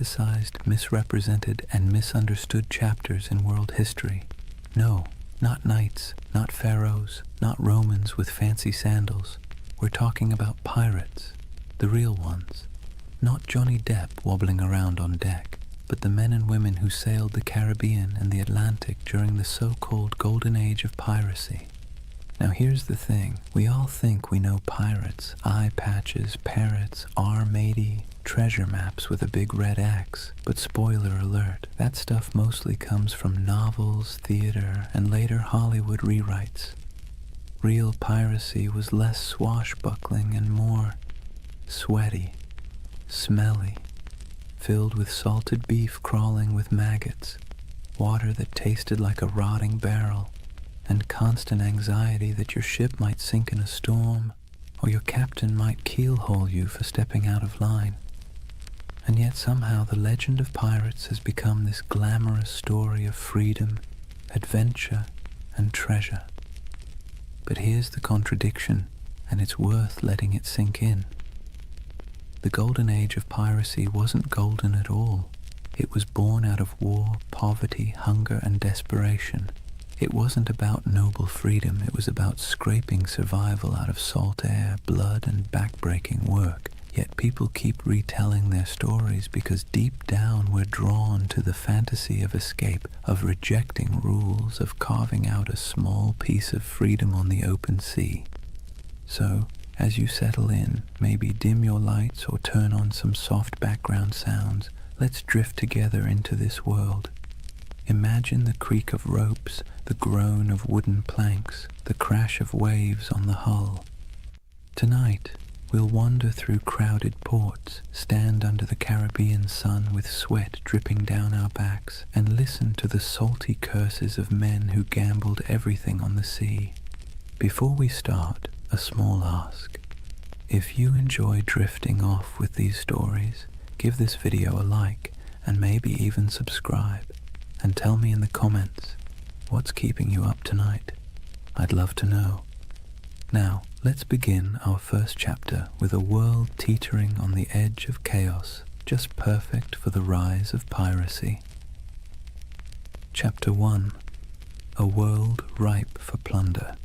romanticized, misrepresented, and misunderstood chapters in world history. No, not knights, not pharaohs, not Romans with fancy sandals. We're talking about pirates, the real ones. Not Johnny Depp wobbling around on deck, but the men and women who sailed the Caribbean and the Atlantic during the so-called Golden Age of Piracy. Now here's the thing, we all think we know pirates, eye patches, parrots, R-matey, treasure maps with a big red X, but spoiler alert, that stuff mostly comes from novels, theater, and later Hollywood rewrites. Real piracy was less swashbuckling and more sweaty, smelly, filled with salted beef crawling with maggots, water that tasted like a rotting barrel, and constant anxiety that your ship might sink in a storm, or your captain might keelhaul you for stepping out of line. And yet somehow the legend of pirates has become this glamorous story of freedom, adventure, and treasure. But here's the contradiction, and it's worth letting it sink in. The Golden Age of Piracy wasn't golden at all. It was born out of war, poverty, hunger, and desperation. It wasn't about noble freedom, it was about scraping survival out of salt air, blood, and backbreaking work. Yet people keep retelling their stories because deep down we're drawn to the fantasy of escape, of rejecting rules, of carving out a small piece of freedom on the open sea. So, as you settle in, maybe dim your lights or turn on some soft background sounds, let's drift together into this world. Imagine the creak of ropes, the groan of wooden planks, the crash of waves on the hull. Tonight, we'll wander through crowded ports, stand under the Caribbean sun with sweat dripping down our backs, and listen to the salty curses of men who gambled everything on the sea. Before we start, a small ask. If you enjoy drifting off with these stories, give this video a like, and maybe even subscribe. And tell me in the comments, what's keeping you up tonight? I'd love to know. Now, let's begin our first chapter with a world teetering on the edge of chaos, just perfect for the rise of piracy. Chapter 1. A world ripe for plunder.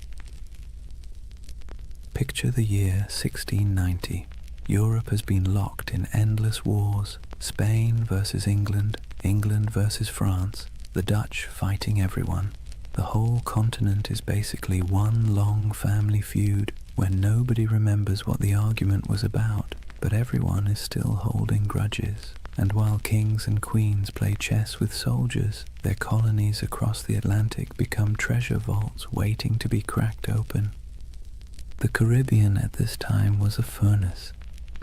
Picture the year 1690. Europe has been locked in endless wars, Spain versus England, England versus France, the Dutch fighting everyone. The whole continent is basically one long family feud where nobody remembers what the argument was about, but everyone is still holding grudges. And while kings and queens play chess with soldiers, their colonies across the Atlantic become treasure vaults waiting to be cracked open. The Caribbean at this time was a furnace,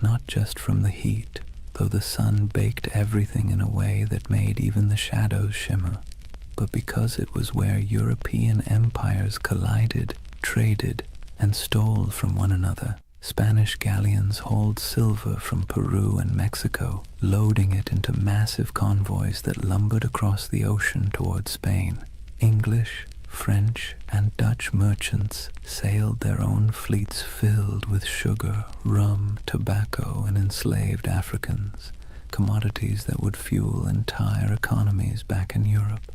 not just from the heat, though the sun baked everything in a way that made even the shadows shimmer, but because it was where European empires collided, traded, and stole from one another. Spanish galleons hauled silver from Peru and Mexico, loading it into massive convoys that lumbered across the ocean toward Spain. English, French, and Dutch merchants sailed their own fleets filled with sugar, rum, tobacco, and enslaved Africans, commodities that would fuel entire economies back in Europe.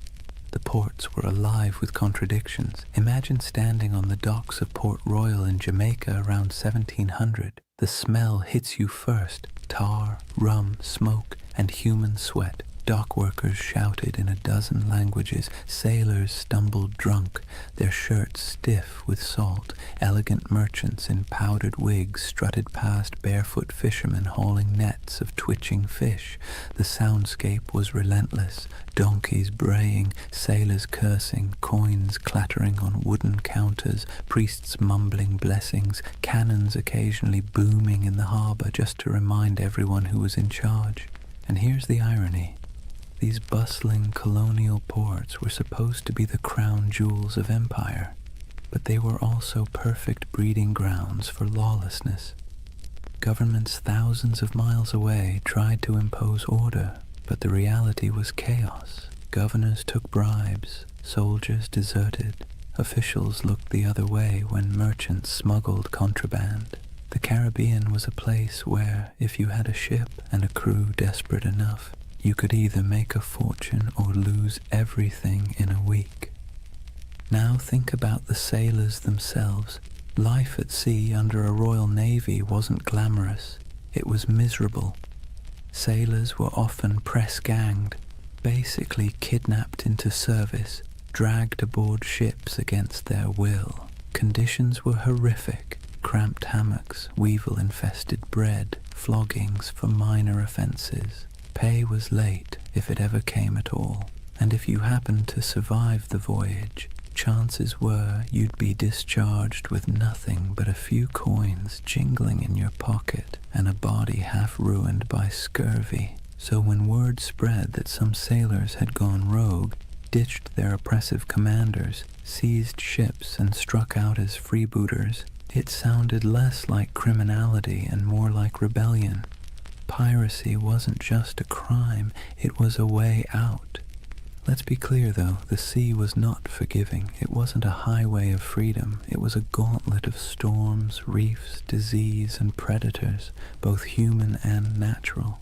The ports were alive with contradictions. Imagine standing on the docks of Port Royal in Jamaica around 1700. The smell hits you first: tar, rum, smoke, and human sweat. Dock workers shouted in a dozen languages, sailors stumbled drunk, their shirts stiff with salt, elegant merchants in powdered wigs strutted past barefoot fishermen hauling nets of twitching fish. The soundscape was relentless, donkeys braying, sailors cursing, coins clattering on wooden counters, priests mumbling blessings, cannons occasionally booming in the harbor just to remind everyone who was in charge. And here's the irony. These bustling colonial ports were supposed to be the crown jewels of empire, but they were also perfect breeding grounds for lawlessness. Governments thousands of miles away tried to impose order, but the reality was chaos. Governors took bribes, soldiers deserted, officials looked the other way when merchants smuggled contraband. The Caribbean was a place where, if you had a ship and a crew desperate enough, You could either make a fortune or lose everything in a week. Now think about the sailors themselves. Life at sea under a Royal Navy wasn't glamorous. It was miserable. Sailors were often press-ganged, basically kidnapped into service, dragged aboard ships against their will. Conditions were horrific: cramped hammocks, weevil-infested bread, floggings for minor offences. Pay was late, if it ever came at all, and if you happened to survive the voyage, chances were you'd be discharged with nothing but a few coins jingling in your pocket and a body half ruined by scurvy. So when word spread that some sailors had gone rogue, ditched their oppressive commanders, seized ships, and struck out as freebooters, it sounded less like criminality and more like rebellion. Piracy wasn't just a crime, it was a way out. Let's be clear though, the sea was not forgiving. It wasn't a highway of freedom. It was a gauntlet of storms, reefs, disease, and predators, both human and natural.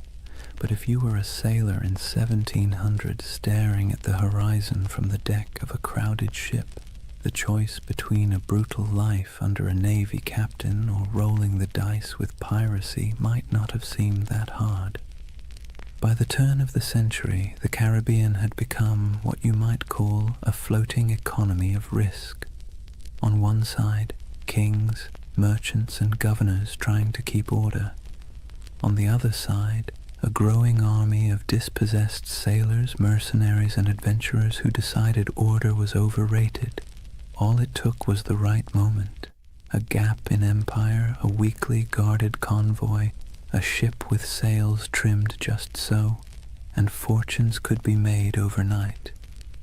But if you were a sailor in 1700 staring at the horizon from the deck of a crowded ship, the choice between a brutal life under a navy captain or rolling the dice with piracy might not have seemed that hard. By the turn of the century, the Caribbean had become what you might call a floating economy of risk. On one side, kings, merchants, and governors trying to keep order. On the other side, a growing army of dispossessed sailors, mercenaries, and adventurers who decided order was overrated. All it took was the right moment, a gap in empire, a weakly guarded convoy, a ship with sails trimmed just so, and fortunes could be made overnight.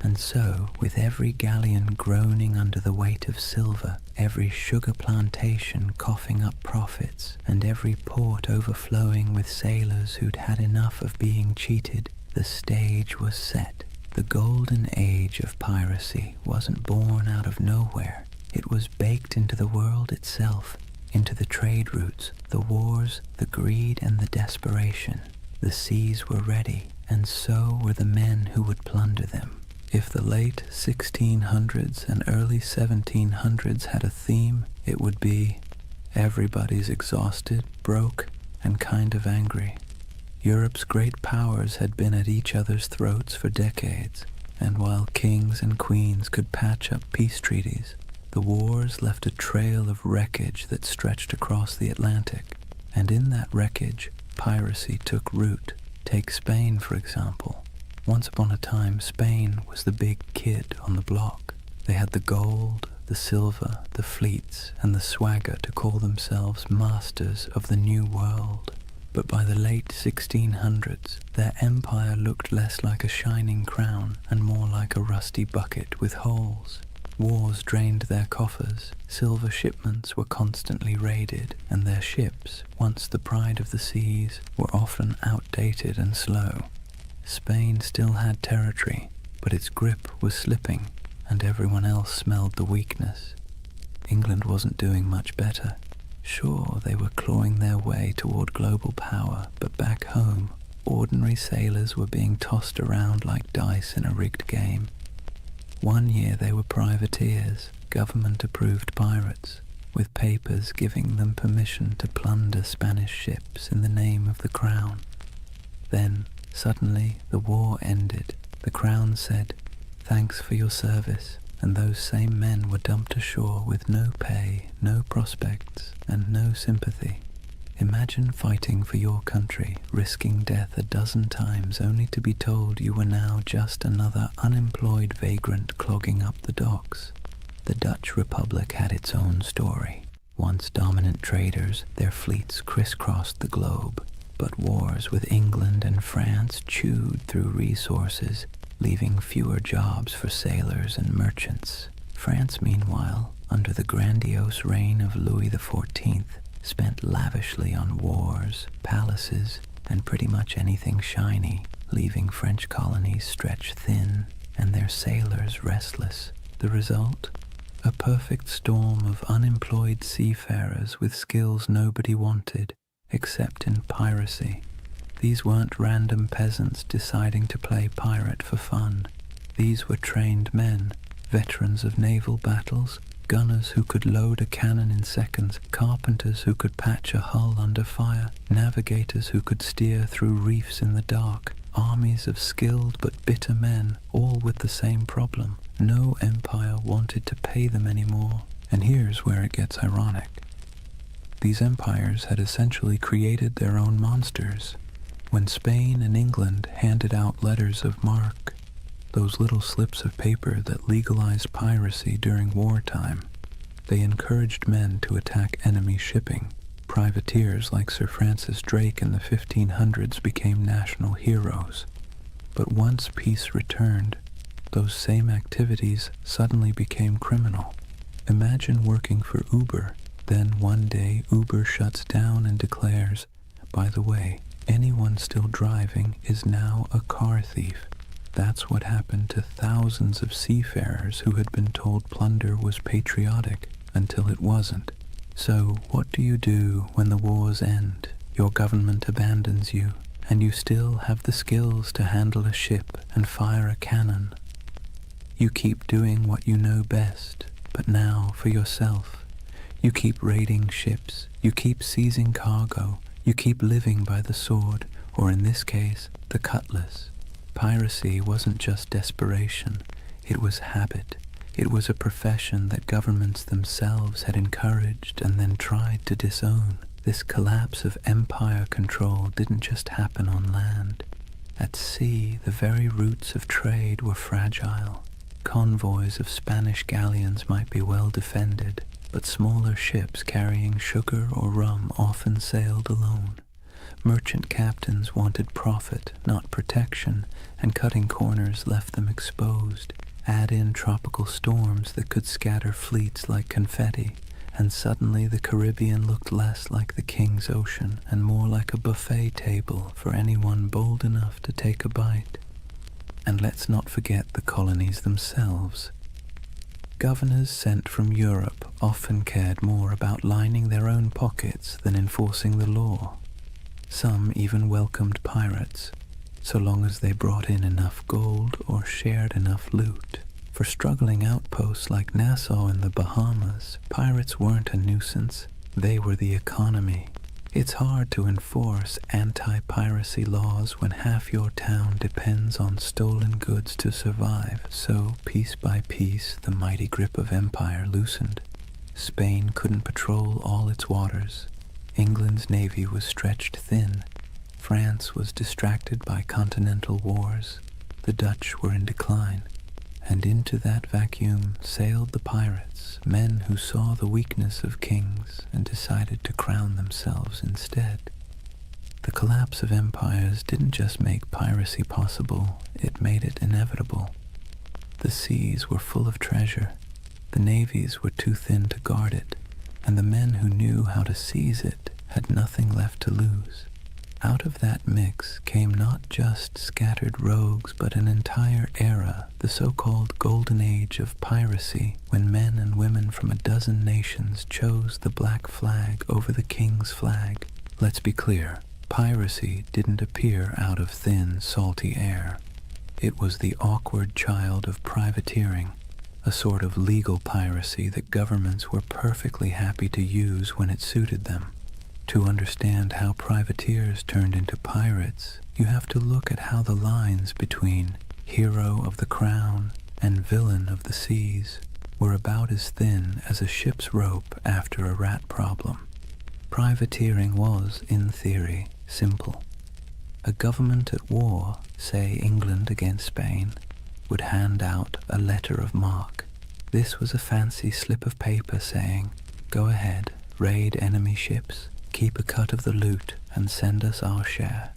And so, with every galleon groaning under the weight of silver, every sugar plantation coughing up profits, and every port overflowing with sailors who'd had enough of being cheated, the stage was set. The Golden Age of Piracy wasn't born out of nowhere. It was baked into the world itself, into the trade routes, the wars, the greed, and the desperation. The seas were ready, and so were the men who would plunder them. If the late 1600s and early 1700s had a theme, it would be everybody's exhausted, broke, and kind of angry. Europe's great powers had been at each other's throats for decades, and while kings and queens could patch up peace treaties, the wars left a trail of wreckage that stretched across the Atlantic, and in that wreckage, piracy took root. Take Spain, for example. Once upon a time, Spain was the big kid on the block. They had the gold, the silver, the fleets, and the swagger to call themselves masters of the New World. But by the late 1600s, their empire looked less like a shining crown and more like a rusty bucket with holes. Wars drained their coffers, silver shipments were constantly raided, and their ships, once the pride of the seas, were often outdated and slow. Spain still had territory, but its grip was slipping, and everyone else smelled the weakness. England wasn't doing much better. Sure, they were clawing their way toward global power, but back home, ordinary sailors were being tossed around like dice in a rigged game. One year they were privateers, government-approved pirates, with papers giving them permission to plunder Spanish ships in the name of the crown. Then, suddenly, the war ended. The crown said, "Thanks for your service," and those same men were dumped ashore with no pay, no prospects, and no sympathy. Imagine fighting for your country, risking death a dozen times only to be told you were now just another unemployed vagrant clogging up the docks. The Dutch Republic had its own story. Once dominant traders, their fleets crisscrossed the globe, but wars with England and France chewed through resources, leaving fewer jobs for sailors and merchants. France, meanwhile, under the grandiose reign of Louis XIV, spent lavishly on wars, palaces, and pretty much anything shiny, leaving French colonies stretched thin and their sailors restless. The result? A perfect storm of unemployed seafarers with skills nobody wanted, except in piracy. These weren't random peasants deciding to play pirate for fun. These were trained men, veterans of naval battles, gunners who could load a cannon in seconds, carpenters who could patch a hull under fire, navigators who could steer through reefs in the dark, armies of skilled but bitter men, all with the same problem. No empire wanted to pay them anymore. And here's where it gets ironic. These empires had essentially created their own monsters. When Spain and England handed out letters of marque, those little slips of paper that legalized piracy during wartime, they encouraged men to attack enemy shipping. Privateers like Sir Francis Drake in the 1500s became national heroes. But once peace returned, those same activities suddenly became criminal. Imagine working for Uber, then one day Uber shuts down and declares, by the way, anyone still driving is now a car thief. That's what happened to thousands of seafarers who had been told plunder was patriotic until it wasn't. So what do you do when the wars end, your government abandons you, and you still have the skills to handle a ship and fire a cannon? You keep doing what you know best, but now for yourself. You keep raiding ships, you keep seizing cargo, you keep living by the sword, or in this case, the cutlass. Piracy wasn't just desperation, it was habit. It was a profession that governments themselves had encouraged and then tried to disown. This collapse of empire control didn't just happen on land. At sea, the very roots of trade were fragile. Convoys of Spanish galleons might be well defended, but smaller ships carrying sugar or rum often sailed alone. Merchant captains wanted profit, not protection, and cutting corners left them exposed. Add in tropical storms that could scatter fleets like confetti, and suddenly the Caribbean looked less like the King's Ocean and more like a buffet table for anyone bold enough to take a bite. And let's not forget the colonies themselves. Governors sent from Europe often cared more about lining their own pockets than enforcing the law. Some even welcomed pirates, so long as they brought in enough gold or shared enough loot. For struggling outposts like Nassau in the Bahamas, pirates weren't a nuisance, they were the economy. It's hard to enforce anti-piracy laws when half your town depends on stolen goods to survive, so piece by piece the mighty grip of empire loosened. Spain couldn't patrol all its waters. England's navy was stretched thin. France was distracted by continental wars. The Dutch were in decline. And into that vacuum sailed the pirates, men who saw the weakness of kings and decided to crown themselves instead. The collapse of empires didn't just make piracy possible, it made it inevitable. The seas were full of treasure, the navies were too thin to guard it, and the men who knew how to seize it had nothing left to lose. Out of that mix came not just scattered rogues, but an entire era, the so-called Golden Age of Piracy, when men and women from a dozen nations chose the black flag over the king's flag. Let's be clear, piracy didn't appear out of thin, salty air. It was the awkward child of privateering, a sort of legal piracy that governments were perfectly happy to use when it suited them. To understand how privateers turned into pirates, you have to look at how the lines between hero of the crown and villain of the seas were about as thin as a ship's rope after a rat problem. Privateering was, in theory, simple. A government at war, say England against Spain, would hand out a letter of marque. This was a fancy slip of paper saying, "Go ahead, raid enemy ships, keep a cut of the loot, and send us our share."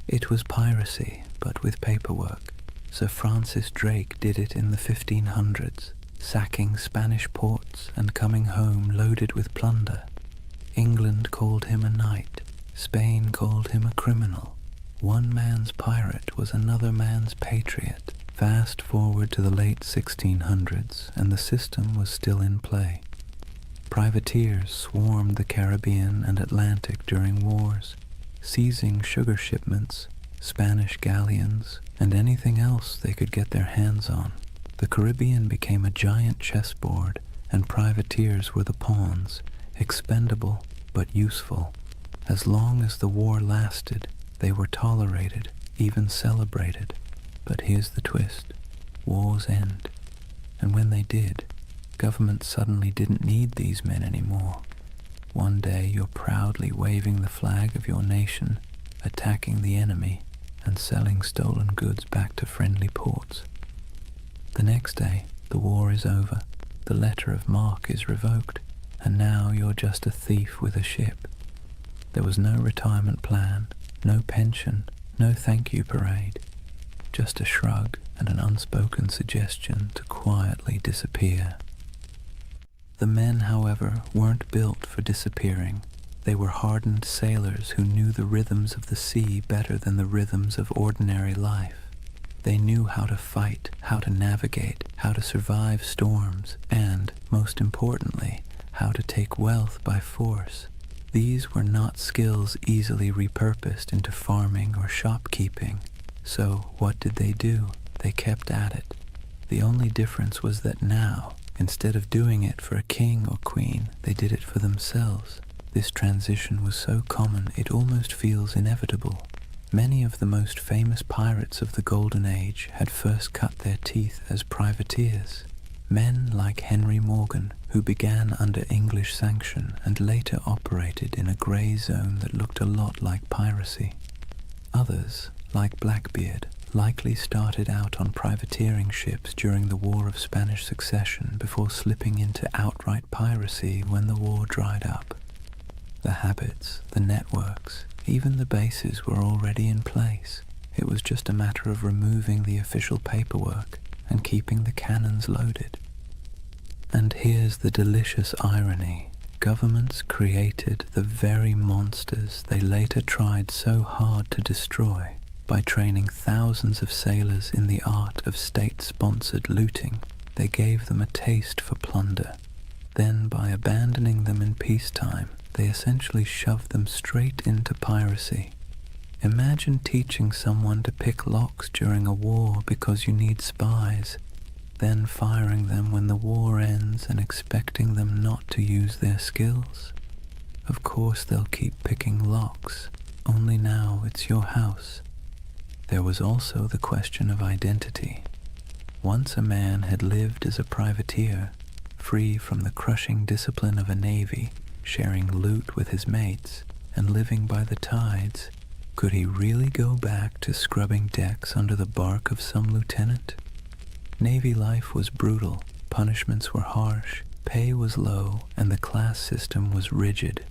It was piracy, but with paperwork. Sir Francis Drake did it in the 1500s, sacking Spanish ports and coming home loaded with plunder. England called him a knight, Spain called him a criminal. One man's pirate was another man's patriot. Fast forward to the late 1600s, and the system was still in play. Privateers swarmed the Caribbean and Atlantic during wars. seizing sugar shipments, Spanish galleons, and anything else they could get their hands on. The Caribbean became a giant chessboard, and privateers were the pawns, expendable but useful. As long as the war lasted, they were tolerated, even celebrated. But here's the twist. Wars end. And when they did, governments suddenly didn't need these men anymore. One day you're proudly waving the flag of your nation, attacking the enemy, and selling stolen goods back to friendly ports. The next day, the war is over, the letter of marque is revoked, and now you're just a thief with a ship. There was no retirement plan, no pension, no thank you parade, just a shrug and an unspoken suggestion to quietly disappear. The men, however, weren't built for disappearing. They were hardened sailors who knew the rhythms of the sea better than the rhythms of ordinary life. They knew how to fight, how to navigate, how to survive storms, and, most importantly, how to take wealth by force. These were not skills easily repurposed into farming or shopkeeping. So what did they do? They kept at it. The only difference was that now, instead of doing it for a king or queen, they did it for themselves. This transition was so common it almost feels inevitable. Many of the most famous pirates of the Golden Age had first cut their teeth as privateers. Men like Henry Morgan, who began under English sanction and later operated in a grey zone that looked a lot like piracy. Others, like Blackbeard, likely started out on privateering ships during the War of Spanish Succession before slipping into outright piracy when the war dried up. The habits, the networks, even the bases were already in place. It was just a matter of removing the official paperwork and keeping the cannons loaded. And here's the delicious irony. Governments created the very monsters they later tried so hard to destroy. By training thousands of sailors in the art of state-sponsored looting, they gave them a taste for plunder. Then, by abandoning them in peacetime, they essentially shoved them straight into piracy. Imagine teaching someone to pick locks during a war because you need spies, then firing them when the war ends and expecting them not to use their skills. Of course they'll keep picking locks, only now it's your house. There was also the question of identity. Once a man had lived as a privateer, free from the crushing discipline of a navy, sharing loot with his mates, and living by the tides, could he really go back to scrubbing decks under the bark of some lieutenant? Navy life was brutal, punishments were harsh, pay was low, and the class system was rigid.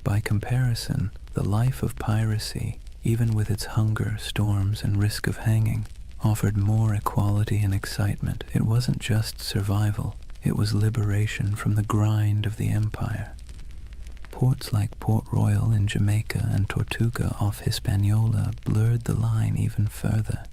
By comparison, the life of piracy, even with its hunger, storms, and risk of hanging, offered more equality and excitement. It wasn't just survival, it was liberation from the grind of the empire. Ports like Port Royal in Jamaica and Tortuga off Hispaniola blurred the line even further.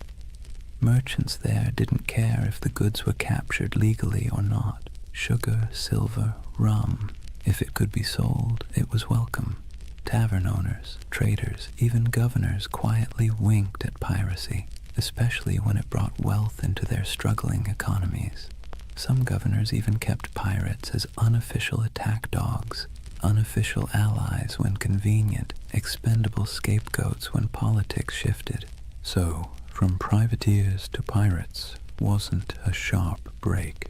Merchants there didn't care if the goods were captured legally or not. Sugar, silver, rum, if it could be sold, it was welcome. Tavern owners, traders, even governors quietly winked at piracy, especially when it brought wealth into their struggling economies. Some governors even kept pirates as unofficial attack dogs, unofficial allies when convenient, expendable scapegoats when politics shifted. So, from privateers to pirates wasn't a sharp break.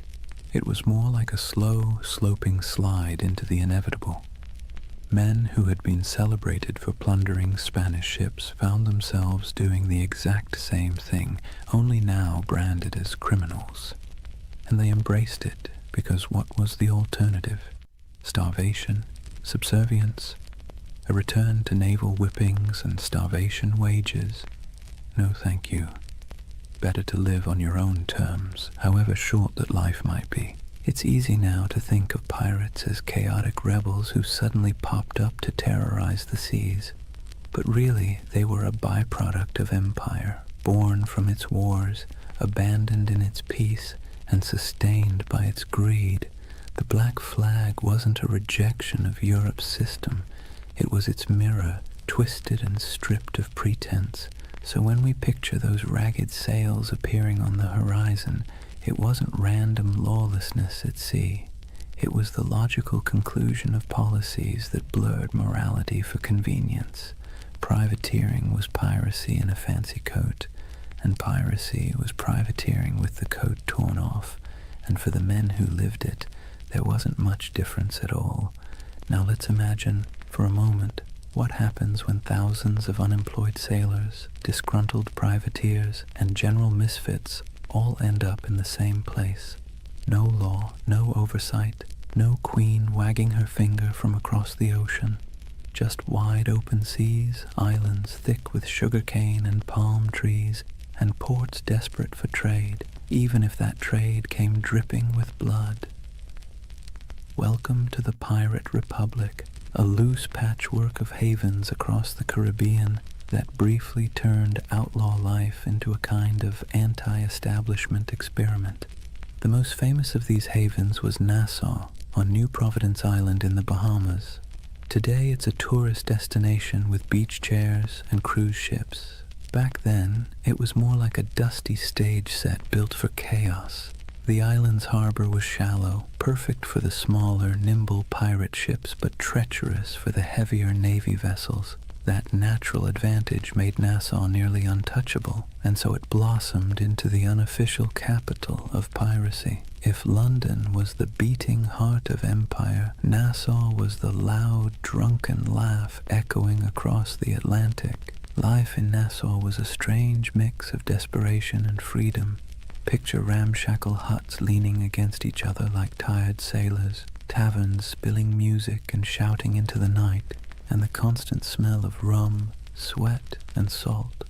It was more like a slow, sloping slide into the inevitable. Men who had been celebrated for plundering Spanish ships found themselves doing the exact same thing, only now branded as criminals. And they embraced it because what was the alternative? Starvation? Subservience? A return to naval whippings and starvation wages? No thank you. Better to live on your own terms, however short that life might be. It's easy now to think of pirates as chaotic rebels who suddenly popped up to terrorize the seas. But really, they were a byproduct of empire, born from its wars, abandoned in its peace, and sustained by its greed. The Black Flag wasn't a rejection of Europe's system. It was its mirror, twisted and stripped of pretense. So when we picture those ragged sails appearing on the horizon, it wasn't random lawlessness at sea. It was the logical conclusion of policies that blurred morality for convenience. Privateering was piracy in a fancy coat, and piracy was privateering with the coat torn off, and for the men who lived it, there wasn't much difference at all. Now let's imagine, for a moment, what happens when thousands of unemployed sailors, disgruntled privateers, and general misfits all end up in the same place. No law, no oversight, no queen wagging her finger from across the ocean. Just wide open seas, islands thick with sugarcane and palm trees, and ports desperate for trade, even if that trade came dripping with blood. Welcome to the Pirate Republic, a loose patchwork of havens across the Caribbean that briefly turned outlaw life into a kind of anti-establishment experiment. The most famous of these havens was Nassau, on New Providence Island in the Bahamas. Today it's a tourist destination with beach chairs and cruise ships. Back then, it was more like a dusty stage set built for chaos. The island's harbor was shallow, perfect for the smaller, nimble pirate ships, but treacherous for the heavier navy vessels. That natural advantage made Nassau nearly untouchable, and so it blossomed into the unofficial capital of piracy. If London was the beating heart of empire, Nassau was the loud, drunken laugh echoing across the Atlantic. Life in Nassau was a strange mix of desperation and freedom. Picture ramshackle huts leaning against each other like tired sailors, taverns spilling music and shouting into the night, and the constant smell of rum, sweat, and salt.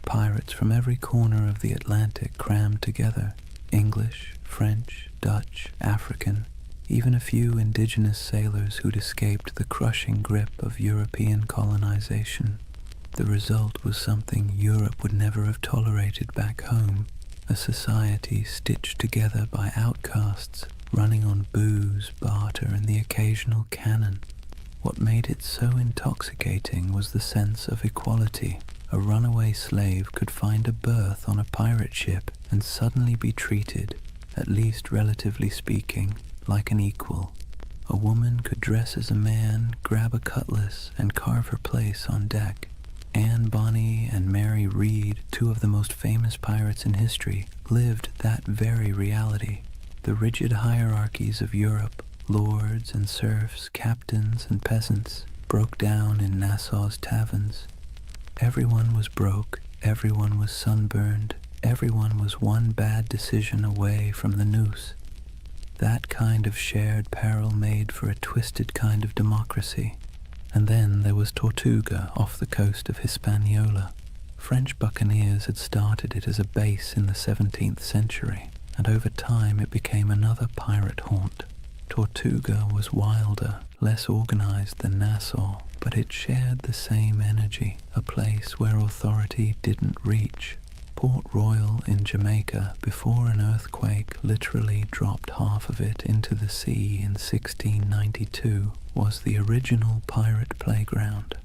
Pirates from every corner of the Atlantic crammed together. English, French, Dutch, African, even a few indigenous sailors who'd escaped the crushing grip of European colonization. The result was something Europe would never have tolerated back home, a society stitched together by outcasts, running on booze, barter, and the occasional cannon. What made it so intoxicating was the sense of equality. A runaway slave could find a berth on a pirate ship and suddenly be treated, at least relatively speaking, like an equal. A woman could dress as a man, grab a cutlass, and carve her place on deck. Anne Bonny and Mary Read, two of the most famous pirates in history, lived that very reality. The rigid hierarchies of Europe, lords and serfs, captains and peasants, broke down in Nassau's taverns. Everyone was broke, everyone was sunburned, everyone was one bad decision away from the noose. That kind of shared peril made for a twisted kind of democracy. And then there was Tortuga off the coast of Hispaniola. French buccaneers had started it as a base in the 17th century, and over time it became another pirate haunt. Tortuga was wilder, less organized than Nassau, but it shared the same energy, a place where authority didn't reach. Port Royal in Jamaica, before an earthquake literally dropped half of it into the sea in 1692, was the original pirate playground.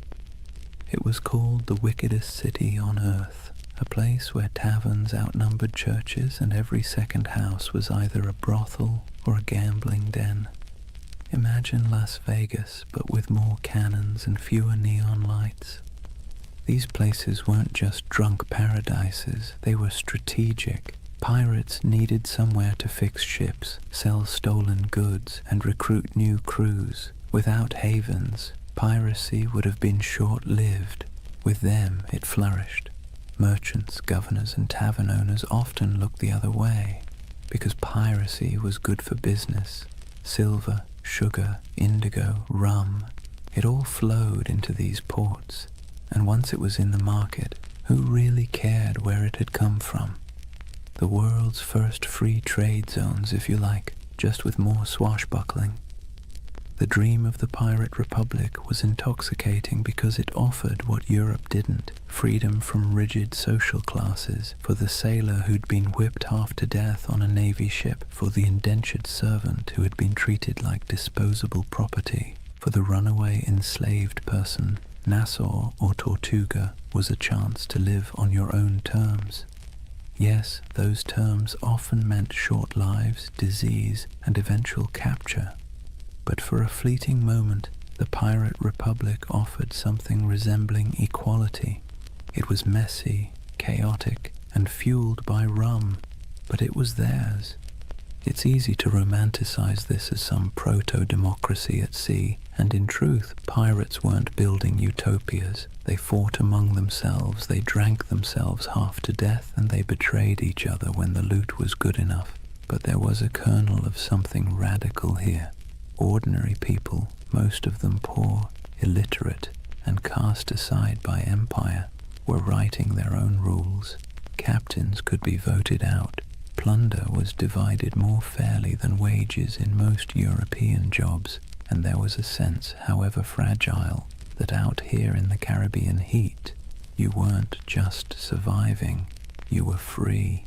It was called the wickedest city on earth, a place where taverns outnumbered churches and every second house was either a brothel or a gambling den. Imagine Las Vegas, but with more cannons and fewer neon lights. These places weren't just drunk paradises, they were strategic. Pirates needed somewhere to fix ships, sell stolen goods, and recruit new crews. Without havens, piracy would have been short-lived. With them, it flourished. Merchants, governors, and tavern owners often looked the other way, because piracy was good for business. Silver, sugar, indigo, rum, it all flowed into these ports. And once it was in the market, who really cared where it had come from? The world's first free trade zones, if you like, just with more swashbuckling. The dream of the Pirate Republic was intoxicating because it offered what Europe didn't, freedom from rigid social classes, for the sailor who'd been whipped half to death on a navy ship, for the indentured servant who had been treated like disposable property, for the runaway enslaved person, Nassau or Tortuga was a chance to live on your own terms. Yes, those terms often meant short lives, disease, and eventual capture. But for a fleeting moment, the Pirate Republic offered something resembling equality. It was messy, chaotic, and fueled by rum, but it was theirs. It's easy to romanticize this as some proto-democracy at sea, and in truth, pirates weren't building utopias. They fought among themselves, they drank themselves half to death, and they betrayed each other when the loot was good enough. But there was a kernel of something radical here. Ordinary people, most of them poor, illiterate, and cast aside by empire, were writing their own rules. Captains could be voted out. Plunder was divided more fairly than wages in most European jobs, and there was a sense, however fragile, that out here in the Caribbean heat, you weren't just surviving, you were free.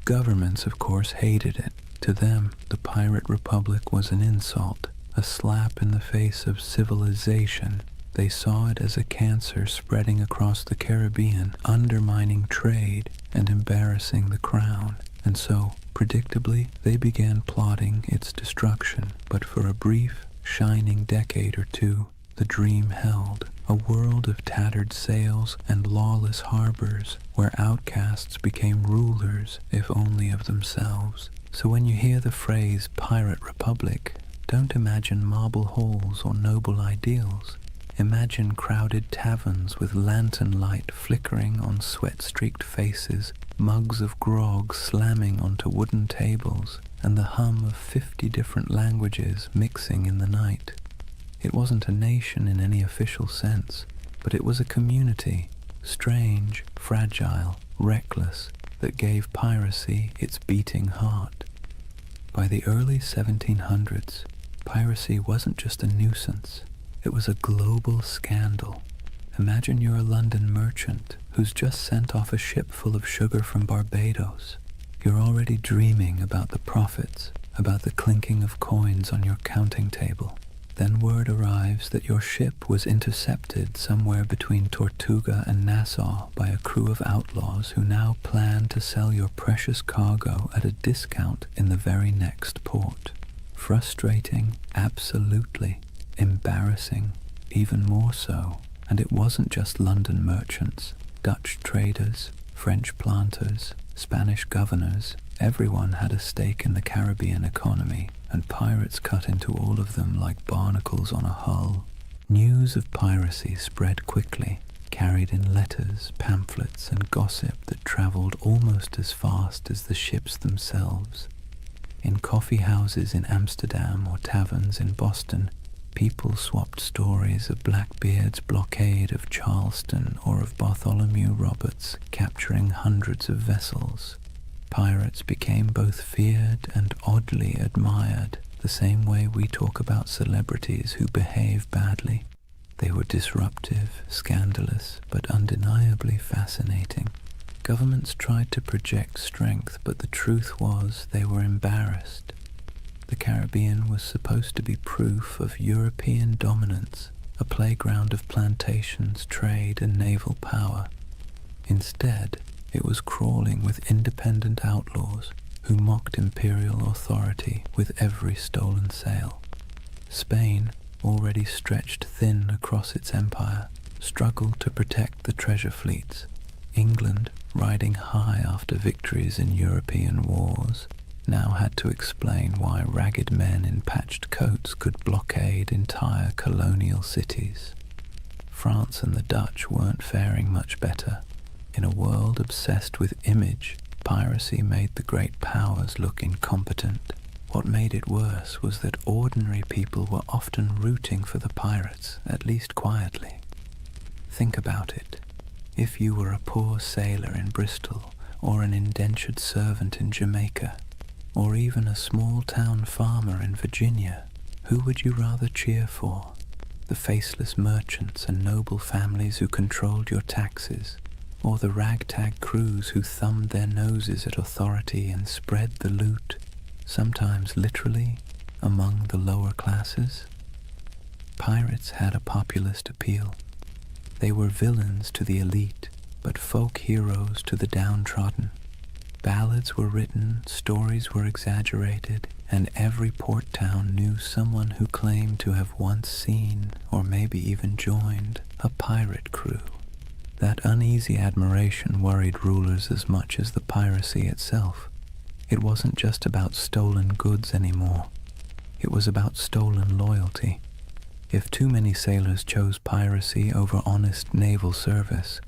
Governments, of course, hated it. To them, the Pirate Republic was an insult, a slap in the face of civilization. They saw it as a cancer spreading across the Caribbean, undermining trade and embarrassing the crown. And so, predictably, they began plotting its destruction. But for a brief, shining decade or two, the dream held. A world of tattered sails and lawless harbors, where outcasts became rulers, if only of themselves. So when you hear the phrase Pirate Republic, don't imagine marble halls or noble ideals. Imagine crowded taverns with lantern light flickering on sweat-streaked faces, mugs of grog slamming onto wooden tables, and the hum of 50 different languages mixing in the night. It wasn't a nation in any official sense, but it was a community, strange, fragile, reckless, that gave piracy its beating heart. By the early 1700s, piracy wasn't just a nuisance. It was a global scandal. Imagine you're a London merchant who's just sent off a ship full of sugar from Barbados. You're already dreaming about the profits, about the clinking of coins on your counting table. Then word arrives that your ship was intercepted somewhere between Tortuga and Nassau by a crew of outlaws who now plan to sell your precious cargo at a discount in the very next port. Frustrating, absolutely. Embarrassing, even more so. And it wasn't just London merchants, Dutch traders, French planters, Spanish governors. Everyone had a stake in the Caribbean economy, and pirates cut into all of them like barnacles on a hull. News of piracy spread quickly, carried in letters, pamphlets, and gossip that traveled almost as fast as the ships themselves. In coffee houses in Amsterdam or taverns in Boston, people swapped stories of Blackbeard's blockade of Charleston or of Bartholomew Roberts capturing hundreds of vessels. Pirates became both feared and oddly admired, the same way we talk about celebrities who behave badly. They were disruptive, scandalous, but undeniably fascinating. Governments tried to project strength, but the truth was they were embarrassed. The Caribbean was supposed to be proof of European dominance, a playground of plantations, trade, and naval power. Instead, it was crawling with independent outlaws who mocked imperial authority with every stolen sail. Spain, already stretched thin across its empire, struggled to protect the treasure fleets. England, riding high after victories in European wars, now had to explain why ragged men in patched coats could blockade entire colonial cities. France and the Dutch weren't faring much better. In a world obsessed with image, piracy made the great powers look incompetent. What made it worse was that ordinary people were often rooting for the pirates, at least quietly. Think about it. If you were a poor sailor in Bristol, or an indentured servant in Jamaica, or even a small-town farmer in Virginia, who would you rather cheer for? The faceless merchants and noble families who controlled your taxes, or the ragtag crews who thumbed their noses at authority and spread the loot, sometimes literally, among the lower classes? Pirates had a populist appeal. They were villains to the elite, but folk heroes to the downtrodden. Ballads were written, stories were exaggerated, and every port town knew someone who claimed to have once seen, or maybe even joined, a pirate crew. That uneasy admiration worried rulers as much as the piracy itself. It wasn't just about stolen goods anymore. It was about stolen loyalty. If too many sailors chose piracy over honest naval service,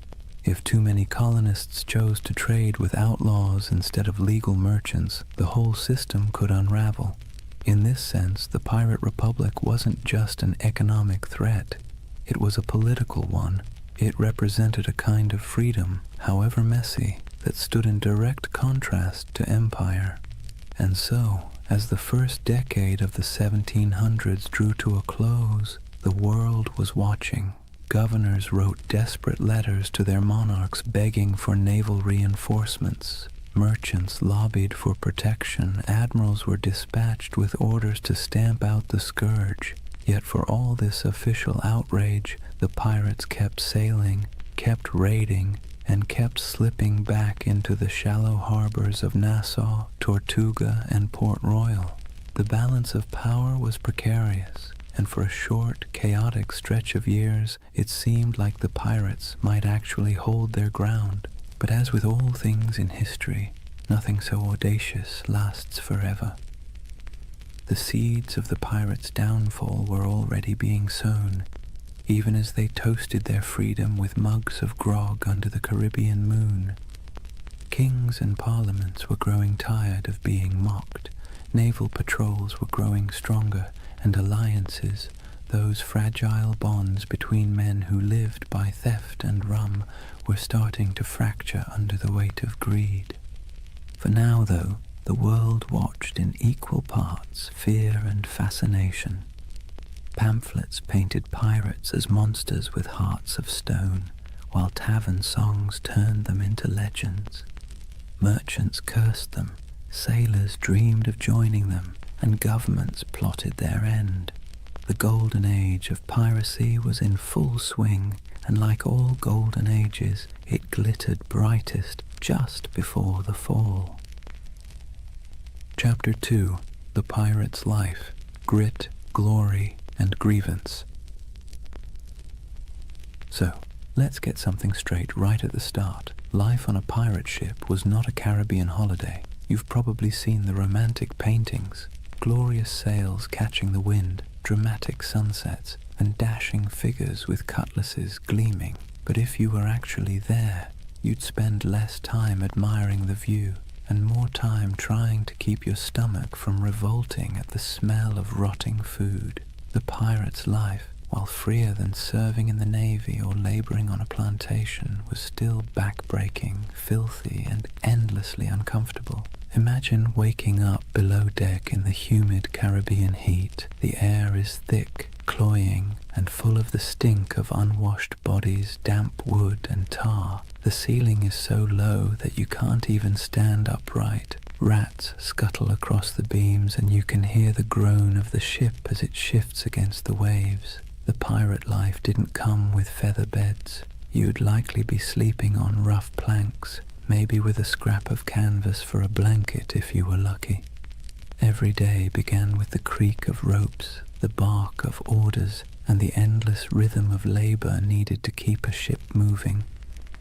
if too many colonists chose to trade with outlaws instead of legal merchants, the whole system could unravel. In this sense, the Pirate Republic wasn't just an economic threat. It was a political one. It represented a kind of freedom, however messy, that stood in direct contrast to empire. And so, as the first decade of the 1700s drew to a close, the world was watching. Governors wrote desperate letters to their monarchs begging for naval reinforcements. Merchants lobbied for protection. Admirals were dispatched with orders to stamp out the scourge. Yet for all this official outrage, the pirates kept sailing, kept raiding, and kept slipping back into the shallow harbors of Nassau, Tortuga, and Port Royal. The balance of power was precarious, and for a short, chaotic stretch of years, it seemed like the pirates might actually hold their ground. But as with all things in history, nothing so audacious lasts forever. The seeds of the pirates' downfall were already being sown, even as they toasted their freedom with mugs of grog under the Caribbean moon. Kings and parliaments were growing tired of being mocked. Naval patrols were growing stronger, and alliances, those fragile bonds between men who lived by theft and rum, were starting to fracture under the weight of greed. For now, though, the world watched in equal parts fear and fascination. Pamphlets painted pirates as monsters with hearts of stone, while tavern songs turned them into legends. Merchants cursed them, sailors dreamed of joining them, and governments plotted their end. The Golden Age of Piracy was in full swing, and like all golden ages, it glittered brightest just before the fall. Chapter 2. The Pirate's Life, Grit, Glory, and Grievance. So, let's get something straight right at the start. Life on a pirate ship was not a Caribbean holiday. You've probably seen the romantic paintings, glorious sails catching the wind, dramatic sunsets, and dashing figures with cutlasses gleaming. But if you were actually there, you'd spend less time admiring the view and more time trying to keep your stomach from revolting at the smell of rotting food. The pirate's life, while freer than serving in the Navy or laboring on a plantation, was still backbreaking, filthy, and endlessly uncomfortable. Imagine waking up below deck in the humid Caribbean heat. The air is thick, cloying, and full of the stink of unwashed bodies, damp wood, and tar. The ceiling is so low that you can't even stand upright. Rats scuttle across the beams, and you can hear the groan of the ship as it shifts against the waves. The pirate life didn't come with feather beds. You'd likely be sleeping on rough planks, maybe with a scrap of canvas for a blanket if you were lucky. Every day began with the creak of ropes, the bark of orders, and the endless rhythm of labor needed to keep a ship moving.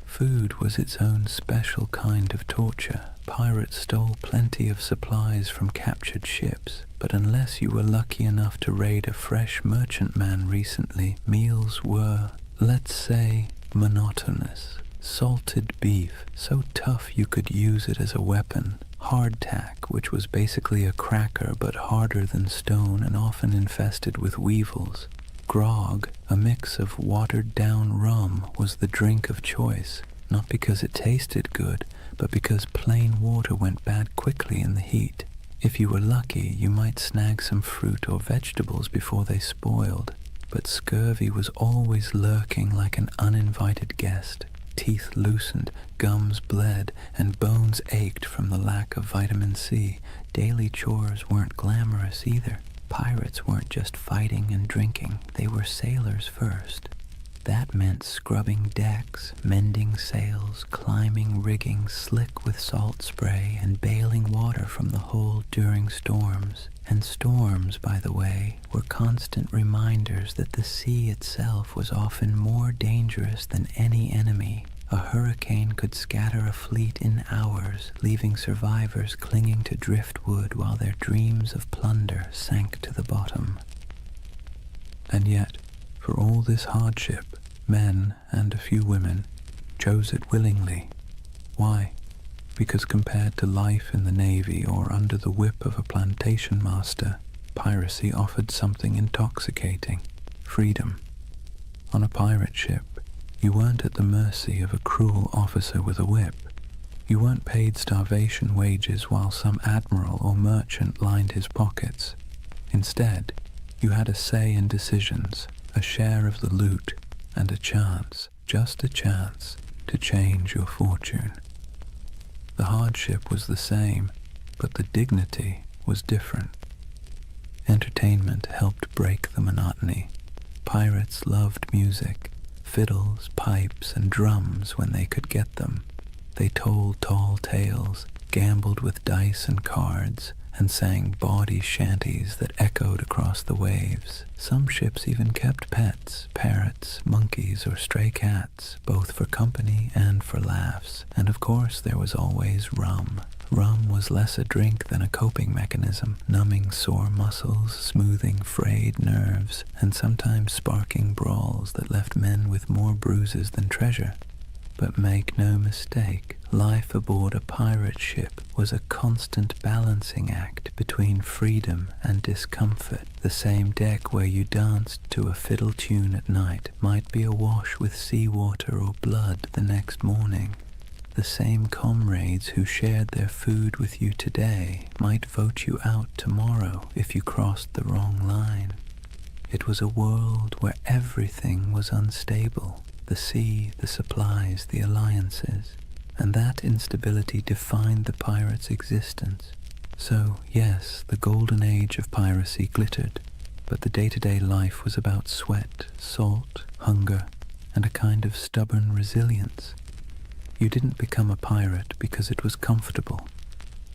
Food was its own special kind of torture. Pirates stole plenty of supplies from captured ships, but unless you were lucky enough to raid a fresh merchantman recently, meals were, let's say, monotonous. Salted beef, so tough you could use it as a weapon. Hardtack, which was basically a cracker but harder than stone and often infested with weevils. Grog, a mix of watered-down rum, was the drink of choice, not because it tasted good, but because plain water went bad quickly in the heat. If you were lucky, you might snag some fruit or vegetables before they spoiled, but scurvy was always lurking like an uninvited guest. Teeth loosened, gums bled, and bones ached from the lack of vitamin C. Daily chores weren't glamorous either. Pirates weren't just fighting and drinking, they were sailors first. That meant scrubbing decks, mending sails, climbing rigging slick with salt spray, and bailing water from the hold during storms. And storms, by the way, were constant reminders that the sea itself was often more dangerous than any enemy. A hurricane could scatter a fleet in hours, leaving survivors clinging to driftwood while their dreams of plunder sank to the bottom. And yet, for all this hardship, men, and a few women, chose it willingly. Why? Because compared to life in the Navy or under the whip of a plantation master, piracy offered something intoxicating: freedom. On a pirate ship, you weren't at the mercy of a cruel officer with a whip. You weren't paid starvation wages while some admiral or merchant lined his pockets. Instead, you had a say in decisions, a share of the loot, and a chance, just a chance, to change your fortune. The hardship was the same, but the dignity was different. Entertainment helped break the monotony. Pirates loved music, fiddles, pipes, and drums when they could get them. They told tall tales, gambled with dice and cards, and sang bawdy shanties that echoed across the waves. Some ships even kept pets, parrots, monkeys, or stray cats, both for company and for laughs. And of course there was always rum. Rum was less a drink than a coping mechanism, numbing sore muscles, smoothing frayed nerves, and sometimes sparking brawls that left men with more bruises than treasure. But make no mistake, life aboard a pirate ship was a constant balancing act between freedom and discomfort. The same deck where you danced to a fiddle tune at night might be awash with seawater or blood the next morning. The same comrades who shared their food with you today might vote you out tomorrow if you crossed the wrong line. It was a world where everything was unstable. The sea, the supplies, the alliances, and that instability defined the pirate's existence. So, yes, the Golden Age of Piracy glittered, but the day-to-day life was about sweat, salt, hunger, and a kind of stubborn resilience. You didn't become a pirate because it was comfortable.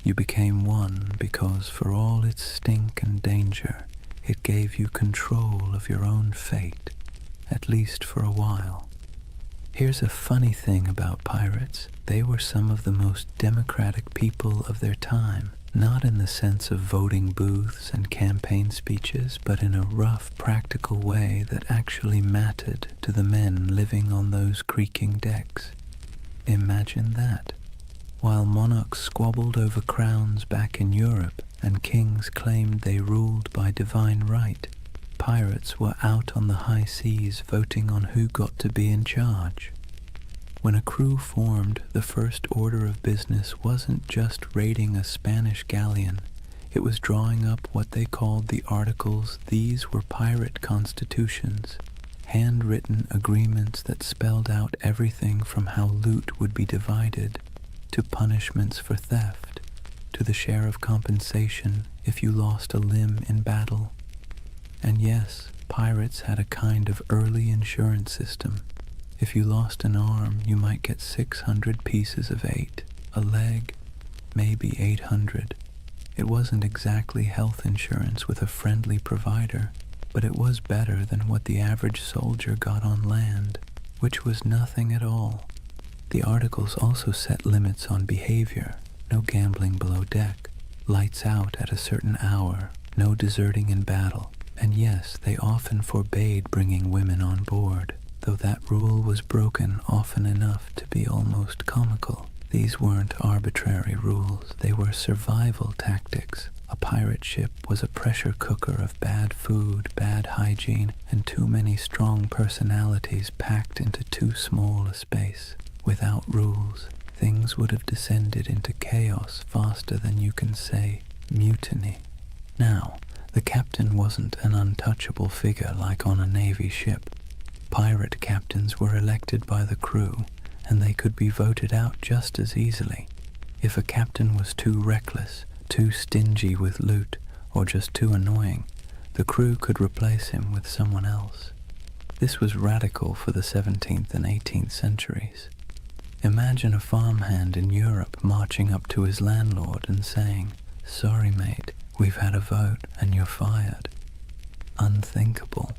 You became one because, for all its stink and danger, it gave you control of your own fate, at least for a while. Here's a funny thing about pirates. They were some of the most democratic people of their time, not in the sense of voting booths and campaign speeches, but in a rough, practical way that actually mattered to the men living on those creaking decks. Imagine that. While monarchs squabbled over crowns back in Europe and kings claimed they ruled by divine right, pirates were out on the high seas voting on who got to be in charge. When a crew formed, the first order of business wasn't just raiding a Spanish galleon. It was drawing up what they called the Articles. These were pirate constitutions, handwritten agreements that spelled out everything from how loot would be divided, to punishments for theft, to the share of compensation if you lost a limb in battle. And yes, pirates had a kind of early insurance system. If you lost an arm, you might get 600 pieces of 8, a leg, maybe 800. It wasn't exactly health insurance with a friendly provider, but it was better than what the average soldier got on land, which was nothing at all. The articles also set limits on behavior: no gambling below deck, lights out at a certain hour, no deserting in battle. And yes, they often forbade bringing women on board, though that rule was broken often enough to be almost comical. These weren't arbitrary rules, they were survival tactics. A pirate ship was a pressure cooker of bad food, bad hygiene, and too many strong personalities packed into too small a space. Without rules, things would have descended into chaos faster than you can say mutiny. Now, the captain wasn't an untouchable figure like on a Navy ship. Pirate captains were elected by the crew, and they could be voted out just as easily. If a captain was too reckless, too stingy with loot, or just too annoying, the crew could replace him with someone else. This was radical for the 17th and 18th centuries. Imagine a farmhand in Europe marching up to his landlord and saying, "Sorry mate, we've had a vote and you're fired." Unthinkable.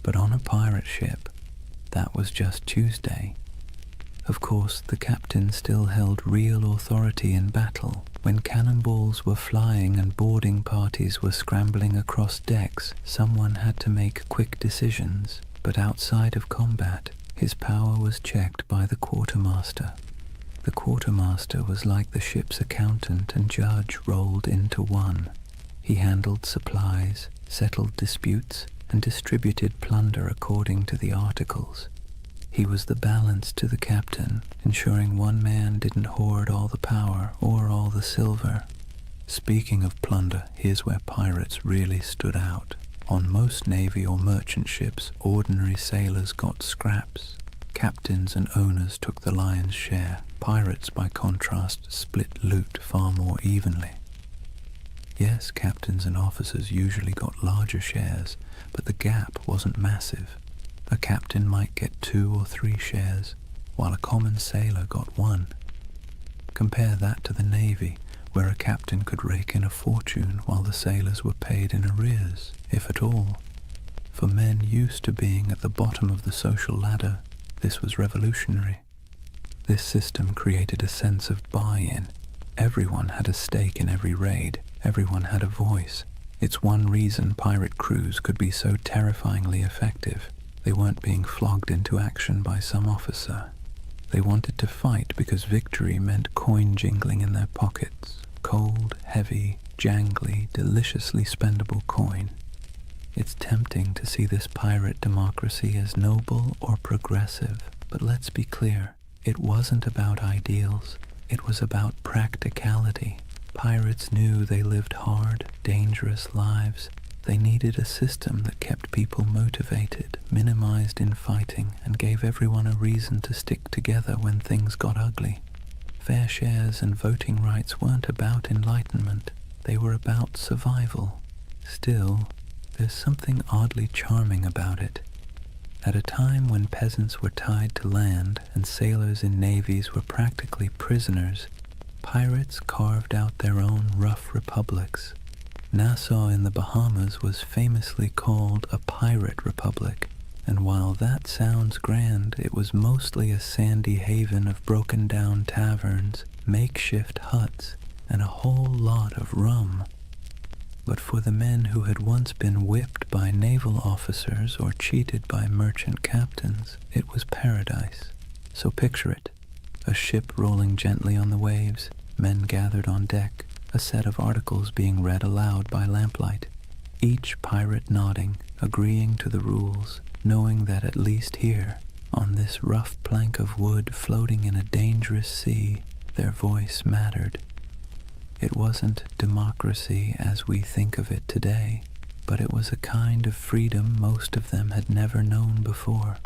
But on a pirate ship, that was just Tuesday. Of course, the captain still held real authority in battle. When cannonballs were flying and boarding parties were scrambling across decks, someone had to make quick decisions. But outside of combat, his power was checked by the quartermaster. The quartermaster was like the ship's accountant and judge rolled into one. He handled supplies, settled disputes, and distributed plunder according to the articles. He was the balance to the captain, ensuring one man didn't hoard all the power or all the silver. Speaking of plunder, here's where pirates really stood out. On most navy or merchant ships, ordinary sailors got scraps. Captains and owners took the lion's share. Pirates, by contrast, split loot far more evenly. Yes, captains and officers usually got larger shares, but the gap wasn't massive. A captain might get 2 or 3 shares, while a common sailor got 1. Compare that to the Navy, where a captain could rake in a fortune while the sailors were paid in arrears, if at all. For men used to being at the bottom of the social ladder, this was revolutionary. This system created a sense of buy-in. Everyone had a stake in every raid. Everyone had a voice. It's one reason pirate crews could be so terrifyingly effective. They weren't being flogged into action by some officer. They wanted to fight because victory meant coin jingling in their pockets. Cold, heavy, jangly, deliciously spendable coin. It's tempting to see this pirate democracy as noble or progressive, but let's be clear, it wasn't about ideals. It was about practicality. Pirates knew they lived hard, dangerous lives. They needed a system that kept people motivated, minimized infighting, and gave everyone a reason to stick together when things got ugly. Fair shares and voting rights weren't about enlightenment. They were about survival. Still, there's something oddly charming about it. At a time when peasants were tied to land and sailors in navies were practically prisoners, pirates carved out their own rough republics. Nassau in the Bahamas was famously called a pirate republic, and while that sounds grand, it was mostly a sandy haven of broken-down taverns, makeshift huts, and a whole lot of rum. But for the men who had once been whipped by naval officers or cheated by merchant captains, it was paradise. So picture it. A ship rolling gently on the waves, men gathered on deck, a set of articles being read aloud by lamplight, each pirate nodding, agreeing to the rules, knowing that at least here, on this rough plank of wood floating in a dangerous sea, their voice mattered. It wasn't democracy as we think of it today, but it was a kind of freedom most of them had never known before.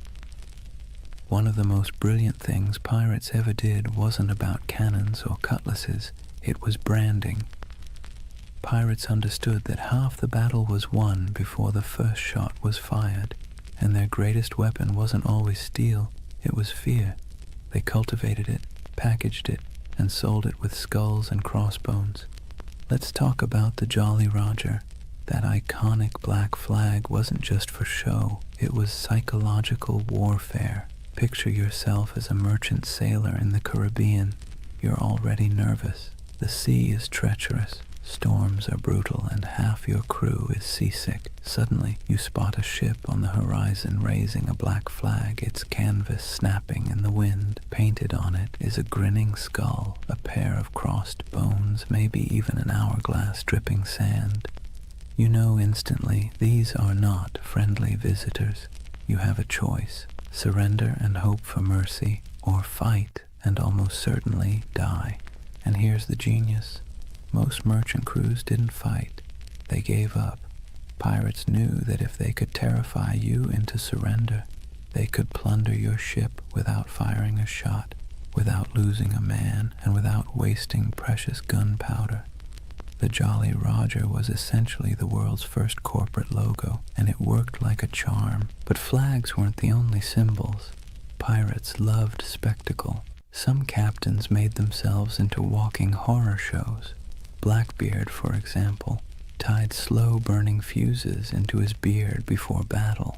One of the most brilliant things pirates ever did wasn't about cannons or cutlasses. It was branding. Pirates understood that half the battle was won before the first shot was fired, and their greatest weapon wasn't always steel, it was fear. They cultivated it, packaged it, and sold it with skulls and crossbones. Let's talk about the Jolly Roger. That iconic black flag wasn't just for show, it was psychological warfare. Picture yourself as a merchant sailor in the Caribbean. You're already nervous. The sea is treacherous, storms are brutal, and half your crew is seasick. Suddenly, you spot a ship on the horizon raising a black flag, its canvas snapping in the wind. Painted on it is a grinning skull, a pair of crossed bones, maybe even an hourglass dripping sand. You know instantly these are not friendly visitors. You have a choice: surrender and hope for mercy, or fight and almost certainly die. And here's the genius. Most merchant crews didn't fight. They gave up. Pirates knew that if they could terrify you into surrender, they could plunder your ship without firing a shot, without losing a man, and without wasting precious gunpowder. The Jolly Roger was essentially the world's first corporate logo, and it worked like a charm. But flags weren't the only symbols. Pirates loved spectacle. Some captains made themselves into walking horror shows. Blackbeard, for example, tied slow-burning fuses into his beard before battle.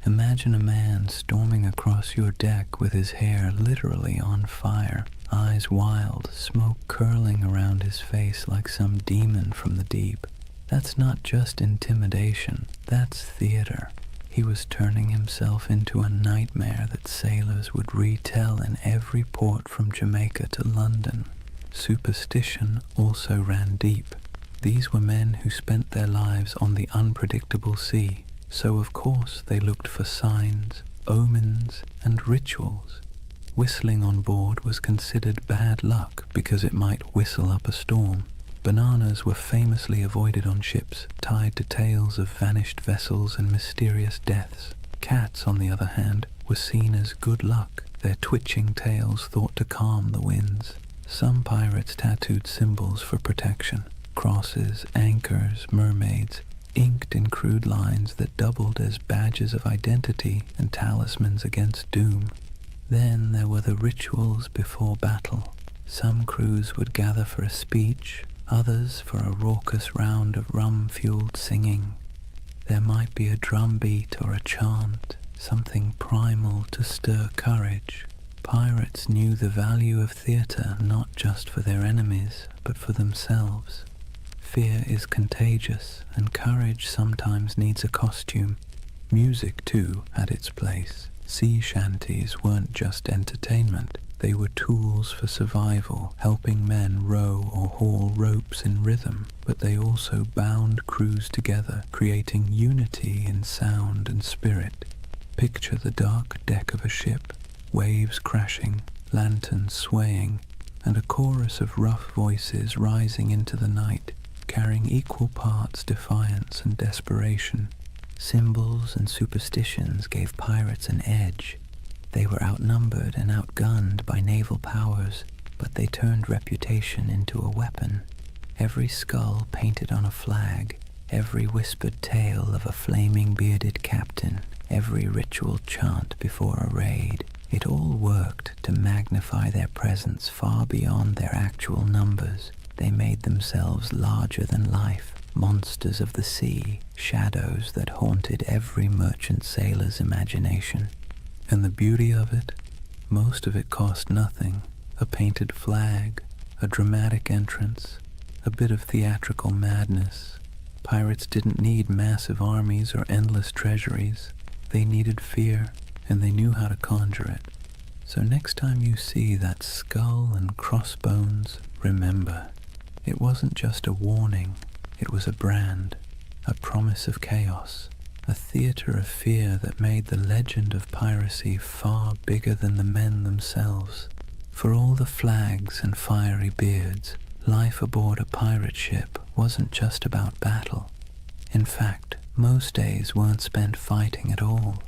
Imagine a man storming across your deck with his hair literally on fire, eyes wild, smoke curling around his face like some demon from the deep. That's not just intimidation, that's theater. He was turning himself into a nightmare that sailors would retell in every port from Jamaica to London. Superstition also ran deep. These were men who spent their lives on the unpredictable sea, so of course they looked for signs, omens, and rituals. Whistling on board was considered bad luck because it might whistle up a storm. Bananas were famously avoided on ships, tied to tales of vanished vessels and mysterious deaths. Cats, on the other hand, were seen as good luck, their twitching tails thought to calm the winds. Some pirates tattooed symbols for protection: crosses, anchors, mermaids, inked in crude lines that doubled as badges of identity and talismans against doom. Then there were the rituals before battle. Some crews would gather for a speech, others for a raucous round of rum-fueled singing. There might be a drum beat or a chant, something primal to stir courage. Pirates knew the value of theatre not just for their enemies, but for themselves. Fear is contagious, and courage sometimes needs a costume. Music, too, had its place. Sea shanties weren't just entertainment. They were tools for survival, helping men row or haul ropes in rhythm, but they also bound crews together, creating unity in sound and spirit. Picture the dark deck of a ship, waves crashing, lanterns swaying, and a chorus of rough voices rising into the night, carrying equal parts defiance and desperation. Symbols and superstitions gave pirates an edge. They were outnumbered and outgunned by naval powers, but they turned reputation into a weapon. Every skull painted on a flag, every whispered tale of a flaming bearded captain, every ritual chant before a raid, it all worked to magnify their presence far beyond their actual numbers. They made themselves larger than life, monsters of the sea, shadows that haunted every merchant sailor's imagination. And the beauty of it? Most of it cost nothing. A painted flag, a dramatic entrance, a bit of theatrical madness. Pirates didn't need massive armies or endless treasuries. They needed fear, and they knew how to conjure it. So next time you see that skull and crossbones, remember, it wasn't just a warning, it was a brand, a promise of chaos, a theater of fear that made the legend of piracy far bigger than the men themselves. For all the flags and fiery beards, life aboard a pirate ship wasn't just about battle. In fact, most days weren't spent fighting at all.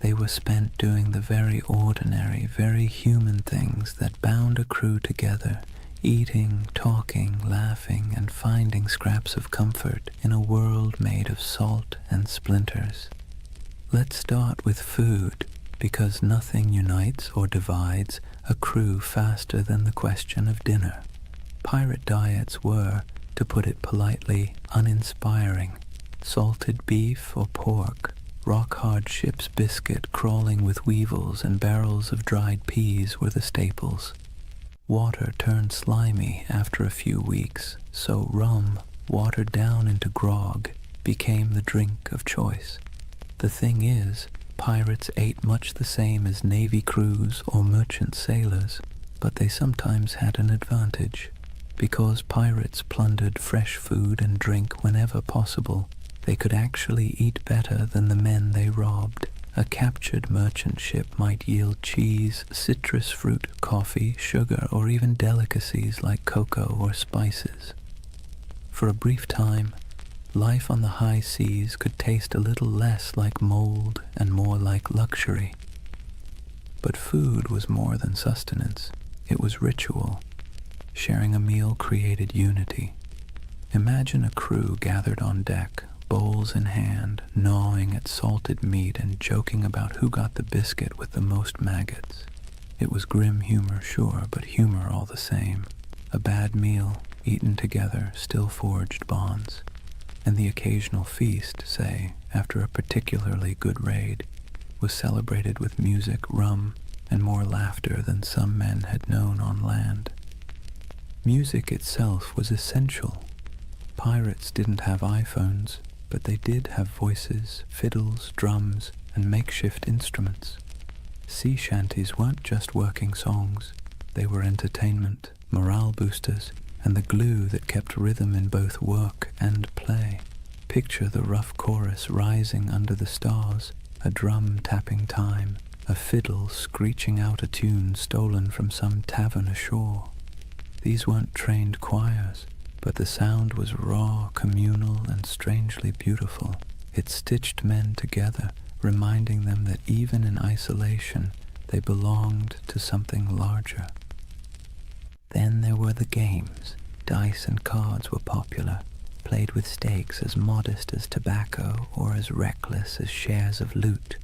They were spent doing the very ordinary, very human things that bound a crew together, eating, talking, laughing, and finding scraps of comfort in a world made of salt and splinters. Let's start with food, because nothing unites or divides a crew faster than the question of dinner. Pirate diets were, to put it politely, uninspiring. Salted beef or pork, rock-hard ship's biscuit crawling with weevils and barrels of dried peas were the staples. Water turned slimy after a few weeks, so rum, watered down into grog, became the drink of choice. The thing is, pirates ate much the same as navy crews or merchant sailors, but they sometimes had an advantage. Because pirates plundered fresh food and drink whenever possible, they could actually eat better than the men they robbed. A captured merchant ship might yield cheese, citrus fruit, coffee, sugar, or even delicacies like cocoa or spices. For a brief time, life on the high seas could taste a little less like mold and more like luxury. But food was more than sustenance. It was ritual. Sharing a meal created unity. Imagine a crew gathered on deck, bowls in hand, gnawing at salted meat and joking about who got the biscuit with the most maggots. It was grim humor, sure, but humor all the same. A bad meal, eaten together, still forged bonds. And the occasional feast, say, after a particularly good raid, was celebrated with music, rum, and more laughter than some men had known on land. Music itself was essential. Pirates didn't have iPhones, but they did have voices, fiddles, drums, and makeshift instruments. Sea shanties weren't just working songs. They were entertainment, morale boosters, and the glue that kept rhythm in both work and play. Picture the rough chorus rising under the stars, a drum tapping time, a fiddle screeching out a tune stolen from some tavern ashore. These weren't trained choirs, but the sound was raw, communal, and strangely beautiful. It stitched men together, reminding them that even in isolation, they belonged to something larger. Then there were the games. Dice and cards were popular, played with stakes as modest as tobacco or as reckless as shares of loot.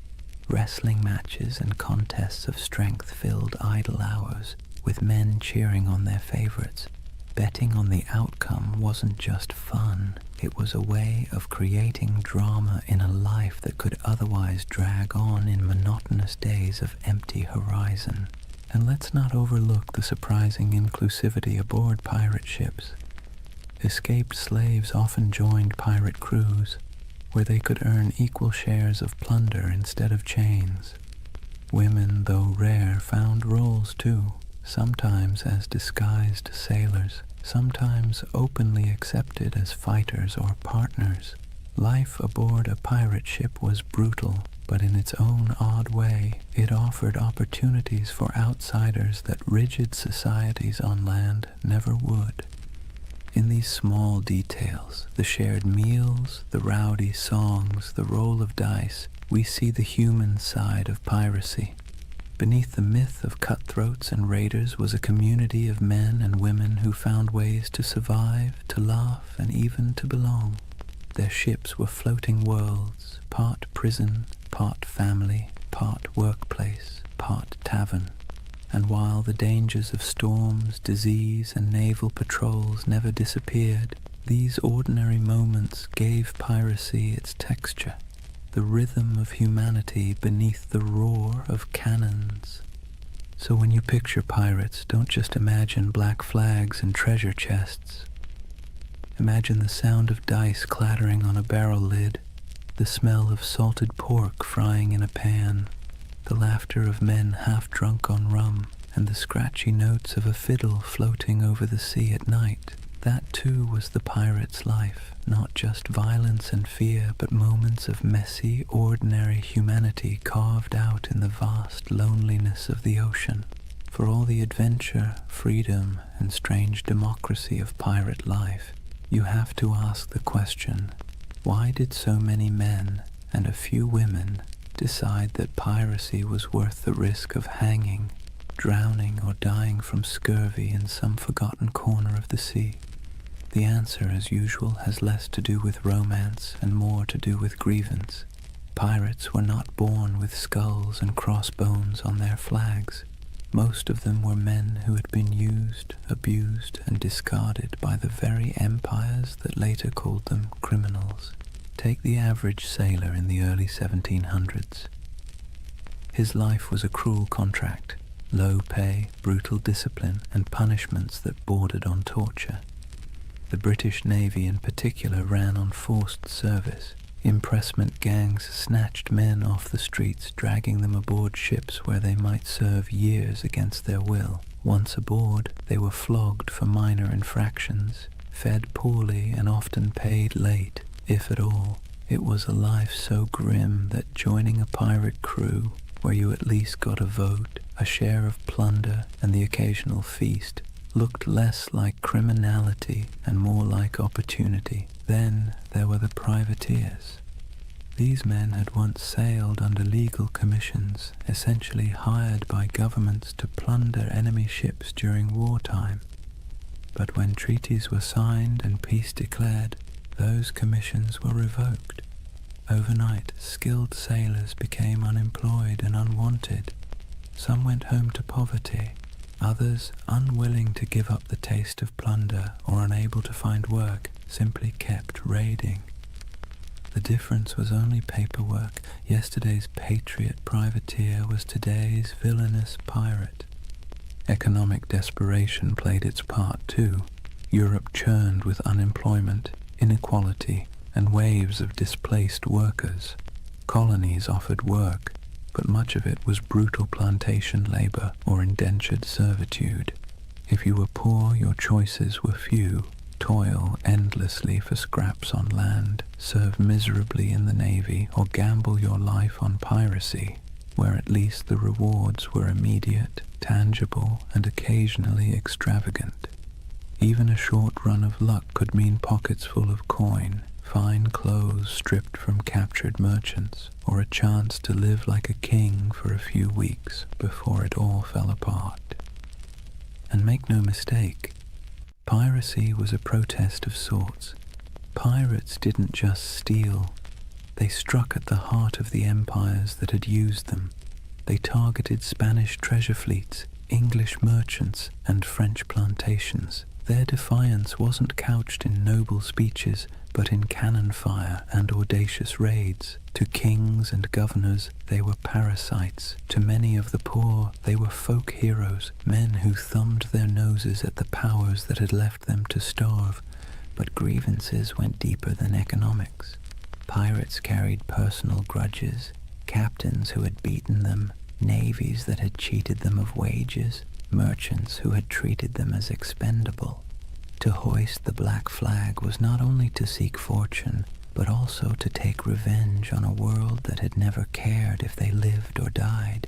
Wrestling matches and contests of strength filled idle hours, with men cheering on their favorites. Betting on the outcome wasn't just fun, it was a way of creating drama in a life that could otherwise drag on in monotonous days of empty horizon. And let's not overlook the surprising inclusivity aboard pirate ships. Escaped slaves often joined pirate crews, where they could earn equal shares of plunder instead of chains. Women, though rare, found roles too, sometimes as disguised sailors, sometimes openly accepted as fighters or partners. Life aboard a pirate ship was brutal, but in its own odd way, it offered opportunities for outsiders that rigid societies on land never would. In these small details, the shared meals, the rowdy songs, the roll of dice, we see the human side of piracy. Beneath the myth of cutthroats and raiders was a community of men and women who found ways to survive, to laugh, and even to belong. Their ships were floating worlds, part prison, part family, part workplace, part tavern. And while the dangers of storms, disease, and naval patrols never disappeared, these ordinary moments gave piracy its texture, the rhythm of humanity beneath the roar of cannons. So when you picture pirates, don't just imagine black flags and treasure chests. Imagine the sound of dice clattering on a barrel lid, the smell of salted pork frying in a pan, the laughter of men half drunk on rum, and the scratchy notes of a fiddle floating over the sea at night. That too was the pirate's life, not just violence and fear, but moments of messy, ordinary humanity carved out in the vast loneliness of the ocean. For all the adventure, freedom, and strange democracy of pirate life, you have to ask the question, why did so many men and a few women decide that piracy was worth the risk of hanging, drowning, or dying from scurvy in some forgotten corner of the sea? The answer, as usual, has less to do with romance and more to do with grievance. Pirates were not born with skulls and crossbones on their flags. Most of them were men who had been used, abused, and discarded by the very empires that later called them criminals. Take the average sailor in the early 1700s. His life was a cruel contract, low pay, brutal discipline, and punishments that bordered on torture. The British Navy in particular ran on forced service. Impressment gangs snatched men off the streets, dragging them aboard ships where they might serve years against their will. Once aboard, they were flogged for minor infractions, fed poorly, and often paid late, if at all. It was a life so grim that joining a pirate crew, where you at least got a vote, a share of plunder, and the occasional feast, looked less like criminality and more like opportunity. Then there were the privateers. These men had once sailed under legal commissions, essentially hired by governments to plunder enemy ships during wartime. But when treaties were signed and peace declared, those commissions were revoked. Overnight, skilled sailors became unemployed and unwanted. Some went home to poverty. Others, unwilling to give up the taste of plunder or unable to find work, simply kept raiding. The difference was only paperwork. Yesterday's patriot privateer was today's villainous pirate. Economic desperation played its part too. Europe churned with unemployment, inequality, and waves of displaced workers. Colonies offered work, but much of it was brutal plantation labor or indentured servitude. If you were poor, your choices were few. Toil endlessly for scraps on land, serve miserably in the navy, or gamble your life on piracy, where at least the rewards were immediate, tangible, and occasionally extravagant. Even a short run of luck could mean pockets full of coin, fine clothes stripped from captured merchants, or a chance to live like a king for a few weeks before it all fell apart. And make no mistake, piracy was a protest of sorts. Pirates didn't just steal. They struck at the heart of the empires that had used them. They targeted Spanish treasure fleets, English merchants, and French plantations. Their defiance wasn't couched in noble speeches, but in cannon fire and audacious raids. To kings and governors, they were parasites. To many of the poor, they were folk heroes, men who thumbed their noses at the powers that had left them to starve. But grievances went deeper than economics. Pirates carried personal grudges, captains who had beaten them, navies that had cheated them of wages, merchants who had treated them as expendable. To hoist the black flag was not only to seek fortune, but also to take revenge on a world that had never cared if they lived or died.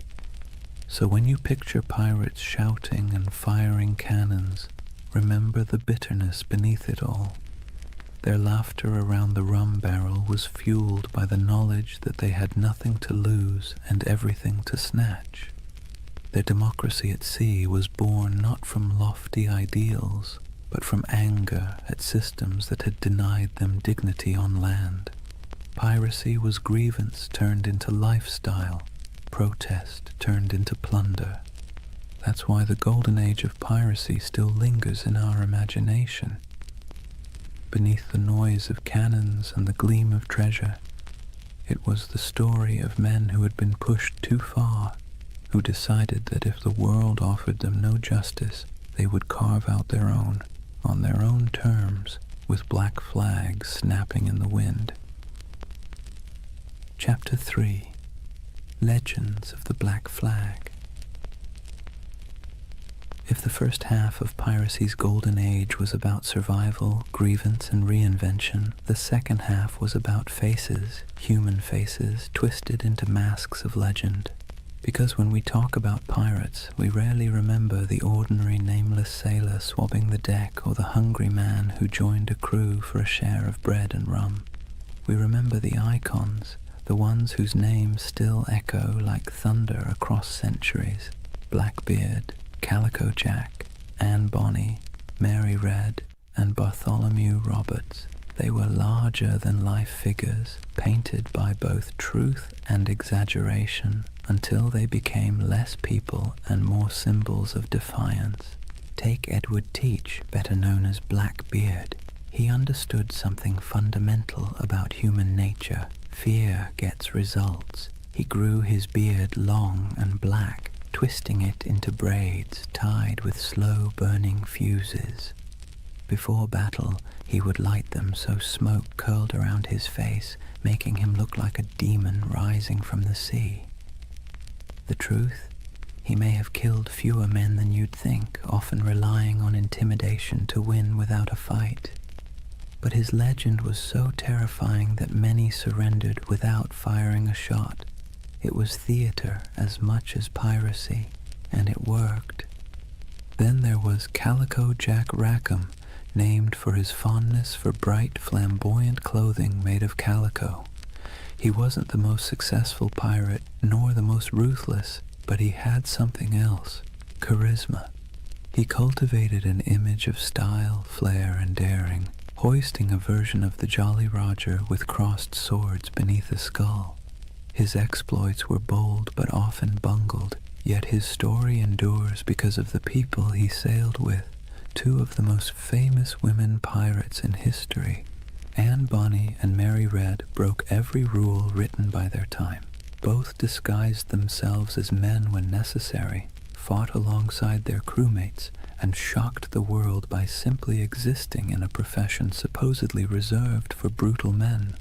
So when you picture pirates shouting and firing cannons, remember the bitterness beneath it all. Their laughter around the rum barrel was fueled by the knowledge that they had nothing to lose and everything to snatch. Their democracy at sea was born not from lofty ideals, but from anger at systems that had denied them dignity on land. Piracy was grievance turned into lifestyle, protest turned into plunder. That's why the Golden Age of Piracy still lingers in our imagination. Beneath the noise of cannons and the gleam of treasure, it was the story of men who had been pushed too far, who decided that if the world offered them no justice, they would carve out their own, on their own terms, with black flags snapping in the wind. Chapter 3. Legends of the Black Flag. If the first half of piracy's golden age was about survival, grievance, and reinvention, the second half was about faces, human faces, twisted into masks of legend. Because when we talk about pirates, we rarely remember the ordinary nameless sailor swabbing the deck or the hungry man who joined a crew for a share of bread and rum. We remember the icons, the ones whose names still echo like thunder across centuries: Blackbeard, Calico Jack, Anne Bonny, Mary Red, and Bartholomew Roberts. They were larger-than-life figures, painted by both truth and exaggeration, until they became less people and more symbols of defiance. Take Edward Teach, better known as Blackbeard. He understood something fundamental about human nature. Fear gets results. He grew his beard long and black, twisting it into braids tied with slow-burning fuses. Before battle, he would light them so smoke curled around his face, making him look like a demon rising from the sea. The truth? He may have killed fewer men than you'd think, often relying on intimidation to win without a fight. But his legend was so terrifying that many surrendered without firing a shot. It was theater as much as piracy, and it worked. Then there was Calico Jack Rackham, named for his fondness for bright, flamboyant clothing made of calico. He wasn't the most successful pirate, nor the most ruthless, but he had something else: charisma. He cultivated an image of style, flair, and daring, hoisting a version of the Jolly Roger with crossed swords beneath a skull. His exploits were bold but often bungled, yet his story endures because of the people he sailed with. Two of the most famous women pirates in history, Anne Bonny and Mary Red, broke every rule written by their time. Both disguised themselves as men when necessary, fought alongside their crewmates, and shocked the world by simply existing in a profession supposedly reserved for brutal men.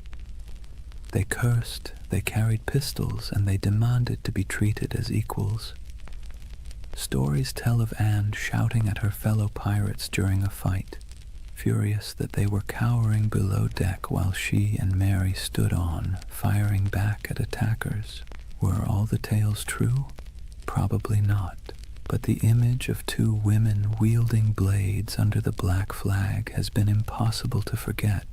They cursed, they carried pistols, and they demanded to be treated as equals. Stories tell of Anne shouting at her fellow pirates during a fight, furious that they were cowering below deck while she and Mary stood on, firing back at attackers. Were all the tales true? Probably not. But the image of two women wielding blades under the black flag has been impossible to forget.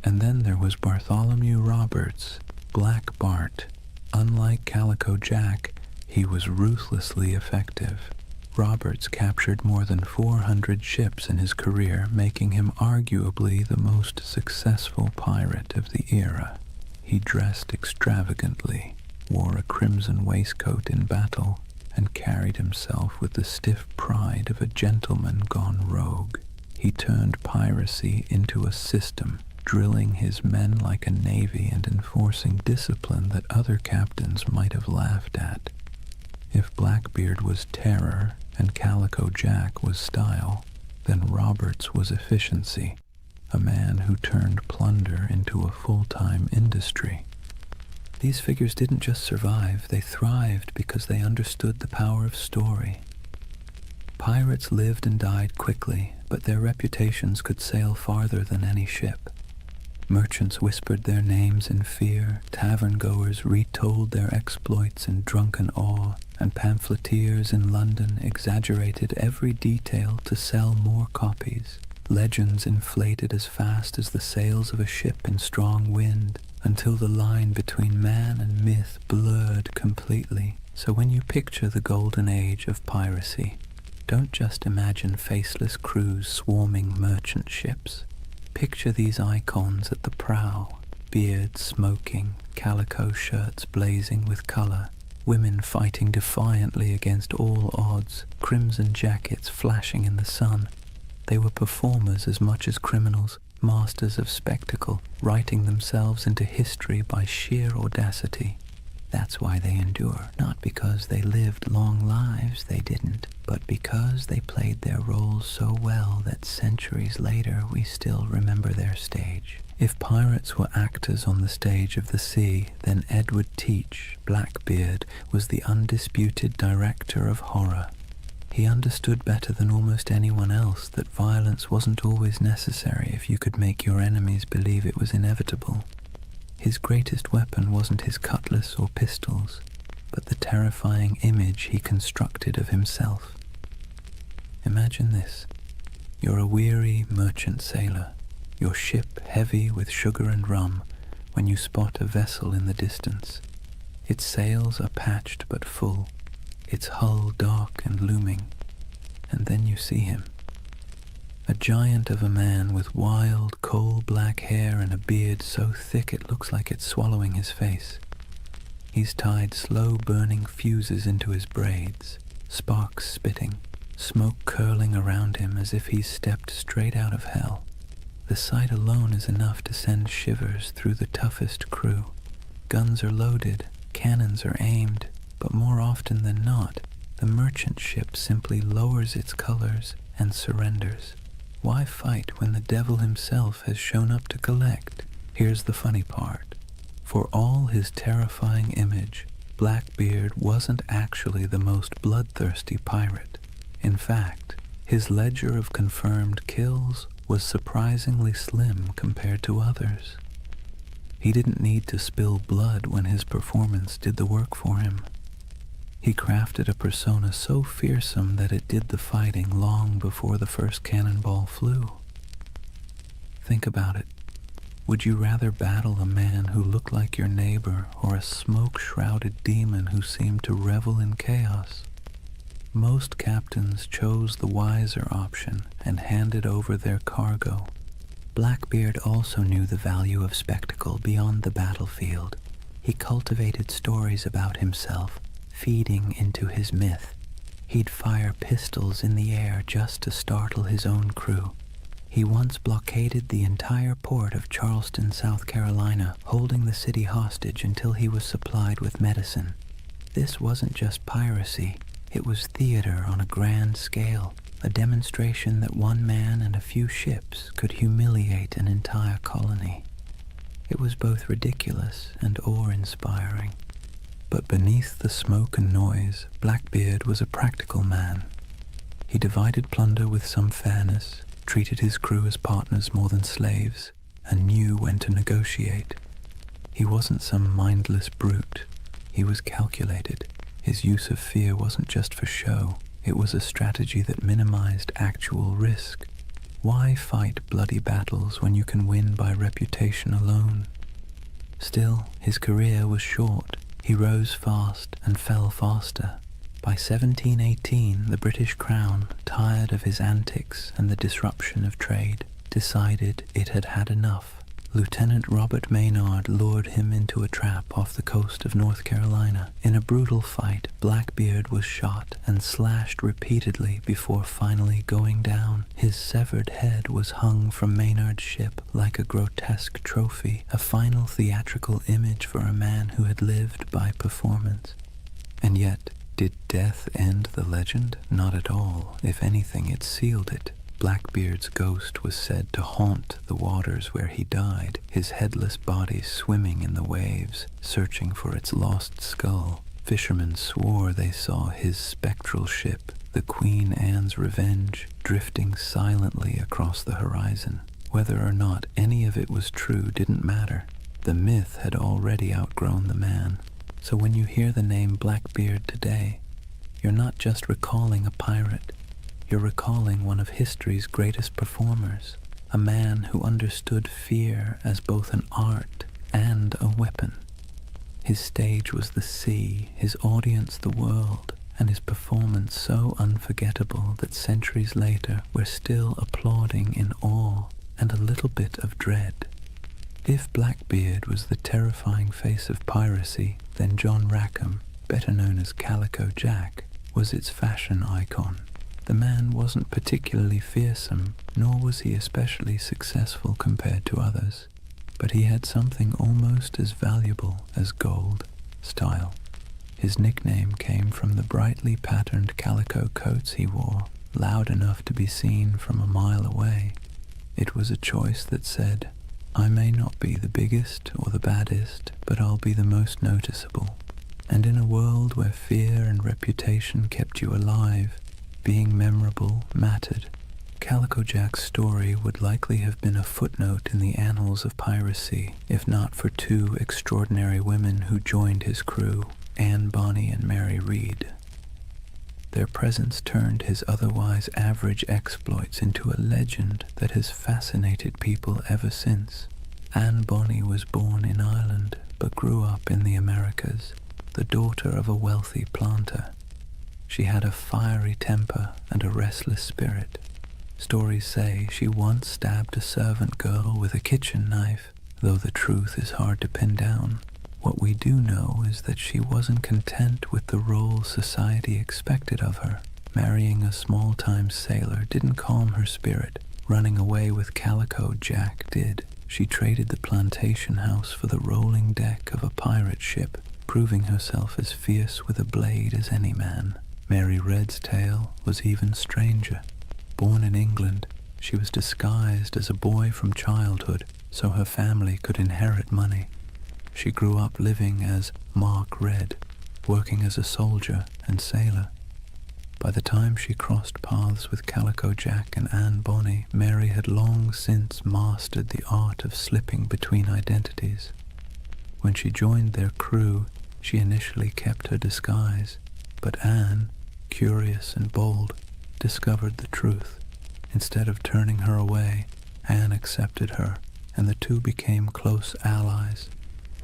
And then there was Bartholomew Roberts, Black Bart. Unlike Calico Jack, he was ruthlessly effective. Roberts captured more than 400 ships in his career, making him arguably the most successful pirate of the era. He dressed extravagantly, wore a crimson waistcoat in battle, and carried himself with the stiff pride of a gentleman gone rogue. He turned piracy into a system, drilling his men like a navy and enforcing discipline that other captains might have laughed at. If Blackbeard was terror and Calico Jack was style, then Roberts was efficiency, a man who turned plunder into a full-time industry. These figures didn't just survive, they thrived because they understood the power of story. Pirates lived and died quickly, but their reputations could sail farther than any ship. Merchants whispered their names in fear, tavern-goers retold their exploits in drunken awe, and pamphleteers in London exaggerated every detail to sell more copies. Legends inflated as fast as the sails of a ship in strong wind, until the line between man and myth blurred completely. So when you picture the Golden Age of Piracy, don't just imagine faceless crews swarming merchant ships. Picture these icons at the prow, beards smoking, calico shirts blazing with color, women fighting defiantly against all odds, crimson jackets flashing in the sun. They were performers as much as criminals, masters of spectacle, writing themselves into history by sheer audacity. That's why they endure, not because they lived long lives, they didn't, but because they played their roles so well that centuries later we still remember their stage. If pirates were actors on the stage of the sea, then Edward Teach, Blackbeard, was the undisputed director of horror. He understood better than almost anyone else that violence wasn't always necessary if you could make your enemies believe it was inevitable. His greatest weapon wasn't his cutlass or pistols, but the terrifying image he constructed of himself. Imagine this. You're a weary merchant sailor, your ship heavy with sugar and rum, when you spot a vessel in the distance. Its sails are patched but full, its hull dark and looming, and then you see him. A giant of a man with wild, coal-black hair and a beard so thick it looks like it's swallowing his face. He's tied slow-burning fuses into his braids, sparks spitting, smoke curling around him as if he's stepped straight out of hell. The sight alone is enough to send shivers through the toughest crew. Guns are loaded, cannons are aimed, but more often than not, the merchant ship simply lowers its colors and surrenders. Why fight when the devil himself has shown up to collect? Here's the funny part. For all his terrifying image, Blackbeard wasn't actually the most bloodthirsty pirate. In fact, his ledger of confirmed kills was surprisingly slim compared to others. He didn't need to spill blood when his performance did the work for him. He crafted a persona so fearsome that it did the fighting long before the first cannonball flew. Think about it. Would you rather battle a man who looked like your neighbor or a smoke-shrouded demon who seemed to revel in chaos? Most captains chose the wiser option and handed over their cargo. Blackbeard also knew the value of spectacle beyond the battlefield. He cultivated stories about himself, feeding into his myth. He'd fire pistols in the air just to startle his own crew. He once blockaded the entire port of Charleston, South Carolina, holding the city hostage until he was supplied with medicine. This wasn't just piracy, it was theater on a grand scale, a demonstration that one man and a few ships could humiliate an entire colony. It was both ridiculous and awe-inspiring. But beneath the smoke and noise, Blackbeard was a practical man. He divided plunder with some fairness, treated his crew as partners more than slaves, and knew when to negotiate. He wasn't some mindless brute. He was calculated. His use of fear wasn't just for show. It was a strategy that minimized actual risk. Why fight bloody battles when you can win by reputation alone? Still, his career was short. He rose fast and fell faster. By 1718, the British Crown, tired of his antics and the disruption of trade, decided it had had enough. Lieutenant Robert Maynard lured him into a trap off the coast of North Carolina. In a brutal fight, Blackbeard was shot and slashed repeatedly before finally going down. His severed head was hung from Maynard's ship like a grotesque trophy, a final theatrical image for a man who had lived by performance. And yet, did death end the legend? Not at all. If anything, it sealed it. Blackbeard's ghost was said to haunt the waters where he died, his headless body swimming in the waves, searching for its lost skull. Fishermen swore they saw his spectral ship, the Queen Anne's Revenge, drifting silently across the horizon. Whether or not any of it was true didn't matter. The myth had already outgrown the man. So when you hear the name Blackbeard today, you're not just recalling a pirate. You're recalling one of history's greatest performers, a man who understood fear as both an art and a weapon. His stage was the sea, his audience the world, and his performance so unforgettable that centuries later we're still applauding in awe and a little bit of dread. If Blackbeard was the terrifying face of piracy, then John Rackham, better known as Calico Jack, was its fashion icon. The man wasn't particularly fearsome, nor was he especially successful compared to others, but he had something almost as valuable as gold: style. His nickname came from the brightly patterned calico coats he wore, loud enough to be seen from a mile away. It was a choice that said, "I may not be the biggest or the baddest, but I'll be the most noticeable." And in a world where fear and reputation kept you alive, being memorable mattered. Calico Jack's story would likely have been a footnote in the annals of piracy, if not for two extraordinary women who joined his crew, Anne Bonny and Mary Read. Their presence turned his otherwise average exploits into a legend that has fascinated people ever since. Anne Bonny was born in Ireland, but grew up in the Americas, the daughter of a wealthy planter. She had a fiery temper and a restless spirit. Stories say she once stabbed a servant girl with a kitchen knife, though the truth is hard to pin down. What we do know is that she wasn't content with the role society expected of her. Marrying a small-time sailor didn't calm her spirit. Running away with Calico Jack did. She traded the plantation house for the rolling deck of a pirate ship, proving herself as fierce with a blade as any man. Mary Red's tale was even stranger. Born in England, she was disguised as a boy from childhood so her family could inherit money. She grew up living as Mark Red, working as a soldier and sailor. By the time she crossed paths with Calico Jack and Anne Bonny, Mary had long since mastered the art of slipping between identities. When she joined their crew, she initially kept her disguise, but Anne, curious and bold, discovered the truth. Instead of turning her away, Anne accepted her, and the two became close allies.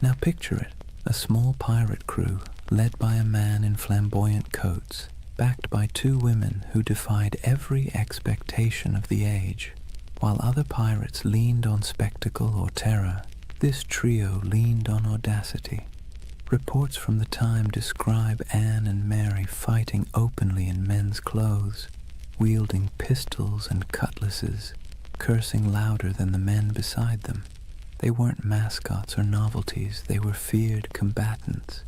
Now picture it, a small pirate crew led by a man in flamboyant coats. backed by two women who defied every expectation of the age. While other pirates leaned on spectacle or terror, this trio leaned on audacity. Reports from the time describe Anne and Mary fighting openly in men's clothes, wielding pistols and cutlasses, cursing louder than the men beside them. They weren't mascots or novelties, they were feared combatants.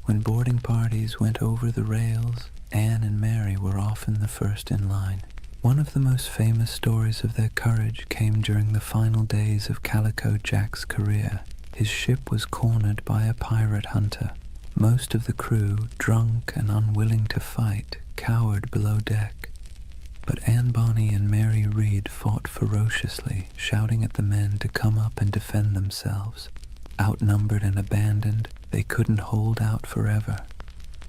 When boarding parties went over the rails, Anne and Mary were often the first in line. One of the most famous stories of their courage came during the final days of Calico Jack's career. His ship was cornered by a pirate hunter. Most of the crew, drunk and unwilling to fight, cowered below deck. But Anne Bonny and Mary Read fought ferociously, shouting at the men to come up and defend themselves. Outnumbered and abandoned, they couldn't hold out forever.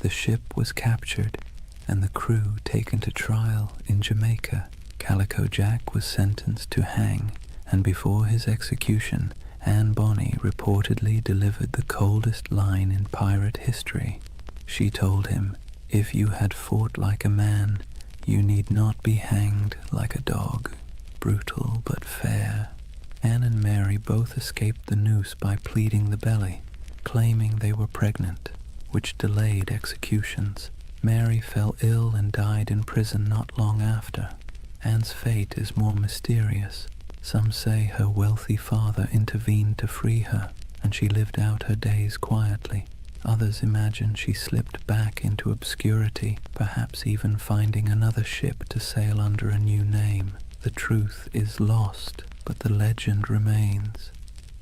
The ship was captured, and the crew taken to trial in Jamaica. Calico Jack was sentenced to hang, and before his execution, Anne Bonny reportedly delivered the coldest line in pirate history. She told him, "If you had fought like a man, you need not be hanged like a dog." Brutal but fair. Anne and Mary both escaped the noose by pleading the belly, claiming they were pregnant, which delayed executions. Mary fell ill and died in prison not long after. Anne's fate is more mysterious. Some say her wealthy father intervened to free her, and she lived out her days quietly. Others imagine she slipped back into obscurity, perhaps even finding another ship to sail under a new name. The truth is lost, but the legend remains.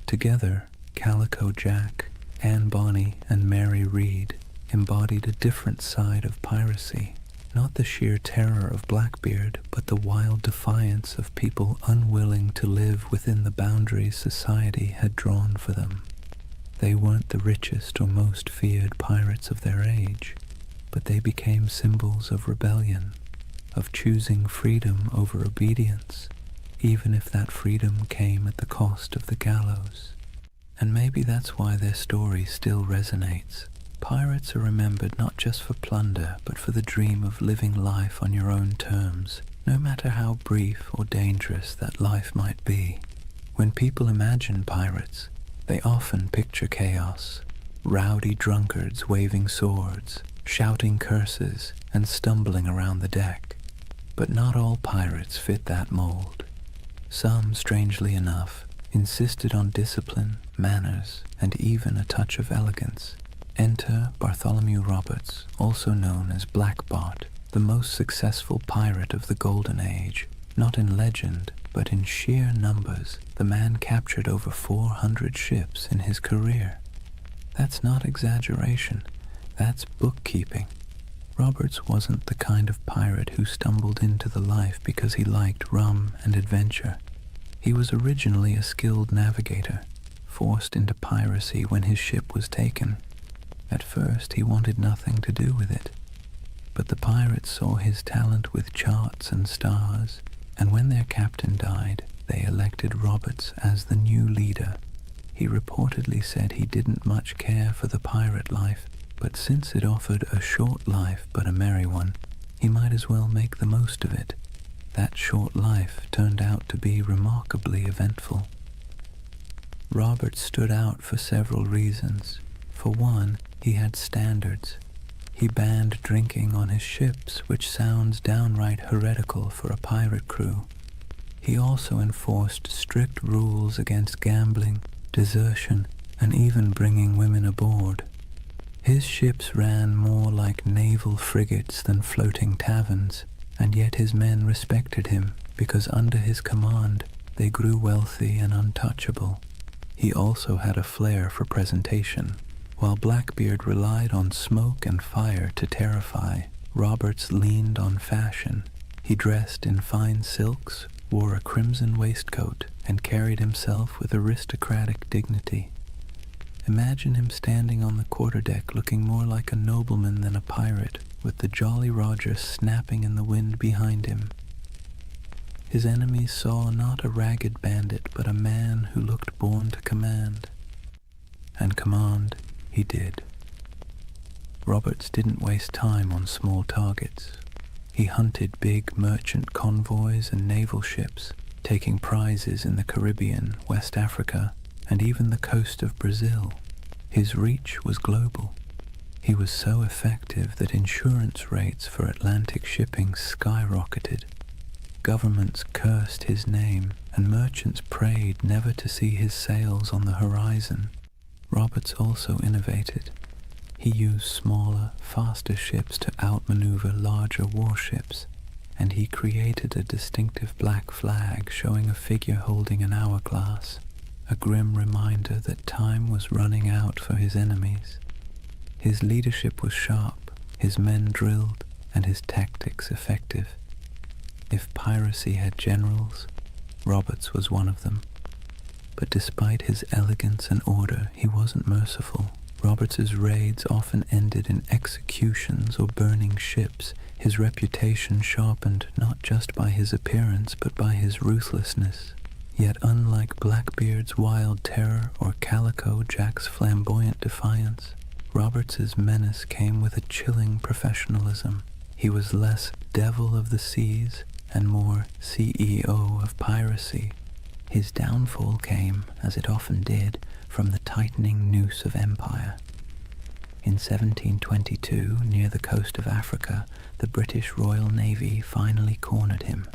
Together, Calico Jack, Anne Bonny, and Mary Read embodied a different side of piracy. Not the sheer terror of Blackbeard, but the wild defiance of people unwilling to live within the boundaries society had drawn for them. They weren't the richest or most feared pirates of their age, but they became symbols of rebellion, of choosing freedom over obedience, even if that freedom came at the cost of the gallows. And maybe that's why their story still resonates. Pirates are remembered not just for plunder, but for the dream of living life on your own terms, no matter how brief or dangerous that life might be. When people imagine pirates, they often picture chaos, rowdy drunkards waving swords, shouting curses, and stumbling around the deck. But not all pirates fit that mold. Some, strangely enough, insisted on discipline, manners, and even a touch of elegance. Enter Bartholomew Roberts, also known as Black Bart, the most successful pirate of the Golden Age. Not in legend, but in sheer numbers, the man captured over 400 ships in his career. That's not exaggeration, that's bookkeeping. Roberts wasn't the kind of pirate who stumbled into the life because he liked rum and adventure. He was originally a skilled navigator, forced into piracy when his ship was taken. At first, he wanted nothing to do with it, but the pirates saw his talent with charts and stars, and when their captain died, they elected Roberts as the new leader. He reportedly said he didn't much care for the pirate life, but since it offered a short life but a merry one, he might as well make the most of it. That short life turned out to be remarkably eventful. Roberts stood out for several reasons. For one, he had standards. He banned drinking on his ships, which sounds downright heretical for a pirate crew. He also enforced strict rules against gambling, desertion, and even bringing women aboard. His ships ran more like naval frigates than floating taverns, and yet his men respected him because under his command they grew wealthy and untouchable. He also had a flair for presentation. While Blackbeard relied on smoke and fire to terrify, Roberts leaned on fashion. He dressed in fine silks, wore a crimson waistcoat, and carried himself with aristocratic dignity. Imagine him standing on the quarterdeck looking more like a nobleman than a pirate, with the Jolly Roger snapping in the wind behind him. His enemies saw not a ragged bandit, but a man who looked born to command. And command he did. Roberts didn't waste time on small targets. He hunted big merchant convoys and naval ships, taking prizes in the Caribbean, West Africa, and even the coast of Brazil. His reach was global. He was so effective that insurance rates for Atlantic shipping skyrocketed. Governments cursed his name, and merchants prayed never to see his sails on the horizon. Roberts also innovated. He used smaller, faster ships to outmaneuver larger warships, and he created a distinctive black flag showing a figure holding an hourglass, a grim reminder that time was running out for his enemies. His leadership was sharp, his men drilled, and his tactics effective. If piracy had generals, Roberts was one of them. But despite his elegance and order, he wasn't merciful. Roberts's raids often ended in executions or burning ships. His reputation sharpened not just by his appearance but by his ruthlessness. Yet unlike Blackbeard's wild terror or Calico Jack's flamboyant defiance, Roberts's menace came with a chilling professionalism. He was less devil of the seas and more CEO of piracy. His downfall came, as it often did, from the tightening noose of empire. In 1722, near the coast of Africa, the British Royal Navy finally cornered him.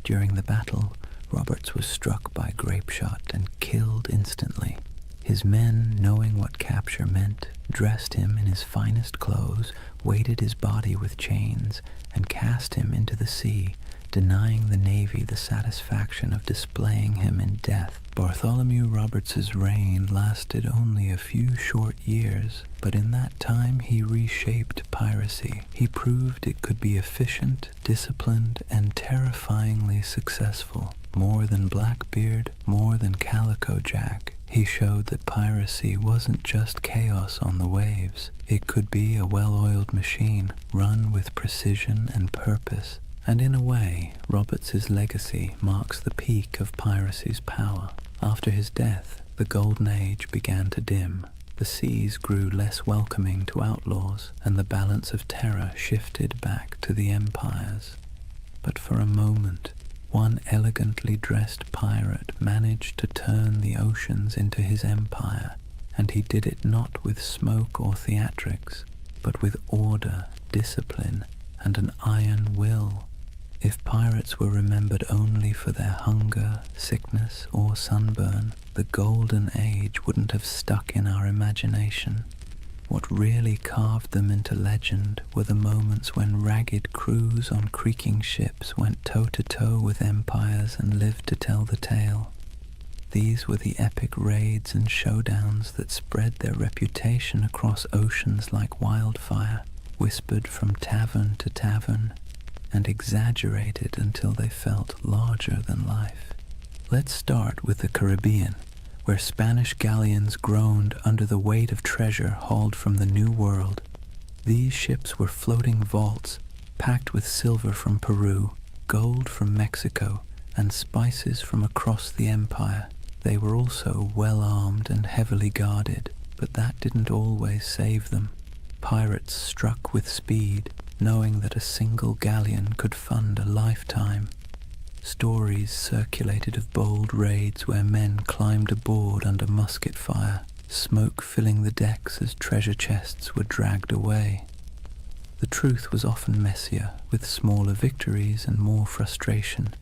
During the battle, Roberts was struck by grapeshot and killed instantly. His men, knowing what capture meant, dressed him in his finest clothes, weighted his body with chains, and cast him into the sea, denying the Navy the satisfaction of displaying him in death. Bartholomew Roberts's reign lasted only a few short years, but in that time he reshaped piracy. He proved it could be efficient, disciplined, and terrifyingly successful. More than Blackbeard, more than Calico Jack, he showed that piracy wasn't just chaos on the waves. It could be a well-oiled machine, run with precision and purpose. And in a way, Roberts's legacy marks the peak of piracy's power. After his death, the Golden Age began to dim. The seas grew less welcoming to outlaws, and the balance of terror shifted back to the empires. But for a moment, one elegantly dressed pirate managed to turn the oceans into his empire, and he did it not with smoke or theatrics, but with order, discipline, and an iron will. If pirates were remembered only for their hunger, sickness, or sunburn, the Golden Age wouldn't have stuck in our imagination. What really carved them into legend were the moments when ragged crews on creaking ships went toe-to-toe with empires and lived to tell the tale. These were the epic raids and showdowns that spread their reputation across oceans like wildfire, whispered from tavern to tavern, and exaggerated until they felt larger than life. Let's start with the Caribbean, where Spanish galleons groaned under the weight of treasure hauled from the New World. These ships were floating vaults, packed with silver from Peru, gold from Mexico, and spices from across the empire. They were also well-armed and heavily guarded, but that didn't always save them. Pirates struck with speed, knowing that a single galleon could fund a lifetime. Stories circulated of bold raids where men climbed aboard under musket fire, smoke filling the decks as treasure chests were dragged away. The truth was often messier, with smaller victories and more frustration,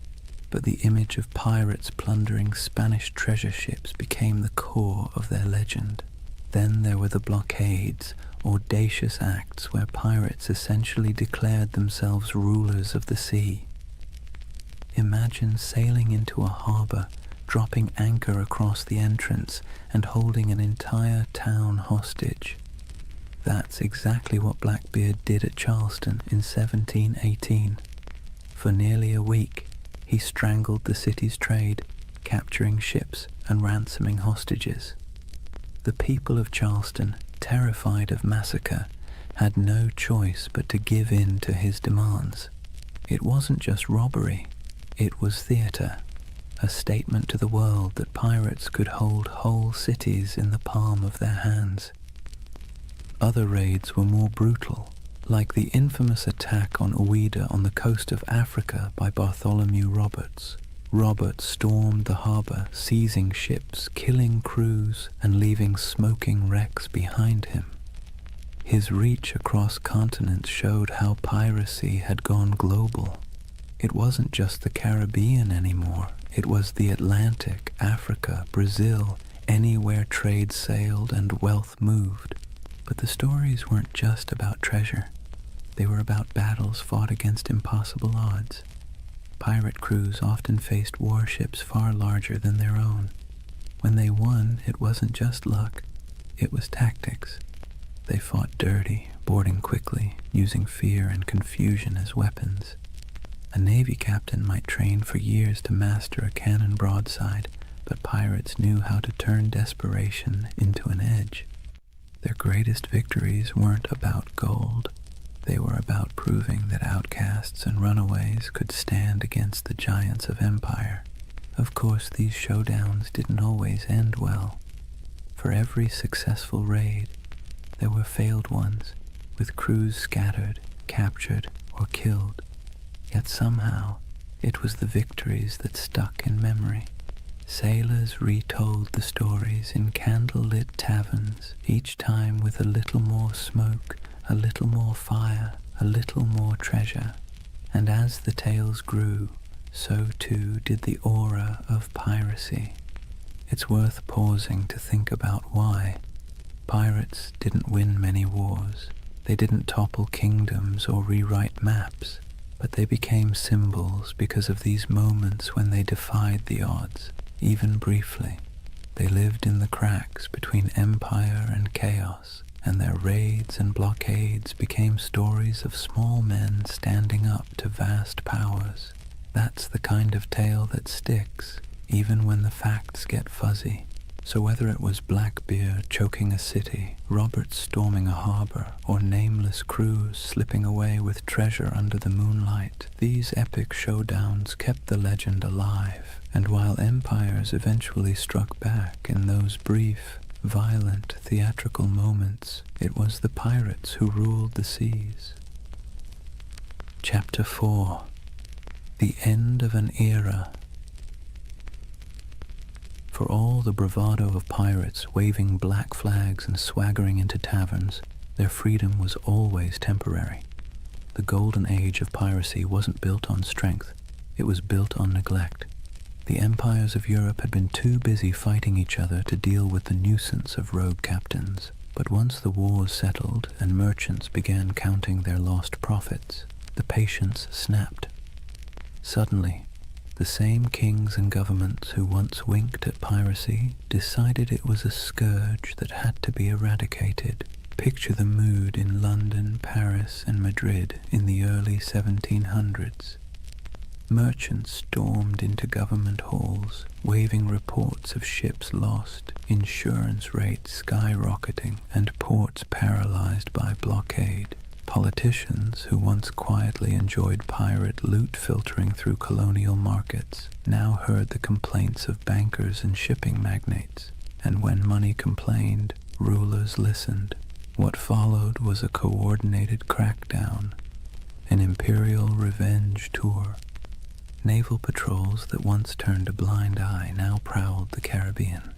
but the image of pirates plundering Spanish treasure ships became the core of their legend. Then there were the blockades, audacious acts where pirates essentially declared themselves rulers of the sea. Imagine sailing into a harbor, dropping anchor across the entrance, and holding an entire town hostage. That's exactly what Blackbeard did at Charleston in 1718. For nearly a week, he strangled the city's trade, capturing ships and ransoming hostages. The people of Charleston, terrified of massacre, had no choice but to give in to his demands. It wasn't just robbery, it was theater, a statement to the world that pirates could hold whole cities in the palm of their hands. Other raids were more brutal, like the infamous attack on Ouida on the coast of Africa by Bartholomew Roberts. Roberts stormed the harbor, seizing ships, killing crews, and leaving smoking wrecks behind him. His reach across continents showed how piracy had gone global. It wasn't just the Caribbean anymore. It was the Atlantic, Africa, Brazil, anywhere trade sailed and wealth moved. But the stories weren't just about treasure. They were about battles fought against impossible odds. Pirate crews often faced warships far larger than their own. When they won, it wasn't just luck, it was tactics. They fought dirty, boarding quickly, using fear and confusion as weapons. A Navy captain might train for years to master a cannon broadside, but pirates knew how to turn desperation into an edge. Their greatest victories weren't about gold. They were about proving that outcasts and runaways could stand against the giants of empire. Of course, these showdowns didn't always end well. For every successful raid, there were failed ones, with crews scattered, captured, or killed. Yet somehow, it was the victories that stuck in memory. Sailors retold the stories in candle-lit taverns, each time with a little more smoke, a little more fire, a little more treasure. And as the tales grew, so too did the aura of piracy. It's worth pausing to think about why. Pirates didn't win many wars. They didn't topple kingdoms or rewrite maps, but they became symbols because of these moments when they defied the odds, even briefly. They lived in the cracks between empire and chaos, and their raids and blockades became stories of small men standing up to vast powers. That's the kind of tale that sticks, even when the facts get fuzzy. So whether it was Blackbeard choking a city, Roberts storming a harbor, or nameless crews slipping away with treasure under the moonlight, these epic showdowns kept the legend alive. And while empires eventually struck back in those brief, violent, theatrical moments, it was the pirates who ruled the seas. Chapter 4. The End of an Era. For all the bravado of pirates waving black flags and swaggering into taverns, their freedom was always temporary. The Golden Age of Piracy wasn't built on strength, it was built on neglect. The empires of Europe had been too busy fighting each other to deal with the nuisance of rogue captains. But once the wars settled and merchants began counting their lost profits, the patience snapped. Suddenly, the same kings and governments who once winked at piracy decided it was a scourge that had to be eradicated. Picture the mood in London, Paris, and Madrid in the early 1700s. Merchants stormed into government halls, waving reports of ships lost, insurance rates skyrocketing, and ports paralyzed by blockade. Politicians, who once quietly enjoyed pirate loot filtering through colonial markets, now heard the complaints of bankers and shipping magnates, and when money complained, rulers listened. What followed was a coordinated crackdown, an imperial revenge tour. Naval patrols that once turned a blind eye now prowled the Caribbean.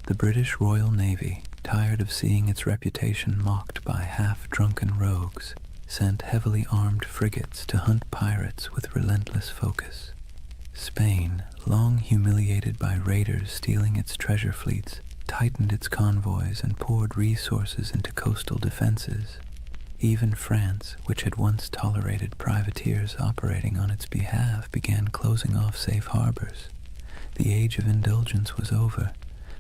The British Royal Navy, tired of seeing its reputation mocked by half-drunken rogues, sent heavily armed frigates to hunt pirates with relentless focus. Spain, long humiliated by raiders stealing its treasure fleets, tightened its convoys and poured resources into coastal defenses. Even France, which had once tolerated privateers operating on its behalf, began closing off safe harbors. The age of indulgence was over,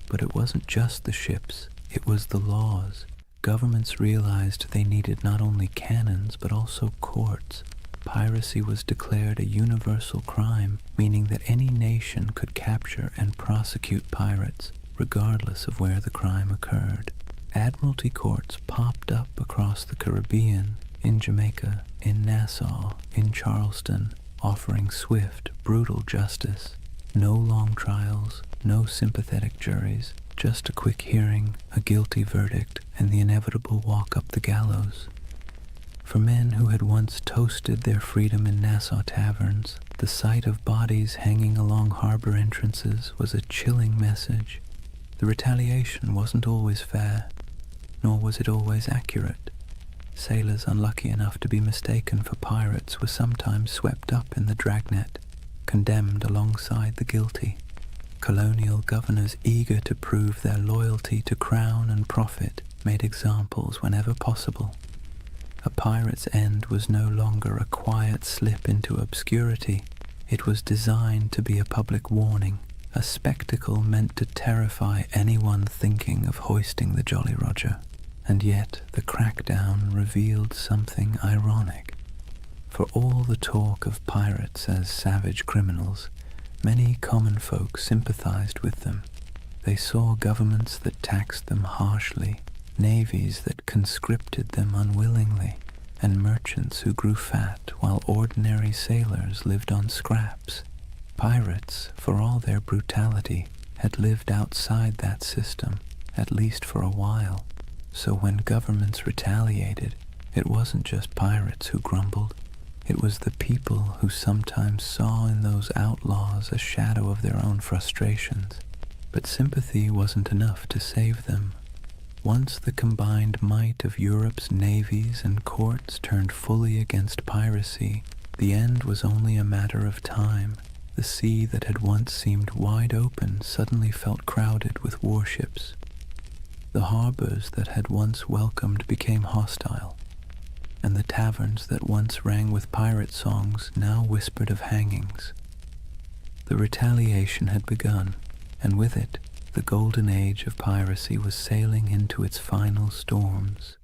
but it wasn't just the ships, it was the laws. Governments realized they needed not only cannons, but also courts. Piracy was declared a universal crime, meaning that any nation could capture and prosecute pirates, regardless of where the crime occurred. Admiralty courts popped up across the Caribbean, in Jamaica, in Nassau, in Charleston, offering swift, brutal justice. No long trials, no sympathetic juries, just a quick hearing, a guilty verdict, and the inevitable walk up the gallows. For men who had once toasted their freedom in Nassau taverns, the sight of bodies hanging along harbor entrances was a chilling message. The retaliation wasn't always fair, nor was it always accurate. Sailors unlucky enough to be mistaken for pirates were sometimes swept up in the dragnet, condemned alongside the guilty. Colonial governors eager to prove their loyalty to crown and profit made examples whenever possible. A pirate's end was no longer a quiet slip into obscurity. It was designed to be a public warning, a spectacle meant to terrify anyone thinking of hoisting the Jolly Roger. And yet the crackdown revealed something ironic. For all the talk of pirates as savage criminals, many common folk sympathized with them. They saw governments that taxed them harshly, navies that conscripted them unwillingly, and merchants who grew fat while ordinary sailors lived on scraps. Pirates, for all their brutality, had lived outside that system, at least for a while. So when governments retaliated, it wasn't just pirates who grumbled. It was the people who sometimes saw in those outlaws a shadow of their own frustrations. But sympathy wasn't enough to save them. Once the combined might of Europe's navies and courts turned fully against piracy, the end was only a matter of time. The sea that had once seemed wide open suddenly felt crowded with warships. The harbors that had once welcomed became hostile, and the taverns that once rang with pirate songs now whispered of hangings. The retaliation had begun, and with it, the Golden Age of Piracy was sailing into its final storms.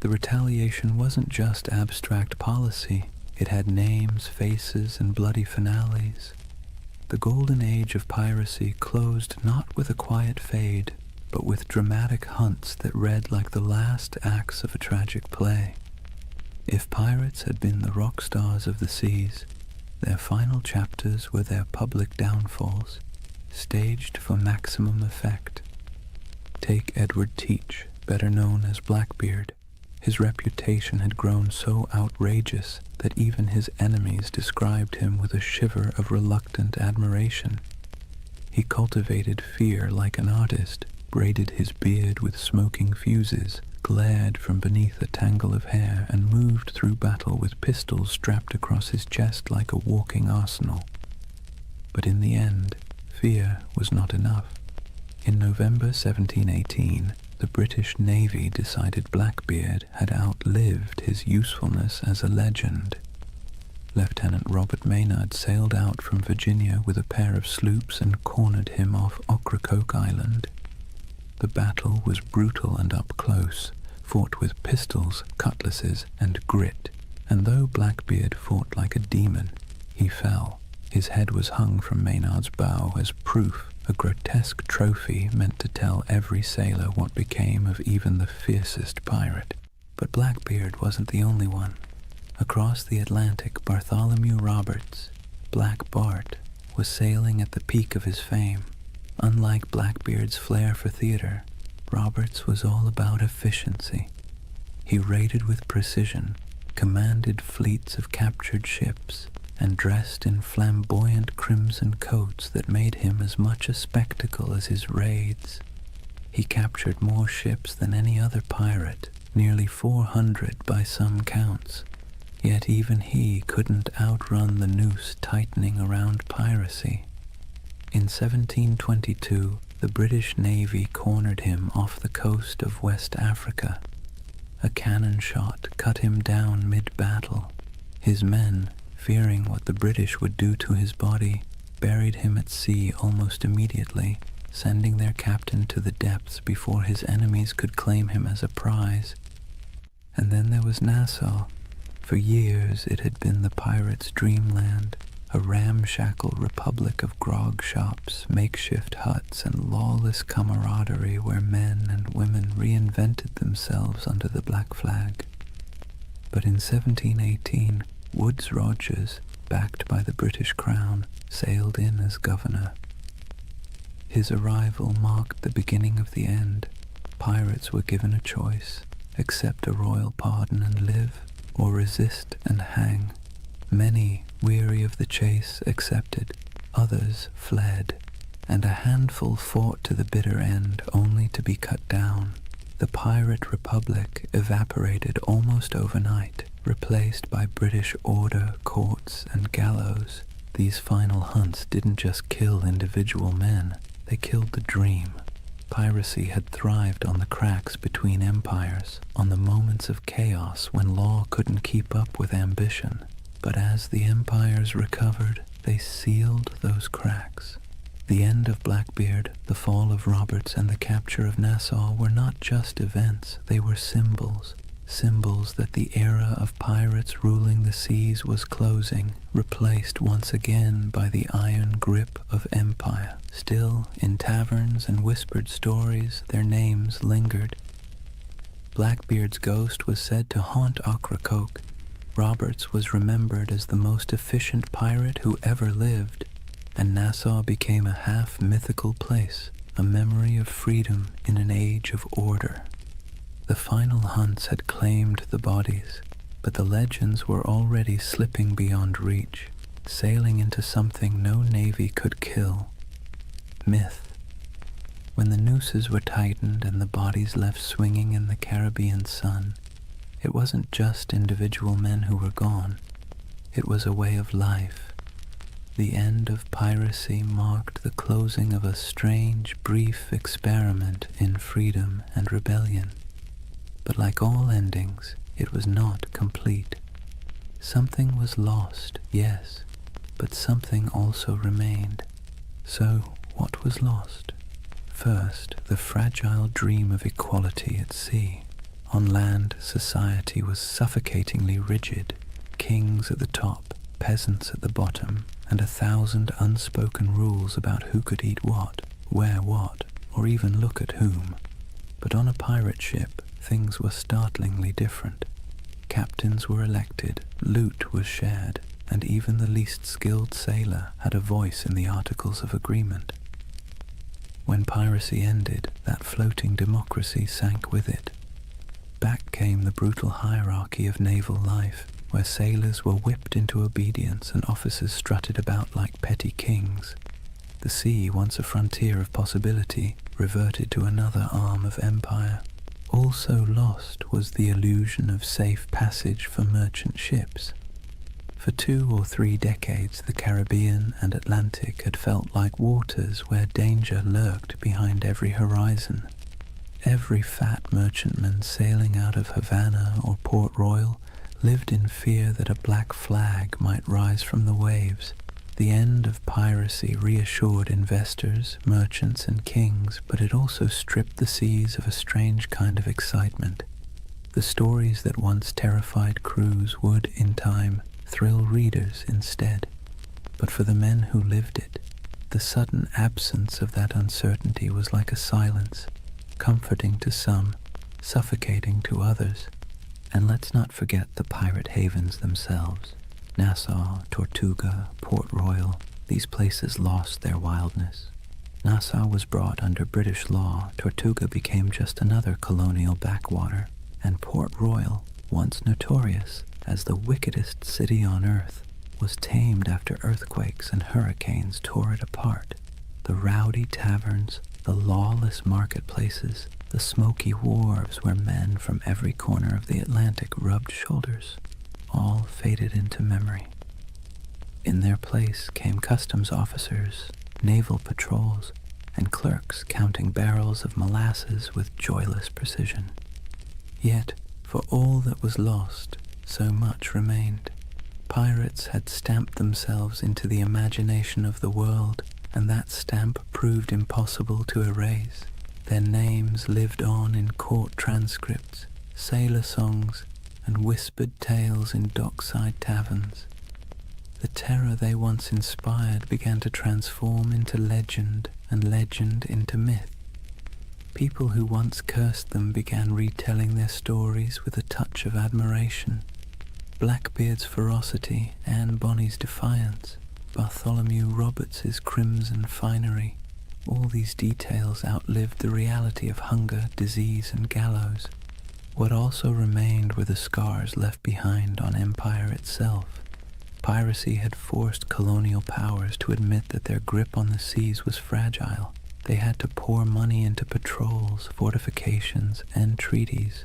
The retaliation wasn't just abstract policy, it had names, faces, and bloody finales. The Golden Age of Piracy closed not with a quiet fade, but with dramatic hunts that read like the last acts of a tragic play. If pirates had been the rock stars of the seas, their final chapters were their public downfalls, staged for maximum effect. Take Edward Teach, better known as Blackbeard. His reputation had grown so outrageous that even his enemies described him with a shiver of reluctant admiration. He cultivated fear like an artist, braided his beard with smoking fuses, glared from beneath a tangle of hair, and moved through battle with pistols strapped across his chest like a walking arsenal. But in the end, fear was not enough. In November 1718, the British Navy decided Blackbeard had outlived his usefulness as a legend. Lieutenant Robert Maynard sailed out from Virginia with a pair of sloops and cornered him off Ocracoke Island. The battle was brutal and up close, fought with pistols, cutlasses, and grit, and though Blackbeard fought like a demon, he fell. His head was hung from Maynard's bow as proof, a grotesque trophy meant to tell every sailor what became of even the fiercest pirate. But Blackbeard wasn't the only one. Across the Atlantic, Bartholomew Roberts, Black Bart, was sailing at the peak of his fame. Unlike Blackbeard's flair for theater, Roberts was all about efficiency. He raided with precision, commanded fleets of captured ships, and dressed in flamboyant crimson coats that made him as much a spectacle as his raids. He captured more ships than any other pirate, nearly 400 by some counts, yet even he couldn't outrun the noose tightening around piracy. In 1722, the British Navy cornered him off the coast of West Africa. A cannon shot cut him down mid-battle. His men, fearing what the British would do to his body, buried him at sea almost immediately, sending their captain to the depths before his enemies could claim him as a prize. And then there was Nassau. For years it had been the pirates' dreamland, a ramshackle republic of grog shops, makeshift huts, and lawless camaraderie where men and women reinvented themselves under the black flag. But in 1718, Woodes Rogers, backed by the British Crown, sailed in as governor. His arrival marked the beginning of the end. Pirates were given a choice: accept a royal pardon and live, or resist and hang. Many, weary of the chase, accepted. Others fled, and a handful fought to the bitter end, only to be cut down. The pirate republic evaporated almost overnight, replaced by British order, courts, and gallows. These final hunts didn't just kill individual men, they killed the dream. Piracy had thrived on the cracks between empires, on the moments of chaos when law couldn't keep up with ambition. But as the empires recovered, they sealed those cracks. The end of Blackbeard, the fall of Roberts, and the capture of Nassau were not just events, they were symbols. Symbols that the era of pirates ruling the seas was closing, replaced once again by the iron grip of empire. Still, in taverns and whispered stories, their names lingered. Blackbeard's ghost was said to haunt Ocracoke. Roberts was remembered as the most efficient pirate who ever lived, and Nassau became a half-mythical place, a memory of freedom in an age of order. The final hunts had claimed the bodies, but the legends were already slipping beyond reach, sailing into something no navy could kill: myth. When the nooses were tightened and the bodies left swinging in the Caribbean sun, it wasn't just individual men who were gone, it was a way of life. The end of piracy marked the closing of a strange, brief experiment in freedom and rebellion. But like all endings, it was not complete. Something was lost, yes, but something also remained. So, what was lost? First, the fragile dream of equality at sea. On land, society was suffocatingly rigid. Kings at the top, peasants at the bottom, and 1,000 unspoken rules about who could eat what, wear what, or even look at whom. But on a pirate ship, things were startlingly different. Captains were elected, loot was shared, and even the least skilled sailor had a voice in the Articles of Agreement. When piracy ended, that floating democracy sank with it. Back came the brutal hierarchy of naval life, where sailors were whipped into obedience and officers strutted about like petty kings. The sea, once a frontier of possibility, reverted to another arm of empire. Also lost was the illusion of safe passage for merchant ships. For 2 or 3 decades, the Caribbean and Atlantic had felt like waters where danger lurked behind every horizon. Every fat merchantman sailing out of Havana or Port Royal lived in fear that a black flag might rise from the waves. The end of piracy reassured investors, merchants, and kings, but it also stripped the seas of a strange kind of excitement. The stories that once terrified crews would, in time, thrill readers instead. But for the men who lived it, the sudden absence of that uncertainty was like a silence, comforting to some, suffocating to others. And let's not forget the pirate havens themselves. Nassau, Tortuga, Port Royal, these places lost their wildness. Nassau was brought under British law, Tortuga became just another colonial backwater, and Port Royal, once notorious as the wickedest city on earth, was tamed after earthquakes and hurricanes tore it apart. The rowdy taverns, the lawless marketplaces, the smoky wharves where men from every corner of the Atlantic rubbed shoulders, all faded into memory. In their place came customs officers, naval patrols, and clerks counting barrels of molasses with joyless precision. Yet, for all that was lost, so much remained. Pirates had stamped themselves into the imagination of the world, and that stamp proved impossible to erase. Their names lived on in court transcripts, sailor songs, and whispered tales in dockside taverns. The terror they once inspired began to transform into legend, and legend into myth. People who once cursed them began retelling their stories with a touch of admiration. Blackbeard's ferocity, Anne Bonny's defiance, Bartholomew Roberts's crimson finery, all all these details outlived the reality of hunger, disease, and gallows. What also remained were the scars left behind on empire itself. Piracy had forced colonial powers to admit that their grip on the seas was fragile. They had to pour money into patrols, fortifications, and treaties.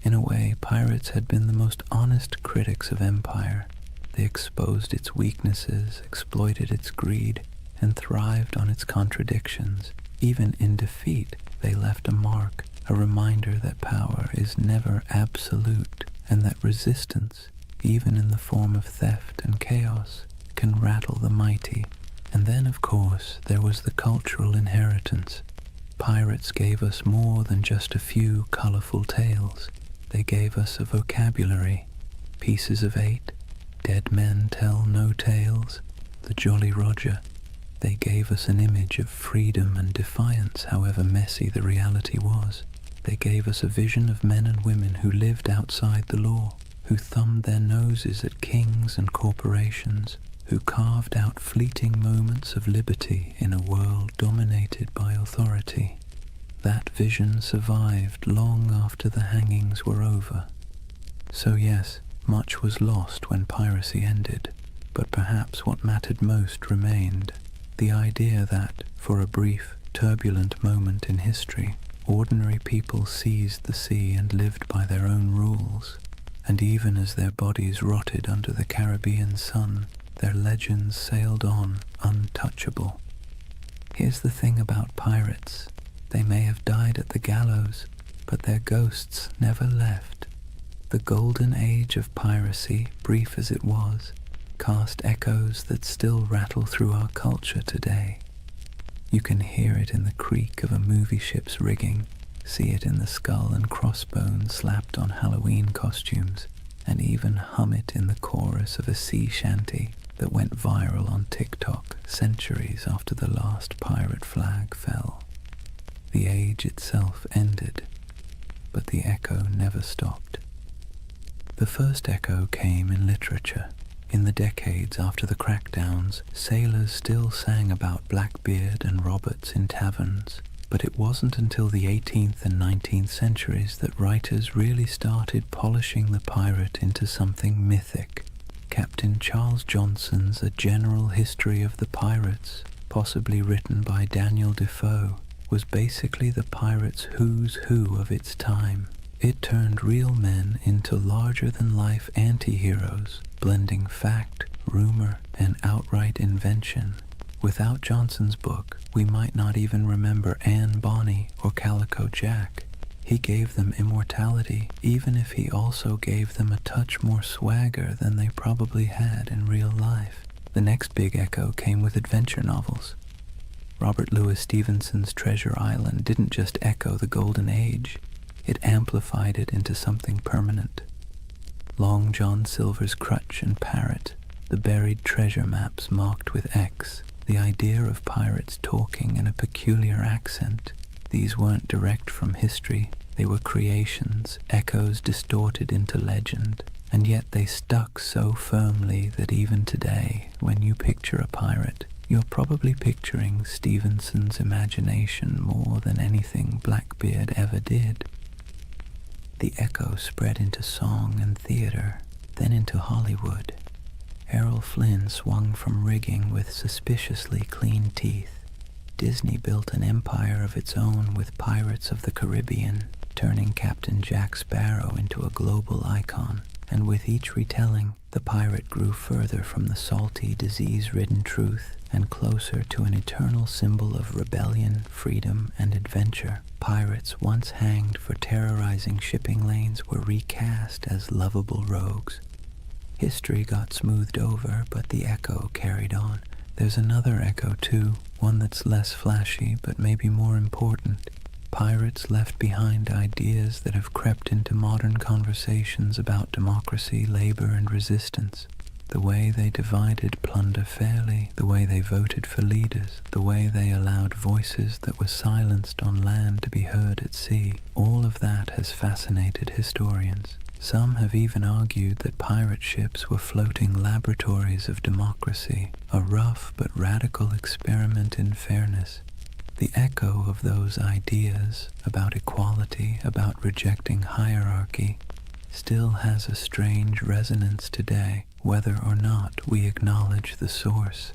In a way, pirates had been the most honest critics of empire. They exposed its weaknesses, exploited its greed, and thrived on its contradictions. Even in defeat, they left a mark, a reminder that power is never absolute, and that resistance, even in the form of theft and chaos, can rattle the mighty. And then, of course, there was the cultural inheritance. Pirates gave us more than just a few colorful tales. They gave us a vocabulary, pieces of eight, dead men tell no tales, the Jolly Roger. They gave us an image of freedom and defiance, however messy the reality was. They gave us a vision of men and women who lived outside the law, who thumbed their noses at kings and corporations, who carved out fleeting moments of liberty in a world dominated by authority. That vision survived long after the hangings were over. So yes, much was lost when piracy ended, but perhaps what mattered most remained. The idea that, for a brief, turbulent moment in history, ordinary people seized the sea and lived by their own rules, and even as their bodies rotted under the Caribbean sun, their legends sailed on untouchable. Here's the thing about pirates. They may have died at the gallows, but their ghosts never left. The Golden Age of Piracy, brief as it was, cast echoes that still rattle through our culture today. You can hear it in the creak of a movie ship's rigging, see it in the skull and crossbones slapped on Halloween costumes, and even hum it in the chorus of a sea shanty that went viral on TikTok centuries after the last pirate flag fell. The age itself ended, but the echo never stopped. The first echo came in literature. In the decades after the crackdowns, sailors still sang about Blackbeard and Roberts in taverns, but it wasn't until the 18th and 19th centuries that writers really started polishing the pirate into something mythic. Captain Charles Johnson's A General History of the Pirates, possibly written by Daniel Defoe, was basically the pirate's who's who of its time. It turned real men into larger-than-life anti-heroes, blending fact, rumor, and outright invention. Without Johnson's book, we might not even remember Anne Bonny or Calico Jack. He gave them immortality, even if he also gave them a touch more swagger than they probably had in real life. The next big echo came with adventure novels. Robert Louis Stevenson's Treasure Island didn't just echo the Golden Age, it amplified it into something permanent. Long John Silver's Crutch and Parrot, the buried treasure maps marked with X, the idea of pirates talking in a peculiar accent. These weren't direct from history, they were creations, echoes distorted into legend, and yet they stuck so firmly that even today, when you picture a pirate, you're probably picturing Stevenson's imagination more than anything Blackbeard ever did. The echo spread into song and theater, then into Hollywood. Errol Flynn swung from rigging with suspiciously clean teeth. Disney built an empire of its own with Pirates of the Caribbean, turning Captain Jack Sparrow into a global icon. And with each retelling, the pirate grew further from the salty, disease-ridden truth and closer to an eternal symbol of rebellion, freedom, and adventure. Pirates once hanged for terrorizing shipping lanes were recast as lovable rogues. History got smoothed over, but the echo carried on. There's another echo too, one that's less flashy but maybe more important. Pirates left behind ideas that have crept into modern conversations about democracy, labor, and resistance. The way they divided plunder fairly, the way they voted for leaders, the way they allowed voices that were silenced on land to be heard at sea, all of that has fascinated historians. Some have even argued that pirate ships were floating laboratories of democracy, a rough but radical experiment in fairness. The echo of those ideas about equality, about rejecting hierarchy, still has a strange resonance today, whether or not we acknowledge the source.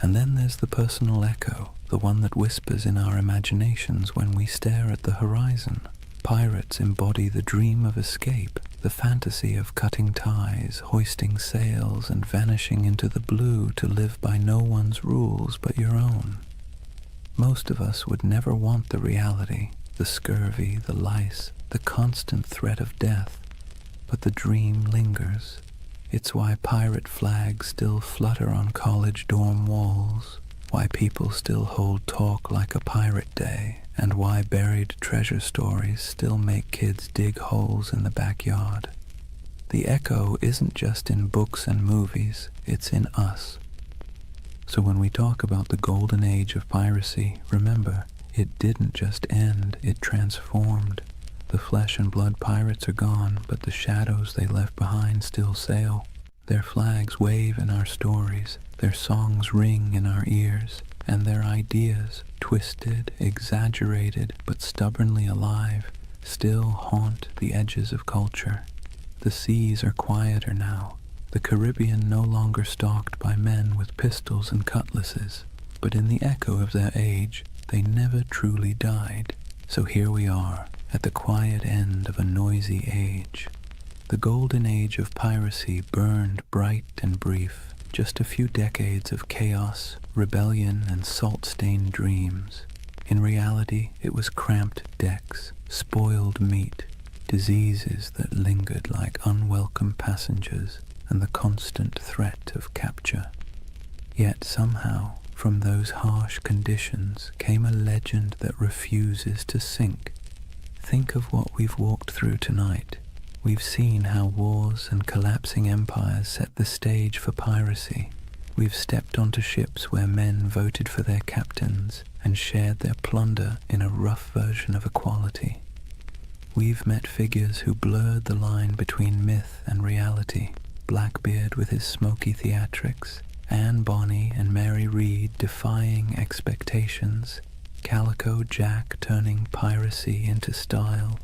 And then there's the personal echo, the one that whispers in our imaginations when we stare at the horizon. Pirates embody the dream of escape, the fantasy of cutting ties, hoisting sails, and vanishing into the blue to live by no one's rules but your own. Most of us would never want the reality, the scurvy, the lice, the constant threat of death, but the dream lingers. It's why pirate flags still flutter on college dorm walls, why people still hold talk like a pirate day, and why buried treasure stories still make kids dig holes in the backyard. The echo isn't just in books and movies, it's in us. So when we talk about the Golden Age of Piracy, remember, it didn't just end, it transformed. The flesh and blood pirates are gone, but the shadows they left behind still sail. Their flags wave in our stories, their songs ring in our ears, and their ideas, twisted, exaggerated, but stubbornly alive, still haunt the edges of culture. The seas are quieter now, the Caribbean no longer stalked by men with pistols and cutlasses, but in the echo of their age, they never truly died. So here we are, at the quiet end of a noisy age. The Golden Age of Piracy burned bright and brief, just a few decades of chaos, rebellion, and salt-stained dreams. In reality, it was cramped decks, spoiled meat, diseases that lingered like unwelcome passengers, and the constant threat of capture. Yet somehow, from those harsh conditions came a legend that refuses to sink. Think of what we've walked through tonight. We've seen how wars and collapsing empires set the stage for piracy. We've stepped onto ships where men voted for their captains and shared their plunder in a rough version of equality. We've met figures who blurred the line between myth and reality. Blackbeard with his smoky theatrics, Anne Bonny and Mary Read defying expectations, Calico Jack turning piracy into style,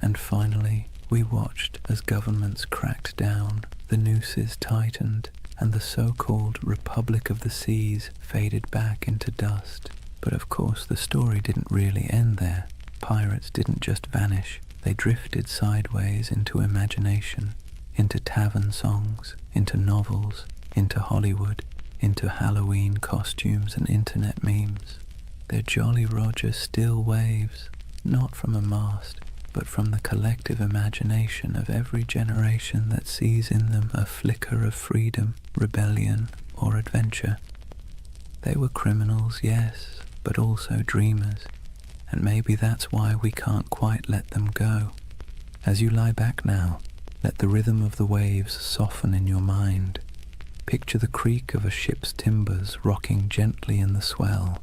and finally, we watched as governments cracked down, the nooses tightened, and the so-called Republic of the Seas faded back into dust. But of course the story didn't really end there. Pirates didn't just vanish, they drifted sideways into imagination, into tavern songs, into novels, into Hollywood, into Halloween costumes and internet memes. Their Jolly Roger still waves, not from a mast, but from the collective imagination of every generation that sees in them a flicker of freedom, rebellion, or adventure. They were criminals, yes, but also dreamers, and maybe that's why we can't quite let them go. As you lie back now, let the rhythm of the waves soften in your mind. Picture the creak of a ship's timbers rocking gently in the swell,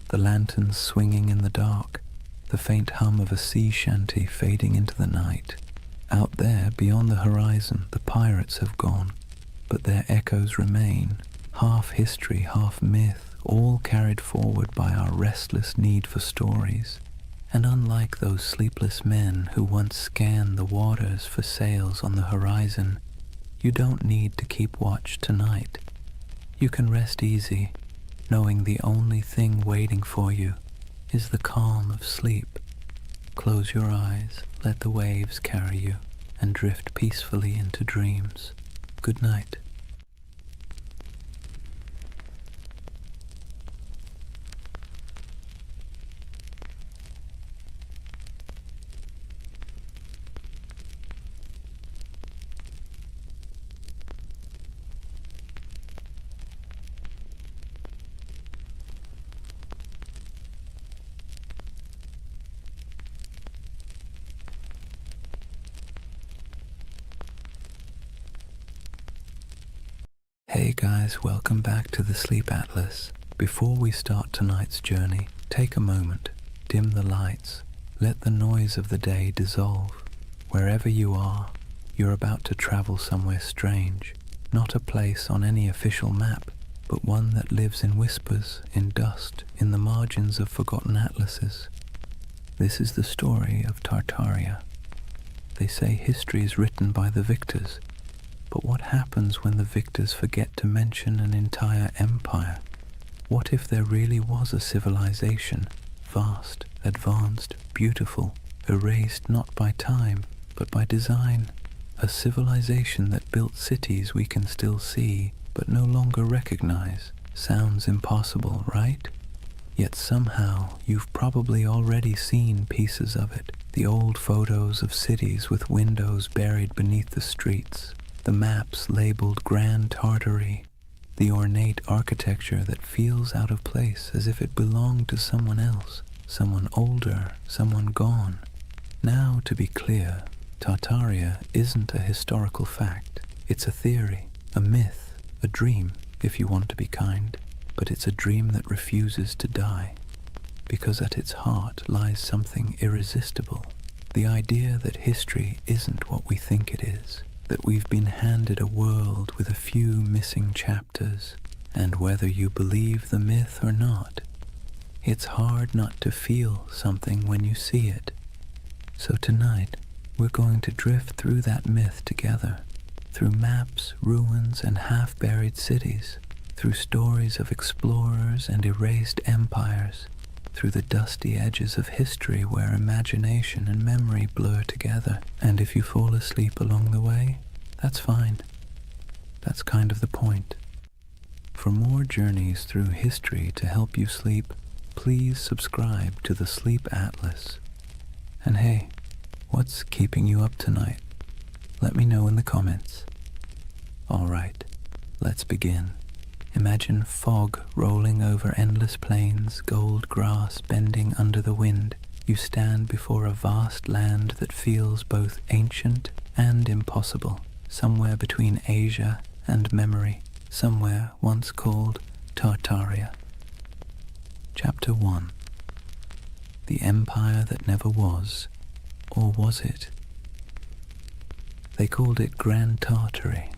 the lanterns swinging in the dark, the faint hum of a sea shanty fading into the night. Out there, beyond the horizon, the pirates have gone, but their echoes remain, half history, half myth, all carried forward by our restless need for stories. And unlike those sleepless men who once scanned the waters for sails on the horizon, you don't need to keep watch tonight. You can rest easy, knowing the only thing waiting for you is the calm of sleep. Close your eyes, let the waves carry you, and drift peacefully into dreams. Good night. Hey guys, welcome back to the Sleep Atlas. Before we start tonight's journey, take a moment, dim the lights, let the noise of the day dissolve. Wherever you are, you're about to travel somewhere strange, not a place on any official map, but one that lives in whispers, in dust, in the margins of forgotten atlases. This is the story of Tartaria. They say history is written by the victors, but what happens when the victors forget to mention an entire empire? What if there really was a civilization, vast, advanced, beautiful, erased not by time, but by design? A civilization that built cities we can still see, but no longer recognize. Sounds impossible, right? Yet somehow you've probably already seen pieces of it. The old photos of cities with windows buried beneath the streets, the maps labeled Grand Tartary, the ornate architecture that feels out of place as if it belonged to someone else, someone older, someone gone. Now, to be clear, Tartaria isn't a historical fact. It's a theory, a myth, a dream, if you want to be kind. But it's a dream that refuses to die, because at its heart lies something irresistible. The idea that history isn't what we think it is, that we've been handed a world with a few missing chapters, and whether you believe the myth or not, it's hard not to feel something when you see it. So tonight, we're going to drift through that myth together, through maps, ruins, and half-buried cities, through stories of explorers and erased empires, through the dusty edges of history where imagination and memory blur together. And if you fall asleep along the way, that's fine. That's kind of the point. For more journeys through history to help you sleep, please subscribe to the Sleep Atlas. And hey, what's keeping you up tonight? Let me know in the comments. All right, let's begin. Imagine fog rolling over endless plains, gold grass bending under the wind. You stand before a vast land that feels both ancient and impossible, somewhere between Asia and memory, somewhere once called Tartaria. Chapter 1. The Empire That Never Was, or was it? They called it Grand Tartary.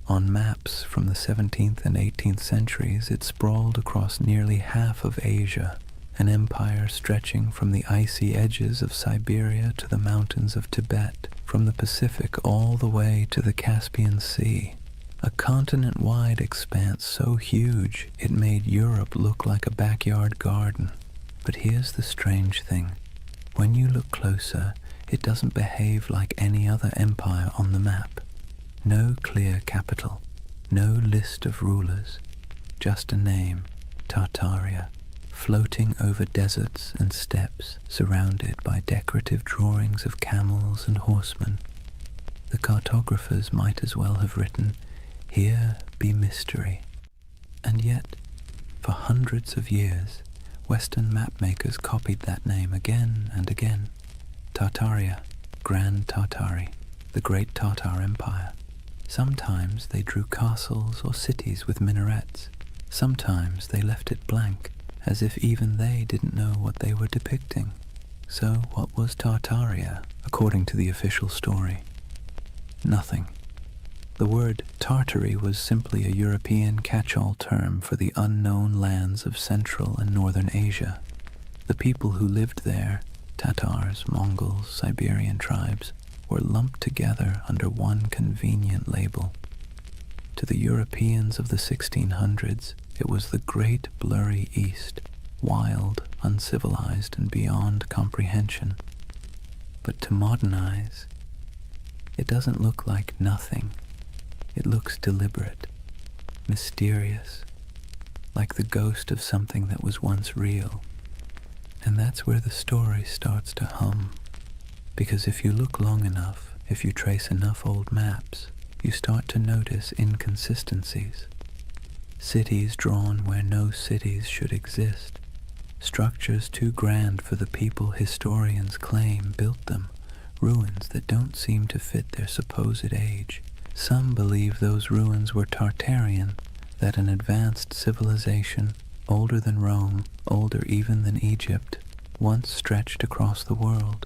On maps from the 17th and 18th centuries, it sprawled across nearly half of Asia, an empire stretching from the icy edges of Siberia to the mountains of Tibet, from the Pacific all the way to the Caspian Sea. A continent-wide expanse so huge it made Europe look like a backyard garden. But here's the strange thing. When you look closer, it doesn't behave like any other empire on the map. No clear capital, no list of rulers, just a name, Tartaria, floating over deserts and steppes, surrounded by decorative drawings of camels and horsemen. The cartographers might as well have written, "Here be mystery." And yet, for hundreds of years, Western mapmakers copied that name again and again. Tartaria, Grand Tartary, the Great Tartar Empire. Sometimes they drew castles or cities with minarets. Sometimes they left it blank, as if even they didn't know what they were depicting. So what was Tartaria, according to the official story? Nothing. The word Tartary was simply a European catch-all term for the unknown lands of Central and Northern Asia. The people who lived there, Tatars, Mongols, Siberian tribes, were lumped together under one convenient label. To the Europeans of the 1600s, it was the great blurry East, wild, uncivilized, and beyond comprehension. But to modern eyes, it doesn't look like nothing. It looks deliberate, mysterious, like the ghost of something that was once real. And that's where the story starts to hum. Because if you look long enough, if you trace enough old maps, you start to notice inconsistencies. Cities drawn where no cities should exist. Structures too grand for the people historians claim built them. Ruins that don't seem to fit their supposed age. Some believe those ruins were Tartarian, that an advanced civilization, older than Rome, older even than Egypt, once stretched across the world.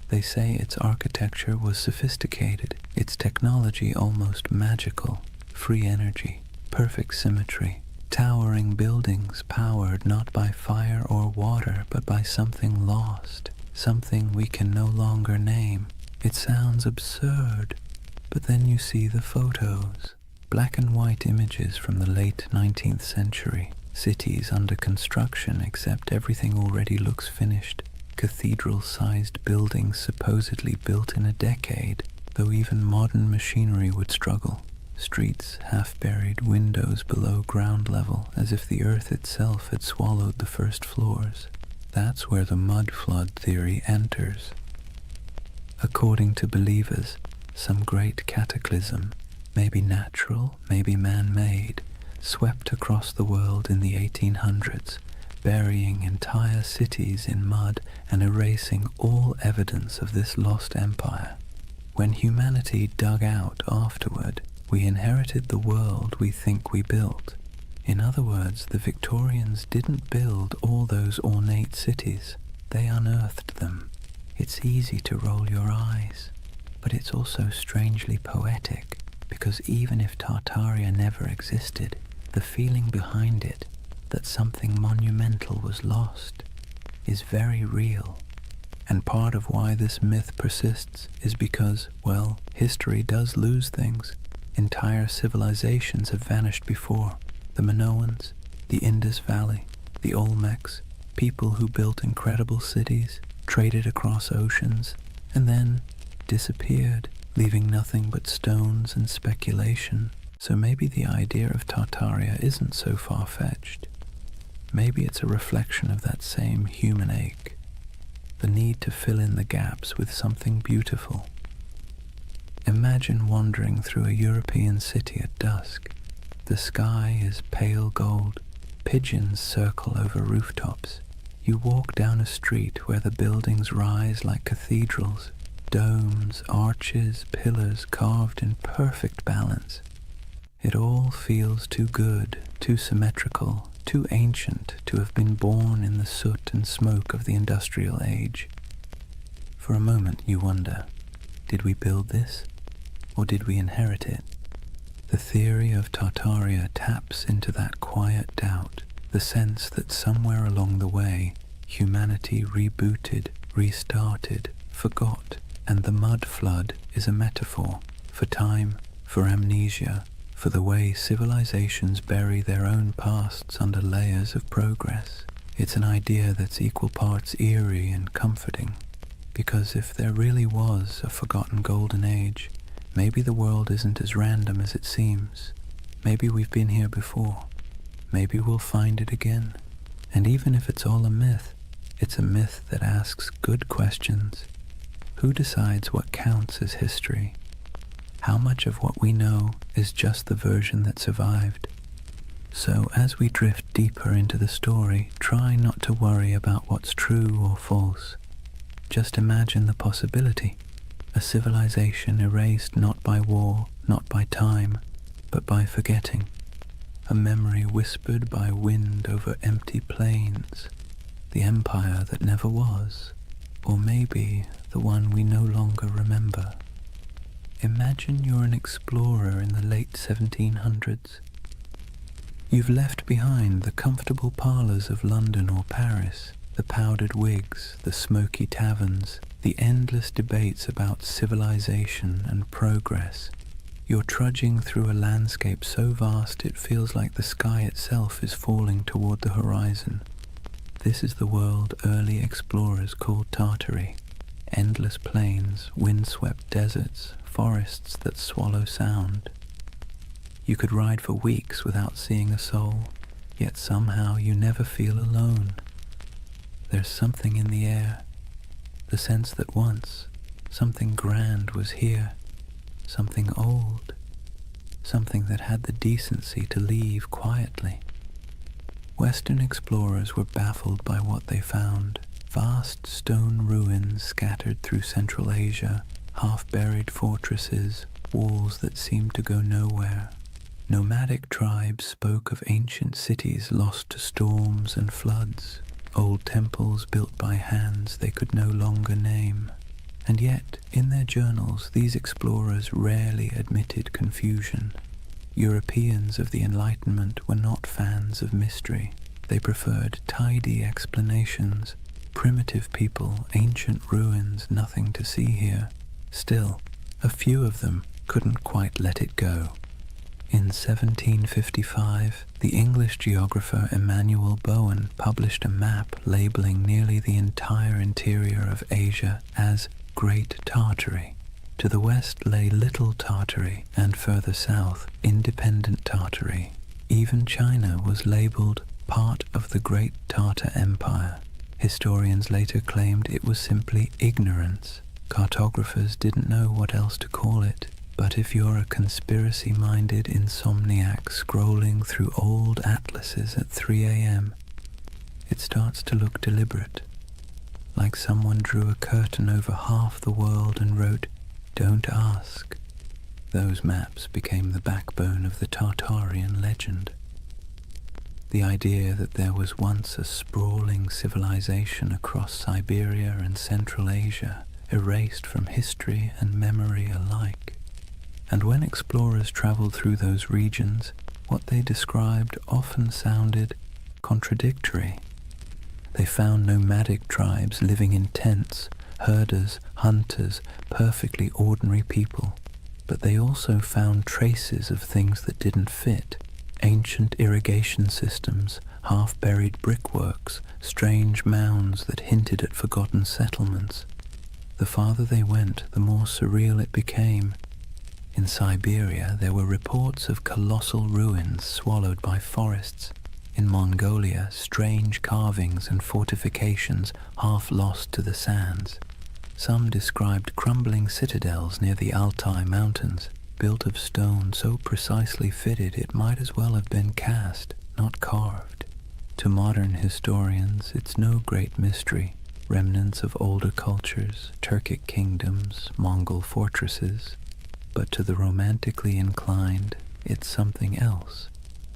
They say its architecture was sophisticated, its technology almost magical, free energy, perfect symmetry, Towering buildings powered not by fire or water, but by something lost, something we can no longer name. It sounds absurd, but then you see the photos. Black and white images from the late 19th century. Cities under construction, except everything already looks finished. Cathedral-sized buildings supposedly built in a decade, though even modern machinery would struggle. Streets half-buried, windows below ground level, as if the earth itself had swallowed the first floors. That's where the mud flood theory enters. According to believers, some great cataclysm, maybe natural, maybe man-made, swept across the world in the 1800s, burying entire cities in mud and erasing all evidence of this lost empire. When humanity dug out afterward, we inherited the world we think we built. In other words, the Victorians didn't build all those ornate cities. They unearthed them. It's easy to roll your eyes, but it's also strangely poetic, because even if Tartaria never existed, the feeling behind it, that something monumental was lost, is very real. And part of why this myth persists is because, well, history does lose things. Entire civilizations have vanished before. The Minoans, the Indus Valley, the Olmecs, people who built incredible cities, traded across oceans, and then disappeared, leaving nothing but stones and speculation. So maybe the idea of Tartaria isn't so far-fetched. Maybe it's a reflection of that same human ache, the need to fill in the gaps with something beautiful. Imagine wandering through a European city at dusk. The sky is pale gold, pigeons circle over rooftops. You walk down a street where the buildings rise like cathedrals, domes, arches, pillars carved in perfect balance. It all feels too good, too symmetrical, too ancient to have been born in the soot and smoke of the industrial age. For a moment you wonder, did we build this, or did we inherit it? The theory of Tartaria taps into that quiet doubt, the sense that somewhere along the way, humanity rebooted, restarted, forgot, and the mud flood is a metaphor for time, for amnesia, for the way civilizations bury their own pasts under layers of progress. It's an idea that's equal parts eerie and comforting, because if there really was a forgotten golden age, maybe the world isn't as random as it seems. Maybe we've been here before. Maybe we'll find it again. And even if it's all a myth, it's a myth that asks good questions. Who decides what counts as history? How much of what we know is just the version that survived? So as we drift deeper into the story, try not to worry about what's true or false. Just imagine the possibility. A civilization erased not by war, not by time, but by forgetting. A memory whispered by wind over empty plains. The empire that never was, or maybe the one we no longer remember. Imagine you're an explorer in the late 1700s. You've left behind the comfortable parlours of London or Paris, the powdered wigs, the smoky taverns, the endless debates about civilization and progress. You're trudging through a landscape so vast it feels like the sky itself is falling toward the horizon. This is the world early explorers called Tartary. Endless plains, windswept deserts, forests that swallow sound. You could ride for weeks without seeing a soul, yet somehow you never feel alone. There's something in the air, the sense that once something grand was here, something old, something that had the decency to leave quietly. Western explorers were baffled by what they found. Vast stone ruins scattered through Central Asia, half-buried fortresses, walls that seemed to go nowhere. Nomadic tribes spoke of ancient cities lost to storms and floods, old temples built by hands they could no longer name. And yet, in their journals, these explorers rarely admitted confusion. Europeans of the Enlightenment were not fans of mystery. They preferred tidy explanations, primitive people, ancient ruins, nothing to see here. Still, a few of them couldn't quite let it go. In 1755, the English geographer Emmanuel Bowen published a map labeling nearly the entire interior of Asia as Great Tartary. To the west lay Little Tartary, and further south, Independent Tartary. Even China was labeled part of the Great Tartar Empire. Historians later claimed it was simply ignorance. Cartographers didn't know what else to call it. But if you're a conspiracy-minded insomniac scrolling through old atlases at 3 a.m., it starts to look deliberate, like someone drew a curtain over half the world and wrote, "Don't ask." Those maps became the backbone of the Tartarian legend. The idea that there was once a sprawling civilization across Siberia and Central Asia, erased from history and memory alike. And when explorers traveled through those regions, what they described often sounded contradictory. They found nomadic tribes living in tents, herders, hunters, perfectly ordinary people. But they also found traces of things that didn't fit. Ancient irrigation systems, half-buried brickworks, strange mounds that hinted at forgotten settlements. The farther they went, the more surreal it became. In Siberia, there were reports of colossal ruins swallowed by forests. In Mongolia, strange carvings and fortifications half lost to the sands. Some described crumbling citadels near the Altai Mountains, built of stone so precisely fitted it might as well have been cast, not carved. To modern historians, it's no great mystery. Remnants of older cultures, Turkic kingdoms, Mongol fortresses. But to the romantically inclined, it's something else.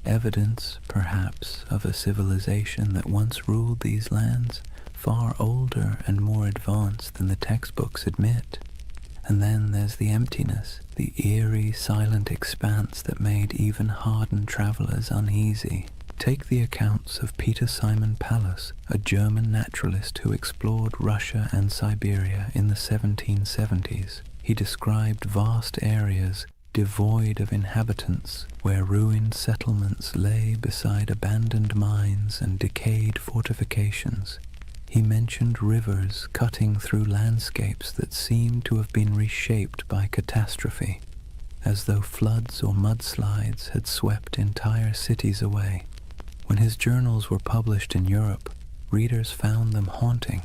Evidence, perhaps, of a civilization that once ruled these lands, far older and more advanced than the textbooks admit. And then there's the emptiness, the eerie, silent expanse that made even hardened travelers uneasy. Take the accounts of Peter Simon Pallas, a German naturalist who explored Russia and Siberia in the 1770s. He described vast areas devoid of inhabitants, where ruined settlements lay beside abandoned mines and decayed fortifications. He mentioned rivers cutting through landscapes that seemed to have been reshaped by catastrophe, as though floods or mudslides had swept entire cities away. When his journals were published in Europe, readers found them haunting.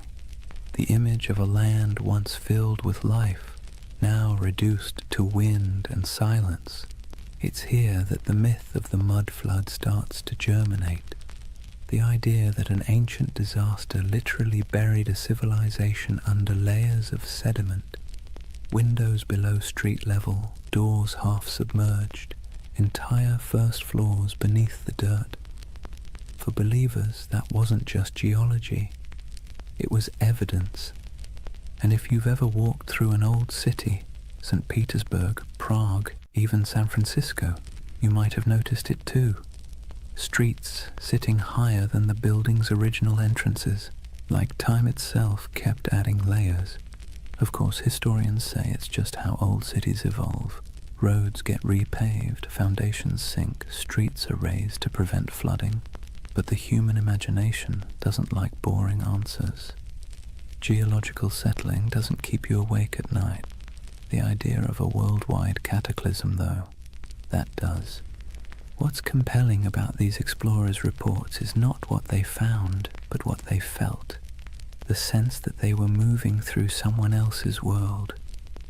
The image of a land once filled with life, now reduced to wind and silence. It's here that the myth of the mud flood starts to germinate. The idea that an ancient disaster literally buried a civilization under layers of sediment, windows below street level, doors half submerged, entire first floors beneath the dirt. For believers, that wasn't just geology, it was evidence. And if you've ever walked through an old city, St. Petersburg, Prague, even San Francisco, you might have noticed it too. Streets sitting higher than the building's original entrances, like time itself kept adding layers. Of course, historians say it's just how old cities evolve. Roads get repaved, foundations sink, streets are raised to prevent flooding. But the human imagination doesn't like boring answers. Geological settling doesn't keep you awake at night. The idea of a worldwide cataclysm, though, that does. What's compelling about these explorers' reports is not what they found, but what they felt. The sense that they were moving through someone else's world,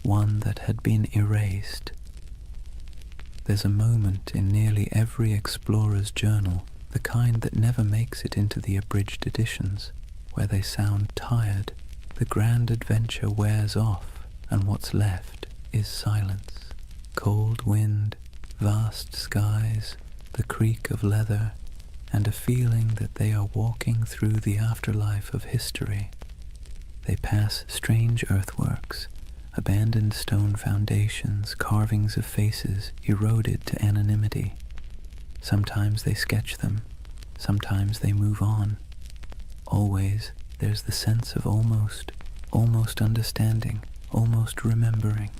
one that had been erased. There's a moment in nearly every explorer's journal, the kind that never makes it into the abridged editions, where they sound tired. The grand adventure wears off, and what's left is silence. Cold wind, vast skies, the creak of leather, and a feeling that they are walking through the afterlife of history. They pass strange earthworks, abandoned stone foundations, carvings of faces eroded to anonymity. Sometimes they sketch them, sometimes they move on. Always there's the sense of almost understanding, almost remembering.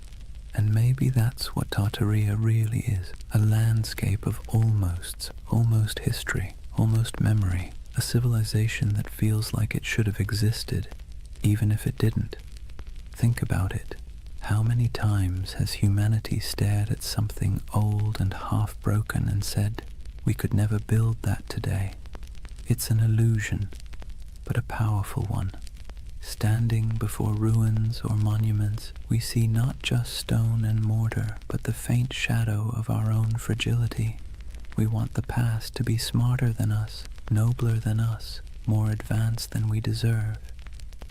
And maybe that's what Tartaria really is, a landscape of almosts, almost history, almost memory, a civilization that feels like it should have existed, even if it didn't. Think about it. How many times has humanity stared at something old and half-broken and said, we could never build that today? It's an illusion, but a powerful one. Standing before ruins or monuments, we see not just stone and mortar, but the faint shadow of our own fragility. We want the past to be smarter than us, nobler than us, more advanced than we deserve.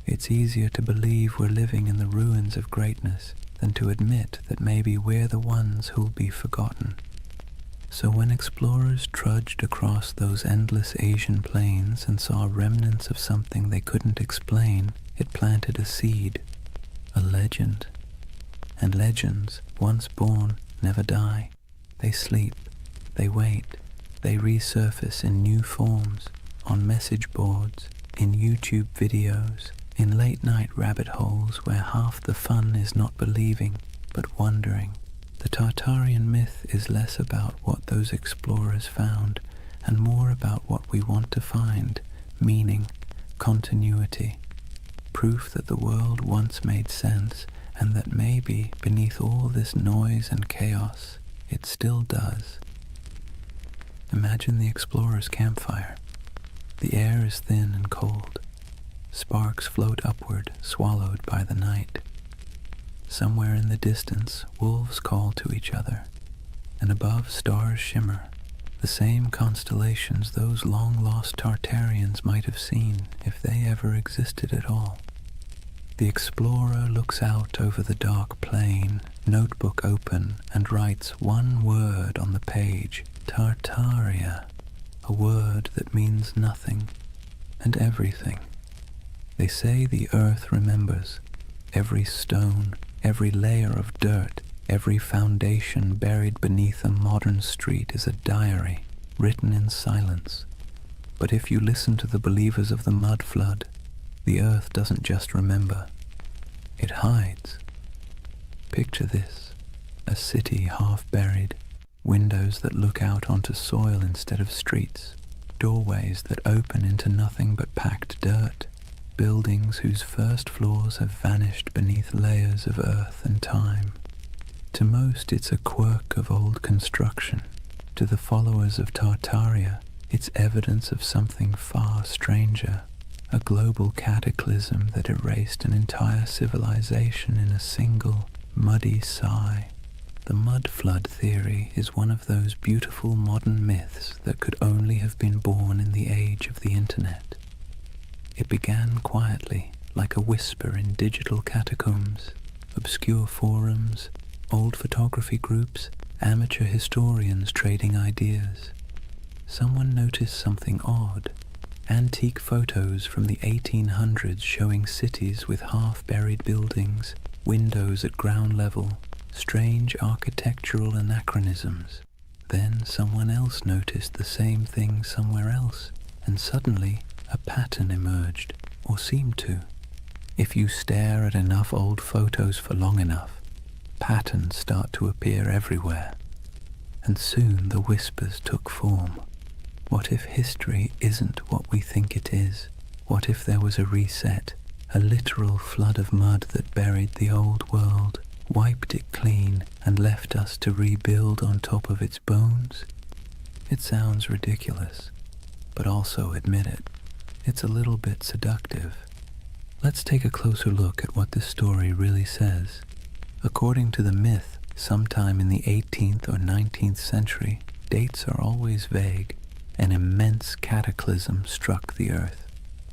It's easier to believe we're living in the ruins of greatness than to admit that maybe we're the ones who'll be forgotten. So when explorers trudged across those endless Asian plains and saw remnants of something they couldn't explain, it planted a seed, a legend. And legends, once born, never die. They sleep, they wait, they resurface in new forms, on message boards, in YouTube videos, in late-night rabbit holes where half the fun is not believing, but wondering. The Tartarian myth is less about what those explorers found and more about what we want to find, meaning, continuity, proof that the world once made sense and that maybe beneath all this noise and chaos, it still does. Imagine the explorer's campfire. The air is thin and cold. Sparks float upward, swallowed by the night. Somewhere in the distance, wolves call to each other, and above stars shimmer, the same constellations those long-lost Tartarians might have seen if they ever existed at all. The explorer looks out over the dark plain, notebook open, and writes one word on the page, Tartaria, a word that means nothing and everything. They say the earth remembers. Every stone, every layer of dirt, every foundation buried beneath a modern street is a diary, written in silence. But if you listen to the believers of the mud flood, the earth doesn't just remember, it hides. Picture this, a city half buried, windows that look out onto soil instead of streets, doorways that open into nothing but packed dirt, buildings whose first floors have vanished beneath layers of earth and time. To most, it's a quirk of old construction. To the followers of Tartaria, it's evidence of something far stranger, a global cataclysm that erased an entire civilization in a single, muddy sigh. The mud flood theory is one of those beautiful modern myths that could only have been born in the age of the internet. It began quietly, like a whisper in digital catacombs, obscure forums, old photography groups, amateur historians trading ideas. Someone noticed something odd. Antique photos from the 1800s showing cities with half-buried buildings, windows at ground level, strange architectural anachronisms. Then someone else noticed the same thing somewhere else, and suddenly a pattern emerged, or seemed to. If you stare at enough old photos for long enough, patterns start to appear everywhere. And soon the whispers took form. What if history isn't what we think it is? What if there was a reset, a literal flood of mud that buried the old world, wiped it clean, and left us to rebuild on top of its bones? It sounds ridiculous, but also admit it. It's a little bit seductive. Let's take a closer look at what this story really says. According to the myth, sometime in the 18th or 19th century, dates are always vague, an immense cataclysm struck the earth.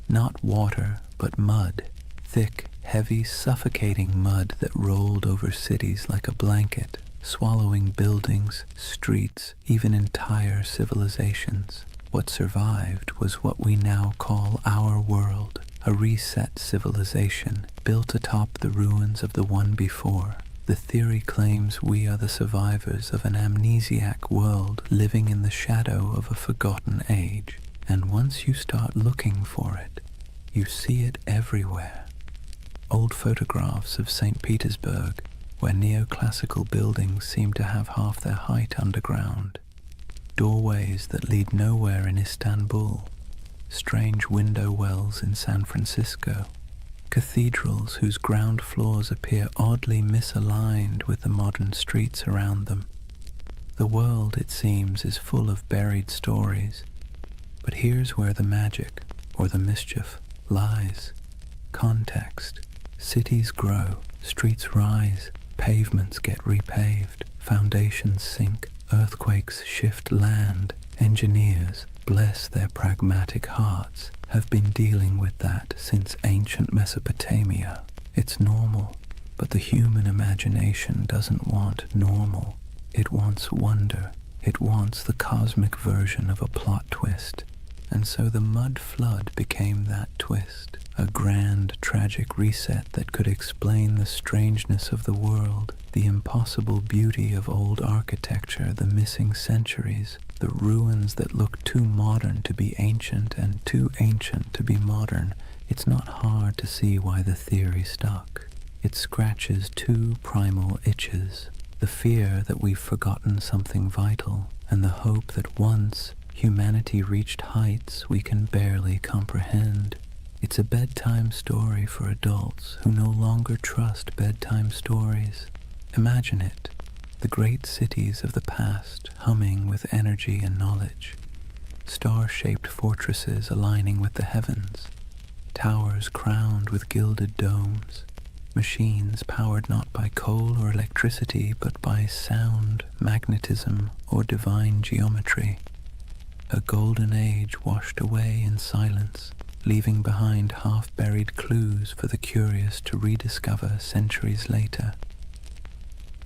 Not water, but mud, thick, heavy, suffocating mud that rolled over cities like a blanket, swallowing buildings, streets, even entire civilizations. What survived was what we now call our world, a reset civilization built atop the ruins of the one before. The theory claims we are the survivors of an amnesiac world living in the shadow of a forgotten age. And once you start looking for it, you see it everywhere. Old photographs of St. Petersburg, where neoclassical buildings seem to have half their height underground. Doorways that lead nowhere in Istanbul. Strange window wells in San Francisco. Cathedrals whose ground floors appear oddly misaligned with the modern streets around them. The world, it seems, is full of buried stories. But here's where the magic, or the mischief, lies. Context. Cities grow, streets rise, pavements get repaved, foundations sink, earthquakes shift land. Engineers, bless their pragmatic hearts, have been dealing with that since ancient Mesopotamia. It's normal, but the human imagination doesn't want normal. It wants wonder. It wants the cosmic version of a plot twist. And so the mud flood became that twist, a grand, tragic reset that could explain the strangeness of the world, the impossible beauty of old architecture, the missing centuries, the ruins that look too modern to be ancient and too ancient to be modern. It's not hard to see why the theory stuck. It scratches two primal itches, the fear that we've forgotten something vital, and the hope that once humanity reached heights we can barely comprehend. It's a bedtime story for adults who no longer trust bedtime stories. Imagine it, the great cities of the past humming with energy and knowledge, star-shaped fortresses aligning with the heavens, towers crowned with gilded domes, machines powered not by coal or electricity but by sound, magnetism, or divine geometry. A golden age washed away in silence, leaving behind half-buried clues for the curious to rediscover centuries later.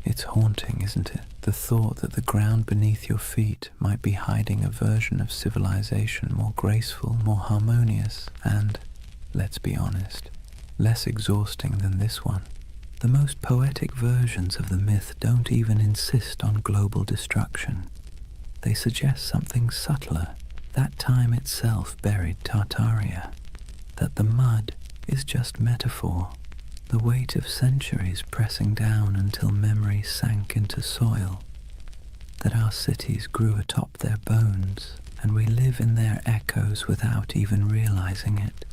It's haunting, isn't it? The thought that the ground beneath your feet might be hiding a version of civilization more graceful, more harmonious, and, let's be honest, less exhausting than this one. The most poetic versions of the myth don't even insist on global destruction. They suggest something subtler. That time itself buried Tartaria. That the mud is just metaphor. The weight of centuries pressing down until memory sank into soil. That our cities grew atop their bones, and we live in their echoes without even realizing it.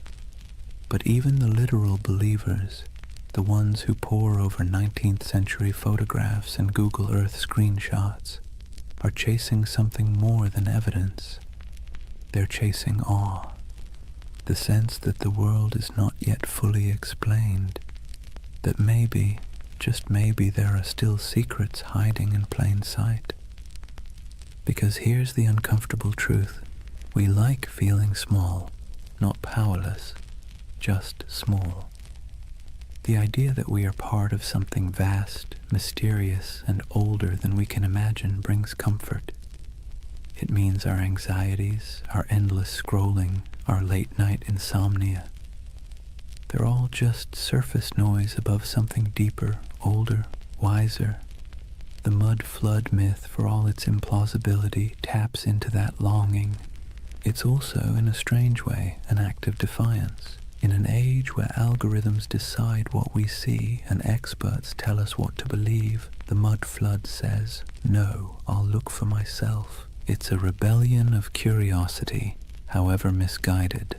But even the literal believers, the ones who pore over 19th century photographs and Google Earth screenshots, are chasing something more than evidence. They're chasing awe, the sense that the world is not yet fully explained, that maybe, just maybe, there are still secrets hiding in plain sight. Because here's the uncomfortable truth. We like feeling small, not powerless, just small. The idea that we are part of something vast, mysterious, and older than we can imagine brings comfort. It means our anxieties, our endless scrolling, our late-night insomnia, they're all just surface noise above something deeper, older, wiser. The mud flood myth, for all its implausibility, taps into that longing. It's also, in a strange way, an act of defiance. In an age where algorithms decide what we see and experts tell us what to believe, the mud flood says, "No, I'll look for myself." It's a rebellion of curiosity, however misguided.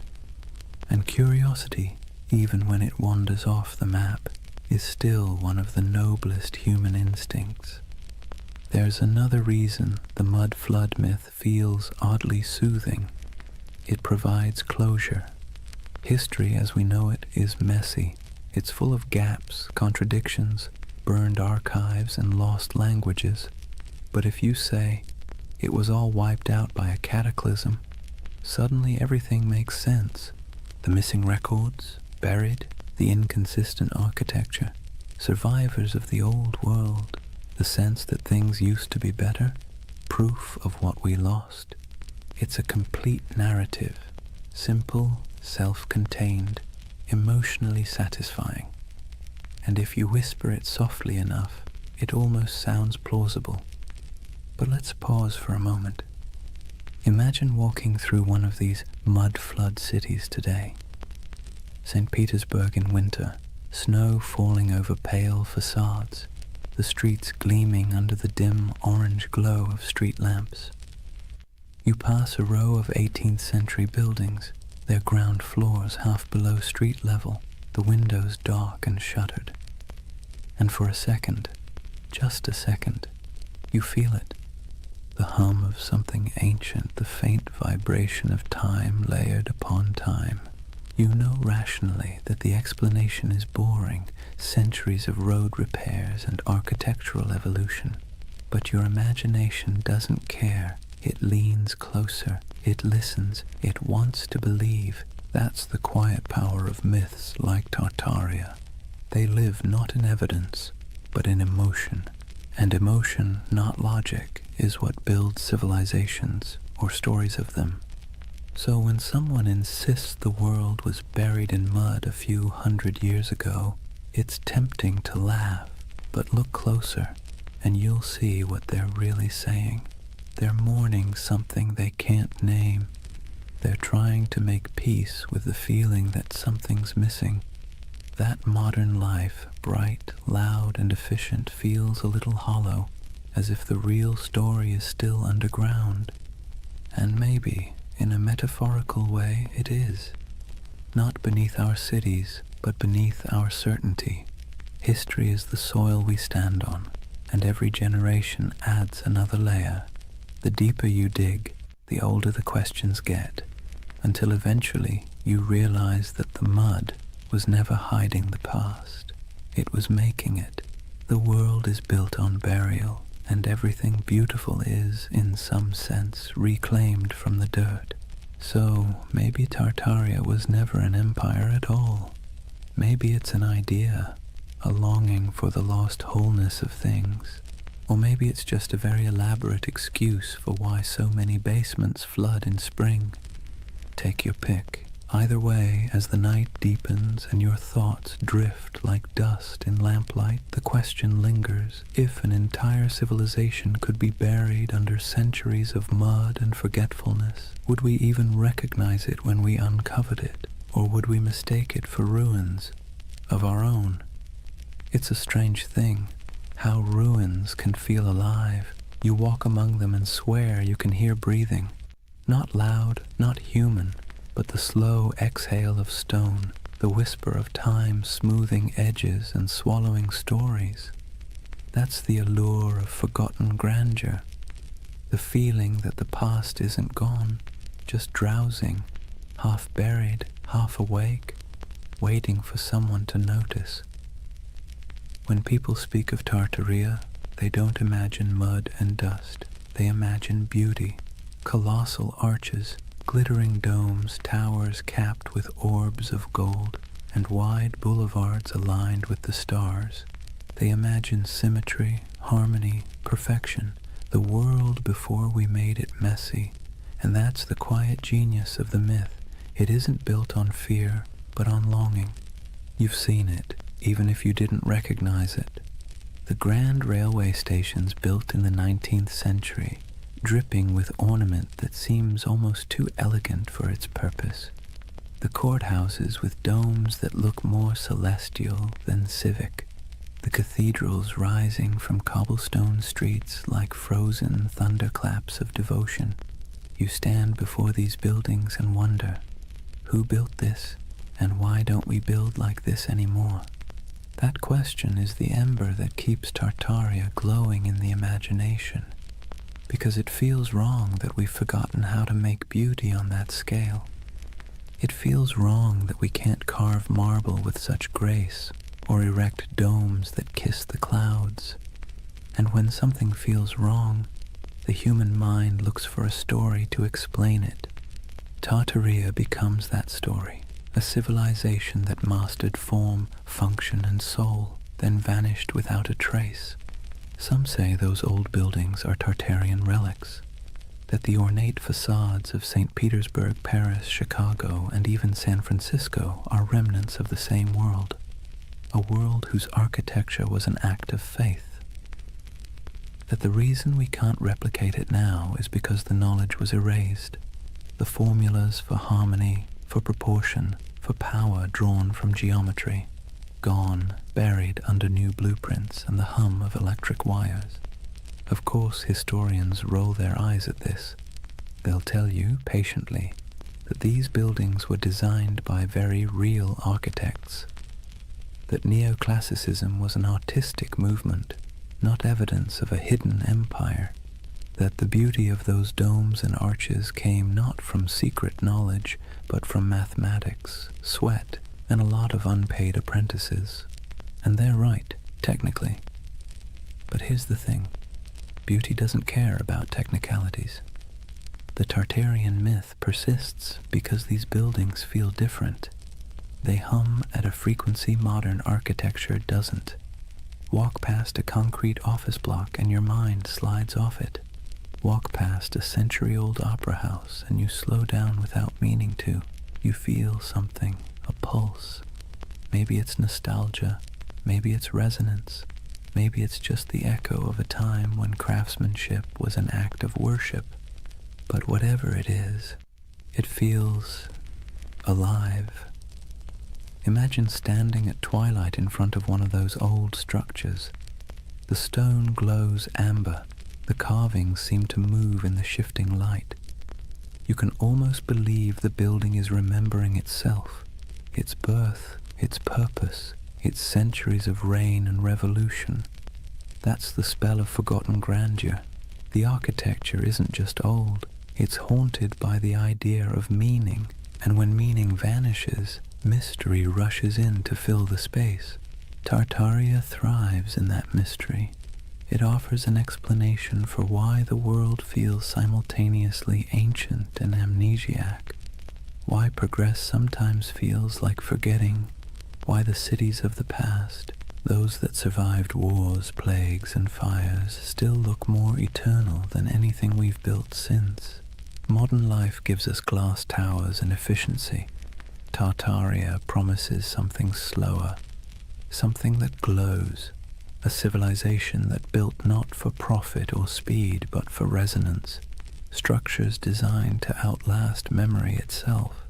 And curiosity, even when it wanders off the map, is still one of the noblest human instincts. There's another reason the mud flood myth feels oddly soothing. It provides closure. History as we know it is messy. It's full of gaps, contradictions, burned archives, and lost languages. But if you say, it was all wiped out by a cataclysm, suddenly everything makes sense. The missing records, buried, the inconsistent architecture, survivors of the old world, the sense that things used to be better, proof of what we lost. It's a complete narrative, simple, self-contained, emotionally satisfying. And if you whisper it softly enough, it almost sounds plausible. But let's pause for a moment. Imagine walking through one of these mud-flood cities today. St. Petersburg in winter, snow falling over pale facades, the streets gleaming under the dim orange glow of street lamps. You pass a row of 18th century buildings, their ground floors half below street level, the windows dark and shuttered. And for a second, just a second, you feel it. The hum of something ancient, the faint vibration of time layered upon time. You know rationally that the explanation is boring, centuries of road repairs and architectural evolution. But your imagination doesn't care. It leans closer, it listens, it wants to believe. That's the quiet power of myths like Tartaria. They live not in evidence, but in emotion. And emotion, not logic, is what builds civilizations, or stories of them. So when someone insists the world was buried in mud a few hundred years ago, it's tempting to laugh, but look closer, and you'll see what they're really saying. They're mourning something they can't name. They're trying to make peace with the feeling that something's missing. That modern life, bright, loud, and efficient, feels a little hollow, as if the real story is still underground. And maybe, in a metaphorical way, it is. Not beneath our cities, but beneath our certainty. History is the soil we stand on, and every generation adds another layer. The deeper you dig, the older the questions get, until eventually you realize that the mud was never hiding the past. It was making it. The world is built on burial, and everything beautiful is, in some sense, reclaimed from the dirt. So maybe Tartaria was never an empire at all. Maybe it's an idea, a longing for the lost wholeness of things. Or maybe it's just a very elaborate excuse for why so many basements flood in spring. Take your pick. Either way, as the night deepens and your thoughts drift like dust in lamplight, the question lingers: if an entire civilization could be buried under centuries of mud and forgetfulness, would we even recognize it when we uncovered it, or would we mistake it for ruins of our own? It's a strange thing, how ruins can feel alive. You walk among them and swear you can hear breathing. Not loud, not human, but the slow exhale of stone, the whisper of time smoothing edges and swallowing stories. That's the allure of forgotten grandeur, the feeling that the past isn't gone, just drowsing, half buried, half awake, waiting for someone to notice. When people speak of Tartaria, they don't imagine mud and dust. They imagine beauty, colossal arches, glittering domes, towers capped with orbs of gold, and wide boulevards aligned with the stars. They imagine symmetry, harmony, perfection, the world before we made it messy. And that's the quiet genius of the myth. It isn't built on fear, but on longing. You've seen it, even if you didn't recognize it. The grand railway stations built in the 19th century, dripping with ornament that seems almost too elegant for its purpose. The courthouses with domes that look more celestial than civic. The cathedrals rising from cobblestone streets like frozen thunderclaps of devotion. You stand before these buildings and wonder, who built this, and why don't we build like this anymore? That question is the ember that keeps Tartaria glowing in the imagination, because it feels wrong that we've forgotten how to make beauty on that scale. It feels wrong that we can't carve marble with such grace, or erect domes that kiss the clouds. And when something feels wrong, the human mind looks for a story to explain it. Tartaria becomes that story, a civilization that mastered form, function, and soul, then vanished without a trace. Some say those old buildings are Tartarian relics. that the ornate facades of St. Petersburg, Paris, Chicago, and even San Francisco are remnants of the same world, a world whose architecture was an act of faith. That the reason we can't replicate it now is because the knowledge was erased, the formulas for harmony, for proportion, for power drawn from geometry, gone, buried under new blueprints and the hum of electric wires. Of course, historians roll their eyes at this. They'll tell you, patiently, that these buildings were designed by very real architects, that neoclassicism was an artistic movement, not evidence of a hidden empire, that the beauty of those domes and arches came not from secret knowledge, but from mathematics, sweat, and a lot of unpaid apprentices. And they're right, technically. But here's the thing. Beauty doesn't care about technicalities. The Tartarian myth persists because these buildings feel different. They hum at a frequency modern architecture doesn't. Walk past a concrete office block and your mind slides off it. Walk past a century-old opera house and you slow down without meaning to. You feel something, a pulse. Maybe it's nostalgia, maybe it's resonance, maybe it's just the echo of a time when craftsmanship was an act of worship. But whatever it is, it feels alive. Imagine standing at twilight in front of one of those old structures. The stone glows amber. The carvings seem to move in the shifting light. You can almost believe the building is remembering itself, its birth, its purpose, its centuries of reign and revolution. That's the spell of forgotten grandeur. The architecture isn't just old, it's haunted by the idea of meaning, and when meaning vanishes, mystery rushes in to fill the space. Tartaria thrives in that mystery. It offers an explanation for why the world feels simultaneously ancient and amnesiac, why progress sometimes feels like forgetting, why the cities of the past, those that survived wars, plagues, and fires, still look more eternal than anything we've built since. Modern life gives us glass towers and efficiency. Tartaria promises something slower, something that glows, a civilization that built not for profit or speed but for resonance, structures designed to outlast memory itself.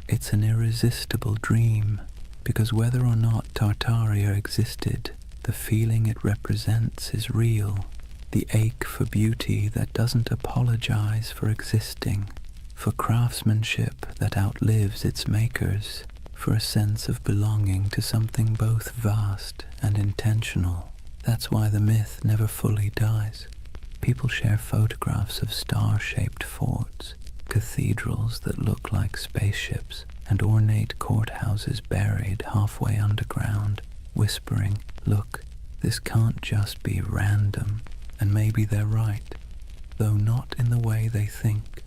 It's an irresistible dream, because whether or not Tartaria existed, the feeling it represents is real, the ache for beauty that doesn't apologize for existing, for craftsmanship that outlives its makers, for a sense of belonging to something both vast and intentional. That's why the myth never fully dies. People share photographs of star-shaped forts, cathedrals that look like spaceships, and ornate courthouses buried halfway underground, whispering, "Look, this can't just be random." And maybe they're right, though not in the way they think,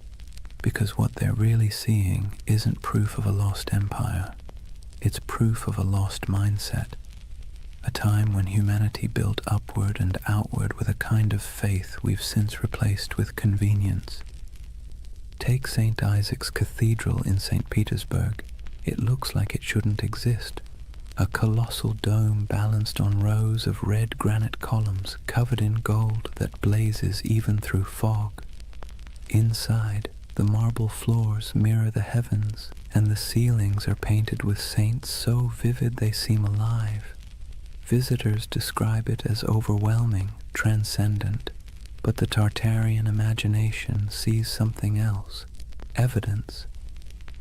because what they're really seeing isn't proof of a lost empire. It's proof of a lost mindset. A time when humanity built upward and outward with a kind of faith we've since replaced with convenience. Take St. Isaac's Cathedral in St. Petersburg. It looks like it shouldn't exist. A colossal dome balanced on rows of red granite columns covered in gold that blazes even through fog. Inside, the marble floors mirror the heavens, and the ceilings are painted with saints so vivid they seem alive. Visitors describe it as overwhelming, transcendent, but the Tartarian imagination sees something else, evidence.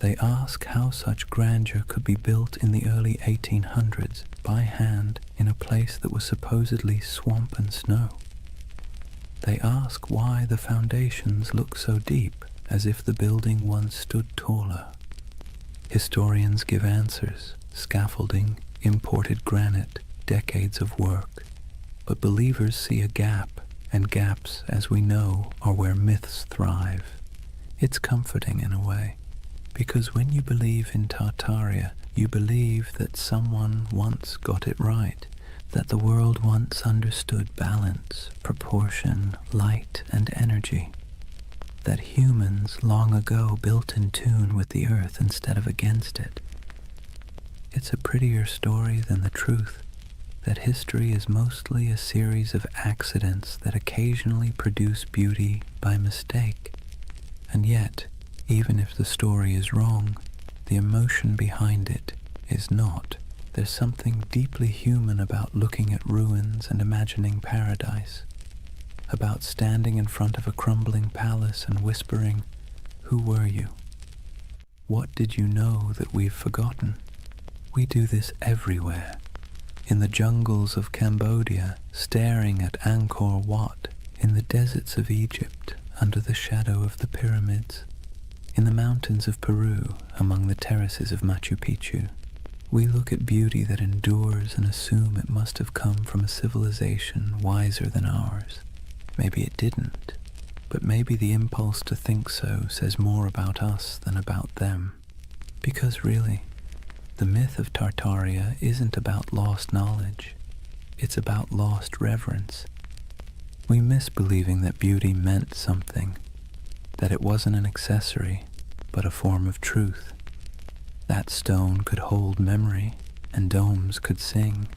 They ask how such grandeur could be built in the early 1800s by hand in a place that was supposedly swamp and snow. They ask why the foundations look so deep, as if the building once stood taller. Historians give answers: scaffolding, imported granite, decades of work. But believers see a gap, and gaps, as we know, are where myths thrive. It's comforting in a way, because when you believe in Tartaria, you believe that someone once got it right, that the world once understood balance, proportion, light, and energy. that humans long ago built in tune with the earth instead of against it. It's a prettier story than the truth that history is mostly a series of accidents that occasionally produce beauty by mistake. And yet, even if the story is wrong, the emotion behind it is not. There's something deeply human about looking at ruins and imagining paradise, about standing in front of a crumbling palace and whispering, "Who were you? What did you know that we've forgotten?" We do this everywhere. In the jungles of Cambodia, staring at Angkor Wat, in the deserts of Egypt, under the shadow of the pyramids, in the mountains of Peru, among the terraces of Machu Picchu. We look at beauty that endures and assume it must have come from a civilization wiser than ours. Maybe it didn't, but maybe the impulse to think so says more about us than about them. Because really, the myth of Tartaria isn't about lost knowledge, it's about lost reverence. We miss believing that beauty meant something, that it wasn't an accessory, but a form of truth. That stone could hold memory, and domes could sing.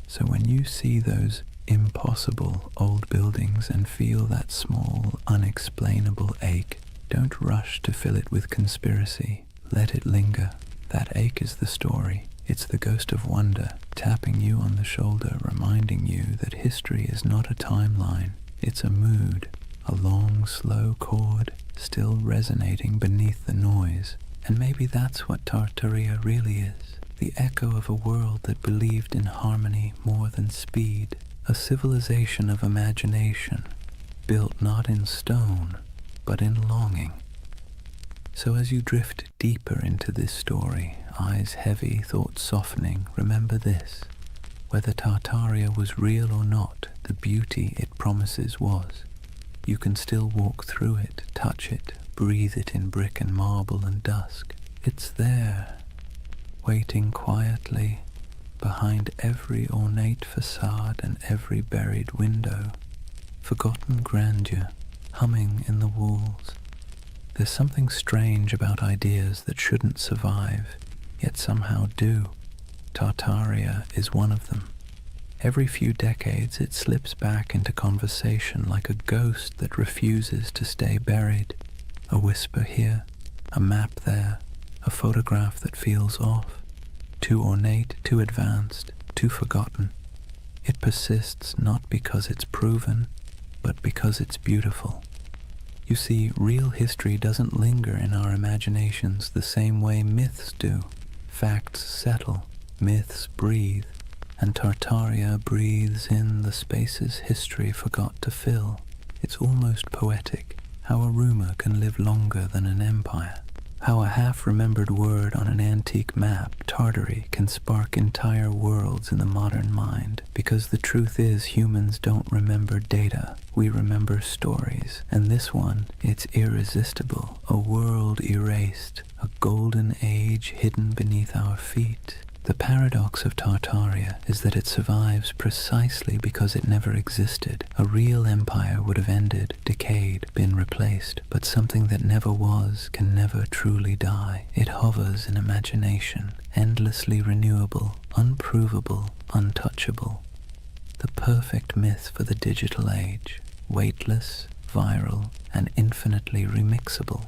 So when you see those impossible old buildings and feel that small, unexplainable ache, don't rush to fill it with conspiracy. Let it linger. That ache is the story. It's the ghost of wonder, tapping you on the shoulder, reminding you that history is not a timeline. It's a mood, a long, slow chord, still resonating beneath the noise. And maybe that's what Tartaria really is. The echo of a world that believed in harmony more than speed. A civilization of imagination, built not in stone, but in longing. So as you drift deeper into this story, eyes heavy, thoughts softening, remember this. Whether Tartaria was real or not, the beauty it promises was. You can still walk through it, touch it, breathe it in brick and marble and dusk. It's there, waiting quietly behind every ornate facade and every buried window. Forgotten grandeur, humming in the walls. There's something strange about ideas that shouldn't survive, yet somehow do. Tartaria is one of them. Every few decades it slips back into conversation like a ghost that refuses to stay buried. A whisper here, a map there, a photograph that feels off. Too ornate, too advanced, too forgotten. It persists not because it's proven, but because it's beautiful. You see, real history doesn't linger in our imaginations the same way myths do. Facts settle, myths breathe, and Tartaria breathes in the spaces history forgot to fill. It's almost poetic, how a rumor can live longer than an empire. How a half-remembered word on an antique map, Tartary, can spark entire worlds in the modern mind. Because the truth is, humans don't remember data, we remember stories. And this one, it's irresistible. A world erased, a golden age hidden beneath our feet. The paradox of Tartaria is that it survives precisely because it never existed. A real empire would have ended, decayed, been replaced, but something that never was can never truly die. It hovers in imagination, endlessly renewable, unprovable, untouchable. The perfect myth for the digital age, weightless, viral, and infinitely remixable.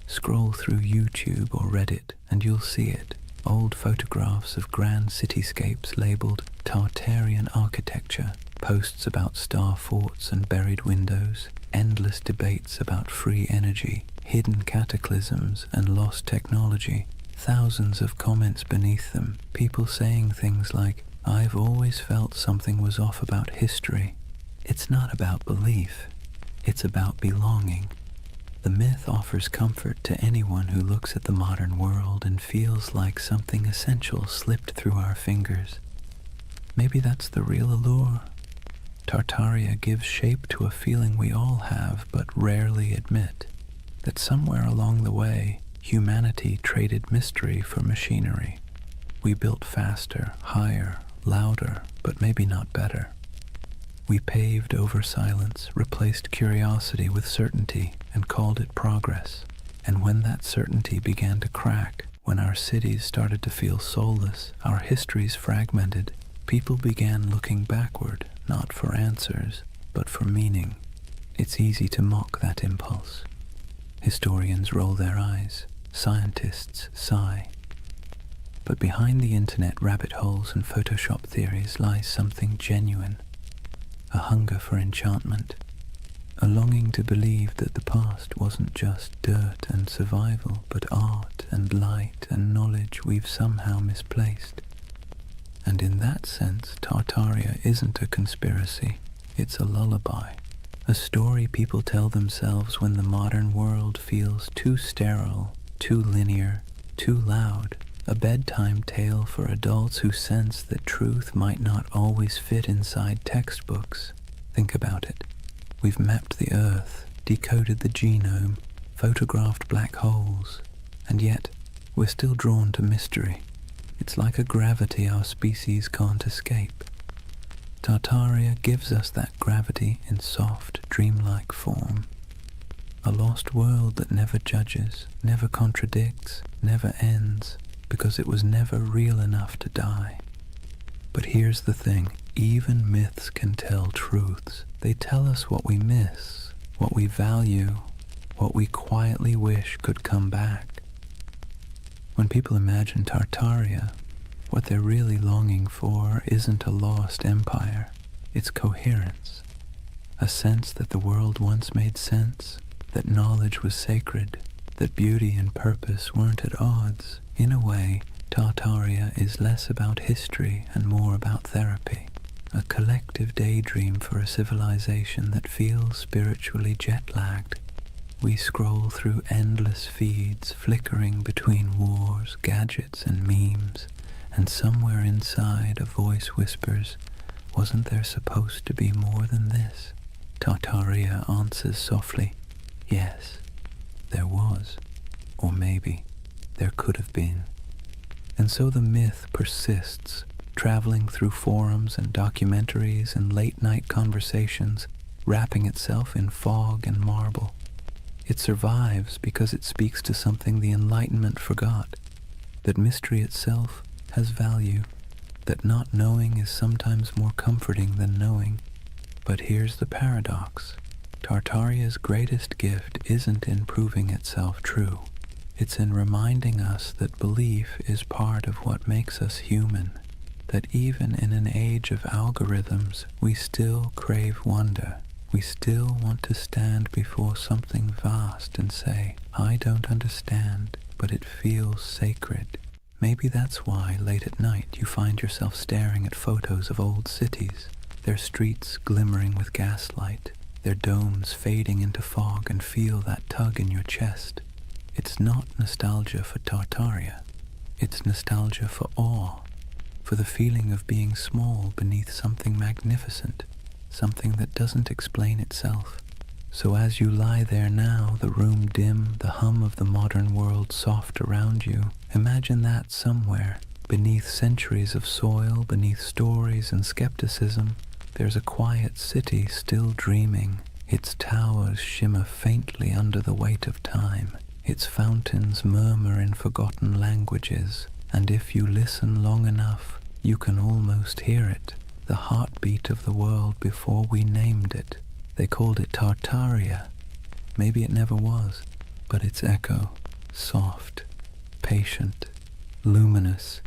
Scroll through YouTube or Reddit and you'll see it. Old photographs of grand cityscapes labeled Tartarian architecture, posts about star forts and buried windows, endless debates about free energy, hidden cataclysms and lost technology, thousands of comments beneath them, people saying things like, "I've always felt something was off about history." It's not about belief, it's about belonging. The myth offers comfort to anyone who looks at the modern world and feels like something essential slipped through our fingers. Maybe that's the real allure. Tartaria gives shape to a feeling we all have but rarely admit, that somewhere along the way, humanity traded mystery for machinery. We built faster, higher, louder, but maybe not better. We paved over silence, replaced curiosity with certainty, and called it progress. And when that certainty began to crack, when our cities started to feel soulless, our histories fragmented, people began looking backward, not for answers, but for meaning. It's easy to mock that impulse. Historians roll their eyes, scientists sigh. But behind the internet rabbit holes and Photoshop theories lies something genuine, a hunger for enchantment, a longing to believe that the past wasn't just dirt and survival, but art and light and knowledge we've somehow misplaced. And in that sense, Tartaria isn't a conspiracy, it's a lullaby, a story people tell themselves when the modern world feels too sterile, too linear, too loud, a bedtime tale for adults who sense that truth might not always fit inside textbooks. Think about it. We've mapped the Earth, decoded the genome, photographed black holes, and yet we're still drawn to mystery. It's like a gravity our species can't escape. Tartaria gives us that gravity in soft, dreamlike form. A lost world that never judges, never contradicts, never ends, because it was never real enough to die. But here's the thing, even myths can tell truths. They tell us what we miss, what we value, what we quietly wish could come back. When people imagine Tartaria, what they're really longing for isn't a lost empire, it's coherence. A sense that the world once made sense, that knowledge was sacred, that beauty and purpose weren't at odds. In a way, Tartaria is less about history and more about therapy, a collective daydream for a civilization that feels spiritually jet-lagged. We scroll through endless feeds, flickering between wars, gadgets, and memes, and somewhere inside a voice whispers, "Wasn't there supposed to be more than this?" Tartaria answers softly, "Yes, there was, or maybe there could have been." And so the myth persists, traveling through forums and documentaries and late-night conversations, wrapping itself in fog and marble. It survives because it speaks to something the Enlightenment forgot, that mystery itself has value, that not knowing is sometimes more comforting than knowing. But here's the paradox. Tartaria's greatest gift isn't in proving itself true. It's in reminding us that belief is part of what makes us human, that even in an age of algorithms, we still crave wonder. We still want to stand before something vast and say, "I don't understand, but it feels sacred." Maybe that's why late at night you find yourself staring at photos of old cities, their streets glimmering with gaslight, their domes fading into fog, and feel that tug in your chest. It's not nostalgia for Tartaria. It's nostalgia for awe, for the feeling of being small beneath something magnificent, something that doesn't explain itself. So as you lie there now, the room dim, the hum of the modern world soft around you, imagine that somewhere, beneath centuries of soil, beneath stories and skepticism, there's a quiet city still dreaming. Its towers shimmer faintly under the weight of time. Its fountains murmur in forgotten languages, and if you listen long enough, you can almost hear it, the heartbeat of the world before we named it. They called it Tartaria. Maybe it never was, but its echo, soft, patient, luminous,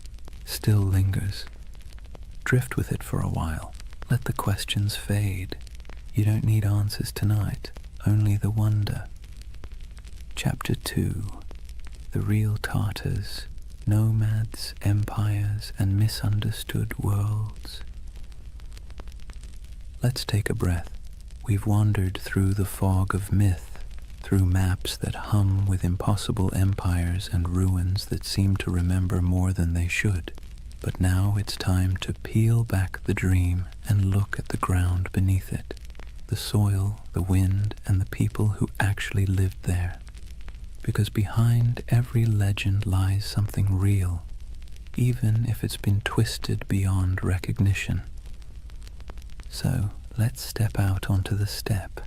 still lingers. Drift with it for a while. Let the questions fade. You don't need answers tonight, only the wonder. Chapter 2. The Real Tartars, Nomads, Empires, and Misunderstood Worlds. Let's take a breath. We've wandered through the fog of myth, through maps that hum with impossible empires and ruins that seem to remember more than they should. But now it's time to peel back the dream and look at the ground beneath it, the soil, the wind, and the people who actually lived there. Because behind every legend lies something real, even if it's been twisted beyond recognition. So Let's step out onto the steppe.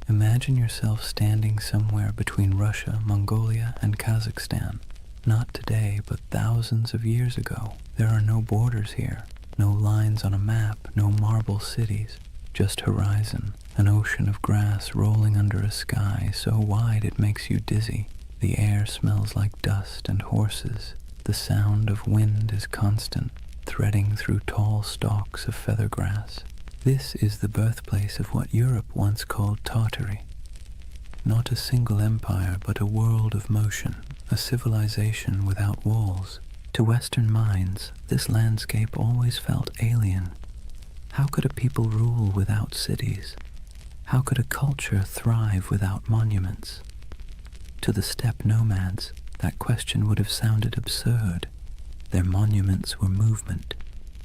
Imagine yourself standing somewhere between Russia, Mongolia, and Kazakhstan. Not today, but thousands of years ago. There are no borders here, no lines on a map, no marble cities, just horizon, an ocean of grass rolling under a sky so wide it makes you dizzy. The air smells like dust and horses. The sound of wind is constant, threading through tall stalks of feather grass. This is the birthplace of what Europe once called Tartary. Not a single empire, but a world of motion, a civilization without walls. To Western minds, this landscape always felt alien. How could a people rule without cities? How could a culture thrive without monuments? To the steppe nomads, that question would have sounded absurd. Their monuments were movement.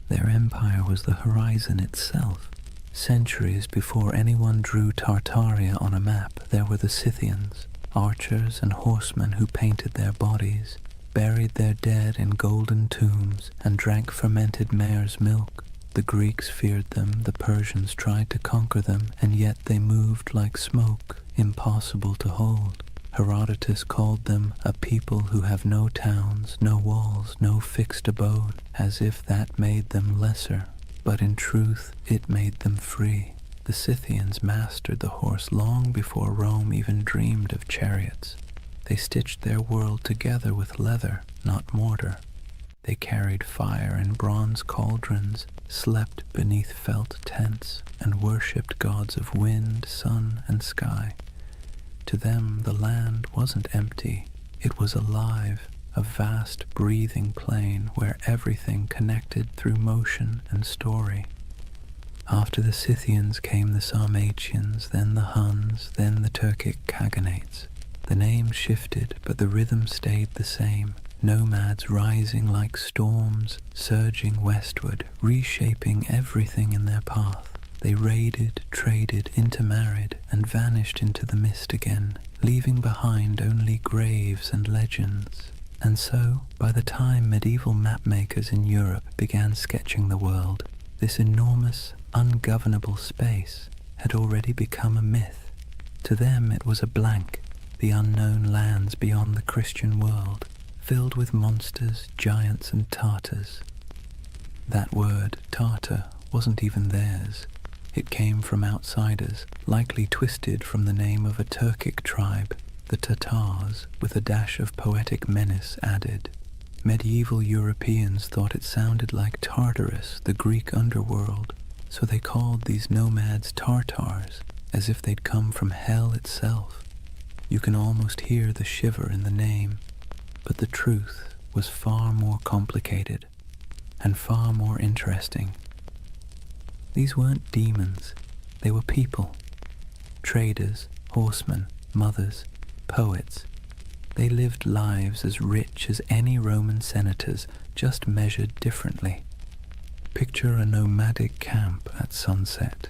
Their empire was the horizon itself. Centuries before anyone drew Tartaria on a map, there were the Scythians, archers and horsemen who painted their bodies, buried their dead in golden tombs, and drank fermented mare's milk. The Greeks feared them, the Persians tried to conquer them, and yet they moved like smoke, impossible to hold. Herodotus called them a people who have no towns, no walls, no fixed abode, as if that made them lesser. But in truth, it made them free. The Scythians mastered the horse long before Rome even dreamed of chariots. They stitched their world together with leather, not mortar. They carried fire in bronze cauldrons, slept beneath felt tents, and worshipped gods of wind, sun, and sky. To them, the land wasn't empty. It was alive. A vast breathing plain where everything connected through motion and story. After the Scythians came the Sarmatians, then the Huns, then the Turkic Khaganates. The names shifted, but the rhythm stayed the same. Nomads rising like storms, surging westward, reshaping everything in their path. They raided, traded, intermarried, and vanished into the mist again, leaving behind only graves and legends. And so, by the time medieval mapmakers in Europe began sketching the world, this enormous, ungovernable space had already become a myth. To them it was a blank, the unknown lands beyond the Christian world, filled with monsters, giants, and Tartars. That word, Tartar, wasn't even theirs. It came from outsiders, likely twisted from the name of a Turkic tribe, the Tatars, with a dash of poetic menace added. Medieval Europeans thought it sounded like Tartarus, the Greek underworld, so they called these nomads Tartars, as if they'd come from hell itself. You can almost hear the shiver in the name, but the truth was far more complicated and far more interesting. These weren't demons, they were people. Traders, horsemen, mothers, poets. They lived lives as rich as any Roman senators, just measured differently. Picture a nomadic camp at sunset.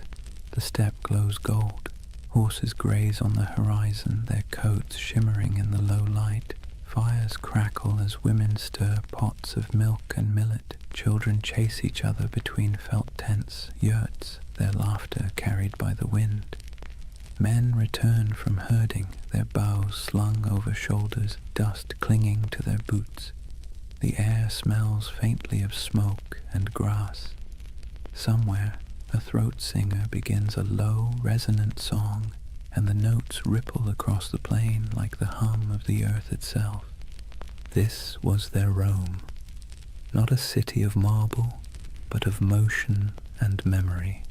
The steppe glows gold. Horses graze on the horizon, their coats shimmering in the low light. Fires crackle as women stir pots of milk and millet. Children chase each other between felt tents, yurts, their laughter carried by the wind. Men return from herding, their bows slung over shoulders, dust clinging to their boots. The air smells faintly of smoke and grass. Somewhere, a throat singer begins a low, resonant song, and the notes ripple across the plain like the hum of the earth itself. This was their Rome. Not a city of marble, but of motion and memory.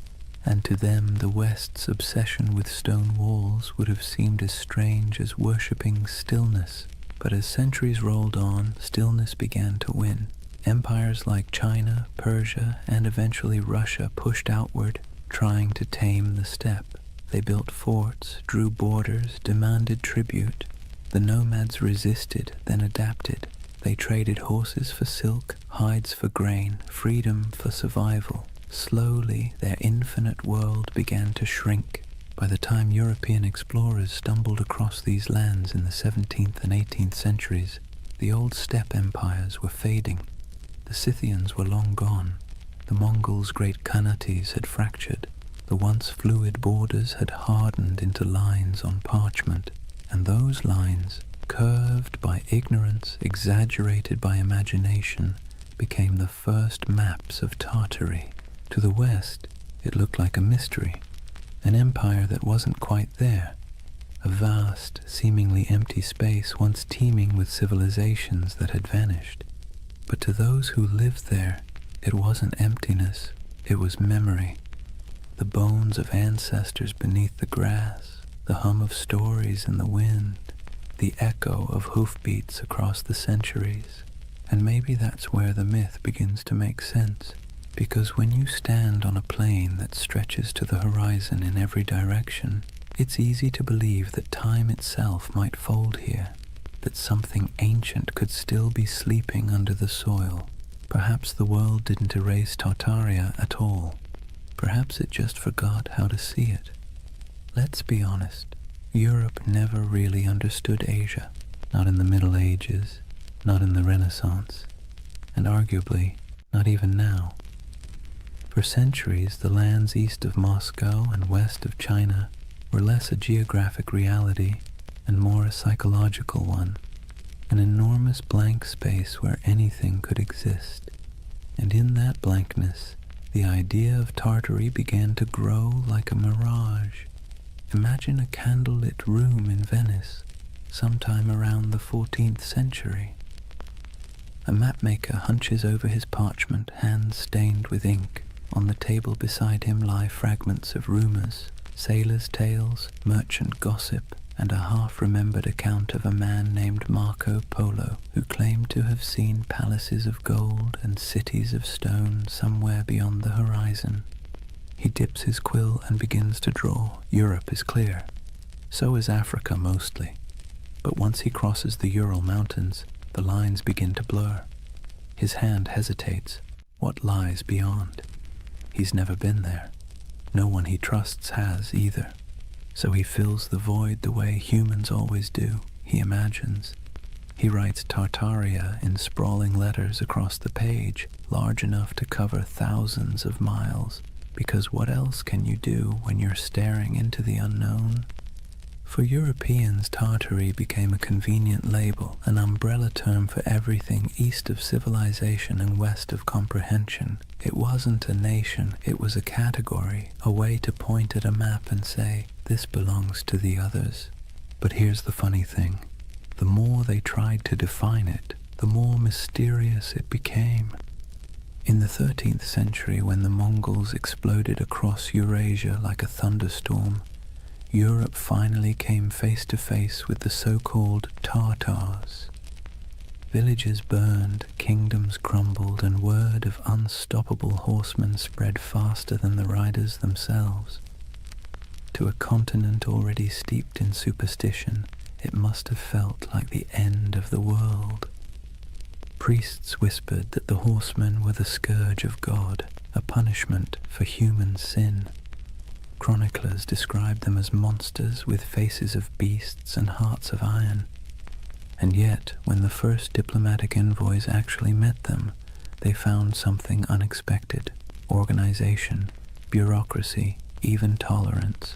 And to them the West's obsession with stone walls would have seemed as strange as worshipping stillness. But as centuries rolled on, stillness began to win. Empires like China, Persia, and eventually Russia pushed outward, trying to tame the steppe. They built forts, drew borders, demanded tribute. The nomads resisted, then adapted. They traded horses for silk, hides for grain, freedom for survival. Slowly, their infinite world began to shrink. By the time European explorers stumbled across these lands in the 17th and 18th centuries, the old steppe empires were fading. The Scythians were long gone. The Mongols' great Khanates had fractured. The once fluid borders had hardened into lines on parchment, and those lines, curved by ignorance, exaggerated by imagination, became the first maps of Tartary. To the west, it looked like a mystery, an empire that wasn't quite there, a vast, seemingly empty space once teeming with civilizations that had vanished. But to those who lived there, it wasn't emptiness, it was memory. The bones of ancestors beneath the grass, the hum of stories in the wind, the echo of hoofbeats across the centuries. And maybe that's where the myth begins to make sense, because when you stand on a plain that stretches to the horizon in every direction, it's easy to believe that time itself might fold here, that something ancient could still be sleeping under the soil. Perhaps the world didn't erase Tartaria at all. Perhaps it just forgot how to see it. Let's be honest, Europe never really understood Asia, not in the Middle Ages, not in the Renaissance, and arguably not even now. For centuries, the lands east of Moscow and west of China were less a geographic reality and more a psychological one, an enormous blank space where anything could exist. And in that blankness, the idea of Tartary began to grow like a mirage. Imagine a candlelit room in Venice, sometime around the 14th century. A mapmaker hunches over his parchment, hands stained with ink. On the table beside him lie fragments of rumors, sailors' tales, merchant gossip, and a half-remembered account of a man named Marco Polo, who claimed to have seen palaces of gold and cities of stone somewhere beyond the horizon. He dips his quill and begins to draw. Europe is clear. So is Africa mostly. But once he crosses the Ural Mountains, the lines begin to blur. His hand hesitates. What lies beyond? He's never been there. No one he trusts has either. So he fills the void the way humans always do. He imagines. He writes Tartaria in sprawling letters across the page, large enough to cover thousands of miles. Because what else can you do when you're staring into the unknown? For Europeans, Tartary became a convenient label, an umbrella term for everything east of civilization and west of comprehension. It wasn't a nation, it was a category, a way to point at a map and say, this belongs to the others. But here's the funny thing. The more they tried to define it, the more mysterious it became. In the 13th century, when the Mongols exploded across Eurasia like a thunderstorm, Europe finally came face to face with the so-called Tartars. Villages burned, kingdoms crumbled, and word of unstoppable horsemen spread faster than the riders themselves. To a continent already steeped in superstition, it must have felt like the end of the world. Priests whispered that the horsemen were the scourge of God, a punishment for human sin. Chroniclers described them as monsters with faces of beasts and hearts of iron. And yet, when the first diplomatic envoys actually met them, they found something unexpected: organization, bureaucracy, even tolerance.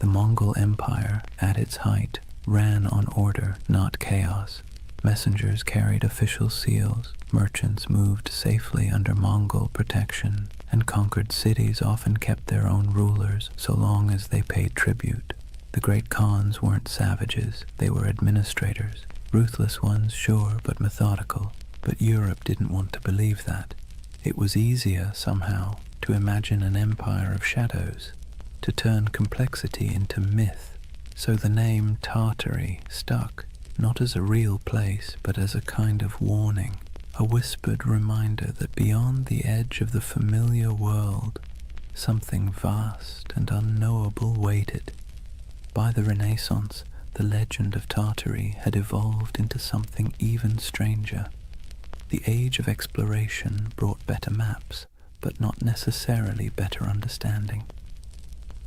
The Mongol Empire, at its height, ran on order, not chaos. Messengers carried official seals, merchants moved safely under Mongol protection, and conquered cities often kept their own rulers so long as they paid tribute. The great Khans weren't savages, they were administrators. Ruthless ones, sure, but methodical. But Europe didn't want to believe that. It was easier, somehow, to imagine an empire of shadows, to turn complexity into myth. So the name Tartary stuck, not as a real place, but as a kind of warning, a whispered reminder that beyond the edge of the familiar world, something vast and unknowable waited. By the Renaissance, the legend of Tartary had evolved into something even stranger. The age of exploration brought better maps, but not necessarily better understanding.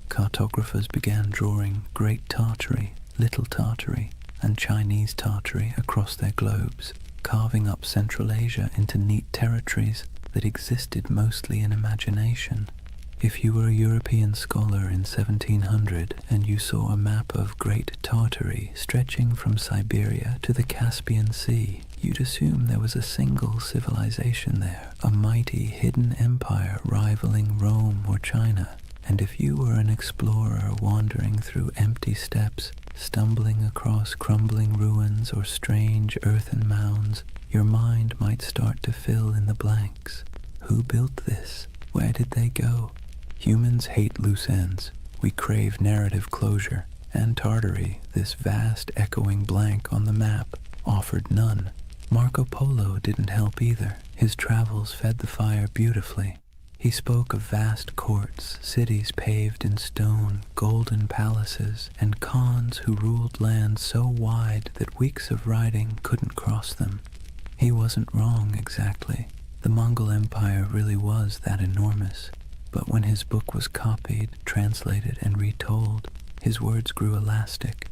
Cartographers began drawing Great Tartary, Little Tartary, and Chinese Tartary across their globes, carving up Central Asia into neat territories that existed mostly in imagination. If you were a European scholar in 1700 and you saw a map of Great Tartary stretching from Siberia to the Caspian Sea, you'd assume there was a single civilization there, a mighty hidden empire rivaling Rome or China. And if you were an explorer wandering through empty steppes, stumbling across crumbling ruins or strange earthen mounds, your mind might start to fill in the blanks. Who built this? Where did they go? Humans hate loose ends. We crave narrative closure, and Tartary, this vast echoing blank on the map, offered none. Marco Polo didn't help either. His travels fed the fire beautifully. He spoke of vast courts, cities paved in stone, golden palaces, and khans who ruled lands so wide that weeks of riding couldn't cross them. He wasn't wrong exactly. The Mongol Empire really was that enormous. But when his book was copied, translated, and retold, his words grew elastic.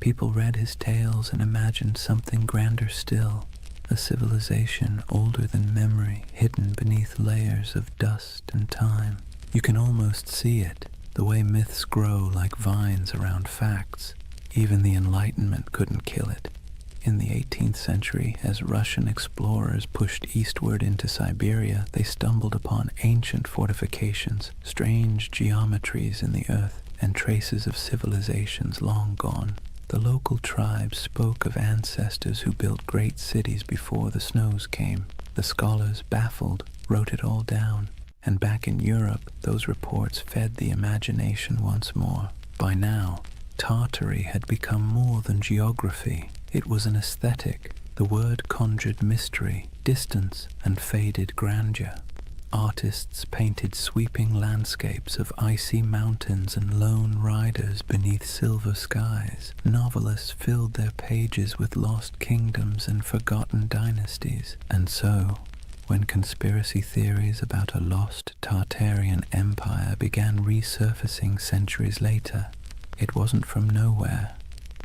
People read his tales and imagined something grander still, a civilization older than memory, hidden beneath layers of dust and time. You can almost see it, the way myths grow like vines around facts. Even the Enlightenment couldn't kill it. In the 18th century, as Russian explorers pushed eastward into Siberia, they stumbled upon ancient fortifications, strange geometries in the earth, and traces of civilizations long gone. The local tribes spoke of ancestors who built great cities before the snows came. The scholars, baffled, wrote it all down, and back in Europe, those reports fed the imagination once more. By now, Tartary had become more than geography. It was an aesthetic. The word conjured mystery, distance, and faded grandeur. Artists painted sweeping landscapes of icy mountains and lone riders beneath silver skies. Novelists filled their pages with lost kingdoms and forgotten dynasties. And so, when conspiracy theories about a lost Tartarian empire began resurfacing centuries later, it wasn't from nowhere.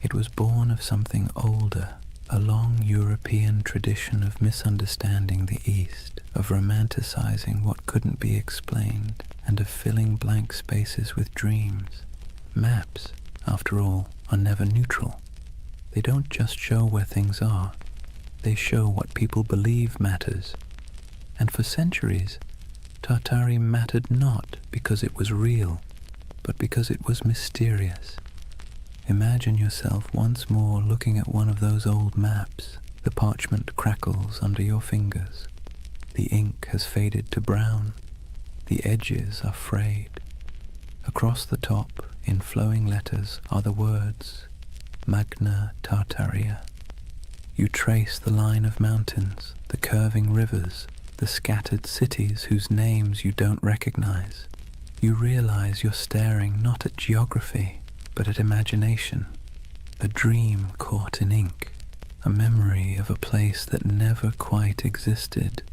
It was born of something older, a long European tradition of misunderstanding the East, of romanticizing what couldn't be explained, and of filling blank spaces with dreams. Maps, after all, are never neutral. They don't just show where things are, they show what people believe matters. And for centuries, Tartary mattered not because it was real, but because it was mysterious. Imagine yourself once more looking at one of those old maps. The parchment crackles under your fingers. The ink has faded to brown. The edges are frayed. Across the top, in flowing letters, are the words, Magna Tartaria. You trace the line of mountains, the curving rivers, the scattered cities whose names you don't recognize. You realize you're staring not at geography, but at imagination, a dream caught in ink, a memory of a place that never quite existed,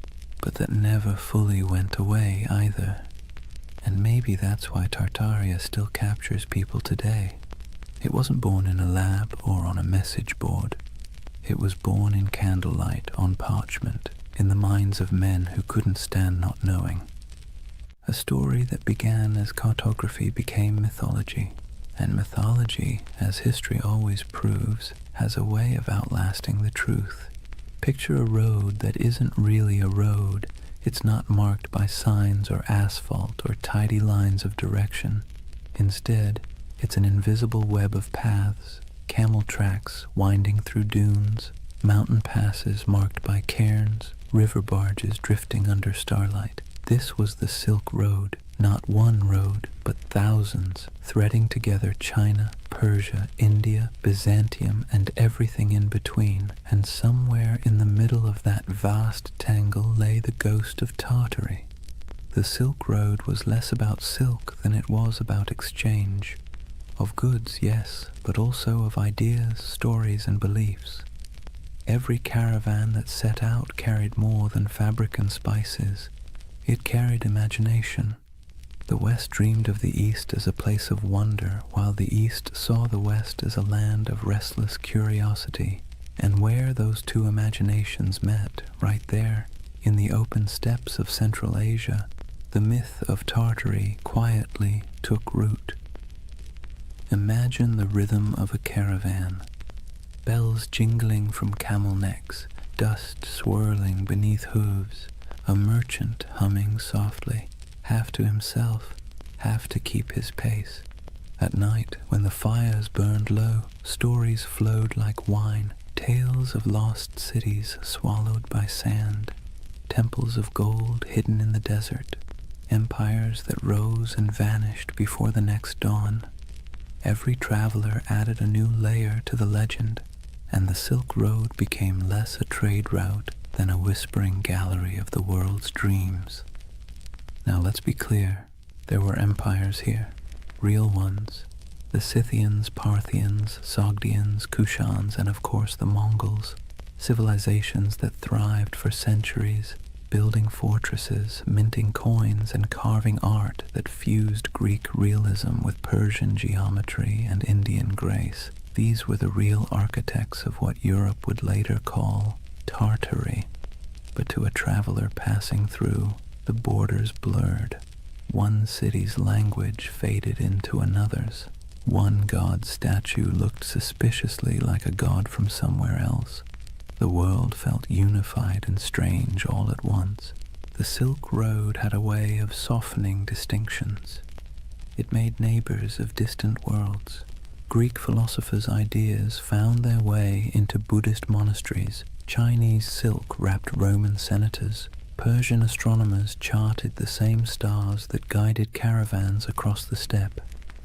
but that never fully went away either. And maybe that's why Tartaria still captures people today. It wasn't born in a lab or on a message board. It was born in candlelight on parchment, in the minds of men who couldn't stand not knowing. A story that began as cartography became mythology. And mythology, as history always proves, has a way of outlasting the truth. Picture a road that isn't really a road. It's not marked by signs or asphalt or tidy lines of direction. Instead, it's an invisible web of paths, camel tracks winding through dunes, mountain passes marked by cairns, river barges drifting under starlight. This was the Silk Road. Not one road, but thousands, threading together China, Persia, India, Byzantium, and everything in between. And somewhere in the middle of that vast tangle lay the ghost of Tartary. The Silk Road was less about silk than it was about exchange. Of goods, yes, but also of ideas, stories, and beliefs. Every caravan that set out carried more than fabric and spices. It carried imagination. The West dreamed of the East as a place of wonder, while the East saw the West as a land of restless curiosity. And where those two imaginations met, right there, in the open steppes of Central Asia, the myth of Tartary quietly took root. Imagine the rhythm of a caravan, bells jingling from camel necks, dust swirling beneath hooves, a merchant humming softly, half to himself, half to keep his pace. At night, when the fires burned low, stories flowed like wine, tales of lost cities swallowed by sand, temples of gold hidden in the desert, empires that rose and vanished before the next dawn. Every traveler added a new layer to the legend, and the Silk Road became less a trade route than a whispering gallery of the world's dreams. Now let's be clear, there were empires here, real ones. The Scythians, Parthians, Sogdians, Kushans, and of course the Mongols, civilizations that thrived for centuries, building fortresses, minting coins, and carving art that fused Greek realism with Persian geometry and Indian grace. These were the real architects of what Europe would later call Tartary. But to a traveler passing through, the borders blurred. One city's language faded into another's. One god's statue looked suspiciously like a god from somewhere else. The world felt unified and strange all at once. The Silk Road had a way of softening distinctions. It made neighbors of distant worlds. Greek philosophers' ideas found their way into Buddhist monasteries. Chinese silk wrapped Roman senators. Persian astronomers charted the same stars that guided caravans across the steppe.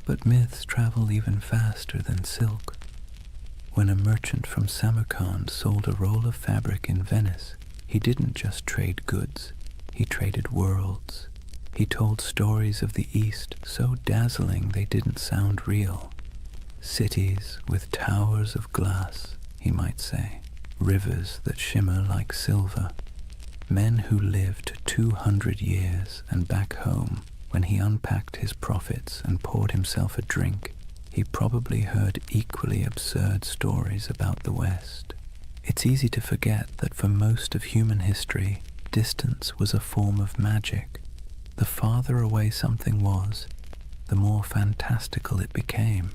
But myths travel even faster than silk. When a merchant from Samarkand sold a roll of fabric in Venice, he didn't just trade goods, he traded worlds. He told stories of the East so dazzling they didn't sound real. Cities with towers of glass, he might say, rivers that shimmer like silver. Men who lived 200 years, and back home, when he unpacked his profits and poured himself a drink, he probably heard equally absurd stories about the West. It's easy to forget that for most of human history, distance was a form of magic. The farther away something was, the more fantastical it became.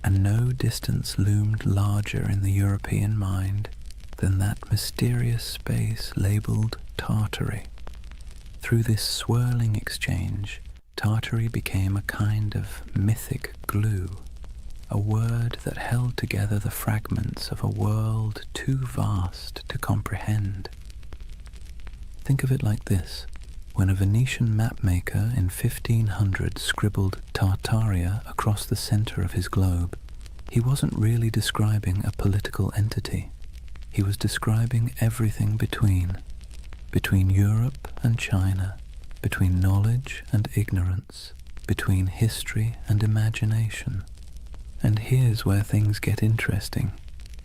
And no distance loomed larger in the European mind than that mysterious space labeled Tartary. Through this swirling exchange, Tartary became a kind of mythic glue, a word that held together the fragments of a world too vast to comprehend. Think of it like this. When a Venetian mapmaker in 1500 scribbled Tartaria across the center of his globe, he wasn't really describing a political entity. He was describing everything between Europe and China, between knowledge and ignorance, between history and imagination. And here's where things get interesting.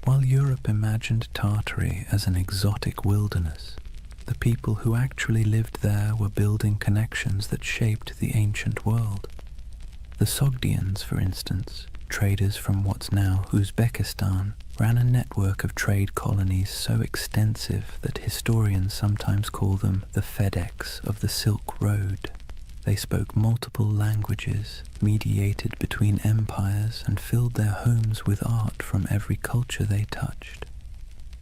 While Europe imagined Tartary as an exotic wilderness, the people who actually lived there were building connections that shaped the ancient world. The Sogdians, for instance, traders from what's now Uzbekistan, ran a network of trade colonies so extensive that historians sometimes call them the FedEx of the Silk Road. They spoke multiple languages, mediated between empires, and filled their homes with art from every culture they touched.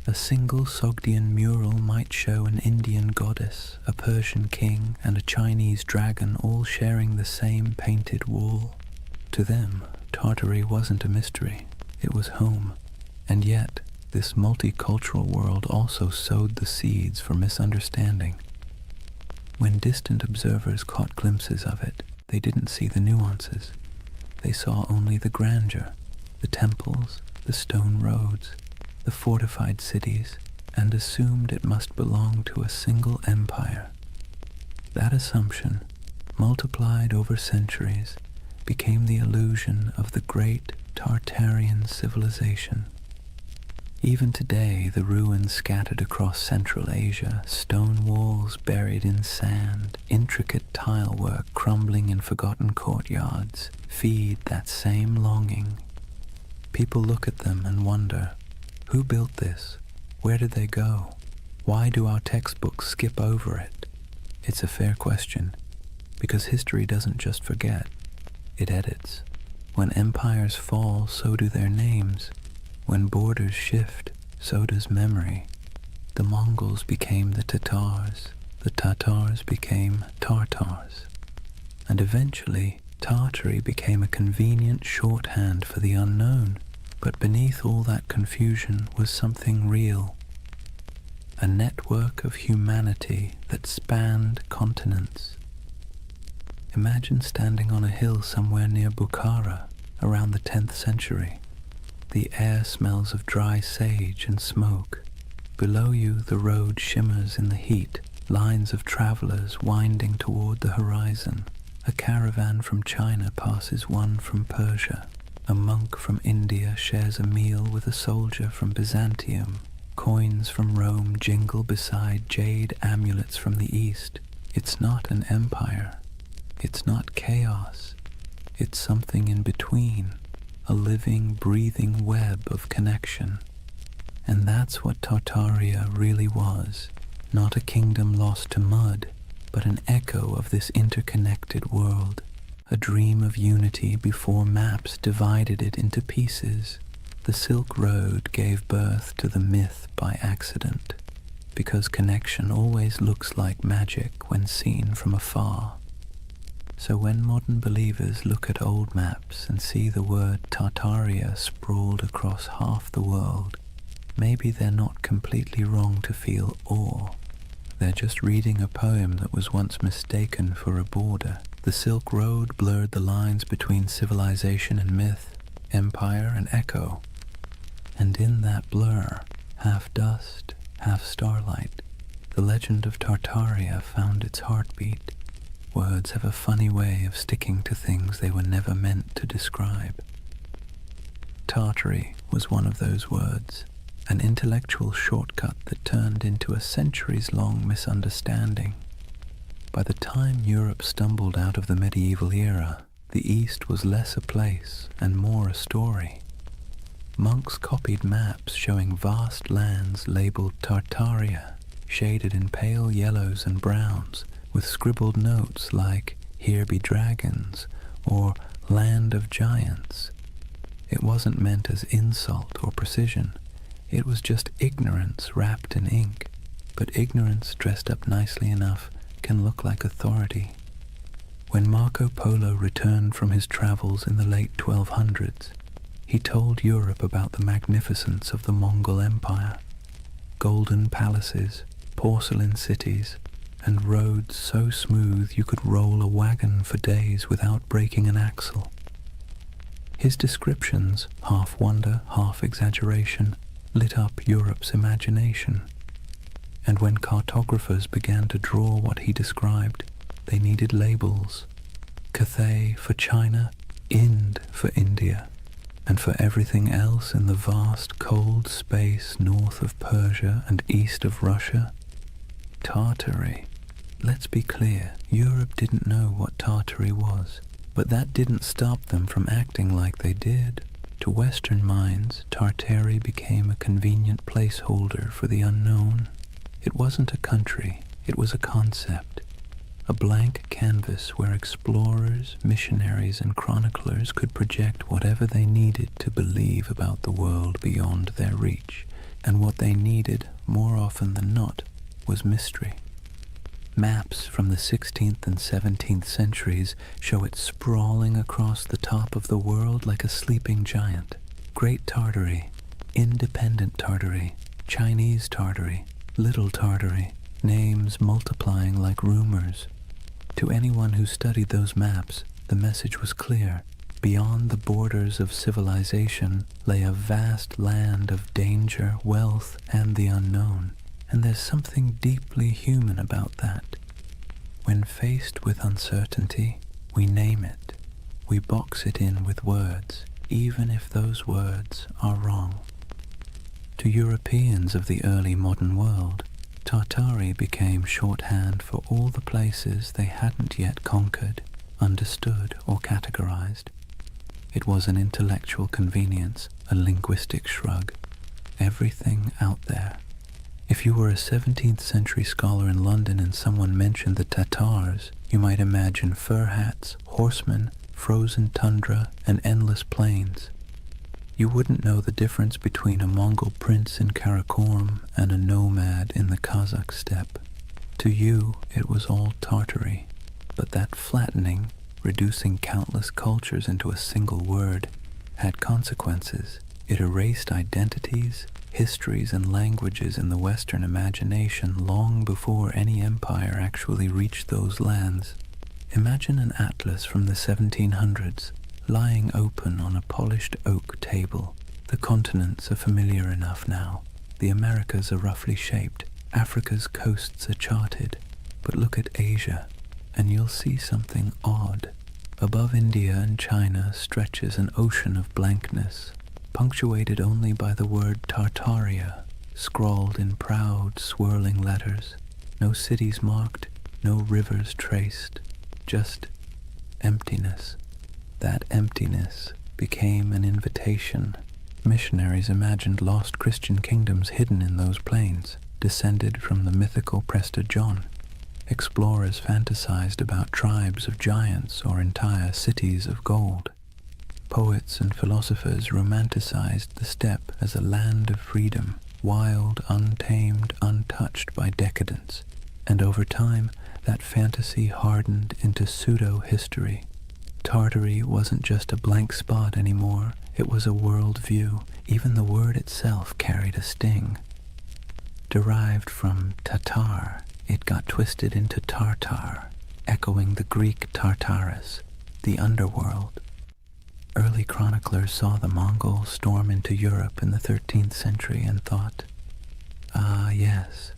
A single Sogdian mural might show an Indian goddess, a Persian king, and a Chinese dragon all sharing the same painted wall. To them, Tartary wasn't a mystery, it was home. And yet, this multicultural world also sowed the seeds for misunderstanding. When distant observers caught glimpses of it, they didn't see the nuances. They saw only the grandeur, the temples, the stone roads, the fortified cities, and assumed it must belong to a single empire. That assumption, multiplied over centuries, became the illusion of the great Tartarian civilization. Even today, the ruins scattered across Central Asia, stone walls buried in sand, intricate tile work crumbling in forgotten courtyards, feed that same longing. People look at them and wonder, who built this? Where did they go? Why do our textbooks skip over it? It's a fair question, because history doesn't just forget, it edits. When empires fall, so do their names. When borders shift, so does memory. The Mongols became the Tatars became Tartars, and eventually Tartary became a convenient shorthand for the unknown. But beneath all that confusion was something real, a network of humanity that spanned continents. Imagine standing on a hill somewhere near Bukhara around the 10th century. The air smells of dry sage and smoke. Below you the road shimmers in the heat, lines of travelers winding toward the horizon. A caravan from China passes one from Persia. A monk from India shares a meal with a soldier from Byzantium. Coins from Rome jingle beside jade amulets from the East. It's not an empire. It's not chaos. It's something in between, a living, breathing web of connection. And that's what Tartaria really was. Not a kingdom lost to mud, but an echo of this interconnected world. A dream of unity before maps divided it into pieces. The Silk Road gave birth to the myth by accident, because connection always looks like magic when seen from afar. So when modern believers look at old maps and see the word Tartaria sprawled across half the world, maybe they're not completely wrong to feel awe. They're just reading a poem that was once mistaken for a border. The Silk Road blurred the lines between civilization and myth, empire and echo. And in that blur, half dust, half starlight, the legend of Tartaria found its heartbeat. Words have a funny way of sticking to things they were never meant to describe. Tartary was one of those words, an intellectual shortcut that turned into a centuries-long misunderstanding. By the time Europe stumbled out of the medieval era, the East was less a place and more a story. Monks copied maps showing vast lands labeled Tartaria, shaded in pale yellows and browns, with scribbled notes like, "Here be dragons," or "Land of Giants." It wasn't meant as insult or precision. It was just ignorance wrapped in ink, but ignorance dressed up nicely enough can look like authority. When Marco Polo returned from his travels in the late 1200s, he told Europe about the magnificence of the Mongol Empire. Golden palaces, porcelain cities, and roads so smooth you could roll a wagon for days without breaking an axle. His descriptions, half wonder, half exaggeration, lit up Europe's imagination. And when cartographers began to draw what he described, they needed labels. Cathay for China, Ind for India, and for everything else in the vast cold space north of Persia and east of Russia, Tartary. Let's be clear, Europe didn't know what Tartary was, but that didn't stop them from acting like they did. To Western minds, Tartary became a convenient placeholder for the unknown. It wasn't a country, it was a concept, a blank canvas where explorers, missionaries, and chroniclers could project whatever they needed to believe about the world beyond their reach, and what they needed, more often than not, was mystery. Maps from the 16th and 17th centuries show it sprawling across the top of the world like a sleeping giant. Great Tartary, Independent Tartary, Chinese Tartary, Little Tartary, names multiplying like rumors. To anyone who studied those maps, the message was clear. Beyond the borders of civilization lay a vast land of danger, wealth, and the unknown. And there's something deeply human about that. When faced with uncertainty, we name it. We box it in with words, even if those words are wrong. To Europeans of the early modern world, Tartary became shorthand for all the places they hadn't yet conquered, understood, or categorized. It was an intellectual convenience, a linguistic shrug. Everything out there. If you were a 17th century scholar in London and someone mentioned the Tatars, you might imagine fur hats, horsemen, frozen tundra, and endless plains. You wouldn't know the difference between a Mongol prince in Karakorum and a nomad in the Kazakh steppe. To you, it was all Tartary, but that flattening, reducing countless cultures into a single word, had consequences. It erased identities, histories, and languages in the Western imagination long before any empire actually reached those lands. Imagine an atlas from the 1700s, lying open on a polished oak table. The continents are familiar enough now. The Americas are roughly shaped. Africa's coasts are charted. But look at Asia, and you'll see something odd. Above India and China stretches an ocean of blankness, punctuated only by the word Tartaria, scrawled in proud, swirling letters. No cities marked, no rivers traced, just emptiness. That emptiness became an invitation. Missionaries imagined lost Christian kingdoms hidden in those plains, descended from the mythical Prester John. Explorers fantasized about tribes of giants or entire cities of gold. Poets and philosophers romanticized the steppe as a land of freedom, wild, untamed, untouched by decadence. And over time, that fantasy hardened into pseudo-history. Tartary wasn't just a blank spot anymore, it was a world-view. Even the word itself carried a sting. Derived from Tatar, it got twisted into Tartar, echoing the Greek Tartarus, the underworld. Early chroniclers saw the Mongols storm into Europe in the 13th century and thought, "Ah, yes,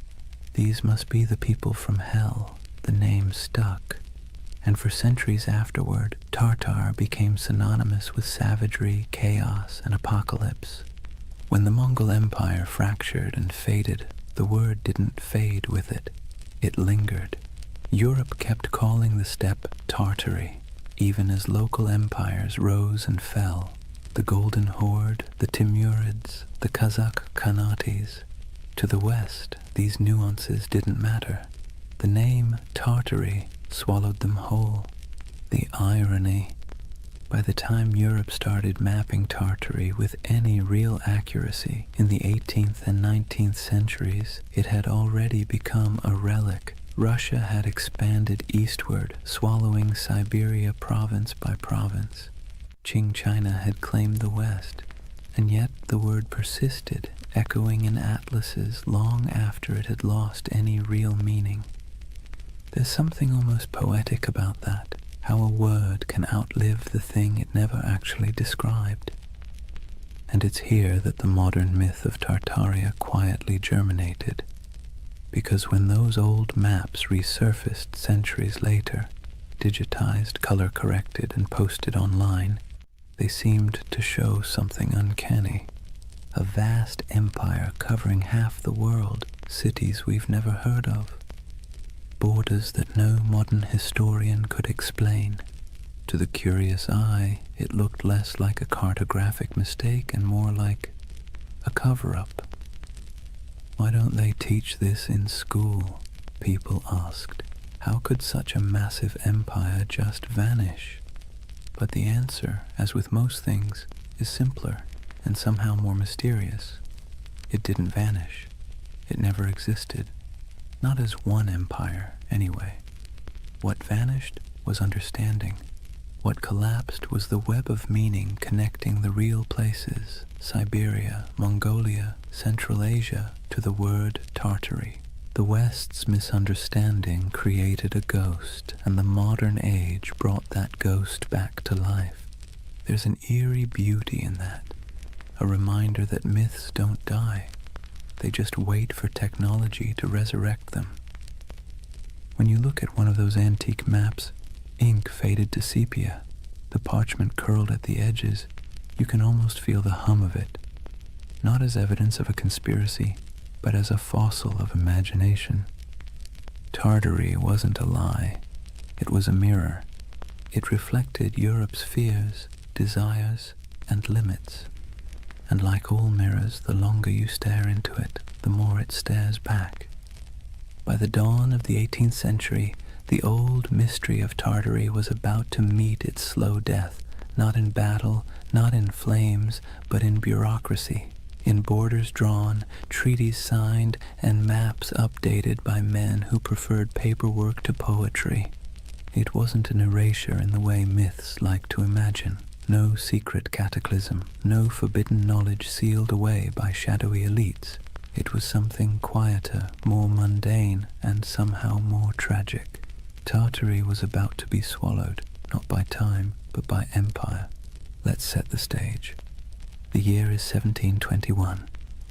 these must be the people from hell." The name stuck, and for centuries afterward, Tartar became synonymous with savagery, chaos, and apocalypse. When the Mongol Empire fractured and faded, the word didn't fade with it. It lingered. Europe kept calling the steppe Tartary, even as local empires rose and fell. The Golden Horde, the Timurids, the Kazakh Khanates. To the west, these nuances didn't matter. The name Tartary swallowed them whole. The irony. By the time Europe started mapping Tartary with any real accuracy in the 18th and 19th centuries, it had already become a relic. Russia had expanded eastward, swallowing Siberia province by province. Qing China had claimed the west, and yet the word persisted, echoing in atlases long after it had lost any real meaning. There's something almost poetic about that. How a word can outlive the thing it never actually described. And it's here that the modern myth of Tartaria quietly germinated, because when those old maps resurfaced centuries later, digitized, color-corrected, and posted online, they seemed to show something uncanny. A vast empire covering half the world, cities we've never heard of. Borders that no modern historian could explain. To the curious eye, it looked less like a cartographic mistake and more like a cover-up. Why don't they teach this in school? People asked. How could such a massive empire just vanish? But the answer, as with most things, is simpler and somehow more mysterious. It didn't vanish. It never existed. Not as one empire, anyway. What vanished was understanding. What collapsed was the web of meaning connecting the real places, Siberia, Mongolia, Central Asia, to the word Tartary. The West's misunderstanding created a ghost, and the modern age brought that ghost back to life. There's an eerie beauty in that, a reminder that myths don't die. They just wait for technology to resurrect them. When you look at one of those antique maps, ink faded to sepia, the parchment curled at the edges, you can almost feel the hum of it, not as evidence of a conspiracy, but as a fossil of imagination. Tartary wasn't a lie. It was a mirror. It reflected Europe's fears, desires, and limits. and like all mirrors, the longer you stare into it, the more it stares back. By the dawn of the 18th century, the old mystery of Tartary was about to meet its slow death, not in battle, not in flames, but in bureaucracy, in borders drawn, treaties signed, and maps updated by men who preferred paperwork to poetry. It wasn't an erasure in the way myths like to imagine. No secret cataclysm, no forbidden knowledge sealed away by shadowy elites. It was something quieter, more mundane, and somehow more tragic. Tartary was about to be swallowed, not by time, but by empire. Let's set the stage. The year is 1721.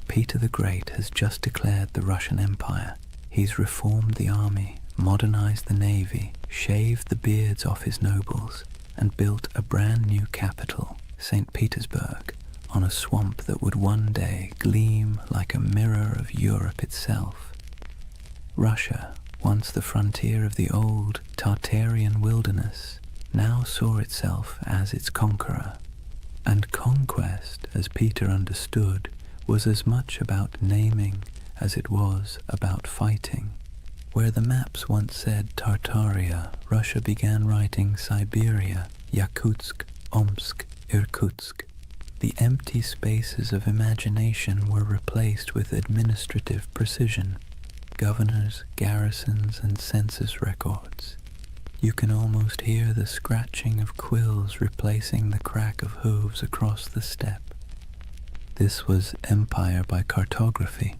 Peter the Great has just declared the Russian Empire. He's reformed the army, modernized the navy, shaved the beards off his nobles, and built a brand new capital, St. Petersburg, on a swamp that would one day gleam like a mirror of Europe itself. Russia, once the frontier of the old Tartarian wilderness, now saw itself as its conqueror. And conquest, as Peter understood, was as much about naming as it was about fighting. Where the maps once said Tartaria, Russia began writing Siberia, Yakutsk, Omsk, Irkutsk. The empty spaces of imagination were replaced with administrative precision, governors, garrisons, and census records. You can almost hear the scratching of quills replacing the crack of hooves across the steppe. This was empire by cartography.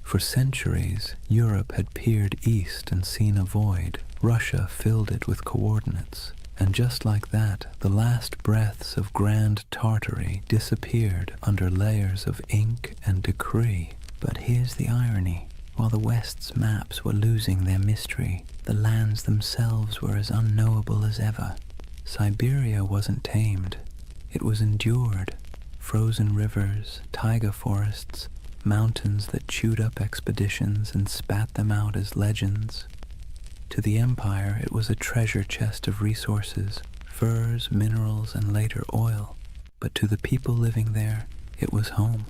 For centuries, Europe had peered east and seen a void. Russia filled it with coordinates. And just like that, the last breaths of Grand Tartary disappeared under layers of ink and decree. But here's the irony. While the West's maps were losing their mystery, the lands themselves were as unknowable as ever. Siberia wasn't tamed. It was endured. Frozen rivers, taiga forests, mountains that chewed up expeditions and spat them out as legends. To the empire, it was a treasure chest of resources, furs, minerals, and later oil. But to the people living there, it was home.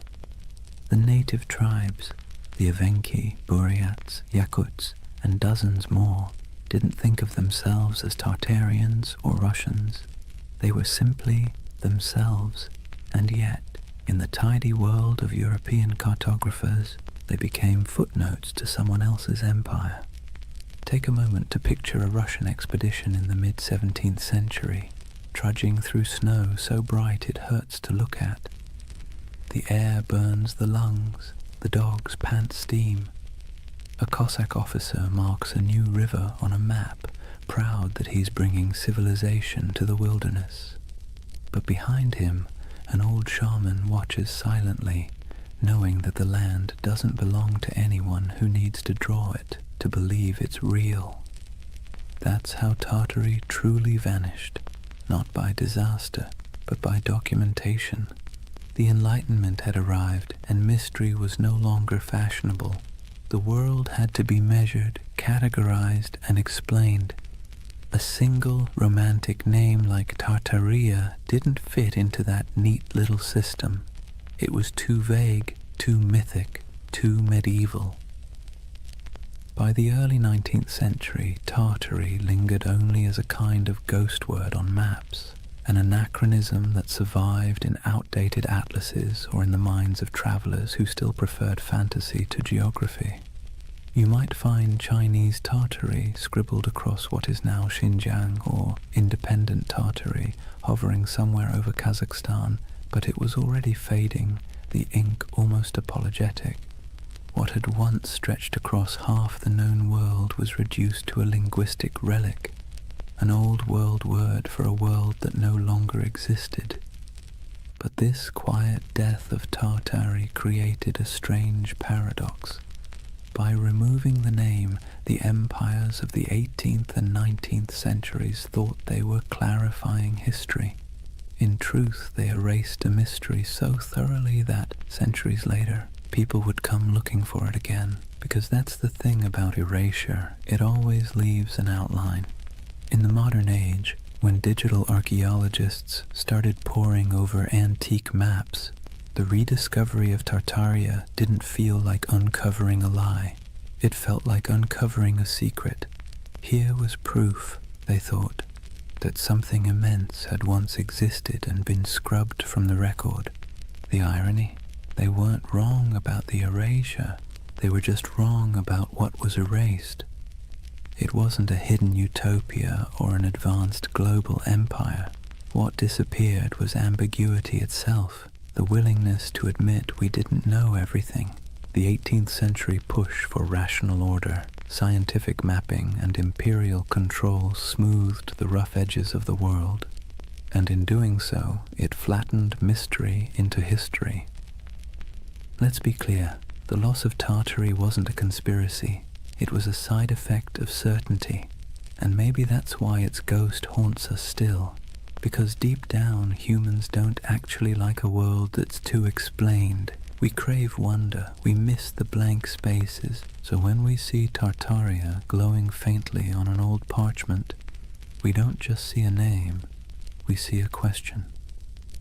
The native tribes, the Evenki, Buryats, Yakuts, and dozens more, didn't think of themselves as Tartarians or Russians. They were simply themselves, and yet, in the tidy world of European cartographers, they became footnotes to someone else's empire. Take a moment to picture a Russian expedition in the mid-17th century, trudging through snow so bright it hurts to look at. The air burns the lungs, the dogs pant steam. A Cossack officer marks a new river on a map, proud that he's bringing civilization to the wilderness. But behind him, an old shaman watches silently, knowing that the land doesn't belong to anyone who needs to draw it to believe it's real. That's how Tartary truly vanished, not by disaster, but by documentation. The Enlightenment had arrived, and mystery was no longer fashionable. The world had to be measured, categorized, and explained. A single romantic name like Tartaria didn't fit into that neat little system. It was too vague, too mythic, too medieval. By the early 19th century, Tartary lingered only as a kind of ghost word on maps, an anachronism that survived in outdated atlases or in the minds of travelers who still preferred fantasy to geography. You might find Chinese Tartary scribbled across what is now Xinjiang, or independent Tartary hovering somewhere over Kazakhstan, but it was already fading, the ink almost apologetic. What had once stretched across half the known world was reduced to a linguistic relic, an old world word for a world that no longer existed. But this quiet death of Tartary created a strange paradox. By removing the name, the empires of the 18th and 19th centuries thought they were clarifying history. In truth, they erased a mystery so thoroughly that, centuries later, people would come looking for it again. Because that's the thing about erasure, it always leaves an outline. In the modern age, when digital archaeologists started poring over antique maps, The rediscovery of Tartaria didn't feel like uncovering a lie. It felt like uncovering a secret. Here was proof, they thought, that something immense had once existed and been scrubbed from the record. The irony? They weren't wrong about the erasure. They were just wrong about what was erased. It wasn't a hidden utopia or an advanced global empire. What disappeared was ambiguity itself, the willingness to admit we didn't know everything. The 18th century push for rational order, scientific mapping, and imperial control smoothed the rough edges of the world, and in doing so, it flattened mystery into history. Let's be clear, the loss of Tartary wasn't a conspiracy. It was a side effect of certainty, and maybe that's why its ghost haunts us still, because deep down humans don't actually like a world that's too explained. We crave wonder, we miss the blank spaces, so when we see Tartaria glowing faintly on an old parchment, we don't just see a name, we see a question.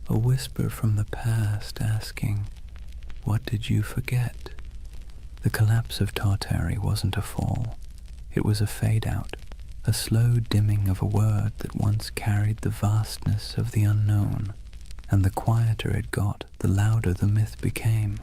A whisper from the past asking, "What did you forget?" The collapse of Tartary wasn't a fall. It was a fade-out, a slow dimming of a word that once carried the vastness of the unknown, and the quieter it got, the louder the myth became.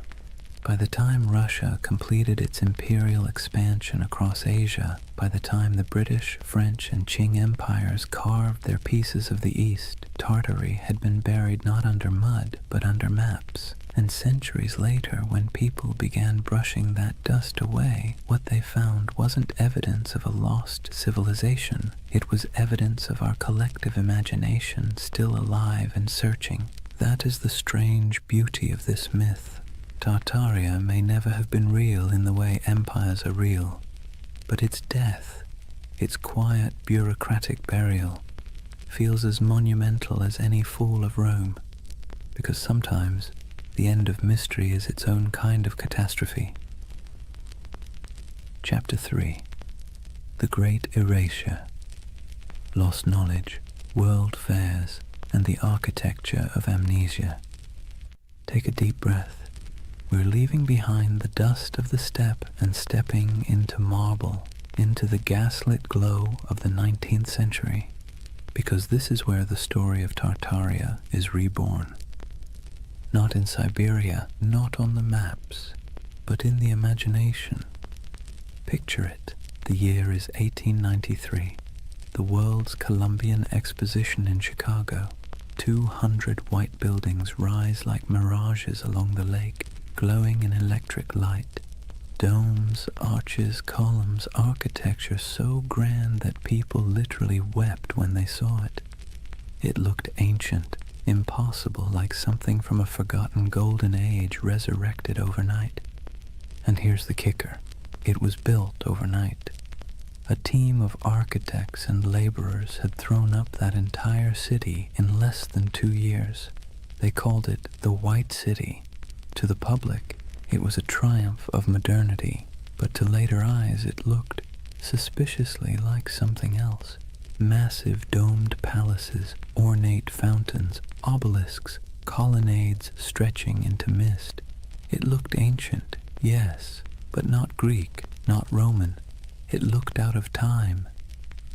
By the time Russia completed its imperial expansion across Asia, by the time the British, French, and Qing empires carved their pieces of the East, Tartary had been buried not under mud, but under maps. And centuries later, when people began brushing that dust away, what they found wasn't evidence of a lost civilization. It was evidence of our collective imagination still alive and searching. That is the strange beauty of this myth. Tartaria may never have been real in the way empires are real, but its death, its quiet bureaucratic burial, feels as monumental as any fall of Rome, because sometimes the end of mystery is its own kind of catastrophe. Chapter 3. The Great Erasure. Lost knowledge, world fairs, and the architecture of amnesia. Take a deep breath. We're leaving behind the dust of the steppe and stepping into marble, into the gaslit glow of the 19th century, because this is where the story of Tartaria is reborn. Not in Siberia, not on the maps, but in the imagination. Picture it. The year is 1893. The World's Columbian Exposition in Chicago. 200 white buildings rise like mirages along the lake, glowing in electric light. Domes, arches, columns, architecture so grand that people literally wept when they saw it. It looked ancient, impossible, like something from a forgotten golden age resurrected overnight. And here's the kicker. It was built overnight. A team of architects and laborers had thrown up that entire city in less than 2 years. They called it the White City. To the public, it was a triumph of modernity, but to later eyes it looked suspiciously like something else. Massive domed palaces, ornate fountains, obelisks, colonnades stretching into mist. It looked ancient, yes, but not Greek, not Roman. It looked out of time.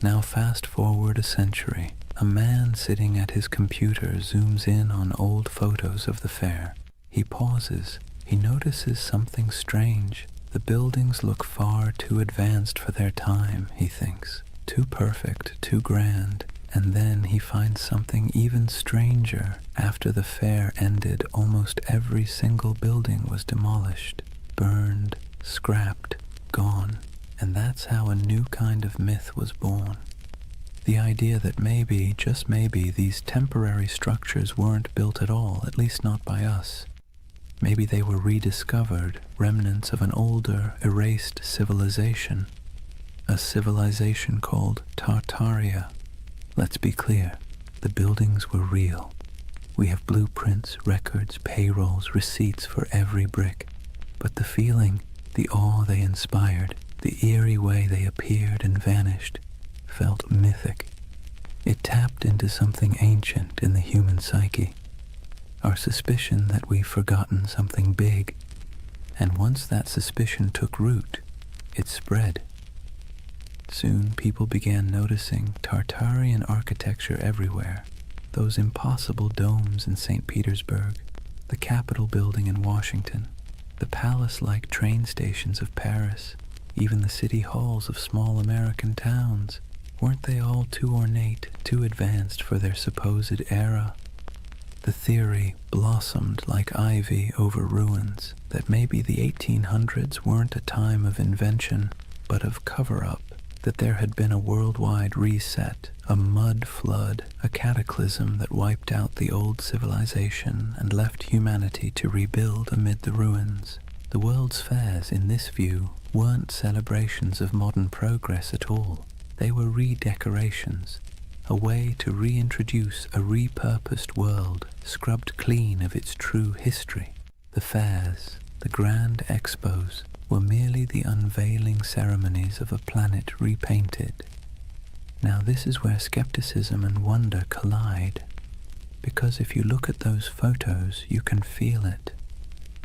Now fast forward a century. A man sitting at his computer zooms in on old photos of the fair. He pauses. He notices something strange. The buildings look far too advanced for their time, he thinks. Too perfect, too grand. And then he finds something even stranger. After the fair ended, almost every single building was demolished, burned, scrapped, gone. And that's how a new kind of myth was born. The idea that maybe, just maybe, these temporary structures weren't built at all, at least not by us. Maybe they were rediscovered, remnants of an older, erased civilization. A civilization called Tartaria. Let's be clear, the buildings were real. We have blueprints, records, payrolls, receipts for every brick. But the feeling, the awe they inspired, the eerie way they appeared and vanished, felt mythic. It tapped into something ancient in the human psyche. our suspicion that we've forgotten something big. And once that suspicion took root, it spread. Soon people began noticing Tartarian architecture everywhere. Those impossible domes in St. Petersburg, the Capitol building in Washington, the palace-like train stations of Paris, even the city halls of small American towns. Weren't they all too ornate, too advanced for their supposed era? The theory blossomed like ivy over ruins that maybe the 1800s weren't a time of invention, but of cover-up, that there had been a worldwide reset, a mud flood, a cataclysm that wiped out the old civilization and left humanity to rebuild amid the ruins. The world's fairs, in this view, weren't celebrations of modern progress at all. They were redecorations, a way to reintroduce a repurposed world scrubbed clean of its true history. The fairs, the grand expos, were merely the unveiling ceremonies of a planet repainted. Now this is where skepticism and wonder collide, because if you look at those photos, you can feel it.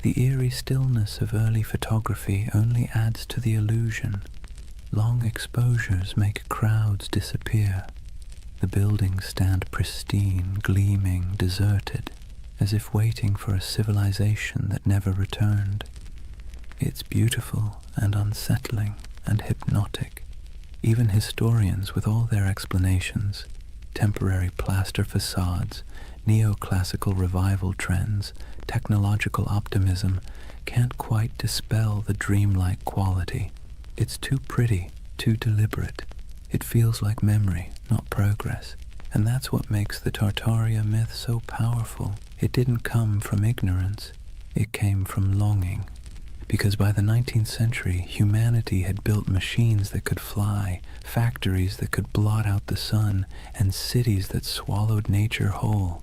The eerie stillness of early photography only adds to the illusion. Long exposures make crowds disappear. The buildings stand pristine, gleaming, deserted, as if waiting for a civilization that never returned. It's beautiful and unsettling and hypnotic. Even historians, with all their explanations, temporary plaster facades, neoclassical revival trends, technological optimism, can't quite dispel the dreamlike quality. It's too pretty, too deliberate. It feels like memory, not progress. And that's what makes the Tartaria myth so powerful. It didn't come from ignorance. It came from longing. Because by the 19th century, humanity had built machines that could fly, factories that could blot out the sun, and cities that swallowed nature whole.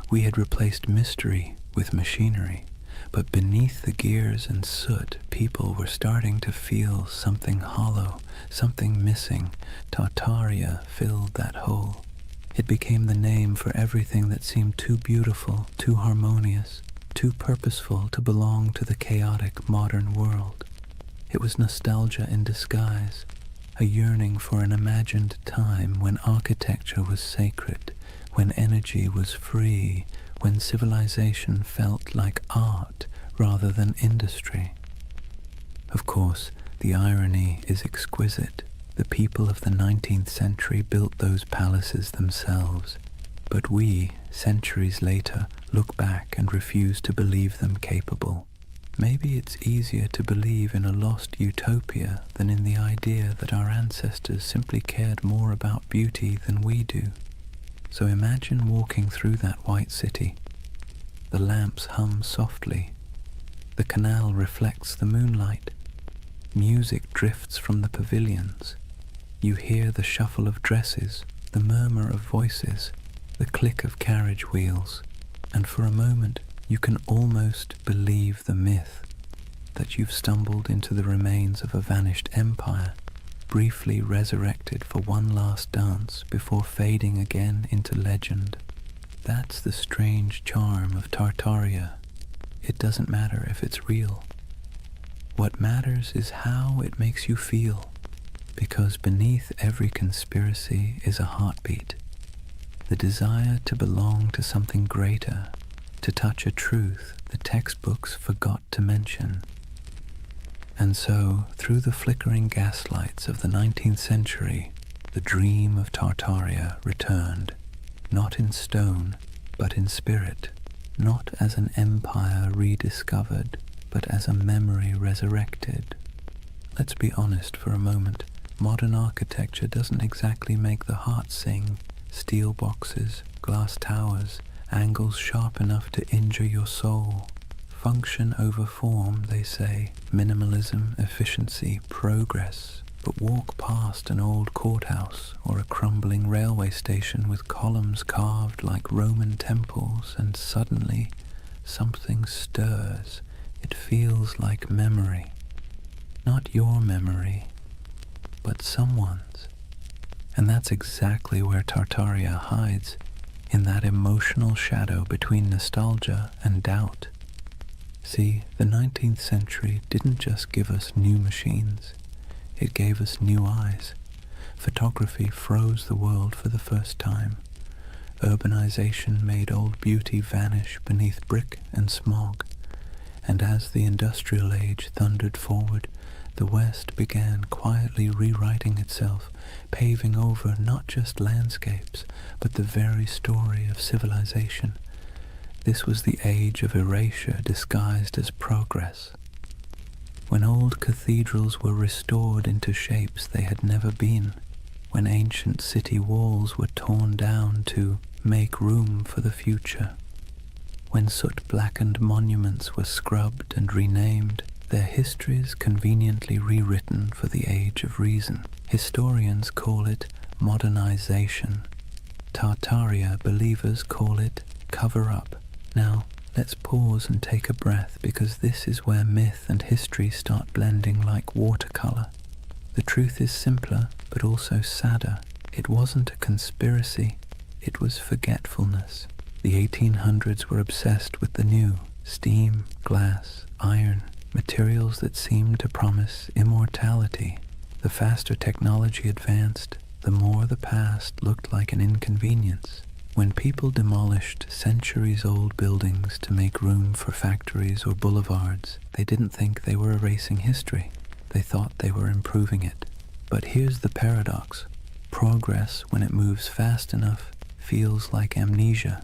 We had replaced mystery with machinery. But beneath the gears and soot, people were starting to feel something hollow, something missing. Tartaria filled that hole. It became the name for everything that seemed too beautiful, too harmonious, too purposeful to belong to the chaotic modern world. It was nostalgia in disguise, a yearning for an imagined time when architecture was sacred, when energy was free, when civilization felt like art rather than industry. Of course, the irony is exquisite. The people of the 19th century built those palaces themselves, but we, centuries later, look back and refuse to believe them capable. Maybe it's easier to believe in a lost utopia than in the idea that our ancestors simply cared more about beauty than we do. So imagine walking through that white city. The lamps hum softly. The canal reflects the moonlight. Music drifts from the pavilions. You hear the shuffle of dresses, the murmur of voices, the click of carriage wheels, and for a moment you can almost believe the myth that you've stumbled into the remains of a vanished empire, briefly resurrected for one last dance before fading again into legend. That's the strange charm of Tartaria. It doesn't matter if it's real. What matters is how it makes you feel, because beneath every conspiracy is a heartbeat, the desire to belong to something greater, to touch a truth the textbooks forgot to mention. And so, through the flickering gaslights of the 19th century, the dream of Tartaria returned, not in stone, but in spirit, not as an empire rediscovered, but as a memory resurrected. Let's be honest for a moment. Modern architecture doesn't exactly make the heart sing. Steel boxes, glass towers, angles sharp enough to injure your soul. Function over form, they say. Minimalism, efficiency, progress. But walk past an old courthouse or a crumbling railway station with columns carved like Roman temples, and suddenly something stirs. It feels like memory. Not your memory, but someone's. And that's exactly where Tartaria hides, in that emotional shadow between nostalgia and doubt. See, the 19th century didn't just give us new machines, it gave us new eyes. Photography froze the world for the first time. Urbanization made old beauty vanish beneath brick and smog. And as the industrial age thundered forward, the West began quietly rewriting itself, paving over not just landscapes, but the very story of civilization. This was the age of erasure disguised as progress. When old cathedrals were restored into shapes they had never been, when ancient city walls were torn down to make room for the future, when soot-blackened monuments were scrubbed and renamed, their histories conveniently rewritten for the age of reason. Historians call it modernization. Tartaria believers call it cover-up. Now, let's pause and take a breath, because this is where myth and history start blending like watercolor. The truth is simpler, but also sadder. It wasn't a conspiracy, it was forgetfulness. The 1800s were obsessed with the new: steam, glass, iron, materials that seemed to promise immortality. The faster technology advanced, the more the past looked like an inconvenience. When people demolished centuries-old buildings to make room for factories or boulevards, they didn't think they were erasing history. They thought they were improving it. But here's the paradox. Progress, when it moves fast enough, feels like amnesia.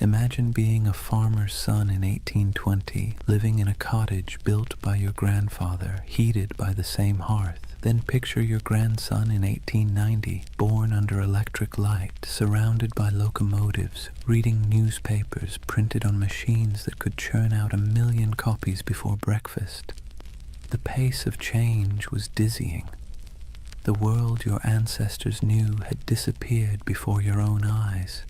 Imagine being a farmer's son in 1820, living in a cottage built by your grandfather, heated by the same hearth. Then picture your grandson in 1890, born under electric light, surrounded by locomotives, reading newspapers printed on machines that could churn out 1 million copies before breakfast. The pace of change was dizzying. The world your ancestors knew had disappeared before your own eyes.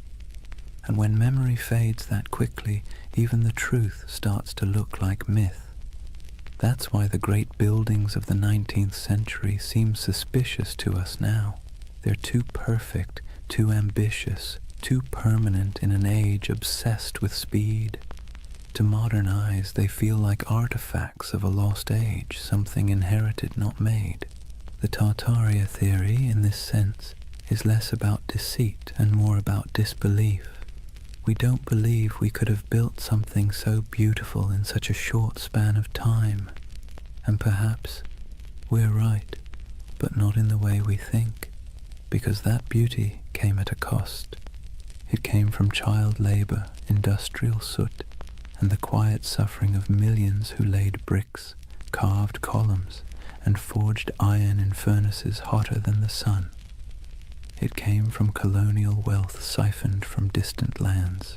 And when memory fades that quickly, even the truth starts to look like myth. That's why the great buildings of the 19th century seem suspicious to us now. They're too perfect, too ambitious, too permanent in an age obsessed with speed. To modern eyes, they feel like artifacts of a lost age, something inherited, not made. The Tartaria theory, in this sense, is less about deceit and more about disbelief. We don't believe we could have built something so beautiful in such a short span of time. And perhaps we're right, but not in the way we think, because that beauty came at a cost. It came from child labor, industrial soot, and the quiet suffering of millions who laid bricks, carved columns, and forged iron in furnaces hotter than the sun. It came from colonial wealth siphoned from distant lands.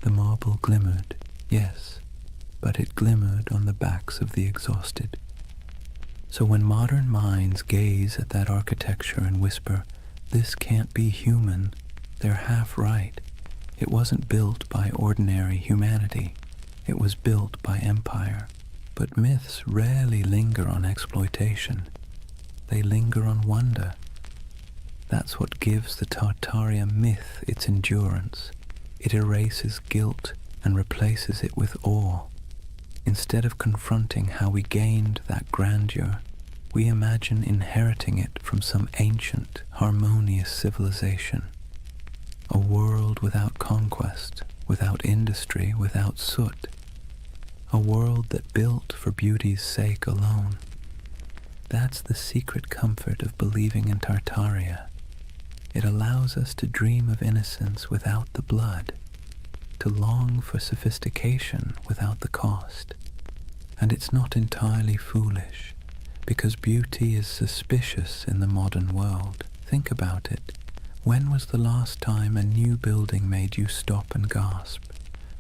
The marble glimmered, yes, but it glimmered on the backs of the exhausted. So when modern minds gaze at that architecture and whisper, "This can't be human," they're half right. It wasn't built by ordinary humanity. It was built by empire. But myths rarely linger on exploitation. They linger on wonder. That's what gives the Tartaria myth its endurance. It erases guilt and replaces it with awe. Instead of confronting how we gained that grandeur, we imagine inheriting it from some ancient, harmonious civilization. A world without conquest, without industry, without soot. A world that built for beauty's sake alone. That's the secret comfort of believing in Tartaria. It allows us to dream of innocence without the blood, to long for sophistication without the cost. And it's not entirely foolish, because beauty is suspicious in the modern world. Think about it. When was the last time a new building made you stop and gasp?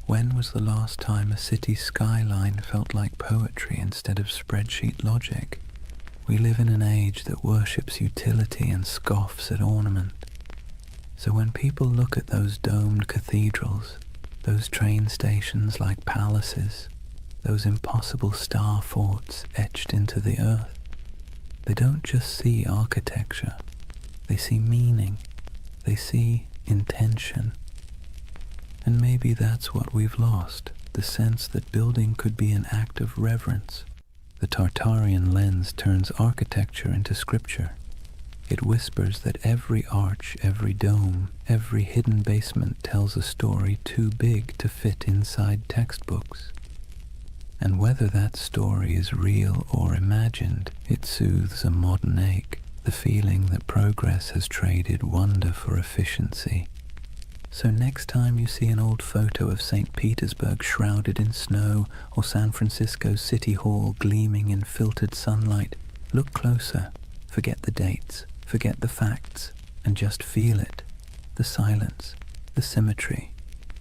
When was the last time a city skyline felt like poetry instead of spreadsheet logic? We live in an age that worships utility and scoffs at ornament. So when people look at those domed cathedrals, those train stations like palaces, those impossible star forts etched into the earth, they don't just see architecture, they see meaning, they see intention. And maybe that's what we've lost, the sense that building could be an act of reverence. The Tartarian lens turns architecture into scripture. It whispers that every arch, every dome, every hidden basement tells a story too big to fit inside textbooks. And whether that story is real or imagined, it soothes a modern ache, the feeling that progress has traded wonder for efficiency. So next time you see an old photo of St. Petersburg shrouded in snow or San Francisco's City Hall gleaming in filtered sunlight, look closer, forget the dates, forget the facts, and just feel it. The silence, the symmetry,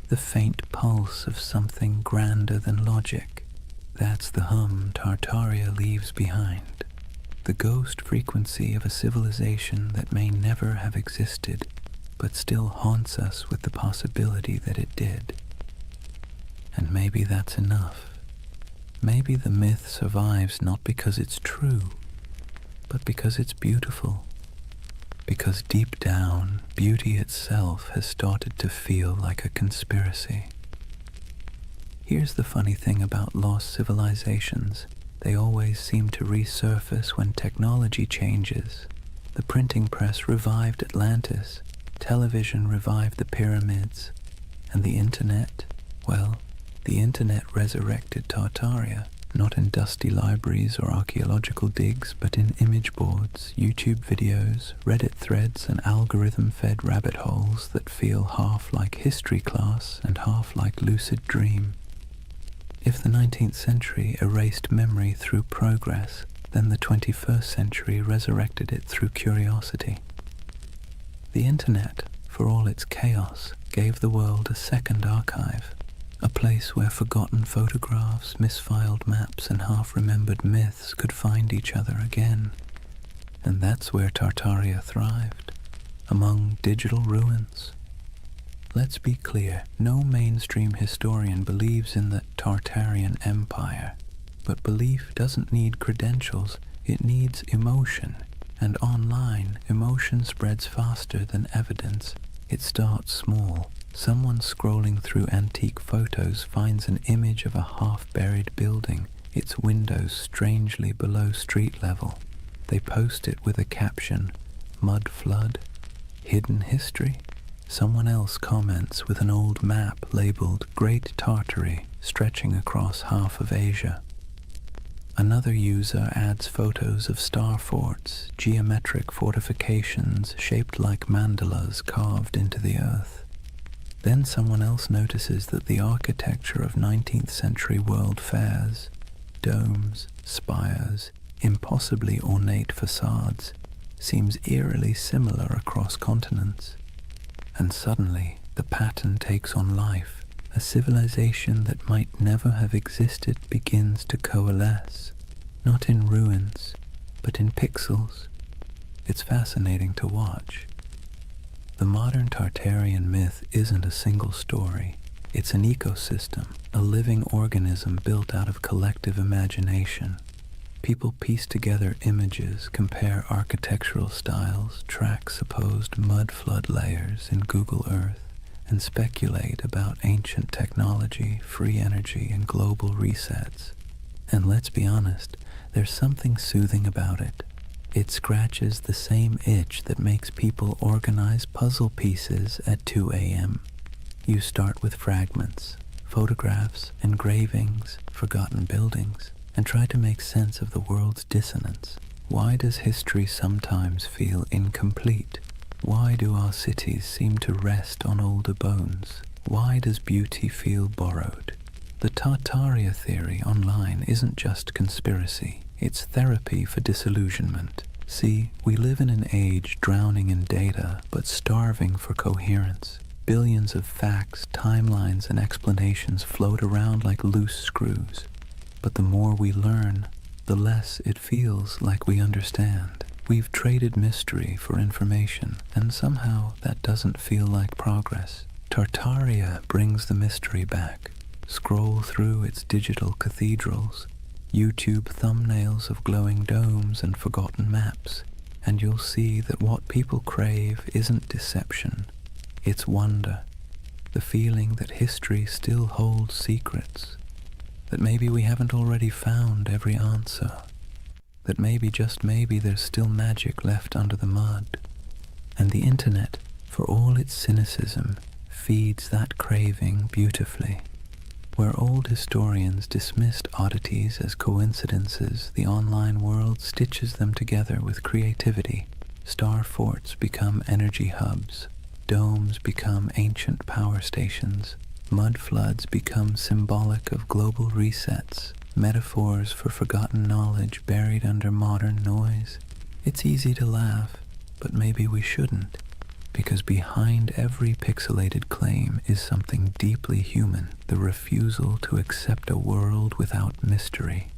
the faint pulse of something grander than logic. That's the hum Tartaria leaves behind. The ghost frequency of a civilization that may never have existed, but still haunts us with the possibility that it did. And maybe that's enough. Maybe the myth survives not because it's true, but because it's beautiful. Because deep down, beauty itself has started to feel like a conspiracy. Here's the funny thing about lost civilizations. They always seem to resurface when technology changes. The printing press revived Atlantis, television revived the pyramids, and the internet, well, the internet resurrected Tartaria, not in dusty libraries or archaeological digs, but in image boards, YouTube videos, Reddit threads, and algorithm-fed rabbit holes that feel half like history class and half like lucid dream. If the 19th century erased memory through progress, then the 21st century resurrected it through curiosity. The internet, for all its chaos, gave the world a second archive, a place where forgotten photographs, misfiled maps, and half-remembered myths could find each other again. And that's where Tartaria thrived, among digital ruins. Let's be clear, no mainstream historian believes in the Tartarian Empire, but belief doesn't need credentials, it needs emotion. And online, emotion spreads faster than evidence. It starts small. Someone scrolling through antique photos finds an image of a half-buried building, its windows strangely below street level. They post it with a caption, "Mud flood? Hidden history?" Someone else comments with an old map labeled Great Tartary, stretching across half of Asia. Another user adds photos of star forts, geometric fortifications shaped like mandalas carved into the earth. Then someone else notices that the architecture of 19th century world fairs, domes, spires, impossibly ornate facades, seems eerily similar across continents. And suddenly, the pattern takes on life. A civilization that might never have existed begins to coalesce, not in ruins, but in pixels. It's fascinating to watch. The modern Tartarian myth isn't a single story. It's an ecosystem, a living organism built out of collective imagination. People piece together images, compare architectural styles, track supposed mud flood layers in Google Earth, and speculate about ancient technology, free energy, and global resets. And let's be honest, there's something soothing about it. It scratches the same itch that makes people organize puzzle pieces at 2 a.m. You start with fragments, photographs, engravings, forgotten buildings, and try to make sense of the world's dissonance. Why does history sometimes feel incomplete? Why do our cities seem to rest on older bones? Why does beauty feel borrowed? The Tartaria theory online isn't just conspiracy, it's therapy for disillusionment. See, we live in an age drowning in data, but starving for coherence. Billions of facts, timelines, and explanations float around like loose screws. But the more we learn, the less it feels like we understand. We've traded mystery for information, and somehow that doesn't feel like progress. Tartaria brings the mystery back. Scroll through its digital cathedrals, YouTube thumbnails of glowing domes and forgotten maps, and you'll see that what people crave isn't deception, it's wonder. the feeling that history still holds secrets, that maybe we haven't already found every answer, that maybe, just maybe, there's still magic left under the mud. And the internet, for all its cynicism, feeds that craving beautifully. Where old historians dismissed oddities as coincidences, the online world stitches them together with creativity. Star forts become energy hubs, domes become ancient power stations, mud floods become symbolic of global resets, metaphors for forgotten knowledge buried under modern noise. It's easy to laugh, but maybe we shouldn't, because behind every pixelated claim is something deeply human, the refusal to accept a world without mystery.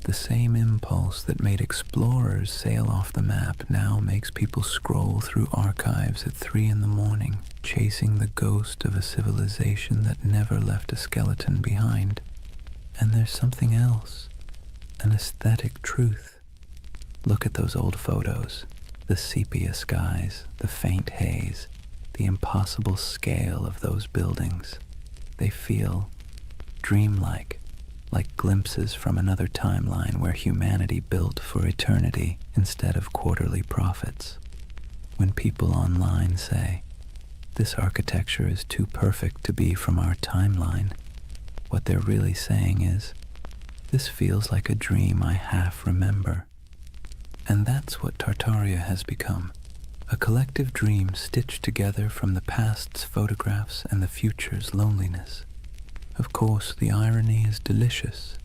The same impulse that made explorers sail off the map now makes people scroll through archives at 3 in the morning, chasing the ghost of a civilization that never left a skeleton behind. And there's something else, an aesthetic truth. Look at those old photos, the sepia skies, the faint haze, the impossible scale of those buildings. They feel dreamlike, like glimpses from another timeline where humanity built for eternity instead of quarterly profits. When people online say, "This architecture is too perfect to be from our timeline," what they're really saying is, "This feels like a dream I half remember." And that's what Tartaria has become, a collective dream stitched together from the past's photographs and the future's loneliness. Of course, the irony is delicious.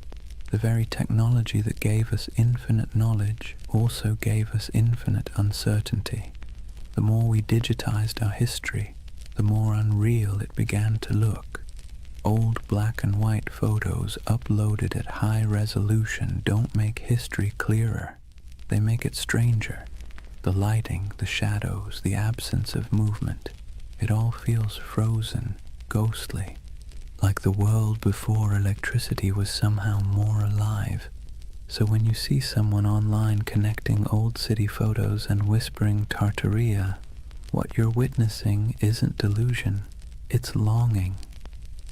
The very technology that gave us infinite knowledge also gave us infinite uncertainty. The more we digitized our history, the more unreal it began to look. Old black and white photos uploaded at high resolution don't make history clearer. They make it stranger. The lighting, the shadows, the absence of movement, it all feels frozen, ghostly, like the world before electricity was somehow more alive. So when you see someone online connecting old city photos and whispering Tartaria, what you're witnessing isn't delusion, it's longing,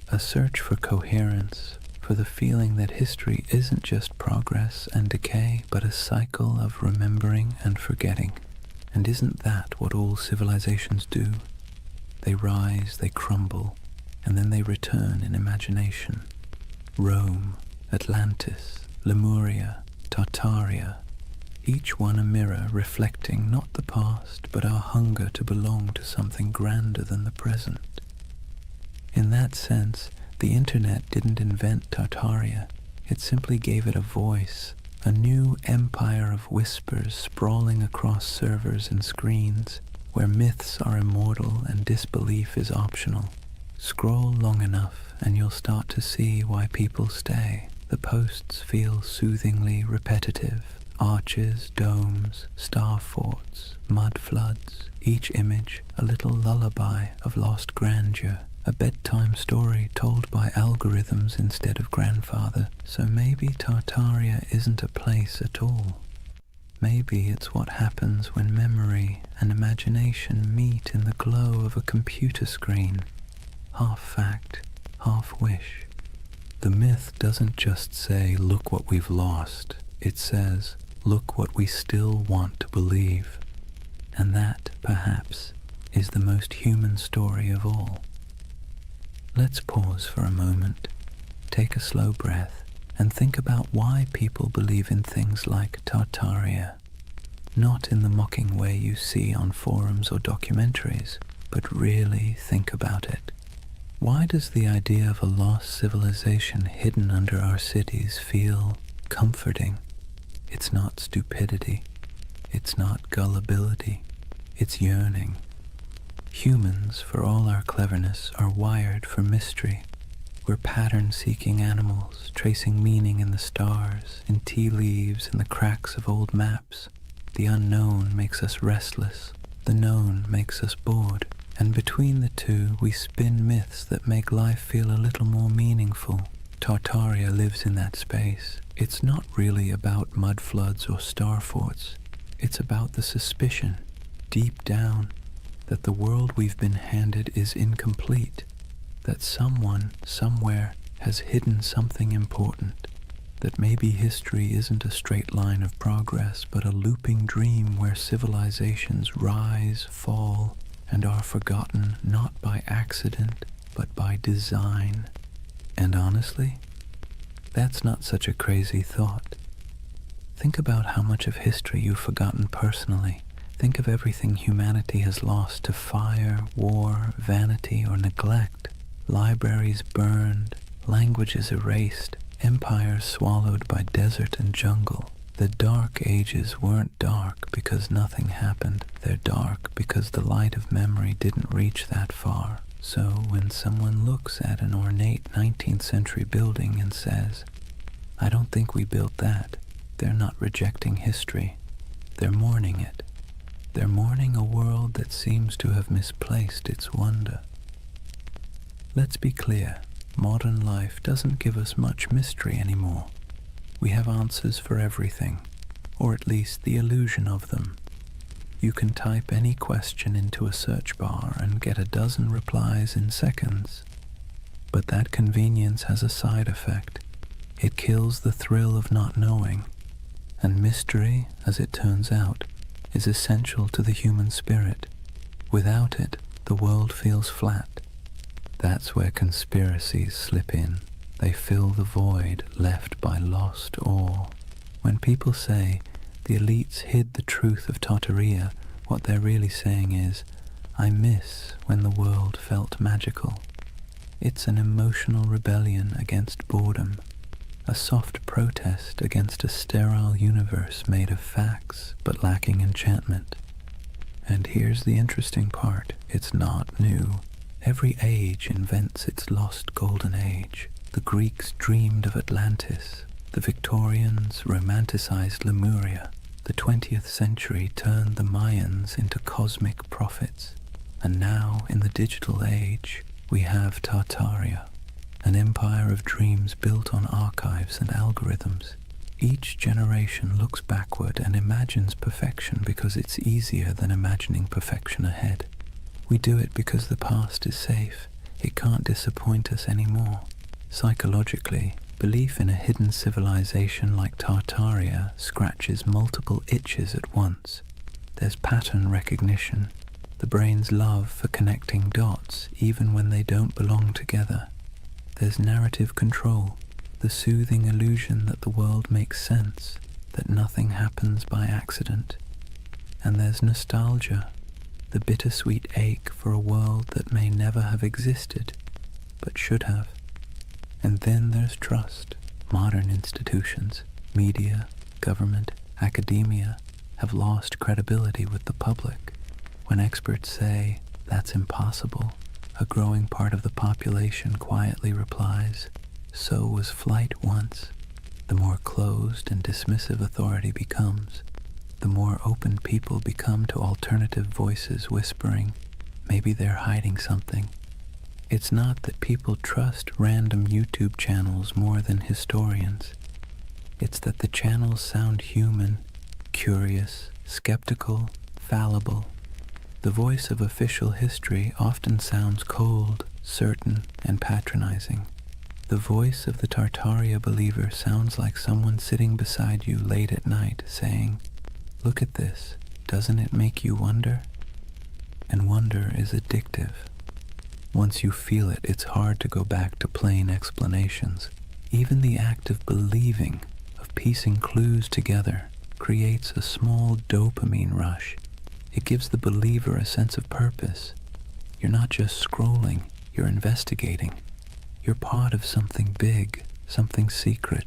a search for coherence, for the feeling that history isn't just progress and decay, but a cycle of remembering and forgetting. And isn't that what all civilizations do? They rise, they crumble, and then they return in imagination. Rome, Atlantis, Lemuria, Tartaria, each one a mirror reflecting not the past, but our hunger to belong to something grander than the present. In that sense, the internet didn't invent Tartaria. It simply gave it a voice, a new empire of whispers sprawling across servers and screens, where myths are immortal and disbelief is optional. Scroll long enough and you'll start to see why people stay. The posts feel soothingly repetitive. Arches, domes, star forts, mud floods, each image a little lullaby of lost grandeur, a bedtime story told by algorithms instead of grandfather. So maybe Tartaria isn't a place at all. Maybe it's what happens when memory and imagination meet in the glow of a computer screen. Half fact, half wish. The myth doesn't just say, "Look what we've lost." It says, "Look what we still want to believe." And that, perhaps, is the most human story of all. Let's pause for a moment, take a slow breath, and think about why people believe in things like Tartaria. Not in the mocking way you see on forums or documentaries, but really think about it. Why does the idea of a lost civilization hidden under our cities feel comforting? It's not stupidity. It's not gullibility. It's yearning. Humans, for all our cleverness, are wired for mystery. We're pattern-seeking animals, tracing meaning in the stars, in tea leaves, in the cracks of old maps. The unknown makes us restless. The known makes us bored. And between the two, we spin myths that make life feel a little more meaningful. Tartaria lives in that space. It's not really about mud floods or star forts. It's about the suspicion, deep down, that the world we've been handed is incomplete, that someone, somewhere, has hidden something important, that maybe history isn't a straight line of progress, but a looping dream where civilizations rise, fall, and are forgotten not by accident, but by design. And honestly, that's not such a crazy thought. Think about how much of history you've forgotten personally. Think of everything humanity has lost to fire, war, vanity, or neglect. Libraries burned, languages erased, empires swallowed by desert and jungle. The dark ages weren't dark because nothing happened. They're dark because the light of memory didn't reach that far. So when someone looks at an ornate 19th century building and says, "I don't think we built that," they're not rejecting history. They're mourning it. They're mourning a world that seems to have misplaced its wonder. Let's be clear, modern life doesn't give us much mystery anymore. We have answers for everything, or at least the illusion of them. You can type any question into a search bar and get a dozen replies in seconds. But that convenience has a side effect. It kills the thrill of not knowing. And mystery, as it turns out, is essential to the human spirit. Without it, the world feels flat. That's where conspiracies slip in. They fill the void left by lost awe. When people say the elites hid the truth of Tartaria, what they're really saying is, I miss when the world felt magical. It's an emotional rebellion against boredom, a soft protest against a sterile universe made of facts but lacking enchantment. And here's the interesting part, it's not new. Every age invents its lost golden age. The Greeks dreamed of Atlantis, the Victorians romanticized Lemuria, the 20th century turned the Mayans into cosmic prophets, and now in the digital age we have Tartaria, an empire of dreams built on archives and algorithms. Each generation looks backward and imagines perfection because it's easier than imagining perfection ahead. We do it because the past is safe. It can't disappoint us anymore. Psychologically, belief in a hidden civilization like Tartaria scratches multiple itches at once. There's pattern recognition, the brain's love for connecting dots even when they don't belong together. There's narrative control, the soothing illusion that the world makes sense, that nothing happens by accident. And there's nostalgia, the bittersweet ache for a world that may never have existed, but should have. And then there's trust. Modern institutions, media, government, academia, have lost credibility with the public. When experts say, that's impossible, a growing part of the population quietly replies, so was flight once. The more closed and dismissive authority becomes, the more open people become to alternative voices whispering, maybe they're hiding something. It's not that people trust random YouTube channels more than historians. It's that the channels sound human, curious, skeptical, fallible. The voice of official history often sounds cold, certain, and patronizing. The voice of the Tartaria believer sounds like someone sitting beside you late at night saying, "Look at this, doesn't it make you wonder?" And wonder is addictive. Once you feel it, it's hard to go back to plain explanations. Even the act of believing, of piecing clues together, creates a small dopamine rush. It gives the believer a sense of purpose. You're not just scrolling, you're investigating. You're part of something big, something secret.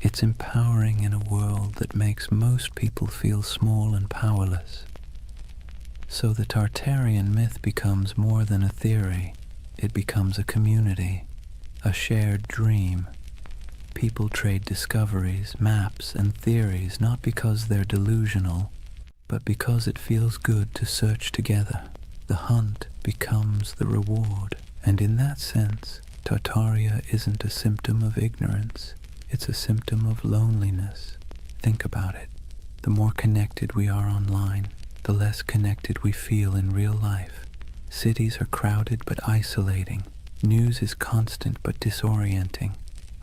It's empowering in a world that makes most people feel small and powerless. So the Tartarian myth becomes more than a theory. It becomes a community, a shared dream. People trade discoveries, maps, and theories not because they're delusional, but because it feels good to search together. The hunt becomes the reward, and in that sense, Tartaria isn't a symptom of ignorance. It's a symptom of loneliness. Think about it. The more connected we are online, the less connected we feel in real life. Cities are crowded but isolating. News is constant but disorienting.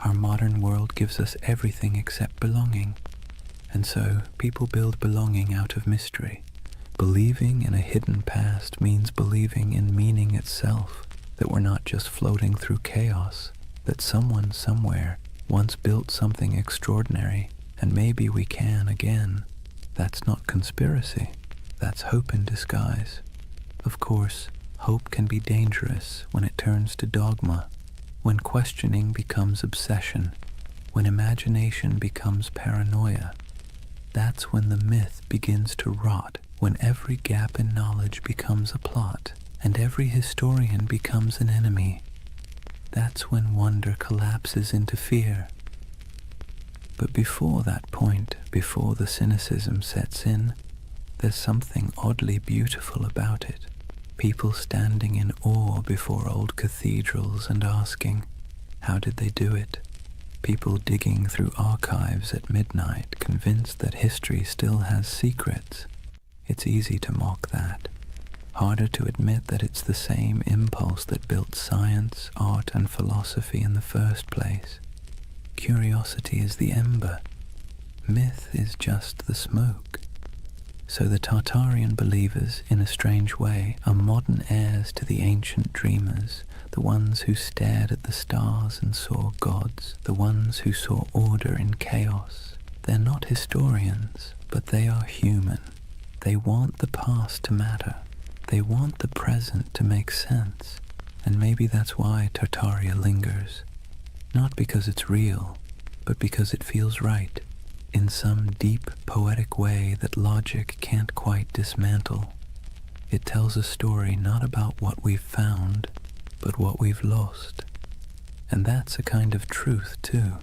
Our modern world gives us everything except belonging. And so, people build belonging out of mystery. Believing in a hidden past means believing in meaning itself, that we're not just floating through chaos, that someone somewhere once built something extraordinary, and maybe we can again. That's not conspiracy. That's hope in disguise. Of course, hope can be dangerous when it turns to dogma, when questioning becomes obsession, when imagination becomes paranoia. That's when the myth begins to rot, when every gap in knowledge becomes a plot, and every historian becomes an enemy. That's when wonder collapses into fear. But before that point, before the cynicism sets in, there's something oddly beautiful about it. People standing in awe before old cathedrals and asking, how did they do it? People digging through archives at midnight, convinced that history still has secrets. It's easy to mock that. Harder to admit that it's the same impulse that built science, art, and philosophy in the first place. Curiosity is the ember. Myth is just the smoke. So the Tartarian believers, in a strange way, are modern heirs to the ancient dreamers, the ones who stared at the stars and saw gods, the ones who saw order in chaos. They're not historians, but they are human. They want the past to matter. They want the present to make sense. And maybe that's why Tartaria lingers. Not because it's real, but because it feels right, in some deep, poetic way that logic can't quite dismantle. It tells a story not about what we've found, but what we've lost. And that's a kind of truth, too.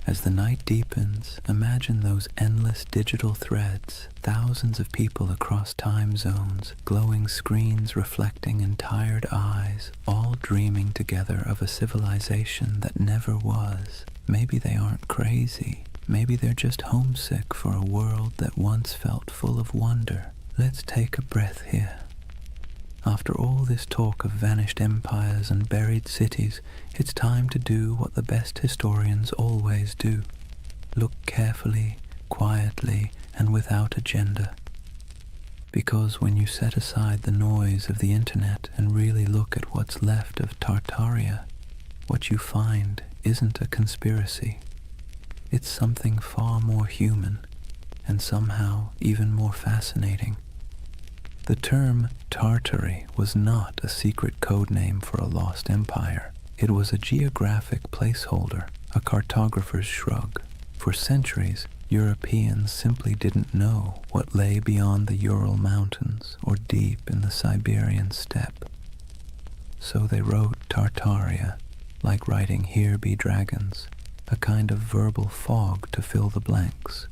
As the night deepens, imagine those endless digital threads, thousands of people across time zones, glowing screens reflecting in tired eyes, all dreaming together of a civilization that never was. Maybe they aren't crazy. Maybe they're just homesick for a world that once felt full of wonder. Let's take a breath here. After all this talk of vanished empires and buried cities, it's time to do what the best historians always do. Look carefully, quietly, and without agenda. Because when you set aside the noise of the internet and really look at what's left of Tartaria, what you find isn't a conspiracy. It's something far more human, and somehow even more fascinating. The term Tartary was not a secret code name for a lost empire. It was a geographic placeholder, a cartographer's shrug. For centuries, Europeans simply didn't know what lay beyond the Ural Mountains or deep in the Siberian steppe. So they wrote Tartaria, like writing "Here be dragons," a kind of verbal fog to fill the blanks.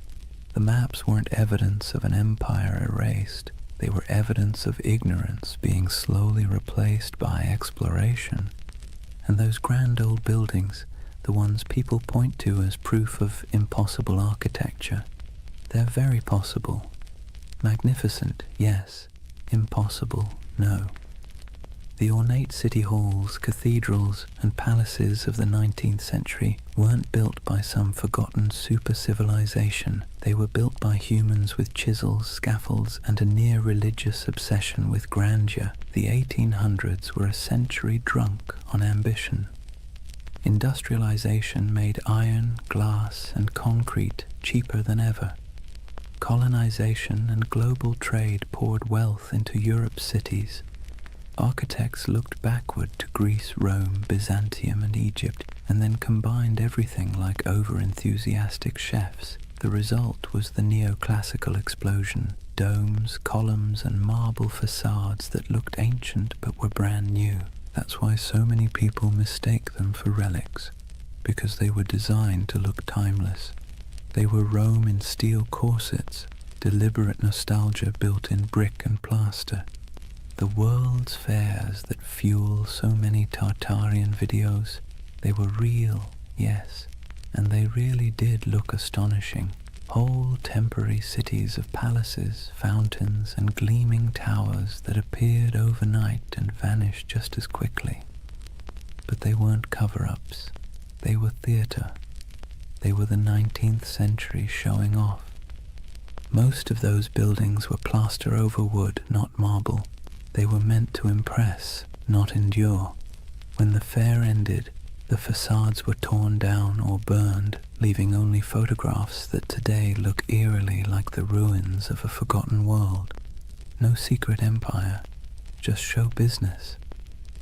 The maps weren't evidence of an empire erased. They were evidence of ignorance being slowly replaced by exploration. And those grand old buildings, the ones people point to as proof of impossible architecture, they're very possible. Magnificent, yes. Impossible, no. The ornate city halls, cathedrals, and palaces of the 19th century weren't built by some forgotten super-civilization. They were built by humans with chisels, scaffolds, and a near-religious obsession with grandeur. The 1800s were a century drunk on ambition. Industrialization made iron, glass, and concrete cheaper than ever. Colonization and global trade poured wealth into Europe's cities. Architects looked backward to Greece, Rome, Byzantium, and Egypt, and then combined everything like over-enthusiastic chefs. The result was the neoclassical explosion, domes, columns, and marble facades that looked ancient but were brand new. That's why so many people mistake them for relics, because they were designed to look timeless. They were Rome in steel corsets, deliberate nostalgia built in brick and plaster. The world's fairs that fuel so many Tartarian videos, they were real, yes, and they really did look astonishing. Whole temporary cities of palaces, fountains, and gleaming towers that appeared overnight and vanished just as quickly. But they weren't cover-ups. They were theatre. They were the 19th century showing off. Most of those buildings were plaster over wood, not marble. They were meant to impress, not endure. When the fair ended, the facades were torn down or burned, leaving only photographs that today look eerily like the ruins of a forgotten world. No secret empire, just show business.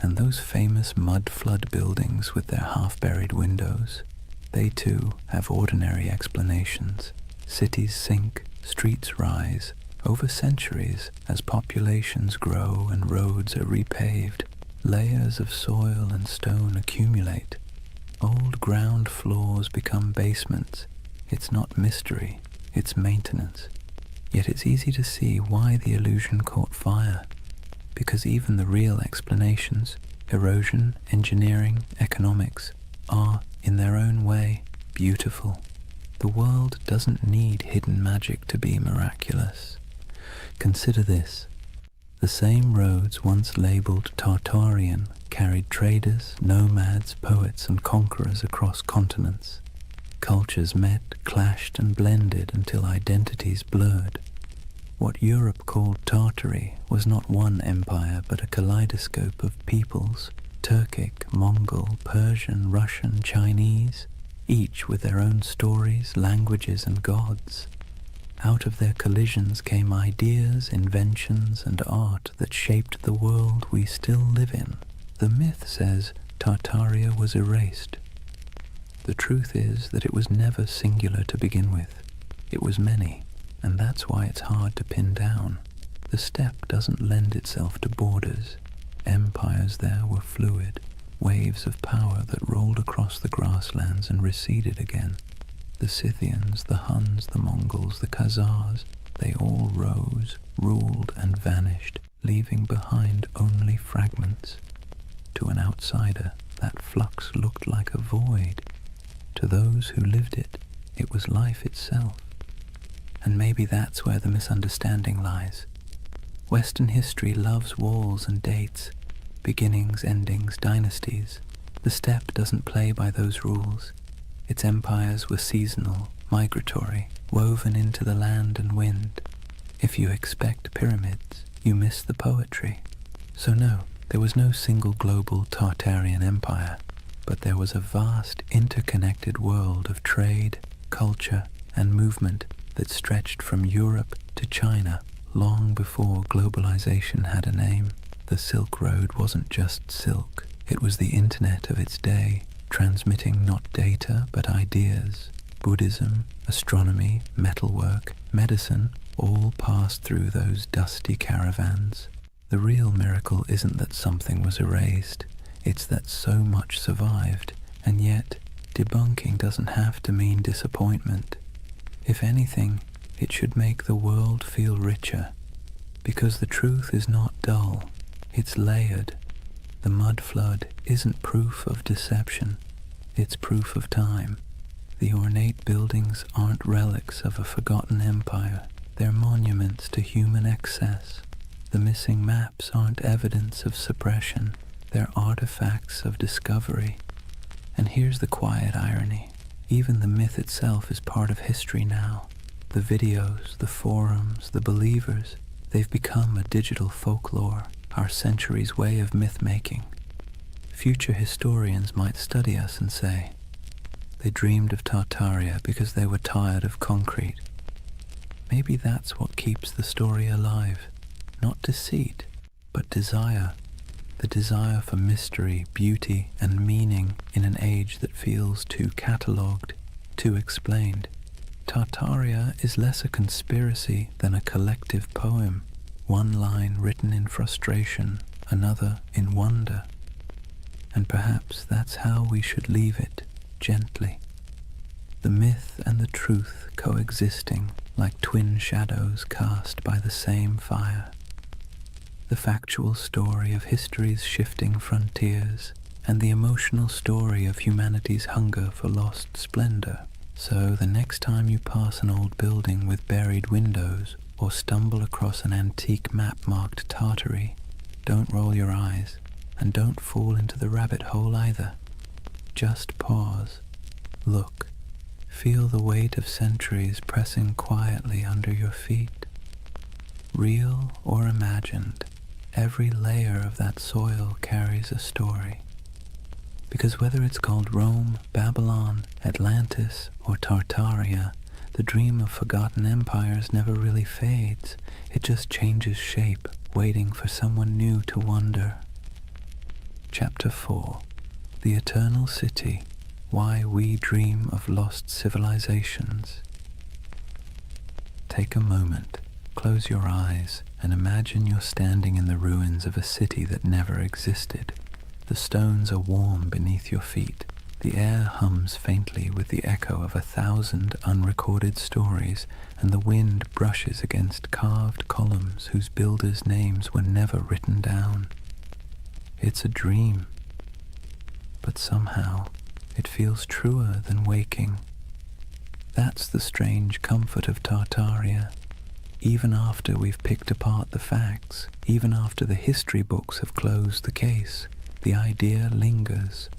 And those famous mud flood buildings with their half-buried windows, they too have ordinary explanations. Cities sink, streets rise, over centuries as populations grow and roads are repaved. Layers of soil and stone accumulate. Old ground floors become basements. It's not mystery, it's maintenance. Yet it's easy to see why the illusion caught fire. Because even the real explanations, erosion, engineering, economics, are, in their own way, beautiful. The world doesn't need hidden magic to be miraculous. Consider this. The same roads once labeled Tartarian carried traders, nomads, poets, and conquerors across continents. Cultures met, clashed, and blended until identities blurred. What Europe called Tartary was not one empire but a kaleidoscope of peoples, Turkic, Mongol, Persian, Russian, Chinese, each with their own stories, languages, and gods. Out of their collisions came ideas, inventions, and art that shaped the world we still live in. The myth says Tartaria was erased. The truth is that it was never singular to begin with. It was many, and that's why it's hard to pin down. The steppe doesn't lend itself to borders. Empires there were fluid, waves of power that rolled across the grasslands and receded again. The Scythians, the Huns, the Mongols, the Khazars, they all rose, ruled, and vanished, leaving behind only fragments. To an outsider, that flux looked like a void. To those who lived it, it was life itself. And maybe that's where the misunderstanding lies. Western history loves walls and dates, beginnings, endings, dynasties. The steppe doesn't play by those rules. Its empires were seasonal, migratory, woven into the land and wind. If you expect pyramids, you miss the poetry. So no, there was no single global Tartarian empire, but there was a vast, interconnected world of trade, culture, and movement that stretched from Europe to China long before globalization had a name. The Silk Road wasn't just silk, it was the internet of its day, transmitting not data but ideas. Buddhism, astronomy, metalwork, medicine all passed through those dusty caravans. The real miracle isn't that something was erased, it's that so much survived, and yet debunking doesn't have to mean disappointment. If anything, it should make the world feel richer, because the truth is not dull, it's layered. The mud flood isn't proof of deception, it's proof of time. The ornate buildings aren't relics of a forgotten empire, they're monuments to human excess. The missing maps aren't evidence of suppression, they're artifacts of discovery. And here's the quiet irony. Even the myth itself is part of history now. The videos, the forums, the believers, they've become a digital folklore, our century's way of myth-making. Future historians might study us and say, they dreamed of Tartaria because they were tired of concrete. Maybe that's what keeps the story alive. Not deceit, but desire. The desire for mystery, beauty, and meaning in an age that feels too catalogued, too explained. Tartaria is less a conspiracy than a collective poem, one line written in frustration, another in wonder. And perhaps that's how we should leave it, gently. The myth and the truth coexisting like twin shadows cast by the same fire. The factual story of history's shifting frontiers, and the emotional story of humanity's hunger for lost splendor. So the next time you pass an old building with buried windows, or stumble across an antique map marked Tartary, don't roll your eyes. And don't fall into the rabbit hole either. Just pause, look, feel the weight of centuries pressing quietly under your feet. Real or imagined, every layer of that soil carries a story. Because whether it's called Rome, Babylon, Atlantis, or Tartaria, the dream of forgotten empires never really fades. It just changes shape, waiting for someone new to wonder. Chapter 4. The Eternal City. Why We Dream of Lost Civilizations. Take a moment, close your eyes, and imagine you're standing in the ruins of a city that never existed. The stones are warm beneath your feet. The air hums faintly with the echo of 1,000 unrecorded stories, and the wind brushes against carved columns whose builders' names were never written down. It's a dream, but somehow it feels truer than waking. That's the strange comfort of Tartaria. Even after we've picked apart the facts, even after the history books have closed the case, the idea lingers.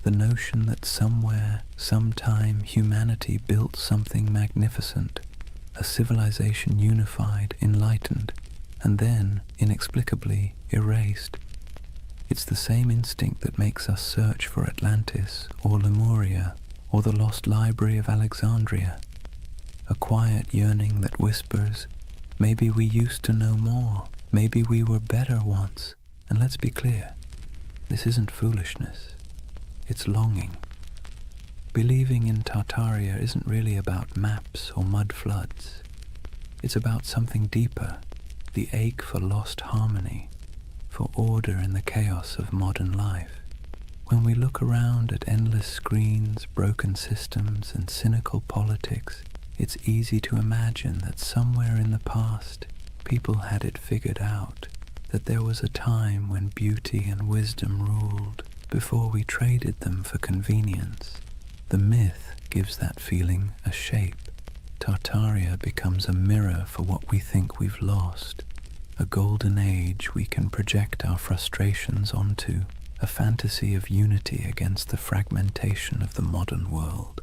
The notion that somewhere, sometime, humanity built something magnificent, a civilization unified, enlightened, and then, inexplicably, erased. It's the same instinct that makes us search for Atlantis, or Lemuria, or the lost library of Alexandria. A quiet yearning that whispers, maybe we used to know more, maybe we were better once. And let's be clear, this isn't foolishness. It's longing. Believing in Tartaria isn't really about maps or mud floods. It's about something deeper, the ache for lost harmony, for order in the chaos of modern life. When we look around at endless screens, broken systems, and cynical politics, it's easy to imagine that somewhere in the past, people had it figured out, that there was a time when beauty and wisdom ruled, before we traded them for convenience. The myth gives that feeling a shape. Tartaria becomes a mirror for what we think we've lost, a golden age we can project our frustrations onto, a fantasy of unity against the fragmentation of the modern world.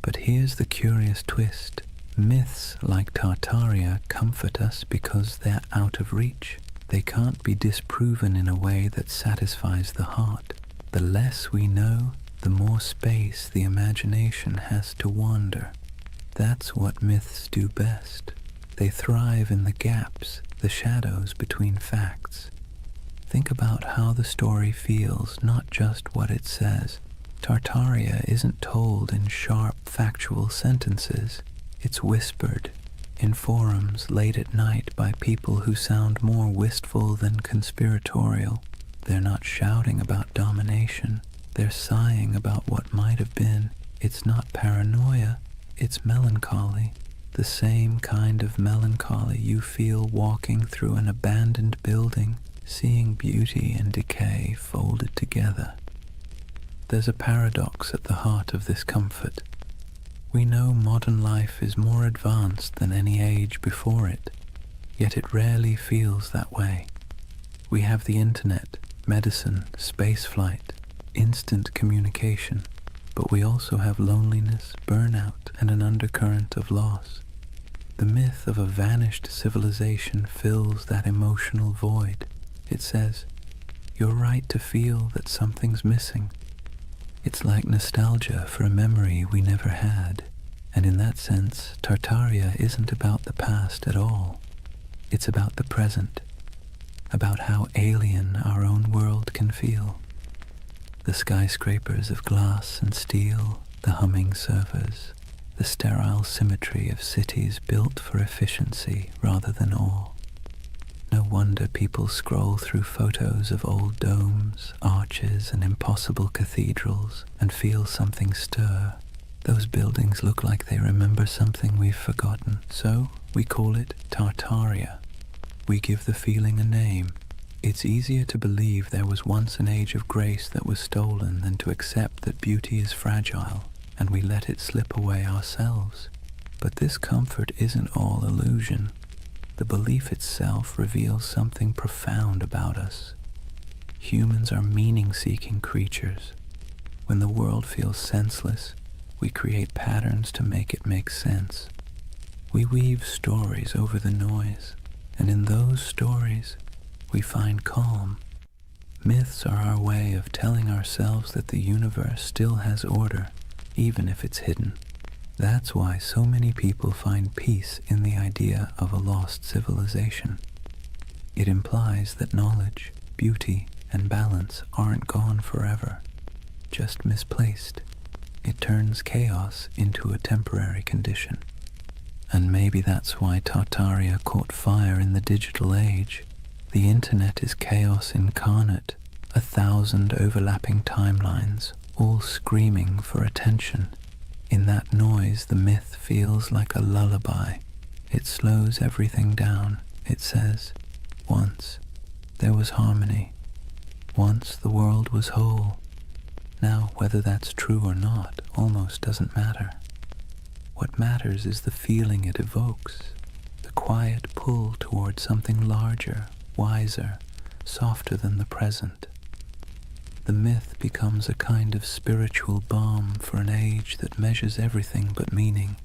But here's the curious twist. Myths like Tartaria comfort us because they're out of reach. They can't be disproven in a way that satisfies the heart. The less we know, the more space the imagination has to wander. That's what myths do best. They thrive in the gaps, the shadows between facts. Think about how the story feels, not just what it says. Tartaria isn't told in sharp, factual sentences. It's whispered in forums late at night by people who sound more wistful than conspiratorial. They're not shouting about domination. They're sighing about what might have been. It's not paranoia. It's melancholy. The same kind of melancholy you feel walking through an abandoned building, seeing beauty and decay folded together. There's a paradox at the heart of this comfort. We know modern life is more advanced than any age before it, yet it rarely feels that way. We have the internet, medicine, spaceflight, instant communication, but we also have loneliness, burnout, and an undercurrent of loss. The myth of a vanished civilization fills that emotional void. It says, you're right to feel that something's missing. It's like nostalgia for a memory we never had, and in that sense, Tartaria isn't about the past at all. It's about the present, about how alien our own world can feel. The skyscrapers of glass and steel, the humming servers, the sterile symmetry of cities built for efficiency rather than awe. No wonder people scroll through photos of old domes, arches, and impossible cathedrals and feel something stir. Those buildings look like they remember something we've forgotten, so we call it Tartaria. We give the feeling a name. It's easier to believe there was once an age of grace that was stolen than to accept that beauty is fragile, and we let it slip away ourselves. But this comfort isn't all illusion. The belief itself reveals something profound about us. Humans are meaning-seeking creatures. When the world feels senseless, we create patterns to make it make sense. We weave stories over the noise, and in those stories, we find calm. Myths are our way of telling ourselves that the universe still has order, even if it's hidden. That's why so many people find peace in the idea of a lost civilization. It implies that knowledge, beauty, and balance aren't gone forever, just misplaced. It turns chaos into a temporary condition. And maybe that's why Tartaria caught fire in the digital age. The internet is chaos incarnate, 1,000 overlapping timelines, all screaming for attention. In that noise, the myth feels like a lullaby. It slows everything down. It says, once there was harmony. Once the world was whole. Now, whether that's true or not almost doesn't matter. What matters is the feeling it evokes, the quiet pull towards something larger, wiser, softer than the present. The myth becomes a kind of spiritual balm for an age that measures everything but meaning.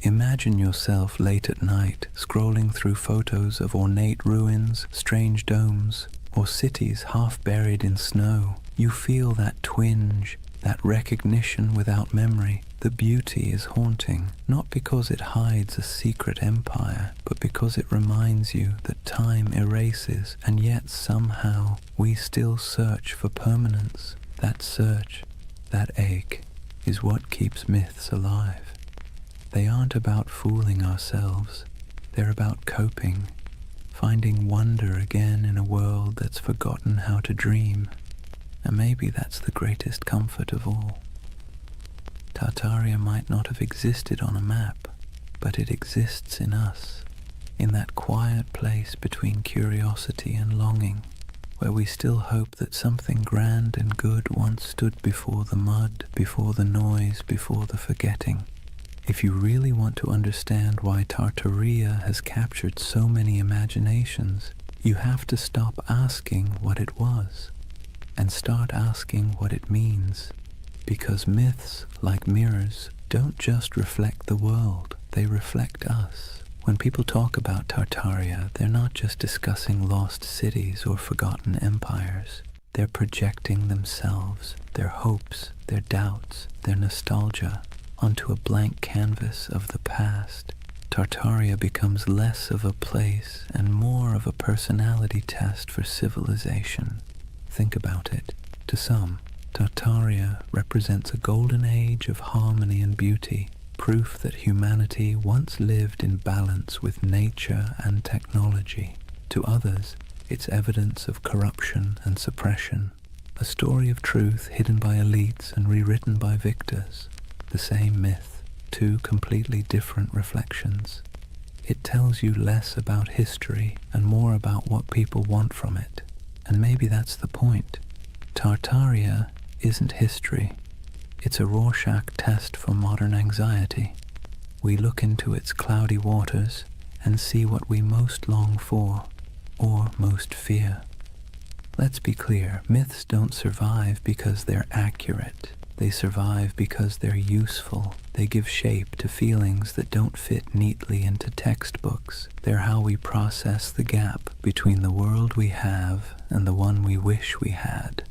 Imagine yourself late at night, scrolling through photos of ornate ruins, strange domes, or cities half buried in snow. You feel that twinge, that recognition without memory. The beauty is haunting, not because it hides a secret empire, but because it reminds you that time erases, and yet somehow we still search for permanence. That search, that ache, is what keeps myths alive. They aren't about fooling ourselves. They're about coping, finding wonder again in a world that's forgotten how to dream. And maybe that's the greatest comfort of all. Tartaria might not have existed on a map, but it exists in us, in that quiet place between curiosity and longing, where we still hope that something grand and good once stood before the mud, before the noise, before the forgetting. If you really want to understand why Tartaria has captured so many imaginations, you have to stop asking what it was, and start asking what it means. Because myths, like mirrors, don't just reflect the world, they reflect us. When people talk about Tartaria, they're not just discussing lost cities or forgotten empires. They're projecting themselves, their hopes, their doubts, their nostalgia, onto a blank canvas of the past. Tartaria becomes less of a place and more of a personality test for civilization. Think about it. To some, Tartaria represents a golden age of harmony and beauty, proof that humanity once lived in balance with nature and technology. To others, it's evidence of corruption and suppression, a story of truth hidden by elites and rewritten by victors. The same myth, two completely different reflections. It tells you less about history and more about what people want from it. And maybe that's the point. Tartaria isn't history. It's a Rorschach test for modern anxiety. We look into its cloudy waters and see what we most long for, or most fear. Let's be clear, myths don't survive because they're accurate. They survive because they're useful. They give shape to feelings that don't fit neatly into textbooks. They're how we process the gap between the world we have and the one we wish we had.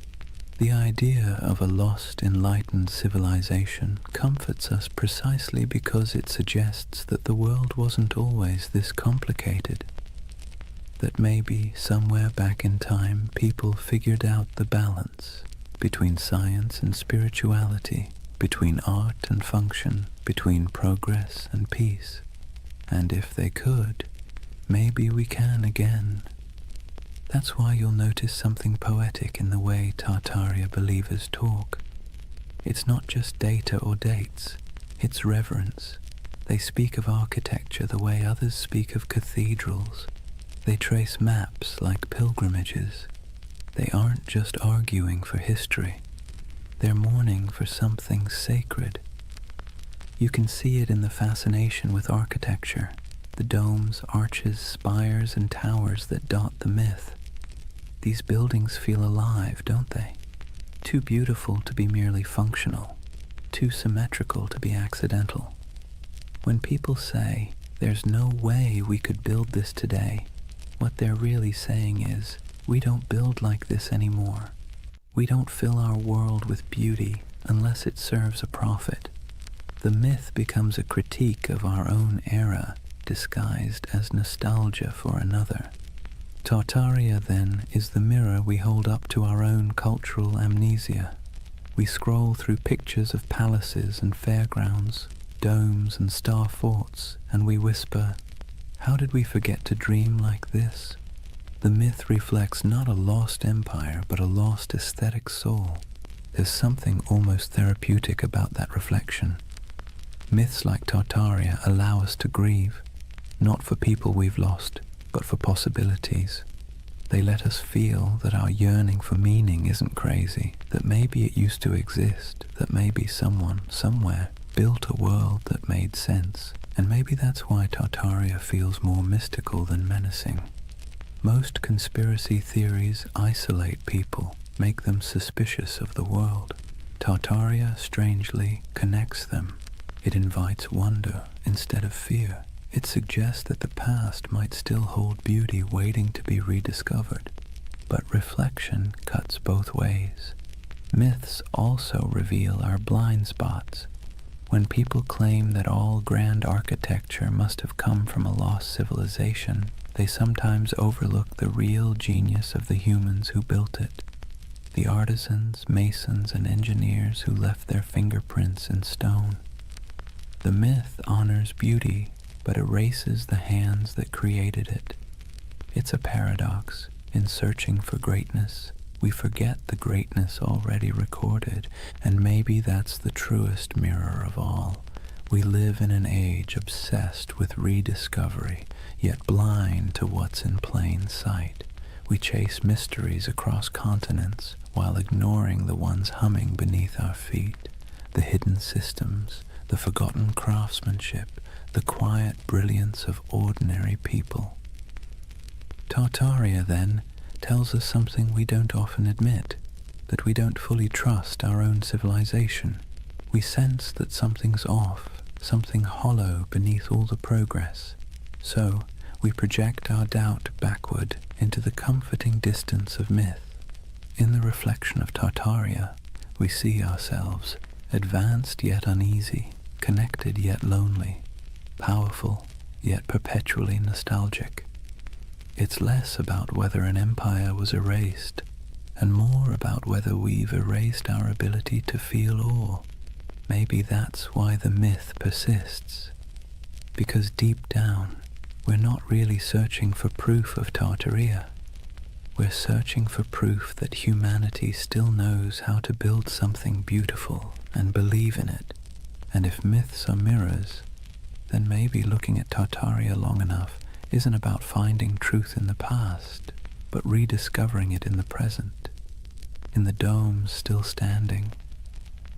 The idea of a lost, enlightened civilization comforts us precisely because it suggests that the world wasn't always this complicated. That maybe somewhere back in time people figured out the balance between science and spirituality, between art and function, between progress and peace. And if they could, maybe we can again. That's why you'll notice something poetic in the way Tartaria believers talk. It's not just data or dates, it's reverence. They speak of architecture the way others speak of cathedrals. They trace maps like pilgrimages. They aren't just arguing for history. They're mourning for something sacred. You can see it in the fascination with architecture, the domes, arches, spires, and towers that dot the myth. These buildings feel alive, don't they? Too beautiful to be merely functional, too symmetrical to be accidental. When people say, "There's no way we could build this today," what they're really saying is, we don't build like this anymore. We don't fill our world with beauty unless it serves a profit. The myth becomes a critique of our own era, disguised as nostalgia for another. Tartaria, then, is the mirror we hold up to our own cultural amnesia. We scroll through pictures of palaces and fairgrounds, domes and star forts, and we whisper, "How did we forget to dream like this?" The myth reflects not a lost empire, but a lost aesthetic soul. There's something almost therapeutic about that reflection. Myths like Tartaria allow us to grieve, not for people we've lost, but for possibilities. They let us feel that our yearning for meaning isn't crazy, that maybe it used to exist, that maybe someone, somewhere, built a world that made sense, and maybe that's why Tartaria feels more mystical than menacing. Most conspiracy theories isolate people, make them suspicious of the world. Tartaria, strangely, connects them. It invites wonder instead of fear. It suggests that the past might still hold beauty waiting to be rediscovered. But reflection cuts both ways. Myths also reveal our blind spots. When people claim that all grand architecture must have come from a lost civilization, they sometimes overlook the real genius of the humans who built it. The artisans, masons, and engineers who left their fingerprints in stone. The myth honors beauty, but erases the hands that created it. It's a paradox. In searching for greatness, we forget the greatness already recorded, and maybe that's the truest mirror of all. We live in an age obsessed with rediscovery, yet blind to what's in plain sight. We chase mysteries across continents while ignoring the ones humming beneath our feet. The hidden systems, the forgotten craftsmanship, the quiet brilliance of ordinary people. Tartaria, then, tells us something we don't often admit, that we don't fully trust our own civilization. We sense that something's off, something hollow beneath all the progress. So, we project our doubt backward into the comforting distance of myth. In the reflection of Tartaria, we see ourselves, advanced yet uneasy, connected yet lonely, powerful yet perpetually nostalgic. It's less about whether an empire was erased, and more about whether we've erased our ability to feel awe. Maybe that's why the myth persists, because deep down, we're not really searching for proof of Tartaria. We're searching for proof that humanity still knows how to build something beautiful and believe in it. And if myths are mirrors, then maybe looking at Tartaria long enough isn't about finding truth in the past, but rediscovering it in the present, in the domes still standing,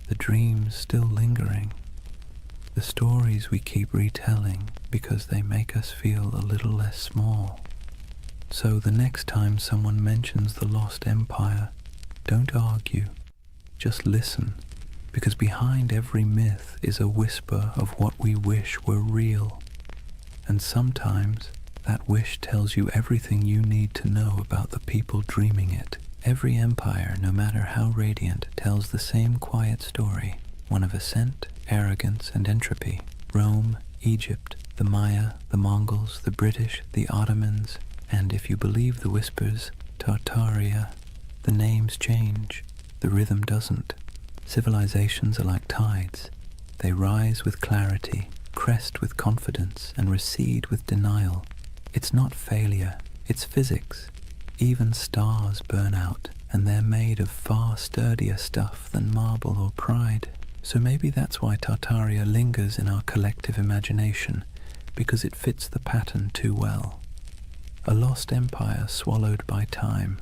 the dreams still lingering, the stories we keep retelling because they make us feel a little less small. So the next time someone mentions the lost empire, don't argue, just listen, because behind every myth is a whisper of what we wish were real. And sometimes that wish tells you everything you need to know about the people dreaming it. Every empire, no matter how radiant, tells the same quiet story, one of ascent, arrogance, and entropy. Rome, Egypt, the Maya, the Mongols, the British, the Ottomans, and if you believe the whispers, Tartaria. The names change, the rhythm doesn't. Civilizations are like tides. They rise with clarity, crest with confidence, and recede with denial. It's not failure, it's physics. Even stars burn out, and they're made of far sturdier stuff than marble or pride. So maybe that's why Tartaria lingers in our collective imagination, because it fits the pattern too well. A lost empire swallowed by time,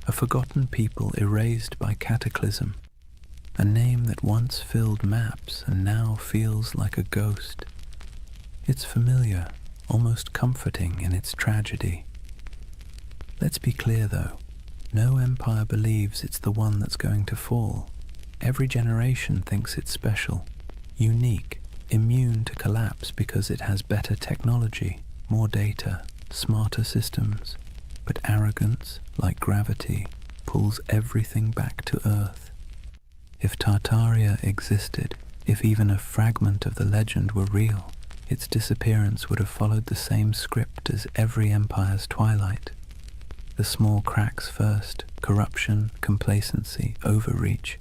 a forgotten people erased by cataclysm, a name that once filled maps and now feels like a ghost. It's familiar, almost comforting in its tragedy. Let's be clear though, No empire believes it's the one that's going to fall. Every generation thinks it's special, unique, immune to collapse because it has better technology, more data, smarter systems. But arrogance, like gravity, pulls everything back to Earth. If Tartaria existed, if even a fragment of the legend were real, its disappearance would have followed the same script as every empire's twilight. The small cracks first, corruption, complacency, overreach,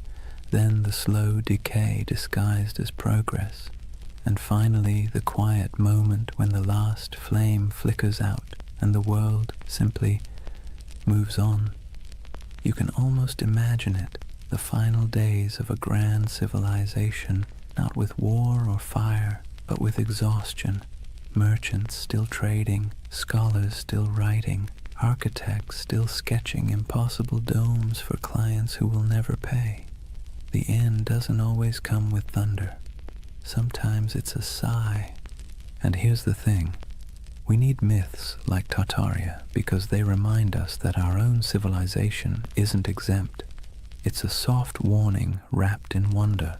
then the slow decay disguised as progress, and finally the quiet moment when the last flame flickers out and the world simply moves on. You can almost imagine it, the final days of a grand civilization, not with war or fire, but with exhaustion, merchants still trading, scholars still writing, architects still sketching impossible domes for clients who will never pay. The end doesn't always come with thunder. Sometimes it's a sigh. And here's the thing. We need myths like Tartaria because they remind us that our own civilization isn't exempt. It's a soft warning wrapped in wonder.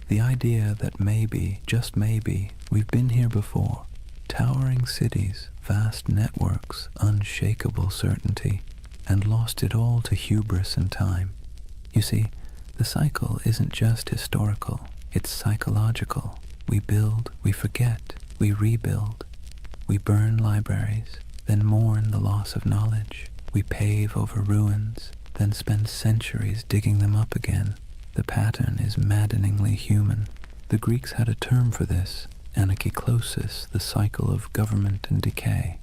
The idea that maybe, just maybe, we've been here before. Towering cities, vast networks, unshakable certainty, and lost it all to hubris and time. You see, the cycle isn't just historical, it's psychological. We build, we forget, we rebuild. We burn libraries, then mourn the loss of knowledge. We pave over ruins, then spend centuries digging them up again. The pattern is maddeningly human. The Greeks had a term for this, anarchiklosis, the cycle of government and decay.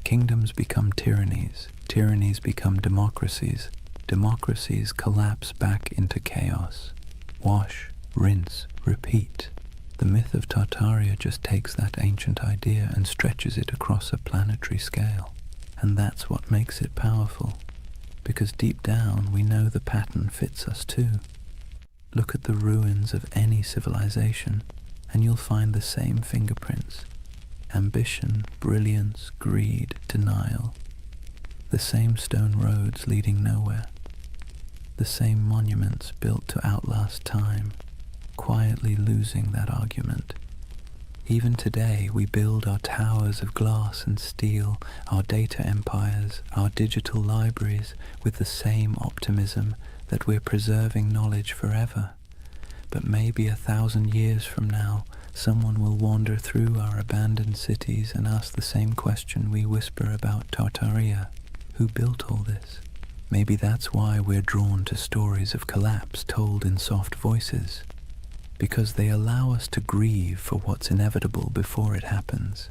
Kingdoms become tyrannies, tyrannies become democracies, democracies collapse back into chaos. Wash, rinse, repeat. The myth of Tartaria just takes that ancient idea and stretches it across a planetary scale. And that's what makes it powerful, because deep down we know the pattern fits us too. Look at the ruins of any civilization, and you'll find the same fingerprints. Ambition, brilliance, greed, denial. The same stone roads leading nowhere. The same monuments built to outlast time, quietly losing that argument. Even today we build our towers of glass and steel, our data empires, our digital libraries with the same optimism that we're preserving knowledge forever. But maybe 1,000 years from now, someone will wander through our abandoned cities and ask the same question we whisper about Tartaria. Who built all this? Maybe that's why we're drawn to stories of collapse told in soft voices, because they allow us to grieve for what's inevitable before it happens.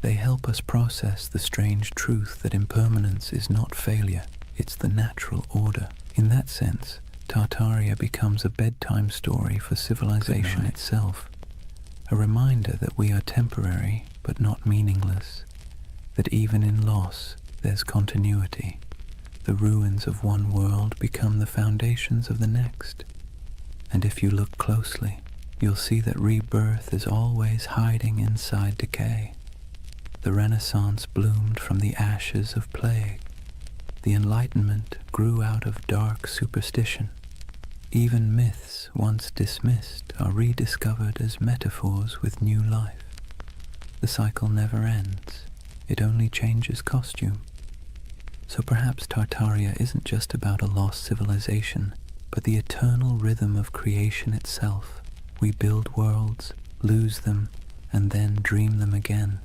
They help us process the strange truth that impermanence is not failure, it's the natural order. In that sense, Tartaria becomes a bedtime story for civilization itself, a reminder that we are temporary but not meaningless, that even in loss there's continuity. The ruins of one world become the foundations of the next. And if you look closely, you'll see that rebirth is always hiding inside decay. The Renaissance bloomed from the ashes of plague. The Enlightenment grew out of dark superstition. Even myths once dismissed are rediscovered as metaphors with new life. The cycle never ends. It only changes costume. So perhaps Tartaria isn't just about a lost civilization, but the eternal rhythm of creation itself. We build worlds, lose them, and then dream them again.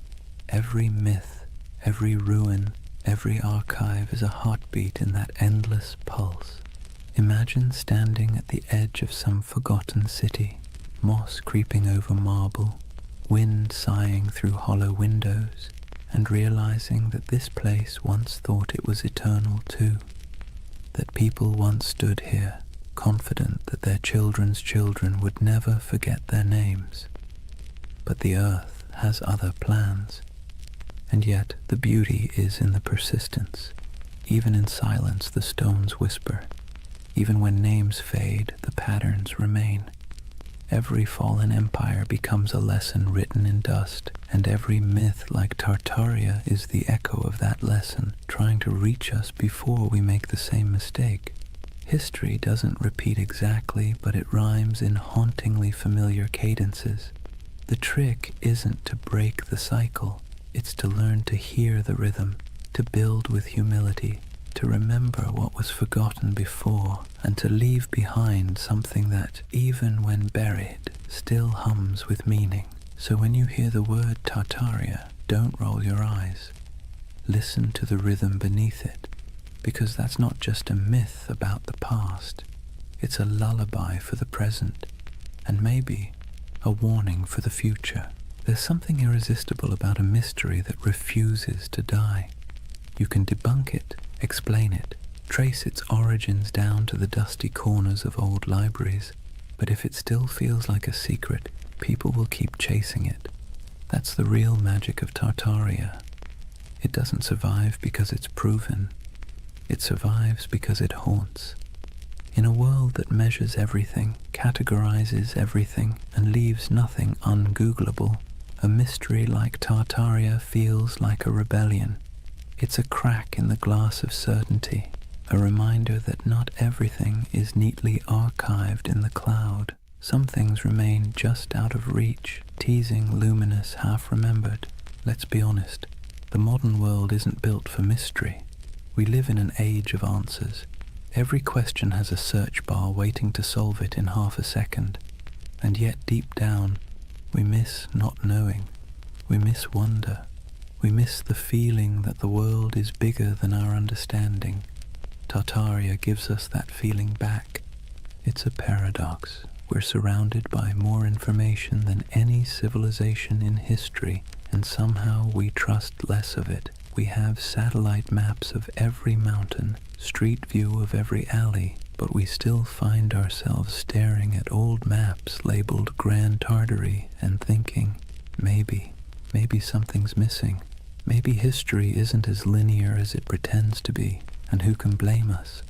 Every myth, every ruin, every archive is a heartbeat in that endless pulse. Imagine standing at the edge of some forgotten city, moss creeping over marble, wind sighing through hollow windows, and realizing that this place once thought it was eternal too, that people once stood here, confident that their children's children would never forget their names. But the earth has other plans, and yet the beauty is in the persistence. Even in silence the stones whisper. Even when names fade, the patterns remain. Every fallen empire becomes a lesson written in dust, and every myth like Tartaria is the echo of that lesson, trying to reach us before we make the same mistake. History doesn't repeat exactly, but it rhymes in hauntingly familiar cadences. The trick isn't to break the cycle, it's to learn to hear the rhythm, to build with humility, to remember what was forgotten before, and to leave behind something that, even when buried, still hums with meaning. So when you hear the word Tartaria, don't roll your eyes. Listen to the rhythm beneath it, because that's not just a myth about the past, it's a lullaby for the present, and maybe a warning for the future. There's something irresistible about a mystery that refuses to die. You can debunk it, explain it, trace its origins down to the dusty corners of old libraries, but if it still feels like a secret, people will keep chasing it. That's the real magic of Tartaria. It doesn't survive because it's proven. It survives because it haunts. In a world that measures everything, categorizes everything, and leaves nothing ungoogleable, a mystery like Tartaria feels like a rebellion. It's a crack in the glass of certainty, a reminder that not everything is neatly archived in the cloud. Some things remain just out of reach, teasing, luminous, half-remembered. Let's be honest, the modern world isn't built for mystery. We live in an age of answers. Every question has a search bar waiting to solve it in half a second. And yet deep down, we miss not knowing. We miss wonder. We miss the feeling that the world is bigger than our understanding. Tartaria gives us that feeling back. It's a paradox. We're surrounded by more information than any civilization in history, and somehow we trust less of it. We have satellite maps of every mountain, street view of every alley, but we still find ourselves staring at old maps labeled Grand Tartary and thinking, maybe something's missing. Maybe history isn't as linear as it pretends to be, and who can blame us?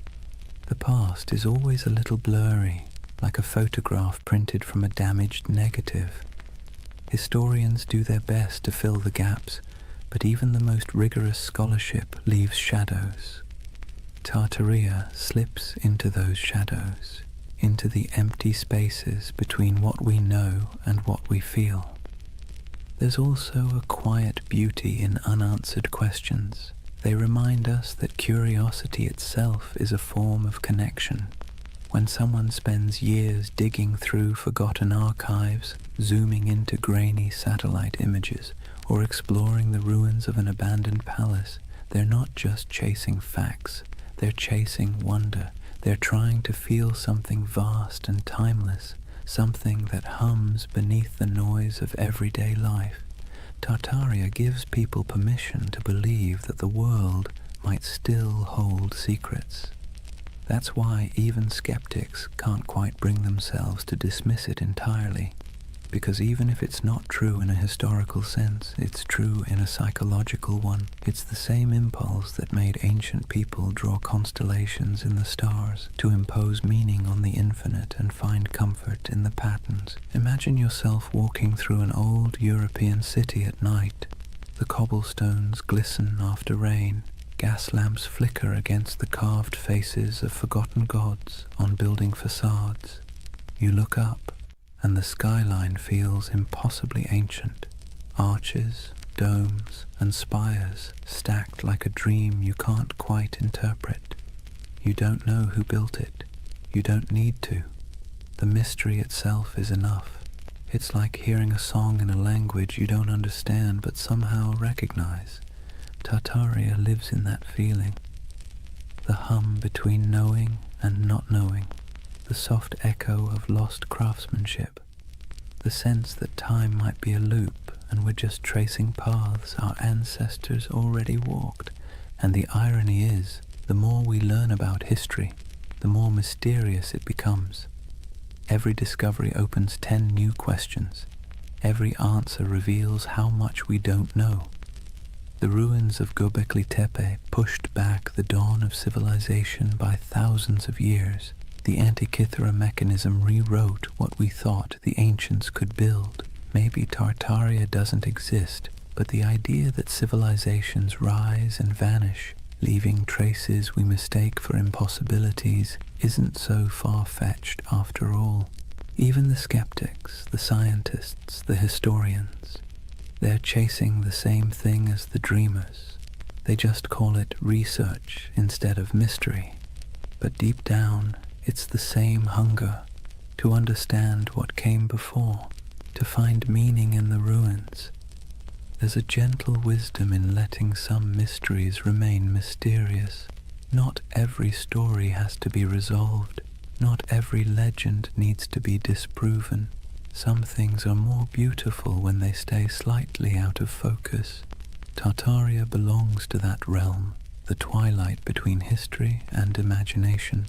The past is always a little blurry, like a photograph printed from a damaged negative. Historians do their best to fill the gaps, but even the most rigorous scholarship leaves shadows. Tartaria slips into those shadows, into the empty spaces between what we know and what we feel. There's also a quiet beauty in unanswered questions. They remind us that curiosity itself is a form of connection. When someone spends years digging through forgotten archives, zooming into grainy satellite images, or exploring the ruins of an abandoned palace, they're not just chasing facts, they're chasing wonder. They're trying to feel something vast and timeless, something that hums beneath the noise of everyday life. Tartaria gives people permission to believe that the world might still hold secrets. That's why even skeptics can't quite bring themselves to dismiss it entirely, because even if it's not true in a historical sense, it's true in a psychological one. It's the same impulse that made ancient people draw constellations in the stars, to impose meaning on the infinite and find comfort in the patterns. Imagine yourself walking through an old European city at night. The cobblestones glisten after rain. Gas lamps flicker against the carved faces of forgotten gods on building facades. You look up, and the skyline feels impossibly ancient. Arches, domes, and spires stacked like a dream you can't quite interpret. You don't know who built it. You don't need to. The mystery itself is enough. It's like hearing a song in a language you don't understand but somehow recognize. Tartaria lives in that feeling. The hum between knowing and not knowing. The soft echo of lost craftsmanship, the sense that time might be a loop and we're just tracing paths our ancestors already walked. And the irony is, the more we learn about history, the more mysterious it becomes. Every discovery opens 10 new questions. Every answer reveals how much we don't know. The ruins of Göbekli Tepe pushed back the dawn of civilization by thousands of years. The Antikythera mechanism rewrote what we thought the ancients could build. Maybe Tartaria doesn't exist, but the idea that civilizations rise and vanish, leaving traces we mistake for impossibilities, isn't so far-fetched after all. Even the skeptics, the scientists, the historians, they're chasing the same thing as the dreamers. They just call it research instead of mystery. But deep down, it's the same hunger to understand what came before, to find meaning in the ruins. There's a gentle wisdom in letting some mysteries remain mysterious. Not every story has to be resolved. Not every legend needs to be disproven. Some things are more beautiful when they stay slightly out of focus. Tartaria belongs to that realm, the twilight between history and imagination.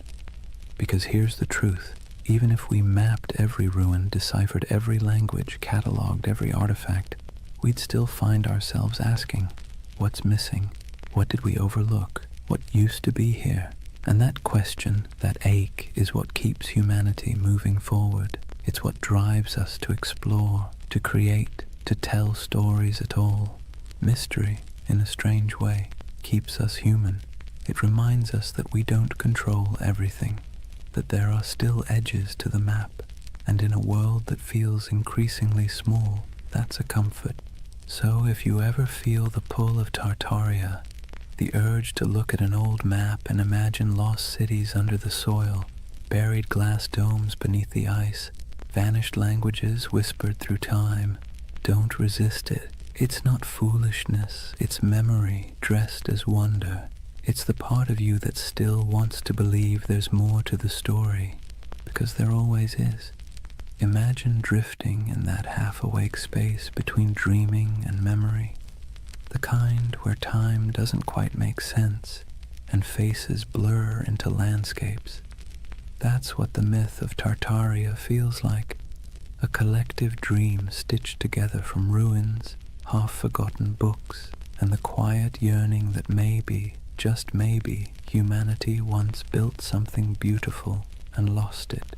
Because here's the truth. Even if we mapped every ruin, deciphered every language, catalogued every artifact, we'd still find ourselves asking, what's missing? What did we overlook? What used to be here? And that question, that ache, is what keeps humanity moving forward. It's what drives us to explore, to create, to tell stories at all. Mystery, in a strange way, keeps us human. It reminds us that we don't control everything, that there are still edges to the map, and in a world that feels increasingly small, that's a comfort. So if you ever feel the pull of Tartaria, the urge to look at an old map and imagine lost cities under the soil, buried glass domes beneath the ice, vanished languages whispered through time, don't resist it. It's not foolishness, it's memory dressed as wonder. It's the part of you that still wants to believe there's more to the story, because there always is. Imagine drifting in that half-awake space between dreaming and memory, the kind where time doesn't quite make sense and faces blur into landscapes. That's what the myth of Tartaria feels like, a collective dream stitched together from ruins, half-forgotten books, and the quiet yearning that maybe, just maybe, humanity once built something beautiful and lost it.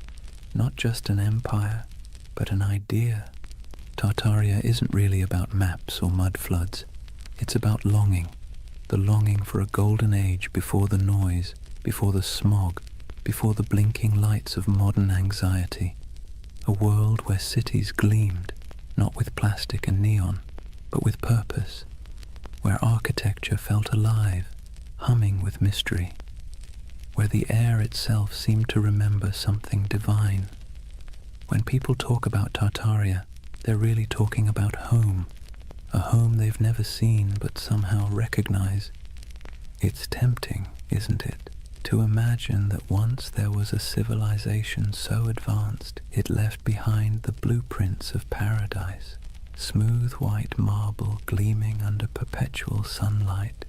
Not just an empire, but an idea. Tartaria isn't really about maps or mud floods. It's about longing. The longing for a golden age before the noise, before the smog, before the blinking lights of modern anxiety. A world where cities gleamed, not with plastic and neon, but with purpose. Where architecture felt alive, humming with mystery. Where the air itself seemed to remember something divine. When people talk about Tartaria, they're really talking about home, a home they've never seen but somehow recognize. It's tempting, isn't it, to imagine that once there was a civilization so advanced it left behind the blueprints of paradise, smooth white marble gleaming under perpetual sunlight,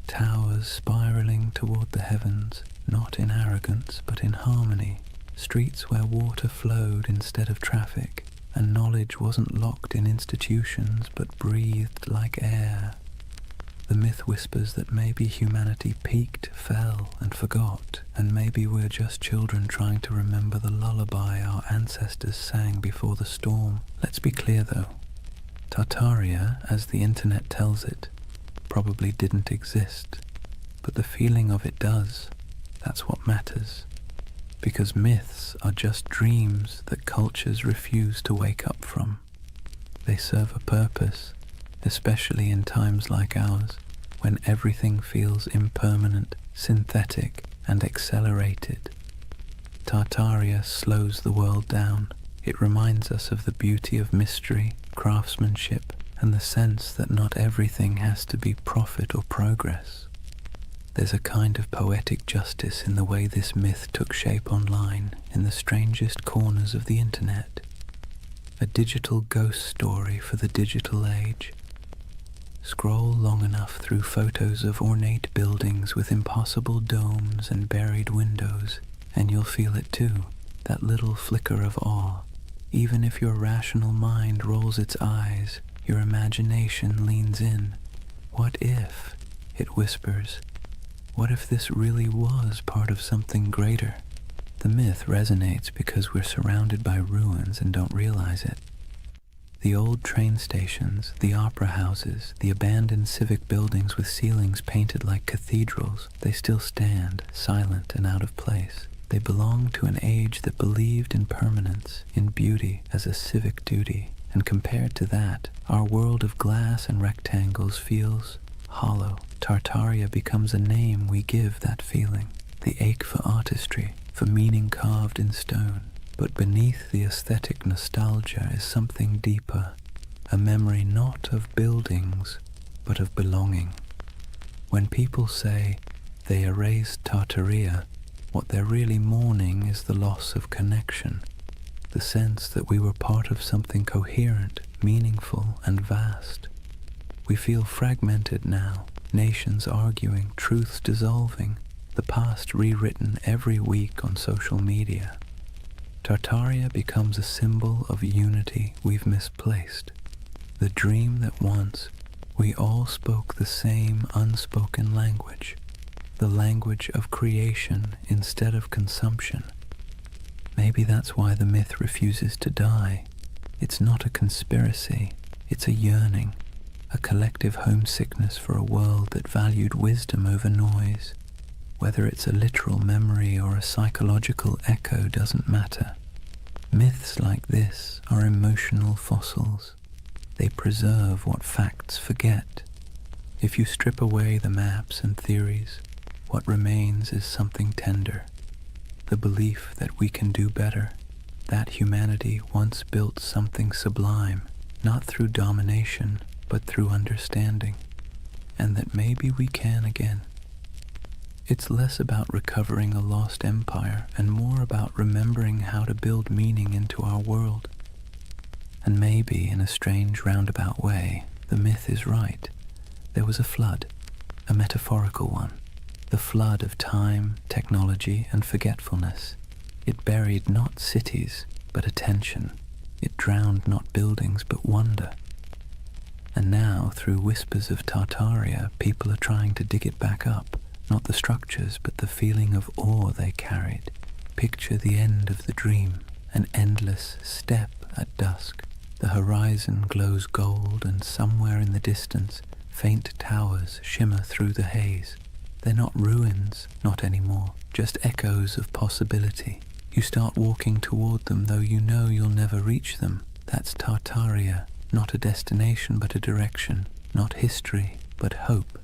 towers spiraling toward the heavens, not in arrogance but in harmony, streets where water flowed instead of traffic, and knowledge wasn't locked in institutions but breathed like air. The myth whispers that maybe humanity peaked, fell, and forgot, and maybe we're just children trying to remember the lullaby our ancestors sang before the storm. Let's be clear though, Tartaria, as the internet tells it, probably didn't exist, but the feeling of it does. That's what matters. Because myths are just dreams that cultures refuse to wake up from. They serve a purpose, especially in times like ours, when everything feels impermanent, synthetic, and accelerated. Tartaria slows the world down. It reminds us of the beauty of mystery, craftsmanship, and the sense that not everything has to be profit or progress. There's a kind of poetic justice in the way this myth took shape online, in the strangest corners of the internet. A digital ghost story for the digital age. Scroll long enough through photos of ornate buildings with impossible domes and buried windows, and you'll feel it too, that little flicker of awe. Even if your rational mind rolls its eyes, your imagination leans in. What if, it whispers, what if this really was part of something greater? the myth resonates because we're surrounded by ruins and don't realize it. The old train stations, the opera houses, the abandoned civic buildings with ceilings painted like cathedrals, they still stand, silent and out of place. They belong to an age that believed in permanence, in beauty as a civic duty, and compared to that, our world of glass and rectangles feels hollow. Tartaria becomes a name we give that feeling, the ache for artistry, for meaning carved in stone. But beneath the aesthetic nostalgia is something deeper, a memory not of buildings, but of belonging. When people say they erased Tartaria, what they're really mourning is the loss of connection, the sense that we were part of something coherent, meaningful, and vast. We feel fragmented now, nations arguing, truths dissolving, the past rewritten every week on social media. Tartaria becomes a symbol of unity we've misplaced, the dream that once we all spoke the same unspoken language, the language of creation instead of consumption. Maybe that's why the myth refuses to die. It's not a conspiracy, it's a yearning, a collective homesickness for a world that valued wisdom over noise. Whether it's a literal memory or a psychological echo doesn't matter. Myths like this are emotional fossils. They preserve what facts forget. If you strip away the maps and theories, what remains is something tender. The belief that we can do better, that humanity once built something sublime, not through domination, but through understanding, and that maybe we can again. It's less about recovering a lost empire and more about remembering how to build meaning into our world. And maybe, in a strange roundabout way, the myth is right. There was a flood, a metaphorical one, the flood of time, technology, and forgetfulness. It buried not cities, but attention. It drowned not buildings, but wonder. And now, through whispers of Tartaria, people are trying to dig it back up. Not the structures, but the feeling of awe they carried. Picture the end of the dream, an endless step at dusk. The horizon glows gold, and somewhere in the distance, faint towers shimmer through the haze. They're not ruins, not anymore, just echoes of possibility. You start walking toward them, though you know you'll never reach them. That's Tartaria, not a destination, but a direction, not history, but hope.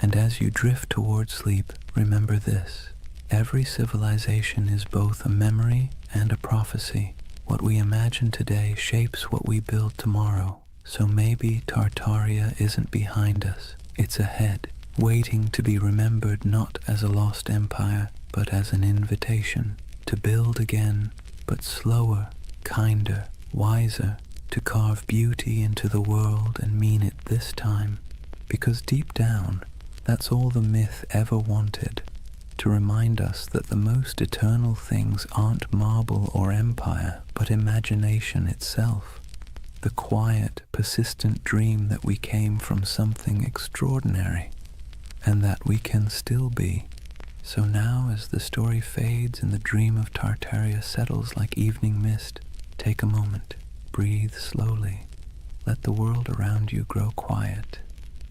And as you drift toward sleep, remember this. Every civilization is both a memory and a prophecy. What we imagine today shapes what we build tomorrow. So maybe Tartaria isn't behind us. It's ahead, waiting to be remembered not as a lost empire, but as an invitation to build again, but slower, kinder, wiser, to carve beauty into the world and mean it this time. Because deep down, that's all the myth ever wanted, to remind us that the most eternal things aren't marble or empire, but imagination itself. The quiet, persistent dream that we came from something extraordinary, and that we can still be. So now, as the story fades and the dream of Tartaria settles like evening mist, take a moment, breathe slowly, let the world around you grow quiet.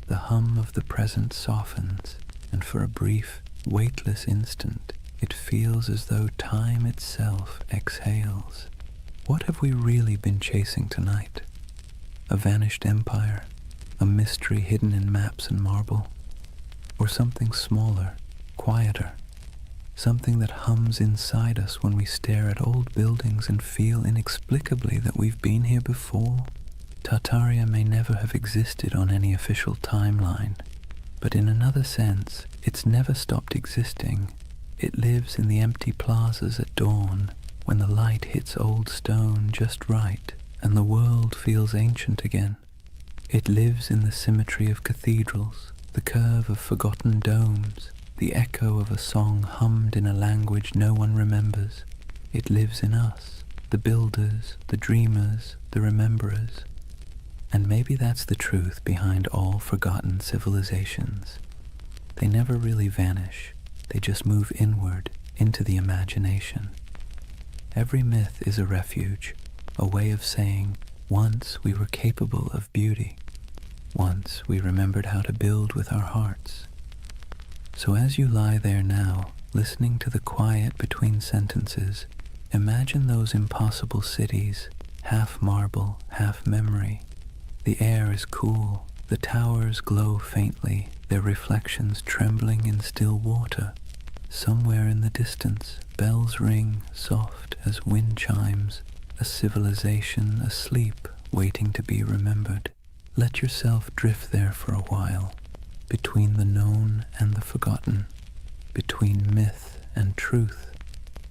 The hum of the present softens, and for a brief, weightless instant, it feels as though time itself exhales. What have we really been chasing tonight? A vanished empire? A mystery hidden in maps and marble? Or something smaller, quieter? Something that hums inside us when we stare at old buildings and feel inexplicably that we've been here before? Tartaria may never have existed on any official timeline, but in another sense, it's never stopped existing. It lives in the empty plazas at dawn, when the light hits old stone just right, and the world feels ancient again. It lives in the symmetry of cathedrals, the curve of forgotten domes, the echo of a song hummed in a language no one remembers. It lives in us, the builders, the dreamers, the rememberers. And maybe that's the truth behind all forgotten civilizations. They never really vanish, they just move inward into the imagination. Every myth is a refuge, a way of saying, once we were capable of beauty. Once we remembered how to build with our hearts. So as you lie there now, listening to the quiet between sentences, imagine those impossible cities, half marble, half memory. The air is cool, the towers glow faintly, their reflections trembling in still water. Somewhere in the distance, bells ring, soft as wind chimes, a civilization asleep, waiting to be remembered. Let yourself drift there for a while, between the known and the forgotten, between myth and truth,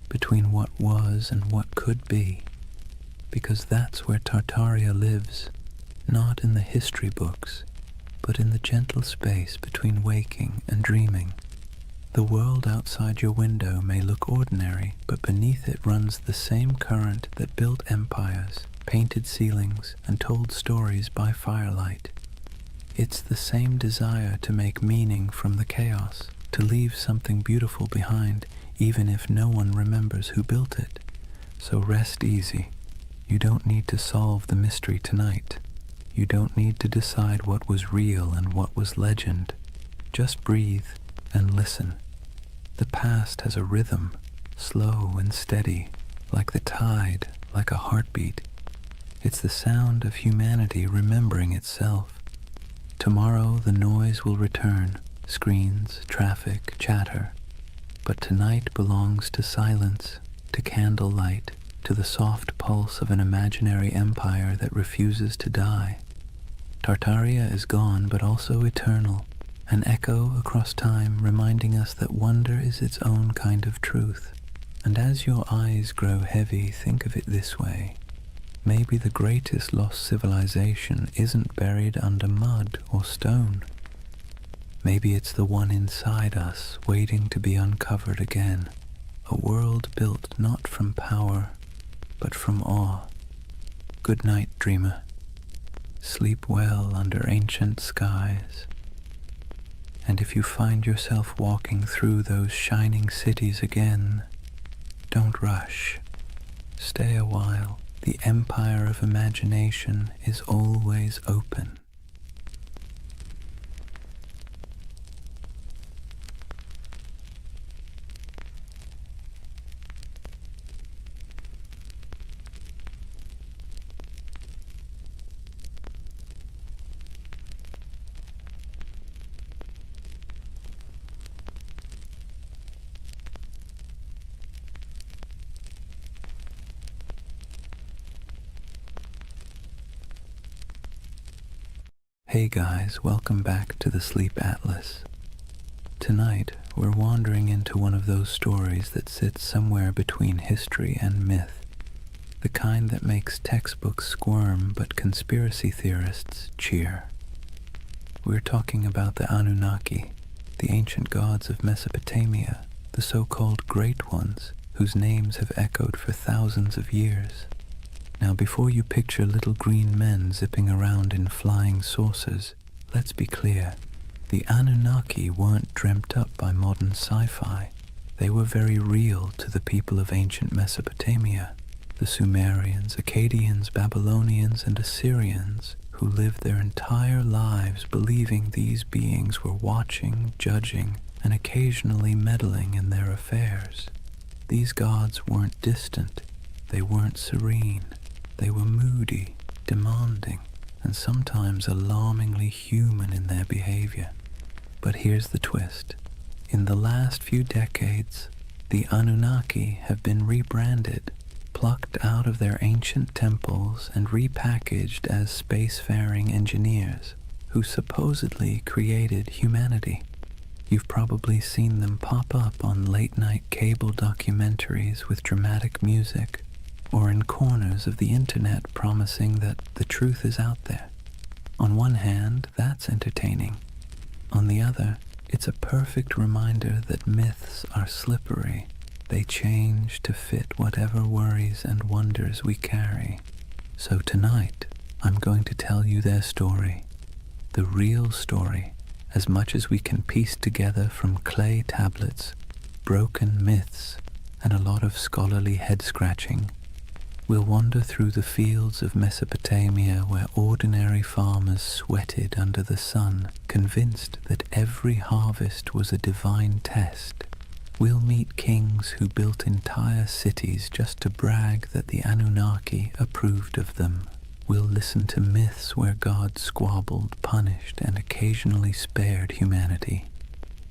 between what was and what could be, because that's where Tartaria lives, not in the history books, but in the gentle space between waking and dreaming. The world outside your window may look ordinary, but beneath it runs the same current that built empires, painted ceilings, and told stories by firelight. It's the same desire to make meaning from the chaos, to leave something beautiful behind, even if no one remembers who built it. So rest easy. You don't need to solve the mystery tonight. You don't need to decide what was real and what was legend. Just breathe and listen. The past has a rhythm, slow and steady, like the tide, like a heartbeat. It's the sound of humanity remembering itself. Tomorrow the noise will return, screens, traffic, chatter. But tonight belongs to silence, to candlelight, to the soft pulse of an imaginary empire that refuses to die. Tartaria is gone, but also eternal, an echo across time reminding us that wonder is its own kind of truth. And as your eyes grow heavy, think of it this way. Maybe the greatest lost civilization isn't buried under mud or stone. Maybe it's the one inside us, waiting to be uncovered again. A world built not from power, but from awe. Good night, dreamer. Sleep well under ancient skies. And if you find yourself walking through those shining cities again, don't rush. Stay a while. The empire of imagination is always open. Hey guys, welcome back to the Sleep Atlas. Tonight, we're wandering into one of those stories that sits somewhere between history and myth, the kind that makes textbooks squirm but conspiracy theorists cheer. We're talking about the Anunnaki, the ancient gods of Mesopotamia, the so-called Great Ones, whose names have echoed for thousands of years. Now, before you picture little green men zipping around in flying saucers, let's be clear. The Anunnaki weren't dreamt up by modern sci-fi. They were very real to the people of ancient Mesopotamia, the Sumerians, Akkadians, Babylonians, and Assyrians, who lived their entire lives believing these beings were watching, judging, and occasionally meddling in their affairs. These gods weren't distant. They weren't serene. They were moody, demanding, and sometimes alarmingly human in their behavior. But here's the twist. In the last few decades, the Anunnaki have been rebranded, plucked out of their ancient temples and repackaged as spacefaring engineers who supposedly created humanity. You've probably seen them pop up on late-night cable documentaries with dramatic music, or in corners of the internet promising that the truth is out there. On one hand, that's entertaining. On the other, it's a perfect reminder that myths are slippery. They change to fit whatever worries and wonders we carry. So tonight, I'm going to tell you their story. The real story, as much as we can piece together from clay tablets, broken myths, and a lot of scholarly head-scratching. We'll wander through the fields of Mesopotamia where ordinary farmers sweated under the sun, convinced that every harvest was a divine test. We'll meet kings who built entire cities just to brag that the Anunnaki approved of them. We'll listen to myths where gods squabbled, punished, and occasionally spared humanity.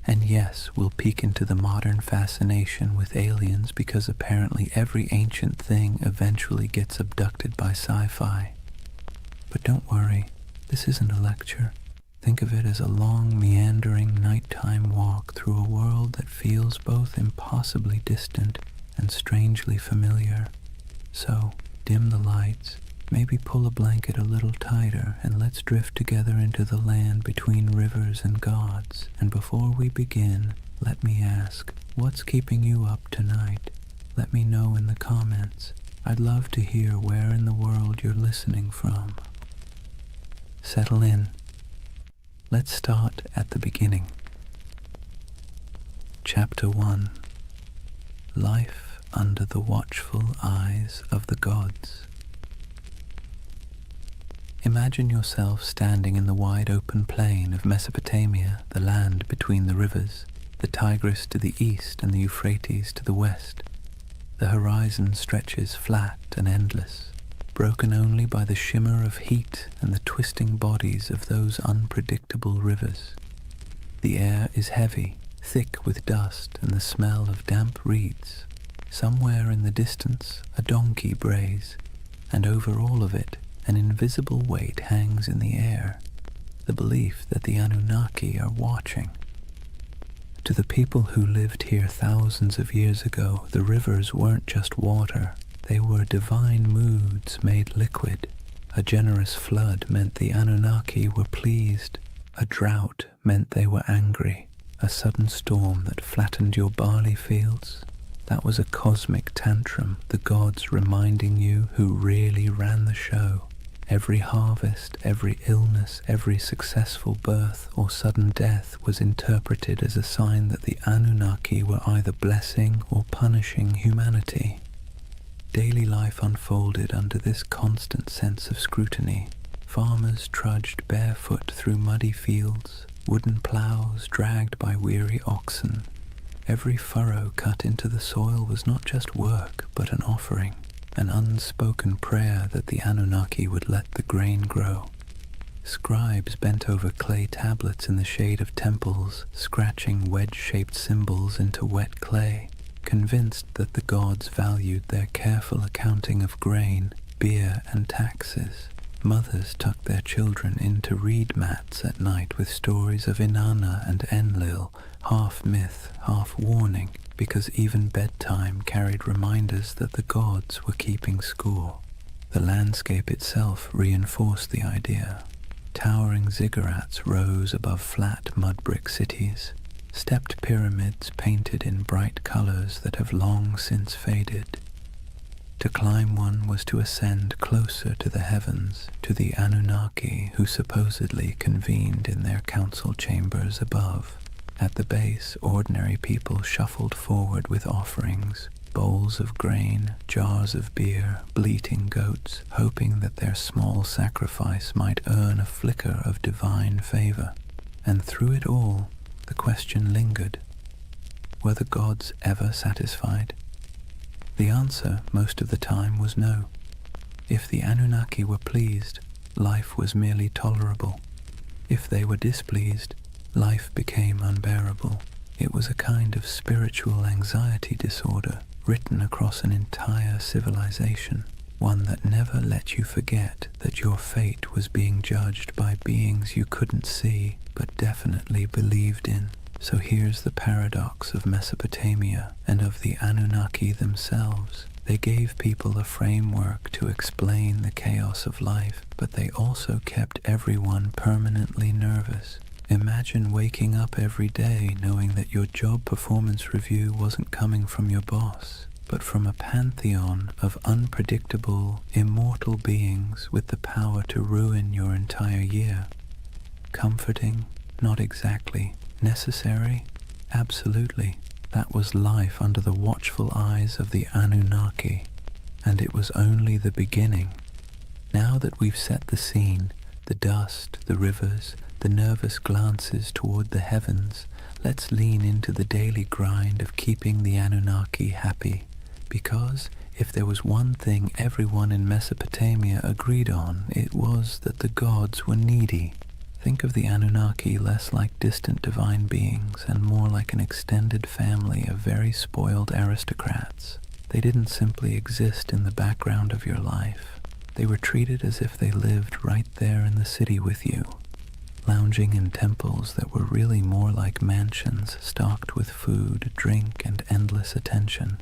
And yes, we'll peek into the modern fascination with aliens because apparently every ancient thing eventually gets abducted by sci-fi. But don't worry, this isn't a lecture. Think of it as a long, meandering, nighttime walk through a world that feels both impossibly distant and strangely familiar. So, dim the lights, maybe pull a blanket a little tighter, and let's drift together into the land between rivers and gods. And before we begin, let me ask, what's keeping you up tonight? Let me know in the comments. I'd love to hear where in the world you're listening from. Settle in. Let's start at the beginning. Chapter 1. Life under the watchful eyes of the gods. Imagine yourself standing in the wide open plain of Mesopotamia, the land between the rivers, the Tigris to the east and the Euphrates to the west. The horizon stretches flat and endless, broken only by the shimmer of heat and the twisting bodies of those unpredictable rivers. The air is heavy, thick with dust and the smell of damp reeds. Somewhere in the distance, a donkey brays, and over all of it, an invisible weight hangs in the air, the belief that the Anunnaki are watching. To the people who lived here thousands of years ago, the rivers weren't just water, they were divine moods made liquid. A generous flood meant the Anunnaki were pleased, a drought meant they were angry, a sudden storm that flattened your barley fields. That was a cosmic tantrum, the gods reminding you who really ran the show. Every harvest, every illness, every successful birth or sudden death was interpreted as a sign that the Anunnaki were either blessing or punishing humanity. Daily life unfolded under this constant sense of scrutiny. Farmers trudged barefoot through muddy fields, wooden plows dragged by weary oxen. Every furrow cut into the soil was not just work, but an offering. An unspoken prayer that the Anunnaki would let the grain grow. Scribes bent over clay tablets in the shade of temples, scratching wedge-shaped symbols into wet clay, convinced that the gods valued their careful accounting of grain, beer, and taxes. Mothers tucked their children into reed mats at night with stories of Inanna and Enlil, half myth, half warning, because even bedtime carried reminders that the gods were keeping score. The landscape itself reinforced the idea. Towering ziggurats rose above flat mud-brick cities, stepped pyramids painted in bright colors that have long since faded. To climb one was to ascend closer to the heavens, to the Anunnaki who supposedly convened in their council chambers above. At the base, ordinary people shuffled forward with offerings, bowls of grain, jars of beer, bleating goats, hoping that their small sacrifice might earn a flicker of divine favor. And through it all, the question lingered. Were the gods ever satisfied? The answer, most of the time, was no. If the Anunnaki were pleased, life was merely tolerable. If they were displeased, life became unbearable. It was a kind of spiritual anxiety disorder written across an entire civilization, one that never let you forget that your fate was being judged by beings you couldn't see but definitely believed in. So here's the paradox of Mesopotamia and of the Anunnaki themselves. They gave people a framework to explain the chaos of life, but they also kept everyone permanently nervous. Imagine waking up every day knowing that your job performance review wasn't coming from your boss, but from a pantheon of unpredictable, immortal beings with the power to ruin your entire year. Comforting? Not exactly. Necessary? Absolutely. That was life under the watchful eyes of the Anunnaki, and it was only the beginning. Now that we've set the scene, the dust, the rivers, the nervous glances toward the heavens, let's lean into the daily grind of keeping the Anunnaki happy, because if there was one thing everyone in Mesopotamia agreed on, it was that the gods were needy. Think of the Anunnaki less like distant divine beings and more like an extended family of very spoiled aristocrats. They didn't simply exist in the background of your life. They were treated as if they lived right there in the city with you, lounging in temples that were really more like mansions stocked with food, drink, and endless attention.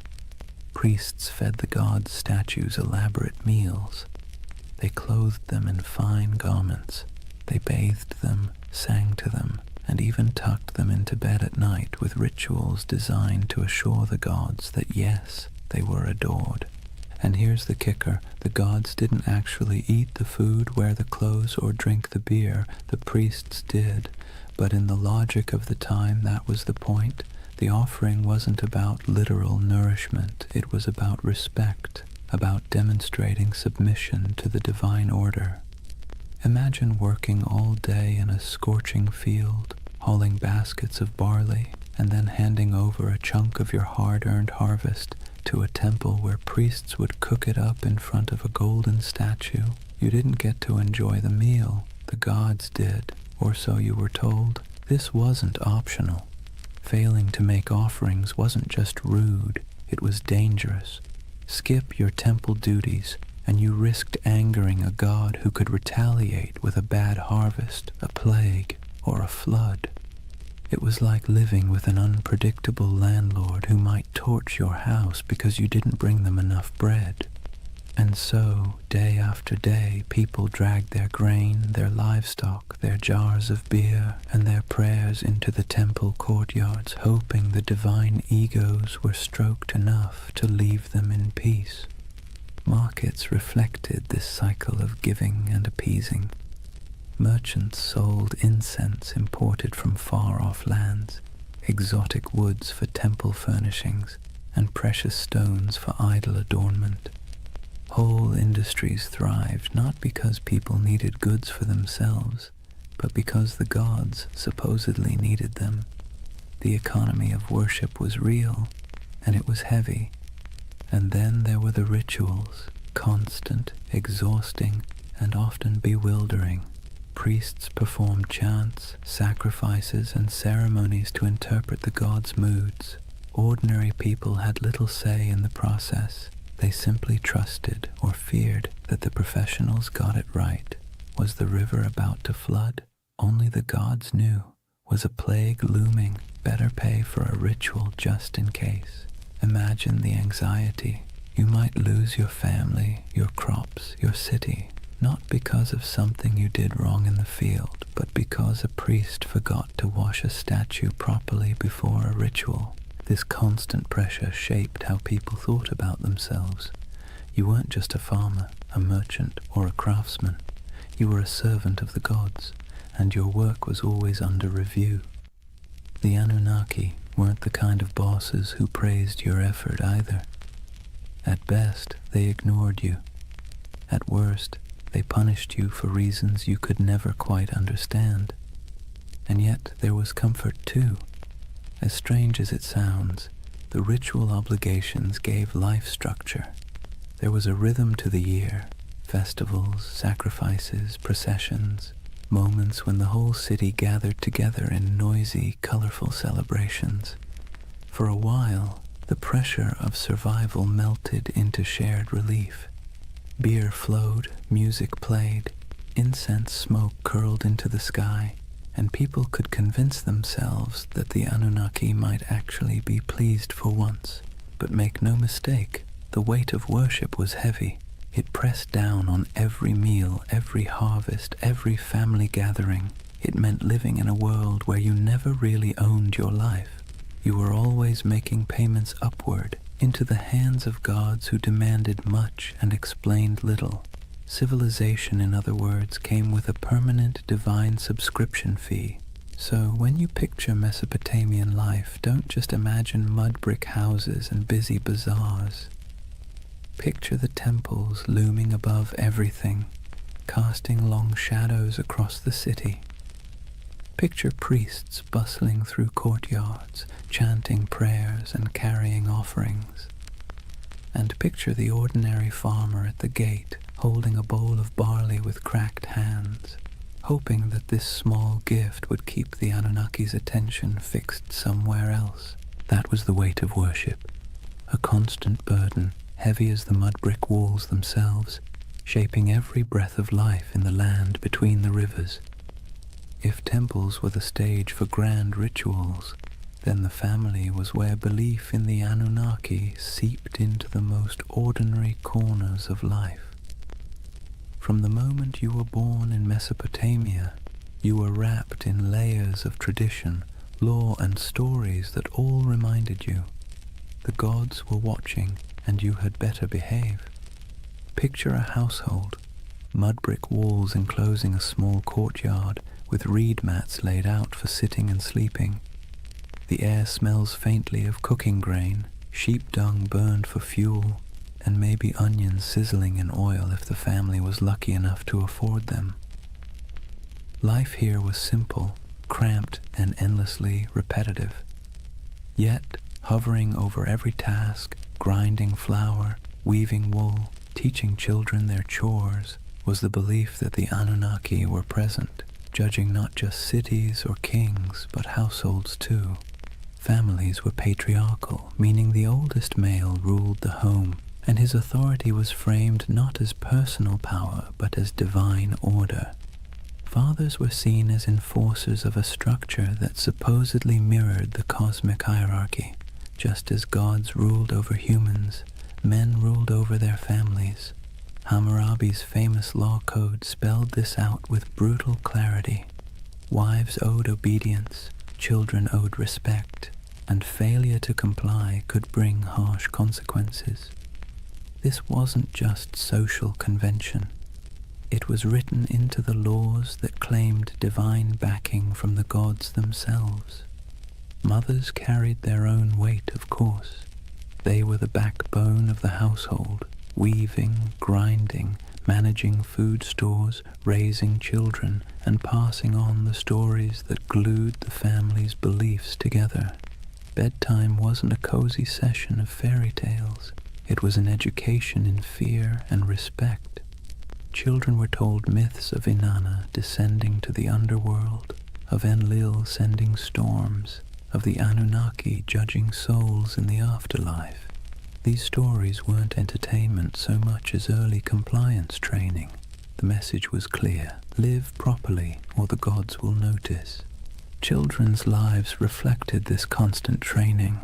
Priests fed the gods' statues elaborate meals. They clothed them in fine garments. They bathed them, sang to them, and even tucked them into bed at night with rituals designed to assure the gods that yes, they were adored. And here's the kicker, the gods didn't actually eat the food, wear the clothes, or drink the beer. The priests did, but in the logic of the time that was the point. The offering wasn't about literal nourishment, it was about respect, about demonstrating submission to the divine order. Imagine working all day in a scorching field, hauling baskets of barley, and then handing over a chunk of your hard-earned harvest to a temple where priests would cook it up in front of a golden statue. You didn't get to enjoy the meal, the gods did, or so you were told. This wasn't optional. Failing to make offerings wasn't just rude, it was dangerous. Skip your temple duties, and you risked angering a god who could retaliate with a bad harvest, a plague, or a flood. It was like living with an unpredictable landlord who might torch your house because you didn't bring them enough bread. And so, day after day, people dragged their grain, their livestock, their jars of beer, and their prayers into the temple courtyards, hoping the divine egos were stroked enough to leave them in peace. Markets reflected this cycle of giving and appeasing. Merchants sold incense imported from far-off lands, exotic woods for temple furnishings, and precious stones for idol adornment. Whole industries thrived not because people needed goods for themselves, but because the gods supposedly needed them. The economy of worship was real, and it was heavy. And then there were the rituals, constant, exhausting, and often bewildering. Priests performed chants, sacrifices, and ceremonies to interpret the gods' moods. Ordinary people had little say in the process. They simply trusted or feared that the professionals got it right. Was the river about to flood? Only the gods knew. Was a plague looming? Better pay for a ritual just in case. Imagine the anxiety. You might lose your family, your crops, your city, not because of something you did wrong in the field, but because a priest forgot to wash a statue properly before a ritual. This constant pressure shaped how people thought about themselves. You weren't just a farmer, a merchant, or a craftsman. You were a servant of the gods, and your work was always under review. The Anunnaki weren't the kind of bosses who praised your effort either. At best, they ignored you. At worst, they punished you for reasons you could never quite understand. And yet there was comfort too. As strange as it sounds, the ritual obligations gave life structure. There was a rhythm to the year, festivals, sacrifices, processions, moments when the whole city gathered together in noisy, colorful celebrations. For a while, the pressure of survival melted into shared relief. Beer flowed, music played, incense smoke curled into the sky, and people could convince themselves that the Anunnaki might actually be pleased for once. But make no mistake, the weight of worship was heavy. It pressed down on every meal, every harvest, every family gathering. It meant living in a world where you never really owned your life. You were always making payments upward, into the hands of gods who demanded much and explained little. Civilization, in other words, came with a permanent divine subscription fee. So when you picture Mesopotamian life, don't just imagine mud brick houses and busy bazaars. Picture the temples looming above everything, casting long shadows across the city. Picture priests bustling through courtyards, chanting prayers and carrying offerings. And picture the ordinary farmer at the gate, holding a bowl of barley with cracked hands, hoping that this small gift would keep the Anunnaki's attention fixed somewhere else. That was the weight of worship, a constant burden, heavy as the mud brick walls themselves, shaping every breath of life in the land between the rivers. If temples were the stage for grand rituals, then the family was where belief in the Anunnaki seeped into the most ordinary corners of life. From the moment you were born in Mesopotamia, you were wrapped in layers of tradition, lore and stories that all reminded you the gods were watching and you had better behave. Picture a household, mud brick walls enclosing a small courtyard with reed mats laid out for sitting and sleeping. The air smells faintly of cooking grain, sheep dung burned for fuel, and maybe onions sizzling in oil if the family was lucky enough to afford them. Life here was simple, cramped, and endlessly repetitive. Yet, hovering over every task, grinding flour, weaving wool, teaching children their chores, was the belief that the Anunnaki were present, judging not just cities or kings, but households too. Families were patriarchal, meaning the oldest male ruled the home, and his authority was framed not as personal power, but as divine order. Fathers were seen as enforcers of a structure that supposedly mirrored the cosmic hierarchy. Just as gods ruled over humans, men ruled over their families. Hammurabi's famous law code spelled this out with brutal clarity. Wives owed obedience, children owed respect, and failure to comply could bring harsh consequences. This wasn't just social convention. It was written into the laws that claimed divine backing from the gods themselves. Mothers carried their own weight, of course. They were the backbone of the household, weaving, grinding, managing food stores, raising children, and passing on the stories that glued the family's beliefs together. Bedtime wasn't a cozy session of fairy tales. It was an education in fear and respect. Children were told myths of Inanna descending to the underworld, of Enlil sending storms, of the Anunnaki judging souls in the afterlife. These stories weren't entertainment so much as early compliance training. The message was clear: live properly or the gods will notice. Children's lives reflected this constant training.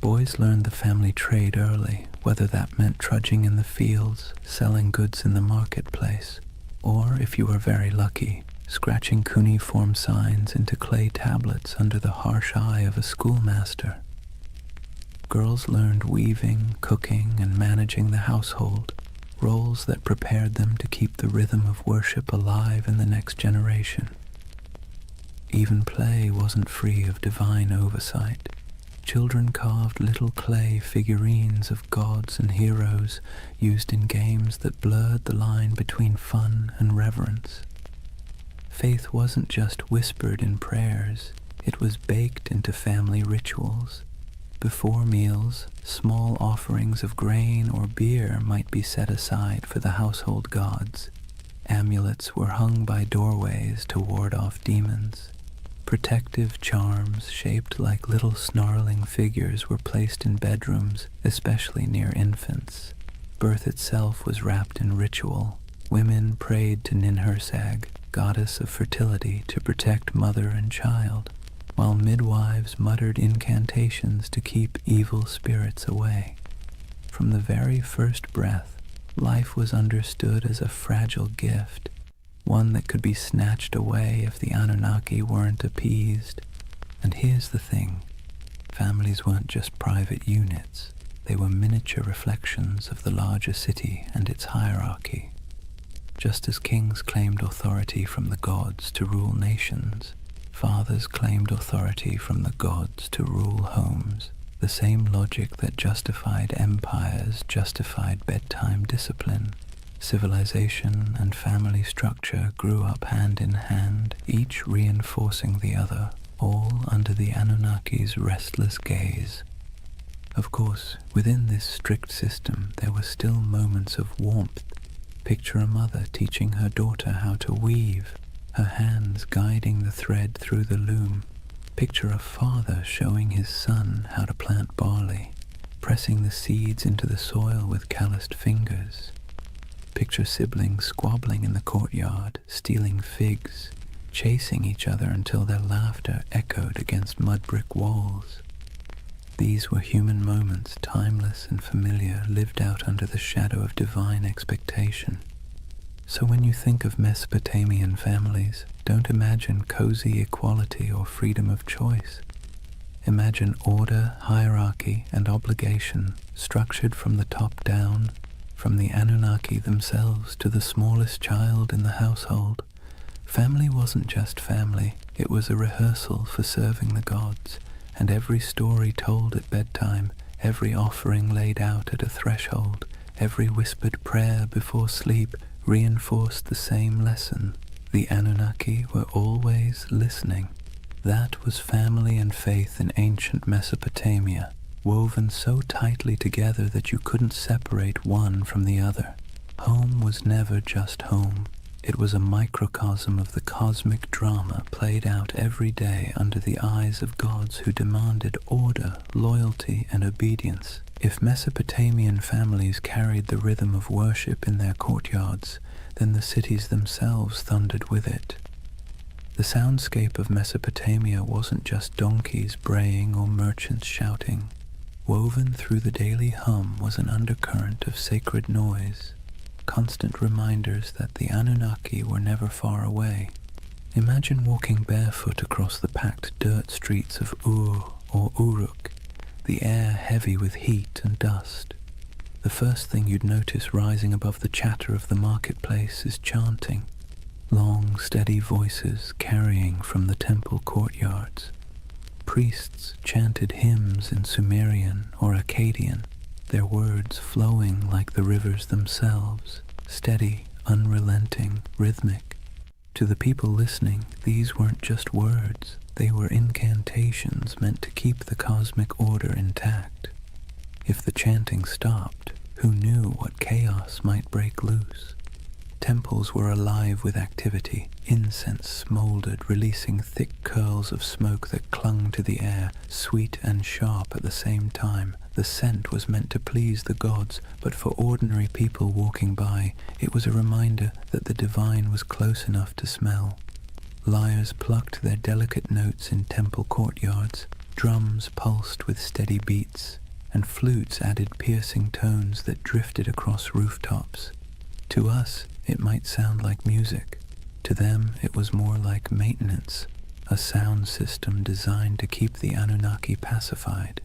Boys learned the family trade early, whether that meant trudging in the fields, selling goods in the marketplace, or, if you were very lucky, scratching cuneiform signs into clay tablets under the harsh eye of a schoolmaster. Girls learned weaving, cooking, and managing the household, roles that prepared them to keep the rhythm of worship alive in the next generation. Even play wasn't free of divine oversight. Children carved little clay figurines of gods and heroes used in games that blurred the line between fun and reverence. Faith wasn't just whispered in prayers, it was baked into family rituals. Before meals, small offerings of grain or beer might be set aside for the household gods. Amulets were hung by doorways to ward off demons. Protective charms shaped like little snarling figures were placed in bedrooms, especially near infants. Birth itself was wrapped in ritual. Women prayed to Ninhursag, goddess of fertility, to protect mother and child, while midwives muttered incantations to keep evil spirits away. From the very first breath, life was understood as a fragile gift, one that could be snatched away if the Anunnaki weren't appeased. And here's the thing, families weren't just private units, they were miniature reflections of the larger city and its hierarchy. Just as kings claimed authority from the gods to rule nations, Fathers claimed authority from the gods to rule homes. The same logic that justified empires justified bedtime discipline. Civilization and family structure grew up hand in hand, each reinforcing the other, all under the Anunnaki's restless gaze. Of course, within this strict system there were still moments of warmth. Picture a mother teaching her daughter how to weave, her hands guiding the thread through the loom. Picture a father showing his son how to plant barley, pressing the seeds into the soil with calloused fingers. Picture siblings squabbling in the courtyard, stealing figs, chasing each other until their laughter echoed against mud brick walls. These were human moments, timeless and familiar, lived out under the shadow of divine expectation. So when you think of Mesopotamian families, don't imagine cozy equality or freedom of choice. Imagine order, hierarchy, and obligation structured from the top down, from the Anunnaki themselves to the smallest child in the household. Family wasn't just family, it was a rehearsal for serving the gods, and every story told at bedtime, every offering laid out at a threshold, every whispered prayer before sleep reinforced the same lesson. The Anunnaki were always listening. That was family and faith in ancient Mesopotamia, woven so tightly together that you couldn't separate one from the other. Home was never just home. It was a microcosm of the cosmic drama played out every day under the eyes of gods who demanded order, loyalty, and obedience. If Mesopotamian families carried the rhythm of worship in their courtyards, then the cities themselves thundered with it. The soundscape of Mesopotamia wasn't just donkeys braying or merchants shouting. Woven through the daily hum was an undercurrent of sacred noise, constant reminders that the Anunnaki were never far away. Imagine walking barefoot across the packed dirt streets of Ur or Uruk, the air heavy with heat and dust. The first thing you'd notice rising above the chatter of the marketplace is chanting, long, steady voices carrying from the temple courtyards. Priests chanted hymns in Sumerian or Akkadian, their words flowing like the rivers themselves, steady, unrelenting, rhythmic. To the people listening, these weren't just words, they were incantations meant to keep the cosmic order intact. If the chanting stopped, who knew what chaos might break loose? Temples were alive with activity. Incense smoldered, releasing thick curls of smoke that clung to the air, sweet and sharp at the same time. The scent was meant to please the gods, but for ordinary people walking by, it was a reminder that the divine was close enough to smell. Lyres plucked their delicate notes in temple courtyards, drums pulsed with steady beats, and flutes added piercing tones that drifted across rooftops. To us, it might sound like music. To them, it was more like maintenance, a sound system designed to keep the Anunnaki pacified.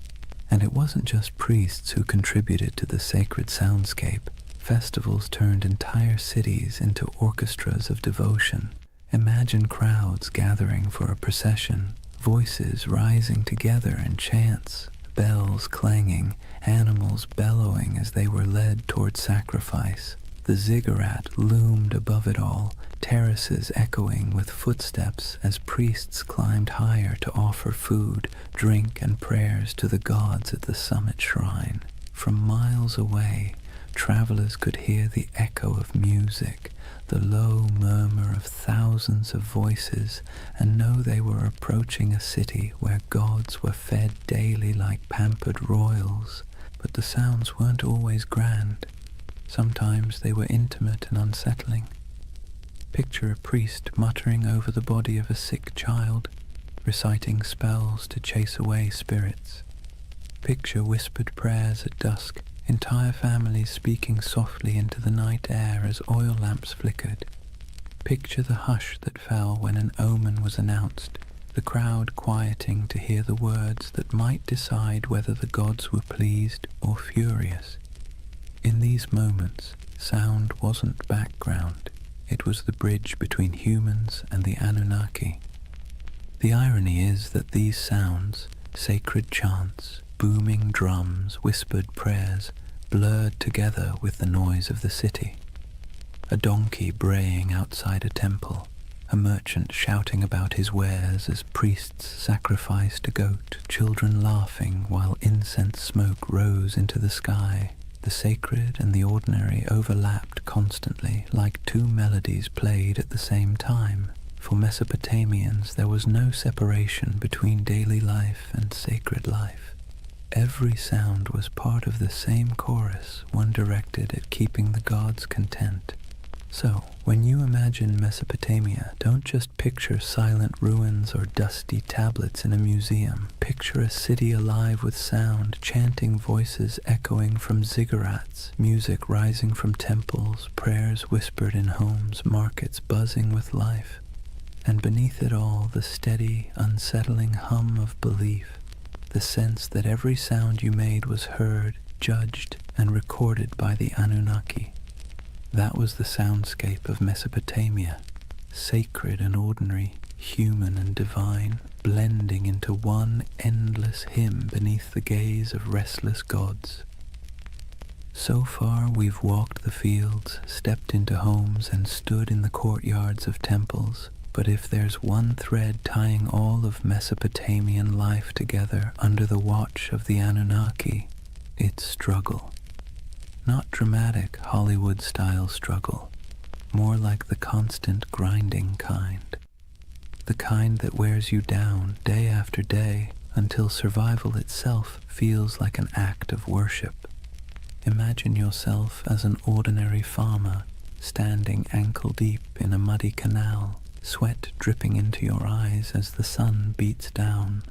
And it wasn't just priests who contributed to the sacred soundscape. Festivals turned entire cities into orchestras of devotion. Imagine crowds gathering for a procession, voices rising together in chants, bells clanging, animals bellowing as they were led toward sacrifice. The ziggurat loomed above it all, terraces echoing with footsteps as priests climbed higher to offer food, drink, and prayers to the gods at the summit shrine. From miles away, travelers could hear the echo of music, the low murmur of thousands of voices, and know they were approaching a city where gods were fed daily like pampered royals. But the sounds weren't always grand. Sometimes they were intimate and unsettling. Picture a priest muttering over the body of a sick child, reciting spells to chase away spirits. Picture whispered prayers at dusk, entire families speaking softly into the night air as oil lamps flickered. Picture the hush that fell when an omen was announced, the crowd quieting to hear the words that might decide whether the gods were pleased or furious. In these moments, sound wasn't background, it was the bridge between humans and the Anunnaki. The irony is that these sounds, sacred chants, booming drums, whispered prayers, blurred together with the noise of the city. A donkey braying outside a temple, a merchant shouting about his wares as priests sacrificed a goat, children laughing while incense smoke rose into the sky. The sacred and the ordinary overlapped constantly, like two melodies played at the same time. For Mesopotamians, there was no separation between daily life and sacred life. Every sound was part of the same chorus, one directed at keeping the gods content. So, when you imagine Mesopotamia, don't just picture silent ruins or dusty tablets in a museum. Picture a city alive with sound, chanting voices echoing from ziggurats, music rising from temples, prayers whispered in homes, markets buzzing with life. And beneath it all, the steady, unsettling hum of belief, the sense that every sound you made was heard, judged, and recorded by the Anunnaki. That was the soundscape of Mesopotamia, sacred and ordinary, human and divine, blending into one endless hymn beneath the gaze of restless gods. So far we've walked the fields, stepped into homes, and stood in the courtyards of temples. But if there's one thread tying all of Mesopotamian life together under the watch of the Anunnaki, it's struggle. Not dramatic Hollywood-style struggle, more like the constant grinding kind. The kind that wears you down day after day until survival itself feels like an act of worship. Imagine yourself as an ordinary farmer standing ankle-deep in a muddy canal, sweat dripping into your eyes as the sun beats down.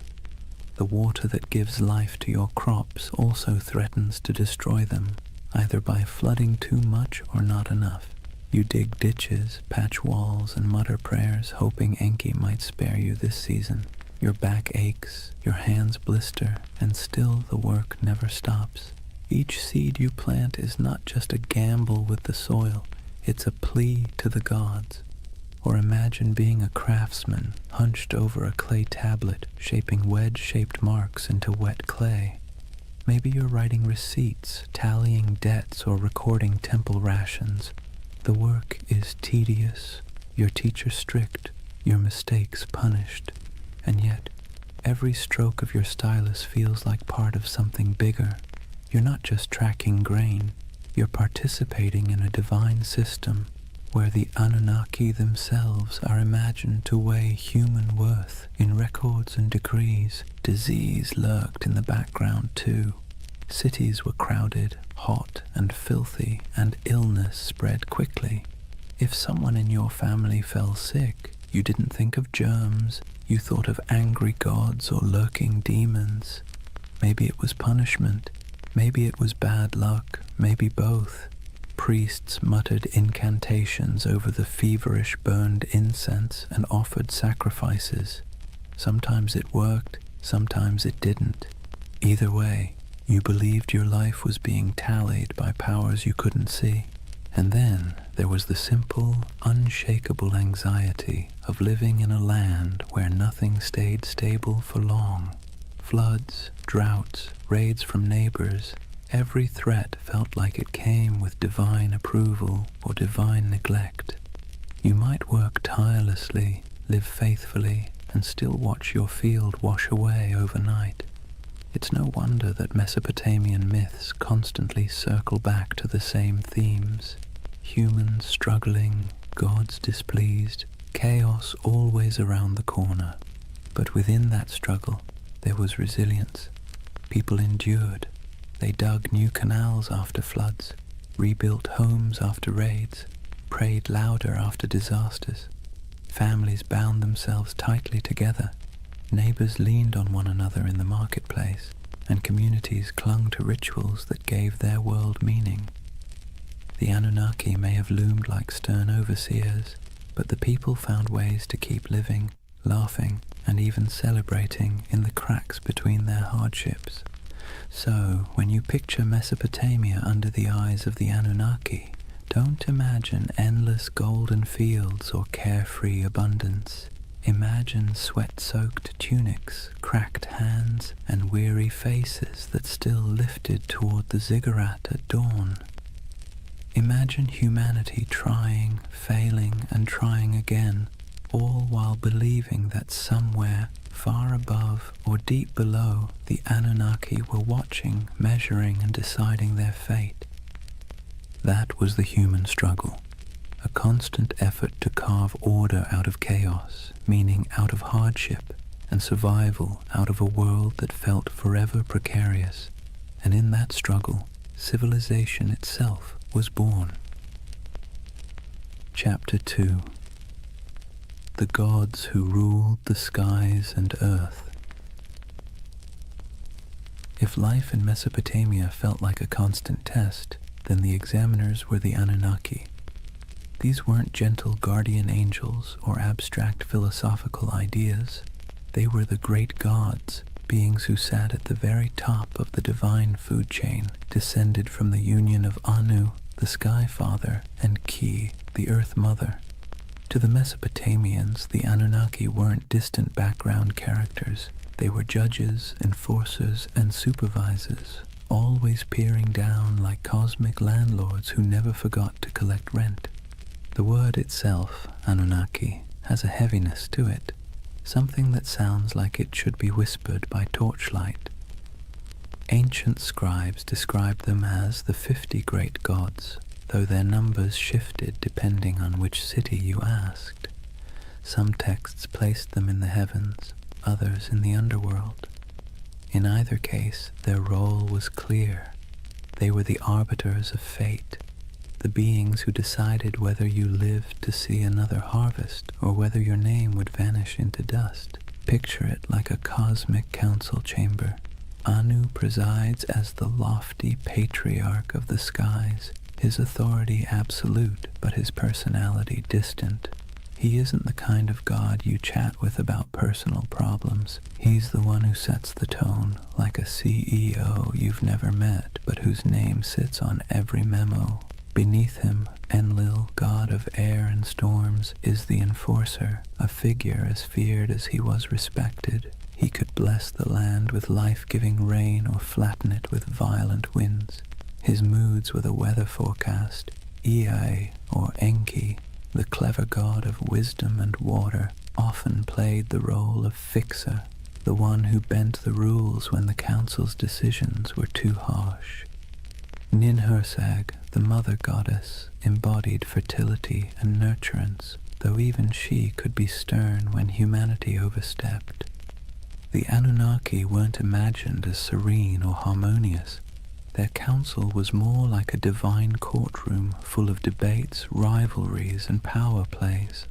The water that gives life to your crops also threatens to destroy them, either by flooding too much or not enough. You dig ditches, patch walls, and mutter prayers, hoping Enki might spare you this season. Your back aches, your hands blister, and still the work never stops. Each seed you plant is not just a gamble with the soil, it's a plea to the gods. Or imagine being a craftsman, hunched over a clay tablet, shaping wedge-shaped marks into wet clay. Maybe you're writing receipts, tallying debts, or recording temple rations. The work is tedious, your teacher strict, your mistakes punished, and yet every stroke of your stylus feels like part of something bigger. You're not just tracking grain, you're participating in a divine system where the Anunnaki themselves are imagined to weigh human worth in records and decrees. Disease lurked in the background too. Cities were crowded, hot and filthy, and illness spread quickly. If someone in your family fell sick, you didn't think of germs, you thought of angry gods or lurking demons. Maybe it was punishment, maybe it was bad luck, maybe both. Priests muttered incantations over the feverish burned incense and offered sacrifices. Sometimes it worked, sometimes it didn't. Either way, you believed your life was being tallied by powers you couldn't see. And then there was the simple, unshakable anxiety of living in a land where nothing stayed stable for long. Floods, droughts, raids from neighbors, every threat felt like it came with divine approval or divine neglect. You might work tirelessly, live faithfully, and still watch your field wash away overnight. It's no wonder that Mesopotamian myths constantly circle back to the same themes. Humans struggling, gods displeased, chaos always around the corner. But within that struggle, there was resilience. People endured. They dug new canals after floods, rebuilt homes after raids, prayed louder after disasters. Families bound themselves tightly together. Neighbors leaned on one another in the marketplace, and communities clung to rituals that gave their world meaning. The Anunnaki may have loomed like stern overseers, but the people found ways to keep living, laughing, and even celebrating in the cracks between their hardships. So, when you picture Mesopotamia under the eyes of the Anunnaki, don't imagine endless golden fields or carefree abundance. Imagine sweat-soaked tunics, cracked hands, and weary faces that still lifted toward the ziggurat at dawn. Imagine humanity trying, failing, and trying again, all while believing that somewhere, far above or deep below, the Anunnaki were watching, measuring, and deciding their fate. That was the human struggle. A constant effort to carve order out of chaos, meaning out of hardship, and survival out of a world that felt forever precarious. And in that struggle, civilization itself was born. Chapter 2. The Gods Who Ruled the Skies and Earth. If life in Mesopotamia felt like a constant test, then the examiners were the Anunnaki. These weren't gentle guardian angels or abstract philosophical ideas. They were the great gods, beings who sat at the very top of the divine food chain, descended from the union of Anu, the Sky Father, and Ki, the Earth Mother. To the Mesopotamians, the Anunnaki weren't distant background characters. They were judges, enforcers, and supervisors, always peering down like cosmic landlords who never forgot to collect rent. The word itself, Anunnaki, has a heaviness to it, something that sounds like it should be whispered by torchlight. Ancient scribes described them as the 50 great gods, though their numbers shifted depending on which city you asked. Some texts placed them in the heavens, others in the underworld. In either case, their role was clear. They were the arbiters of fate, the beings who decided whether you lived to see another harvest or whether your name would vanish into dust. Picture it like a cosmic council chamber. Anu presides as the lofty patriarch of the skies, his authority absolute, but his personality distant. He isn't the kind of god you chat with about personal problems. He's the one who sets the tone, like a CEO you've never met, but whose name sits on every memo. Beneath him, Enlil, god of air and storms, is the enforcer, a figure as feared as he was respected. He could bless the land with life-giving rain or flatten it with violent winds. His moods were the weather forecast. Ea, or Enki, the clever god of wisdom and water, often played the role of fixer, the one who bent the rules when the council's decisions were too harsh. Ninhursag, the mother goddess, embodied fertility and nurturance, though even she could be stern when humanity overstepped. The Anunnaki weren't imagined as serene or harmonious. Their council was more like a divine courtroom full of debates, rivalries, and power plays.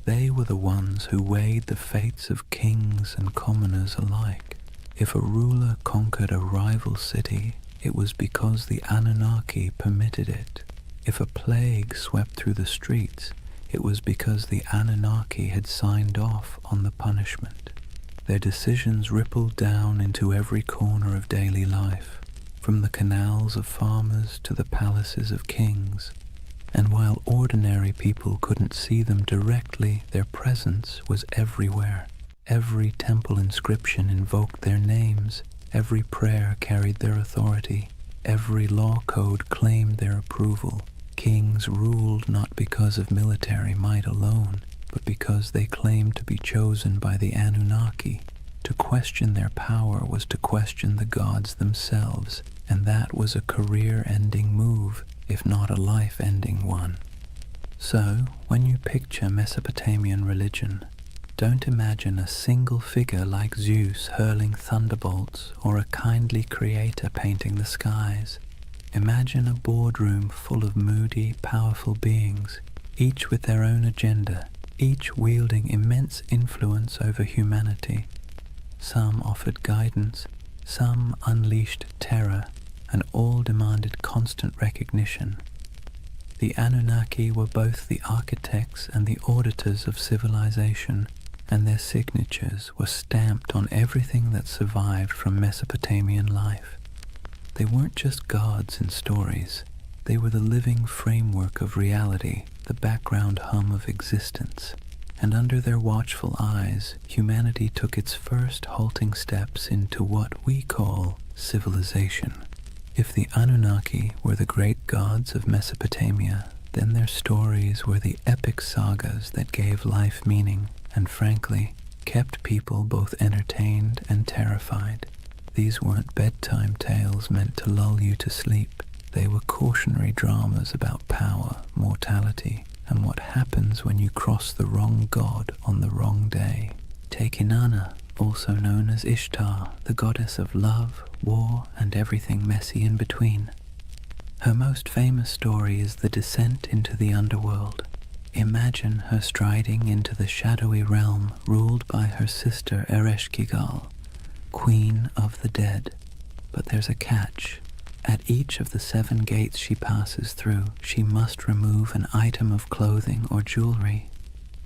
They were the ones who weighed the fates of kings and commoners alike. If a ruler conquered a rival city, it was because the Anunnaki permitted it. If a plague swept through the streets, it was because the Anunnaki had signed off on the punishment. Their decisions rippled down into every corner of daily life, from the canals of farmers to the palaces of kings. And while ordinary people couldn't see them directly, their presence was everywhere. Every temple inscription invoked their names. Every prayer carried their authority. Every law code claimed their approval. Kings ruled not because of military might alone, but because they claimed to be chosen by the Anunnaki. To question their power was to question the gods themselves, and that was a career-ending move, if not a life-ending one. So, when you picture Mesopotamian religion, don't imagine a single figure like Zeus hurling thunderbolts or a kindly creator painting the skies. Imagine a boardroom full of moody, powerful beings, each with their own agenda, each wielding immense influence over humanity. Some offered guidance, some unleashed terror, and all demanded constant recognition. The Anunnaki were both the architects and the auditors of civilization, and their signatures were stamped on everything that survived from Mesopotamian life. They weren't just gods in stories. They were the living framework of reality, the background hum of existence. and under their watchful eyes, humanity took its first halting steps into what we call civilization. If the Anunnaki were the great gods of Mesopotamia, then their stories were the epic sagas that gave life meaning and, frankly, kept people both entertained and terrified. These weren't bedtime tales meant to lull you to sleep. They were cautionary dramas about power, mortality, and what happens when you cross the wrong god on the wrong day. Take Inanna, also known as Ishtar, the goddess of love, war, and everything messy in between. Her most famous story is the descent into the underworld. Imagine her striding into the shadowy realm ruled by her sister Ereshkigal, Queen of the Dead. But there's a catch. At each of the 7 gates she passes through, she must remove an item of clothing or jewelry.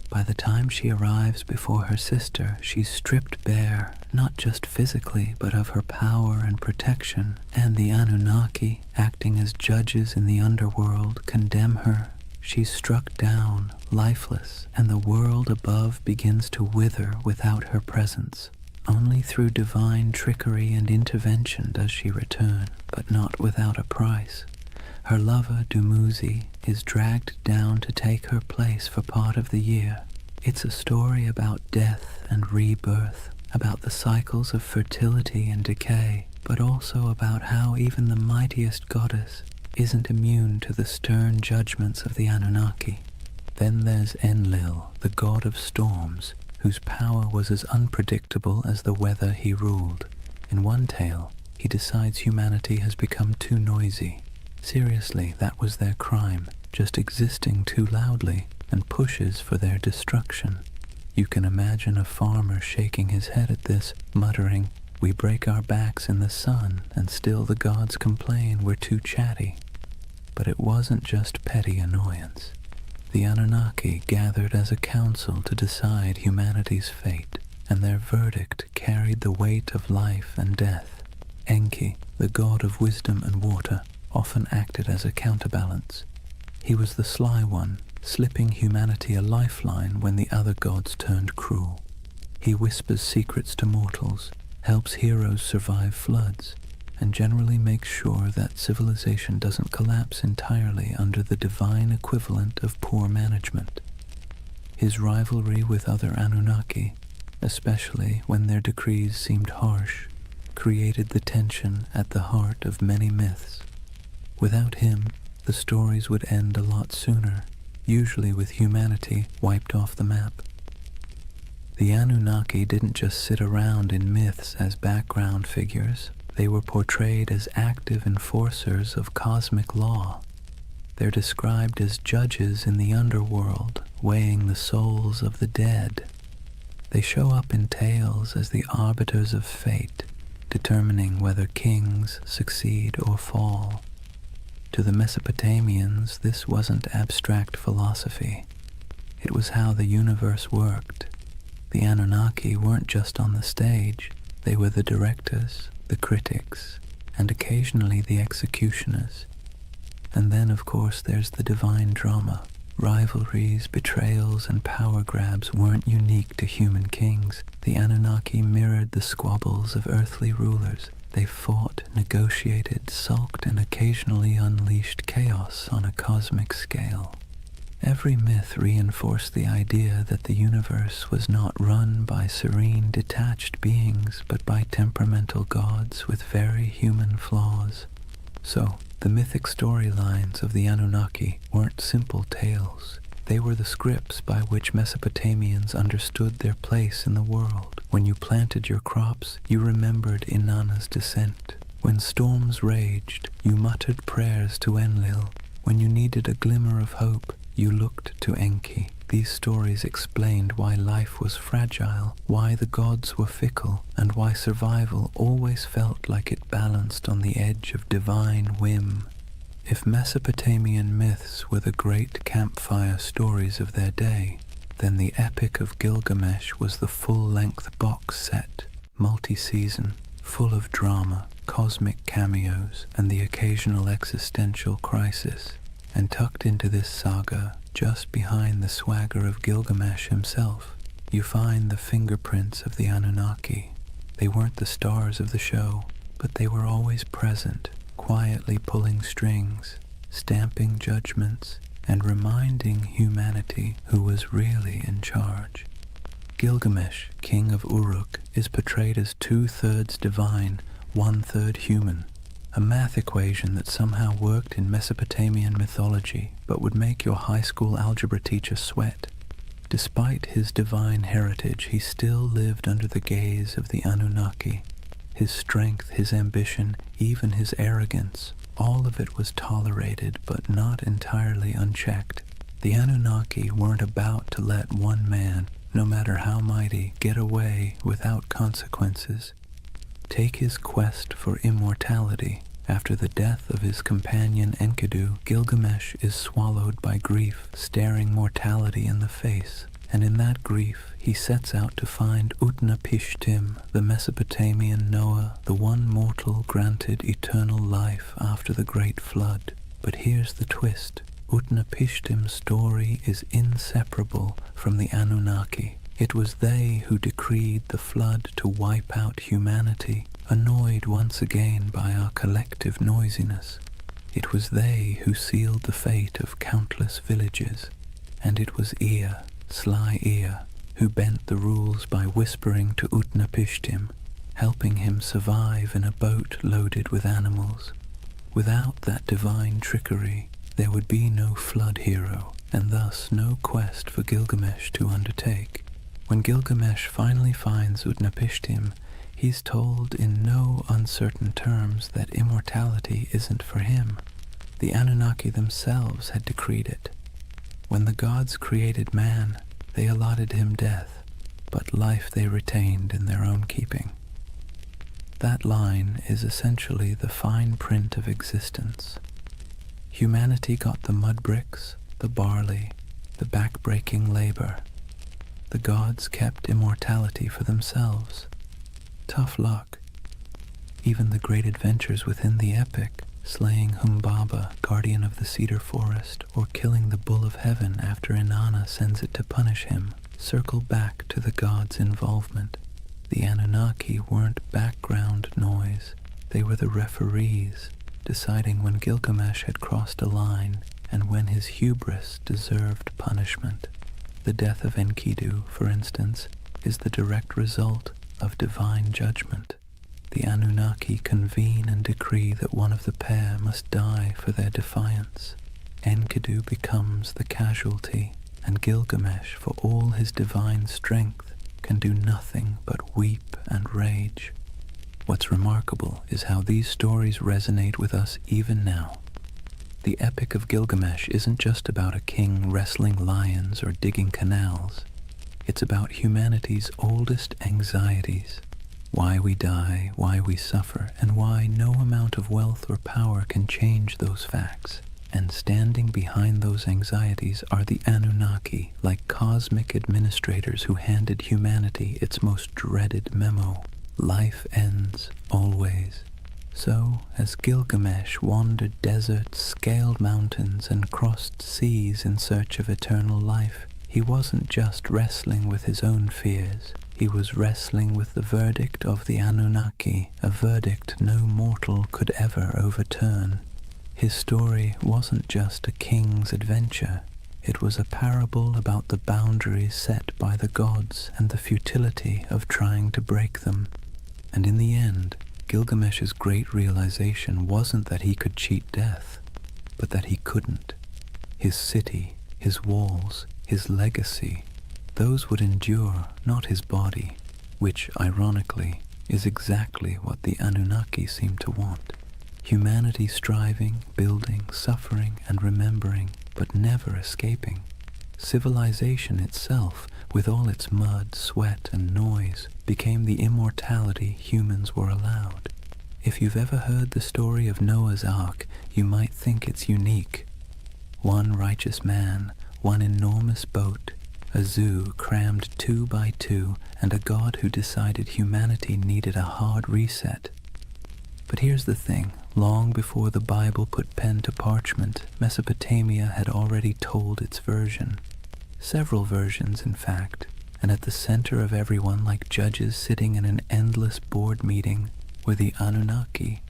By the time she arrives before her sister, she's stripped bare, not just physically, but of her power and protection, and the Anunnaki, acting as judges in the underworld, condemn her. She's struck down, lifeless, and the world above begins to wither without her presence. Only through divine trickery and intervention does she return, but not without a price. Her lover, Dumuzi, is dragged down to take her place for part of the year. It's a story about death and rebirth, about the cycles of fertility and decay, but also about how even the mightiest goddess isn't immune to the stern judgments of the Anunnaki. Then there's Enlil, the god of storms, whose power was as unpredictable as the weather he ruled. In one tale, he decides humanity has become too noisy. Seriously, that was their crime, just existing too loudly, and pushes for their destruction. You can imagine a farmer shaking his head at this, muttering, "We break our backs in the sun, and still the gods complain we're too chatty." But it wasn't just petty annoyance. The Anunnaki gathered as a council to decide humanity's fate, and their verdict carried the weight of life and death. Enki, the god of wisdom and water, often acted as a counterbalance. He was the sly one, slipping humanity a lifeline when the other gods turned cruel. He whispers secrets to mortals, helps heroes survive floods, and generally makes sure that civilization doesn't collapse entirely under the divine equivalent of poor management. His rivalry with other Anunnaki, especially when their decrees seemed harsh, created the tension at the heart of many myths. Without him, the stories would end a lot sooner, usually with humanity wiped off the map. The Anunnaki didn't just sit around in myths as background figures. They were portrayed as active enforcers of cosmic law. They're described as judges in the underworld, weighing the souls of the dead. They show up in tales as the arbiters of fate, determining whether kings succeed or fall. To the Mesopotamians, this wasn't abstract philosophy. It was how the universe worked. The Anunnaki weren't just on the stage. They were the directors, the critics, and occasionally the executioners. And then, of course, there's the divine drama. Rivalries, betrayals, and power grabs weren't unique to human kings. The Anunnaki mirrored the squabbles of earthly rulers. They fought, negotiated, sulked, and occasionally unleashed chaos on a cosmic scale. Every myth reinforced the idea that the universe was not run by serene, detached beings, but by temperamental gods with very human flaws. So, the mythic storylines of the Anunnaki weren't simple tales. They were the scripts by which Mesopotamians understood their place in the world. When you planted your crops, you remembered Inanna's descent. When storms raged, you muttered prayers to Enlil. When you needed a glimmer of hope, you looked to Enki. These stories explained why life was fragile, why the gods were fickle, and why survival always felt like it balanced on the edge of divine whim. If Mesopotamian myths were the great campfire stories of their day, then the Epic of Gilgamesh was the full-length box set, multi-season, full of drama, cosmic cameos, and the occasional existential crisis. And tucked into this saga, just behind the swagger of Gilgamesh himself, you find the fingerprints of the Anunnaki. They weren't the stars of the show, but they were always present, quietly pulling strings, stamping judgments, and reminding humanity who was really in charge. Gilgamesh, king of Uruk, is portrayed as 2/3 divine, 1/3 human, a math equation that somehow worked in Mesopotamian mythology but would make your high school algebra teacher sweat. Despite his divine heritage, he still lived under the gaze of the Anunnaki. His strength, his ambition, even his arrogance, all of it was tolerated but not entirely unchecked. The Anunnaki weren't about to let one man, no matter how mighty, get away without consequences. Take his quest for immortality. After the death of his companion Enkidu, Gilgamesh is swallowed by grief, staring mortality in the face, and in that grief he sets out to find Utnapishtim, the Mesopotamian Noah, the one mortal granted eternal life after the great flood. But here's the twist. Utnapishtim's story is inseparable from the Anunnaki. It was they who decreed the flood to wipe out humanity, annoyed once again by our collective noisiness. It was they who sealed the fate of countless villages, and it was Ea, sly Ea, who bent the rules by whispering to Utnapishtim, helping him survive in a boat loaded with animals. Without that divine trickery, there would be no flood hero, and thus no quest for Gilgamesh to undertake. When Gilgamesh finally finds Utnapishtim, he's told in no uncertain terms that immortality isn't for him. The Anunnaki themselves had decreed it. When the gods created man, they allotted him death, but life they retained in their own keeping. That line is essentially the fine print of existence. Humanity got the mud bricks, the barley, the back-breaking labor. The gods kept immortality for themselves. Tough luck. Even the great adventures within the epic, slaying Humbaba, guardian of the cedar forest, or killing the bull of heaven after Inanna sends it to punish him, circle back to the gods' involvement. The Anunnaki weren't background noise. They were the referees, deciding when Gilgamesh had crossed a line and when his hubris deserved punishment. The death of Enkidu, for instance, is the direct result of divine judgment. The Anunnaki convene and decree that one of the pair must die for their defiance. Enkidu becomes the casualty, and Gilgamesh, for all his divine strength, can do nothing but weep and rage. What's remarkable is how these stories resonate with us even now. The Epic of Gilgamesh isn't just about a king wrestling lions or digging canals. It's about humanity's oldest anxieties. Why we die, why we suffer, and why no amount of wealth or power can change those facts. And standing behind those anxieties are the Anunnaki, like cosmic administrators who handed humanity its most dreaded memo. Life ends, always. So, as Gilgamesh wandered deserts, scaled mountains, and crossed seas in search of eternal life, he wasn't just wrestling with his own fears. He was wrestling with the verdict of the Anunnaki, a verdict no mortal could ever overturn. His story wasn't just a king's adventure. It was a parable about the boundaries set by the gods and the futility of trying to break them. And in the end, Gilgamesh's great realization wasn't that he could cheat death, but that he couldn't. His city, his walls, his legacy, those would endure, not his body, which, ironically, is exactly what the Anunnaki seem to want. Humanity striving, building, suffering, and remembering, but never escaping. Civilization itself, with all its mud, sweat, and noise, became the immortality humans were allowed. If you've ever heard the story of Noah's Ark, you might think it's unique. One righteous man, one enormous boat, a zoo crammed 2 by 2, and a god who decided humanity needed a hard reset. But here's the thing, Long before the Bible put pen to parchment, Mesopotamia had already told its version. Several versions, in fact, and at the center of everyone, like judges sitting in an endless board meeting, were the Anunnaki.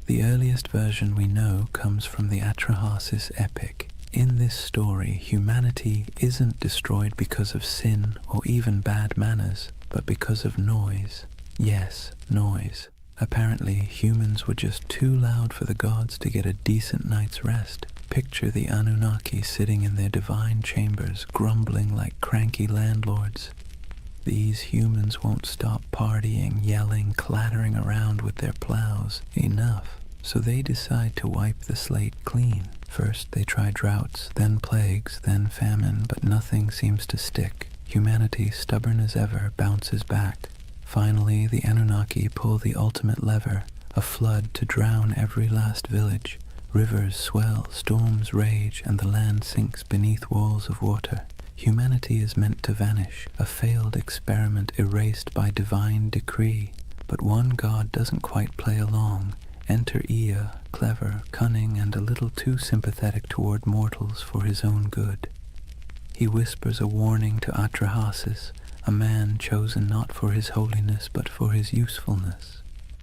The earliest version we know comes from the Atrahasis epic. In this story, humanity isn't destroyed because of sin or even bad manners, but because of noise. Yes, noise. Apparently, humans were just too loud for the gods to get a decent night's rest. Picture the Anunnaki sitting in their divine chambers, grumbling like cranky landlords. These humans won't stop partying, yelling, clattering around with their plows. Enough. So they decide to wipe the slate clean. First they try droughts, then plagues, then famine, but nothing seems to stick. Humanity, stubborn as ever, bounces back. Finally, the Anunnaki pull the ultimate lever, a flood to drown every last village. Rivers swell, storms rage, and the land sinks beneath walls of water. Humanity is meant to vanish, a failed experiment erased by divine decree. But one god doesn't quite play along. Enter Ea, clever, cunning, and a little too sympathetic toward mortals for his own good. He whispers a warning to Atrahasis, a man chosen not for his holiness but for his usefulness.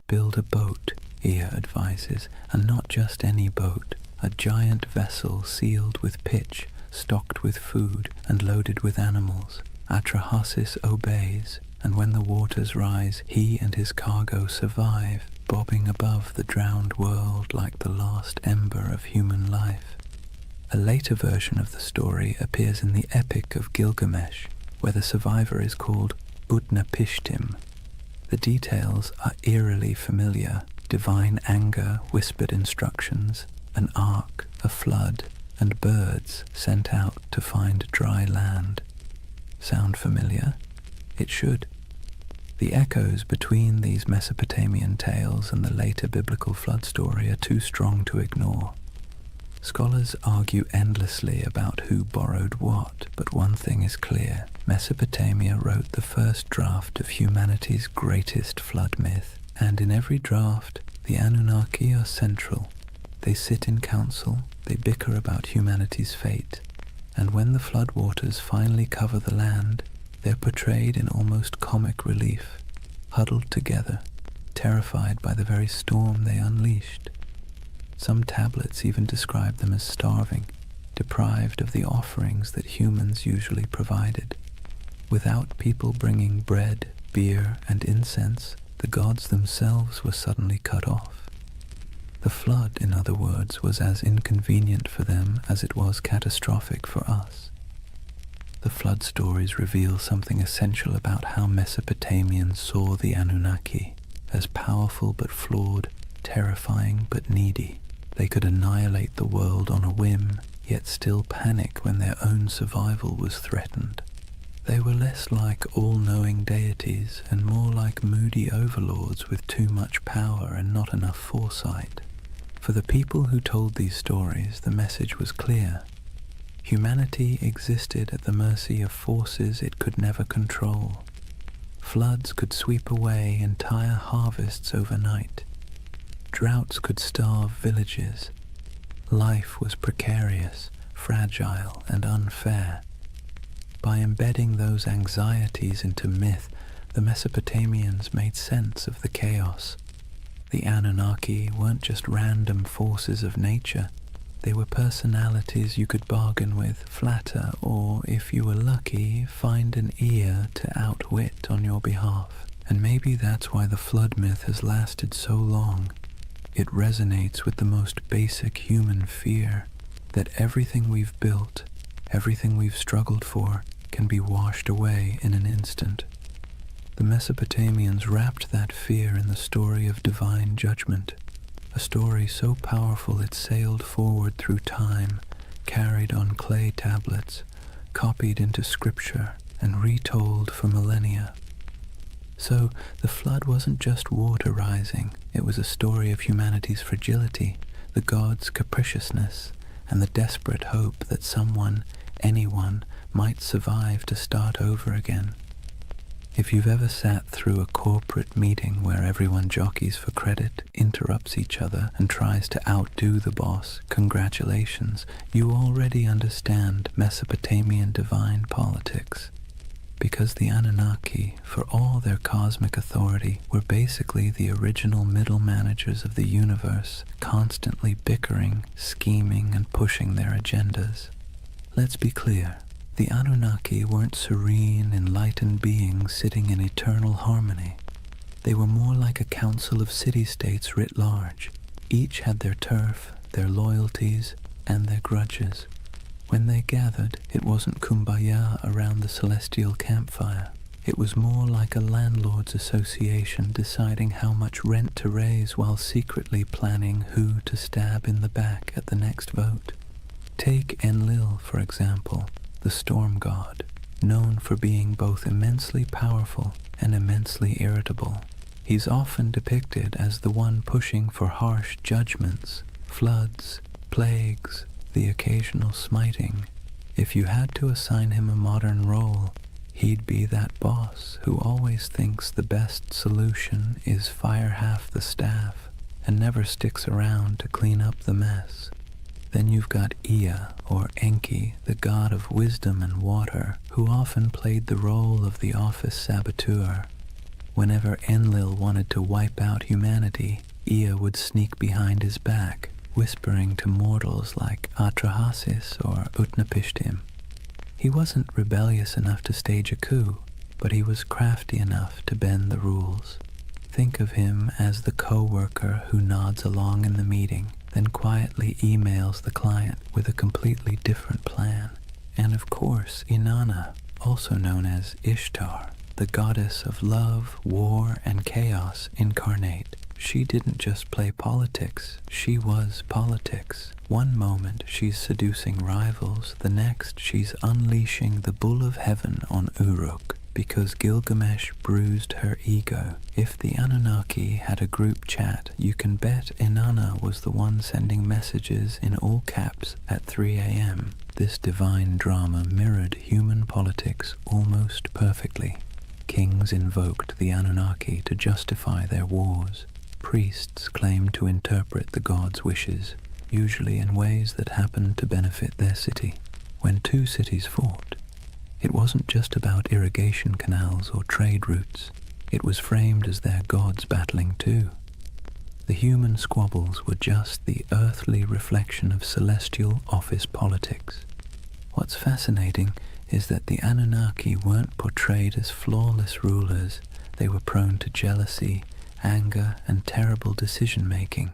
Build a boat, Ea advises, and not just any boat, a giant vessel sealed with pitch, stocked with food, and loaded with animals. Atrahasis obeys, and when the waters rise, he and his cargo survive, bobbing above the drowned world like the last ember of human life. A later version of the story appears in the Epic of Gilgamesh, where the survivor is called Utnapishtim. The details are eerily familiar: divine anger, whispered instructions, an ark, a flood, and birds sent out to find dry land. Sound familiar? It should. The echoes between these Mesopotamian tales and the later biblical flood story are too strong to ignore. Scholars argue endlessly about who borrowed what, but one thing is clear. Mesopotamia wrote the first draft of humanity's greatest flood myth, and in every draft, the Anunnaki are central. They sit in council, they bicker about humanity's fate, and when the floodwaters finally cover the land, they're portrayed in almost comic relief, huddled together, terrified by the very storm they unleashed. Some tablets even describe them as starving, deprived of the offerings that humans usually provided. Without people bringing bread, beer, and incense, the gods themselves were suddenly cut off. The flood, in other words, was as inconvenient for them as it was catastrophic for us. The flood stories reveal something essential about how Mesopotamians saw the Anunnaki, as powerful but flawed, terrifying but needy. They could annihilate the world on a whim, yet still panic when their own survival was threatened. They were less like all-knowing deities and more like moody overlords with too much power and not enough foresight. For the people who told these stories, the message was clear. Humanity existed at the mercy of forces it could never control. Floods could sweep away entire harvests overnight. Droughts could starve villages. Life was precarious, fragile, and unfair. By embedding those anxieties into myth, the Mesopotamians made sense of the chaos. The Anunnaki weren't just random forces of nature. They were personalities you could bargain with, flatter, or, if you were lucky, find an ear to outwit on your behalf. And maybe that's why the flood myth has lasted so long. It resonates with the most basic human fear, that everything we've built, everything we've struggled for, can be washed away in an instant. The Mesopotamians wrapped that fear in the story of divine judgment, a story so powerful it sailed forward through time, carried on clay tablets, copied into scripture, and retold for millennia. So the flood wasn't just water rising, it was a story of humanity's fragility, the gods' capriciousness, and the desperate hope that someone, anyone, might survive to start over again. If you've ever sat through a corporate meeting where everyone jockeys for credit, interrupts each other, and tries to outdo the boss, congratulations, you already understand Mesopotamian divine politics. Because the Anunnaki, for all their cosmic authority, were basically the original middle managers of the universe, constantly bickering, scheming, and pushing their agendas. Let's be clear. The Anunnaki weren't serene, enlightened beings sitting in eternal harmony. They were more like a council of city-states writ large. Each had their turf, their loyalties, and their grudges. When they gathered, it wasn't kumbaya around the celestial campfire. It was more like a landlord's association deciding how much rent to raise while secretly planning who to stab in the back at the next vote. Take Enlil, for example, the storm god, known for being both immensely powerful and immensely irritable. He's often depicted as the one pushing for harsh judgments, floods, plagues, the occasional smiting. If you had to assign him a modern role, he'd be that boss who always thinks the best solution is fire half the staff and never sticks around to clean up the mess. Then you've got Ea, or Enki, the god of wisdom and water, who often played the role of the office saboteur. Whenever Enlil wanted to wipe out humanity, Ea would sneak behind his back, whispering to mortals like Atrahasis or Utnapishtim. He wasn't rebellious enough to stage a coup, but he was crafty enough to bend the rules. Think of him as the co-worker who nods along in the meeting, then quietly emails the client with a completely different plan. And of course, Inanna, also known as Ishtar, the goddess of love, war, and chaos incarnate. She didn't just play politics, she was politics. One moment she's seducing rivals, the next she's unleashing the bull of heaven on Uruk, because Gilgamesh bruised her ego. If the Anunnaki had a group chat, you can bet Inanna was the one sending messages in all caps at 3 a.m. This divine drama mirrored human politics almost perfectly. Kings invoked the Anunnaki to justify their wars. Priests claimed to interpret the gods' wishes, usually in ways that happened to benefit their city. When two cities fought, it wasn't just about irrigation canals or trade routes. It was framed as their gods battling too. The human squabbles were just the earthly reflection of celestial office politics. What's fascinating is that the Anunnaki weren't portrayed as flawless rulers. They were prone to jealousy, anger, and terrible decision-making.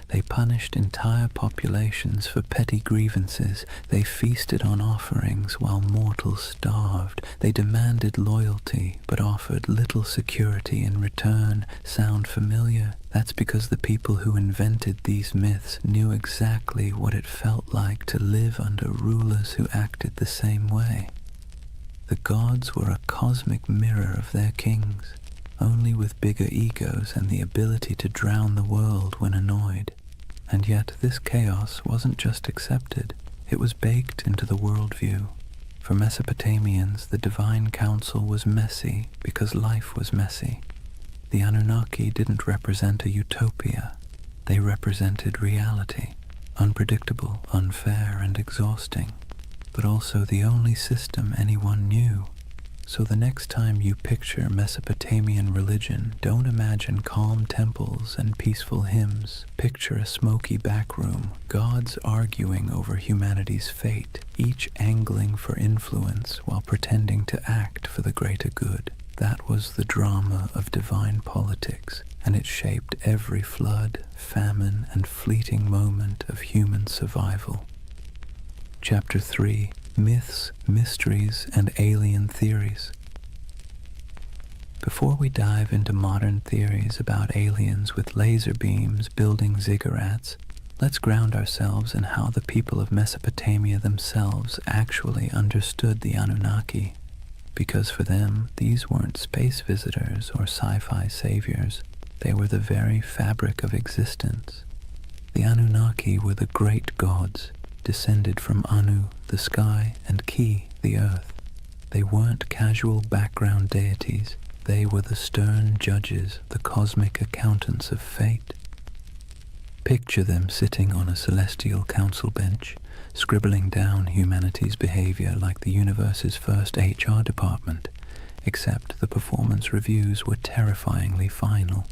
They punished entire populations for petty grievances. They feasted on offerings while mortals starved. They demanded loyalty, but offered little security in return. Sound familiar? That's because the people who invented these myths knew exactly what it felt like to live under rulers who acted the same way. The gods were a cosmic mirror of their kings, only with bigger egos and the ability to drown the world when annoyed. And yet this chaos wasn't just accepted, it was baked into the worldview. For Mesopotamians, the divine council was messy because life was messy. The Anunnaki didn't represent a utopia, they represented reality, unpredictable, unfair, and exhausting, but also the only system anyone knew. So the next time you picture Mesopotamian religion, don't imagine calm temples and peaceful hymns. Picture a smoky back room, gods arguing over humanity's fate, each angling for influence while pretending to act for the greater good. That was the drama of divine politics, and it shaped every flood, famine, and fleeting moment of human survival. Chapter 3: Myths, Mysteries, and Alien Theories. Before we dive into modern theories about aliens with laser beams building ziggurats, let's ground ourselves in how the people of Mesopotamia themselves actually understood the Anunnaki. Because for them, these weren't space visitors or sci-fi saviors. They were the very fabric of existence. The Anunnaki were the great gods, descended from Anu, the sky, and Ki, the earth. They weren't casual background deities. They were the stern judges, the cosmic accountants of fate. Picture them sitting on a celestial council bench, scribbling down humanity's behavior like the universe's first HR department, except the performance reviews were terrifyingly final.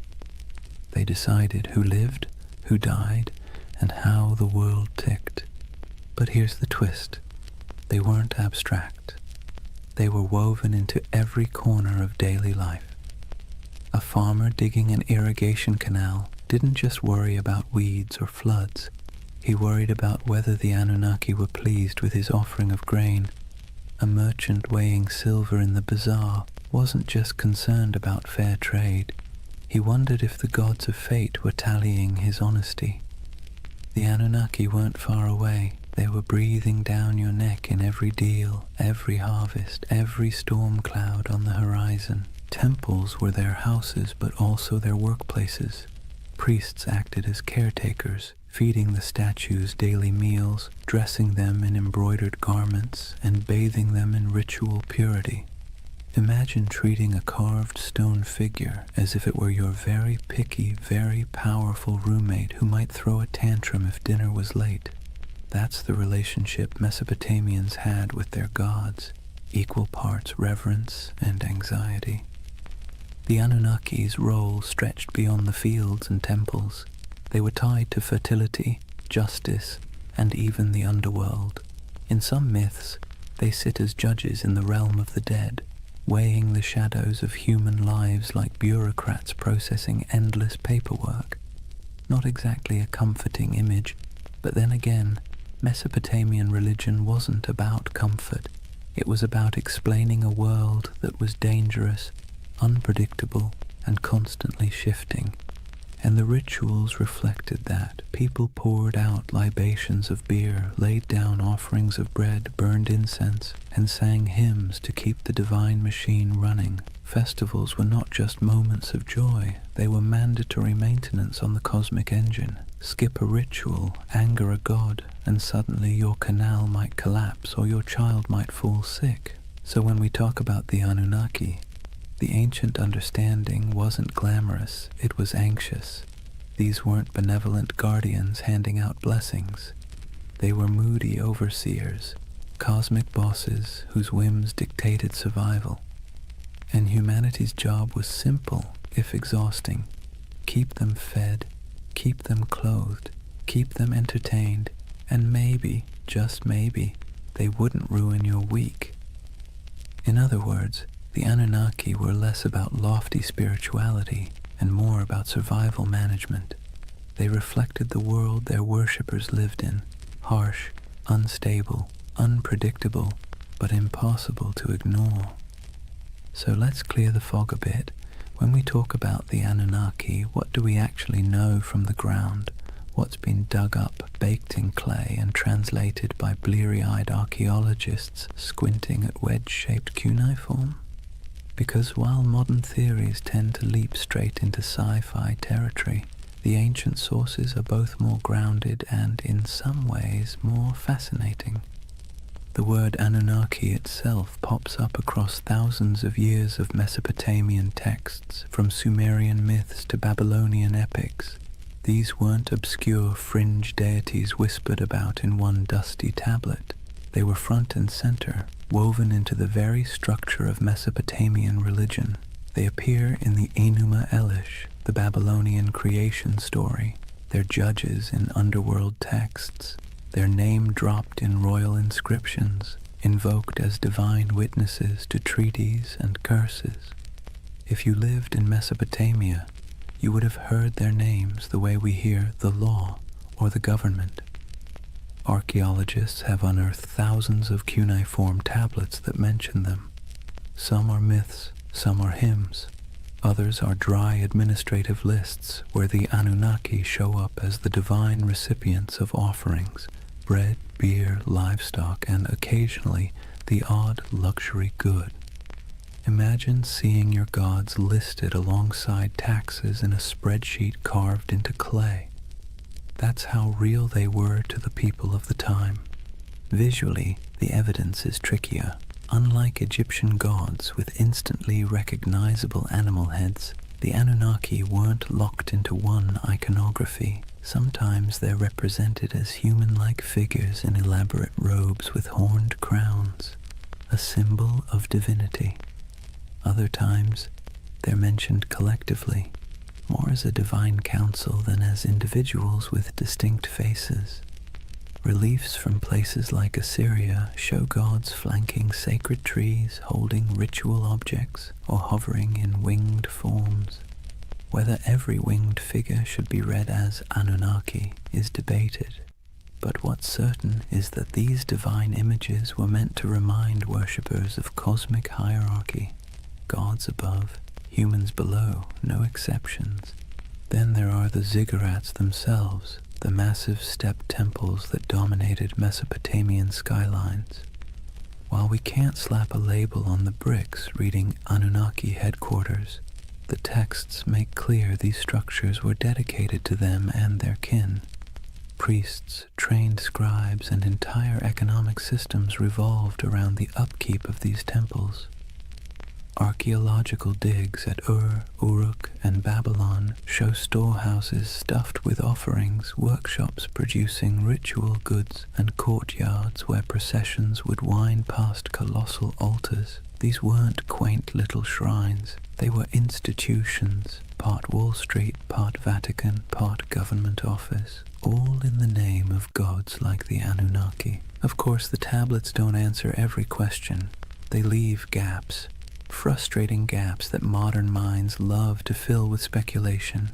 They decided who lived, who died, and how the world ticked. But here's the twist. They weren't abstract. They were woven into every corner of daily life. A farmer digging an irrigation canal didn't just worry about weeds or floods. He worried about whether the Anunnaki were pleased with his offering of grain. A merchant weighing silver in the bazaar wasn't just concerned about fair trade. He wondered if the gods of fate were tallying his honesty. The Anunnaki weren't far away. They were breathing down your neck in every deal, every harvest, every storm cloud on the horizon. Temples were their houses, but also their workplaces. Priests acted as caretakers, feeding the statues daily meals, dressing them in embroidered garments, and bathing them in ritual purity. Imagine treating a carved stone figure as if it were your very picky, very powerful roommate who might throw a tantrum if dinner was late. That's the relationship Mesopotamians had with their gods, equal parts reverence and anxiety. The Anunnaki's role stretched beyond the fields and temples. They were tied to fertility, justice, and even the underworld. In some myths, they sit as judges in the realm of the dead, weighing the shadows of human lives like bureaucrats processing endless paperwork. Not exactly a comforting image, but then again, Mesopotamian religion wasn't about comfort. It was about explaining a world that was dangerous, unpredictable, and constantly shifting. And the rituals reflected that. People poured out libations of beer, laid down offerings of bread, burned incense, and sang hymns to keep the divine machine running. Festivals were not just moments of joy, they were mandatory maintenance on the cosmic engine. Skip a ritual, anger a god, and suddenly your canal might collapse or your child might fall sick. So when we talk about the Anunnaki, the ancient understanding wasn't glamorous, it was anxious. These weren't benevolent guardians handing out blessings. They were moody overseers, cosmic bosses whose whims dictated survival. And humanity's job was simple, if exhausting. Keep them fed, keep them clothed, keep them entertained, and maybe, just maybe, they wouldn't ruin your week. In other words, the Anunnaki were less about lofty spirituality and more about survival management. They reflected the world their worshippers lived in, harsh, unstable, unpredictable, but impossible to ignore. So let's clear the fog a bit. When we talk about the Anunnaki, what do we actually know from the ground? What's been dug up, baked in clay, and translated by bleary-eyed archaeologists squinting at wedge-shaped cuneiform? Because while modern theories tend to leap straight into sci-fi territory, the ancient sources are both more grounded and, in some ways, more fascinating. The word Anunnaki itself pops up across thousands of years of Mesopotamian texts, from Sumerian myths to Babylonian epics. These weren't obscure fringe deities whispered about in one dusty tablet. They were front and center, woven into the very structure of Mesopotamian religion. They appear in the Enuma Elish, the Babylonian creation story, their judges in underworld texts, their name dropped in royal inscriptions, invoked as divine witnesses to treaties and curses. If you lived in Mesopotamia, you would have heard their names the way we hear the law or the government. Archaeologists have unearthed thousands of cuneiform tablets that mention them. Some are myths, some are hymns. Others are dry administrative lists where the Anunnaki show up as the divine recipients of offerings, bread, beer, livestock, and occasionally the odd luxury good. Imagine seeing your gods listed alongside taxes in a spreadsheet carved into clay. That's how real they were to the people of the time. Visually, the evidence is trickier. unlike Egyptian gods with instantly recognizable animal heads, the Anunnaki weren't locked into one iconography. Sometimes they're represented as human-like figures in elaborate robes with horned crowns, a symbol of divinity. Other times, they're mentioned collectively, more as a divine council than as individuals with distinct faces. Reliefs from places like Assyria show gods flanking sacred trees, holding ritual objects, or hovering in winged forms. Whether every winged figure should be read as Anunnaki is debated, but what's certain is that these divine images were meant to remind worshippers of cosmic hierarchy, gods above, humans below, no exceptions. Then there are the ziggurats themselves, the massive step temples that dominated Mesopotamian skylines. While we can't slap a label on the bricks reading Anunnaki headquarters, the texts make clear these structures were dedicated to them and their kin. Priests, trained scribes, and entire economic systems revolved around the upkeep of these temples. Archaeological digs at Ur, Uruk, and Babylon show storehouses stuffed with offerings, workshops producing ritual goods, and courtyards where processions would wind past colossal altars. These weren't quaint little shrines. They were institutions, part Wall Street, part Vatican, part government office, all in the name of gods like the Anunnaki. Of course, the tablets don't answer every question. They leave gaps. Frustrating gaps that modern minds love to fill with speculation.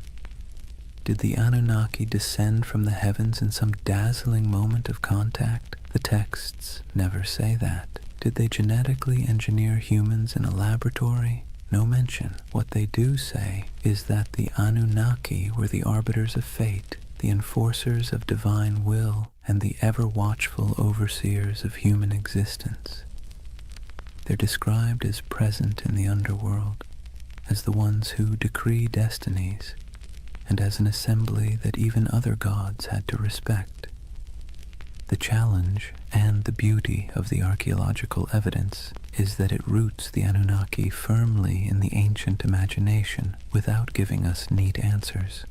Did the Anunnaki descend from the heavens in some dazzling moment of contact? The texts never say that. Did they genetically engineer humans in a laboratory? No mention. What they do say is that the Anunnaki were the arbiters of fate, the enforcers of divine will, and the ever-watchful overseers of human existence. They're described as present in the underworld, as the ones who decree destinies, and as an assembly that even other gods had to respect. The challenge and the beauty of the archaeological evidence is that it roots the Anunnaki firmly in the ancient imagination without giving us neat answers.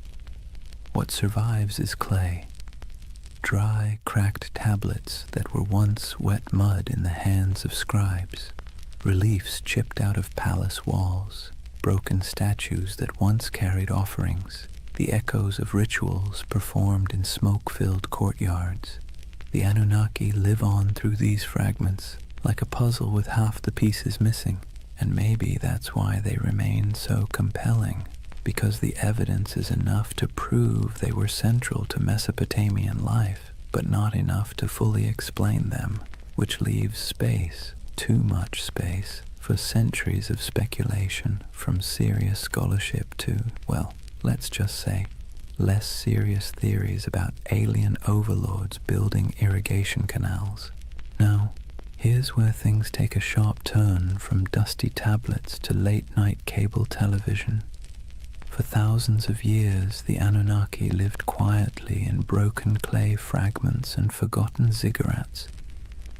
What survives is clay, dry, cracked tablets that were once wet mud in the hands of scribes. Reliefs chipped out of palace walls, broken statues that once carried offerings, the echoes of rituals performed in smoke-filled courtyards. The Anunnaki live on through these fragments, like a puzzle with half the pieces missing, and maybe that's why they remain so compelling, because the evidence is enough to prove they were central to Mesopotamian life, but not enough to fully explain them, which leaves space, too much space, for centuries of speculation from serious scholarship to, well, let's just say, less serious theories about alien overlords building irrigation canals. Now, here's where things take a sharp turn from dusty tablets to late-night cable television. For thousands of years, the Anunnaki lived quietly in broken clay fragments and forgotten ziggurats.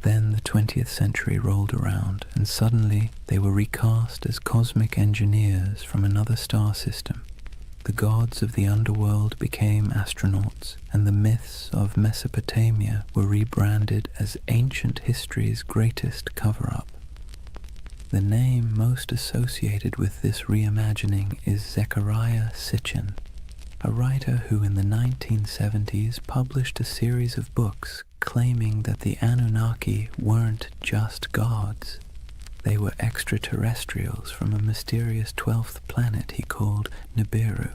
Then the 20th century rolled around, and suddenly they were recast as cosmic engineers from another star system. The gods of the underworld became astronauts, and the myths of Mesopotamia were rebranded as ancient history's greatest cover-up. The name most associated with this reimagining is Zecharia Sitchin, a writer who in the 1970s published a series of books claiming that the Anunnaki weren't just gods. They were extraterrestrials from a mysterious 12th planet he called Nibiru.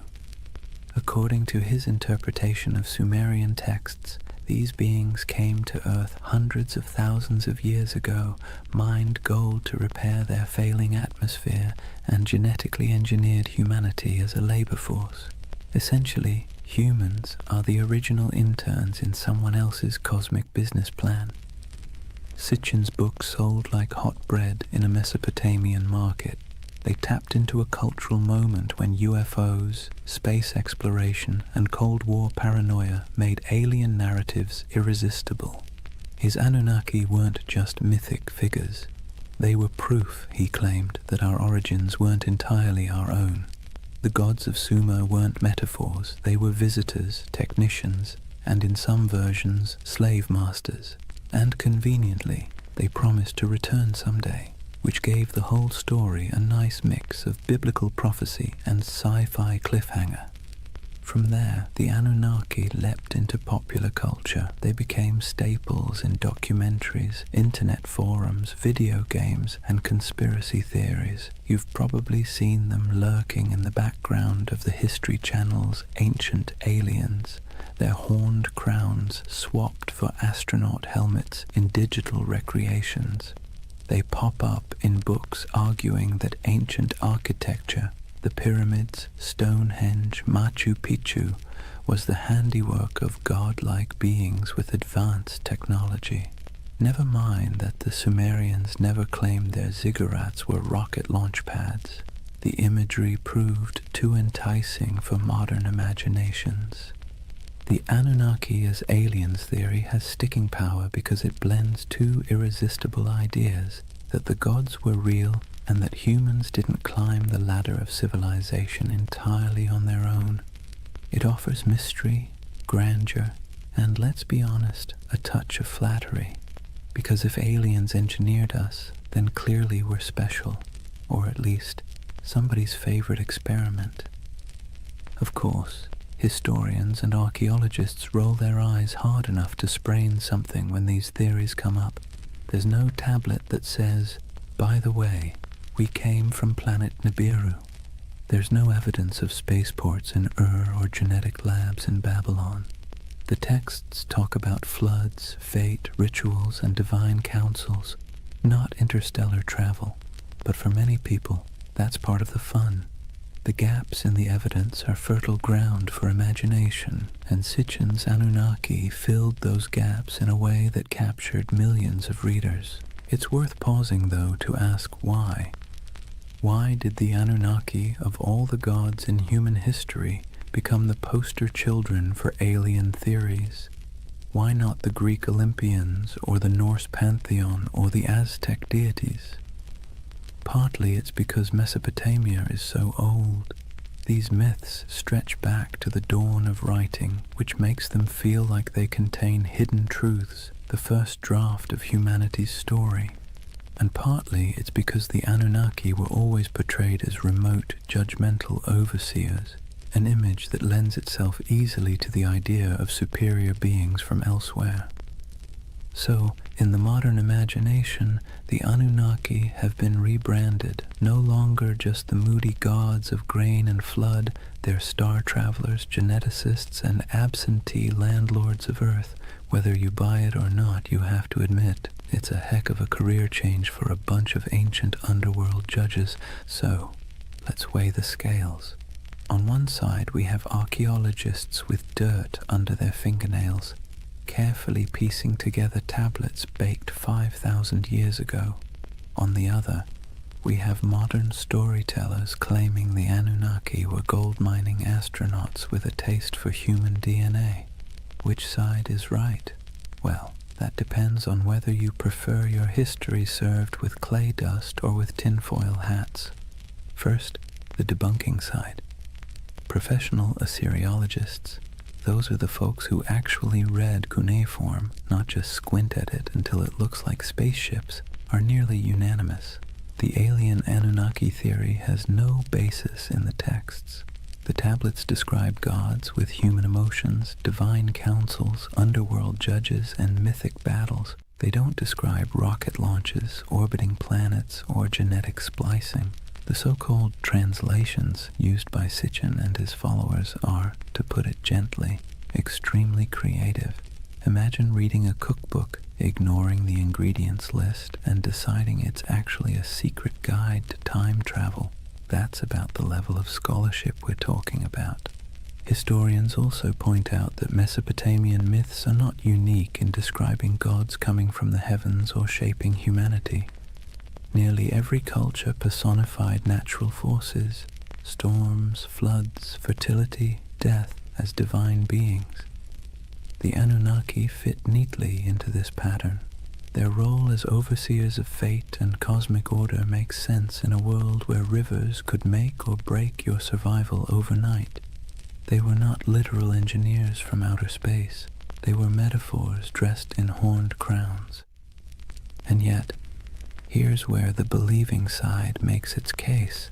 According to his interpretation of Sumerian texts, these beings came to Earth hundreds of thousands of years ago, mined gold to repair their failing atmosphere, and genetically engineered humanity as a labor force. Essentially, humans are the original interns in someone else's cosmic business plan. Sitchin's book sold like hot bread in a Mesopotamian market. They tapped into a cultural moment when UFOs, space exploration, and Cold War paranoia made alien narratives irresistible. His Anunnaki weren't just mythic figures. They were proof, he claimed, that our origins weren't entirely our own. The gods of Sumer weren't metaphors, they were visitors, technicians, and in some versions, slave masters. And conveniently, they promised to return someday, which gave the whole story a nice mix of biblical prophecy and sci-fi cliffhanger. From there, the Anunnaki leapt into popular culture. They became staples in documentaries, internet forums, video games, and conspiracy theories. You've probably seen them lurking in the background of the History Channel's Ancient Aliens, their horned crowns swapped for astronaut helmets in digital recreations. They pop up in books arguing that ancient architecture, the pyramids, Stonehenge, Machu Picchu, was the handiwork of godlike beings with advanced technology. Never mind that the Sumerians never claimed their ziggurats were rocket launch pads. The imagery proved too enticing for modern imaginations. The Anunnaki as aliens theory has sticking power because it blends two irresistible ideas, that the gods were real and that humans didn't climb the ladder of civilization entirely on their own. It offers mystery, grandeur, and, let's be honest, a touch of flattery. Because if aliens engineered us, then clearly we're special, or at least somebody's favorite experiment. Of course, historians and archaeologists roll their eyes hard enough to sprain something when these theories come up. There's no tablet that says, by the way, we came from planet Nibiru. There's no evidence of spaceports in Ur or genetic labs in Babylon. The texts talk about floods, fate, rituals, and divine councils, not interstellar travel. But for many people, that's part of the fun. The gaps in the evidence are fertile ground for imagination, and Sitchin's Anunnaki filled those gaps in a way that captured millions of readers. It's worth pausing, though, to ask why. Why did the Anunnaki, of all the gods in human history, become the poster children for alien theories? Why not the Greek Olympians, or the Norse pantheon, or the Aztec deities? Partly it's because Mesopotamia is so old. These myths stretch back to the dawn of writing, which makes them feel like they contain hidden truths, the first draft of humanity's story. And partly it's because the Anunnaki were always portrayed as remote, judgmental overseers, an image that lends itself easily to the idea of superior beings from elsewhere. So, in the modern imagination, the Anunnaki have been rebranded, no longer just the moody gods of grain and flood. They're star travelers, geneticists, and absentee landlords of Earth. Whether you buy it or not, you have to admit, it's a heck of a career change for a bunch of ancient underworld judges. So, let's weigh the scales. On one side, we have archaeologists with dirt under their fingernails, carefully piecing together tablets baked 5,000 years ago. On the other, we have modern storytellers claiming the Anunnaki were gold-mining astronauts with a taste for human DNA. Which side is right? Well, that depends on whether you prefer your history served with clay dust or with tinfoil hats. First, the debunking side. Professional Assyriologists, those are the folks who actually read cuneiform, not just squint at it until it looks like spaceships, are nearly unanimous. The alien Anunnaki theory has no basis in the texts. The tablets describe gods with human emotions, divine councils, underworld judges, and mythic battles. They don't describe rocket launches, orbiting planets, or genetic splicing. The so-called translations used by Sitchin and his followers are, to put it gently, extremely creative. Imagine reading a cookbook, ignoring the ingredients list, and deciding it's actually a secret guide to time travel. That's about the level of scholarship we're talking about. Historians also point out that Mesopotamian myths are not unique in describing gods coming from the heavens or shaping humanity. Nearly every culture personified natural forces, storms, floods, fertility, death, as divine beings. The Anunnaki fit neatly into this pattern. Their role as overseers of fate and cosmic order makes sense in a world where rivers could make or break your survival overnight. They were not literal engineers from outer space. They were metaphors dressed in horned crowns. And yet, here's where the believing side makes its case,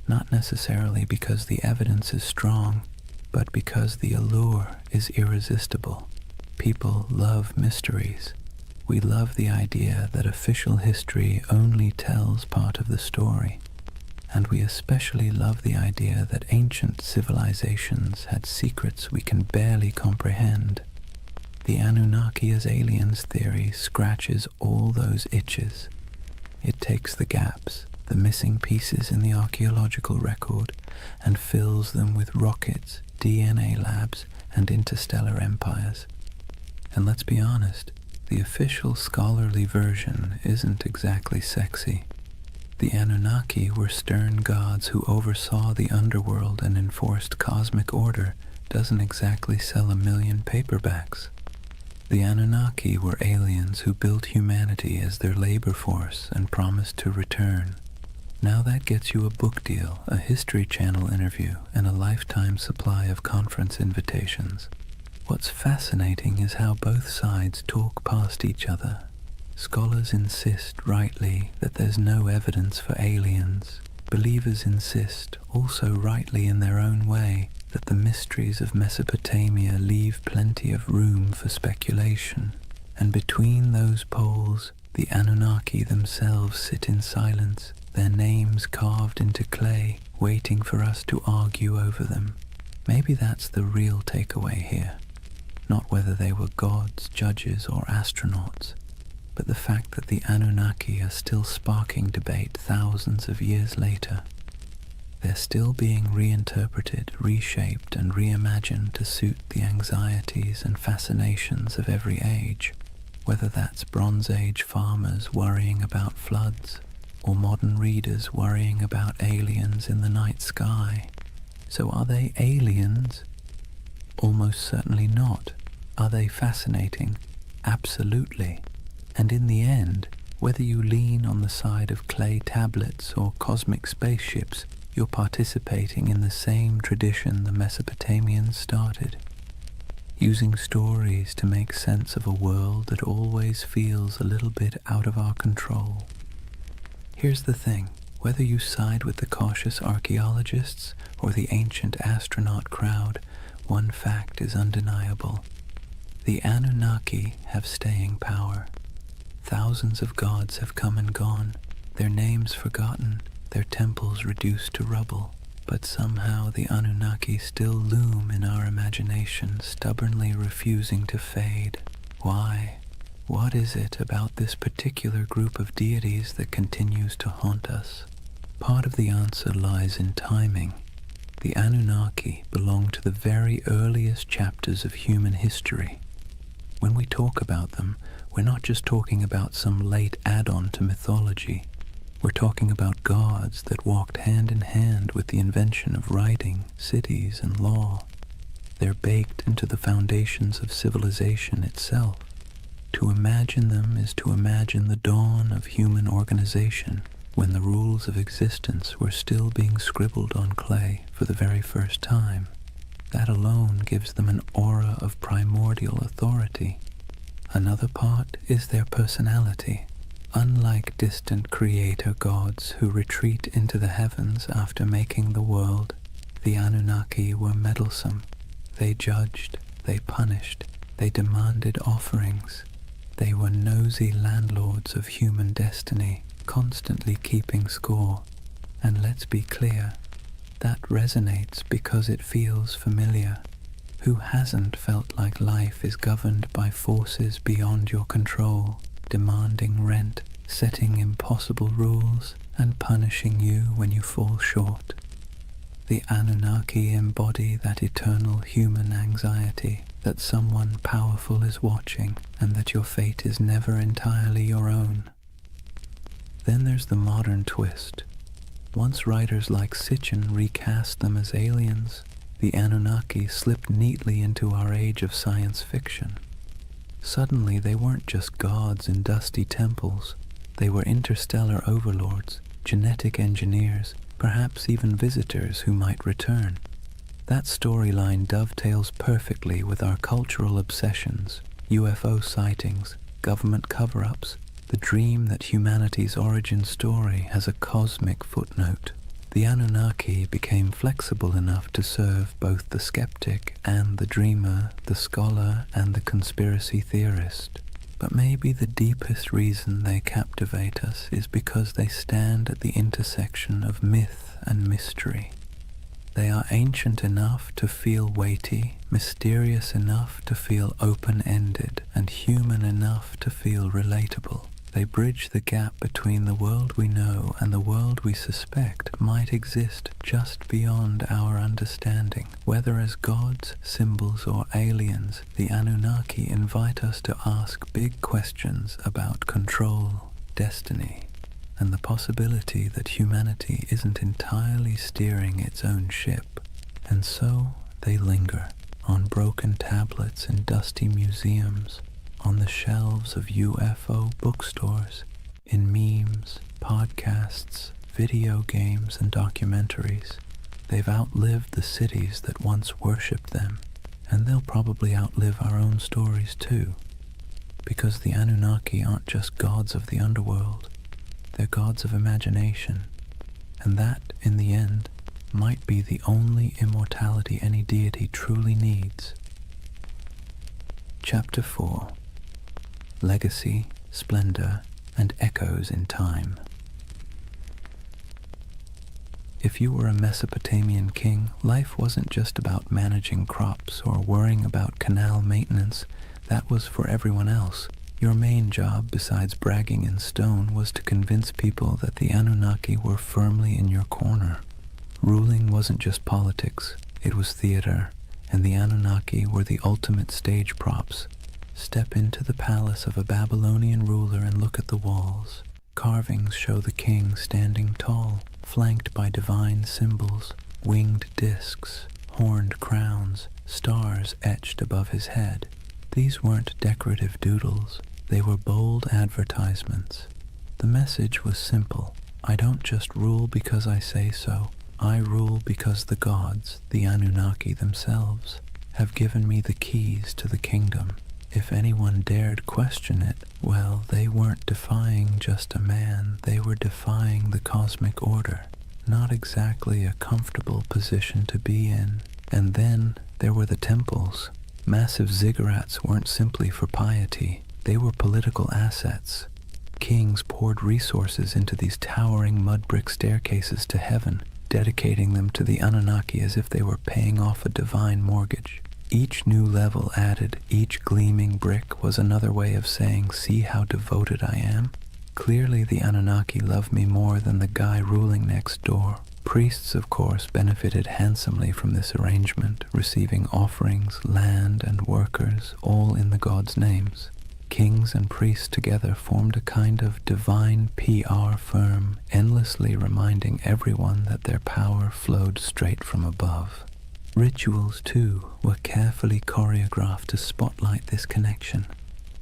not necessarily because the evidence is strong, but because the allure is irresistible. People love mysteries. We love the idea that official history only tells part of the story, and we especially love the idea that ancient civilizations had secrets we can barely comprehend. The Anunnaki as aliens theory scratches all those itches. It takes the gaps, the missing pieces in the archaeological record, and fills them with rockets, DNA labs, and interstellar empires. And let's be honest, the official scholarly version isn't exactly sexy. The Anunnaki were stern gods who oversaw the underworld and enforced cosmic order doesn't exactly sell a million paperbacks. The Anunnaki were aliens who built humanity as their labor force and promised to return. Now that gets you a book deal, a History Channel interview, and a lifetime supply of conference invitations. What's fascinating is how both sides talk past each other. Scholars insist, rightly, that there's no evidence for aliens. Believers insist, also rightly in their own way, that the mysteries of Mesopotamia leave plenty of room for speculation. And between those poles, the Anunnaki themselves sit in silence, their names carved into clay, waiting for us to argue over them. Maybe that's the real takeaway here. Not whether they were gods, judges, or astronauts, but the fact that the Anunnaki are still sparking debate thousands of years later. They're still being reinterpreted, reshaped, and reimagined to suit the anxieties and fascinations of every age, whether that's Bronze Age farmers worrying about floods, or modern readers worrying about aliens in the night sky. So are they aliens? Almost certainly not. Are they fascinating? Absolutely. And in the end, whether you lean on the side of clay tablets or cosmic spaceships, you're participating in the same tradition the Mesopotamians started, using stories to make sense of a world that always feels a little bit out of our control. Here's the thing, whether you side with the cautious archaeologists or the ancient astronaut crowd, one fact is undeniable. The Anunnaki have staying power. Thousands of gods have come and gone, their names forgotten, their temples reduced to rubble, but somehow the Anunnaki still loom in our imagination, stubbornly refusing to fade. Why? What is it about this particular group of deities that continues to haunt us? Part of the answer lies in timing. The Anunnaki belong to the very earliest chapters of human history. When we talk about them, we're not just talking about some late add-on to mythology. We're talking about gods that walked hand in hand with the invention of writing, cities, and law. They're baked into the foundations of civilization itself. To imagine them is to imagine the dawn of human organization, when the rules of existence were still being scribbled on clay for the very first time. That alone gives them an aura of primordial authority. Another part is their personality. Unlike distant creator gods who retreat into the heavens after making the world, the Anunnaki were meddlesome. They judged, they punished, they demanded offerings. They were nosy landlords of human destiny, constantly keeping score. And let's be clear, that resonates because it feels familiar. Who hasn't felt like life is governed by forces beyond your control, demanding rent, setting impossible rules, and punishing you when you fall short? The Anunnaki embody that eternal human anxiety that someone powerful is watching and that your fate is never entirely your own. Then there's the modern twist. Once writers like Sitchin recast them as aliens, the Anunnaki slipped neatly into our age of science fiction. Suddenly they weren't just gods in dusty temples. They were interstellar overlords, genetic engineers, perhaps even visitors who might return. That storyline dovetails perfectly with our cultural obsessions, UFO sightings, government cover-ups, the dream that humanity's origin story has a cosmic footnote. The Anunnaki became flexible enough to serve both the skeptic and the dreamer, the scholar and the conspiracy theorist. But maybe the deepest reason they captivate us is because they stand at the intersection of myth and mystery. They are ancient enough to feel weighty, mysterious enough to feel open-ended, and human enough to feel relatable. They bridge the gap between the world we know and the world we suspect might exist just beyond our understanding. Whether as gods, symbols, or aliens, the Anunnaki invite us to ask big questions about control, destiny, and the possibility that humanity isn't entirely steering its own ship. And so they linger on broken tablets in dusty museums, on the shelves of UFO bookstores, in memes, podcasts, video games, and documentaries. They've outlived the cities that once worshipped them, and they'll probably outlive our own stories too, because the Anunnaki aren't just gods of the underworld. They're gods of imagination, and that, in the end, might be the only immortality any deity truly needs. Chapter 4. Legacy, Splendor, and Echoes in Time. If you were a Mesopotamian king, life wasn't just about managing crops or worrying about canal maintenance. That was for everyone else. Your main job, besides bragging in stone, was to convince people that the Anunnaki were firmly in your corner. Ruling wasn't just politics, it was theater, and the Anunnaki were the ultimate stage props. Step into the palace of a Babylonian ruler and look at the walls. Carvings show the king standing tall, flanked by divine symbols, winged discs, horned crowns, stars etched above his head. These weren't decorative doodles. They were bold advertisements. The message was simple. I don't just rule because I say so. I rule because the gods, the Anunnaki themselves, have given me the keys to the kingdom. If anyone dared question it, well, they weren't defying just a man. They were defying the cosmic order. Not exactly a comfortable position to be in. And then there were the temples. Massive ziggurats weren't simply for piety. They were political assets. Kings poured resources into these towering mud brick staircases to heaven, dedicating them to the Anunnaki as if they were paying off a divine mortgage. Each new level added, each gleaming brick was another way of saying, see how devoted I am? Clearly the Anunnaki love me more than the guy ruling next door. Priests, of course, benefited handsomely from this arrangement, receiving offerings, land, and workers, all in the gods' names. Kings and priests together formed a kind of divine PR firm, endlessly reminding everyone that their power flowed straight from above. Rituals, too, were carefully choreographed to spotlight this connection.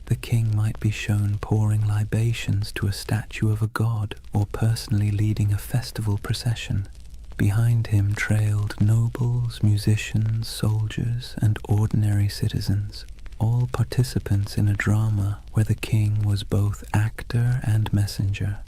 The king might be shown pouring libations to a statue of a god or personally leading a festival procession. Behind him trailed nobles, musicians, soldiers, and ordinary citizens, all participants in a drama where the king was both actor and messenger.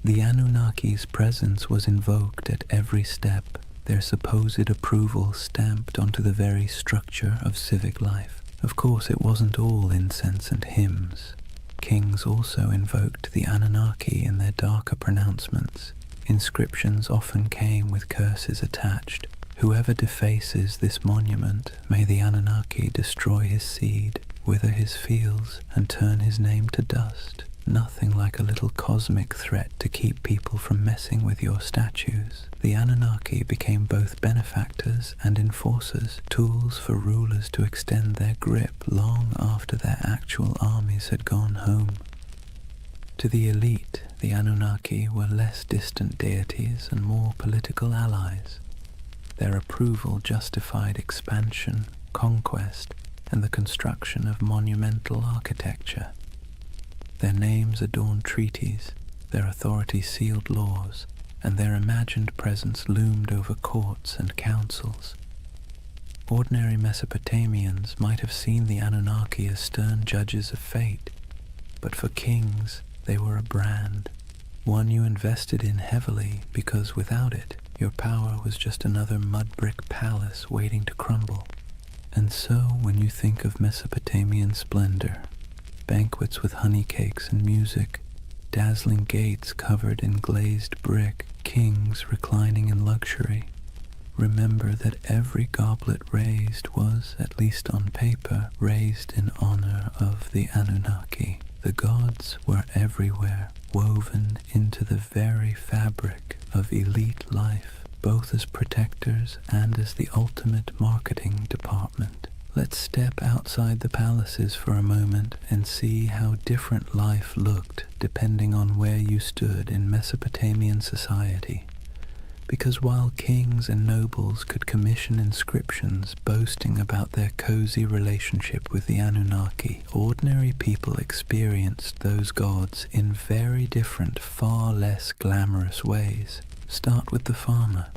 The Anunnaki's presence was invoked at every step, their supposed approval stamped onto the very structure of civic life. Of course, it wasn't all incense and hymns. Kings also invoked the Anunnaki in their darker pronouncements. Inscriptions often came with curses attached. Whoever defaces this monument, may the Anunnaki destroy his seed, wither his fields, and turn his name to dust. Nothing like a little cosmic threat to keep people from messing with your statues. The Anunnaki became both benefactors and enforcers, tools for rulers to extend their grip long after their actual armies had gone home. To the elite, the Anunnaki were less distant deities and more political allies. Their approval justified expansion, conquest, and the construction of monumental architecture. Their names adorned treaties, their authority sealed laws, and their imagined presence loomed over courts and councils. Ordinary Mesopotamians might have seen the Anunnaki as stern judges of fate, but for kings they were a brand, one you invested in heavily because without it your power was just another mud-brick palace waiting to crumble. And so when you think of Mesopotamian splendor, banquets with honey cakes and music, dazzling gates covered in glazed brick, kings reclining in luxury, remember that every goblet raised was, at least on paper, raised in honor of the Anunnaki. The gods were everywhere, woven into the very fabric of elite life, both as protectors and as the ultimate marketing department. Let's step outside the palaces for a moment and see how different life looked depending on where you stood in Mesopotamian society. Because while kings and nobles could commission inscriptions boasting about their cozy relationship with the Anunnaki, ordinary people experienced those gods in very different, far less glamorous ways. Start with the farmer.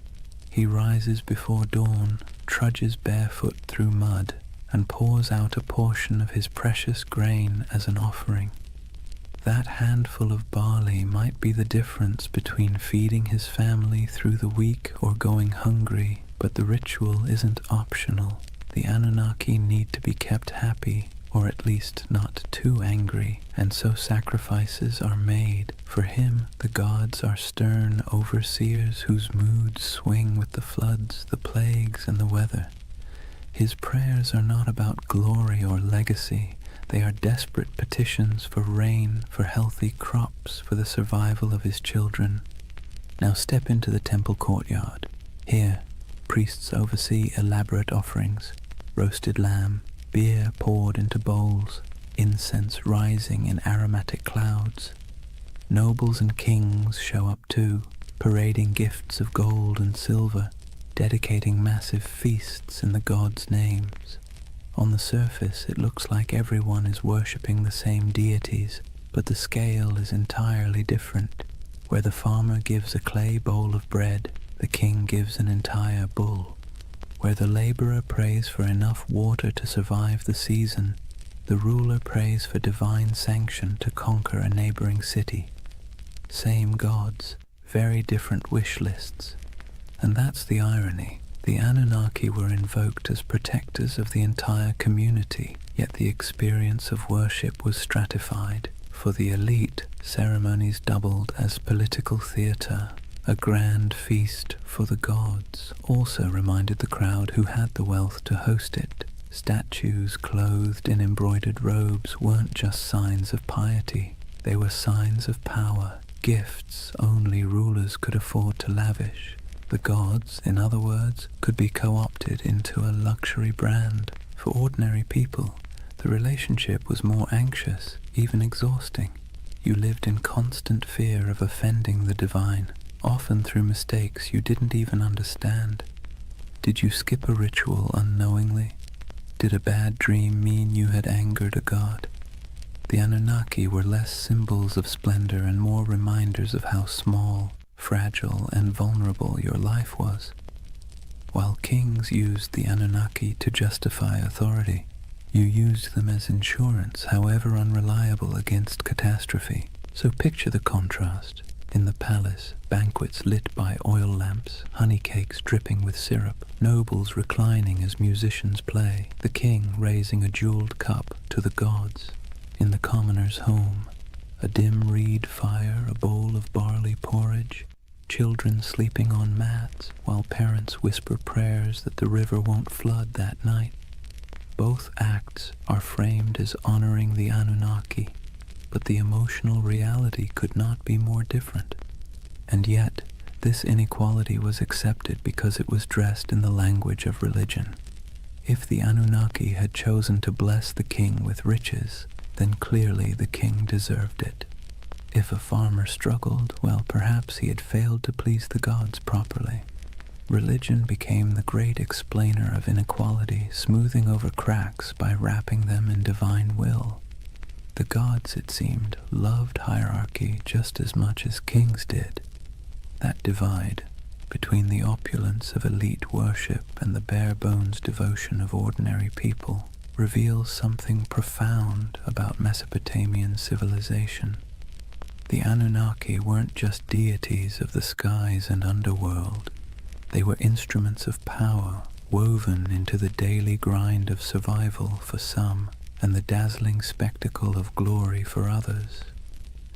He rises before dawn, trudges barefoot through mud, and pours out a portion of his precious grain as an offering. That handful of barley might be the difference between feeding his family through the week or going hungry, but the ritual isn't optional. The Anunnaki need to be kept happy, or at least not too angry, and so sacrifices are made. For him, the gods are stern overseers whose moods swing with the floods, the plagues, and the weather. His prayers are not about glory or legacy. They are desperate petitions for rain, for healthy crops, for the survival of his children. Now step into the temple courtyard. Here, priests oversee elaborate offerings, roasted lamb, beer poured into bowls, incense rising in aromatic clouds. Nobles and kings show up too, parading gifts of gold and silver, dedicating massive feasts in the gods' names. On the surface, it looks like everyone is worshipping the same deities, but the scale is entirely different. Where the farmer gives a clay bowl of bread, the king gives an entire bull. Where the laborer prays for enough water to survive the season, the ruler prays for divine sanction to conquer a neighboring city. Same gods, very different wish lists. And that's the irony. The Anunnaki were invoked as protectors of the entire community, yet the experience of worship was stratified. For the elite, ceremonies doubled as political theater. A grand feast for the gods also reminded the crowd who had the wealth to host it. Statues clothed in embroidered robes weren't just signs of piety. They were signs of power, gifts only rulers could afford to lavish. The gods, in other words, could be co-opted into a luxury brand. For ordinary people, the relationship was more anxious, even exhausting. You lived in constant fear of offending the divine, often through mistakes you didn't even understand. Did you skip a ritual unknowingly? Did a bad dream mean you had angered a god? The Anunnaki were less symbols of splendor and more reminders of how small, fragile, and vulnerable your life was. While kings used the Anunnaki to justify authority, you used them as insurance, however unreliable, against catastrophe. So picture the contrast. In the palace, banquets lit by oil lamps, honey cakes dripping with syrup, nobles reclining as musicians play, the king raising a jeweled cup to the gods. In the commoner's home, a dim reed fire, a bowl of barley porridge, children sleeping on mats, while parents whisper prayers that the river won't flood that night. Both acts are framed as honoring the Anunnaki, but the emotional reality could not be more different. And yet, this inequality was accepted because it was dressed in the language of religion. If the Anunnaki had chosen to bless the king with riches, then clearly the king deserved it. If a farmer struggled, well, perhaps he had failed to please the gods properly. Religion became the great explainer of inequality, smoothing over cracks by wrapping them in divine will. The gods, it seemed, loved hierarchy just as much as kings did. That divide between the opulence of elite worship and the bare-bones devotion of ordinary people reveals something profound about Mesopotamian civilization. The Anunnaki weren't just deities of the skies and underworld. They were instruments of power, woven into the daily grind of survival for some, and the dazzling spectacle of glory for others.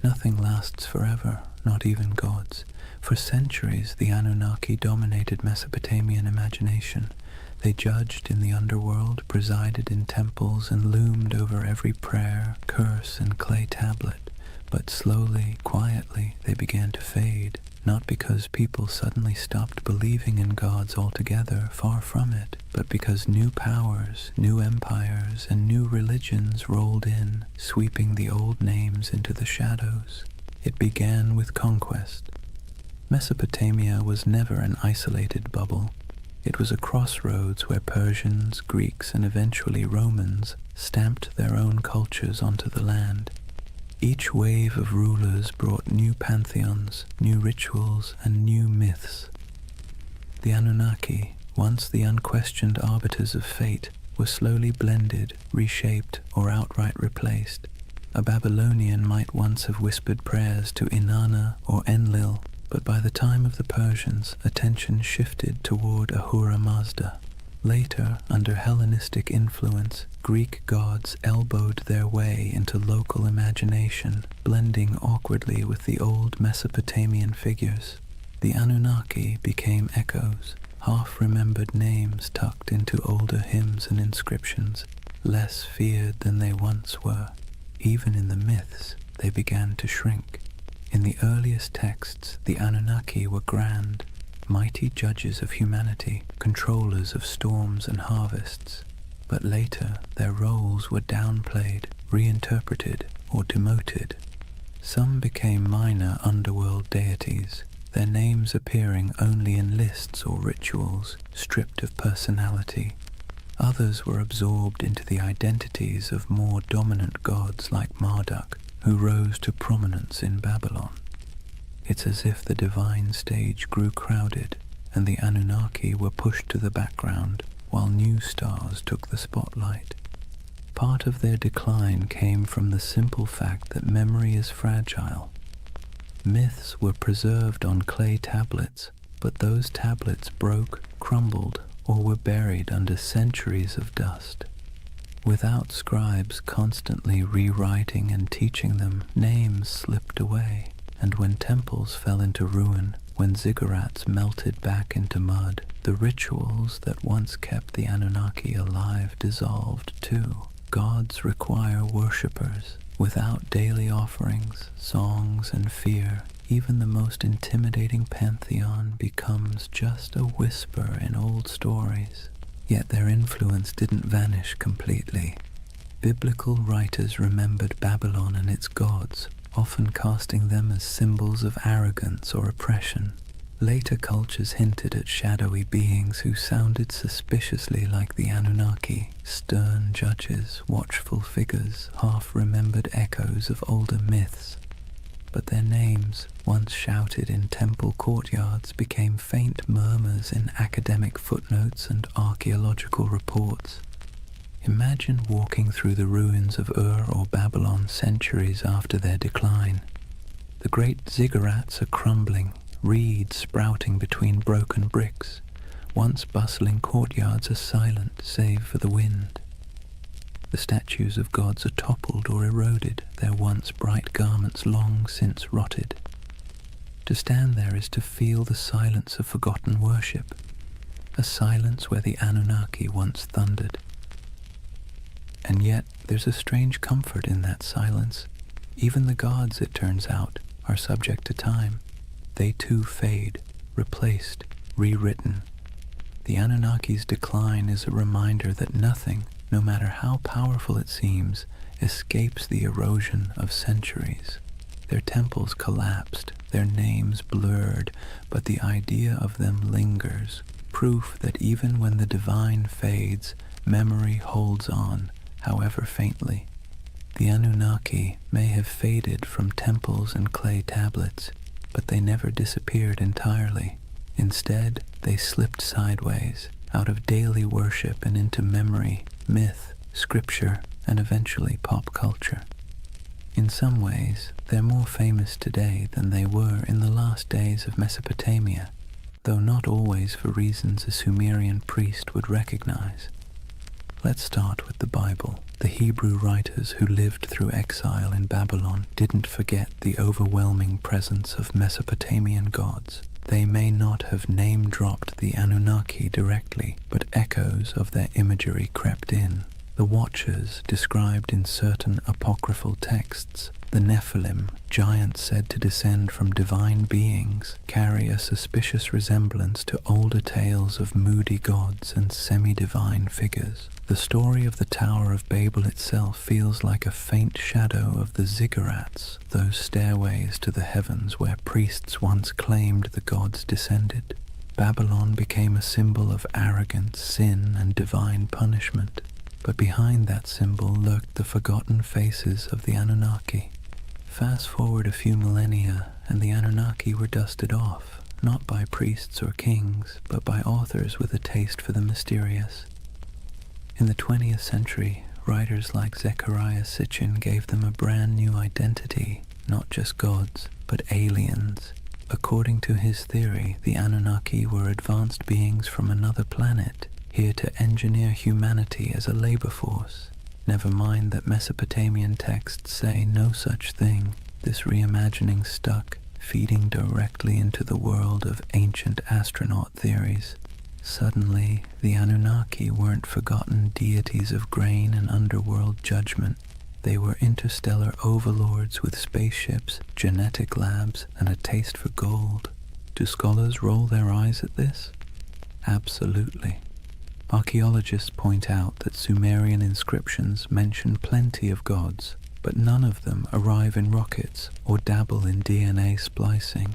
Nothing lasts forever, not even gods. For centuries, the Anunnaki dominated Mesopotamian imagination. They judged in the underworld, presided in temples, and loomed over every prayer, curse, and clay tablet. But slowly, quietly, they began to fade, not because people suddenly stopped believing in gods altogether, far from it, but because new powers, new empires, and new religions rolled in, sweeping the old names into the shadows. It began with conquest. Mesopotamia was never an isolated bubble. It was a crossroads where Persians, Greeks, and eventually Romans stamped their own cultures onto the land. Each wave of rulers brought new pantheons, new rituals, and new myths. The Anunnaki, once the unquestioned arbiters of fate, were slowly blended, reshaped, or outright replaced. A Babylonian might once have whispered prayers to Inanna or Enlil, but by the time of the Persians, attention shifted toward Ahura Mazda. Later, under Hellenistic influence, Greek gods elbowed their way into local imagination, blending awkwardly with the old Mesopotamian figures. The Anunnaki became echoes, half-remembered names tucked into older hymns and inscriptions, less feared than they once were. Even in the myths, they began to shrink. In the earliest texts, the Anunnaki were grand, mighty judges of humanity, controllers of storms and harvests. But later, their roles were downplayed, reinterpreted, or demoted. Some became minor underworld deities, their names appearing only in lists or rituals, stripped of personality. Others were absorbed into the identities of more dominant gods like Marduk, who rose to prominence in Babylon. It's as if the divine stage grew crowded, and the Anunnaki were pushed to the background, while new stars took the spotlight. Part of their decline came from the simple fact that memory is fragile. Myths were preserved on clay tablets, but those tablets broke, crumbled, or were buried under centuries of dust. Without scribes constantly rewriting and teaching them, names slipped away, and when temples fell into ruin, when ziggurats melted back into mud, the rituals that once kept the Anunnaki alive dissolved too. Gods require worshippers. Without daily offerings, songs, and fear, even the most intimidating pantheon becomes just a whisper in old stories. Yet their influence didn't vanish completely. Biblical writers remembered Babylon and its gods, often casting them as symbols of arrogance or oppression. Later cultures hinted at shadowy beings who sounded suspiciously like the Anunnaki, stern judges, watchful figures, half-remembered echoes of older myths. But their names, once shouted in temple courtyards, became faint murmurs in academic footnotes and archaeological reports. Imagine walking through the ruins of Ur or Babylon centuries after their decline. The great ziggurats are crumbling, reeds sprouting between broken bricks. Once bustling courtyards are silent save for the wind. The statues of gods are toppled or eroded, their once bright garments long since rotted. To stand there is to feel the silence of forgotten worship, a silence where the Anunnaki once thundered. And yet there's a strange comfort in that silence. Even the gods, it turns out, are subject to time. They too fade, replaced, rewritten. The Anunnaki's decline is a reminder that nothing, no matter how powerful it seems, escapes the erosion of centuries. Their temples collapsed, their names blurred, but the idea of them lingers, proof that even when the divine fades, memory holds on, however faintly. The Anunnaki may have faded from temples and clay tablets, but they never disappeared entirely. Instead, they slipped sideways, out of daily worship and into memory, myth, scripture, and eventually pop culture. In some ways, they're more famous today than they were in the last days of Mesopotamia, though not always for reasons a Sumerian priest would recognize. Let's start with the Bible. The Hebrew writers who lived through exile in Babylon didn't forget the overwhelming presence of Mesopotamian gods. They may not have name-dropped the Anunnaki directly, but echoes of their imagery crept in. The Watchers, described in certain apocryphal texts, the Nephilim, giants said to descend from divine beings, carry a suspicious resemblance to older tales of moody gods and semi-divine figures. The story of the Tower of Babel itself feels like a faint shadow of the ziggurats, those stairways to the heavens where priests once claimed the gods descended. Babylon became a symbol of arrogance, sin, and divine punishment. But behind that symbol lurked the forgotten faces of the Anunnaki. Fast forward a few millennia, and the Anunnaki were dusted off, not by priests or kings, but by authors with a taste for the mysterious. In the 20th century, writers like Zecharia Sitchin gave them a brand new identity, not just gods, but aliens. According to his theory, the Anunnaki were advanced beings from another planet, here to engineer humanity as a labor force. Never mind that Mesopotamian texts say no such thing. This reimagining stuck, feeding directly into the world of ancient astronaut theories. Suddenly, the Anunnaki weren't forgotten deities of grain and underworld judgment. They were interstellar overlords with spaceships, genetic labs, and a taste for gold. Do scholars roll their eyes at this? Absolutely. Archaeologists point out that Sumerian inscriptions mention plenty of gods, but none of them arrive in rockets or dabble in DNA splicing.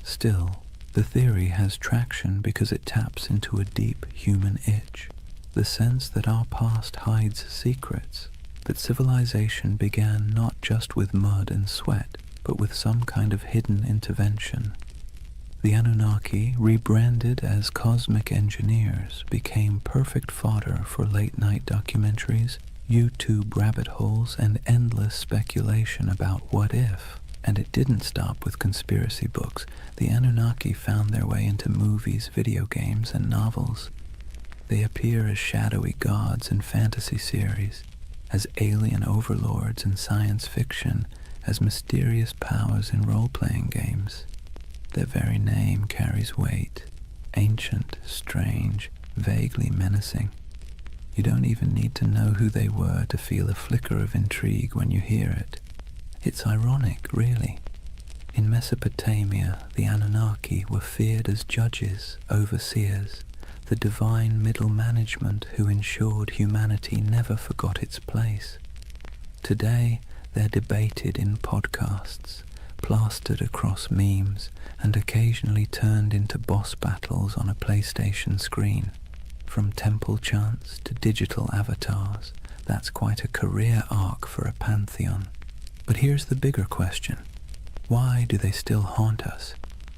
Still, the theory has traction because it taps into a deep human itch, the sense that our past hides secrets, that civilization began not just with mud and sweat, but with some kind of hidden intervention. The Anunnaki, rebranded as cosmic engineers, became perfect fodder for late-night documentaries, YouTube rabbit holes, and endless speculation about what if. And it didn't stop with conspiracy books. The Anunnaki found their way into movies, video games, and novels. They appear as shadowy gods in fantasy series, as alien overlords in science fiction, as mysterious powers in role-playing games. Their very name carries weight, ancient, strange, vaguely menacing. You don't even need to know who they were to feel a flicker of intrigue when you hear it. It's ironic, really. In Mesopotamia, the Anunnaki were feared as judges, overseers, the divine middle management who ensured humanity never forgot its place. Today, they're debated in podcasts, plastered across memes, and occasionally turned into boss battles on a PlayStation screen. From temple chants to digital avatars, that's quite a career arc for a pantheon. But here's the bigger question. Why do they still haunt us?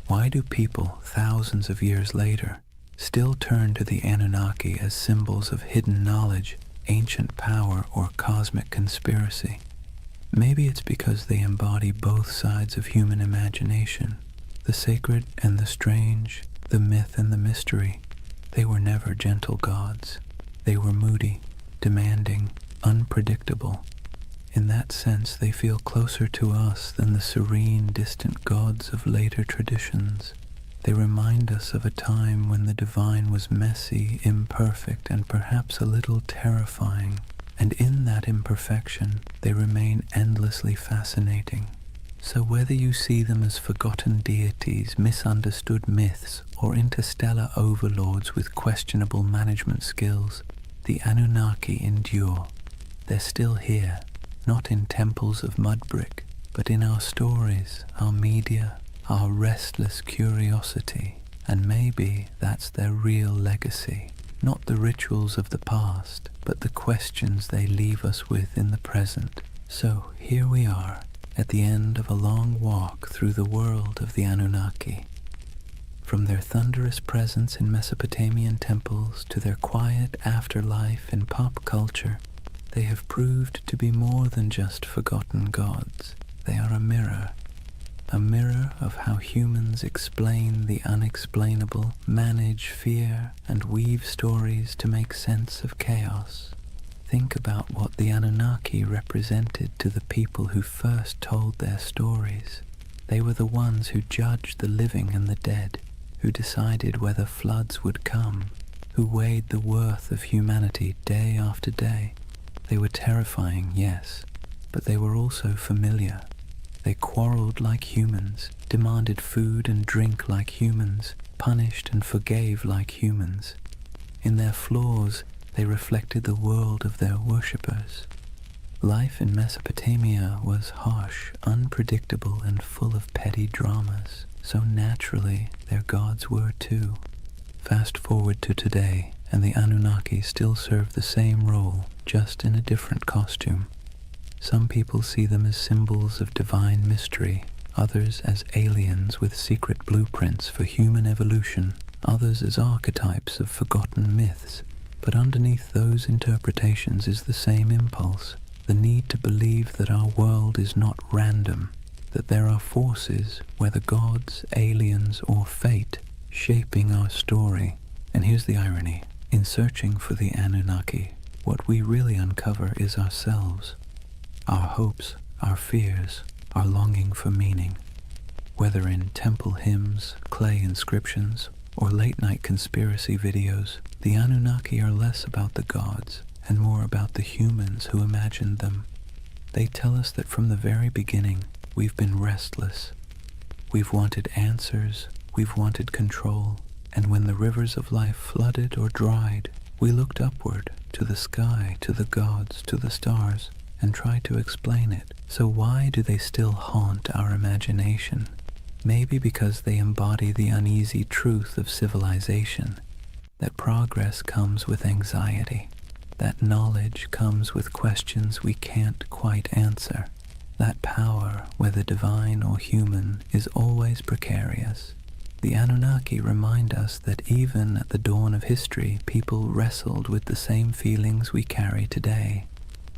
Why do people, thousands of years later, still turn to the Anunnaki as symbols of hidden knowledge, ancient power, or cosmic conspiracy? Maybe it's because they embody both sides of human imagination, the sacred and the strange, the myth and the mystery. They were never gentle gods. They were moody, demanding, unpredictable. In that sense, they feel closer to us than the serene, distant gods of later traditions. They remind us of a time when the divine was messy, imperfect, and perhaps a little terrifying. And in that imperfection, they remain endlessly fascinating. So whether you see them as forgotten deities, misunderstood myths, or interstellar overlords with questionable management skills, the Anunnaki endure. They're still here, not in temples of mud brick, but in our stories, our media, our restless curiosity, and maybe that's their real legacy. Not the rituals of the past, but the questions they leave us with in the present. So here we are, at the end of a long walk through the world of the Anunnaki. From their thunderous presence in Mesopotamian temples to their quiet afterlife in pop culture, they have proved to be more than just forgotten gods. They are a mirror of how humans explain the unexplainable, manage fear, and weave stories to make sense of chaos. Think about what the Anunnaki represented to the people who first told their stories. They were the ones who judged the living and the dead, who decided whether floods would come, who weighed the worth of humanity day after day. They were terrifying, yes, but they were also familiar. They quarreled like humans, demanded food and drink like humans, punished and forgave like humans. In their flaws, they reflected the world of their worshippers. Life in Mesopotamia was harsh, unpredictable, and full of petty dramas, so naturally their gods were too. Fast forward to today, and the Anunnaki still serve the same role, just in a different costume. Some people see them as symbols of divine mystery, others as aliens with secret blueprints for human evolution, others as archetypes of forgotten myths. But underneath those interpretations is the same impulse, the need to believe that our world is not random, that there are forces, whether gods, aliens, or fate, shaping our story. And here's the irony. In searching for the Anunnaki, what we really uncover is ourselves. Our hopes, our fears, our longing for meaning. Whether in temple hymns, clay inscriptions, or late-night conspiracy videos, the Anunnaki are less about the gods and more about the humans who imagined them. They tell us that from the very beginning, we've been restless. We've wanted answers, we've wanted control, and when the rivers of life flooded or dried, we looked upward, to the sky, to the gods, to the stars, and tried to explain it. So why do they still haunt our imagination? Maybe because they embody the uneasy truth of civilization, that progress comes with anxiety, that knowledge comes with questions we can't quite answer, that power, whether divine or human, is always precarious. The Anunnaki remind us that even at the dawn of history, people wrestled with the same feelings we carry today: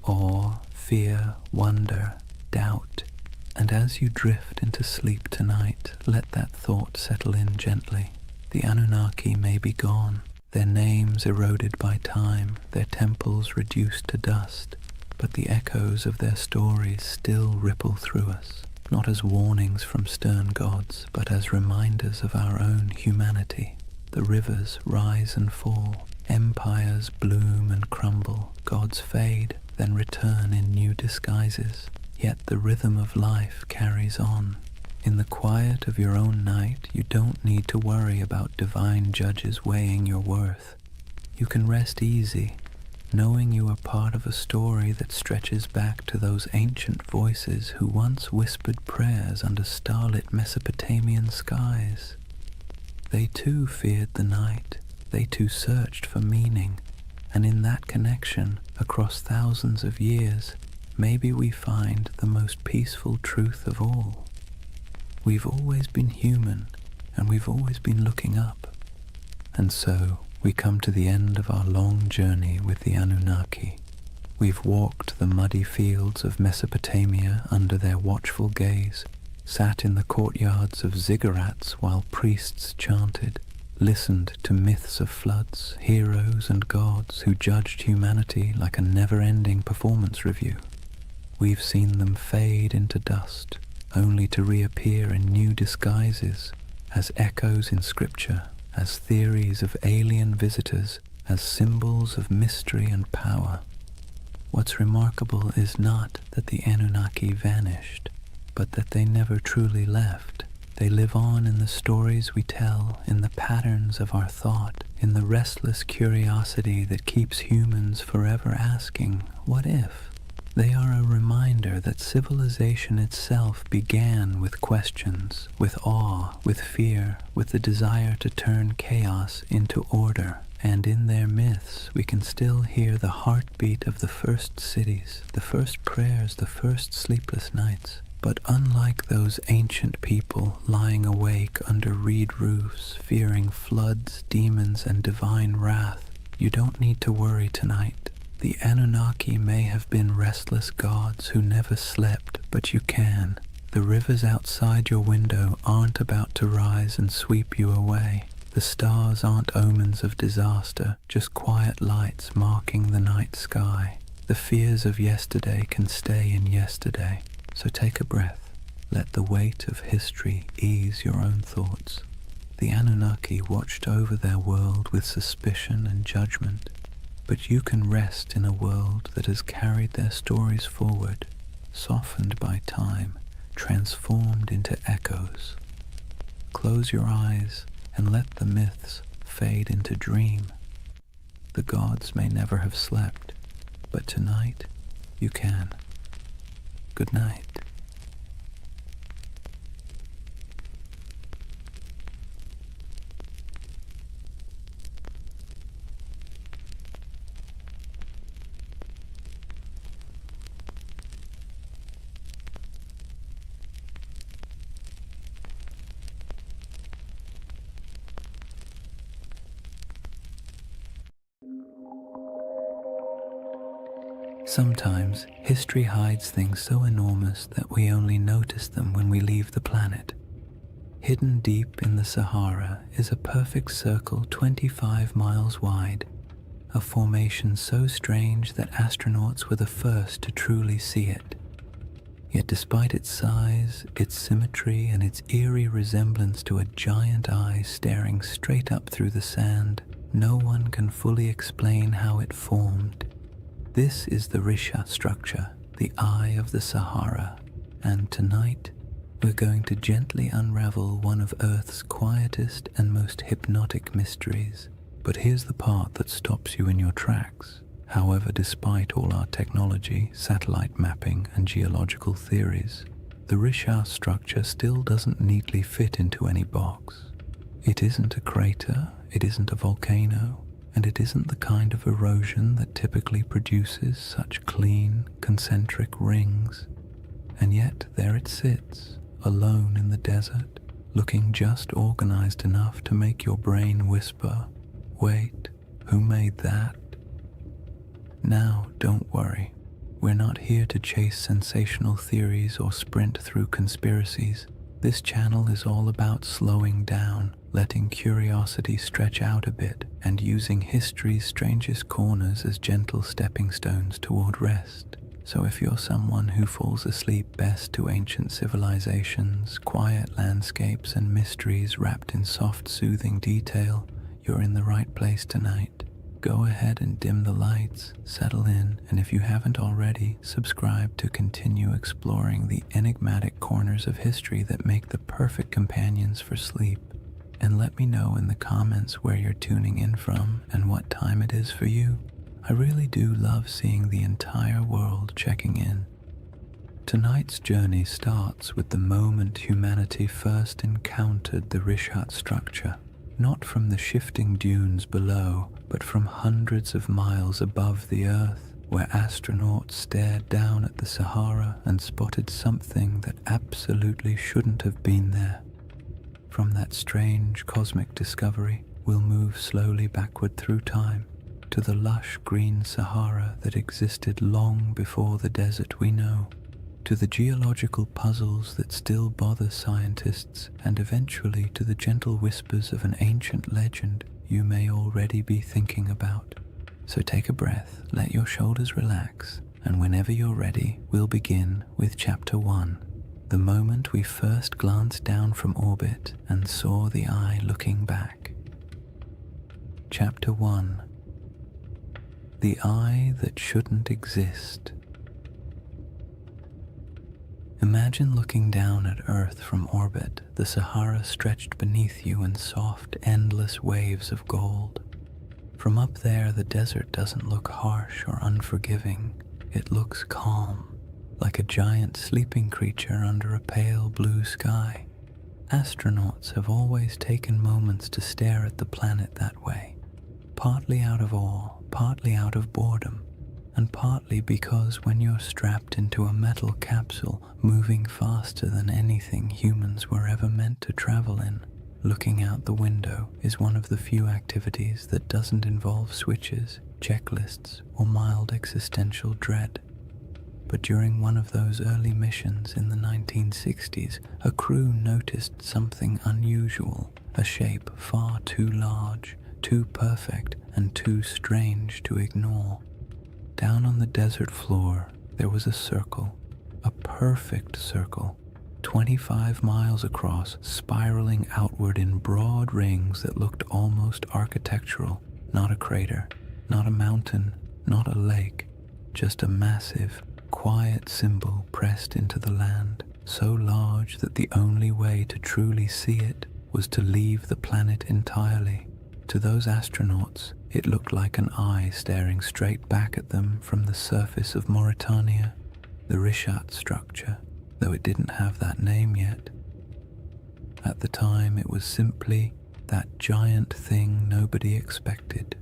awe, fear, wonder, doubt. And as you drift into sleep tonight, let that thought settle in gently. The Anunnaki may be gone, their names eroded by time, their temples reduced to dust, but the echoes of their stories still ripple through us, not as warnings from stern gods, but as reminders of our own humanity. The rivers rise and fall, empires bloom and crumble, gods fade, then return in new disguises. Yet the rhythm of life carries on. In the quiet of your own night, you don't need to worry about divine judges weighing your worth. You can rest easy, knowing you are part of a story that stretches back to those ancient voices who once whispered prayers under starlit Mesopotamian skies. They too feared the night, they too searched for meaning, and in that connection, across thousands of years, maybe we find the most peaceful truth of all. We've always been human, and we've always been looking up. And so, we come to the end of our long journey with the Anunnaki. We've walked the muddy fields of Mesopotamia under their watchful gaze, sat in the courtyards of ziggurats while priests chanted, listened to myths of floods, heroes and gods who judged humanity like a never-ending performance review. We've seen them fade into dust, only to reappear in new disguises, as echoes in scripture, as theories of alien visitors, as symbols of mystery and power. What's remarkable is not that the Anunnaki vanished, but that they never truly left. They live on in the stories we tell, in the patterns of our thought, in the restless curiosity that keeps humans forever asking, what if? They are a reminder that civilization itself began with questions, with awe, with fear, with the desire to turn chaos into order. And in their myths, we can still hear the heartbeat of the first cities, the first prayers, the first sleepless nights. But unlike those ancient people lying awake under reed roofs, fearing floods, demons, and divine wrath, you don't need to worry tonight. The Anunnaki may have been restless gods who never slept, but you can. The rivers outside your window aren't about to rise and sweep you away. The stars aren't omens of disaster, just quiet lights marking the night sky. The fears of yesterday can stay in yesterday, so take a breath. Let the weight of history ease your own thoughts. The Anunnaki watched over their world with suspicion and judgment, but you can rest in a world that has carried their stories forward, softened by time, transformed into echoes. Close your eyes and let the myths fade into dream. The gods may never have slept, but tonight you can. Good night. Sometimes history hides things so enormous that we only notice them when we leave the planet. Hidden deep in the Sahara is a perfect circle 25 miles wide, a formation so strange that astronauts were the first to truly see it. Yet despite its size, its symmetry, and its eerie resemblance to a giant eye staring straight up through the sand, no one can fully explain how it formed. This is the Risha structure, the Eye of the Sahara, and tonight we're going to gently unravel one of Earth's quietest and most hypnotic mysteries. But here's the part that stops you in your tracks. However, despite all our technology, satellite mapping, and geological theories, the Risha structure still doesn't neatly fit into any box. It isn't a crater, it isn't a volcano, and it isn't the kind of erosion that typically produces such clean, concentric rings. And yet there it sits, alone in the desert, looking just organized enough to make your brain whisper, "Wait, who made that?" Now, don't worry. We're not here to chase sensational theories or sprint through conspiracies. This channel is all about slowing down, letting curiosity stretch out a bit, and using history's strangest corners as gentle stepping stones toward rest. So if you're someone who falls asleep best to ancient civilizations, quiet landscapes, and mysteries wrapped in soft, soothing detail, you're in the right place tonight. Go ahead and dim the lights, settle in, and if you haven't already, subscribe to continue exploring the enigmatic corners of history that make the perfect companions for sleep. And let me know in the comments where you're tuning in from and what time it is for you. I really do love seeing the entire world checking in. Tonight's journey starts with the moment humanity first encountered the Rishat structure. Not from the shifting dunes below, but from hundreds of miles above the Earth, where astronauts stared down at the Sahara and spotted something that absolutely shouldn't have been there. From that strange cosmic discovery, we'll move slowly backward through time to the lush green Sahara that existed long before the desert we know, to the geological puzzles that still bother scientists, and eventually to the gentle whispers of an ancient legend you may already be thinking about. So take a breath, let your shoulders relax, and whenever you're ready, we'll begin with Chapter 1, the moment we first glanced down from orbit and saw the eye looking back. Chapter 1. The Eye That Shouldn't Exist. Imagine looking down at Earth from orbit, the Sahara stretched beneath you in soft, endless waves of gold. From up there, the desert doesn't look harsh or unforgiving. It looks calm, like a giant sleeping creature under a pale blue sky. Astronauts have always taken moments to stare at the planet that way, partly out of awe, partly out of boredom, and partly because when you're strapped into a metal capsule moving faster than anything humans were ever meant to travel in, looking out the window is one of the few activities that doesn't involve switches, checklists, or mild existential dread. But during one of those early missions in the 1960s, a crew noticed something unusual, a shape far too large, too perfect, and too strange to ignore. Down on the desert floor, there was a circle, a perfect circle, 25 miles across, spiraling outward in broad rings that looked almost architectural. Not a crater, not a mountain, not a lake, just a massive, quiet symbol pressed into the land, so large that the only way to truly see it was to leave the planet entirely. To those astronauts, it looked like an eye staring straight back at them from the surface of Mauritania, the Richat structure, though it didn't have that name yet. At the time, it was simply that giant thing nobody expected.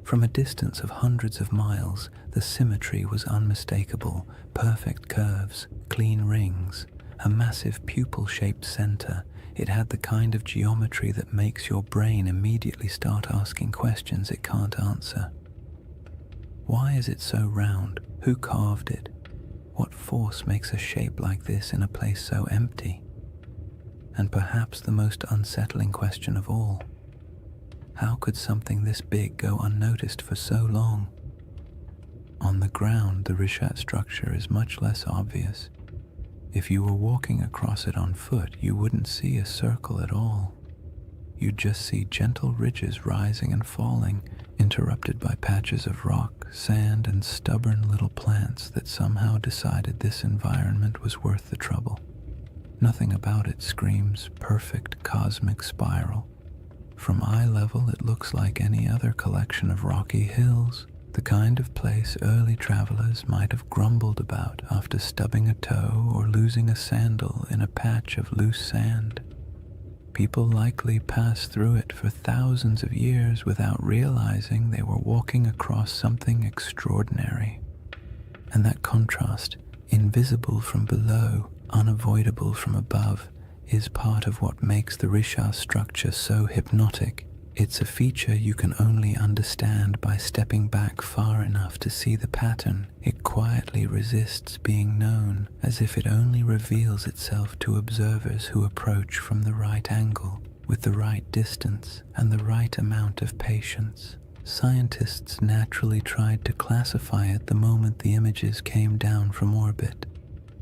From a distance of hundreds of miles, the symmetry was unmistakable: perfect curves, clean rings, a massive pupil-shaped center. It had the kind of geometry that makes your brain immediately start asking questions it can't answer. Why is it so round? Who carved it? What force makes a shape like this in a place so empty? And perhaps the most unsettling question of all, how could something this big go unnoticed for so long? On the ground, the Richat structure is much less obvious. If you were walking across it on foot, you wouldn't see a circle at all. You'd just see gentle ridges rising and falling, interrupted by patches of rock, sand, and stubborn little plants that somehow decided this environment was worth the trouble. Nothing about it screams perfect cosmic spiral. From eye level, it looks like any other collection of rocky hills, the kind of place early travelers might have grumbled about after stubbing a toe or losing a sandal in a patch of loose sand. People likely passed through it for thousands of years without realizing they were walking across something extraordinary. And that contrast, invisible from below, unavoidable from above, is part of what makes the Richat structure so hypnotic. It's a feature you can only understand by stepping back far enough to see the pattern. It quietly resists being known, as if it only reveals itself to observers who approach from the right angle, with the right distance, and the right amount of patience. Scientists naturally tried to classify it the moment the images came down from orbit.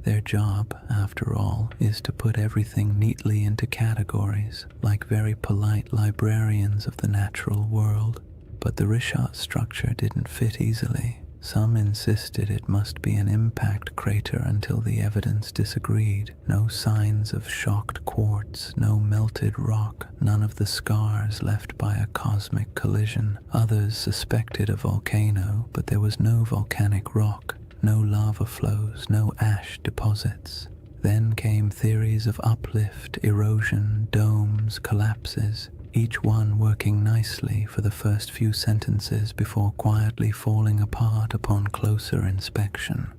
Their job, after all, is to put everything neatly into categories, like very polite librarians of the natural world. But the Richat structure didn't fit easily. Some insisted it must be an impact crater until the evidence disagreed. No signs of shocked quartz, no melted rock, none of the scars left by a cosmic collision. Others suspected a volcano, but there was no volcanic rock. No lava flows, no ash deposits. Then came theories of uplift, erosion, domes, collapses, each one working nicely for the first few sentences before quietly falling apart upon closer inspection.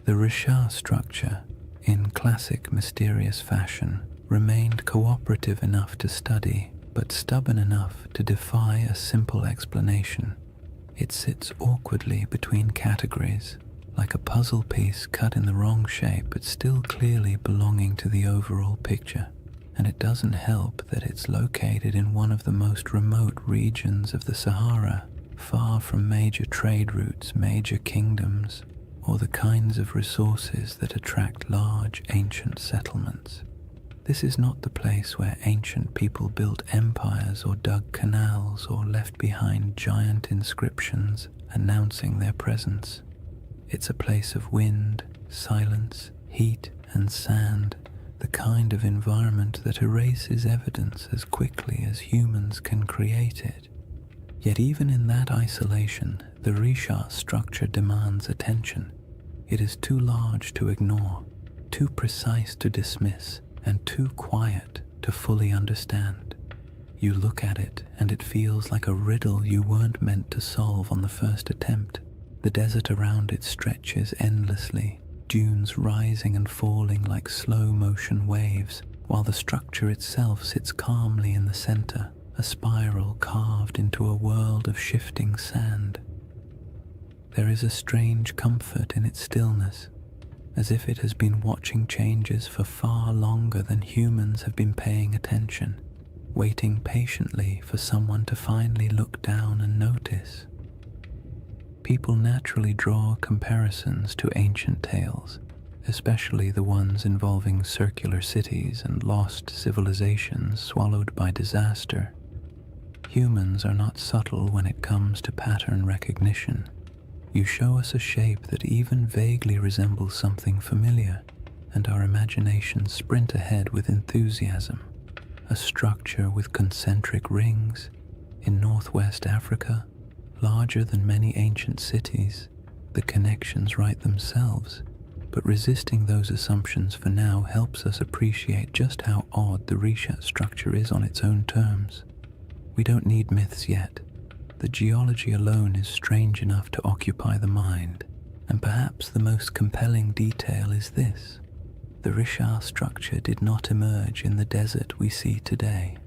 The Richat structure, in classic mysterious fashion, remained cooperative enough to study, but stubborn enough to defy a simple explanation. It sits awkwardly between categories, like a puzzle piece cut in the wrong shape but still clearly belonging to the overall picture. And it doesn't help that it's located in one of the most remote regions of the Sahara, far from major trade routes, major kingdoms, or the kinds of resources that attract large ancient settlements. This is not the place where ancient people built empires or dug canals or left behind giant inscriptions announcing their presence. It's a place of wind, silence, heat, and sand, the kind of environment that erases evidence as quickly as humans can create it. Yet even in that isolation, The Risha structure demands attention. It is too large to ignore, too precise to dismiss, and too quiet to fully understand. You look at it and it feels like a riddle you weren't meant to solve on the first attempt. The desert around it stretches endlessly, dunes rising and falling like slow-motion waves, while the structure itself sits calmly in the center, a spiral carved into a world of shifting sand. There is a strange comfort in its stillness, as if it has been watching changes for far longer than humans have been paying attention, waiting patiently for someone to finally look down and notice. People naturally draw comparisons to ancient tales, especially the ones involving circular cities and lost civilizations swallowed by disaster. Humans are not subtle when it comes to pattern recognition. You show us a shape that even vaguely resembles something familiar, and our imaginations sprint ahead with enthusiasm. A structure with concentric rings in northwest Africa, larger than many ancient cities. The connections write themselves, but resisting those assumptions for now helps us appreciate just how odd the Risha structure is on its own terms. We don't need myths yet. The geology alone is strange enough to occupy the mind, and perhaps the most compelling detail is this. The Risha structure did not emerge in the desert we see today.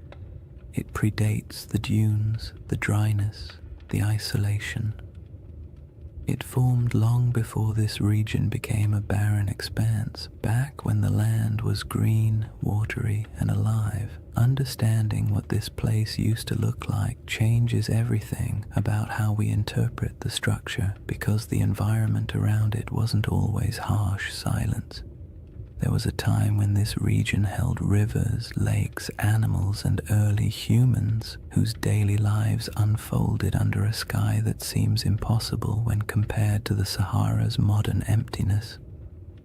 It predates the dunes, the dryness, the isolation. It formed long before this region became a barren expanse, back when the land was green, watery, and alive. Understanding what this place used to look like changes everything about how we interpret the structure, because the environment around it wasn't always harsh silence. There was a time when this region held rivers, lakes, animals, and early humans whose daily lives unfolded under a sky that seems impossible when compared to the Sahara's modern emptiness.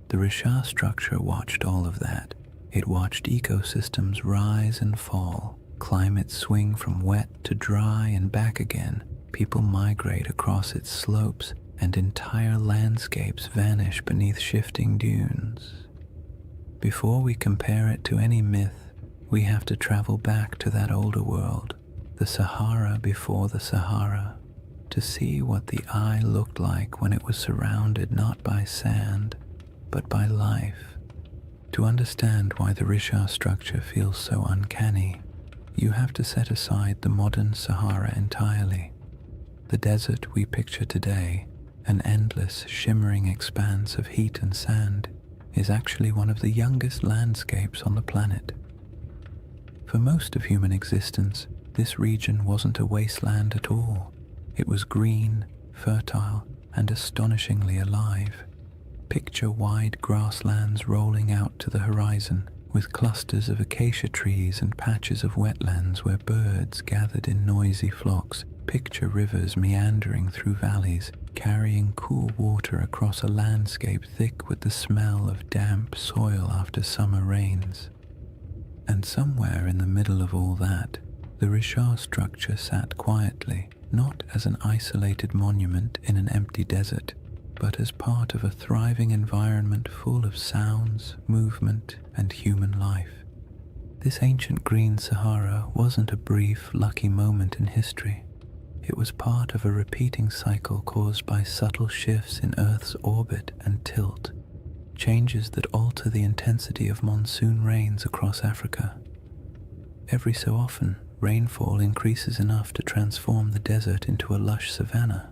The Risha structure watched all of that. It watched ecosystems rise and fall, climates swing from wet to dry and back again, people migrate across its slopes, and entire landscapes vanish beneath shifting dunes. Before we compare it to any myth, we have to travel back to that older world, the Sahara before the Sahara, to see what the eye looked like when it was surrounded not by sand, but by life. To understand why the Risha structure feels so uncanny, you have to set aside the modern Sahara entirely. The desert we picture today, an endless, shimmering expanse of heat and sand, is actually one of the youngest landscapes on the planet. For most of human existence, this region wasn't a wasteland at all. It was green, fertile, and astonishingly alive. Picture wide grasslands rolling out to the horizon, with clusters of acacia trees and patches of wetlands where birds gathered in noisy flocks. Picture rivers meandering through valleys, carrying cool water across a landscape thick with the smell of damp soil after summer rains. And somewhere in the middle of all that, the Risha structure sat quietly, not as an isolated monument in an empty desert, but as part of a thriving environment full of sounds, movement, and human life. This ancient green Sahara wasn't a brief, lucky moment in history. It was part of a repeating cycle caused by subtle shifts in Earth's orbit and tilt, changes that alter the intensity of monsoon rains across Africa. Every so often, rainfall increases enough to transform the desert into a lush savanna.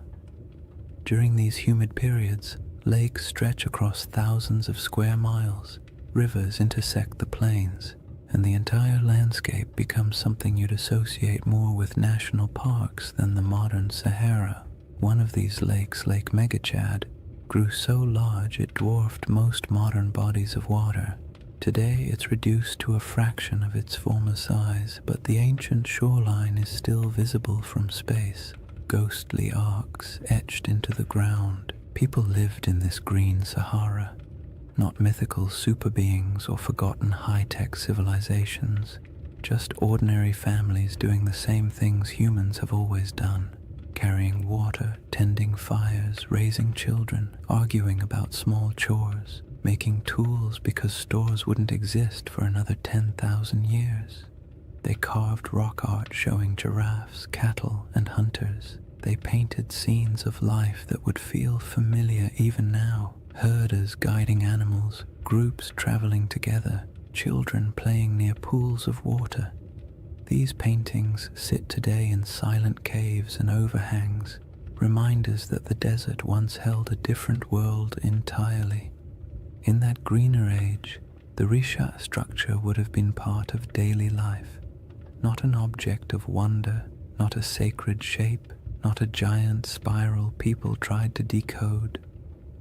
During these humid periods, lakes stretch across thousands of square miles, rivers intersect the plains, and the entire landscape becomes something you'd associate more with national parks than the modern Sahara. One of these lakes, Lake Megachad, grew so large it dwarfed most modern bodies of water. Today it's reduced to a fraction of its former size, but the ancient shoreline is still visible from space, ghostly arcs etched into the ground. People lived in this green Sahara, not mythical super beings or forgotten high-tech civilizations, just ordinary families doing the same things humans have always done. carrying water, tending fires, raising children, arguing about small chores, making tools because stores wouldn't exist for another 10,000 years. They carved rock art showing giraffes, cattle, and hunters. They painted scenes of life that would feel familiar even now. Herders guiding animals, groups traveling together, children playing near pools of water. These paintings sit today in silent caves and overhangs, reminders that the desert once held a different world entirely. In that greener age, the Risha structure would have been part of daily life, not an object of wonder, not a sacred shape, not a giant spiral people tried to decode.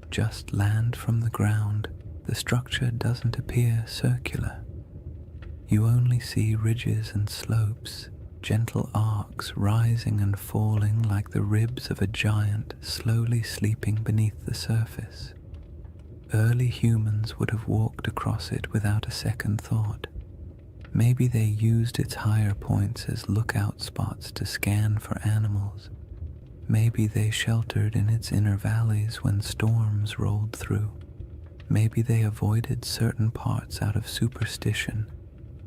Just land from the ground. The structure doesn't appear circular. You only see ridges and slopes, gentle arcs rising and falling like the ribs of a giant slowly sleeping beneath the surface. Early humans would have walked across it without a second thought. Maybe they used its higher points as lookout spots to scan for animals. Maybe they sheltered in its inner valleys when storms rolled through. Maybe they avoided certain parts out of superstition,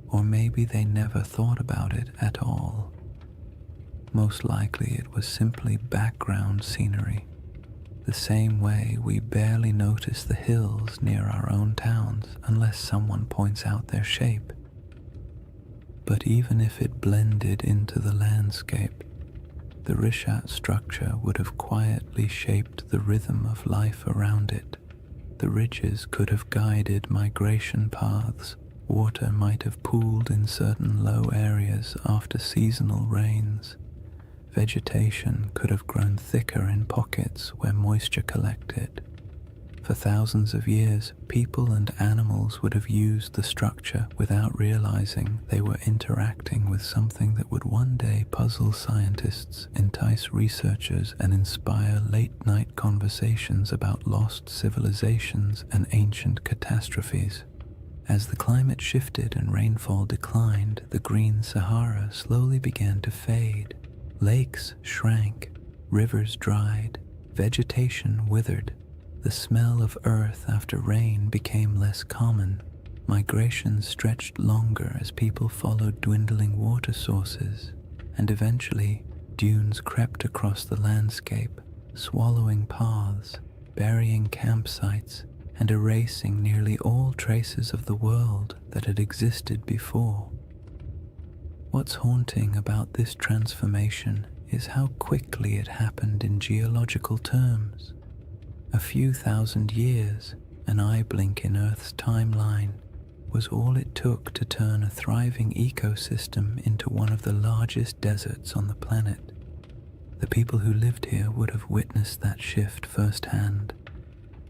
or maybe they never thought about it at all. Most likely it was simply background scenery, the same way we barely notice the hills near our own towns unless someone points out their shape. But even if it blended into the landscape, the Rishat structure would have quietly shaped the rhythm of life around it. The ridges could have guided migration paths. Water might have pooled in certain low areas after seasonal rains. Vegetation could have grown thicker in pockets where moisture collected. For thousands of years, people and animals would have used the structure without realizing they were interacting with something that would one day puzzle scientists, entice researchers, and inspire late-night conversations about lost civilizations and ancient catastrophes. As the climate shifted and rainfall declined, the green Sahara slowly began to fade. Lakes shrank, rivers dried, vegetation withered. The smell of earth after rain became less common. Migrations stretched longer as people followed dwindling water sources, and eventually dunes crept across the landscape, swallowing paths, burying campsites, and erasing nearly all traces of the world that had existed before. What's haunting about this transformation is how quickly it happened in geological terms. A few thousand years, an eye blink in Earth's timeline, was all it took to turn a thriving ecosystem into one of the largest deserts on the planet. The people who lived here would have witnessed that shift firsthand.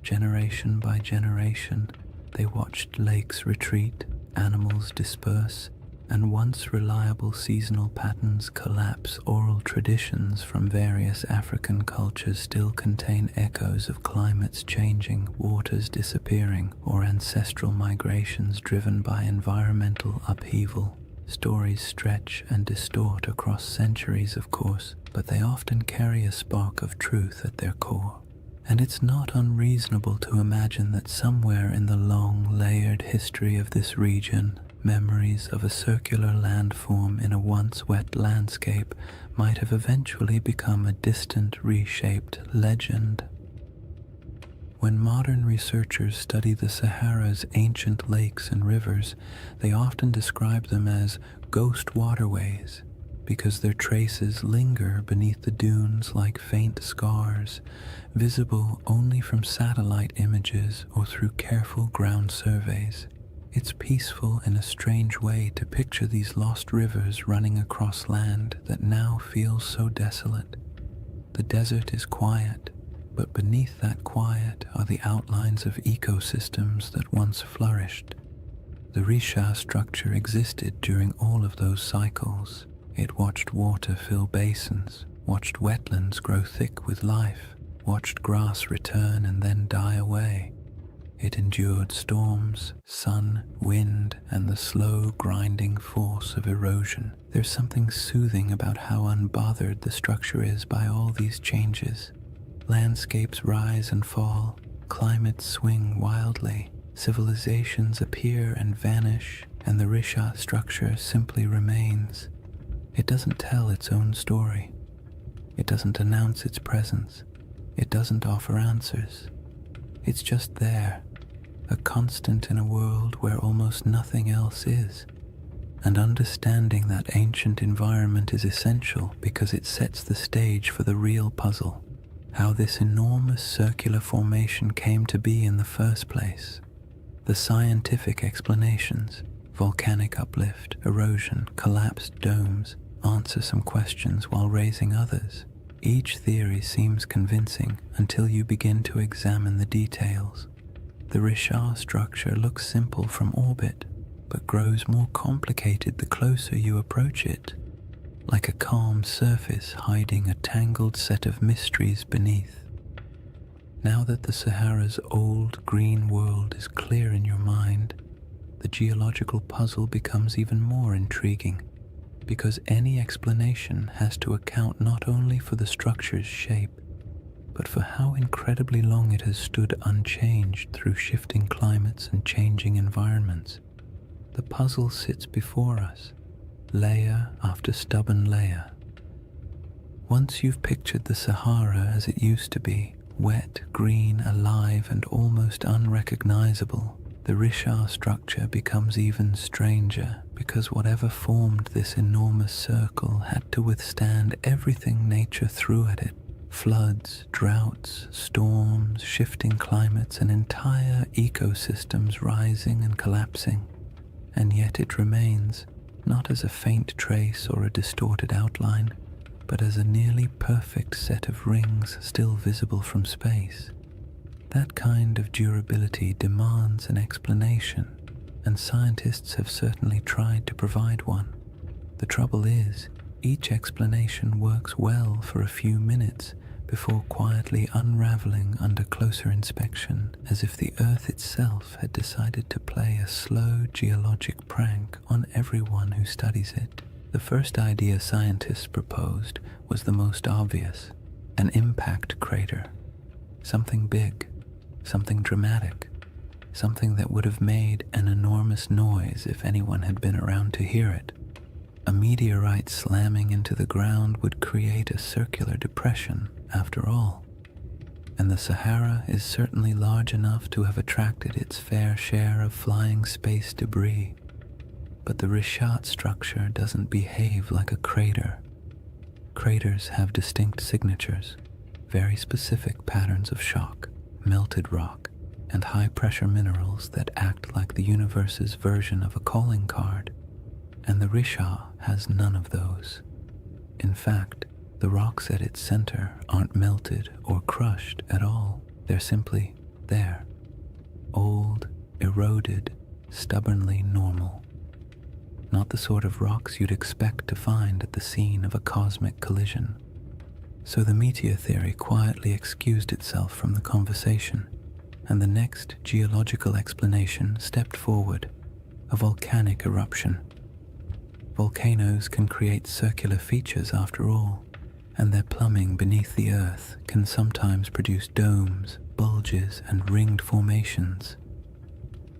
Generation by generation, they watched lakes retreat, animals disperse, and once reliable seasonal patterns collapse. Oral traditions from various African cultures still contain echoes of climates changing, waters disappearing, or ancestral migrations driven by environmental upheaval. Stories stretch and distort across centuries, of course, but they often carry a spark of truth at their core. And it's not unreasonable to imagine that somewhere in the long, layered history of this region, memories of a circular landform in a once wet landscape might have eventually become a distant, reshaped legend. When modern researchers study the Sahara's ancient lakes and rivers, they often describe them as ghost waterways, because their traces linger beneath the dunes like faint scars, visible only from satellite images or through careful ground surveys. It's peaceful in a strange way to picture these lost rivers running across land that now feels so desolate. The desert is quiet, but beneath that quiet are the outlines of ecosystems that once flourished. The Risha structure existed during all of those cycles. It watched water fill basins, watched wetlands grow thick with life, watched grass return and then die away. It endured storms, sun, wind, and the slow grinding force of erosion. There's something soothing about how unbothered the structure is by all these changes. Landscapes rise and fall, climates swing wildly, civilizations appear and vanish, and the Risha structure simply remains. It doesn't tell its own story. It doesn't announce its presence. It doesn't offer answers. It's just there, a constant in a world where almost nothing else is. And understanding that ancient environment is essential because it sets the stage for the real puzzle, how this enormous circular formation came to be in the first place. The scientific explanations, volcanic uplift, erosion, collapsed domes, answer some questions while raising others. Each theory seems convincing until you begin to examine the details. The Risha structure looks simple from orbit, but grows more complicated the closer you approach it, like a calm surface hiding a tangled set of mysteries beneath. Now that the Sahara's old green world is clear in your mind, the geological puzzle becomes even more intriguing, because any explanation has to account not only for the structure's shape, but for how incredibly long it has stood unchanged through shifting climates and changing environments. The puzzle sits before us, layer after stubborn layer. Once you've pictured the Sahara as it used to be, wet, green, alive, and almost unrecognizable, the Risha structure becomes even stranger, because whatever formed this enormous circle had to withstand everything nature threw at it. Floods, droughts, storms, shifting climates, and entire ecosystems rising and collapsing. And yet it remains, not as a faint trace or a distorted outline, but as a nearly perfect set of rings still visible from space. That kind of durability demands an explanation, and scientists have certainly tried to provide one. The trouble is, each explanation works well for a few minutes before quietly unraveling under closer inspection, as if the Earth itself had decided to play a slow geologic prank on everyone who studies it. The first idea scientists proposed was the most obvious: an impact crater. Something big, something dramatic, something that would have made an enormous noise if anyone had been around to hear it. A meteorite slamming into the ground would create a circular depression, after all. And the Sahara is certainly large enough to have attracted its fair share of flying space debris. But the Rishat structure doesn't behave like a crater. Craters have distinct signatures, very specific patterns of shock, melted rock, and high-pressure minerals that act like the universe's version of a calling card. And the Risha has none of those. In fact, the rocks at its center aren't melted or crushed at all. They're simply there. Old, eroded, stubbornly normal. Not the sort of rocks you'd expect to find at the scene of a cosmic collision. So the meteor theory quietly excused itself from the conversation, and the next geological explanation stepped forward: a volcanic eruption. Volcanoes can create circular features after all, and their plumbing beneath the earth can sometimes produce domes, bulges, and ringed formations.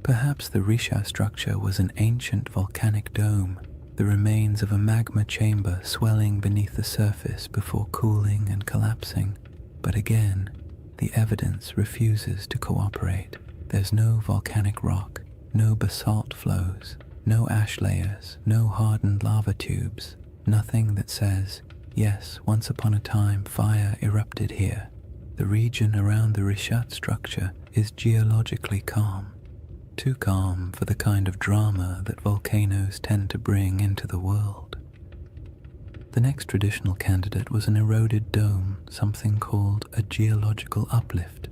Perhaps the Risha structure was an ancient volcanic dome, the remains of a magma chamber swelling beneath the surface before cooling and collapsing. But again, the evidence refuses to cooperate. There's no volcanic rock, no basalt flows, no ash layers, no hardened lava tubes, nothing that says, yes, once upon a time fire erupted here. The region around the Rishat structure is geologically calm, too calm for the kind of drama that volcanoes tend to bring into the world. The next traditional candidate was an eroded dome, something called a geological uplift.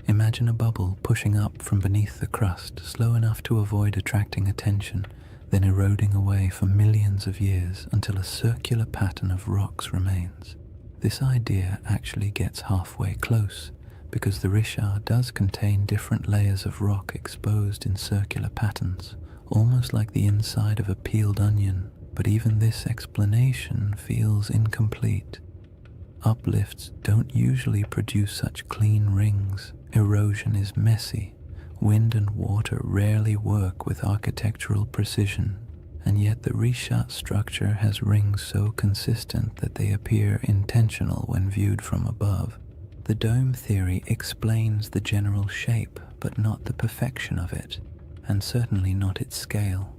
Imagine a bubble pushing up from beneath the crust, slow enough to avoid attracting attention, then eroding away for millions of years until a circular pattern of rocks remains. This idea actually gets halfway close, because the Risha does contain different layers of rock exposed in circular patterns, almost like the inside of a peeled onion. But even this explanation feels incomplete. Uplifts don't usually produce such clean rings. Erosion is messy. Wind and water rarely work with architectural precision, and yet the reshot structure has rings so consistent that they appear intentional when viewed from above. The dome theory explains the general shape, but not the perfection of it, and certainly not its scale.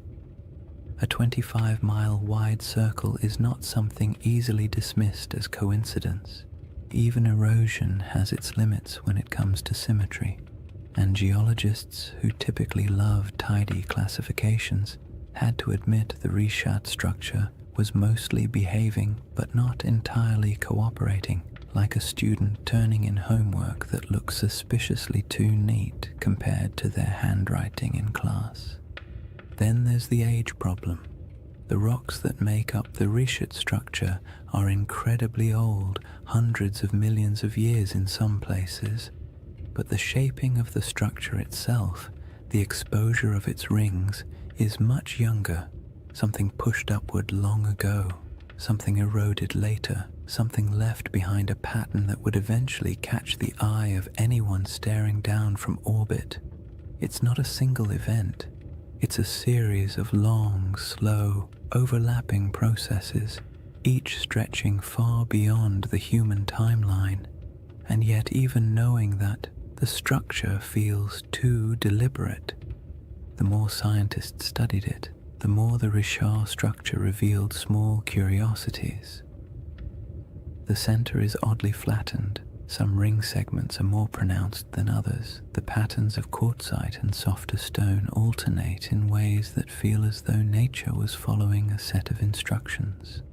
A 25-mile wide circle is not something easily dismissed as coincidence. Even erosion has its limits when it comes to symmetry, and geologists who typically love tidy classifications had to admit the reshot structure was mostly behaving but not entirely cooperating, like a student turning in homework that looks suspiciously too neat compared to their handwriting in class. Then there's the age problem. The rocks that make up the reshot structure are incredibly old, hundreds of millions of years in some places, but the shaping of the structure itself, the exposure of its rings, is much younger, something pushed upward long ago, something eroded later, something left behind a pattern that would eventually catch the eye of anyone staring down from orbit. It's not a single event. It's a series of long, slow, overlapping processes, each stretching far beyond the human timeline, and yet even knowing that, the structure feels too deliberate. The more scientists studied it, the more the Richard structure revealed small curiosities. The center is oddly flattened. Some ring segments are more pronounced than others. The patterns of quartzite and softer stone alternate in ways that feel as though nature was following a set of instructions.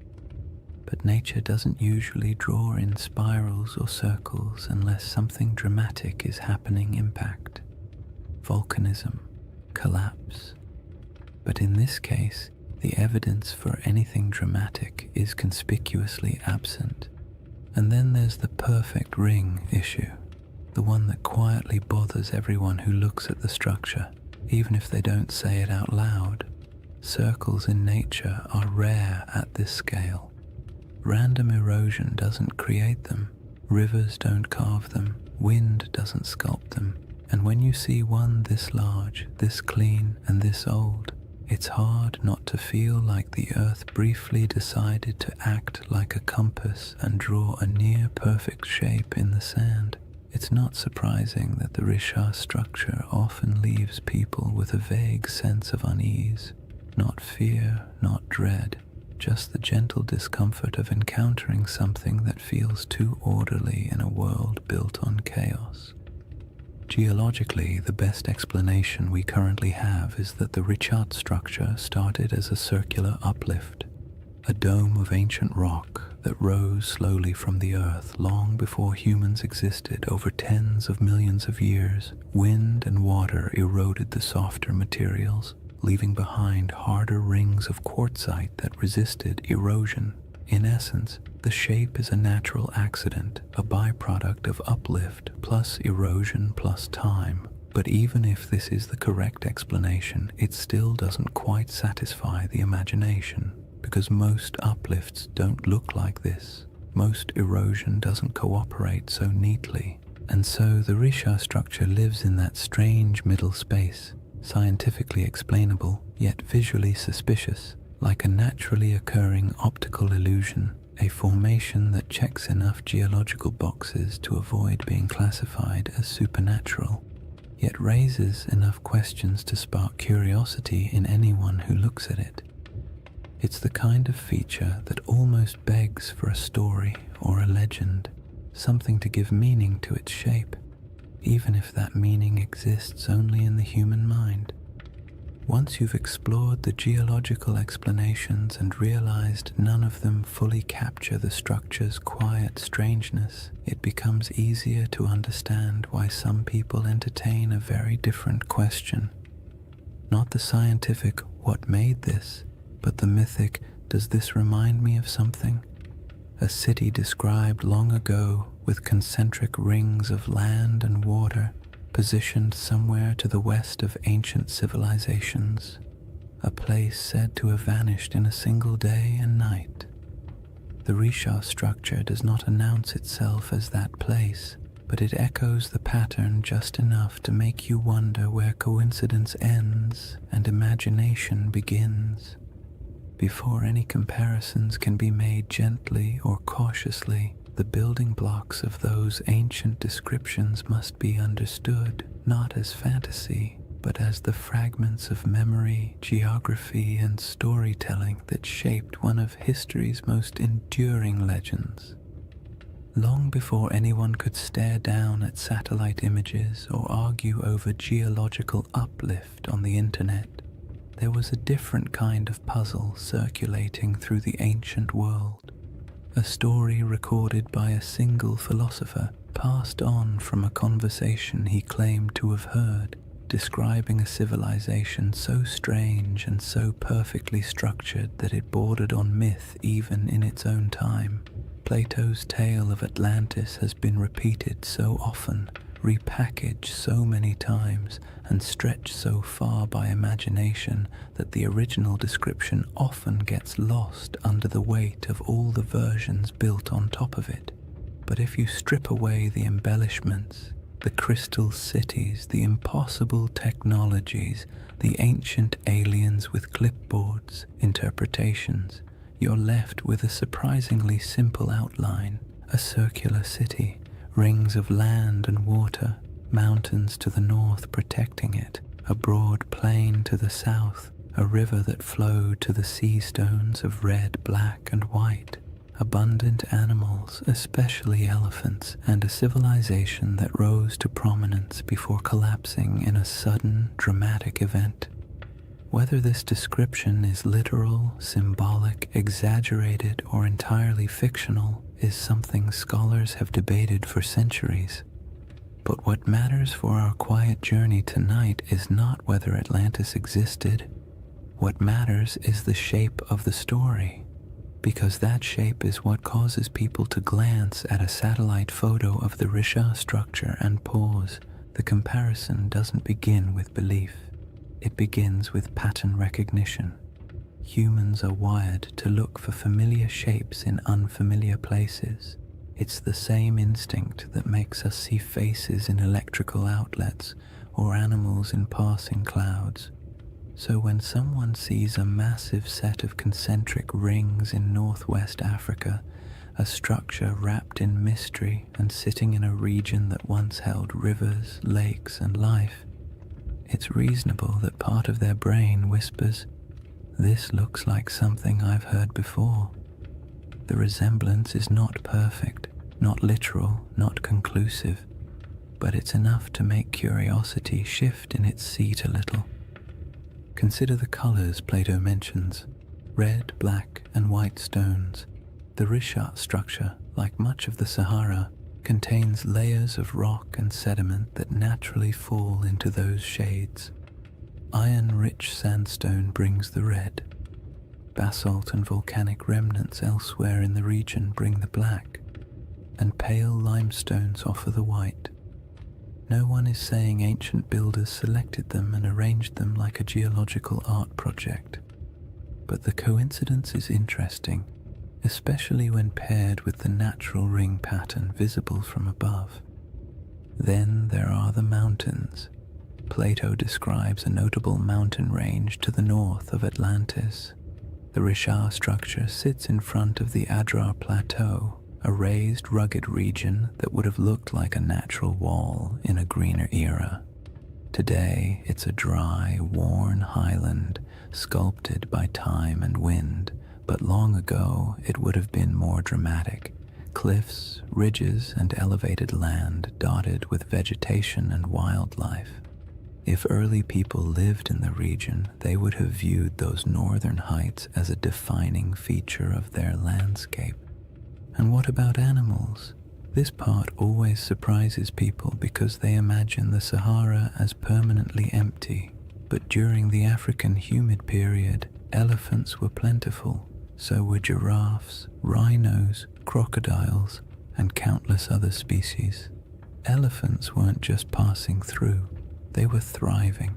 But nature doesn't usually draw in spirals or circles unless something dramatic is happening. Impact, volcanism, collapse. But in this case, the evidence for anything dramatic is conspicuously absent. And then there's the perfect ring issue, the one that quietly bothers everyone who looks at the structure, even if they don't say it out loud. Circles in nature are rare at this scale. Random erosion doesn't create them, rivers don't carve them, wind doesn't sculpt them, and when you see one this large, this clean, and this old, it's hard not to feel like the earth briefly decided to act like a compass and draw a near-perfect shape in the sand. It's not surprising that the Richard structure often leaves people with a vague sense of unease. Not fear, not dread, just the gentle discomfort of encountering something that feels too orderly in a world built on chaos. Geologically, the best explanation we currently have is that the Richard structure started as a circular uplift, a dome of ancient rock that rose slowly from the earth long before humans existed. Over tens of millions of years, wind and water eroded the softer materials, leaving behind harder rings of quartzite that resisted erosion. In essence, the shape is a natural accident, a byproduct of uplift plus erosion plus time. But even if this is the correct explanation, it still doesn't quite satisfy the imagination, because most uplifts don't look like this. Most erosion doesn't cooperate so neatly. And so the Richard structure lives in that strange middle space, scientifically explainable, yet visually suspicious, like a naturally occurring optical illusion, a formation that checks enough geological boxes to avoid being classified as supernatural, yet raises enough questions to spark curiosity in anyone who looks at it. It's the kind of feature that almost begs for a story or a legend, something to give meaning to its shape, even if that meaning exists only in the human mind. Once you've explored the geological explanations and realized none of them fully capture the structure's quiet strangeness, it becomes easier to understand why some people entertain a very different question. Not the scientific, what made this, but the mythic, does this remind me of something? A city described long ago with concentric rings of land and water, positioned somewhere to the west of ancient civilizations. a place said to have vanished in a single day and night. The Risha structure does not announce itself as that place, but it echoes the pattern just enough to make you wonder where coincidence ends and imagination begins. Before any comparisons can be made gently or cautiously, the building blocks of those ancient descriptions must be understood, not as fantasy, but as the fragments of memory, geography, and storytelling that shaped one of history's most enduring legends. Long before anyone could stare down at satellite images or argue over geological uplift on the internet, there was a different kind of puzzle circulating through the ancient world. A story recorded by a single philosopher, passed on from a conversation he claimed to have heard, describing a civilization so strange and so perfectly structured that it bordered on myth even in its own time. Plato's tale of Atlantis has been repeated so often, repackaged so many times, and stretched so far by imagination that the original description often gets lost under the weight of all the versions built on top of it. But if you strip away the embellishments, the crystal cities, the impossible technologies, the ancient aliens with clipboards, interpretations, you're left with a surprisingly simple outline: a circular city, rings of land and water, mountains to the north protecting it, a broad plain to the south, a river that flowed to the sea stones of red, black, and white, abundant animals, especially elephants, and a civilization that rose to prominence before collapsing in a sudden, dramatic event. Whether this description is literal, symbolic, exaggerated, or entirely fictional is something scholars have debated for centuries. But what matters for our quiet journey tonight is not whether Atlantis existed. What matters is the shape of the story, because that shape is what causes people to glance at a satellite photo of the Risha structure and pause. The comparison doesn't begin with belief. It begins with pattern recognition. Humans are wired to look for familiar shapes in unfamiliar places. It's the same instinct that makes us see faces in electrical outlets or animals in passing clouds. So when someone sees a massive set of concentric rings in northwest Africa, a structure wrapped in mystery and sitting in a region that once held rivers, lakes, and life, it's reasonable that part of their brain whispers, "This looks like something I've heard before." The resemblance is not perfect, not literal, not conclusive, but it's enough to make curiosity shift in its seat a little. Consider the colors Plato mentions: red, black, and white stones. The Rishat structure, like much of the Sahara, contains layers of rock and sediment that naturally fall into those shades. Iron-rich sandstone brings the red. Basalt and volcanic remnants elsewhere in the region bring the black, and pale limestones offer the white. No one is saying ancient builders selected them and arranged them like a geological art project, but the coincidence is interesting, especially when paired with the natural ring pattern visible from above. Then there are the mountains. Plato describes a notable mountain range to the north of Atlantis. The Risha structure sits in front of the Adrar Plateau, a raised, rugged region that would have looked like a natural wall in a greener era. Today, it's a dry, worn highland, sculpted by time and wind, but long ago it would have been more dramatic. Cliffs, ridges, and elevated land dotted with vegetation and wildlife. If early people lived in the region, they would have viewed those northern heights as a defining feature of their landscape. And what about animals? This part always surprises people because they imagine the Sahara as permanently empty. But during the African humid period, elephants were plentiful. So were giraffes, rhinos, crocodiles, and countless other species. Elephants weren't just passing through, they were thriving.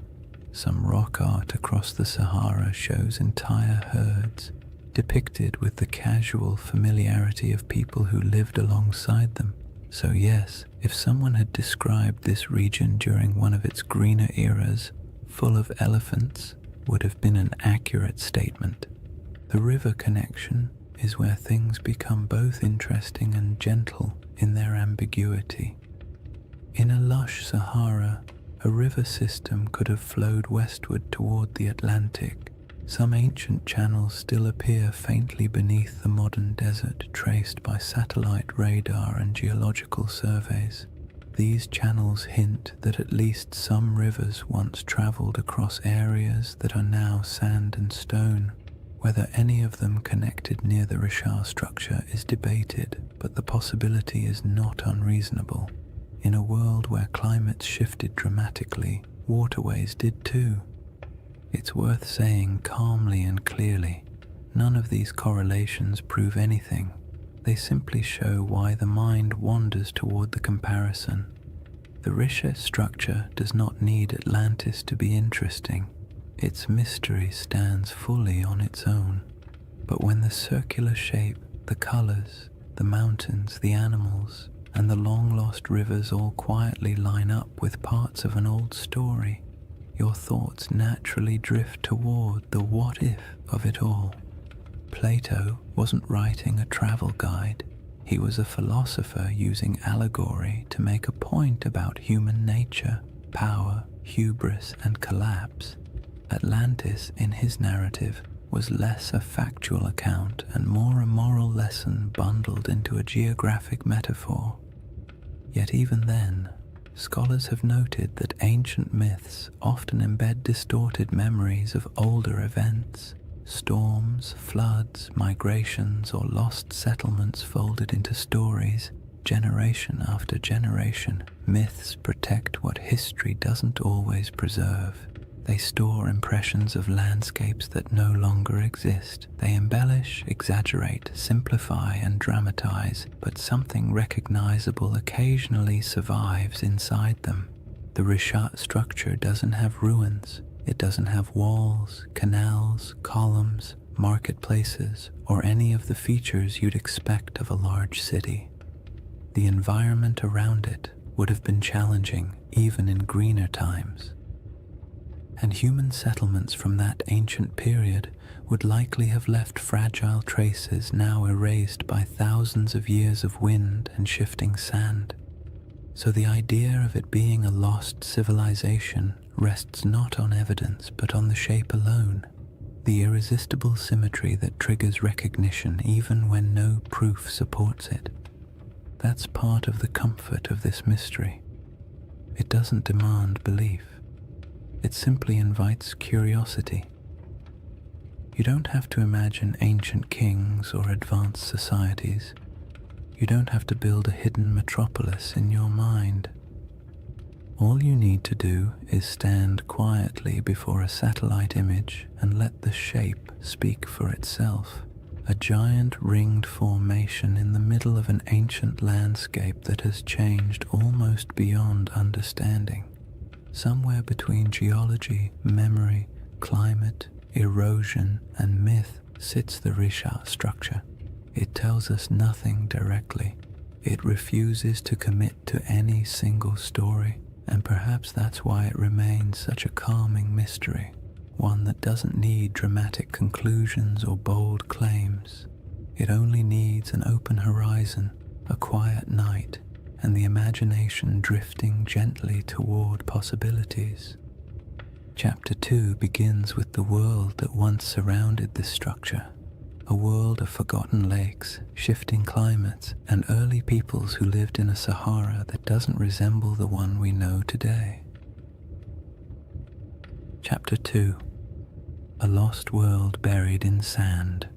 Some rock art across the Sahara shows entire herds depicted with the casual familiarity of people who lived alongside them. So yes, if someone had described this region during one of its greener eras, full of elephants, would have been an accurate statement. The river connection is where things become both interesting and gentle in their ambiguity. In a lush Sahara, a river system could have flowed westward toward the Atlantic. Some ancient channels still appear faintly beneath the modern desert, traced by satellite radar and geological surveys. These channels hint that at least some rivers once traveled across areas that are now sand and stone. Whether any of them connected near the Richard structure is debated, but the possibility is not unreasonable. In a world where climates shifted dramatically, waterways did too. It's worth saying calmly and clearly, none of these correlations prove anything. They simply show why the mind wanders toward the comparison. The Richard structure does not need Atlantis to be interesting. Its mystery stands fully on its own. But when the circular shape, the colors, the mountains, the animals, and the long-lost rivers all quietly line up with parts of an old story, your thoughts naturally drift toward the what-if of it all. Plato wasn't writing a travel guide. He was a philosopher using allegory to make a point about human nature, power, hubris, and collapse. Atlantis, in his narrative, was less a factual account and more a moral lesson bundled into a geographic metaphor. Yet even then, scholars have noted that ancient myths often embed distorted memories of older events. Storms, floods, migrations, or lost settlements folded into stories, generation after generation. Myths protect what history doesn't always preserve. They store impressions of landscapes that no longer exist. They embellish, exaggerate, simplify, and dramatize, but something recognizable occasionally survives inside them. The Richard structure doesn't have ruins. It doesn't have walls, canals, columns, marketplaces, or any of the features you'd expect of a large city. The environment around it would have been challenging even in greener times. And human settlements from that ancient period would likely have left fragile traces now erased by thousands of years of wind and shifting sand. So the idea of it being a lost civilization rests not on evidence but on the shape alone, the irresistible symmetry that triggers recognition even when no proof supports it. That's part of the comfort of this mystery. It doesn't demand belief. It simply invites curiosity. You don't have to imagine ancient kings or advanced societies. You don't have to build a hidden metropolis in your mind. All you need to do is stand quietly before a satellite image and let the shape speak for itself. A giant ringed formation in the middle of an ancient landscape that has changed almost beyond understanding. Somewhere between geology, memory, climate, erosion, and myth sits the Richard structure. It tells us nothing directly. It refuses to commit to any single story, and perhaps that's why it remains such a calming mystery, one that doesn't need dramatic conclusions or bold claims. It only needs an open horizon, a quiet night, and the imagination drifting gently toward possibilities. Chapter 2 begins with the world that once surrounded this structure, a world of forgotten lakes, shifting climates, and early peoples who lived in a Sahara that doesn't resemble the one we know today. Chapter 2: A Lost World Buried in Sand.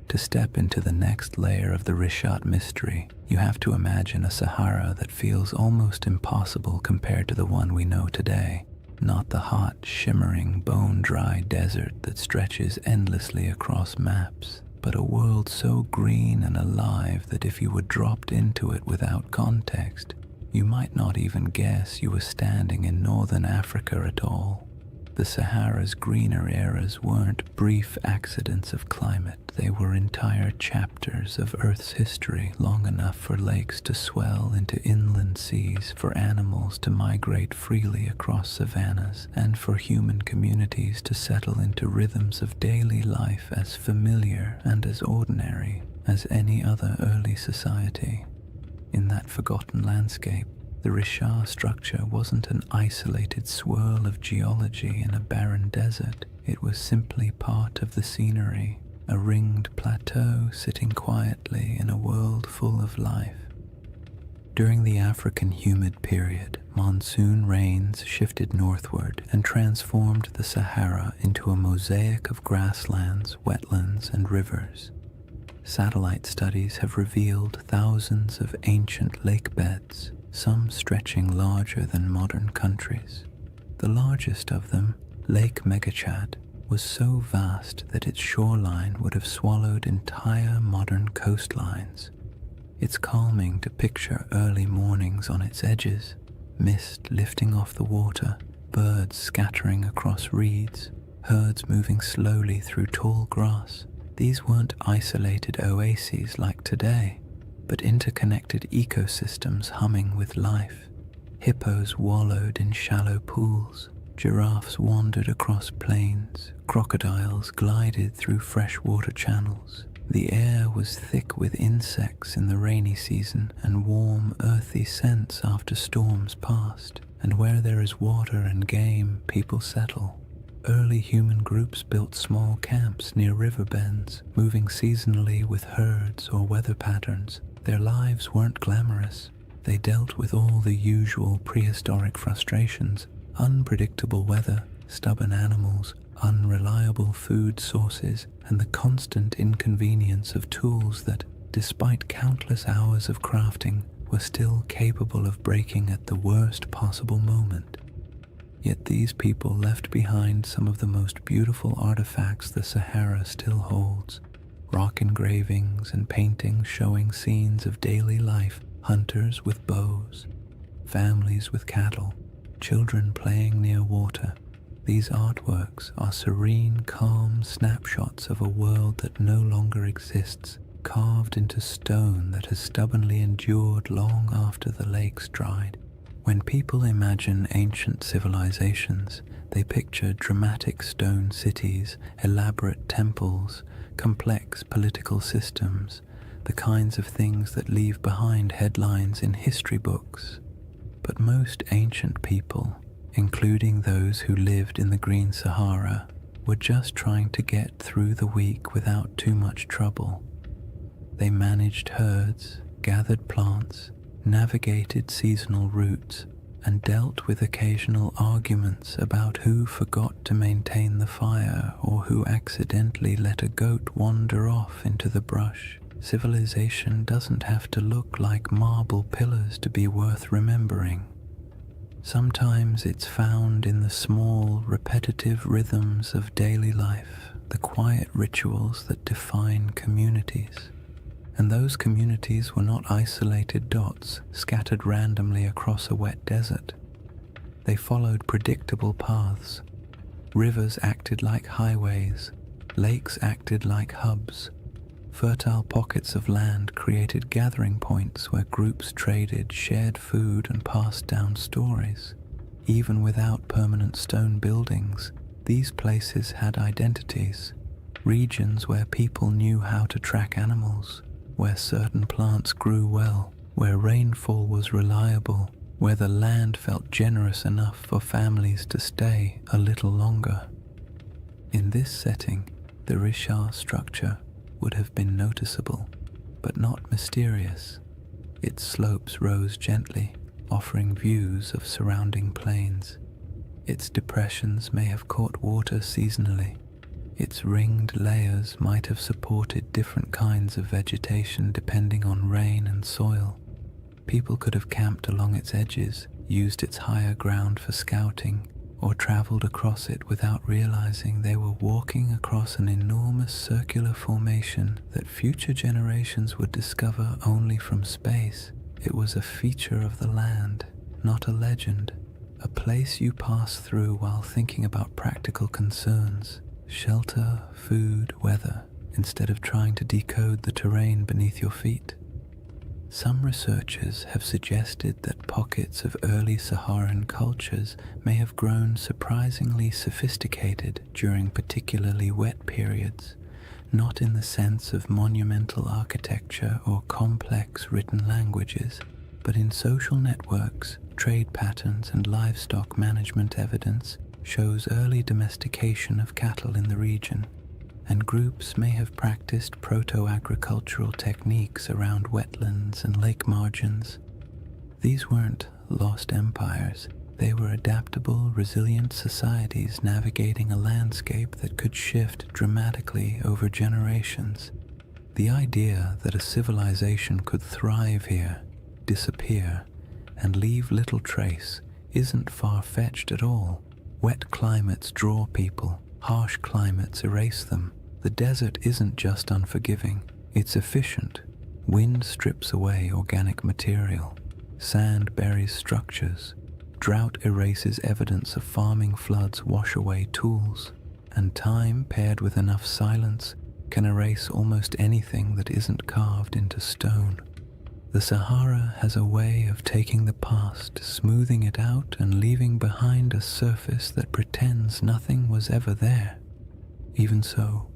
To step into the next layer of the Richard mystery, you have to imagine a Sahara that feels almost impossible compared to the one we know today. Not the hot, shimmering, bone-dry desert that stretches endlessly across maps, but a world so green and alive that if you were dropped into it without context, You might not even guess you were standing in northern Africa at all. The Sahara's greener eras weren't brief accidents of climate, they were entire chapters of Earth's history, long enough for lakes to swell into inland seas, for animals to migrate freely across savannas, and for human communities to settle into rhythms of daily life as familiar and as ordinary as any other early society. In that forgotten landscape, the Richard structure wasn't an isolated swirl of geology in a barren desert. It was simply part of the scenery, a ringed plateau sitting quietly in a world full of life. During the African humid period, monsoon rains shifted northward and transformed the Sahara into a mosaic of grasslands, wetlands, and rivers. Satellite studies have revealed thousands of ancient lake beds, some stretching larger than modern countries. The largest of them, Lake Megachad, was so vast that its shoreline would have swallowed entire modern coastlines. It's calming to picture early mornings on its edges, mist lifting off the water, birds scattering across reeds, herds moving slowly through tall grass. These weren't isolated oases like today, but interconnected ecosystems humming with life. Hippos wallowed in shallow pools, giraffes wandered across plains, crocodiles glided through freshwater channels. The air was thick with insects in the rainy season and warm, earthy scents after storms passed. And where there is water and game, people settle. Early human groups built small camps near river bends, moving seasonally with herds or weather patterns. Their lives weren't glamorous. They dealt with all the usual prehistoric frustrations: unpredictable weather, stubborn animals, unreliable food sources, and the constant inconvenience of tools that, despite countless hours of crafting, were still capable of breaking at the worst possible moment. Yet these people left behind some of the most beautiful artifacts the Sahara still holds: rock engravings and paintings showing scenes of daily life, hunters with bows, families with cattle, children playing near water. These artworks are serene, calm snapshots of a world that no longer exists, carved into stone that has stubbornly endured long after the lakes dried. When people imagine ancient civilizations, they picture dramatic stone cities, elaborate temples, complex political systems, the kinds of things that leave behind headlines in history books. But most ancient people, including those who lived in the Green Sahara, were just trying to get through the week without too much trouble. They managed herds, gathered plants, navigated seasonal routes, and dealt with occasional arguments about who forgot to maintain the fire or who accidentally let a goat wander off into the brush. Civilization doesn't have to look like marble pillars to be worth remembering. Sometimes it's found in the small, repetitive rhythms of daily life, the quiet rituals that define communities. And those communities were not isolated dots scattered randomly across a wet desert. They followed predictable paths. Rivers acted like highways, lakes acted like hubs. Fertile pockets of land created gathering points where groups traded, shared food, and passed down stories. Even without permanent stone buildings, these places had identities, regions where people knew how to track animals, where certain plants grew well, where rainfall was reliable, where the land felt generous enough for families to stay a little longer. In this setting, the Richard structure would have been noticeable, but not mysterious. Its slopes rose gently, offering views of surrounding plains. Its depressions may have caught water seasonally. Its ringed layers might have supported different kinds of vegetation depending on rain and soil. People could have camped along its edges, used its higher ground for scouting, or traveled across it without realizing they were walking across an enormous circular formation that future generations would discover only from space. It was a feature of the land, not a legend, a place you pass through while thinking about practical concerns, shelter, food, weather, instead of trying to decode the terrain beneath your feet. Some researchers have suggested that pockets of early Saharan cultures may have grown surprisingly sophisticated during particularly wet periods, not in the sense of monumental architecture or complex written languages, but in social networks, trade patterns, and livestock management. Evidence shows early domestication of cattle in the region, and groups may have practiced proto-agricultural techniques around wetlands and lake margins. These weren't lost empires. They were adaptable, resilient societies navigating a landscape that could shift dramatically over generations. The idea that a civilization could thrive here, disappear, and leave little trace isn't far-fetched at all. Wet climates draw people, harsh climates erase them. The desert isn't just unforgiving, it's efficient. Wind strips away organic material, sand buries structures, drought erases evidence of farming, floods wash away tools, and time paired with enough silence can erase almost anything that isn't carved into stone. The Sahara has a way of taking the past, smoothing it out, and leaving behind a surface that pretends nothing was ever there. Even so,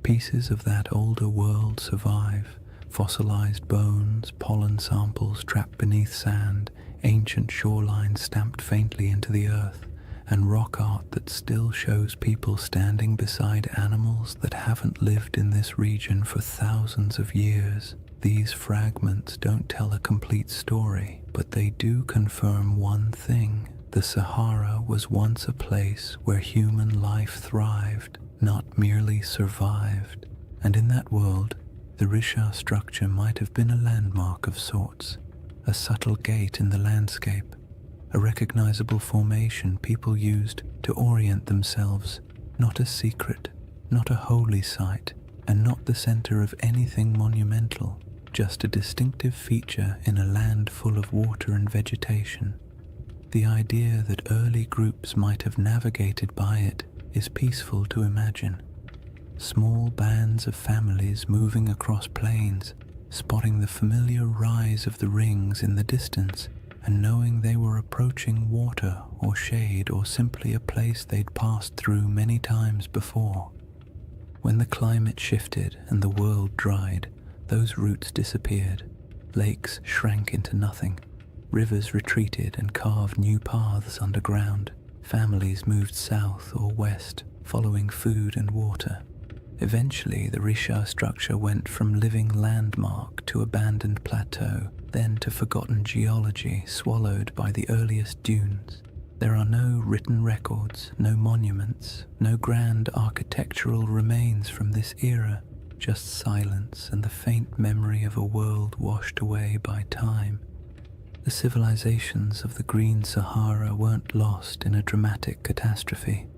pieces of that older world survive: fossilized bones, pollen samples trapped beneath sand, ancient shorelines stamped faintly into the earth, and rock art that still shows people standing beside animals that haven't lived in this region for thousands of years. These fragments don't tell a complete story, but they do confirm one thing: the Sahara was once a place where human life thrived, not merely survived. And in that world, the Risha structure might have been a landmark of sorts, a subtle gate in the landscape, a recognizable formation people used to orient themselves, not a secret, not a holy site, and not the center of anything monumental, just a distinctive feature in a land full of water and vegetation. The idea that early groups might have navigated by it is peaceful to imagine. Small bands of families moving across plains, spotting the familiar rise of the rings in the distance, and knowing they were approaching water or shade or simply a place they'd passed through many times before. When the climate shifted and the world dried, those routes disappeared. Lakes shrank into nothing. Rivers retreated and carved new paths underground. Families moved south or west, following food and water. Eventually, the Risha structure went from living landmark to abandoned plateau, then to forgotten geology swallowed by the earliest dunes. There are no written records, no monuments, no grand architectural remains from this era, just silence and the faint memory of a world washed away by time. The civilizations of the Green Sahara weren't lost in a dramatic catastrophe.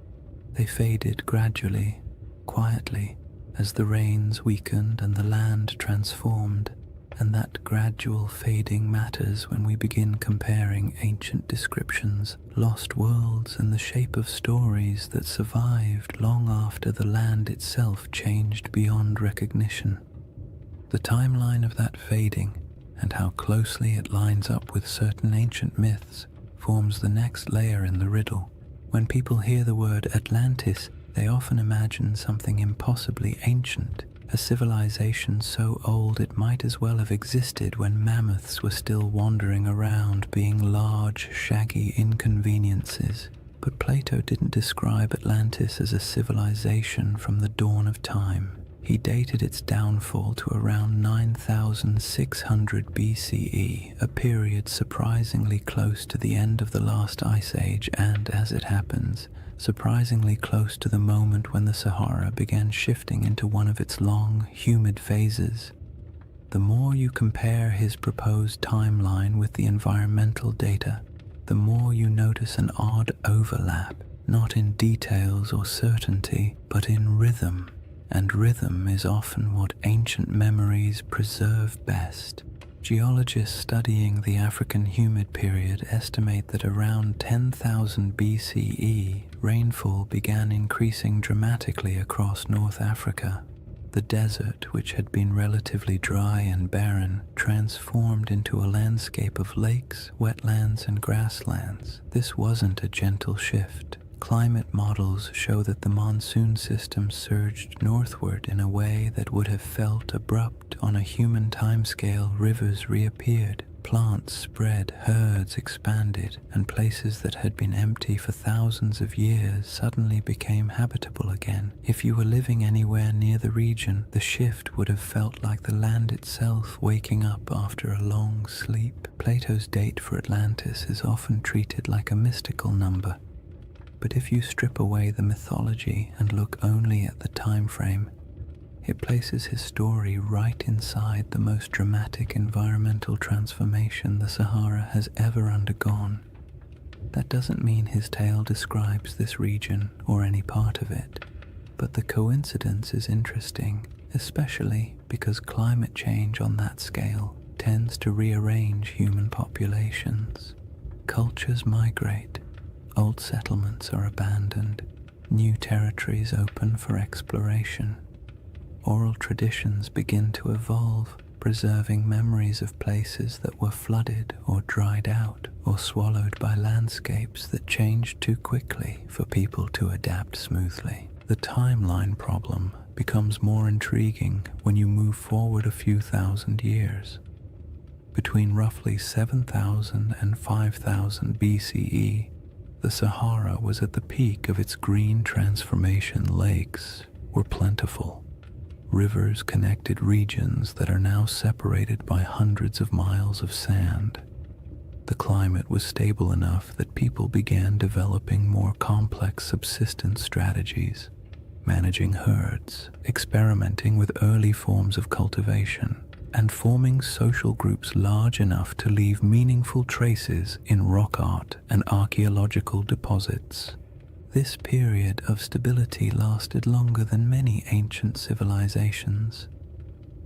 They faded gradually, quietly, as the rains weakened and the land transformed, and that gradual fading matters when we begin comparing ancient descriptions, lost worlds, and the shape of stories that survived long after the land itself changed beyond recognition. The timeline of that fading, and how closely it lines up with certain ancient myths, forms the next layer in the riddle. When people hear the word Atlantis, they often imagine something impossibly ancient, a civilization so old it might as well have existed when mammoths were still wandering around, being large, shaggy inconveniences. But Plato didn't describe Atlantis as a civilization from the dawn of time. He dated its downfall to around 9,600 BCE, a period surprisingly close to the end of the last ice age and, as it happens, surprisingly close to the moment when the Sahara began shifting into one of its long, humid phases. The more you compare his proposed timeline with the environmental data, the more you notice an odd overlap, not in details or certainty, but in rhythm. And rhythm is often what ancient memories preserve best. Geologists studying the African humid period estimate that around 10,000 BCE, rainfall began increasing dramatically across North Africa. The desert, which had been relatively dry and barren, transformed into a landscape of lakes, wetlands, and grasslands. This wasn't a gentle shift. Climate models show that the monsoon system surged northward in a way that would have felt abrupt on a human timescale. Rivers reappeared, plants spread, herds expanded, and places that had been empty for thousands of years suddenly became habitable again. If you were living anywhere near the region, the shift would have felt like the land itself waking up after a long sleep. Plato's date for Atlantis is often treated like a mystical number. But if you strip away the mythology and look only at the time frame, it places his story right inside the most dramatic environmental transformation the Sahara has ever undergone. That doesn't mean his tale describes this region or any part of it, but the coincidence is interesting, especially because climate change on that scale tends to rearrange human populations. Cultures migrate. Old settlements are abandoned, new territories open for exploration. Oral traditions begin to evolve, preserving memories of places that were flooded or dried out or swallowed by landscapes that changed too quickly for people to adapt smoothly. The timeline problem becomes more intriguing when you move forward a few thousand years. Between roughly 7,000 and 5,000 BCE, the Sahara was at the peak of its green transformation. Lakes were plentiful. Rivers connected regions that are now separated by hundreds of miles of sand. The climate was stable enough that people began developing more complex subsistence strategies, managing herds, experimenting with early forms of cultivation, and forming social groups large enough to leave meaningful traces in rock art and archaeological deposits. This period of stability lasted longer than many ancient civilizations.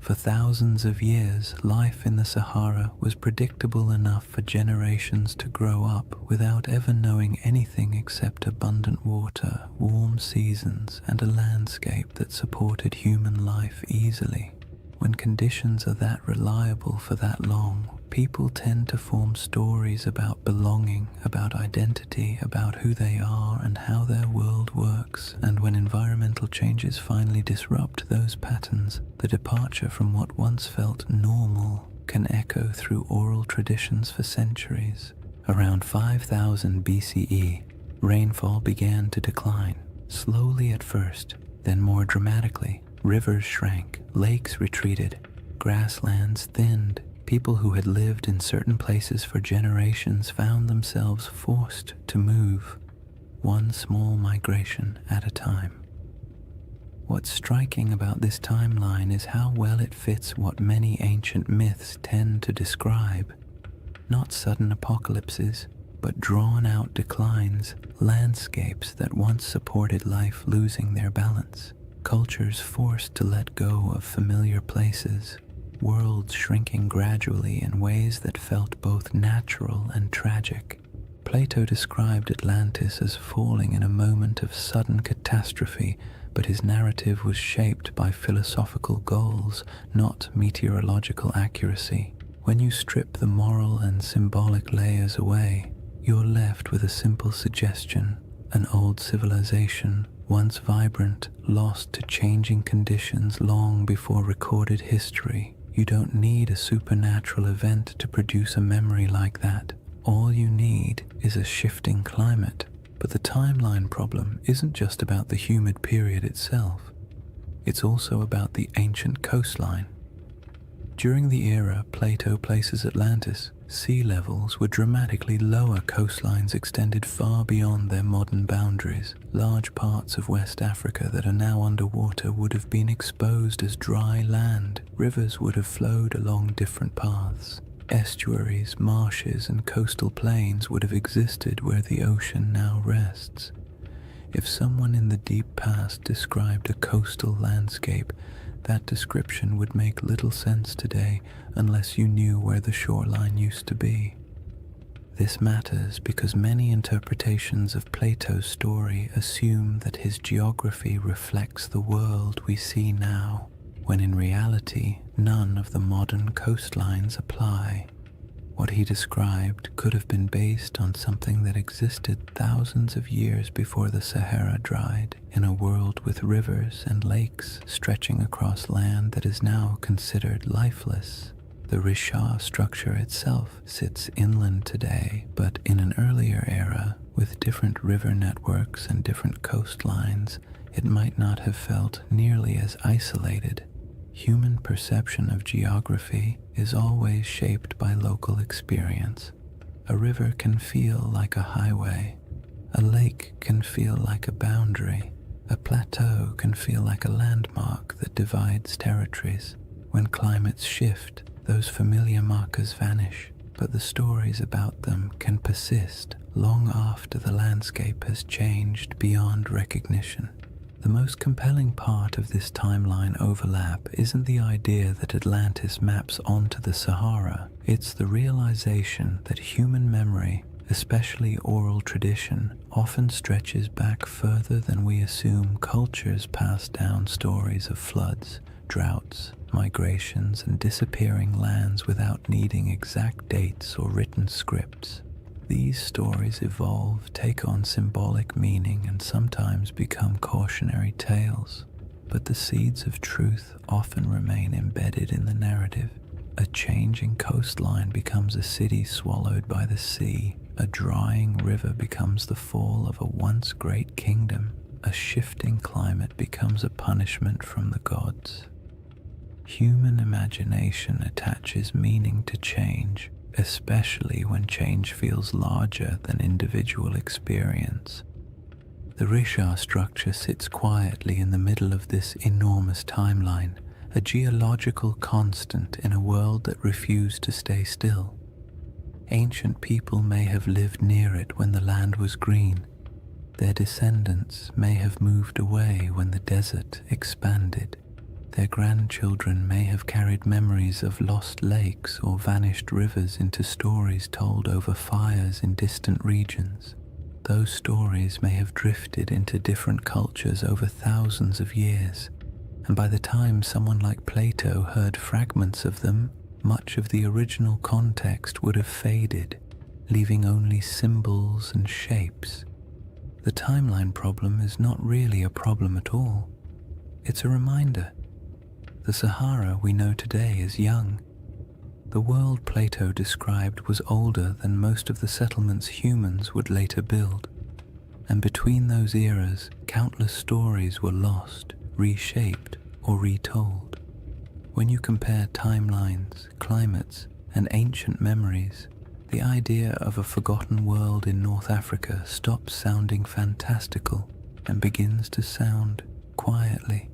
For thousands of years, life in the Sahara was predictable enough for generations to grow up without ever knowing anything except abundant water, warm seasons, and a landscape that supported human life easily. When conditions are that reliable for that long, people tend to form stories about belonging, about identity, about who they are and how their world works. And when environmental changes finally disrupt those patterns, the departure from what once felt normal can echo through oral traditions for centuries. Around 5000 BCE, rainfall began to decline, slowly at first, then more dramatically. Rivers shrank, lakes retreated, grasslands thinned. People who had lived in certain places for generations found themselves forced to move, one small migration at a time. What's striking about this timeline is how well it fits what many ancient myths tend to describe. Not sudden apocalypses, but drawn-out declines, landscapes that once supported life losing their balance. Cultures forced to let go of familiar places, worlds shrinking gradually in ways that felt both natural and tragic. Plato described Atlantis as falling in a moment of sudden catastrophe, but his narrative was shaped by philosophical goals, not meteorological accuracy. When you strip the moral and symbolic layers away, you're left with a simple suggestion: an old civilization, once vibrant, lost to changing conditions long before recorded history. You don't need a supernatural event to produce a memory like that. All you need is a shifting climate. But the timeline problem isn't just about the humid period itself. It's also about the ancient coastline. During the era Plato places Atlantis, sea levels were dramatically lower. Coastlines extended far beyond their modern boundaries. Large parts of West Africa that are now underwater would have been exposed as dry land. Rivers would have flowed along different paths. Estuaries, marshes, and coastal plains would have existed where the ocean now rests. If someone in the deep past described a coastal landscape, That description would make little sense today unless you knew where the shoreline used to be. This matters because many interpretations of Plato's story assume that his geography reflects the world we see now, when in reality none of the modern coastlines apply. What he described could have been based on something that existed thousands of years before the Sahara dried, in a world with rivers and lakes stretching across land that is now considered lifeless. The Risha structure itself sits inland today, but in an earlier era, with different river networks and different coastlines, it might not have felt nearly as isolated. Human perception of geography is always shaped by local experience. A river can feel like a highway. A lake can feel like a boundary. A plateau can feel like a landmark that divides territories. When climates shift, those familiar markers vanish, but the stories about them can persist long after the landscape has changed beyond recognition. The most compelling part of this timeline overlap isn't the idea that Atlantis maps onto the Sahara, it's the realization that human memory, especially oral tradition, often stretches back further than we assume. Cultures pass down stories of floods, droughts, migrations, and disappearing lands without needing exact dates or written scripts. These stories evolve, take on symbolic meaning, and sometimes become cautionary tales, but the seeds of truth often remain embedded in the narrative. A changing coastline becomes a city swallowed by the sea. A drying river becomes the fall of a once great kingdom. A shifting climate becomes a punishment from the gods. Human imagination attaches meaning to change, especially when change feels larger than individual experience. The Risha structure sits quietly in the middle of this enormous timeline, a geological constant in a world that refused to stay still. Ancient people may have lived near it when the land was green. Their descendants may have moved away when the desert expanded. Their grandchildren may have carried memories of lost lakes or vanished rivers into stories told over fires in distant regions. Those stories may have drifted into different cultures over thousands of years, and by the time someone like Plato heard fragments of them, much of the original context would have faded, leaving only symbols and shapes. The timeline problem is not really a problem at all. It's a reminder. The Sahara we know today is young. The world Plato described was older than most of the settlements humans would later build. And between those eras, countless stories were lost, reshaped, or retold. When you compare timelines, climates, and ancient memories, the idea of a forgotten world in North Africa stops sounding fantastical and begins to sound, quietly,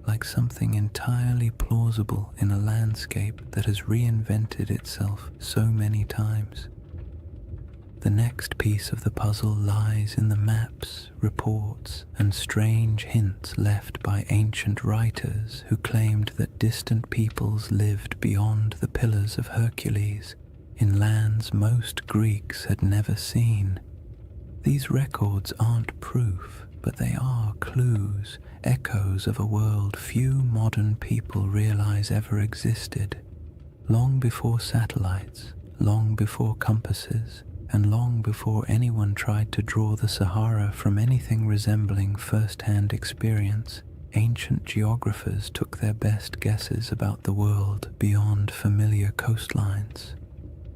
like something entirely plausible in a landscape that has reinvented itself so many times. The next piece of the puzzle lies in the maps, reports, and strange hints left by ancient writers who claimed that distant peoples lived beyond the Pillars of Hercules, in lands most Greeks had never seen. These records aren't proof, but they are clues, echoes of a world few modern people realize ever existed. Long before satellites, long before compasses, and long before anyone tried to draw the Sahara from anything resembling first-hand experience, ancient geographers took their best guesses about the world beyond familiar coastlines.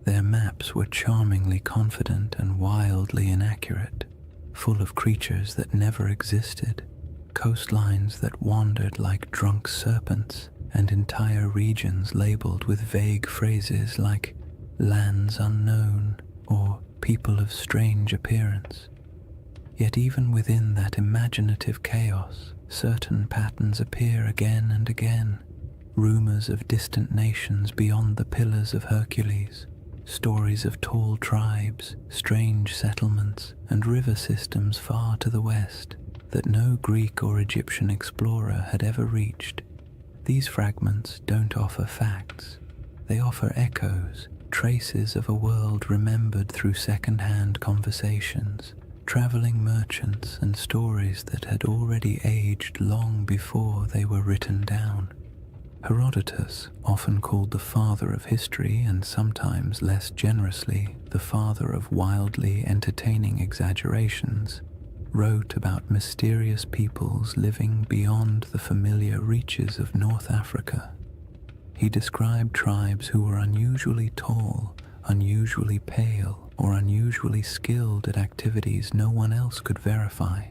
Their maps were charmingly confident and wildly inaccurate, full of creatures that never existed, coastlines that wandered like drunk serpents, and entire regions labeled with vague phrases like lands unknown or people of strange appearance. Yet even within that imaginative chaos, certain patterns appear again and again. Rumors of distant nations beyond the Pillars of Hercules, stories of tall tribes, strange settlements, and river systems far to the west that no Greek or Egyptian explorer had ever reached. These fragments don't offer facts. They offer echoes, traces of a world remembered through second-hand conversations, traveling merchants, and stories that had already aged long before they were written down. Herodotus, often called the father of history and sometimes less generously the father of wildly entertaining exaggerations, wrote about mysterious peoples living beyond the familiar reaches of North Africa. He described tribes who were unusually tall, unusually pale, or unusually skilled at activities no one else could verify.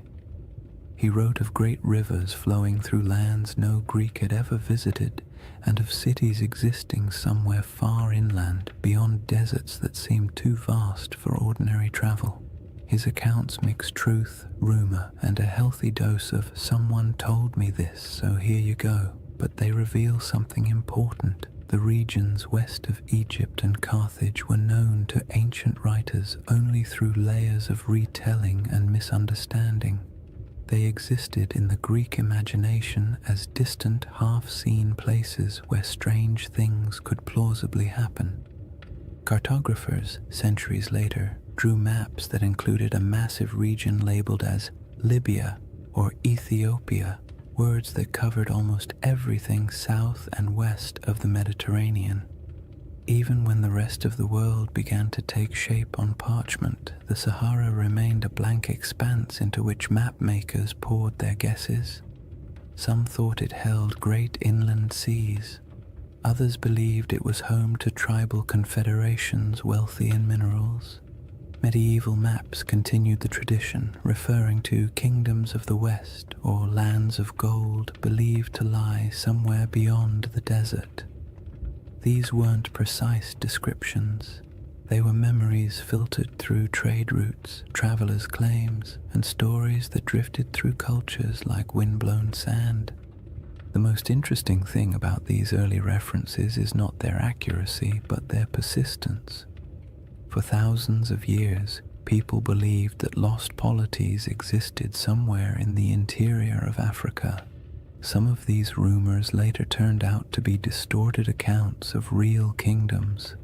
He wrote of great rivers flowing through lands no Greek had ever visited, and of cities existing somewhere far inland beyond deserts that seemed too vast for ordinary travel. His accounts mix truth, rumor, and a healthy dose of "someone told me this, so here you go," but they reveal something important. The regions west of Egypt and Carthage were known to ancient writers only through layers of retelling and misunderstanding. They existed in the Greek imagination as distant, half-seen places where strange things could plausibly happen. Cartographers, centuries later, drew maps that included a massive region labeled as Libya or Ethiopia, words that covered almost everything south and west of the Mediterranean. Even when the rest of the world began to take shape on parchment, the Sahara remained a blank expanse into which map makers poured their guesses. Some thought it held great inland seas. Others believed it was home to tribal confederations wealthy in minerals. Medieval maps continued the tradition, referring to kingdoms of the West or lands of gold believed to lie somewhere beyond the desert. These weren't precise descriptions. They were memories filtered through trade routes, travelers' claims, and stories that drifted through cultures like windblown sand. The most interesting thing about these early references is not their accuracy, but their persistence. For thousands of years, people believed that lost polities existed somewhere in the interior of Africa. Some of these rumors later turned out to be distorted accounts of real kingdoms.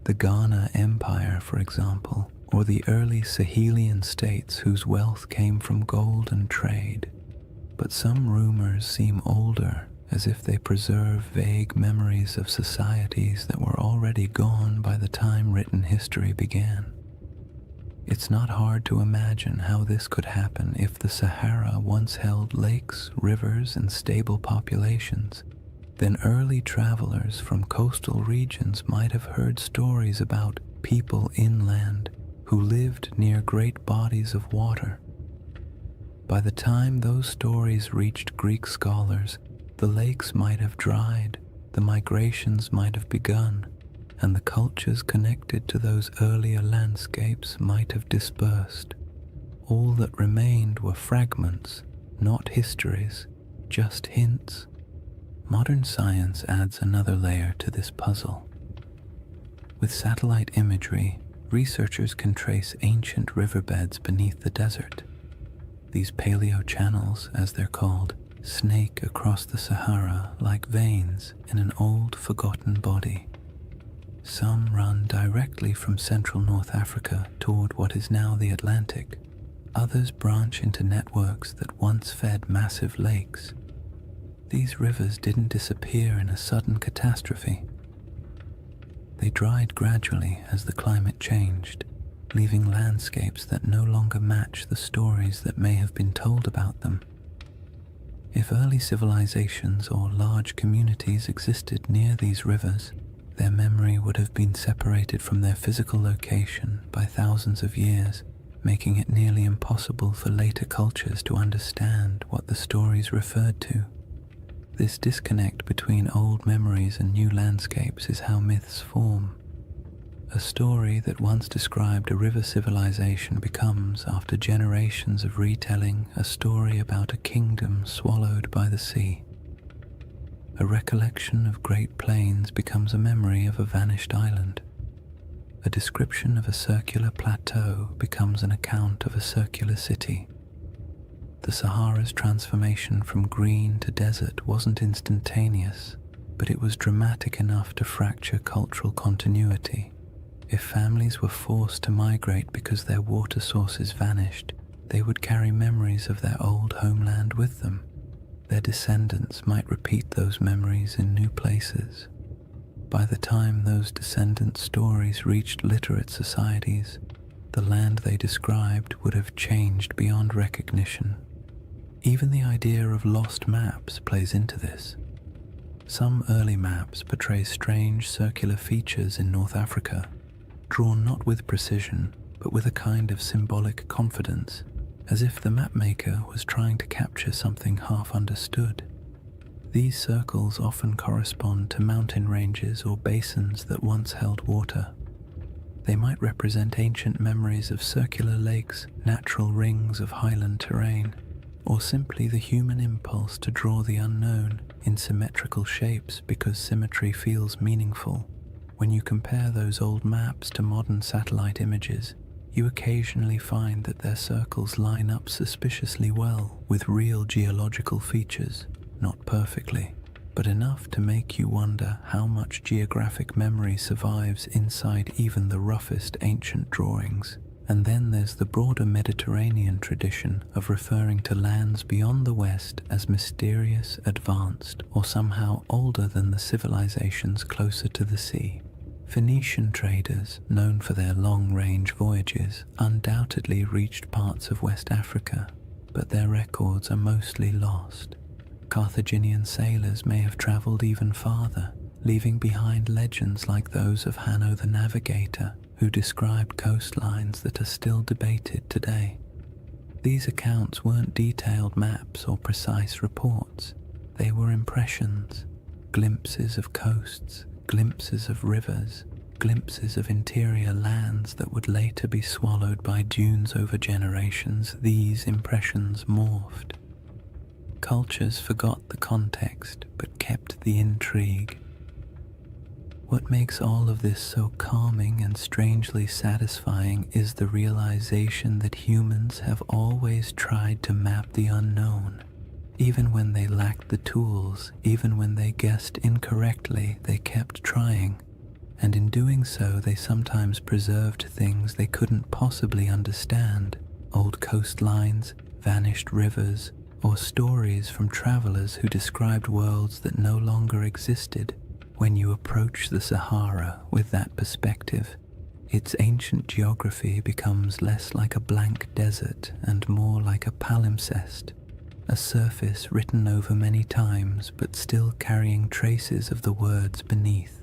The Ghana Empire, for example, or the early Sahelian states whose wealth came from gold and trade. But some rumors seem older, as if they preserve vague memories of societies that were already gone by the time written history began. It's not hard to imagine how this could happen if the Sahara once held lakes, rivers, and stable populations. Then early travelers from coastal regions might have heard stories about people inland who lived near great bodies of water. By the time those stories reached Greek scholars, the lakes might have dried, the migrations might have begun, and the cultures connected to those earlier landscapes might have dispersed. All that remained were fragments, not histories, just hints. Modern science adds another layer to this puzzle. With satellite imagery, researchers can trace ancient riverbeds beneath the desert. These paleo-channels, as they're called, snake across the Sahara like veins in an old, forgotten body. Some run directly from central North Africa toward what is now the Atlantic. Others branch into networks that once fed massive lakes. These rivers didn't disappear in a sudden catastrophe. They dried gradually as the climate changed, leaving landscapes that no longer match the stories that may have been told about them. If early civilizations or large communities existed near these rivers, their memory would have been separated from their physical location by thousands of years, making it nearly impossible for later cultures to understand what the stories referred to. This disconnect between old memories and new landscapes is how myths form. A story that once described a river civilization becomes, after generations of retelling, a story about a kingdom swallowed by the sea. A recollection of great plains becomes a memory of a vanished island. A description of a circular plateau becomes an account of a circular city. The Sahara's transformation from green to desert wasn't instantaneous, but it was dramatic enough to fracture cultural continuity. If families were forced to migrate because their water sources vanished, they would carry memories of their old homeland with them. Their descendants might repeat those memories in new places. By the time those descendant stories reached literate societies, the land they described would have changed beyond recognition. Even the idea of lost maps plays into this. Some early maps portray strange circular features in North Africa, drawn not with precision, but with a kind of symbolic confidence, as if the mapmaker was trying to capture something half understood. These circles often correspond to mountain ranges or basins that once held water. They might represent ancient memories of circular lakes, natural rings of highland terrain, or simply the human impulse to draw the unknown in symmetrical shapes because symmetry feels meaningful. When you compare those old maps to modern satellite images, you occasionally find that their circles line up suspiciously well with real geological features, not perfectly, but enough to make you wonder how much geographic memory survives inside even the roughest ancient drawings. And then there's the broader Mediterranean tradition of referring to lands beyond the West as mysterious, advanced, or somehow older than the civilizations closer to the sea. Phoenician traders, known for their long-range voyages, undoubtedly reached parts of West Africa, but their records are mostly lost. Carthaginian sailors may have traveled even farther, leaving behind legends like those of Hanno the Navigator, who described coastlines that are still debated today. These accounts weren't detailed maps or precise reports. They were impressions, glimpses of coasts, glimpses of rivers, glimpses of interior lands that would later be swallowed by dunes over generations. These impressions morphed. Cultures forgot the context but kept the intrigue. What makes all of this so calming and strangely satisfying is the realization that humans have always tried to map the unknown. Even when they lacked the tools, even when they guessed incorrectly, they kept trying. And in doing so, they sometimes preserved things they couldn't possibly understand. Old coastlines, vanished rivers, or stories from travelers who described worlds that no longer existed. When you approach the Sahara with that perspective, its ancient geography becomes less like a blank desert and more like a palimpsest, a surface written over many times but still carrying traces of the words beneath.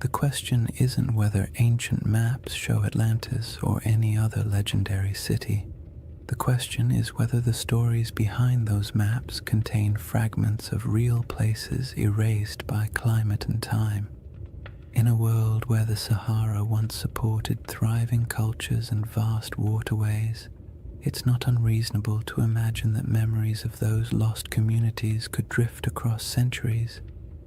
The question isn't whether ancient maps show Atlantis or any other legendary city. The question is whether the stories behind those maps contain fragments of real places erased by climate and time. In a world where the Sahara once supported thriving cultures and vast waterways, it's not unreasonable to imagine that memories of those lost communities could drift across centuries,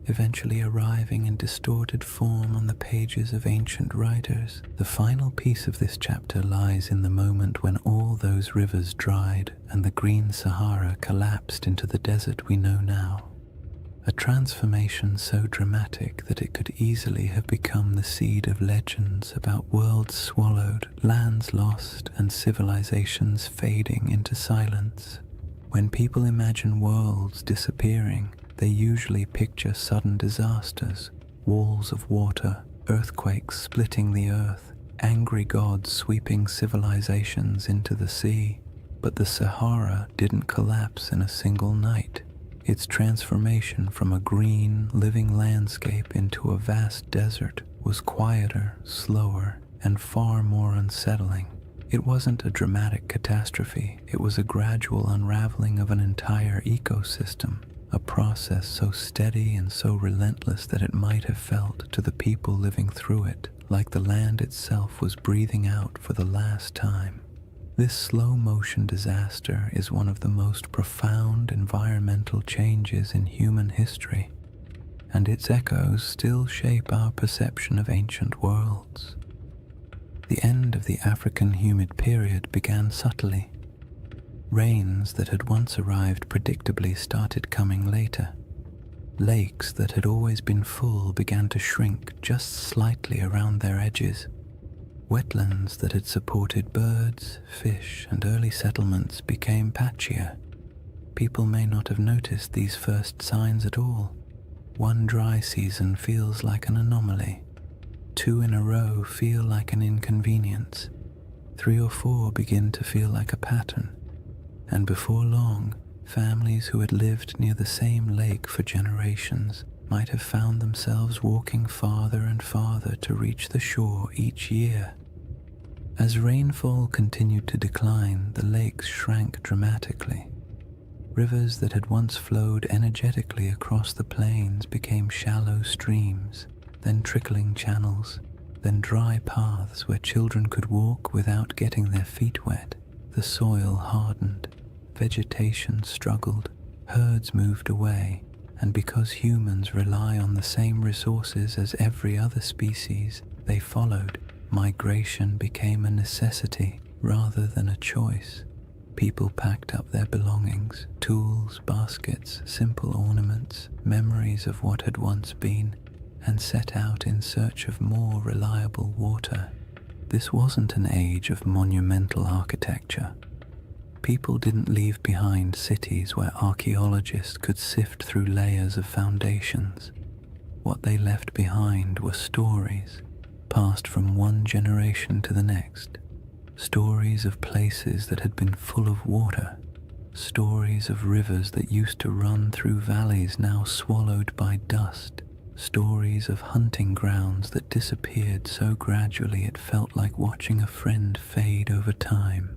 eventually arriving in distorted form on the pages of ancient writers. The final piece of this chapter lies in the moment when all those rivers dried and the green Sahara collapsed into the desert we know now. A transformation so dramatic that it could easily have become the seed of legends about worlds swallowed, lands lost, and civilizations fading into silence. When people imagine worlds disappearing, they usually picture sudden disasters, walls of water, earthquakes splitting the earth, angry gods sweeping civilizations into the sea. But the Sahara didn't collapse in a single night. Its transformation from a green, living landscape into a vast desert was quieter, slower, and far more unsettling. It wasn't a dramatic catastrophe, it was a gradual unraveling of an entire ecosystem. A process so steady and so relentless that it might have felt to the people living through it like the land itself was breathing out for the last time. This slow-motion disaster is one of the most profound environmental changes in human history, and its echoes still shape our perception of ancient worlds. The end of the African humid period began subtly. Rains that had once arrived predictably started coming later. Lakes that had always been full began to shrink just slightly around their edges. Wetlands that had supported birds, fish, and early settlements became patchier. People may not have noticed these first signs at all. One dry season feels like an anomaly. 2 in a row feel like an inconvenience. 3 or 4 begin to feel like a pattern. And before long, families who had lived near the same lake for generations might have found themselves walking farther and farther to reach the shore each year. As rainfall continued to decline, the lakes shrank dramatically. Rivers that had once flowed energetically across the plains became shallow streams, then trickling channels, then dry paths where children could walk without getting their feet wet. The soil hardened, vegetation struggled, herds moved away, and because humans rely on the same resources as every other species, they followed. Migration became a necessity rather than a choice. People packed up their belongings, tools, baskets, simple ornaments, memories of what had once been, and set out in search of more reliable water. This wasn't an age of monumental architecture. People didn't leave behind cities where archaeologists could sift through layers of foundations. What they left behind were stories, passed from one generation to the next. Stories of places that had been full of water, stories of rivers that used to run through valleys now swallowed by dust, stories of hunting grounds that disappeared so gradually it felt like watching a friend fade over time.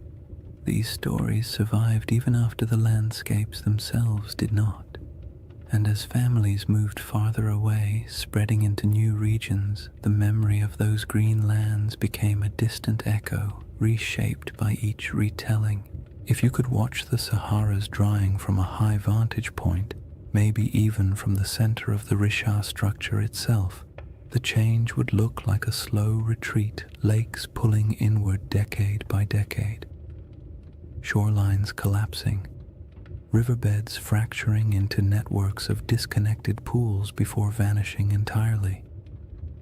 These stories survived even after the landscapes themselves did not. And as families moved farther away, spreading into new regions, the memory of those green lands became a distant echo, reshaped by each retelling. If you could watch the Sahara's drying from a high vantage point, maybe even from the center of the Risha structure itself, the change would look like a slow retreat, lakes pulling inward decade by decade. Shorelines collapsing, riverbeds fracturing into networks of disconnected pools before vanishing entirely,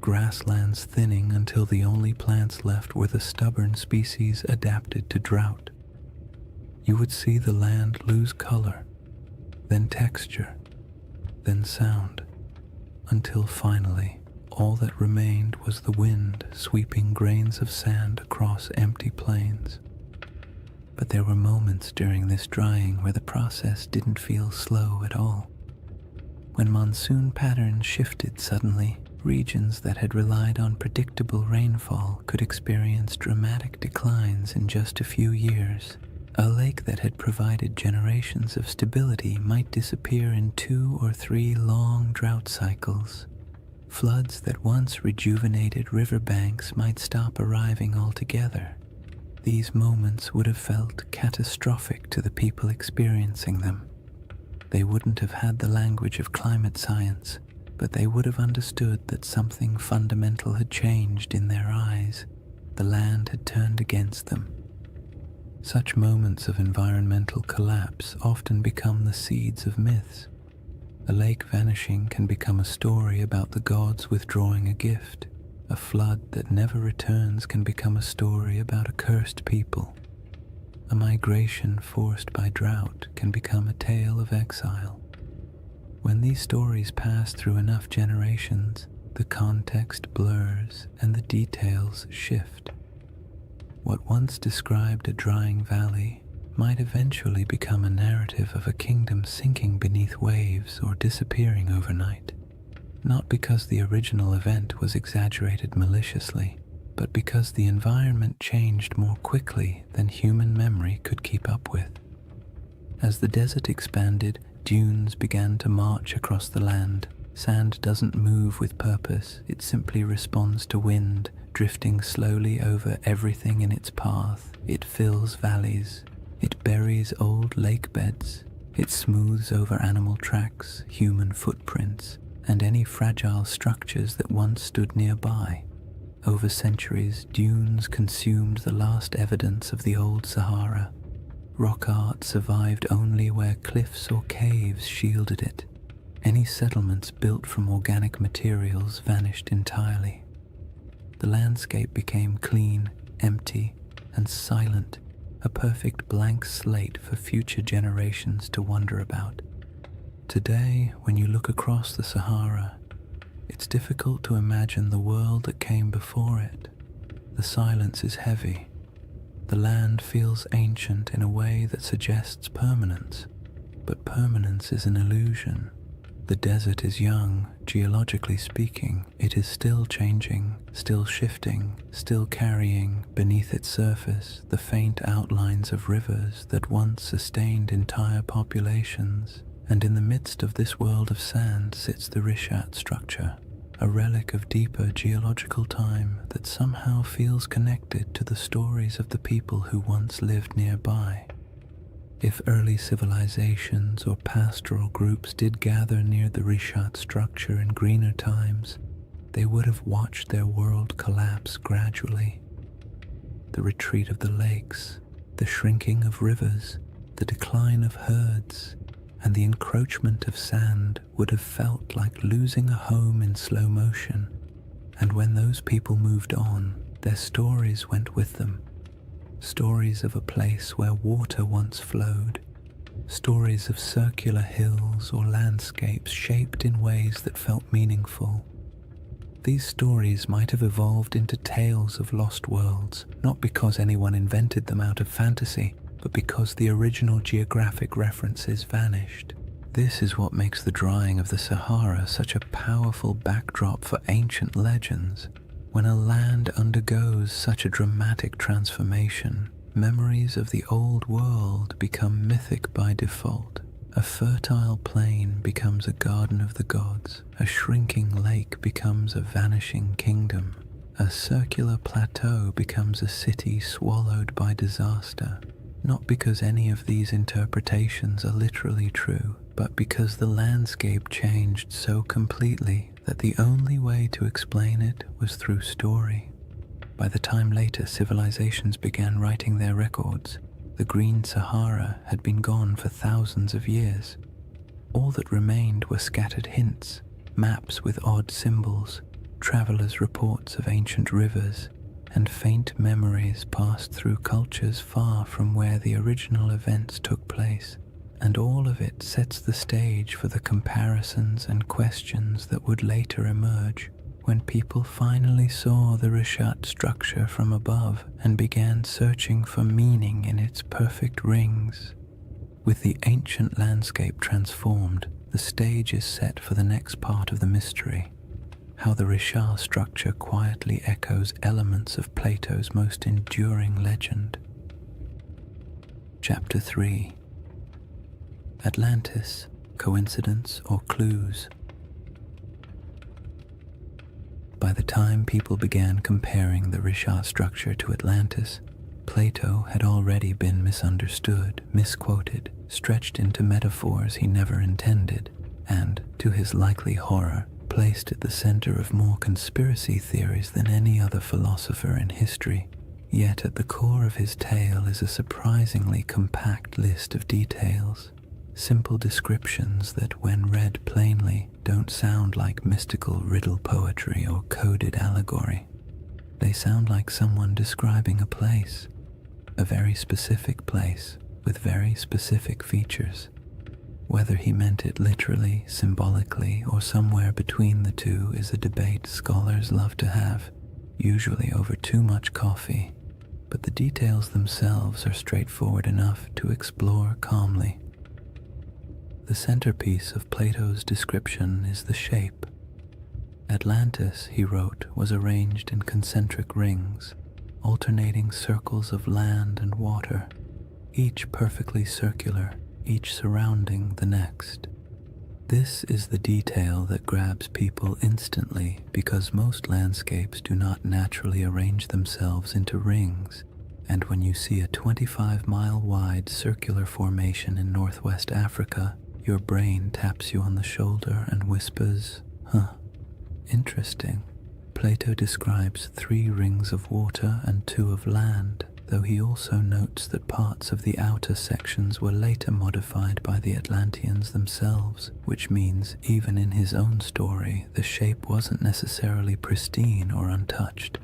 grasslands thinning until the only plants left were the stubborn species adapted to drought. You would see the land lose color, then texture, then sound, until finally all that remained was the wind sweeping grains of sand across empty plains. But there were moments during this drying where the process didn't feel slow at all. When monsoon patterns shifted suddenly, regions that had relied on predictable rainfall could experience dramatic declines in just a few years. A lake that had provided generations of stability might disappear in 2 or 3 long drought cycles. Floods that once rejuvenated riverbanks might stop arriving altogether. These moments would have felt catastrophic to the people experiencing them. They wouldn't have had the language of climate science, but they would have understood that something fundamental had changed in their eyes. The land had turned against them. Such moments of environmental collapse often become the seeds of myths. A lake vanishing can become a story about the gods withdrawing a gift. A flood that never returns can become a story about a cursed people. A migration forced by drought can become a tale of exile. When these stories pass through enough generations, the context blurs and the details shift. What once described a drying valley might eventually become a narrative of a kingdom sinking beneath waves or disappearing overnight. Not because the original event was exaggerated maliciously, but because the environment changed more quickly than human memory could keep up with. As the desert expanded, dunes began to march across the land. Sand doesn't move with purpose, it simply responds to wind, drifting slowly over everything in its path. It fills valleys, it buries old lake beds, it smooths over animal tracks, human footprints, and any fragile structures that once stood nearby. Over centuries, dunes consumed the last evidence of the old Sahara. Rock art survived only where cliffs or caves shielded it. Any settlements built from organic materials vanished entirely. The landscape became clean, empty, and silent, a perfect blank slate for future generations to wonder about. Today, when you look across the Sahara, it's difficult to imagine the world that came before it. The silence is heavy. The land feels ancient in a way that suggests permanence, but permanence is an illusion. The desert is young, geologically speaking. It is still changing, still shifting, still carrying beneath its surface the faint outlines of rivers that once sustained entire populations. And in the midst of this world of sand sits the Rishat structure, a relic of deeper geological time that somehow feels connected to the stories of the people who once lived nearby. If early civilizations or pastoral groups did gather near the Rishat structure in greener times, they would have watched their world collapse gradually. The retreat of the lakes, the shrinking of rivers, the decline of herds, and the encroachment of sand would have felt like losing a home in slow motion. And when those people moved on, their stories went with them. Stories of a place where water once flowed, stories of circular hills or landscapes shaped in ways that felt meaningful. These stories might have evolved into tales of lost worlds, not because anyone invented them out of fantasy, but because the original geographic references vanished. This is what makes the drying of the Sahara such a powerful backdrop for ancient legends. When a land undergoes such a dramatic transformation, memories of the old world become mythic by default. A fertile plain becomes a garden of the gods. A shrinking lake becomes a vanishing kingdom. A circular plateau becomes a city swallowed by disaster. Not because any of these interpretations are literally true, but because the landscape changed so completely that the only way to explain it was through story. By the time later civilizations began writing their records, the Green Sahara had been gone for thousands of years. All that remained were scattered hints, maps with odd symbols, travelers' reports of ancient rivers, and faint memories passed through cultures far from where the original events took place. And all of it sets the stage for the comparisons and questions that would later emerge when people finally saw the Rishat structure from above and began searching for meaning in its perfect rings. With the ancient landscape transformed, the stage is set for the next part of the mystery, how the Rishat structure quietly echoes elements of Plato's most enduring legend. Chapter 3. Atlantis, coincidence or clues? By the time people began comparing the Rishat structure to Atlantis, Plato had already been misunderstood, misquoted, stretched into metaphors he never intended, and, to his likely horror, placed at the center of more conspiracy theories than any other philosopher in history. Yet at the core of his tale is a surprisingly compact list of details. Simple descriptions that, when read plainly, don't sound like mystical riddle poetry or coded allegory. They sound like someone describing a place, a very specific place with very specific features. Whether he meant it literally, symbolically, or somewhere between the two is a debate scholars love to have, usually over too much coffee, but the details themselves are straightforward enough to explore calmly. The centerpiece of Plato's description is the shape. Atlantis, he wrote, was arranged in concentric rings, alternating circles of land and water, each perfectly circular, each surrounding the next. This is the detail that grabs people instantly because most landscapes do not naturally arrange themselves into rings, and when you see a 25-mile-wide circular formation in northwest Africa, your brain taps you on the shoulder and whispers, interesting. Plato describes 3 rings of water and 2 of land, though he also notes that parts of the outer sections were later modified by the Atlanteans themselves, which means even in his own story, the shape wasn't necessarily pristine or untouched.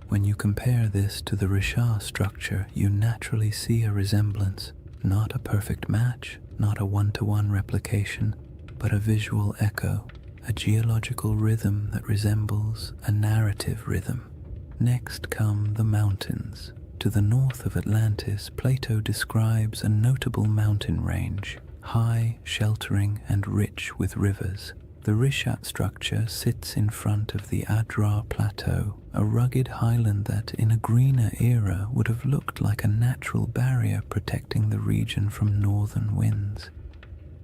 When you compare this to the Richard structure, you naturally see a resemblance, not a perfect match, not a one-to-one replication, but a visual echo, a geological rhythm that resembles a narrative rhythm. Next come the mountains. To the north of Atlantis, Plato describes a notable mountain range, high, sheltering, and rich with rivers. The Rishat structure sits in front of the Adrar Plateau, a rugged highland that, in a greener era, would have looked like a natural barrier protecting the region from northern winds.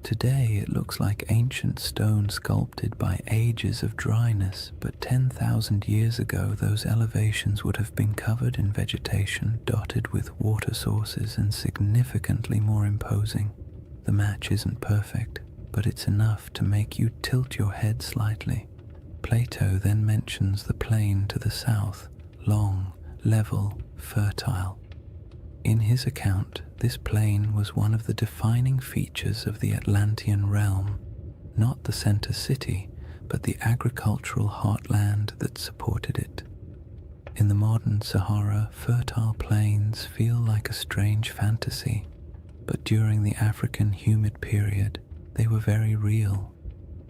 Today it looks like ancient stone sculpted by ages of dryness, but 10,000 years ago those elevations would have been covered in vegetation dotted with water sources and significantly more imposing. The match isn't perfect, but it's enough to make you tilt your head slightly. Plato then mentions the plain to the south, long, level, fertile. In his account, this plain was one of the defining features of the Atlantean realm, not the center city, but the agricultural heartland that supported it. In the modern Sahara, fertile plains feel like a strange fantasy, but during the African humid period, they were very real.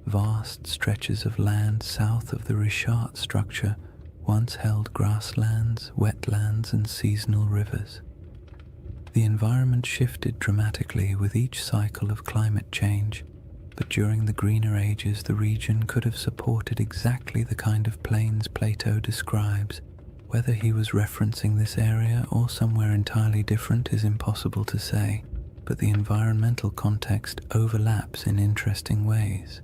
Vast stretches of land south of the Richat structure once held grasslands, wetlands, and seasonal rivers. The environment shifted dramatically with each cycle of climate change, but during the greener ages the region could have supported exactly the kind of plains Plato describes. Whether he was referencing this area or somewhere entirely different is impossible to say, but the environmental context overlaps in interesting ways.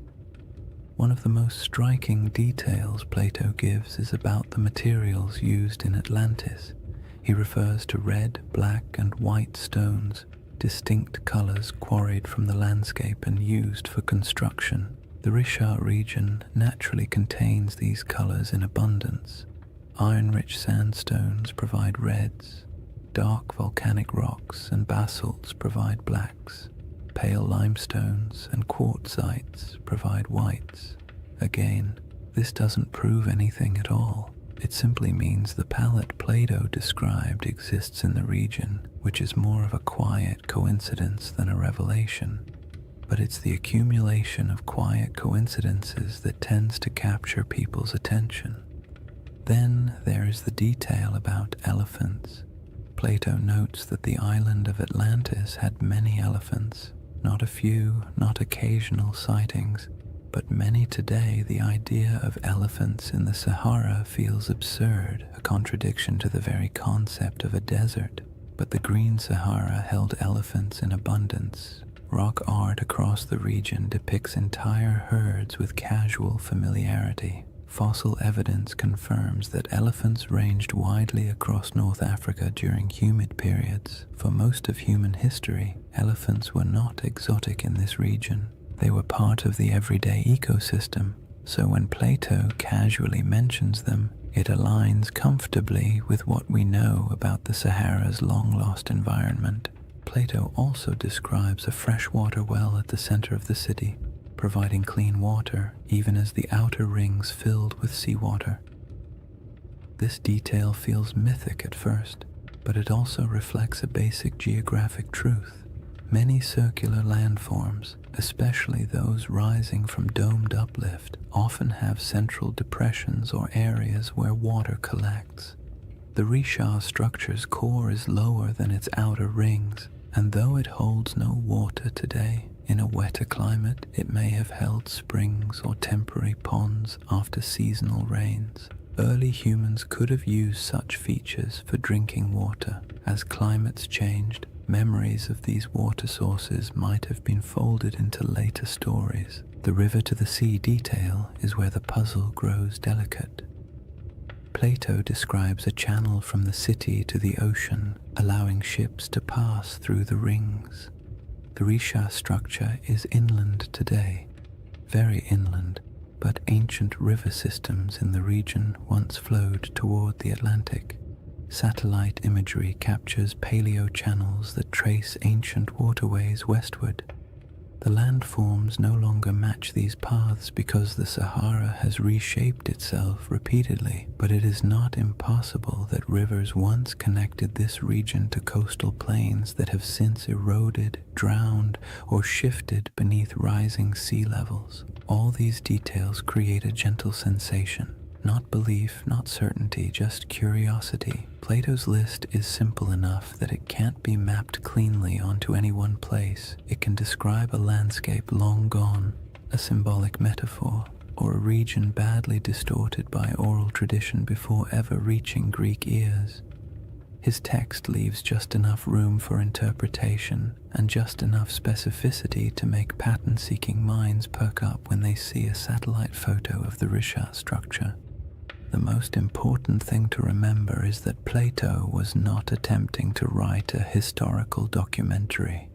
One of the most striking details Plato gives is about the materials used in Atlantis. He refers to red, black, and white stones, distinct colors quarried from the landscape and used for construction. The Richat region naturally contains these colors in abundance. Iron-rich sandstones provide reds, dark volcanic rocks and basalts provide blacks, pale limestones and quartzites provide whites. Again, this doesn't prove anything at all. It simply means the palette Plato described exists in the region, which is more of a quiet coincidence than a revelation. But it's the accumulation of quiet coincidences that tends to capture people's attention. Then there is the detail about elephants. Plato notes that the island of Atlantis had many elephants, not a few, not occasional sightings, but many today. The idea of elephants in the Sahara feels absurd, a contradiction to the very concept of a desert. But the Green Sahara held elephants in abundance. Rock art across the region depicts entire herds with casual familiarity. Fossil evidence confirms that elephants ranged widely across North Africa during humid periods. For most of human history, elephants were not exotic in this region. They were part of the everyday ecosystem, so when Plato casually mentions them, it aligns comfortably with what we know about the Sahara's long-lost environment. Plato also describes a freshwater well at the center of the city, providing clean water even as the outer rings filled with seawater. This detail feels mythic at first, but it also reflects a basic geographic truth. Many circular landforms, especially those rising from domed uplift, often have central depressions or areas where water collects. The Richat structure's core is lower than its outer rings, and though it holds no water today, in a wetter climate it may have held springs or temporary ponds after seasonal rains. Early humans could have used such features for drinking water. As climates changed, memories of these water sources might have been folded into later stories. The river to the sea detail is where the puzzle grows delicate. Plato describes a channel from the city to the ocean, allowing ships to pass through the rings. The Richat structure is inland today, very inland, but ancient river systems in the region once flowed toward the Atlantic. Satellite imagery captures paleo-channels that trace ancient waterways westward. The landforms no longer match these paths because the Sahara has reshaped itself repeatedly, but it is not impossible that rivers once connected this region to coastal plains that have since eroded, drowned, or shifted beneath rising sea levels. All these details create a gentle sensation. Not belief, not certainty, just curiosity. Plato's list is simple enough that it can't be mapped cleanly onto any one place. It can describe a landscape long gone, a symbolic metaphor, or a region badly distorted by oral tradition before ever reaching Greek ears. His text leaves just enough room for interpretation and just enough specificity to make pattern-seeking minds perk up when they see a satellite photo of the Risha structure. The most important thing to remember is that Plato was not attempting to write a historical documentary.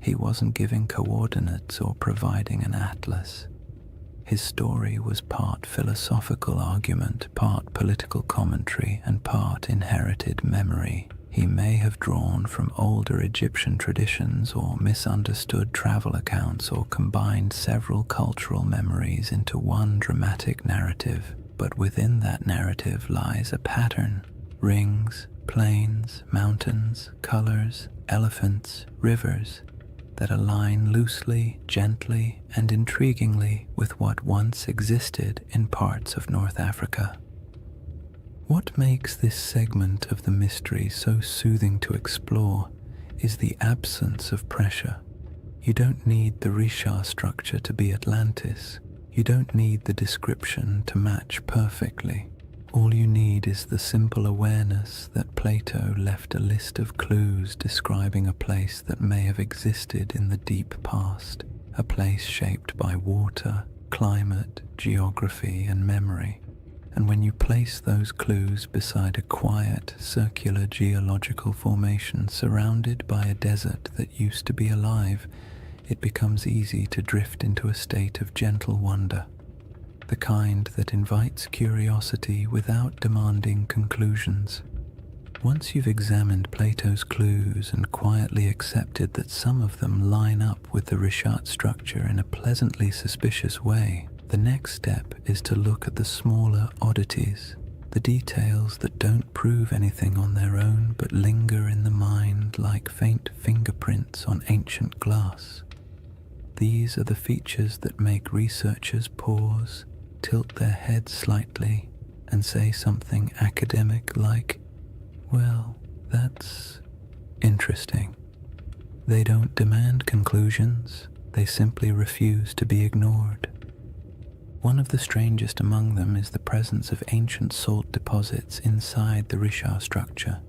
He wasn't giving coordinates or providing an atlas. His story was part philosophical argument, part political commentary, and part inherited memory. He may have drawn from older Egyptian traditions or misunderstood travel accounts or combined several cultural memories into one dramatic narrative. But within that narrative lies a pattern: rings, plains, mountains, colors, elephants, rivers that align loosely, gently, and intriguingly with what once existed in parts of North Africa. What makes this segment of the mystery so soothing to explore is the absence of pressure. You don't need the Risha structure to be Atlantis. You don't need the description to match perfectly. All you need is the simple awareness that Plato left a list of clues describing a place that may have existed in the deep past, a place shaped by water, climate, geography, and memory. And when you place those clues beside a quiet, circular geological formation surrounded by a desert that used to be alive, it becomes easy to drift into a state of gentle wonder, the kind that invites curiosity without demanding conclusions. Once you've examined Plato's clues and quietly accepted that some of them line up with the Rishat structure in a pleasantly suspicious way, the next step is to look at the smaller oddities, the details that don't prove anything on their own but linger in the mind like faint fingerprints on ancient glass. These are the features that make researchers pause, tilt their heads slightly, and say something academic like, "Well, that's interesting." They don't demand conclusions, they simply refuse to be ignored. One of the strangest among them is the presence of ancient salt deposits inside the Risha structure.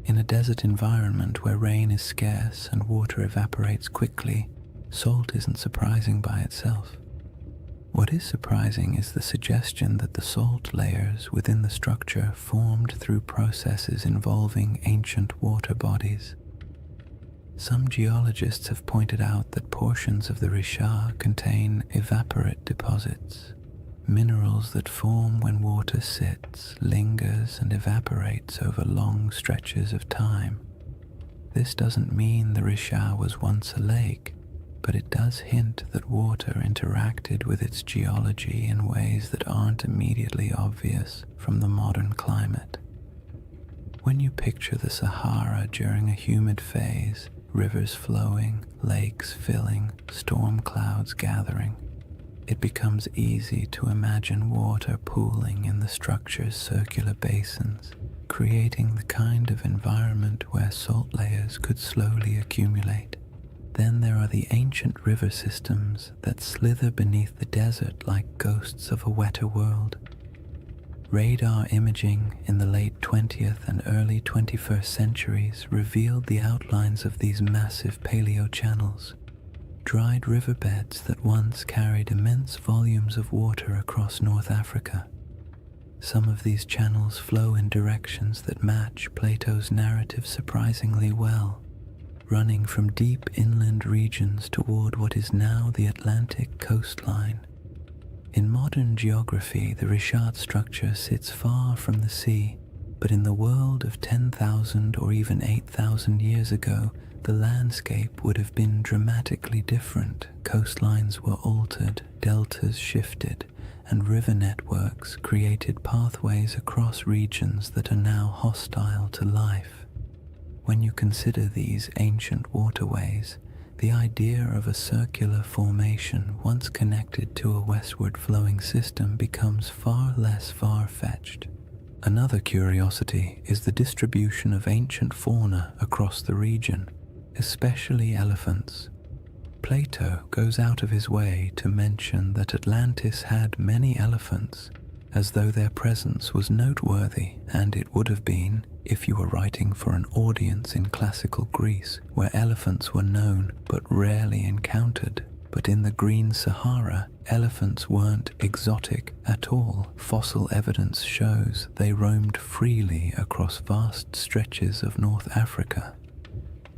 In a desert environment where rain is scarce and water evaporates quickly, salt isn't surprising by itself. What is surprising is the suggestion that the salt layers within the structure formed through processes involving ancient water bodies. Some geologists have pointed out that portions of the Risha contain evaporate deposits, minerals that form when water sits, lingers, and evaporates over long stretches of time. This doesn't mean the Risha was once a lake, but it does hint that water interacted with its geology in ways that aren't immediately obvious from the modern climate. When you picture the Sahara during a humid phase, rivers flowing, lakes filling, storm clouds gathering, it becomes easy to imagine water pooling in the structure's circular basins, creating the kind of environment where salt layers could slowly accumulate. Then there are the ancient river systems that slither beneath the desert like ghosts of a wetter world. Radar imaging in the late 20th and early 21st centuries revealed the outlines of these massive paleo-channels, dried riverbeds that once carried immense volumes of water across North Africa. Some of these channels flow in directions that match Plato's narrative surprisingly well, running from deep inland regions toward what is now the Atlantic coastline. In modern geography, the Rishat structure sits far from the sea, But in the world of 10,000 or even 8,000 years ago, the landscape would have been dramatically different. Coastlines were altered, deltas shifted, and river networks created pathways across regions that are now hostile to life. When you consider these ancient waterways, the idea of a circular formation once connected to a westward flowing system becomes far less far-fetched. Another curiosity is the distribution of ancient fauna across the region, especially elephants. Plato goes out of his way to mention that Atlantis had many elephants, as though their presence was noteworthy, and it would have been if you were writing for an audience in classical Greece, where elephants were known but rarely encountered. But in the Green Sahara, elephants weren't exotic at all. Fossil evidence shows they roamed freely across vast stretches of North Africa.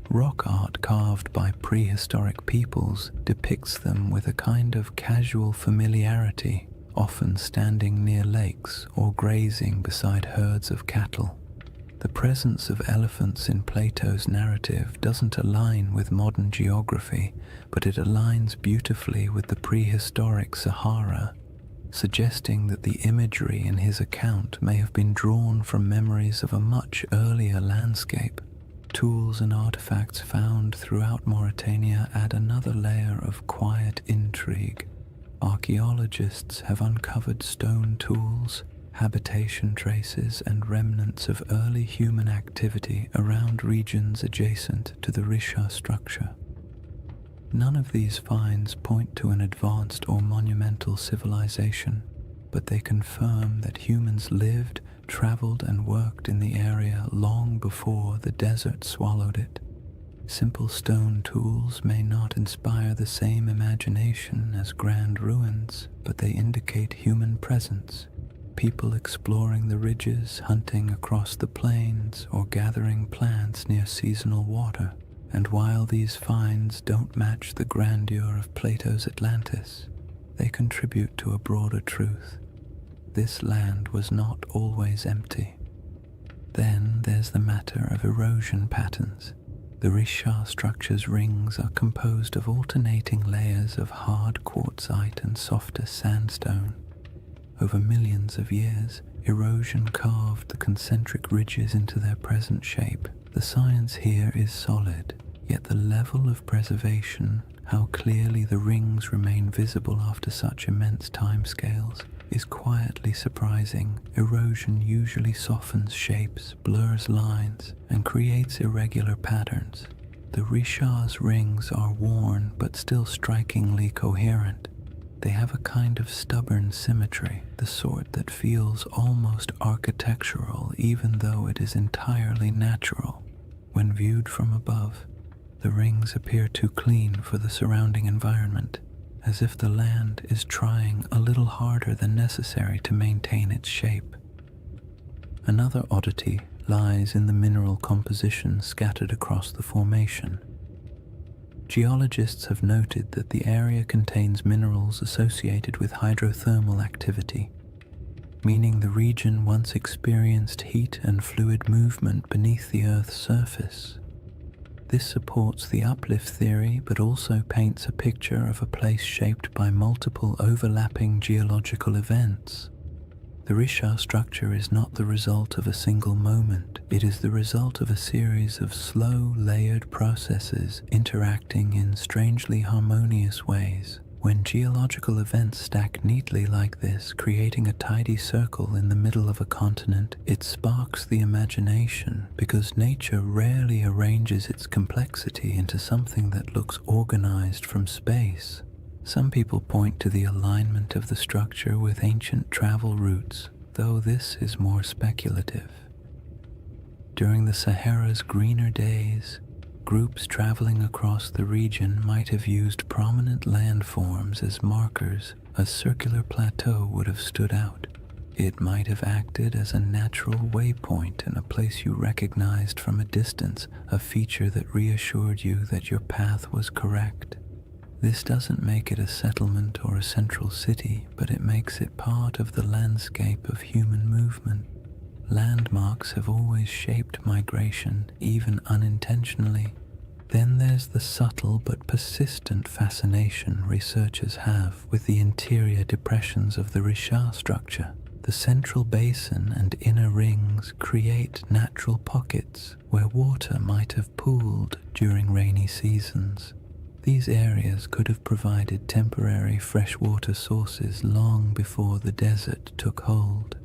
Rock art carved by prehistoric peoples depicts them with a kind of casual familiarity, often standing near lakes or grazing beside herds of cattle. The presence of elephants in Plato's narrative doesn't align with modern geography, but it aligns beautifully with the prehistoric Sahara, suggesting that the imagery in his account may have been drawn from memories of a much earlier landscape. Tools and artifacts found throughout Mauritania add another layer of quiet intrigue. Archaeologists have uncovered stone tools, habitation traces, and remnants of early human activity around regions adjacent to the Risha structure. None of these finds point to an advanced or monumental civilization, but they confirm that humans lived, traveled, and worked in the area long before the desert swallowed it. Simple stone tools may not inspire the same imagination as grand ruins, but they indicate human presence. People exploring the ridges, hunting across the plains, or gathering plants near seasonal water. And while these finds don't match the grandeur of Plato's Atlantis, they contribute to a broader truth. This land was not always empty. Then there's the matter of erosion patterns. The Risha structure's rings are composed of alternating layers of hard quartzite and softer sandstone. Over millions of years, erosion carved the concentric ridges into their present shape. The science here is solid, yet the level of preservation, how clearly the rings remain visible after such immense timescales, is quietly surprising. Erosion usually softens shapes, blurs lines, and creates irregular patterns. The Risha's rings are worn but still strikingly coherent. They have a kind of stubborn symmetry, the sort that feels almost architectural even though it is entirely natural. When viewed from above, the rings appear too clean for the surrounding environment, as if the land is trying a little harder than necessary to maintain its shape. Another oddity lies in the mineral composition scattered across the formation. Geologists have noted that the area contains minerals associated with hydrothermal activity, meaning the region once experienced heat and fluid movement beneath the Earth's surface. This supports the uplift theory, but also paints a picture of a place shaped by multiple overlapping geological events. The Risha structure is not the result of a single moment. It is the result of a series of slow, layered processes interacting in strangely harmonious ways. When geological events stack neatly like this, creating a tidy circle in the middle of a continent, it sparks the imagination, because nature rarely arranges its complexity into something that looks organized from space. Some people point to the alignment of the structure with ancient travel routes, though this is more speculative. During the Sahara's greener days, groups traveling across the region might have used prominent landforms as markers. A circular plateau would have stood out. It might have acted as a natural waypoint in a place you recognized from a distance, a feature that reassured you that your path was correct. This doesn't make it a settlement or a central city, but it makes it part of the landscape of human movement. landmarks have always shaped migration, even unintentionally. Then there's the subtle but persistent fascination researchers have with the interior depressions of the Richat structure. The central basin and inner rings create natural pockets where water might have pooled during rainy seasons. These areas could have provided temporary freshwater sources long before the desert took hold.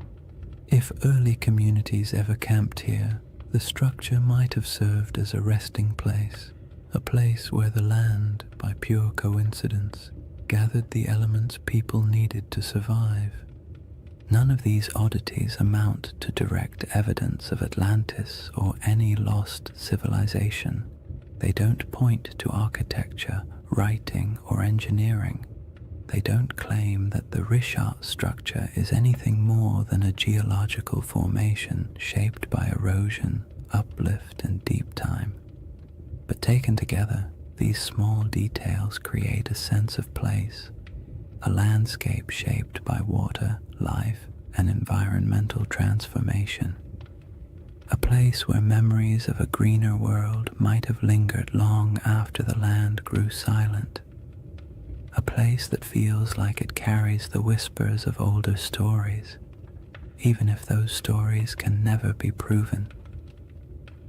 If early communities ever camped here, the structure might have served as a resting place, a place where the land, by pure coincidence, gathered the elements people needed to survive. None of these oddities amount to direct evidence of Atlantis or any lost civilization. They don't point to architecture, writing, or engineering. They don't claim that the Richat structure is anything more than a geological formation shaped by erosion, uplift, and deep time. But taken together, these small details create a sense of place, a landscape shaped by water, life, and environmental transformation. A place where memories of a greener world might have lingered long after the land grew silent. A place that feels like it carries the whispers of older stories, even if those stories can never be proven.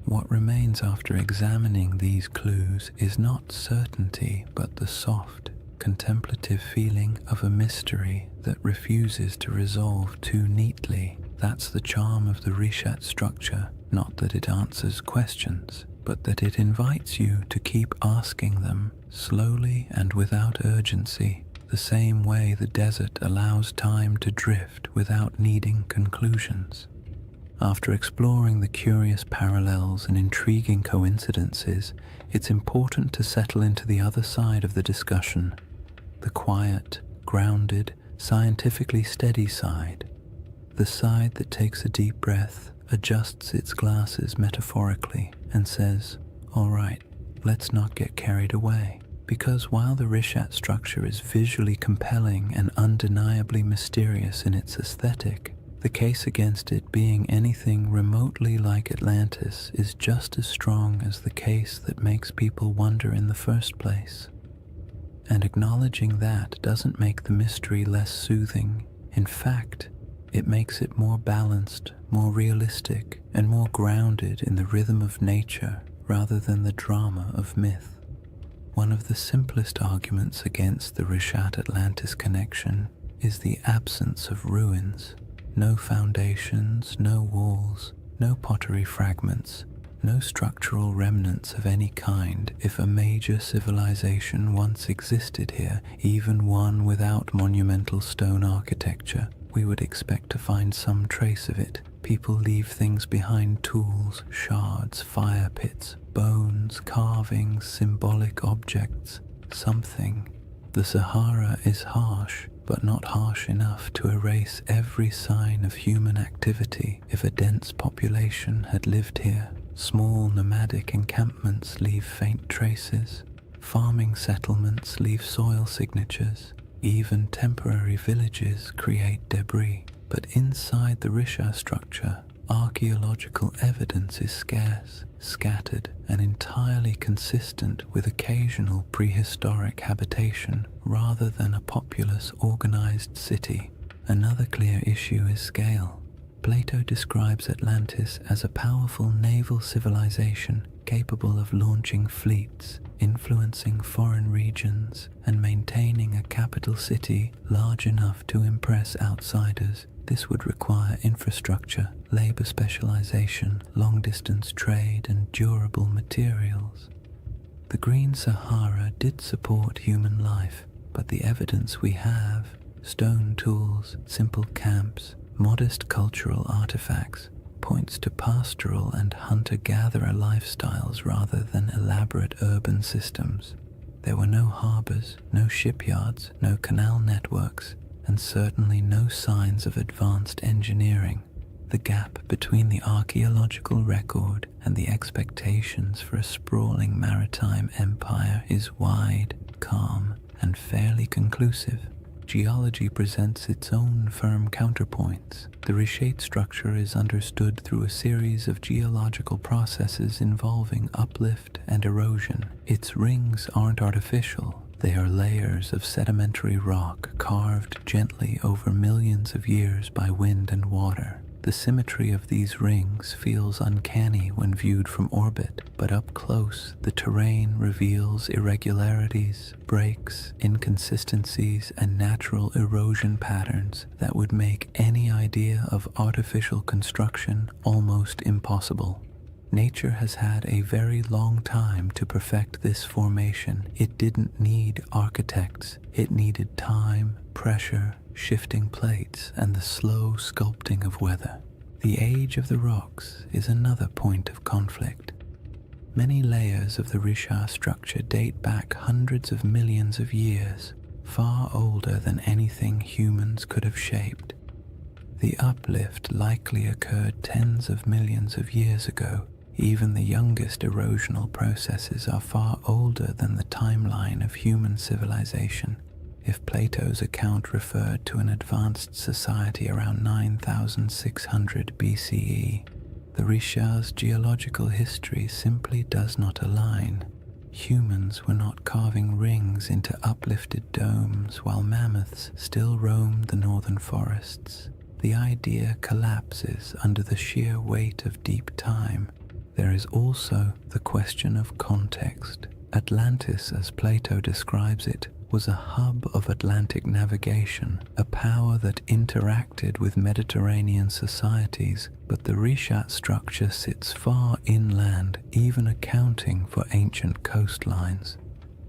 What remains after examining these clues is not certainty, but the soft, contemplative feeling of a mystery that refuses to resolve too neatly. That's the charm of the Richat structure, not that it answers questions, but that it invites you to keep asking them slowly and without urgency, the same way the desert allows time to drift without needing conclusions. After exploring the curious parallels and intriguing coincidences, it's important to settle into the other side of the discussion, the quiet, grounded, scientifically steady side, the side that takes a deep breath, adjusts its glasses metaphorically, and says, "All right, let's not get carried away." Because while the Richat structure is visually compelling and undeniably mysterious in its aesthetic, the case against it being anything remotely like Atlantis is just as strong as the case that makes people wonder in the first place. And acknowledging that doesn't make the mystery less soothing. In fact, it makes it more balanced, more realistic, and more grounded in the rhythm of nature rather than the drama of myth. One of the simplest arguments against the Richat-Atlantis connection is the absence of ruins. No foundations, no walls, no pottery fragments, no structural remnants of any kind. If a major civilization once existed here, even one without monumental stone architecture, we would expect to find some trace of it. People leave things behind: tools, shards, fire pits, bones, carvings, symbolic objects, something. The Sahara is harsh, but not harsh enough to erase every sign of human activity. If a dense population had lived here, small nomadic encampments leave faint traces, farming settlements leave soil signatures, even temporary villages create debris. But inside the Richat structure, archaeological evidence is scarce, scattered, and entirely consistent with occasional prehistoric habitation rather than a populous, organized city. Another clear issue is scale. Plato describes Atlantis as a powerful naval civilization capable of launching fleets, influencing foreign regions, and maintaining a capital city large enough to impress outsiders. This would require infrastructure, labor specialization, long-distance trade, and durable materials. The Green Sahara did support human life, but the evidence we have, stone tools, simple camps, modest cultural artifacts, points to pastoral and hunter-gatherer lifestyles rather than elaborate urban systems. There were no harbors, no shipyards, no canal networks, and certainly no signs of advanced engineering. The gap between the archaeological record and the expectations for a sprawling maritime empire is wide, calm, and fairly conclusive. geology presents its own firm counterpoints. The Richat structure is understood through a series of geological processes involving uplift and erosion. Its rings aren't artificial. They are layers of sedimentary rock carved gently over millions of years by wind and water. The symmetry of these rings feels uncanny when viewed from orbit, but up close, the terrain reveals irregularities, breaks, inconsistencies, and natural erosion patterns that would make any idea of artificial construction almost impossible. Nature has had a very long time to perfect this formation. It didn't need architects. It needed time, pressure, shifting plates, and the slow sculpting of weather. The age of the rocks is another point of conflict. Many layers of the Richat structure date back hundreds of millions of years, far older than anything humans could have shaped. The uplift likely occurred tens of millions of years ago. Even the youngest erosional processes are far older than the timeline of human civilization. If Plato's account referred to an advanced society around 9600 BCE, the Richat's geological history simply does not align. Humans were not carving rings into uplifted domes while mammoths still roamed the northern forests. The idea collapses under the sheer weight of deep time. There is also the question of context. Atlantis, as Plato describes it, was a hub of Atlantic navigation, a power that interacted with Mediterranean societies, but the Richat structure sits far inland, even accounting for ancient coastlines.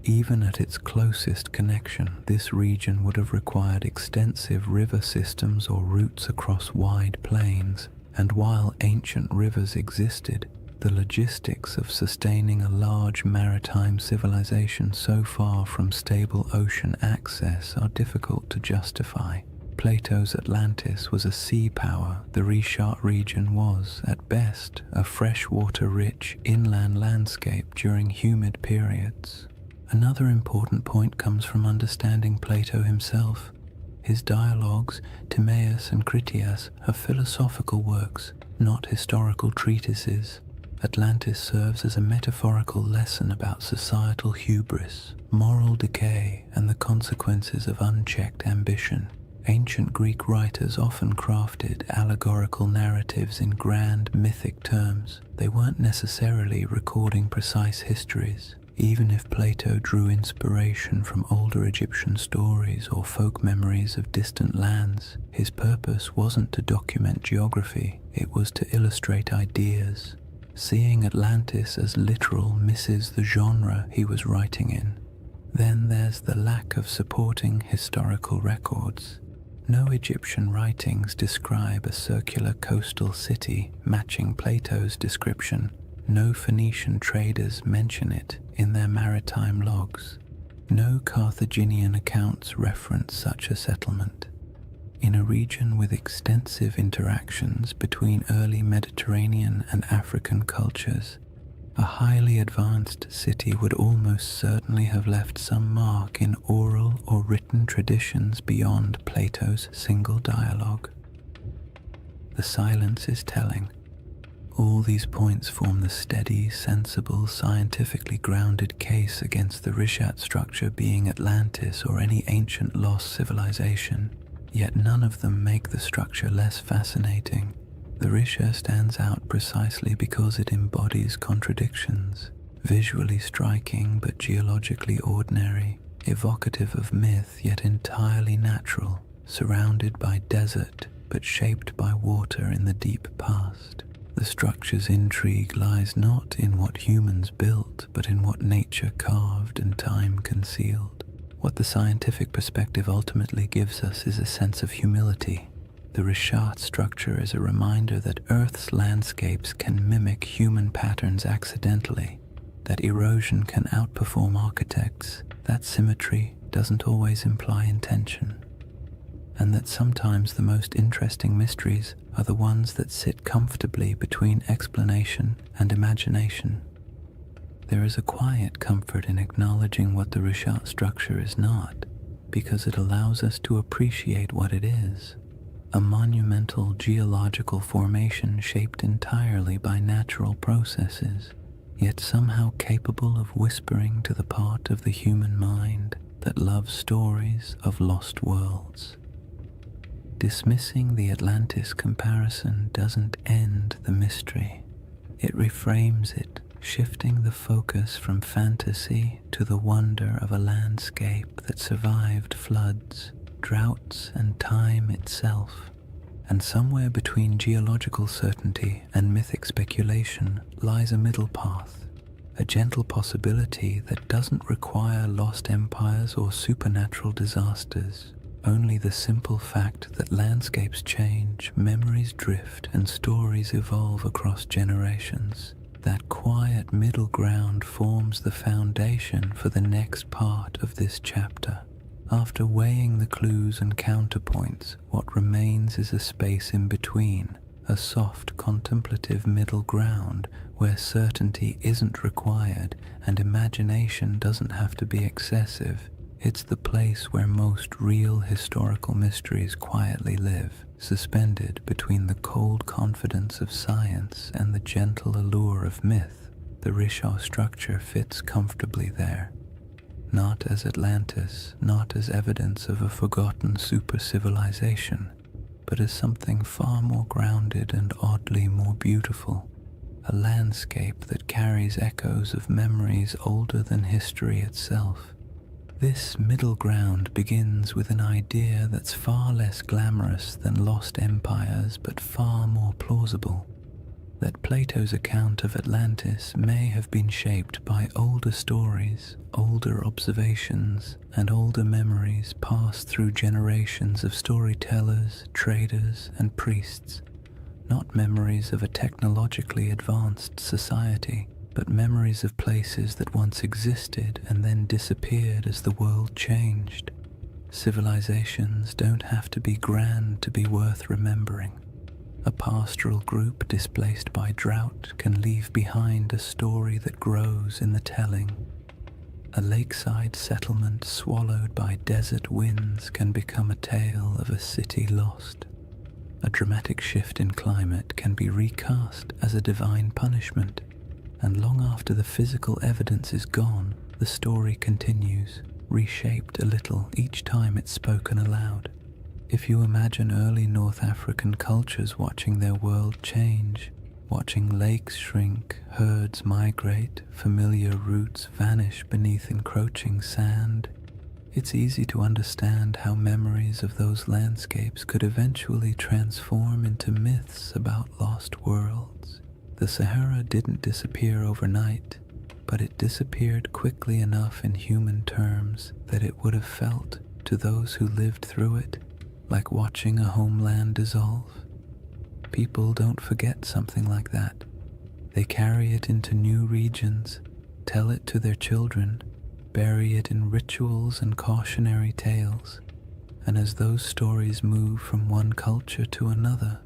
Even at its closest connection, this region would have required extensive river systems or routes across wide plains, and while ancient rivers existed, the logistics of sustaining a large maritime civilization so far from stable ocean access are difficult to justify. Plato's Atlantis was a sea power. The Richat region was, at best, a freshwater-rich inland landscape during humid periods. Another important point comes from understanding Plato himself. His dialogues, Timaeus and Critias, are philosophical works, not historical treatises. Atlantis serves as a metaphorical lesson about societal hubris, moral decay, and the consequences of unchecked ambition. Ancient Greek writers often crafted allegorical narratives in grand mythic terms. They weren't necessarily recording precise histories. Even if Plato drew inspiration from older Egyptian stories or folk memories of distant lands, his purpose wasn't to document geography, it was to illustrate ideas. Seeing Atlantis as literal misses the genre he was writing in. Then there's the lack of supporting historical records. No Egyptian writings describe a circular coastal city matching Plato's description. No Phoenician traders mention it in their maritime logs. No Carthaginian accounts reference such a settlement. In a region with extensive interactions between early Mediterranean and African cultures, a highly advanced city would almost certainly have left some mark in oral or written traditions beyond Plato's single dialogue. The silence is telling. All these points form the steady, sensible, scientifically grounded case against the Richat structure being Atlantis or any ancient lost civilization. Yet none of them make the structure less fascinating. The Richat stands out precisely because it embodies contradictions, visually striking but geologically ordinary, evocative of myth yet entirely natural, surrounded by desert but shaped by water in the deep past. The structure's intrigue lies not in what humans built, but in what nature carved and time concealed. What the scientific perspective ultimately gives us is a sense of humility. The Richat structure is a reminder that Earth's landscapes can mimic human patterns accidentally, that erosion can outperform architects, that symmetry doesn't always imply intention, and that sometimes the most interesting mysteries are the ones that sit comfortably between explanation and imagination. There is a quiet comfort in acknowledging what the Richat structure is not. because it allows us to appreciate what it is: a monumental geological formation shaped entirely by natural processes, yet somehow capable of whispering to the part of the human mind that loves stories of lost worlds. Dismissing the Atlantis comparison doesn't end the mystery. It reframes it, shifting the focus from fantasy to the wonder of a landscape that survived floods, droughts, and time itself. And somewhere between geological certainty and mythic speculation lies a middle path, a gentle possibility that doesn't require lost empires or supernatural disasters. Only the simple fact that landscapes change, memories drift, and stories evolve across generations. That quiet middle ground forms the foundation for the next part of this chapter. After weighing the clues and counterpoints, what remains is a space in between, a soft, contemplative middle ground where certainty isn't required and imagination doesn't have to be excessive. It's the place where most real historical mysteries quietly live, suspended between the cold confidence of science and the gentle allure of myth. The Rishaw structure fits comfortably there, not as Atlantis, not as evidence of a forgotten super-civilization, but as something far more grounded and oddly more beautiful, a landscape that carries echoes of memories older than history itself. This middle ground begins with an idea that's far less glamorous than lost empires but far more plausible, that Plato's account of Atlantis may have been shaped by older stories, older observations, and older memories passed through generations of storytellers, traders, and priests, not memories of a technologically advanced society, but memories of places that once existed and then disappeared as the world changed. Civilizations don't have to be grand to be worth remembering. A pastoral group displaced by drought can leave behind a story that grows in the telling. A lakeside settlement swallowed by desert winds can become a tale of a city lost. A dramatic shift in climate can be recast as a divine punishment, and long after the physical evidence is gone, the story continues, reshaped a little each time it's spoken aloud. If you imagine early North African cultures watching their world change, watching lakes shrink, herds migrate, familiar routes vanish beneath encroaching sand, it's easy to understand how memories of those landscapes could eventually transform into myths about lost worlds. The Sahara didn't disappear overnight, but it disappeared quickly enough in human terms that it would have felt, to those who lived through it, like watching a homeland dissolve. People don't forget something like that. They carry it into new regions, tell it to their children, bury it in rituals and cautionary tales, and as those stories move from one culture to another,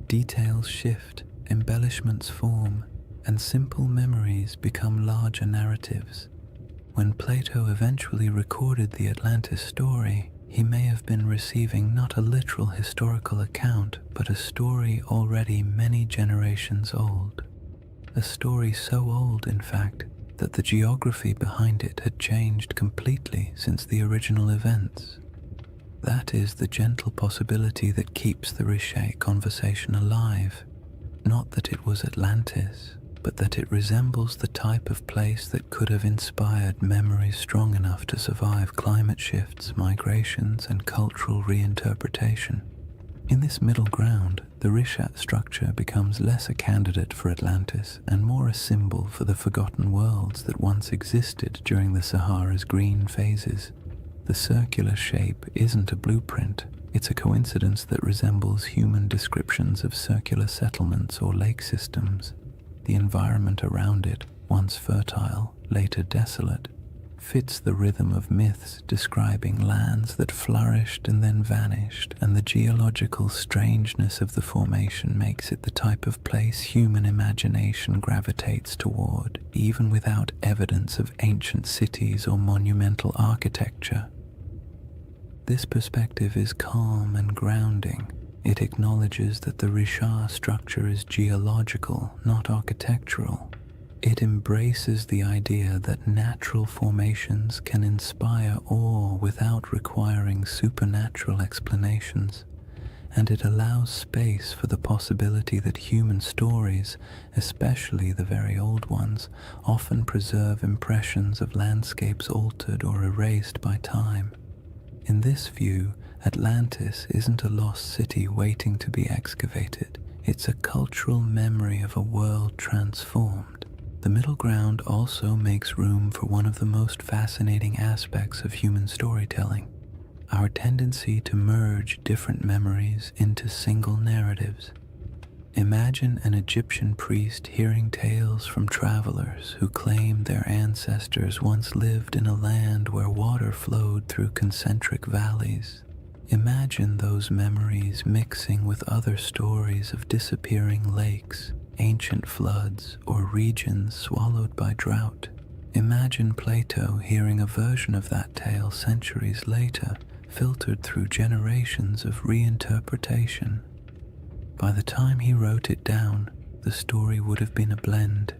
details shift, embellishments form, and simple memories become larger narratives. When Plato eventually recorded the Atlantis story, he may have been receiving not a literal historical account, but a story already many generations old. A story so old, in fact, that the geography behind it had changed completely since the original events. That is the gentle possibility that keeps the Riche conversation alive. Not that it was Atlantis, but that it resembles the type of place that could have inspired memories strong enough to survive climate shifts, migrations, and cultural reinterpretation. In this middle ground, the Rishat structure becomes less a candidate for Atlantis and more a symbol for the forgotten worlds that once existed during the Sahara's green phases. The circular shape isn't a blueprint, it's a coincidence that resembles human descriptions of circular settlements or lake systems. The environment around it, once fertile, later desolate, fits the rhythm of myths describing lands that flourished and then vanished, and the geological strangeness of the formation makes it the type of place human imagination gravitates toward, even without evidence of ancient cities or monumental architecture. This perspective is calm and grounding. It acknowledges that the Risha structure is geological, not architectural. It embraces the idea that natural formations can inspire awe without requiring supernatural explanations, and it allows space for the possibility that human stories, especially the very old ones, often preserve impressions of landscapes altered or erased by time. In this view, Atlantis isn't a lost city waiting to be excavated. It's a cultural memory of a world transformed. The middle ground also makes room for one of the most fascinating aspects of human storytelling: our tendency to merge different memories into single narratives. Imagine an Egyptian priest hearing tales from travelers who claim their ancestors once lived in a land where water flowed through concentric valleys. Imagine those memories mixing with other stories of disappearing lakes, ancient floods, or regions swallowed by drought. Imagine Plato hearing a version of that tale centuries later, filtered through generations of reinterpretation. By the time he wrote it down, the story would have been a blend,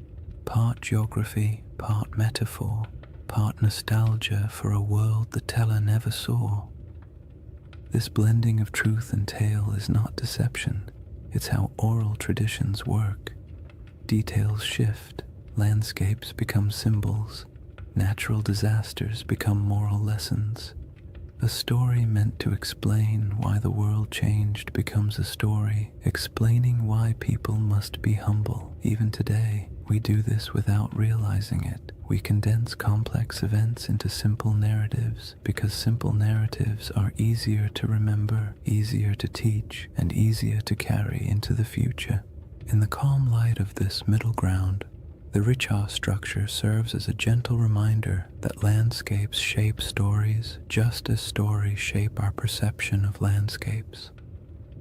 part geography, part metaphor, part nostalgia for a world the teller never saw. This blending of truth and tale is not deception. It's how oral traditions work. Details shift, landscapes become symbols, natural disasters become moral lessons. A story meant to explain why the world changed becomes a story explaining why people must be humble. Even today, we do this without realizing it. We condense complex events into simple narratives because simple narratives are easier to remember, easier to teach, and easier to carry into the future. In the calm light of this middle ground, the Richa structure serves as a gentle reminder that landscapes shape stories just as stories shape our perception of landscapes.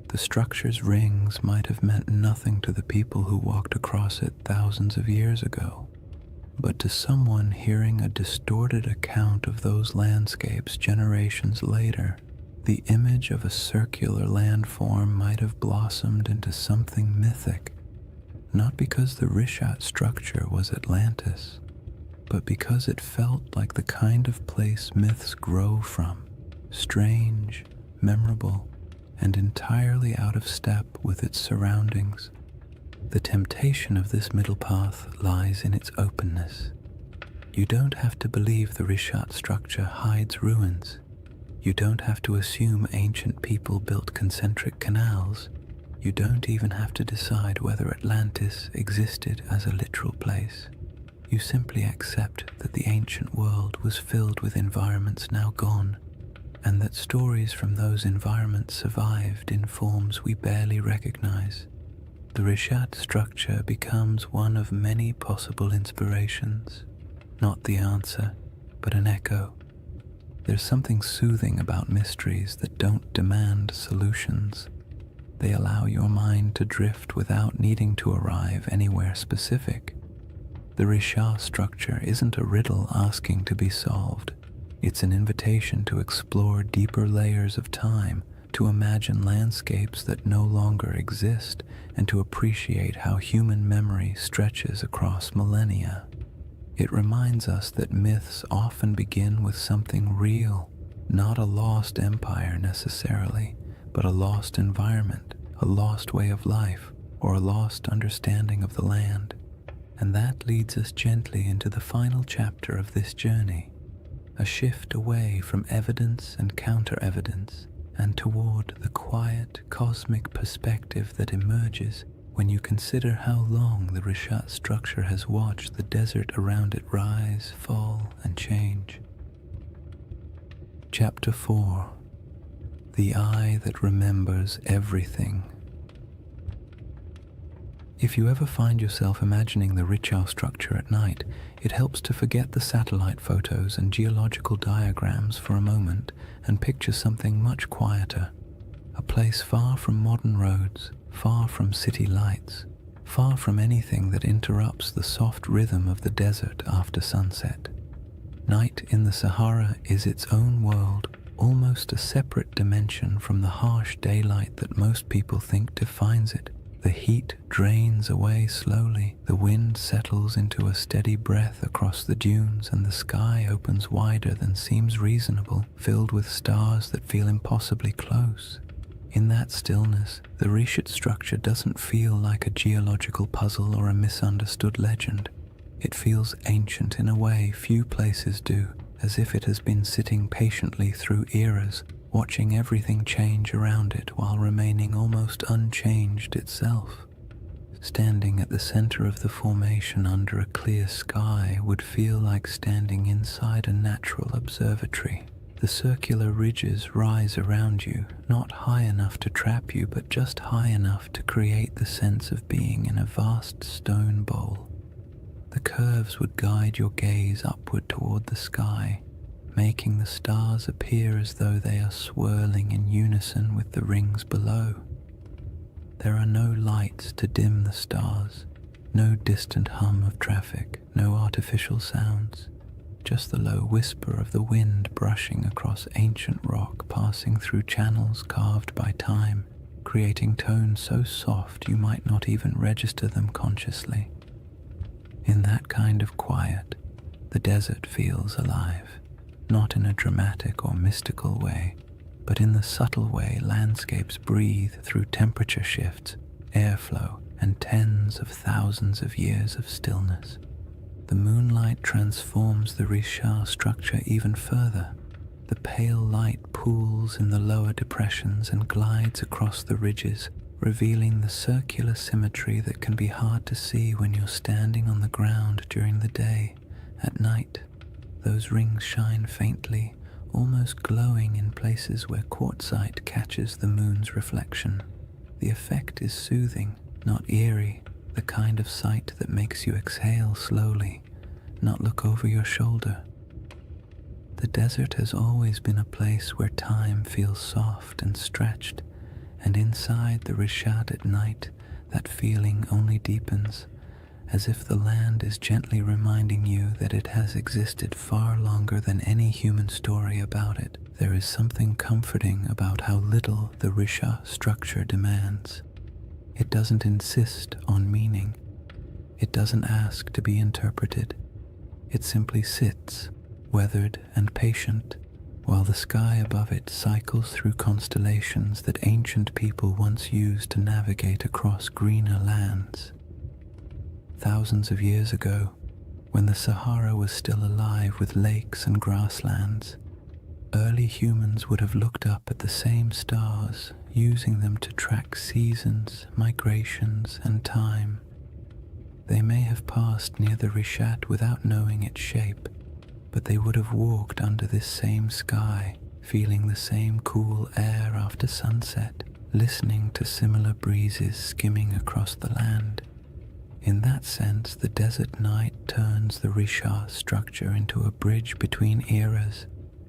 The structure's rings might have meant nothing to the people who walked across it thousands of years ago, but to someone hearing a distorted account of those landscapes generations later, the image of a circular landform might have blossomed into something mythic, not because the Rishat structure was Atlantis, but because it felt like the kind of place myths grow from, strange, memorable, and entirely out of step with its surroundings. The temptation of this middle path lies in its openness. You don't have to believe the Rishat structure hides ruins. You don't have to assume ancient people built concentric canals. You don't even have to decide whether Atlantis existed as a literal place. You simply accept that the ancient world was filled with environments now gone, and that stories from those environments survived in forms we barely recognize. The Rishat structure becomes one of many possible inspirations, not the answer, but an echo. There's something soothing about mysteries that don't demand solutions. They allow your mind to drift without needing to arrive anywhere specific. The Risha structure isn't a riddle asking to be solved. It's an invitation to explore deeper layers of time, to imagine landscapes that no longer exist, and to appreciate how human memory stretches across millennia. It reminds us that myths often begin with something real, not a lost empire necessarily, but a lost environment, a lost way of life, or a lost understanding of the land. And that leads us gently into the final chapter of this journey, a shift away from evidence and counter-evidence, and toward the quiet, cosmic perspective that emerges when you consider how long the Rishat structure has watched the desert around it rise, fall, and change. Chapter 4. The Eye That Remembers Everything. If you ever find yourself imagining the Richa structure at night, it helps to forget the satellite photos and geological diagrams for a moment and picture something much quieter. A place far from modern roads, far from city lights, far from anything that interrupts the soft rhythm of the desert after sunset. Night in the Sahara is its own world, almost a separate dimension from the harsh daylight that most people think defines it. The heat drains away slowly, the wind settles into a steady breath across the dunes, and the sky opens wider than seems reasonable, filled with stars that feel impossibly close. In that stillness, the Rishat structure doesn't feel like a geological puzzle or a misunderstood legend. It feels ancient in a way few places do, as if it has been sitting patiently through eras, watching everything change around it while remaining almost unchanged itself. Standing at the center of the formation under a clear sky would feel like standing inside a natural observatory. The circular ridges rise around you, not high enough to trap you, but just high enough to create the sense of being in a vast stone bowl. The curves would guide your gaze upward toward the sky, making the stars appear as though they are swirling in unison with the rings below. There are no lights to dim the stars, no distant hum of traffic, no artificial sounds, just the low whisper of the wind brushing across ancient rock, passing through channels carved by time, creating tones so soft you might not even register them consciously. In that kind of quiet, the desert feels alive. Not in a dramatic or mystical way, but in the subtle way landscapes breathe through temperature shifts, airflow, and tens of thousands of years of stillness. The moonlight transforms the Risha structure even further. The pale light pools in the lower depressions and glides across the ridges, revealing the circular symmetry that can be hard to see when you're standing on the ground during the day. At night, those rings shine faintly, almost glowing in places where quartzite catches the moon's reflection. The effect is soothing, not eerie, the kind of sight that makes you exhale slowly, not look over your shoulder. The desert has always been a place where time feels soft and stretched, and inside the Rishat at night, that feeling only deepens, as if the land is gently reminding you that it has existed far longer than any human story about it. There is something comforting about how little the Risha structure demands. It doesn't insist on meaning. It doesn't ask to be interpreted. It simply sits, weathered and patient, while the sky above it cycles through constellations that ancient people once used to navigate across greener lands. Thousands of years ago, when the Sahara was still alive with lakes and grasslands, early humans would have looked up at the same stars, using them to track seasons, migrations, and time. They may have passed near the Rishat without knowing its shape, but they would have walked under this same sky, feeling the same cool air after sunset, listening to similar breezes skimming across the land. In that sense, the desert night turns the Risha structure into a bridge between eras,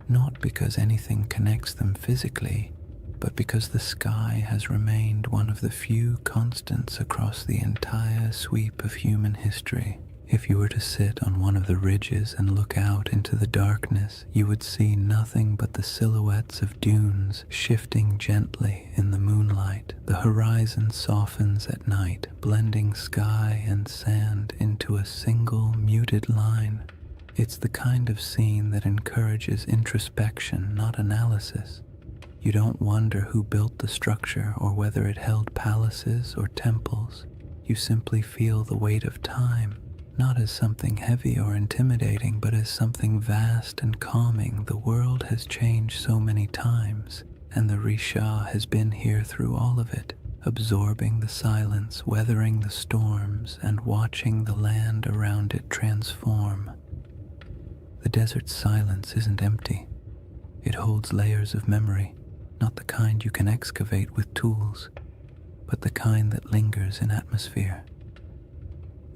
not because anything connects them physically, but because the sky has remained one of the few constants across the entire sweep of human history. If you were to sit on one of the ridges and look out into the darkness, you would see nothing but the silhouettes of dunes shifting gently in the moonlight. The horizon softens at night, blending sky and sand into a single muted line. It's the kind of scene that encourages introspection, not analysis. You don't wonder who built the structure or whether it held palaces or temples. You simply feel the weight of time, not as something heavy or intimidating, but as something vast and calming. The world has changed so many times, and the Risha has been here through all of it, absorbing the silence, weathering the storms, and watching the land around it transform. The desert's silence isn't empty. It holds layers of memory, not the kind you can excavate with tools, but the kind that lingers in atmosphere.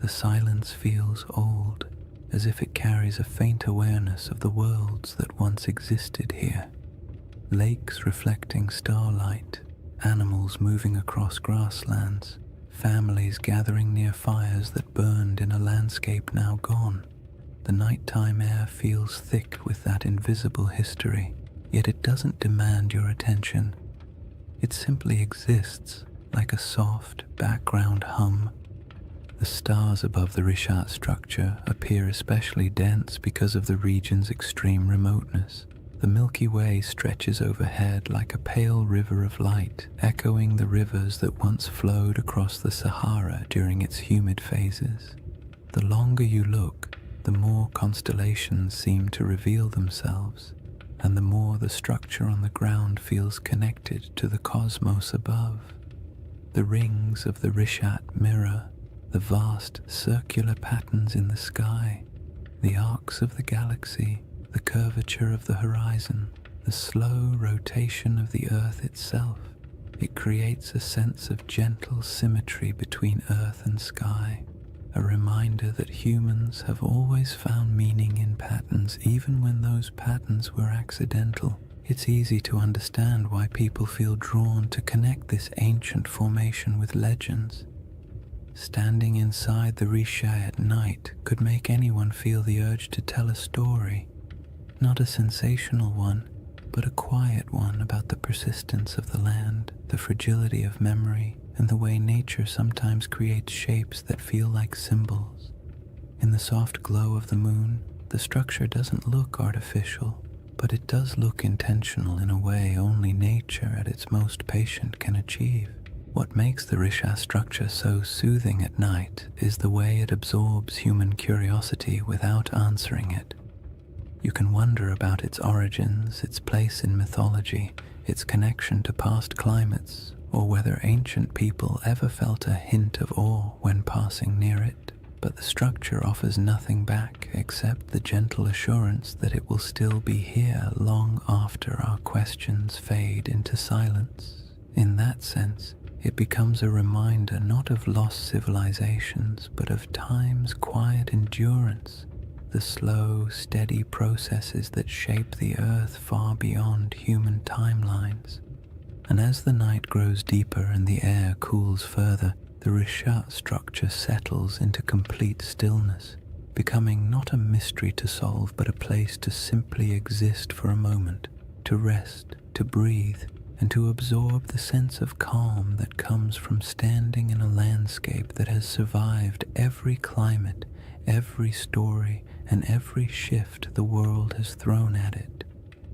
The silence feels old, as if it carries a faint awareness of the worlds that once existed here. Lakes reflecting starlight, animals moving across grasslands, families gathering near fires that burned in a landscape now gone. The nighttime air feels thick with that invisible history, yet it doesn't demand your attention. It simply exists like a soft background hum. The stars above the Rishat structure appear especially dense because of the region's extreme remoteness. The Milky Way stretches overhead like a pale river of light, echoing the rivers that once flowed across the Sahara during its humid phases. The longer you look, the more constellations seem to reveal themselves, and the more the structure on the ground feels connected to the cosmos above. The rings of the Rishat mirror the vast circular patterns in the sky, the arcs of the galaxy, the curvature of the horizon, the slow rotation of the Earth itself. It creates a sense of gentle symmetry between Earth and sky, a reminder that humans have always found meaning in patterns even when those patterns were accidental. It's easy to understand why people feel drawn to connect this ancient formation with legends. Standing inside the Risha at night could make anyone feel the urge to tell a story, not a sensational one, but a quiet one about the persistence of the land, the fragility of memory, and the way nature sometimes creates shapes that feel like symbols. In the soft glow of the moon, the structure doesn't look artificial, but it does look intentional in a way only nature at its most patient can achieve. What makes the Risha structure so soothing at night is the way it absorbs human curiosity without answering it. You can wonder about its origins, its place in mythology, its connection to past climates, or whether ancient people ever felt a hint of awe when passing near it. But the structure offers nothing back except the gentle assurance that it will still be here long after our questions fade into silence. In that sense, it becomes a reminder not of lost civilizations, but of time's quiet endurance, the slow, steady processes that shape the earth far beyond human timelines. And as the night grows deeper and the air cools further, the Rishat structure settles into complete stillness, becoming not a mystery to solve, but a place to simply exist for a moment, to rest, to breathe, and to absorb the sense of calm that comes from standing in a landscape that has survived every climate, every story, and every shift the world has thrown at it.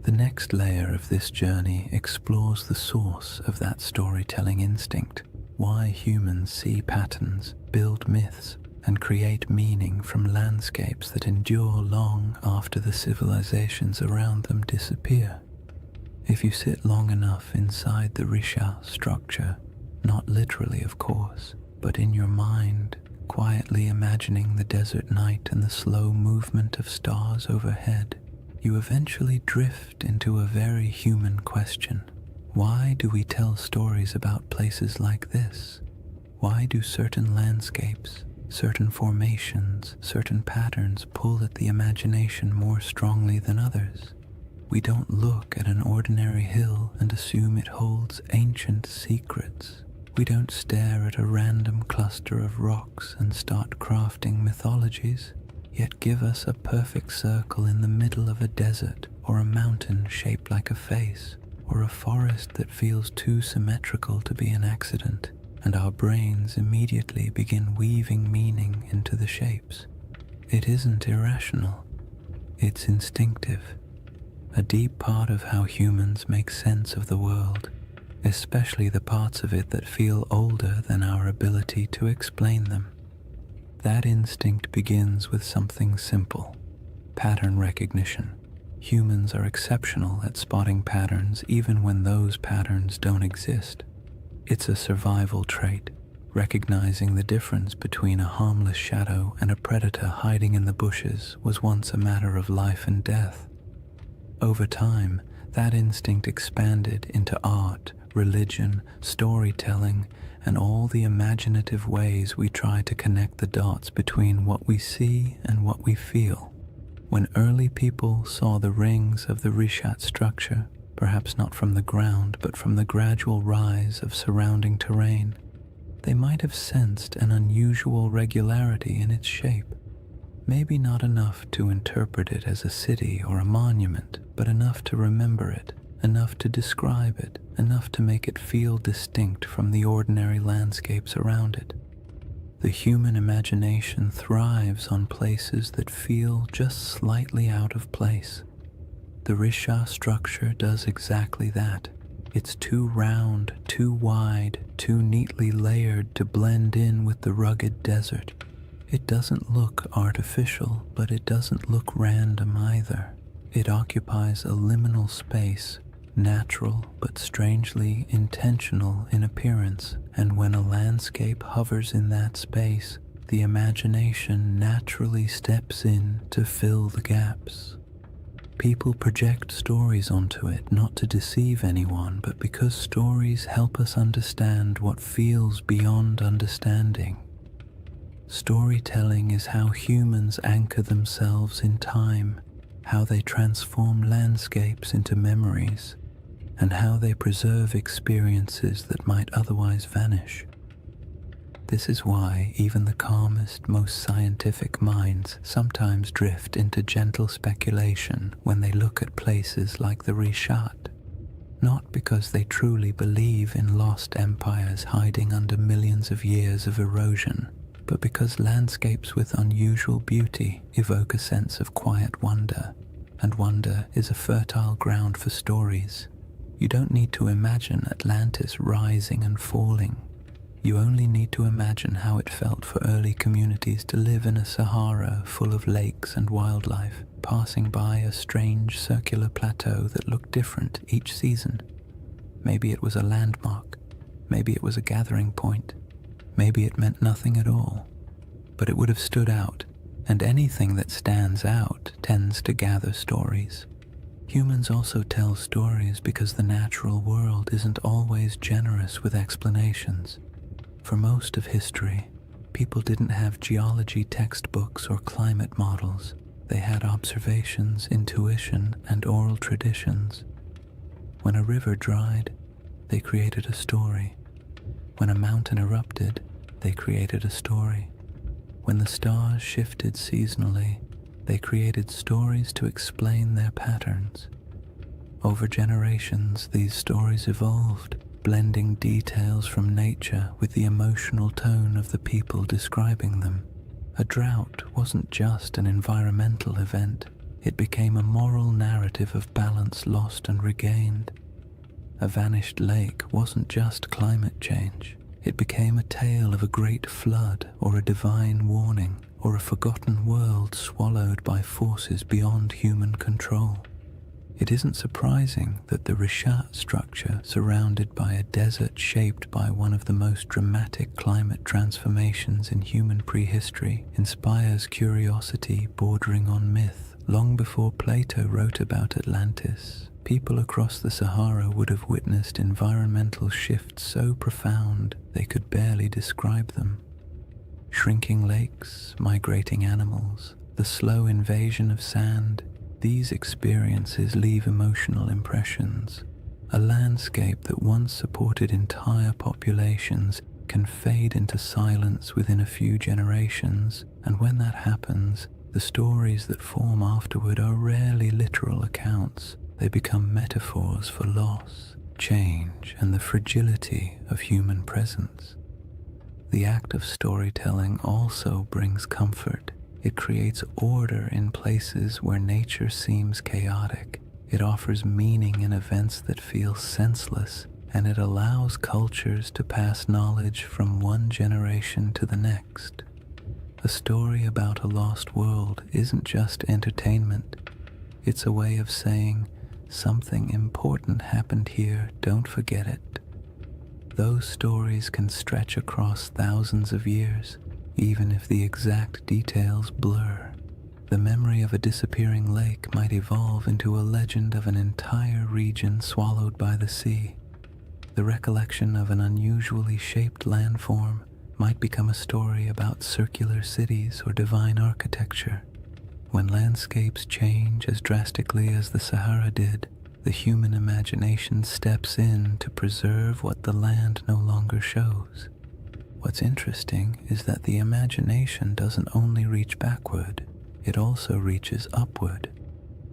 The next layer of this journey explores the source of that storytelling instinct, why humans see patterns, build myths, and create meaning from landscapes that endure long after the civilizations around them disappear. If you sit long enough inside the Risha structure, not literally of course, but in your mind, quietly imagining the desert night and the slow movement of stars overhead, you eventually drift into a very human question. Why do we tell stories about places like this? Why do certain landscapes, certain formations, certain patterns pull at the imagination more strongly than others? We don't look at an ordinary hill and assume it holds ancient secrets. We don't stare at a random cluster of rocks and start crafting mythologies, yet give us a perfect circle in the middle of a desert, or a mountain shaped like a face, or a forest that feels too symmetrical to be an accident, and our brains immediately begin weaving meaning into the shapes. It isn't irrational, it's instinctive. A deep part of how humans make sense of the world, especially the parts of it that feel older than our ability to explain them. That instinct begins with something simple: pattern recognition. Humans are exceptional at spotting patterns even when those patterns don't exist. It's a survival trait. Recognizing the difference between a harmless shadow and a predator hiding in the bushes was once a matter of life and death. Over time, that instinct expanded into art, religion, storytelling, and all the imaginative ways we try to connect the dots between what we see and what we feel. When early people saw the rings of the Rishat structure, perhaps not from the ground but from the gradual rise of surrounding terrain, they might have sensed an unusual regularity in its shape. Maybe not enough to interpret it as a city or a monument, but enough to remember it, enough to describe it, enough to make it feel distinct from the ordinary landscapes around it. The human imagination thrives on places that feel just slightly out of place. The Risha structure does exactly that. It's too round, too wide, too neatly layered to blend in with the rugged desert. It doesn't look artificial, but it doesn't look random either. It occupies a liminal space, natural but strangely intentional in appearance, and when a landscape hovers in that space, the imagination naturally steps in to fill the gaps. People project stories onto it not to deceive anyone, but because stories help us understand what feels beyond understanding. Storytelling is how humans anchor themselves in time, how they transform landscapes into memories, and how they preserve experiences that might otherwise vanish. This is why even the calmest, most scientific minds sometimes drift into gentle speculation when they look at places like the Rishat, not because they truly believe in lost empires hiding under millions of years of erosion, but because landscapes with unusual beauty evoke a sense of quiet wonder, and wonder is a fertile ground for stories. You don't need to imagine Atlantis rising and falling. You only need to imagine how it felt for early communities to live in a Sahara full of lakes and wildlife, passing by a strange circular plateau that looked different each season. Maybe it was a landmark, maybe it was a gathering point, maybe it meant nothing at all, but it would have stood out, and anything that stands out tends to gather stories. Humans also tell stories because the natural world isn't always generous with explanations. For most of history, people didn't have geology textbooks or climate models. They had observations, intuition, and oral traditions. When a river dried, they created a story. When a mountain erupted, they created a story. When the stars shifted seasonally, they created stories to explain their patterns. Over generations, these stories evolved, blending details from nature with the emotional tone of the people describing them. A drought wasn't just an environmental event, it became a moral narrative of balance lost and regained. A vanished lake wasn't just climate change, it became a tale of a great flood or a divine warning or a forgotten world swallowed by forces beyond human control. It isn't surprising that the Rishat structure, surrounded by a desert shaped by one of the most dramatic climate transformations in human prehistory, inspires curiosity bordering on myth. Long before Plato wrote about Atlantis, people across the Sahara would have witnessed environmental shifts so profound they could barely describe them. Shrinking lakes, migrating animals, the slow invasion of sand, these experiences leave emotional impressions. A landscape that once supported entire populations can fade into silence within a few generations, and when that happens, the stories that form afterward are rarely literal accounts. They become metaphors for loss, change, and the fragility of human presence. The act of storytelling also brings comfort. It creates order in places where nature seems chaotic. It offers meaning in events that feel senseless, and it allows cultures to pass knowledge from one generation to the next. A story about a lost world isn't just entertainment. It's a way of saying, something important happened here, don't forget it. Those stories can stretch across thousands of years, even if the exact details blur. The memory of a disappearing lake might evolve into a legend of an entire region swallowed by the sea. The recollection of an unusually shaped landform might become a story about circular cities or divine architecture. When landscapes change as drastically as the Sahara did, the human imagination steps in to preserve what the land no longer shows. What's interesting is that the imagination doesn't only reach backward, it also reaches upward.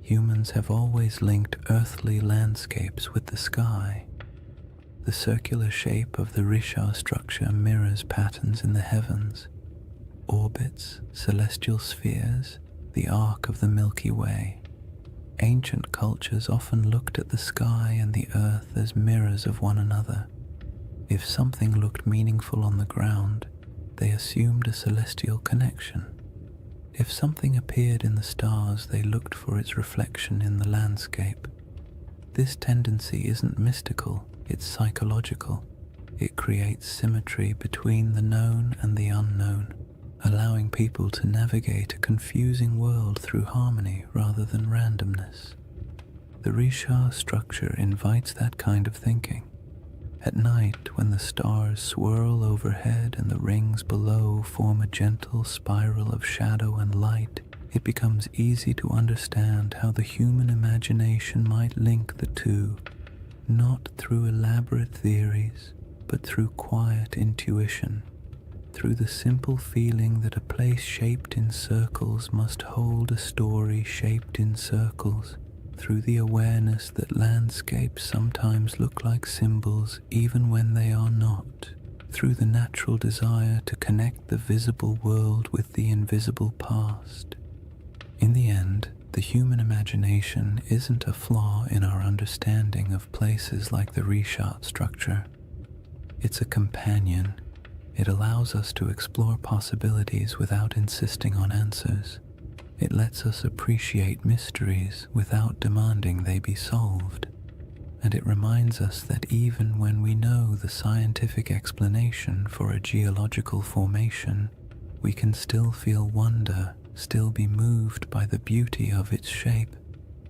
Humans have always linked earthly landscapes with the sky. The circular shape of the Risha structure mirrors patterns in the heavens, orbits, celestial spheres, the arc of the Milky Way. Ancient cultures often looked at the sky and the earth as mirrors of one another. If something looked meaningful on the ground, they assumed a celestial connection. If something appeared in the stars, they looked for its reflection in the landscape. This tendency isn't mystical, it's psychological. It creates symmetry between the known and the unknown, allowing people to navigate a confusing world through harmony rather than randomness. The Risha structure invites that kind of thinking. At night, when the stars swirl overhead and the rings below form a gentle spiral of shadow and light, it becomes easy to understand how the human imagination might link the two, not through elaborate theories, but through quiet intuition, through the simple feeling that a place shaped in circles must hold a story shaped in circles, through the awareness that landscapes sometimes look like symbols even when they are not, through the natural desire to connect the visible world with the invisible past. In the end, the human imagination isn't a flaw in our understanding of places like the Risha structure. It's a companion. It allows us to explore possibilities without insisting on answers. It lets us appreciate mysteries without demanding they be solved. And it reminds us that even when we know the scientific explanation for a geological formation, we can still feel wonder, still be moved by the beauty of its shape,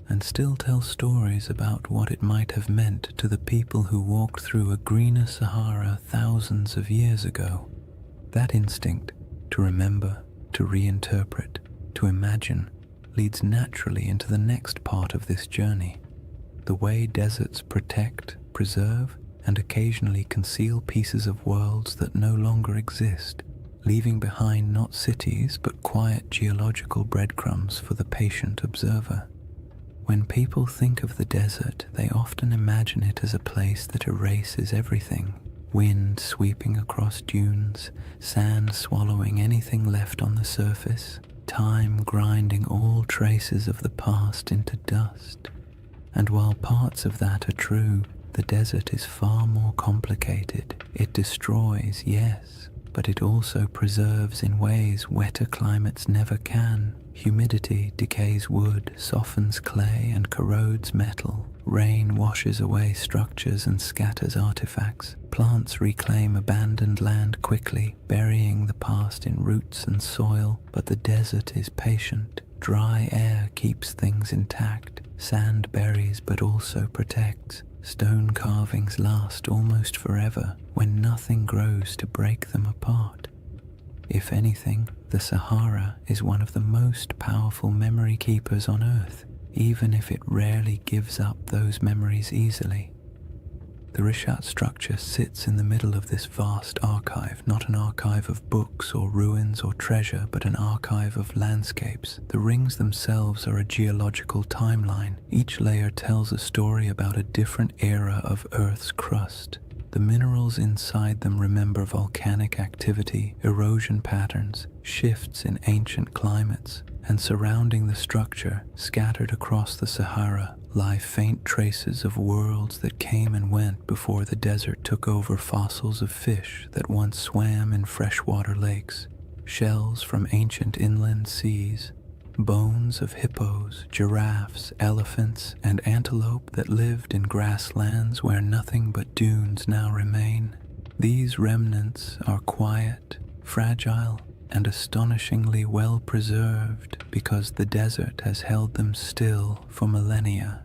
and still tell stories about what it might have meant to the people who walked through a greener Sahara thousands of years ago. That instinct to remember, to reinterpret, to imagine, leads naturally into the next part of this journey. The way deserts protect, preserve, and occasionally conceal pieces of worlds that no longer exist, leaving behind not cities but quiet geological breadcrumbs for the patient observer. When people think of the desert, they often imagine it as a place that erases everything. Wind sweeping across dunes, sand swallowing anything left on the surface, time grinding all traces of the past into dust. And while parts of that are true, the desert is far more complicated. It destroys, yes, but it also preserves in ways wetter climates never can. Humidity decays wood, softens clay, and corrodes metal. Rain washes away structures and scatters artifacts. Plants reclaim abandoned land quickly, burying the past in roots and soil. But the desert is patient. Dry air keeps things intact. Sand buries but also protects. Stone carvings last almost forever when nothing grows to break them apart. If anything, the Sahara is one of the most powerful memory keepers on Earth, even if it rarely gives up those memories easily. The Rishat structure sits in the middle of this vast archive, not an archive of books or ruins or treasure, but an archive of landscapes. The rings themselves are a geological timeline. Each layer tells a story about a different era of Earth's crust. The minerals inside them remember volcanic activity, erosion patterns, shifts in ancient climates, and surrounding the structure, scattered across the Sahara, lie faint traces of worlds that came and went before the desert took over. Fossils of fish that once swam in freshwater lakes, shells from ancient inland seas, bones of hippos, giraffes, elephants, and antelope that lived in grasslands where nothing but dunes now remain. These remnants are quiet, fragile, and astonishingly well preserved because the desert has held them still for millennia.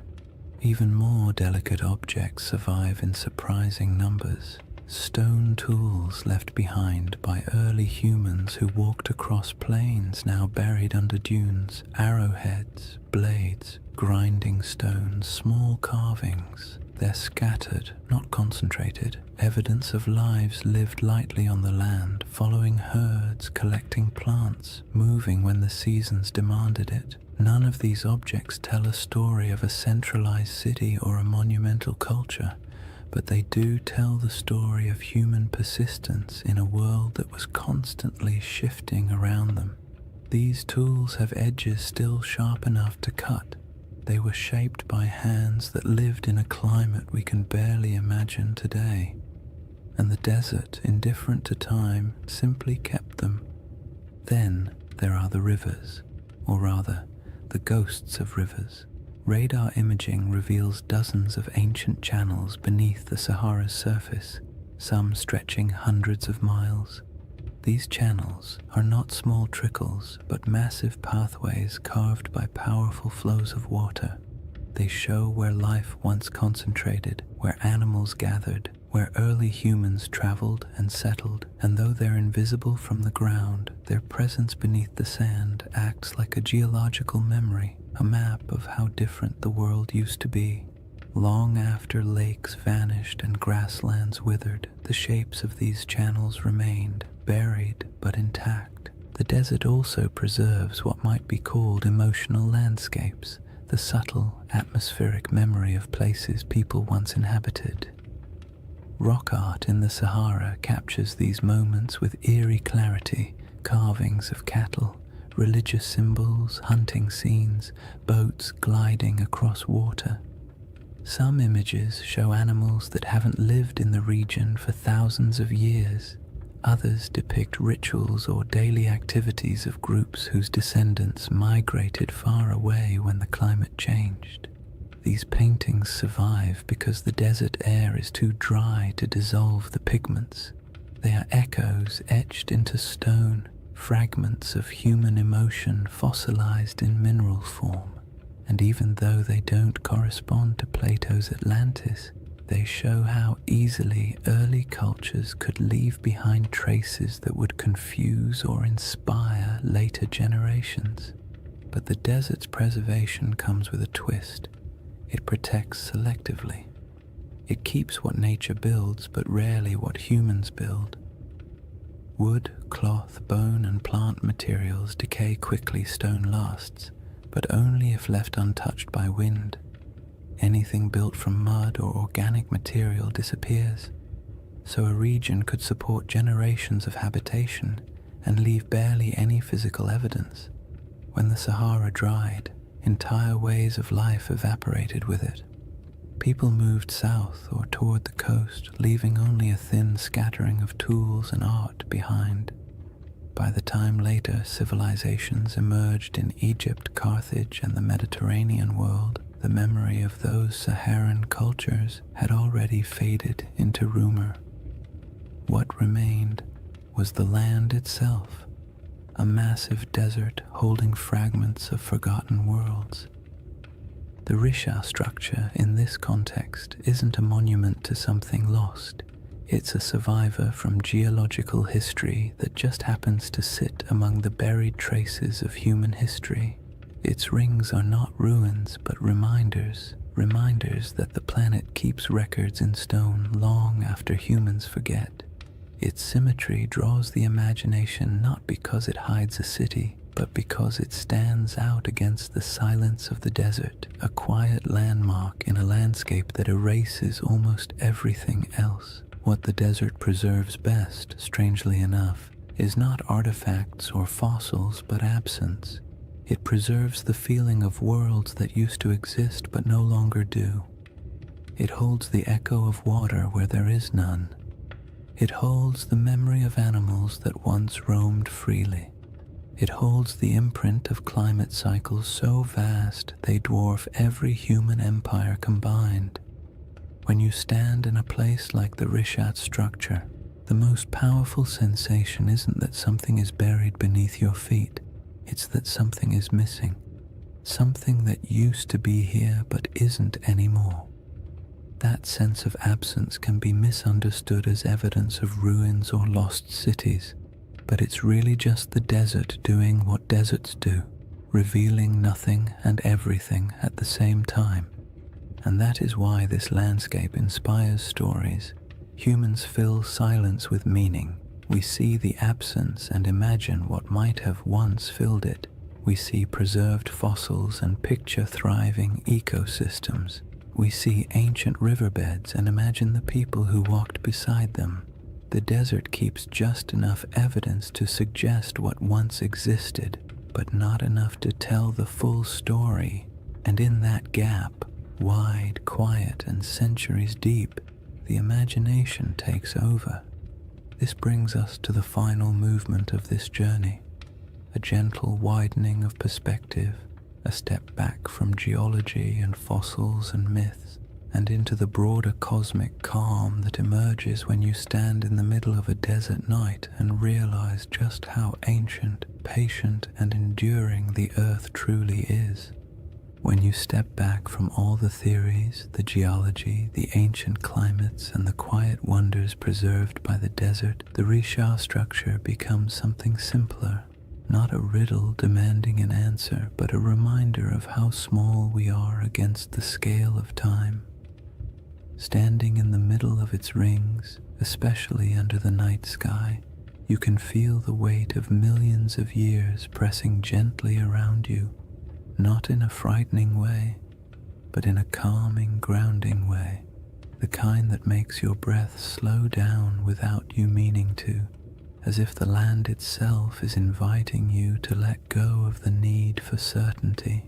Even more delicate objects survive in surprising numbers. Stone tools left behind by early humans who walked across plains now buried under dunes, arrowheads, blades, grinding stones, small carvings. They're scattered, not concentrated, evidence of lives lived lightly on the land, following herds, collecting plants, moving when the seasons demanded it. None of these objects tell a story of a centralized city or a monumental culture, but they do tell the story of human persistence in a world that was constantly shifting around them. These tools have edges still sharp enough to cut. They were shaped by hands that lived in a climate we can barely imagine today, and the desert, indifferent to time, simply kept them. Then there are the rivers, or rather, the ghosts of rivers. Radar imaging reveals dozens of ancient channels beneath the Sahara's surface, some stretching hundreds of miles. These channels are not small trickles, but massive pathways carved by powerful flows of water. They show where life once concentrated, where animals gathered, where early humans traveled and settled, and though they're invisible from the ground, their presence beneath the sand acts like a geological memory, a map of how different the world used to be. Long after lakes vanished and grasslands withered, the shapes of these channels remained, buried but intact. The desert also preserves what might be called emotional landscapes, the subtle, atmospheric memory of places people once inhabited. Rock art in the Sahara captures these moments with eerie clarity, carvings of cattle, religious symbols, hunting scenes, boats gliding across water. Some images show animals that haven't lived in the region for thousands of years. Others depict rituals or daily activities of groups whose descendants migrated far away when the climate changed. These paintings survive because the desert air is too dry to dissolve the pigments. They are echoes etched into stone, fragments of human emotion fossilized in mineral form. And even though they don't correspond to Plato's Atlantis, they show how easily early cultures could leave behind traces that would confuse or inspire later generations. But the desert's preservation comes with a twist. It protects selectively. It keeps what nature builds, but rarely what humans build. Wood, cloth, bone, and plant materials decay quickly, stone lasts, but only if left untouched by wind. Anything built from mud or organic material disappears, so a region could support generations of habitation and leave barely any physical evidence. When the Sahara dried, entire ways of life evaporated with it. People moved south or toward the coast, leaving only a thin scattering of tools and art behind. By the time later civilizations emerged in Egypt, Carthage, and the Mediterranean world, the memory of those Saharan cultures had already faded into rumor. What remained was the land itself, a massive desert holding fragments of forgotten worlds. The Risha structure in this context isn't a monument to something lost. It's a survivor from geological history that just happens to sit among the buried traces of human history. Its rings are not ruins, but reminders that the planet keeps records in stone long after humans forget. Its symmetry draws the imagination not because it hides a city, but because it stands out against the silence of the desert, a quiet landmark in a landscape that erases almost everything else. What the desert preserves best, strangely enough, is not artifacts or fossils, but absence. It preserves the feeling of worlds that used to exist but no longer do. It holds the echo of water where there is none. It holds the memory of animals that once roamed freely. It holds the imprint of climate cycles so vast they dwarf every human empire combined. When you stand in a place like the Rishat structure, the most powerful sensation isn't that something is buried beneath your feet, it's that something is missing. Something that used to be here but isn't anymore. That sense of absence can be misunderstood as evidence of ruins or lost cities, but it's really just the desert doing what deserts do, revealing nothing and everything at the same time. And that is why this landscape inspires stories. Humans fill silence with meaning. We see the absence and imagine what might have once filled it. We see preserved fossils and picture thriving ecosystems. We see ancient riverbeds and imagine the people who walked beside them. The desert keeps just enough evidence to suggest what once existed, but not enough to tell the full story. And in that gap, wide, quiet, and centuries deep, the imagination takes over. This brings us to the final movement of this journey, a gentle widening of perspective, a step back from geology and fossils and myths, and into the broader cosmic calm that emerges when you stand in the middle of a desert night and realize just how ancient, patient, and enduring the earth truly is. When you step back from all the theories, the geology, the ancient climates, and the quiet wonders preserved by the desert, the Risha structure becomes something simpler, not a riddle demanding an answer, but a reminder of how small we are against the scale of time. Standing in the middle of its rings, especially under the night sky, you can feel the weight of millions of years pressing gently around you, not in a frightening way, but in a calming, grounding way, the kind that makes your breath slow down without you meaning to, as if the land itself is inviting you to let go of the need for certainty.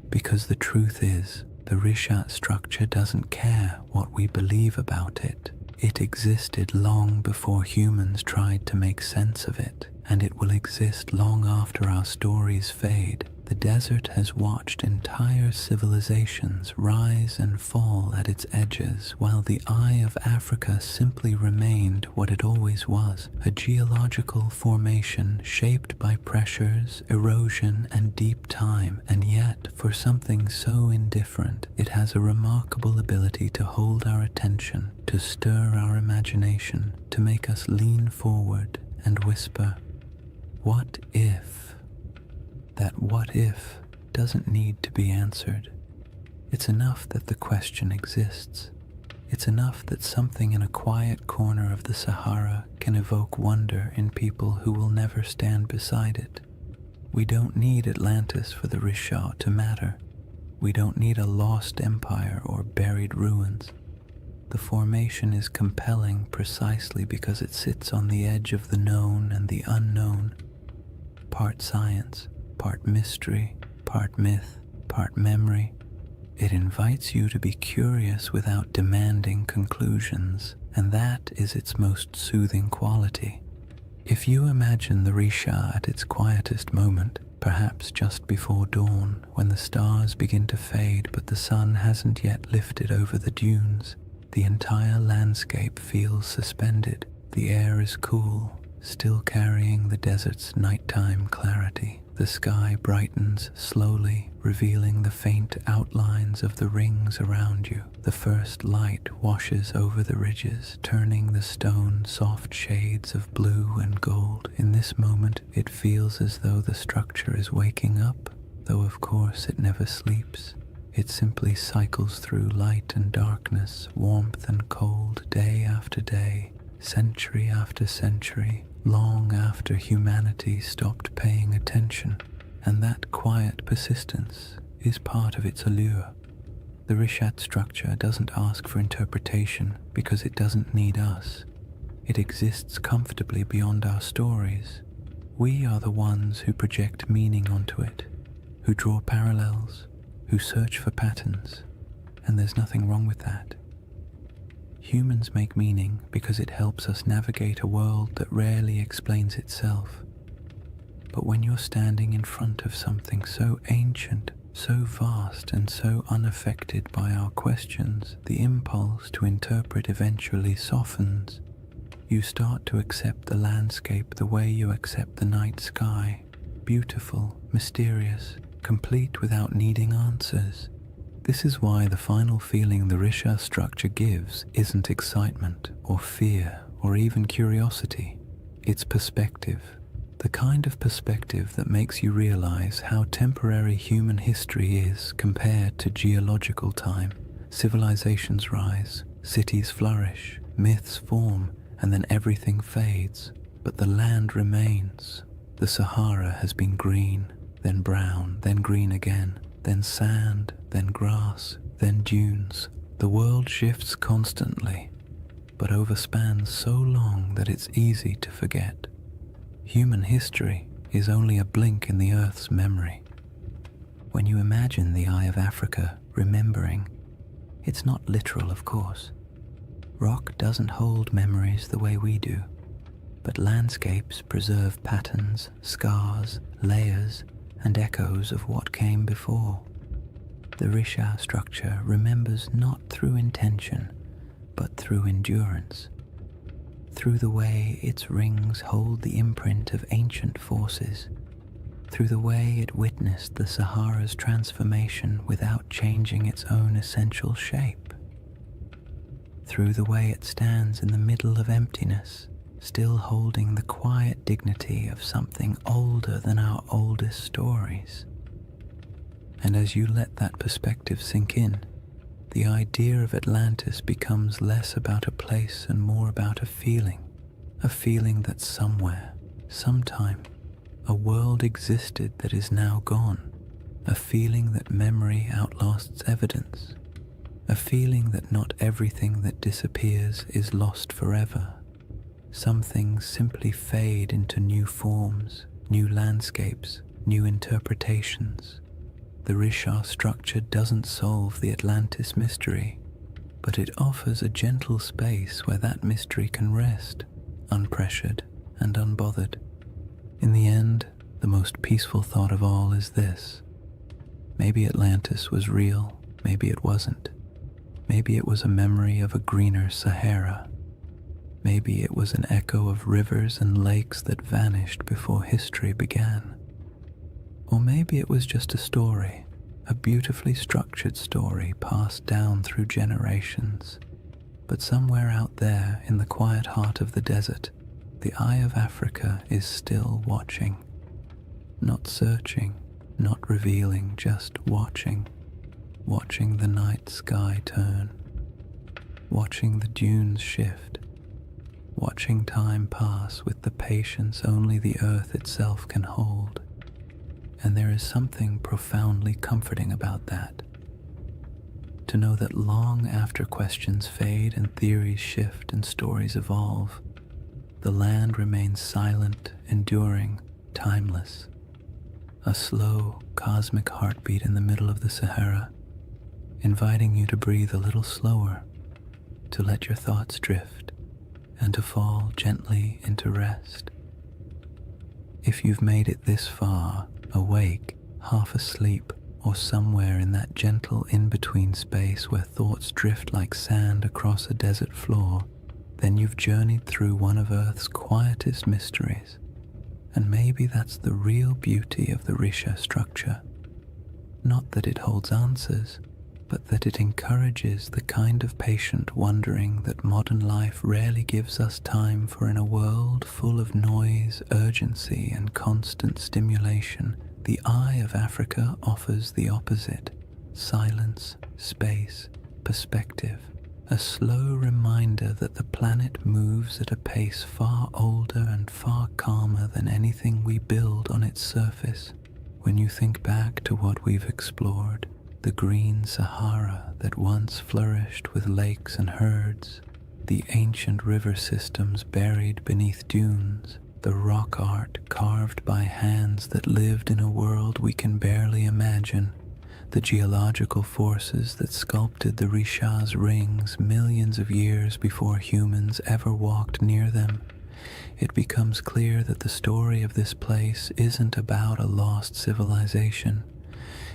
Because the truth is, the Rishat structure doesn't care what we believe about it. It existed long before humans tried to make sense of it, and it will exist long after our stories fade. The desert has watched entire civilizations rise and fall at its edges, while the eye of Africa simply remained what it always was, a geological formation shaped by pressures, erosion, and deep time. And yet, for something so indifferent, it has a remarkable ability to hold our attention, to stir our imagination, to make us lean forward and whisper, "What if?" That what if doesn't need to be answered. It's enough that the question exists. It's enough that something in a quiet corner of the Sahara can evoke wonder in people who will never stand beside it. We don't need Atlantis for the Risha to matter. We don't need a lost empire or buried ruins. The formation is compelling precisely because it sits on the edge of the known and the unknown, part science, part mystery, part myth, part memory. It invites you to be curious without demanding conclusions, and that is its most soothing quality. If you imagine the Risha at its quietest moment, perhaps just before dawn, when the stars begin to fade but the sun hasn't yet lifted over the dunes, the entire landscape feels suspended. The air is cool, still carrying the desert's nighttime clarity. The sky brightens slowly, revealing the faint outlines of the rings around you. The first light washes over the ridges, turning the stone soft shades of blue and gold. In this moment, it feels as though the structure is waking up, though of course it never sleeps. It simply cycles through light and darkness, warmth and cold, day after day, century after century, long after humanity stopped paying attention, and that quiet persistence is part of its allure. The Rishat structure doesn't ask for interpretation because it doesn't need us. It exists comfortably beyond our stories. We are the ones who project meaning onto it, who draw parallels, who search for patterns, and there's nothing wrong with that. Humans make meaning because it helps us navigate a world that rarely explains itself. But when you're standing in front of something so ancient, so vast, and so unaffected by our questions, the impulse to interpret eventually softens. You start to accept the landscape the way you accept the night sky, beautiful, mysterious, complete without needing answers. This is why the final feeling the Risha structure gives isn't excitement or fear or even curiosity. It's perspective. The kind of perspective that makes you realize how temporary human history is compared to geological time. Civilizations rise, cities flourish, myths form, and then everything fades. But the land remains. The Sahara has been green, then brown, then green again, then sand, then grass, then dunes. The world shifts constantly, but overspans so long that it's easy to forget. Human history is only a blink in the Earth's memory. When you imagine the Eye of Africa remembering, it's not literal, of course. Rock doesn't hold memories the way we do, but landscapes preserve patterns, scars, layers, and echoes of what came before. The Risha structure remembers not through intention, but through endurance, through the way its rings hold the imprint of ancient forces, through the way it witnessed the Sahara's transformation without changing its own essential shape, through the way it stands in the middle of emptiness, still holding the quiet dignity of something older than our oldest stories. And as you let that perspective sink in, the idea of Atlantis becomes less about a place and more about a feeling that somewhere, sometime, a world existed that is now gone, a feeling that memory outlasts evidence, a feeling that not everything that disappears is lost forever. Some things simply fade into new forms, new landscapes, new interpretations. The Risha structure doesn't solve the Atlantis mystery, but it offers a gentle space where that mystery can rest, unpressured and unbothered. In the end, the most peaceful thought of all is this: maybe Atlantis was real, maybe it wasn't. Maybe it was a memory of a greener Sahara. Maybe it was an echo of rivers and lakes that vanished before history began. Or maybe it was just a story, a beautifully structured story passed down through generations. But somewhere out there in the quiet heart of the desert, the Eye of Africa is still watching. Not searching, not revealing, just watching. Watching the night sky turn. Watching the dunes shift. Watching time pass with the patience only the earth itself can hold. And there is something profoundly comforting about that. To know that long after questions fade and theories shift and stories evolve, the land remains silent, enduring, timeless. A slow, cosmic heartbeat in the middle of the Sahara, inviting you to breathe a little slower, to let your thoughts drift, and to fall gently into rest. If you've made it this far, awake, half asleep, or somewhere in that gentle in-between space where thoughts drift like sand across a desert floor, then you've journeyed through one of Earth's quietest mysteries. And maybe that's the real beauty of the Risha structure. Not that it holds answers, but that it encourages the kind of patient wondering that modern life rarely gives us time for. In a world full of noise, urgency, and constant stimulation, the Eye of Africa offers the opposite: silence, space, perspective, a slow reminder that the planet moves at a pace far older and far calmer than anything we build on its surface. When you think back to what we've explored, the green Sahara that once flourished with lakes and herds, the ancient river systems buried beneath dunes, the rock art carved by hands that lived in a world we can barely imagine, the geological forces that sculpted the Risha's rings millions of years before humans ever walked near them, it becomes clear that the story of this place isn't about a lost civilization.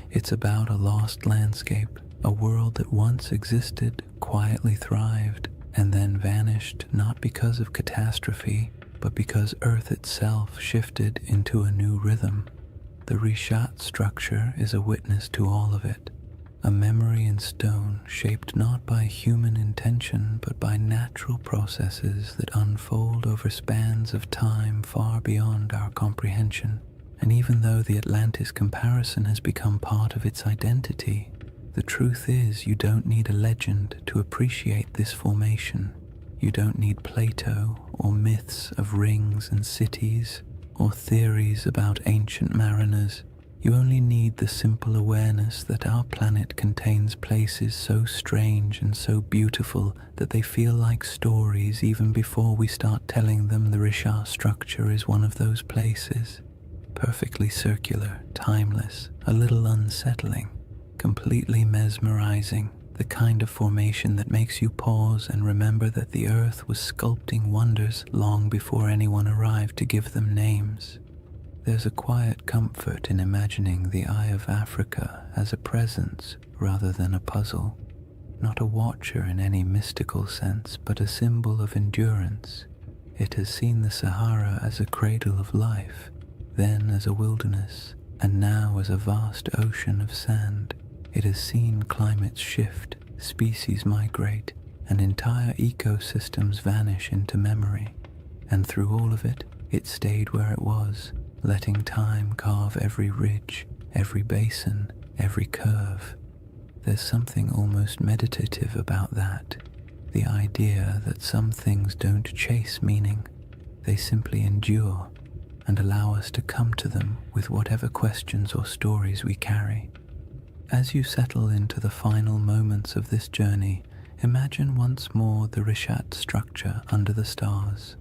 It's about a lost landscape, a world that once existed, quietly thrived, and then vanished not because of catastrophe, but because Earth itself shifted into a new rhythm. The Rishat structure is a witness to all of it, a memory in stone shaped not by human intention but by natural processes that unfold over spans of time far beyond our comprehension. And even though the Atlantis comparison has become part of its identity, The truth is, you don't need a legend to appreciate this formation. You don't need Plato or myths of rings and cities or theories about ancient mariners. You only need the simple awareness that our planet contains places so strange and so beautiful that they feel like stories even before we start telling them. The Richat structure is one of those places. Perfectly circular, timeless, a little unsettling, completely mesmerizing, the kind of formation that makes you pause and remember that the Earth was sculpting wonders long before anyone arrived to give them names. There's a quiet comfort in imagining the Eye of Africa as a presence rather than a puzzle, not a watcher in any mystical sense, but a symbol of endurance. It has seen the Sahara as a cradle of life, then as a wilderness, and now as a vast ocean of sand. It has seen climates shift, species migrate, and entire ecosystems vanish into memory. And through all of it, it stayed where it was, letting time carve every ridge, every basin, every curve. There's something almost meditative about that, the idea that some things don't chase meaning, they simply endure and allow us to come to them with whatever questions or stories we carry. As you settle into the final moments of this journey, imagine once more the Richat structure under the stars.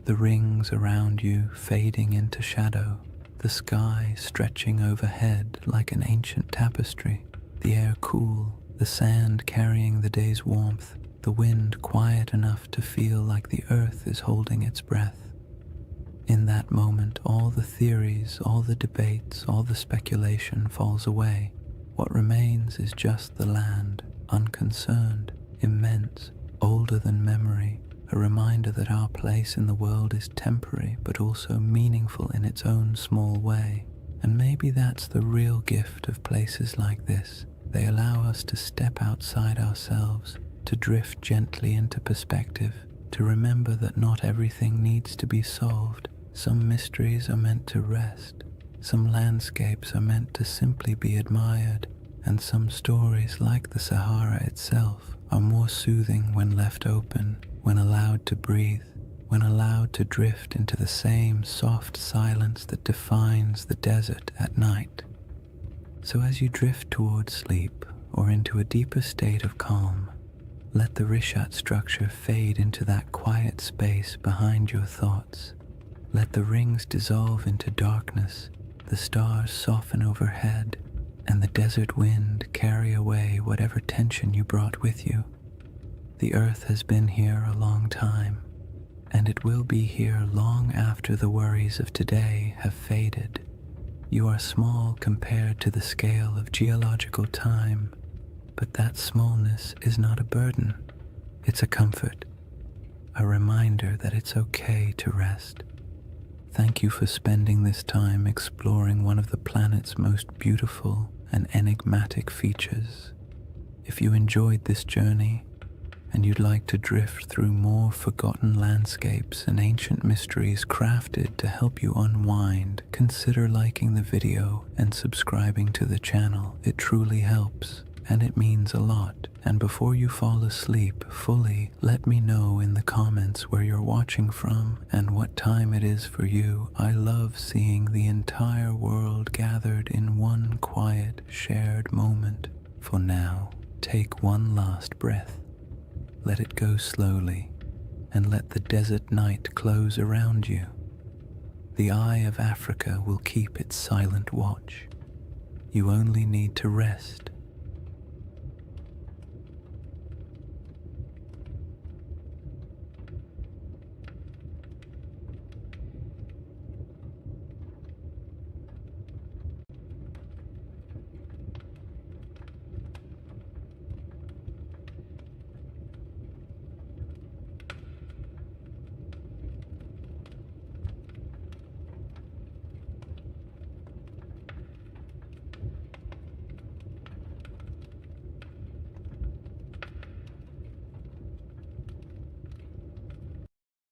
The rings around you fading into shadow, the sky stretching overhead like an ancient tapestry, the air cool, the sand carrying the day's warmth, the wind quiet enough to feel like the earth is holding its breath. In that moment, all the theories, all the debates, all the speculation falls away. What remains is just the land, unconcerned, immense, older than memory, a reminder that our place in the world is temporary but also meaningful in its own small way. And maybe that's the real gift of places like this. They allow us to step outside ourselves, to drift gently into perspective, to remember that not everything needs to be solved. Some mysteries are meant to rest, some landscapes are meant to simply be admired, and some stories, like the Sahara itself, are more soothing when left open, when allowed to breathe, when allowed to drift into the same soft silence that defines the desert at night. So as you drift towards sleep or into a deeper state of calm, let the Richat structure fade into that quiet space behind your thoughts. Let the rings dissolve into darkness, the stars soften overhead, and the desert wind carry away whatever tension you brought with you. The earth has been here a long time, and it will be here long after the worries of today have faded. You are small compared to the scale of geological time, but that smallness is not a burden. It's a comfort, a reminder that it's okay to rest. Thank you for spending this time exploring one of the planet's most beautiful and enigmatic features. If you enjoyed this journey, and you'd like to drift through more forgotten landscapes and ancient mysteries crafted to help you unwind, consider liking the video and subscribing to the channel. It truly helps, and it means a lot. And before you fall asleep fully, let me know in the comments where you're watching from and what time it is for you. I love seeing the entire world gathered in one quiet, shared moment. For now, take one last breath. Let it go slowly, and let the desert night close around you. The Eye of Africa will keep its silent watch. You only need to rest.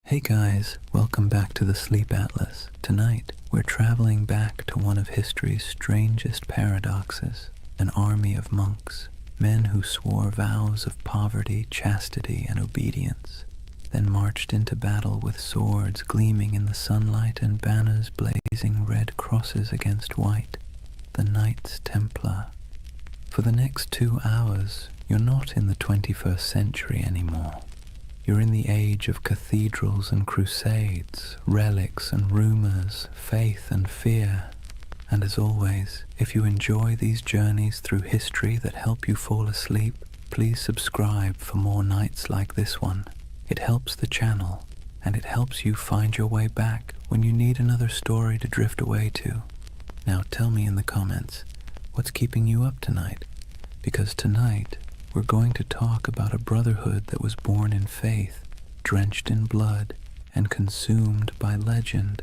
Hey guys, welcome back to the Sleep Atlas. Tonight, we're traveling back to one of history's strangest paradoxes, an army of monks men who swore vows of poverty, chastity, and obedience, then marched into battle with swords gleaming in the sunlight and banners blazing red crosses against white, the Knights Templar. For the next 2 hours, you're not in the 21st century anymore. You're in the age of cathedrals and crusades, relics and rumors, faith and fear. And as always, if you enjoy these journeys through history that help you fall asleep, please subscribe for more nights like this one. It helps the channel, and it helps you find your way back when you need another story to drift away to. Now tell me in the comments, what's keeping you up tonight? Because tonight, we're going to talk about a brotherhood that was born in faith, drenched in blood, and consumed by legend.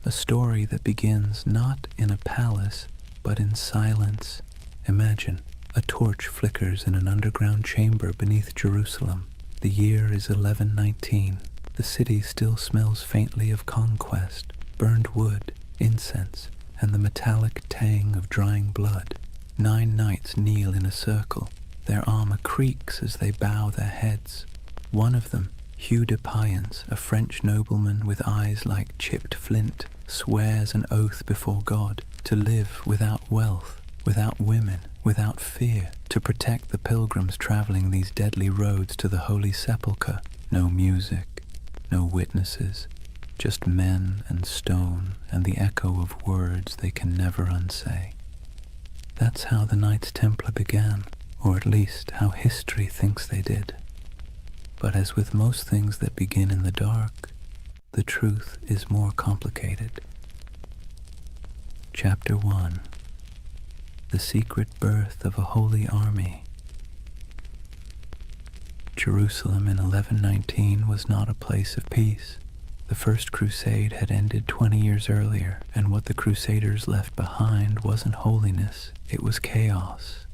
A story that begins not in a palace, but in silence. Imagine, a torch flickers in an underground chamber beneath Jerusalem. The year is 1119. The city still smells faintly of conquest, burned wood, incense, and the metallic tang of drying blood. 9 knights kneel in a circle. Their armor creaks as they bow their heads. One of them, Hugh de Payens, a French nobleman with eyes like chipped flint, swears an oath before God to live without wealth, without women, without fear, to protect the pilgrims traveling these deadly roads to the Holy Sepulchre. No music, no witnesses, just men and stone and the echo of words they can never unsay. That's how the Knights Templar began, or at least how history thinks they did. But as with most things that begin in the dark, the truth is more complicated. Chapter 1. The Secret Birth of a Holy Army. Jerusalem in 1119 was not a place of peace. The First Crusade had ended 20 years earlier, and what the Crusaders left behind wasn't holiness, it was chaos.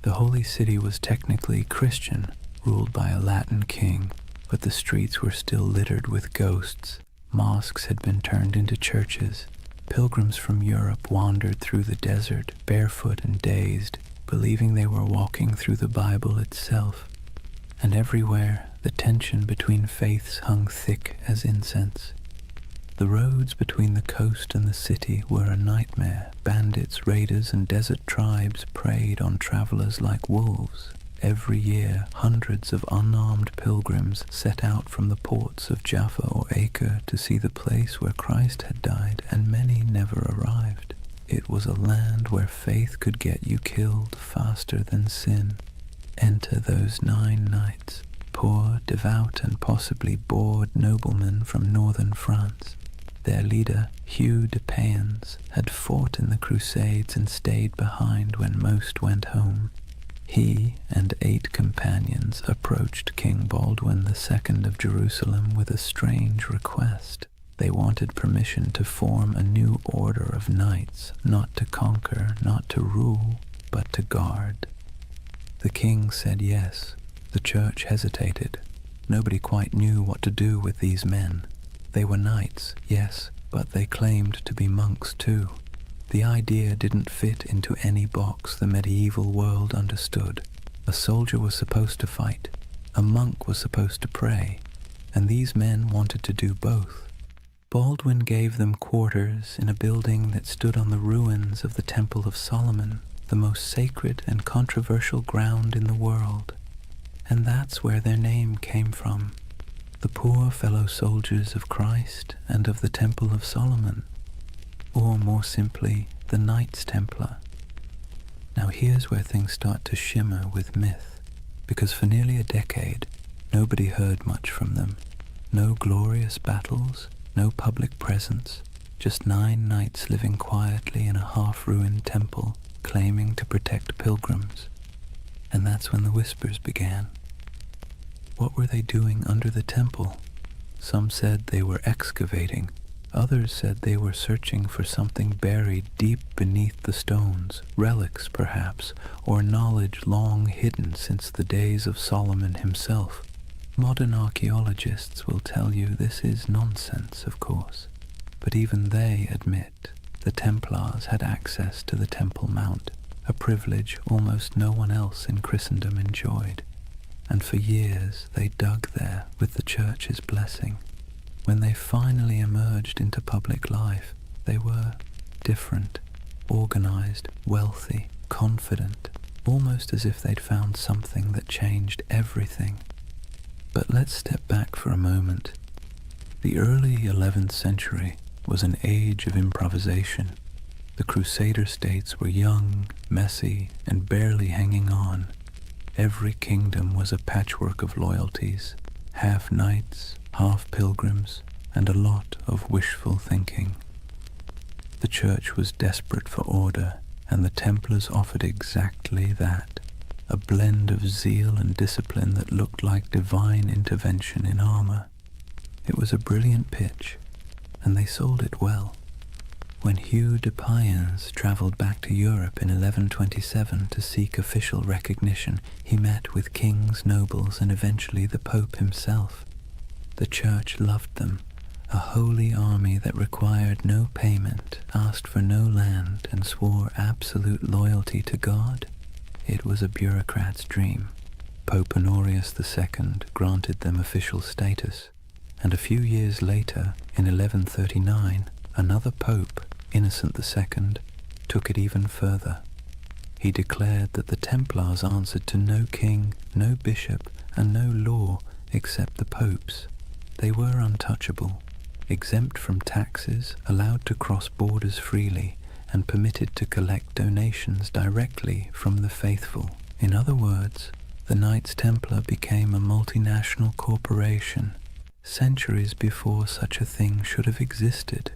The Holy City was technically Christian, ruled by a Latin king, but the streets were still littered with ghosts. Mosques had been turned into churches. Pilgrims from Europe wandered through the desert, barefoot and dazed, believing they were walking through the Bible itself. And everywhere, the tension between faiths hung thick as incense. The roads between the coast and the city were a nightmare. Bandits, raiders, and desert tribes preyed on travelers like wolves. Every year, hundreds of unarmed pilgrims set out from the ports of Jaffa or Acre to see the place where Christ had died, and many never arrived. It was a land where faith could get you killed faster than sin. Enter those 9 knights, poor, devout, and possibly bored noblemen from northern France. Their leader, Hugh de Payens, had fought in the Crusades and stayed behind when most went home. He and 8 companions approached King Baldwin II of Jerusalem with a strange request. They wanted permission to form a new order of knights, not to conquer, not to rule, but to guard. The king said yes. The church hesitated. Nobody quite knew what to do with these men. They were knights, yes, but they claimed to be monks too. The idea didn't fit into any box the medieval world understood. A soldier was supposed to fight, a monk was supposed to pray, and these men wanted to do both. Baldwin gave them quarters in a building that stood on the ruins of the Temple of Solomon, the most sacred and controversial ground in the world. And that's where their name came from. The poor fellow soldiers of Christ and of the Temple of Solomon, or more simply, the Knights Templar. Now here's where things start to shimmer with myth, because for nearly a decade, nobody heard much from them. No glorious battles, no public presence, just 9 knights living quietly in a half-ruined temple, claiming to protect pilgrims. And that's when the whispers began. What were they doing under the temple? Some said they were excavating. Others said they were searching for something buried deep beneath the stones, relics perhaps, or knowledge long hidden since the days of Solomon himself. Modern archaeologists will tell you this is nonsense, of course, but even they admit the Templars had access to the Temple Mount. a privilege almost no one else in Christendom enjoyed, and for years they dug there with the Church's blessing. When they finally emerged into public life, they were different, organized, wealthy, confident, almost as if they'd found something that changed everything. But let's step back for a moment. The early 11th century was an age of improvisation. The Crusader states were young, messy, and barely hanging on. Every kingdom was a patchwork of loyalties, half knights, half pilgrims, and a lot of wishful thinking. The Church was desperate for order, and the Templars offered exactly that, a blend of zeal and discipline that looked like divine intervention in armor. It was a brilliant pitch, and they sold it well. When Hugh de Payens traveled back to Europe in 1127 to seek official recognition, he met with kings, nobles, and eventually the Pope himself. The Church loved them, a holy army that required no payment, asked for no land, and swore absolute loyalty to God. It was a bureaucrat's dream. Pope Honorius II granted them official status, and a few years later, in 1139, another pope, Innocent II, took it even further. He declared that the Templars answered to no king, no bishop, and no law except the popes. They were untouchable, exempt from taxes, allowed to cross borders freely, and permitted to collect donations directly from the faithful. In other words, the Knights Templar became a multinational corporation, centuries before such a thing should have existed.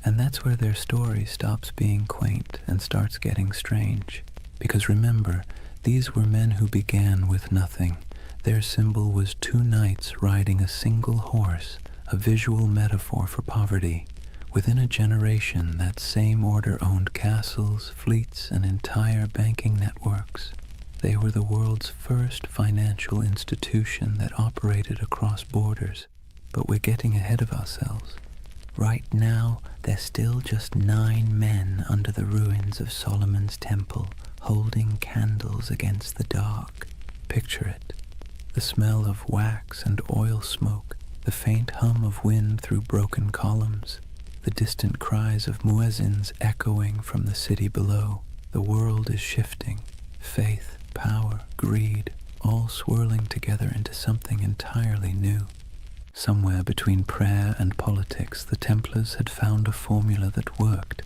And that's where their story stops being quaint and starts getting strange. Because remember, these were men who began with nothing. Their symbol was two knights riding a single horse, a visual metaphor for poverty. Within a generation, that same order owned castles, fleets, and entire banking networks. They were the world's first financial institution that operated across borders. But we're getting ahead of ourselves. Right now, there's still just 9 men under the ruins of Solomon's temple, holding candles against the dark. Picture it. The smell of wax and oil smoke, the faint hum of wind through broken columns, the distant cries of muezzins echoing from the city below. The world is shifting. Faith, power, greed, all swirling together into something entirely new. Somewhere between prayer and politics, the Templars had found a formula that worked.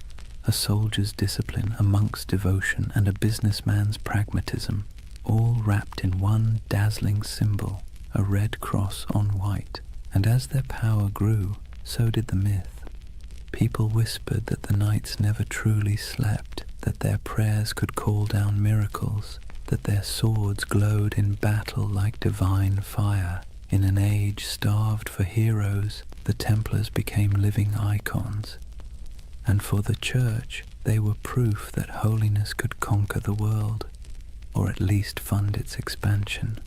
A soldier's discipline, a monk's devotion, and a businessman's pragmatism, all wrapped in one dazzling symbol, a red cross on white. And as their power grew, so did the myth. People whispered that the knights never truly slept, that their prayers could call down miracles, that their swords glowed in battle like divine fire. In an age starved for heroes, the Templars became living icons. And for the Church, they were proof that holiness could conquer the world, or at least fund its expansion.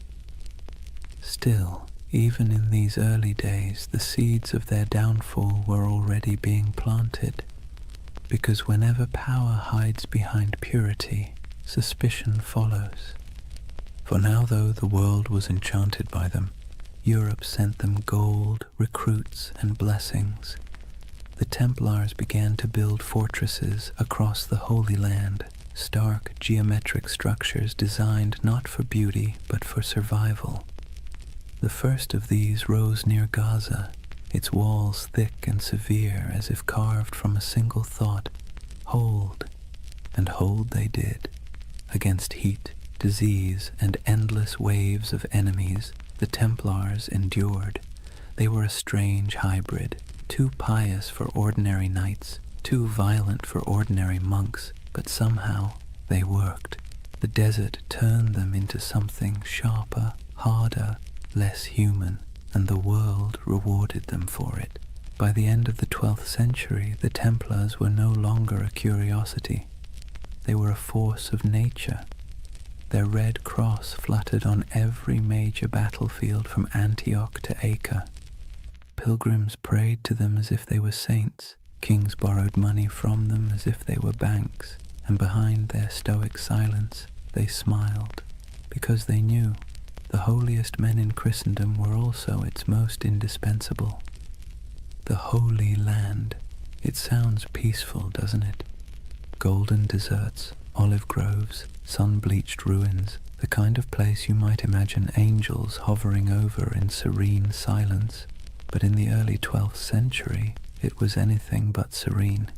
Still, even in these early days, the seeds of their downfall were already being planted, because whenever power hides behind purity, suspicion follows. For now, though the world was enchanted by them, Europe sent them gold, recruits, and blessings. The Templars began to build fortresses across the Holy Land, stark geometric structures designed not for beauty but for survival. The first of these rose near Gaza, its walls thick and severe as if carved from a single thought, hold. And hold they did. Against heat, disease, and endless waves of enemies, the Templars endured. They were a strange hybrid, too pious for ordinary knights, too violent for ordinary monks, but somehow they worked. The desert turned them into something sharper, harder, less human, and the world rewarded them for it. By the end of the 12th century, the Templars were no longer a curiosity. They were a force of nature. Their red cross fluttered on every major battlefield from Antioch to Acre. Pilgrims prayed to them as if they were saints. Kings borrowed money from them as if they were banks. and behind their stoic silence they smiled, because they knew the holiest men in Christendom were also its most indispensable. The Holy Land. It sounds peaceful, doesn't it? Golden deserts, olive groves, sun-bleached ruins, the kind of place you might imagine angels hovering over in serene silence. But in the early 12th century, it was anything but serene.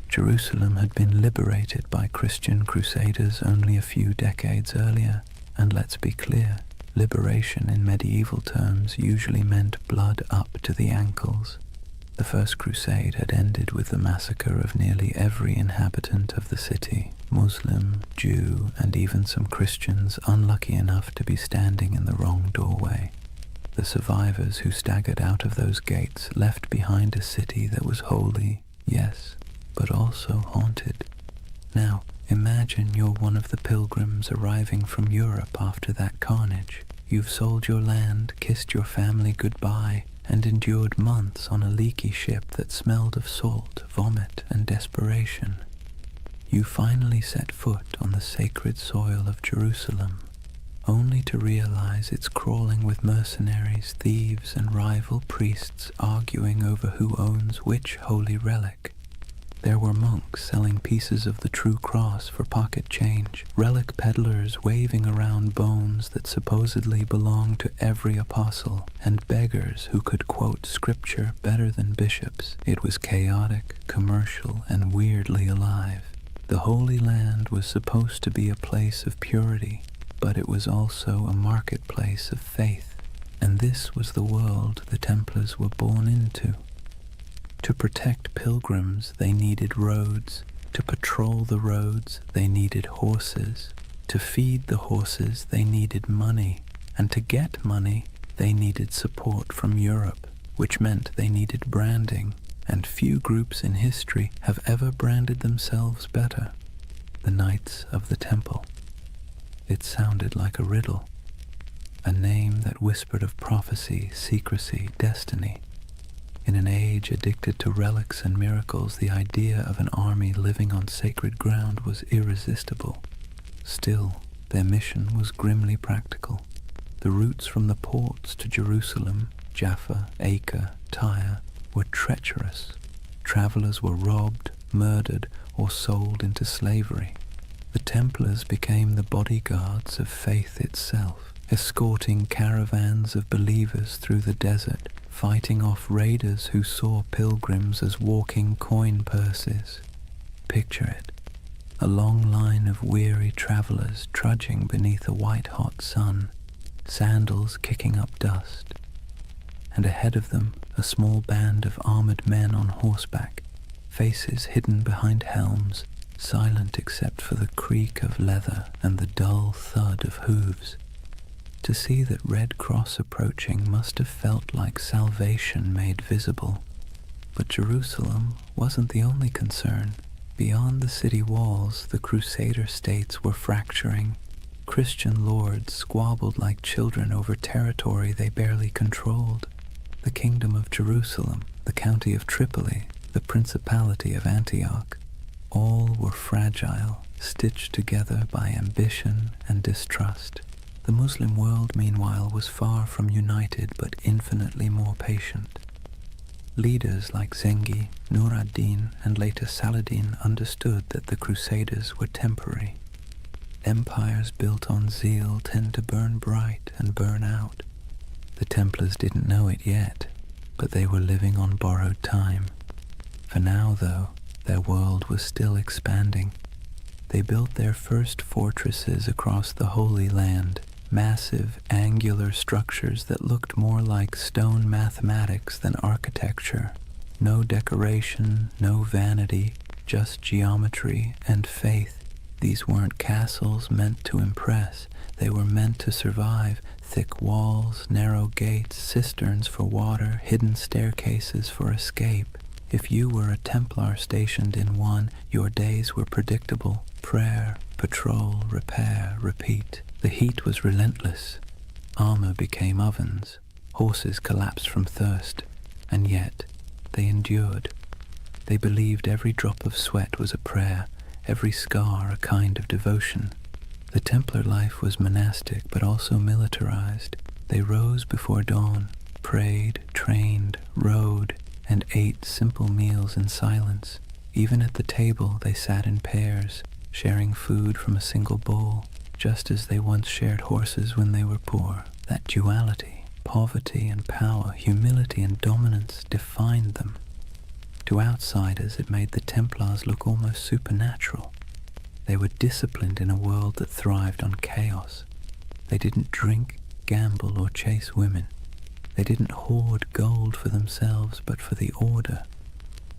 Jerusalem had been liberated by Christian crusaders only a few decades earlier, and let's be clear, liberation in medieval terms usually meant blood up to the ankles. The First Crusade had ended with the massacre of nearly every inhabitant of the city, Muslim, Jew, and even some Christians unlucky enough to be standing in the wrong doorway. The survivors who staggered out of those gates left behind a city that was holy, yes, but also haunted. Now, imagine you're one of the pilgrims arriving from Europe after that carnage. You've sold your land, kissed your family goodbye, and endured months on a leaky ship that smelled of salt, vomit, and desperation. You finally set foot on the sacred soil of Jerusalem, only to realize it's crawling with mercenaries, thieves, and rival priests arguing over who owns which holy relic. There were monks selling pieces of the true cross for pocket change, relic peddlers waving around bones that supposedly belonged to every apostle, and beggars who could quote scripture better than bishops. It was chaotic, commercial, and weirdly alive. The Holy Land was supposed to be a place of purity, but it was also a marketplace of faith, and this was the world the Templars were born into. To protect pilgrims, they needed roads. To patrol the roads, they needed horses. To feed the horses, they needed money. And to get money, they needed support from Europe, which meant they needed branding. And few groups in history have ever branded themselves better. The Knights of the Temple. It sounded like a riddle, a name that whispered of prophecy, secrecy, destiny. In an age addicted to relics and miracles, the idea of an army living on sacred ground was irresistible. Still, their mission was grimly practical. The routes from the ports to Jerusalem, Jaffa, Acre, Tyre, were treacherous. Travelers were robbed, murdered, or sold into slavery. The Templars became the bodyguards of faith itself, escorting caravans of believers through the desert, fighting off raiders who saw pilgrims as walking coin purses. Picture it, a long line of weary travelers trudging beneath a white-hot sun, sandals kicking up dust, and ahead of them a small band of armored men on horseback, faces hidden behind helms, silent except for the creak of leather and the dull thud of hooves. To see that Red Cross approaching must have felt like salvation made visible. But Jerusalem wasn't the only concern. Beyond the city walls, the Crusader states were fracturing. Christian lords squabbled like children over territory they barely controlled. The Kingdom of Jerusalem, the County of Tripoli, the Principality of Antioch, all were fragile, stitched together by ambition and distrust. The Muslim world, meanwhile, was far from united but infinitely more patient. Leaders like Zengi, Nur ad-Din, and later Saladin understood that the Crusaders were temporary. Empires built on zeal tend to burn bright and burn out. The Templars didn't know it yet, but they were living on borrowed time. For now, though, their world was still expanding. They built their first fortresses across the Holy Land, massive, angular structures that looked more like stone mathematics than architecture. No decoration, no vanity, just geometry and faith. These weren't castles meant to impress. They were meant to survive. Thick walls, narrow gates, cisterns for water, hidden staircases for escape. If you were a Templar stationed in one, your days were predictable. Prayer, patrol, repair, repeat. The heat was relentless. Armor became ovens. Horses collapsed from thirst. And yet, they endured. They believed every drop of sweat was a prayer, every scar a kind of devotion. The Templar life was monastic but also militarized. They rose before dawn, prayed, trained, rode, and ate simple meals in silence. Even at the table they sat in pairs, sharing food from a single bowl, just as they once shared horses when they were poor. That duality, poverty and power, humility and dominance, defined them. To outsiders it made the Templars look almost supernatural. They were disciplined in a world that thrived on chaos. They didn't drink, gamble, or chase women. They didn't hoard gold for themselves, but for the order.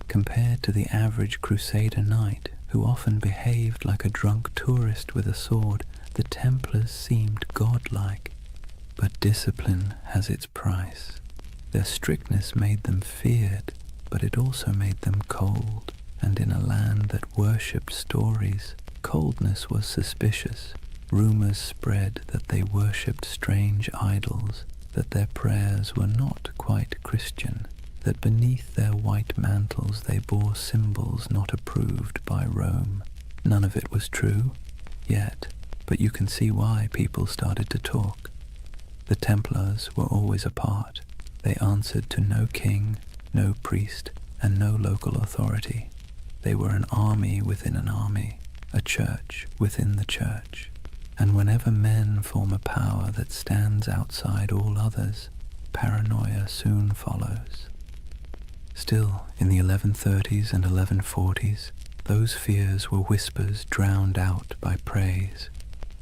Compared to the average Crusader knight, who often behaved like a drunk tourist with a sword, the Templars seemed godlike. But discipline has its price. Their strictness made them feared, but it also made them cold, and in a land that worshipped stories, coldness was suspicious. Rumors spread that they worshipped strange idols, that their prayers were not quite Christian, that beneath their white mantles they bore symbols not approved by Rome. None of it was true, yet, but you can see why people started to talk. The Templars were always apart. They answered to no king, no priest, and no local authority. They were an army within an army, a church within the church. And whenever men form a power that stands outside all others, paranoia soon follows. Still, in the 1130s and 1140s, those fears were whispers drowned out by praise.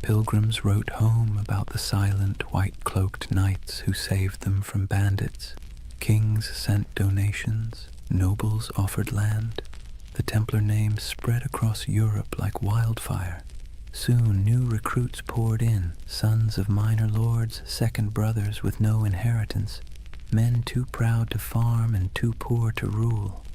Pilgrims wrote home about the silent, white-cloaked knights who saved them from bandits. Kings sent donations, nobles offered land. The Templar name spread across Europe like wildfire. Soon new recruits poured in, sons of minor lords, second brothers with no inheritance, men too proud to farm and too poor to rule.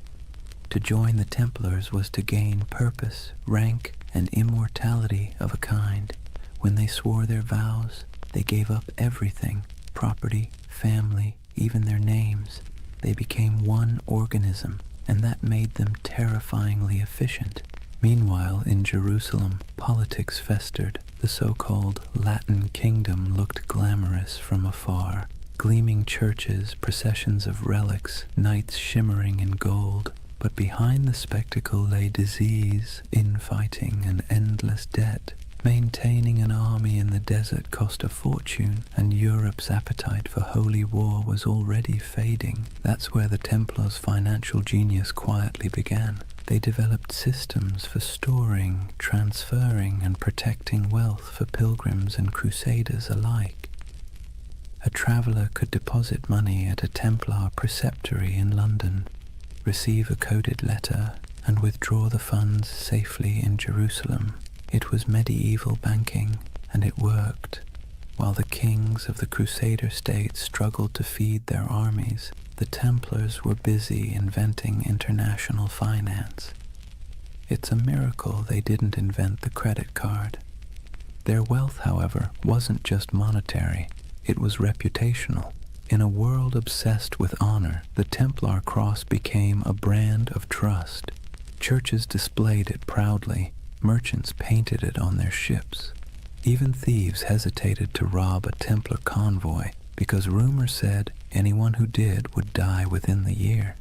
To join the Templars was to gain purpose, rank, and immortality of a kind. When they swore their vows, they gave up everything, property, family, even their names. They became one organism, and that made them terrifyingly efficient. Meanwhile, in Jerusalem, politics festered. The so-called Latin kingdom looked glamorous from afar. Gleaming churches, processions of relics, knights shimmering in gold. But behind the spectacle lay disease, infighting, and endless debt. Maintaining an army in the desert cost a fortune, and Europe's appetite for holy war was already fading. That's where the Templars' financial genius quietly began. They developed systems for storing, transferring, and protecting wealth for pilgrims and crusaders alike. A traveler could deposit money at a Templar preceptory in London, receive a coded letter, and withdraw the funds safely in Jerusalem. It was medieval banking, and it worked. While the kings of the Crusader states struggled to feed their armies, the Templars were busy inventing international finance. It's a miracle they didn't invent the credit card. Their wealth, however, wasn't just monetary, it was reputational. In a world obsessed with honor, the Templar cross became a brand of trust. Churches displayed it proudly. Merchants painted it on their ships. Even thieves hesitated to rob a Templar convoy because rumor said anyone who did would die within the year.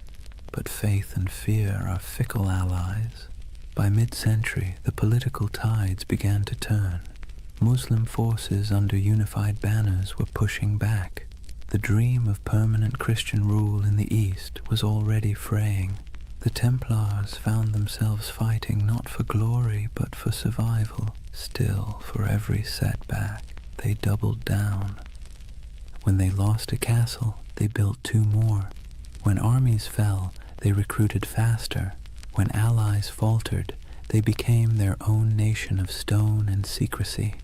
But faith and fear are fickle allies. By mid-century, the political tides began to turn. Muslim forces under unified banners were pushing back. The dream of permanent Christian rule in the East was already fraying. The Templars found themselves fighting not for glory but for survival. Still, for every setback, they doubled down. When they lost a castle, they built two more. When armies fell, they recruited faster. When allies faltered, they became their own nation of stone and secrecy.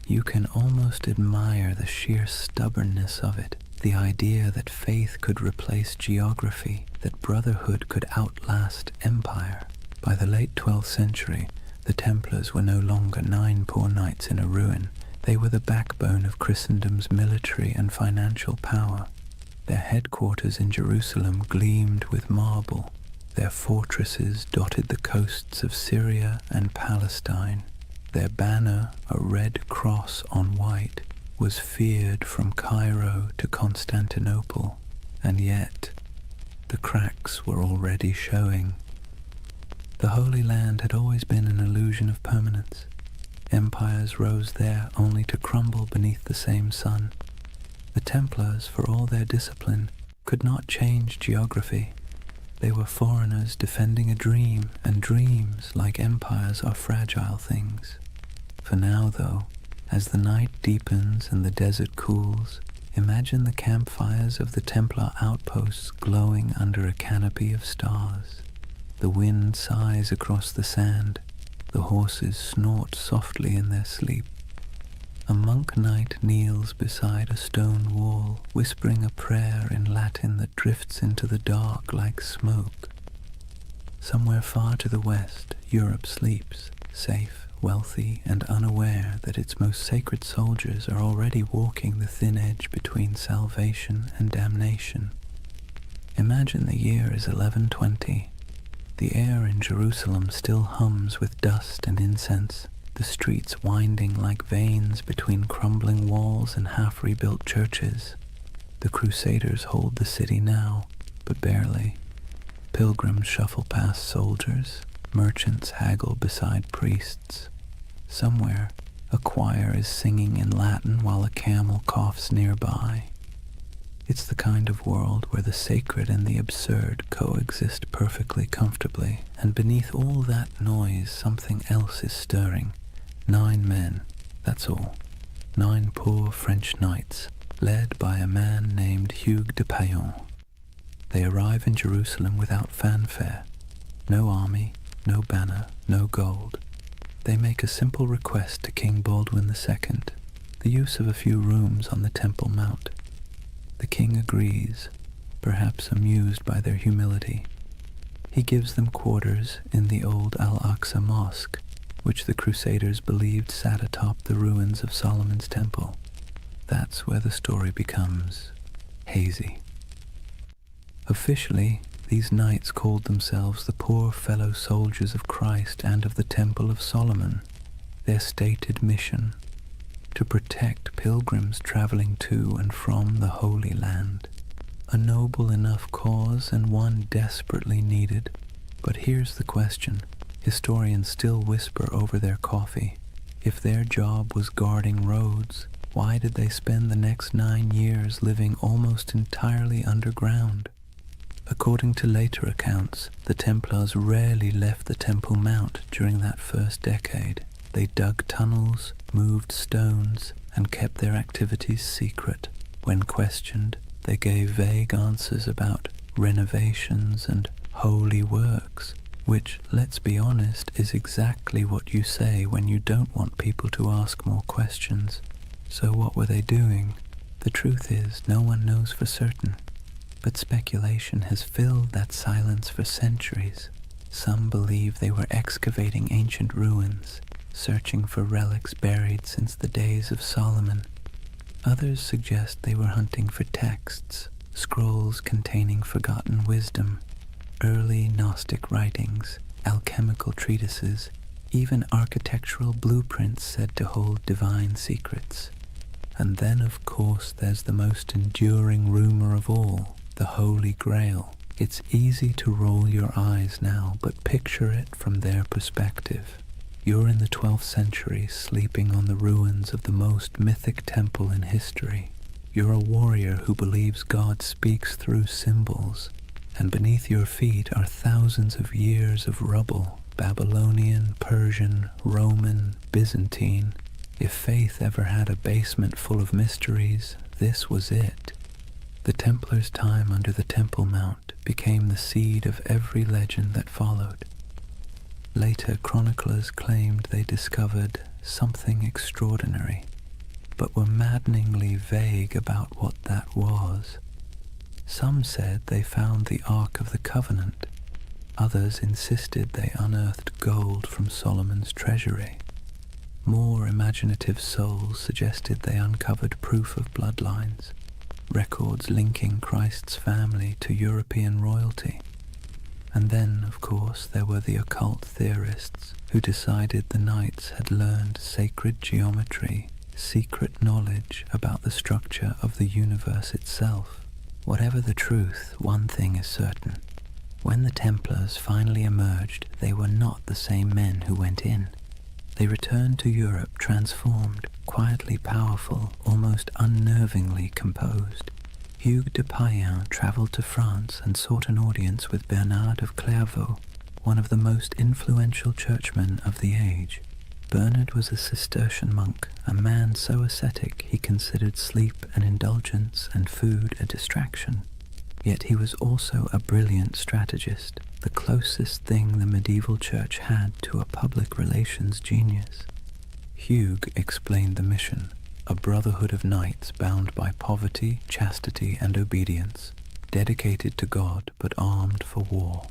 You can almost admire the sheer stubbornness of it. The idea that faith could replace geography, that brotherhood could outlast empire. By the late 12th century, the Templars were no longer 9 poor knights in a ruin. They were the backbone of Christendom's military and financial power. Their headquarters in Jerusalem gleamed with marble. Their fortresses dotted the coasts of Syria and Palestine. Their banner, a red cross on white, was feared from Cairo to Constantinople, and yet the cracks were already showing. The Holy Land had always been an illusion of permanence. Empires rose there only to crumble beneath the same sun. The Templars, for all their discipline, could not change geography. They were foreigners defending a dream, and dreams, like empires, are fragile things. For now, though, as the night deepens and the desert cools, imagine the campfires of the Templar outposts glowing under a canopy of stars. The wind sighs across the sand. The horses snort softly in their sleep. A monk knight kneels beside a stone wall, whispering a prayer in Latin that drifts into the dark like smoke. Somewhere far to the west, Europe sleeps, safe, wealthy, and unaware that its most sacred soldiers are already walking the thin edge between salvation and damnation. Imagine the year is 1120. The air in Jerusalem still hums with dust and incense, the streets winding like veins between crumbling walls and half-rebuilt churches. The Crusaders hold the city now, but barely. Pilgrims shuffle past soldiers, merchants haggle beside priests. Somewhere, a choir is singing in Latin while a camel coughs nearby. It's the kind of world where the sacred and the absurd coexist perfectly comfortably, and beneath all that noise something else is stirring. 9 men, that's all. 9 poor French knights, led by a man named Hugues de Payon. They arrive in Jerusalem without fanfare. No army, no banner, no gold. They make a simple request to King Baldwin II, the use of a few rooms on the Temple Mount. The king agrees, perhaps amused by their humility. He gives them quarters in the old Al-Aqsa Mosque, which the Crusaders believed sat atop the ruins of Solomon's Temple. That's where the story becomes hazy. Officially, these knights called themselves the poor fellow soldiers of Christ and of the Temple of Solomon. Their stated mission: to protect pilgrims traveling to and from the Holy Land. A noble enough cause and one desperately needed. But here's the question. Historians still whisper over their coffee. If their job was guarding roads, why did they spend the next 9 years living almost entirely underground? According to later accounts, the Templars rarely left the Temple Mount during that first decade. They dug tunnels, moved stones, and kept their activities secret. When questioned, they gave vague answers about renovations and holy works, which, let's be honest, is exactly what you say when you don't want people to ask more questions. So what were they doing? The truth is, no one knows for certain. But speculation has filled that silence for centuries. Some believe they were excavating ancient ruins, searching for relics buried since the days of Solomon. Others suggest they were hunting for texts, scrolls containing forgotten wisdom, early Gnostic writings, alchemical treatises, even architectural blueprints said to hold divine secrets. And then, of course, there's the most enduring rumor of all, the Holy Grail. It's easy to roll your eyes now, but picture it from their perspective. You're in the 12th century, sleeping on the ruins of the most mythic temple in history. You're a warrior who believes God speaks through symbols, and beneath your feet are thousands of years of rubble, Babylonian, Persian, Roman, Byzantine. If faith ever had a basement full of mysteries, this was it. The Templars' time under the Temple Mount became the seed of every legend that followed. Later chroniclers claimed they discovered something extraordinary, but were maddeningly vague about what that was. Some said they found the Ark of the Covenant. Others insisted they unearthed gold from Solomon's treasury. More imaginative souls suggested they uncovered proof of bloodlines, records linking Christ's family to European royalty. And then, of course, there were the occult theorists who decided the knights had learned sacred geometry, secret knowledge about the structure of the universe itself. Whatever the truth, one thing is certain. When the Templars finally emerged, they were not the same men who went in. They returned to Europe transformed, quietly powerful, almost unnervingly composed. Hugues de Payen travelled to France and sought an audience with Bernard of Clairvaux, one of the most influential churchmen of the age. Bernard was a Cistercian monk, a man so ascetic he considered sleep an indulgence and food a distraction. Yet he was also a brilliant strategist, the closest thing the medieval church had to a public relations genius. Hugues explained the mission, a brotherhood of knights bound by poverty, chastity, and obedience, dedicated to God but armed for war.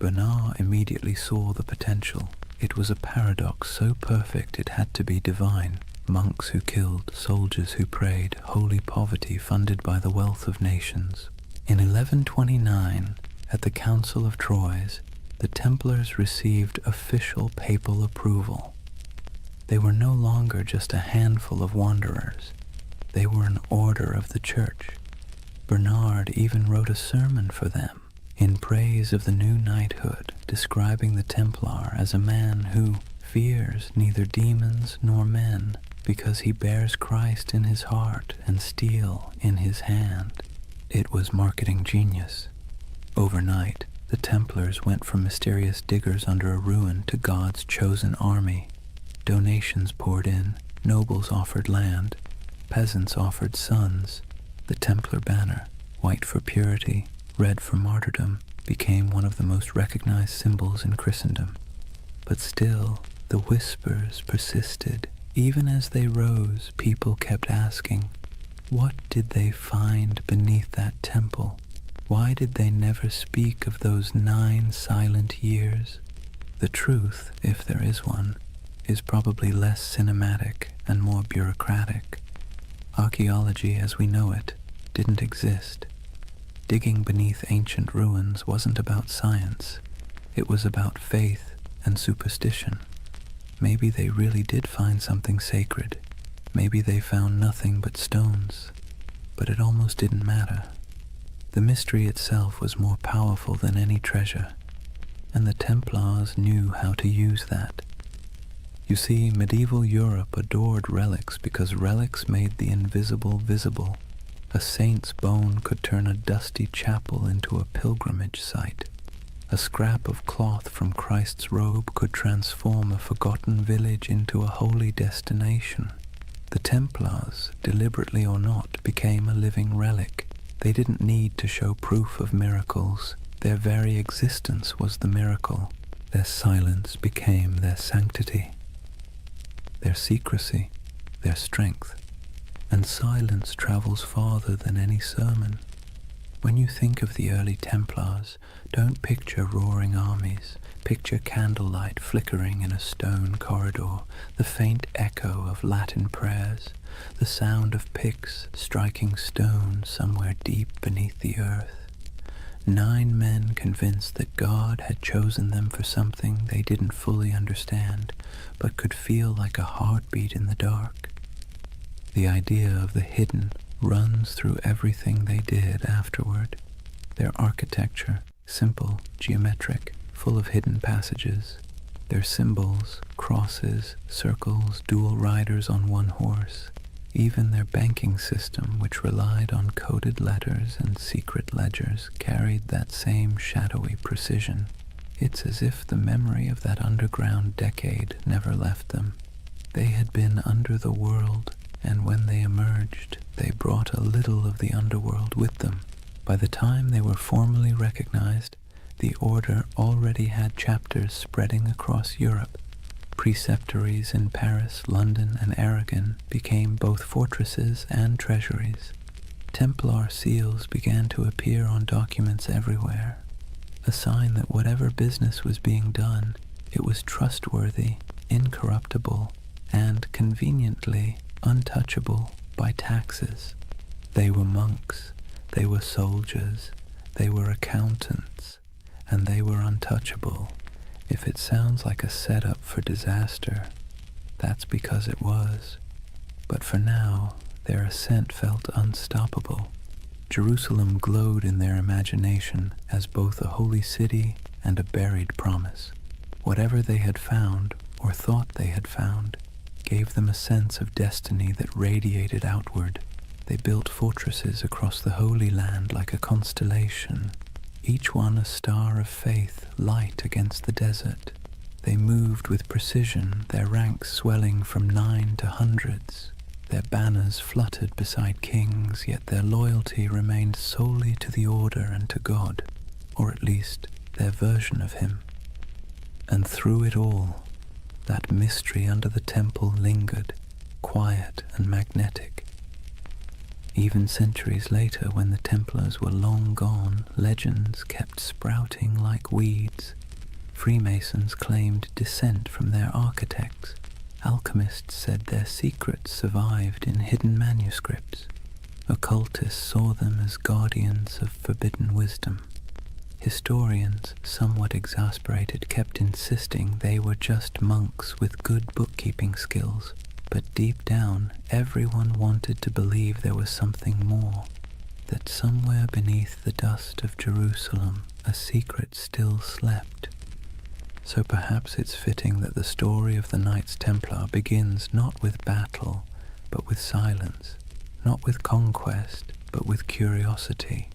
Bernard immediately saw the potential. It was a paradox so perfect it had to be divine. Monks who killed, soldiers who prayed, holy poverty funded by the wealth of nations. In 1129, at the Council of Troyes, the Templars received official papal approval. They were no longer just a handful of wanderers. They were an order of the Church. Bernard even wrote a sermon for them, in praise of the new knighthood, describing the Templar as a man who fears neither demons nor men, because he bears Christ in his heart and steel in his hand. It was marketing genius. Overnight, the Templars went from mysterious diggers under a ruin to God's chosen army. Donations poured in, nobles offered land, peasants offered sons. The Templar banner, white for purity, red for martyrdom, became one of the most recognized symbols in Christendom. But still, the whispers persisted. Even as they rose, people kept asking, what did they find beneath that temple? Why did they never speak of those 9 silent years? The truth, if there is one, is probably less cinematic and more bureaucratic. Archaeology as we know it didn't exist. Digging beneath ancient ruins wasn't about science. It was about faith and superstition. Maybe they really did find something sacred. Maybe they found nothing but stones. But it almost didn't matter. The mystery itself was more powerful than any treasure, and the Templars knew how to use that. You see, medieval Europe adored relics because relics made the invisible visible. A saint's bone could turn a dusty chapel into a pilgrimage site. A scrap of cloth from Christ's robe could transform a forgotten village into a holy destination. The Templars, deliberately or not, became a living relic. They didn't need to show proof of miracles. Their very existence was the miracle. Their silence became their sanctity, their secrecy, their strength. And silence travels farther than any sermon. When you think of the early Templars, don't picture roaring armies. Picture candlelight flickering in a stone corridor, the faint echo of Latin prayers, the sound of picks striking stone somewhere deep beneath the earth. 9 men convinced that God had chosen them for something they didn't fully understand, but could feel like a heartbeat in the dark. The idea of the hidden runs through everything they did afterward. Their architecture, simple, geometric, full of hidden passages. Their symbols, crosses, circles, dual riders on one horse. Even their banking system, which relied on coded letters and secret ledgers, carried that same shadowy precision. It's as if the memory of that underground decade never left them. They had been under the world, and when they emerged, they brought a little of the underworld with them. By the time they were formally recognized, the order already had chapters spreading across Europe. Preceptories in Paris, London, and Aragon became both fortresses and treasuries. Templar seals began to appear on documents everywhere, a sign that whatever business was being done, it was trustworthy, incorruptible, and conveniently untouchable by taxes. They were monks, they were soldiers, they were accountants, and they were untouchable. If it sounds like a setup for disaster, that's because it was. But for now, their ascent felt unstoppable. Jerusalem glowed in their imagination as both a holy city and a buried promise. Whatever they had found, or thought they had found, gave them a sense of destiny that radiated outward. They built fortresses across the Holy Land like a constellation, each one a star of faith, light against the desert. They moved with precision, their ranks swelling from 9 to hundreds. Their banners fluttered beside kings, yet their loyalty remained solely to the order and to God, or at least their version of him. And through it all, that mystery under the temple lingered, quiet and magnetic. Even centuries later, when the Templars were long gone, legends kept sprouting like weeds. Freemasons claimed descent from their architects. Alchemists said their secrets survived in hidden manuscripts. Occultists saw them as guardians of forbidden wisdom. Historians, somewhat exasperated, kept insisting they were just monks with good bookkeeping skills. But deep down, everyone wanted to believe there was something more, that somewhere beneath the dust of Jerusalem, a secret still slept. So perhaps it's fitting that the story of the Knights Templar begins not with battle, but with silence, not with conquest, but with curiosity.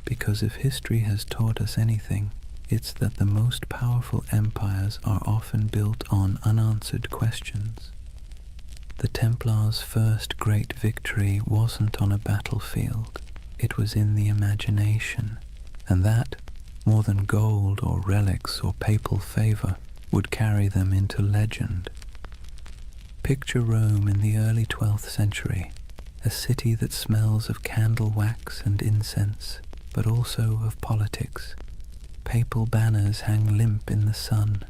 Because if history has taught us anything, it's that the most powerful empires are often built on unanswered questions. The Templars' first great victory wasn't on a battlefield, it was in the imagination, and that, more than gold or relics or papal favor, would carry them into legend. Picture Rome in the early 12th century, a city that smells of candle wax and incense, but also of politics. Papal banners hang limp in the sun.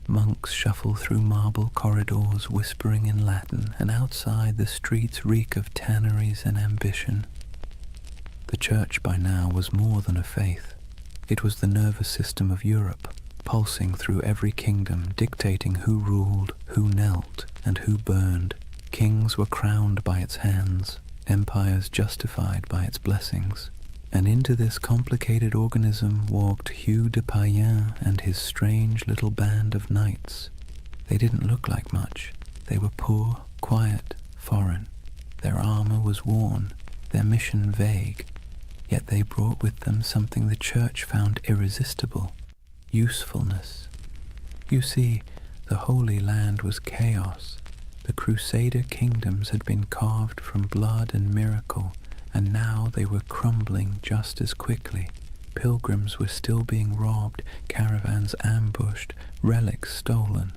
Monks shuffle through marble corridors whispering in Latin, and outside the streets reek of tanneries and ambition. The church by now was more than a faith. It was the nervous system of Europe, pulsing through every kingdom, dictating who ruled, who knelt, and who burned. Kings were crowned by its hands, empires justified by its blessings. And into this complicated organism walked Hugh de Payens and his strange little band of knights. They didn't look like much. They were poor, quiet, foreign. Their armor was worn, their mission vague. Yet they brought with them something the church found irresistible: usefulness. You see, the Holy Land was chaos. The Crusader kingdoms had been carved from blood and miracle, and now they were crumbling just as quickly. Pilgrims were still being robbed, caravans ambushed, relics stolen,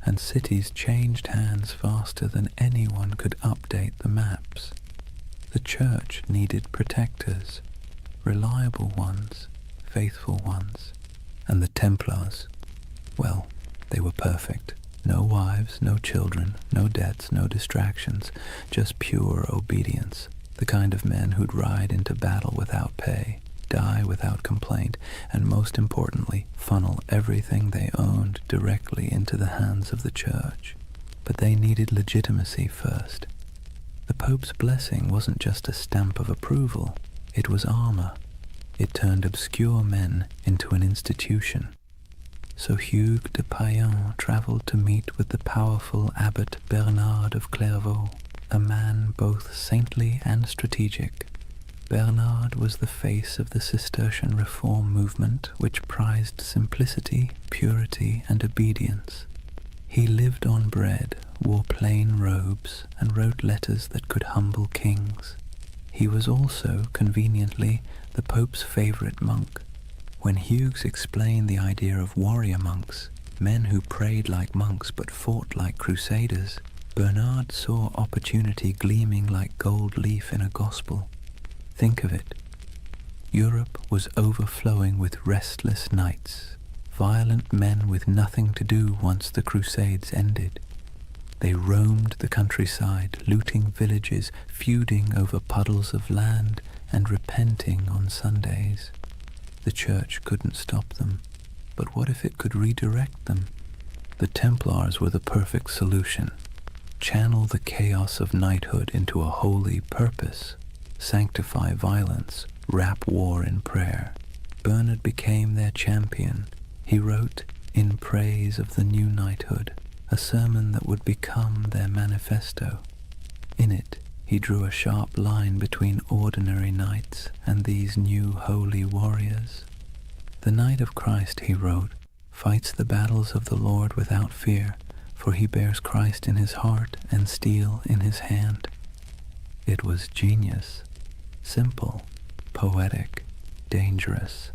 and cities changed hands faster than anyone could update the maps. The church needed protectors, reliable ones, faithful ones. And the Templars, well, they were perfect. No wives, no children, no debts, no distractions, just pure obedience. The kind of men who'd ride into battle without pay, die without complaint, and most importantly, funnel everything they owned directly into the hands of the church. But they needed legitimacy first. The Pope's blessing wasn't just a stamp of approval, it was armor. It turned obscure men into an institution. So Hugh de Payens traveled to meet with the powerful Abbot Bernard of Clairvaux, a man both saintly and strategic. Bernard was the face of the Cistercian reform movement, which prized simplicity, purity, and obedience. He lived on bread, wore plain robes, and wrote letters that could humble kings. He was also, conveniently, the Pope's favorite monk. When Hughes explained the idea of warrior monks, men who prayed like monks but fought like crusaders, Bernard saw opportunity gleaming like gold leaf in a gospel. Think of it. Europe was overflowing with restless knights, violent men with nothing to do once the Crusades ended. They roamed the countryside, looting villages, feuding over puddles of land, and repenting on Sundays. The church couldn't stop them. but what if it could redirect them? The Templars were the perfect solution. Channel the chaos of knighthood into a holy purpose. Sanctify violence. Wrap war in prayer. Bernard became their champion. He wrote, in praise of the new knighthood, a sermon that would become their manifesto. In it, he drew a sharp line between ordinary knights and these new holy warriors. The Knight of Christ, he wrote, fights the battles of the Lord without fear, for he bears Christ in his heart and steel in his hand. It was genius, simple, poetic, dangerous.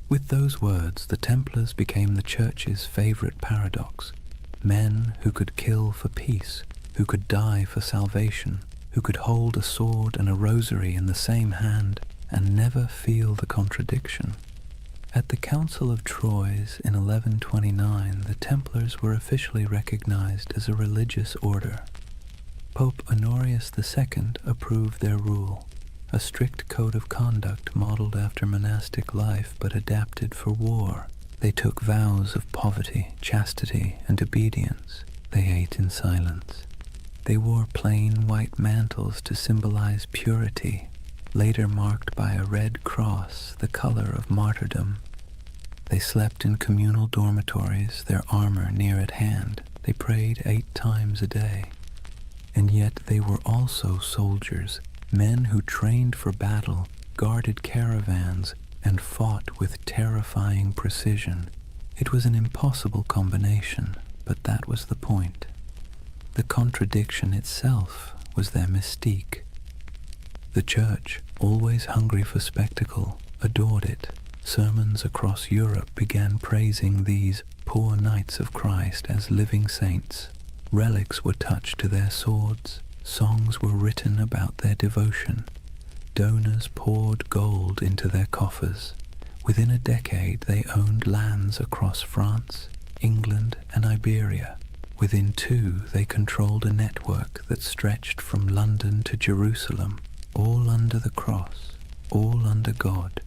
With those words, the Templars became the Church's favorite paradox. Men who could kill for peace, who could die for salvation, who could hold a sword and a rosary in the same hand and never feel the contradiction. At the Council of Troyes in 1129, the Templars were officially recognized as a religious order. Pope Honorius II approved their rule, a strict code of conduct modeled after monastic life but adapted for war. They took vows of poverty, chastity, and obedience. They ate in silence. They wore plain white mantles to symbolize purity, later marked by a red cross, the color of martyrdom. They slept in communal dormitories, their armor near at hand. They prayed 8 times a day. And yet they were also soldiers, men who trained for battle, guarded caravans, and fought with terrifying precision. It was an impossible combination, but that was the point. The contradiction itself was their mystique. The Church, always hungry for spectacle, adored it. Sermons across Europe began praising these poor knights of Christ as living saints. Relics were touched to their swords. Songs were written about their devotion. Donors poured gold into their coffers. Within a decade, they owned lands across France, England, and Iberia. Within 2, they controlled a network that stretched from London to Jerusalem, all under the cross, all under God.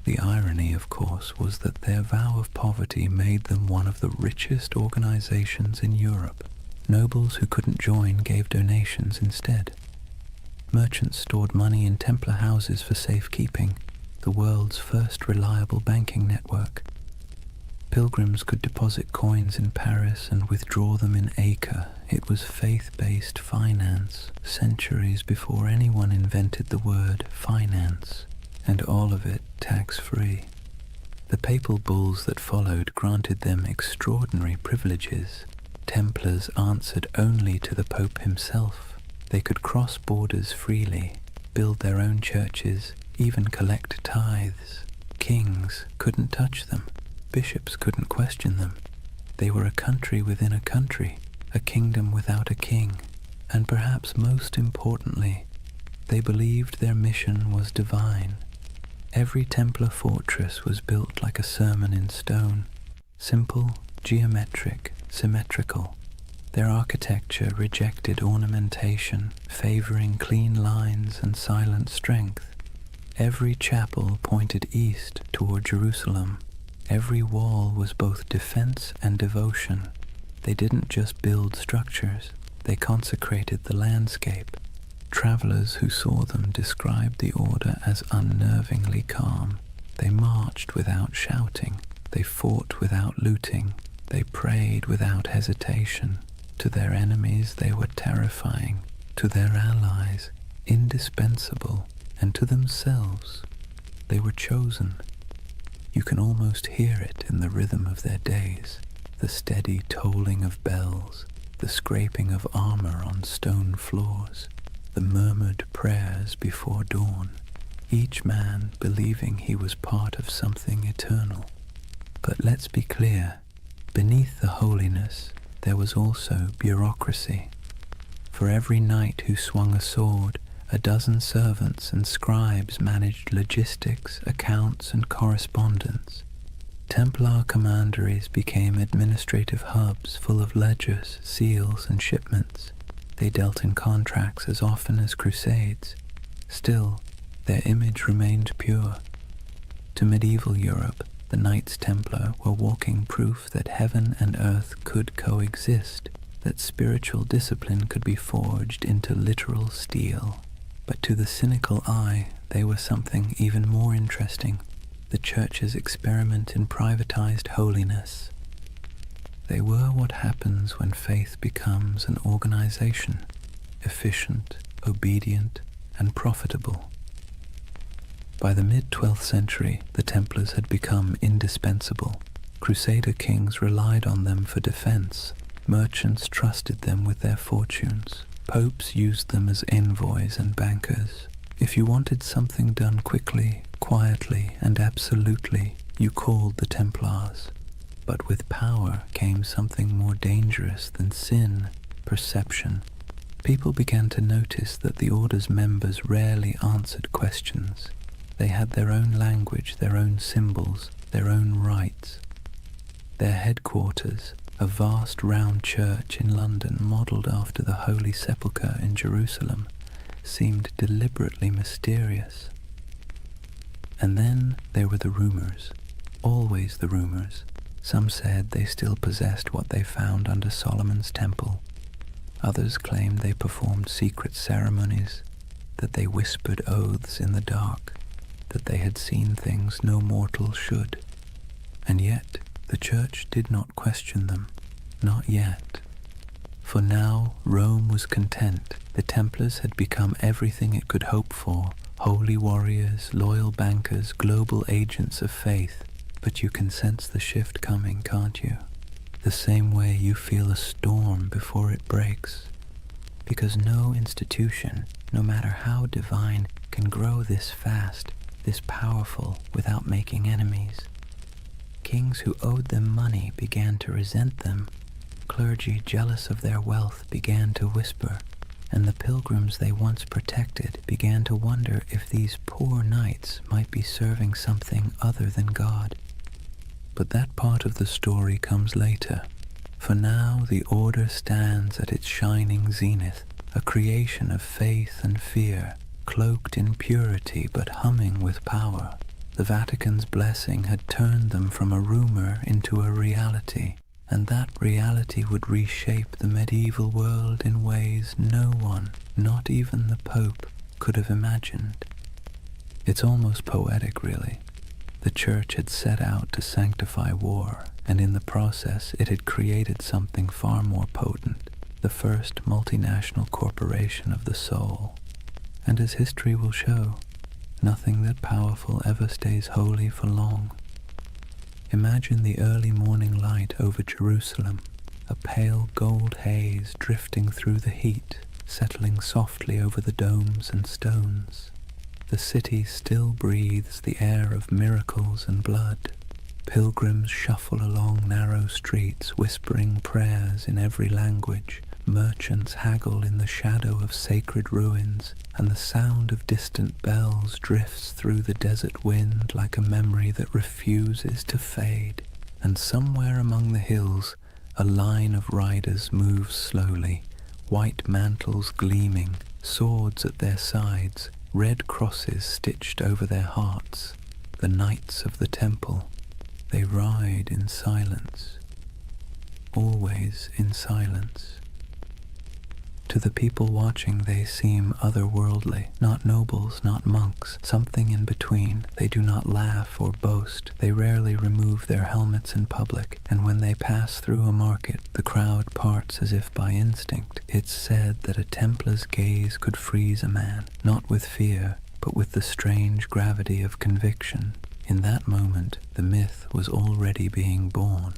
The irony, of course, was that their vow of poverty made them one of the richest organizations in Europe. Nobles who couldn't join gave donations instead. Merchants stored money in Templar houses for safekeeping, the world's first reliable banking network. Pilgrims could deposit coins in Paris and withdraw them in Acre. It was faith-based finance, centuries before anyone invented the word finance, and all of it tax-free. The papal bulls that followed granted them extraordinary privileges. Templars answered only to the Pope himself. They could cross borders freely, build their own churches, even collect tithes. Kings couldn't touch them. Bishops couldn't question them. They were a country within a country, a kingdom without a king. And perhaps most importantly, they believed their mission was divine. Every Templar fortress was built like a sermon in stone, simple, geometric, symmetrical. Their architecture rejected ornamentation, favoring clean lines and silent strength. Every chapel pointed east toward Jerusalem. Every wall was both defense and devotion. They didn't just build structures, they consecrated the landscape. Travelers who saw them described the order as unnervingly calm. They marched without shouting. They fought without looting. They prayed without hesitation. To their enemies they were terrifying. To their allies, indispensable. And to themselves, they were chosen. You can almost hear it in the rhythm of their days, the steady tolling of bells, the scraping of armor on stone floors, the murmured prayers before dawn, each man believing he was part of something eternal. But let's be clear, beneath the holiness there was also bureaucracy. For every knight who swung a sword, a dozen servants and scribes managed logistics, accounts, and correspondence. Templar commanderies became administrative hubs full of ledgers, seals, and shipments. They dealt in contracts as often as crusades. Still, their image remained pure. To medieval Europe, The Knights Templar were walking proof that heaven and earth could coexist, that spiritual discipline could be forged into literal steel. But to the cynical eye, they were something even more interesting, the Church's experiment in privatized holiness. They were what happens when faith becomes an organization, efficient, obedient, and profitable. By the mid-12th century, the Templars had become indispensable. Crusader kings relied on them for defense. Merchants trusted them with their fortunes. Popes used them as envoys and bankers. If you wanted something done quickly, quietly, and absolutely, you called the Templars. But with power came something more dangerous than sin, perception. People began to notice that the order's members rarely answered questions. They had their own language, their own symbols, their own rites. Their headquarters, a vast round church in London modelled after the Holy Sepulchre in Jerusalem, seemed deliberately mysterious. And then there were the rumours, always the rumours. Some said they still possessed what they found under Solomon's temple. Others claimed they performed secret ceremonies, that they whispered oaths in the dark, that they had seen things no mortal should. And yet the Church did not question them, not yet. For now Rome was content. The Templars had become everything it could hope for, holy warriors, loyal bankers, global agents of faith. But you can sense the shift coming, can't you? The same way you feel a storm before it breaks. Because no institution, no matter how divine, can grow this fast, this powerful, without making enemies. Kings who owed them money began to resent them. Clergy jealous of their wealth began to whisper, and the pilgrims they once protected began to wonder if these poor knights might be serving something other than God. But that part of the story comes later. For now the order stands at its shining zenith, a creation of faith and fear, cloaked in purity but humming with power. The Vatican's blessing had turned them from a rumor into a reality, and that reality would reshape the medieval world in ways no one, not even the Pope, could have imagined. It's almost poetic, really. The Church had set out to sanctify war, and in the process it had created something far more potent, the first multinational corporation of the soul. And as history will show, nothing that powerful ever stays holy for long. Imagine the early morning light over Jerusalem, a pale gold haze drifting through the heat, settling softly over the domes and stones. The city still breathes the air of miracles and blood. Pilgrims shuffle along narrow streets, whispering prayers in every language. Merchants haggle in the shadow of sacred ruins, and the sound of distant bells drifts through the desert wind like a memory that refuses to fade. And somewhere among the hills, a line of riders moves slowly, white mantles gleaming, swords at their sides, red crosses stitched over their hearts. The Knights of the Temple. They ride in silence, always in silence. To the people watching they seem otherworldly, not nobles, not monks, something in between. They do not laugh or boast. They rarely remove their helmets in public, and when they pass through a market, the crowd parts as if by instinct. It's said that a Templar's gaze could freeze a man, not with fear, but with the strange gravity of conviction. In that moment, the myth was already being born.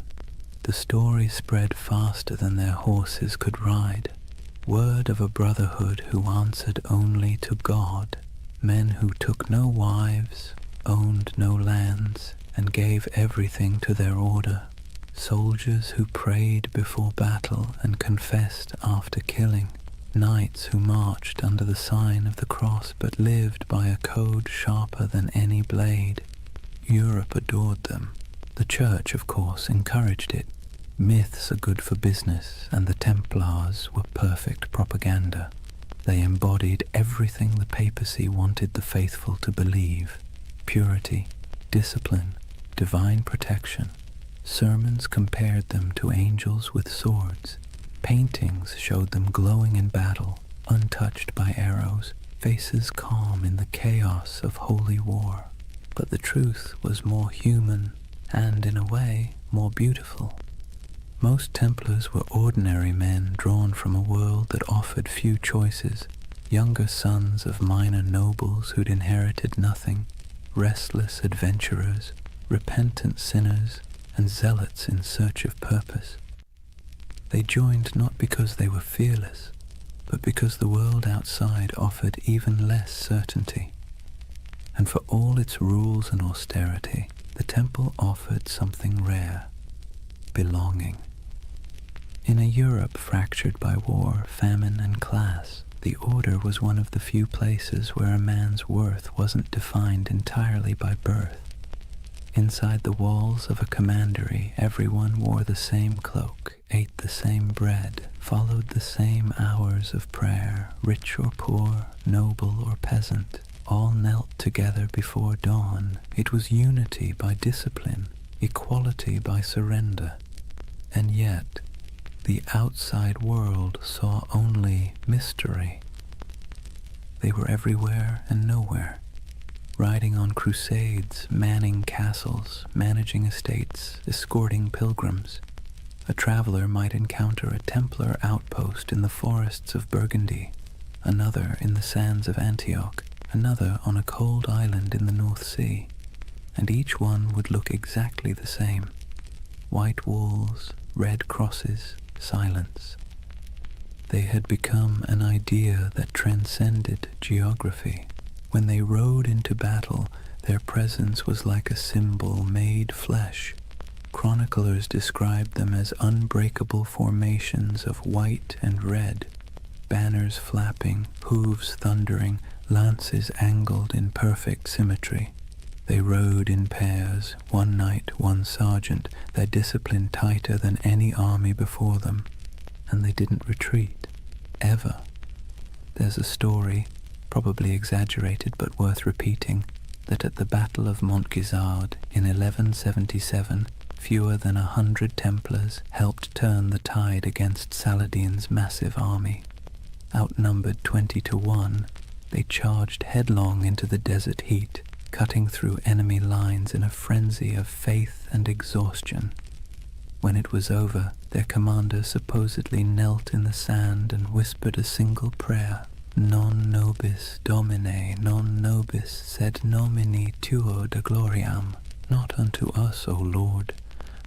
The story spread faster than their horses could ride. Word of a brotherhood who answered only to God, men who took no wives, owned no lands, and gave everything to their order, soldiers who prayed before battle and confessed after killing, knights who marched under the sign of the cross but lived by a code sharper than any blade. Europe adored them. The Church, of course, encouraged it. Myths are good for business, and the Templars were perfect propaganda. They embodied everything the papacy wanted the faithful to believe: purity, discipline, divine protection. Sermons compared them to angels with swords. Paintings showed them glowing in battle, untouched by arrows, faces calm in the chaos of holy war. But the truth was more human and, in a way, more beautiful. Most Templars were ordinary men drawn from a world that offered few choices, younger sons of minor nobles who'd inherited nothing, restless adventurers, repentant sinners, and zealots in search of purpose. They joined not because they were fearless, but because the world outside offered even less certainty. And for all its rules and austerity, the temple offered something rare: belonging. In a Europe fractured by war, famine, and class, the Order was one of the few places where a man's worth wasn't defined entirely by birth. Inside the walls of a commandery, everyone wore the same cloak, ate the same bread, followed the same hours of prayer. Rich or poor, noble or peasant, all knelt together before dawn. It was unity by discipline, equality by surrender. And yet, the outside world saw only mystery. They were everywhere and nowhere, riding on crusades, manning castles, managing estates, escorting pilgrims. A traveler might encounter a Templar outpost in the forests of Burgundy, another in the sands of Antioch, another on a cold island in the North Sea, and each one would look exactly the same: white walls, red crosses, silence. They had become an idea that transcended geography. When they rode into battle, their presence was like a symbol made flesh. Chroniclers described them as unbreakable formations of white and red, banners flapping, hooves thundering, lances angled in perfect symmetry. They rode in pairs, one knight, one sergeant, their discipline tighter than any army before them, and they didn't retreat, ever. There's a story, probably exaggerated but worth repeating, that at the Battle of Montgisard in 1177, fewer than 100 Templars helped turn the tide against Saladin's massive army. Outnumbered 20-1, they charged headlong into the desert heat, cutting through enemy lines in a frenzy of faith and exhaustion. When it was over, their commander supposedly knelt in the sand and whispered a single prayer: Non nobis Domine, non nobis sed nomini tuo de gloriam. Not unto us, O Lord,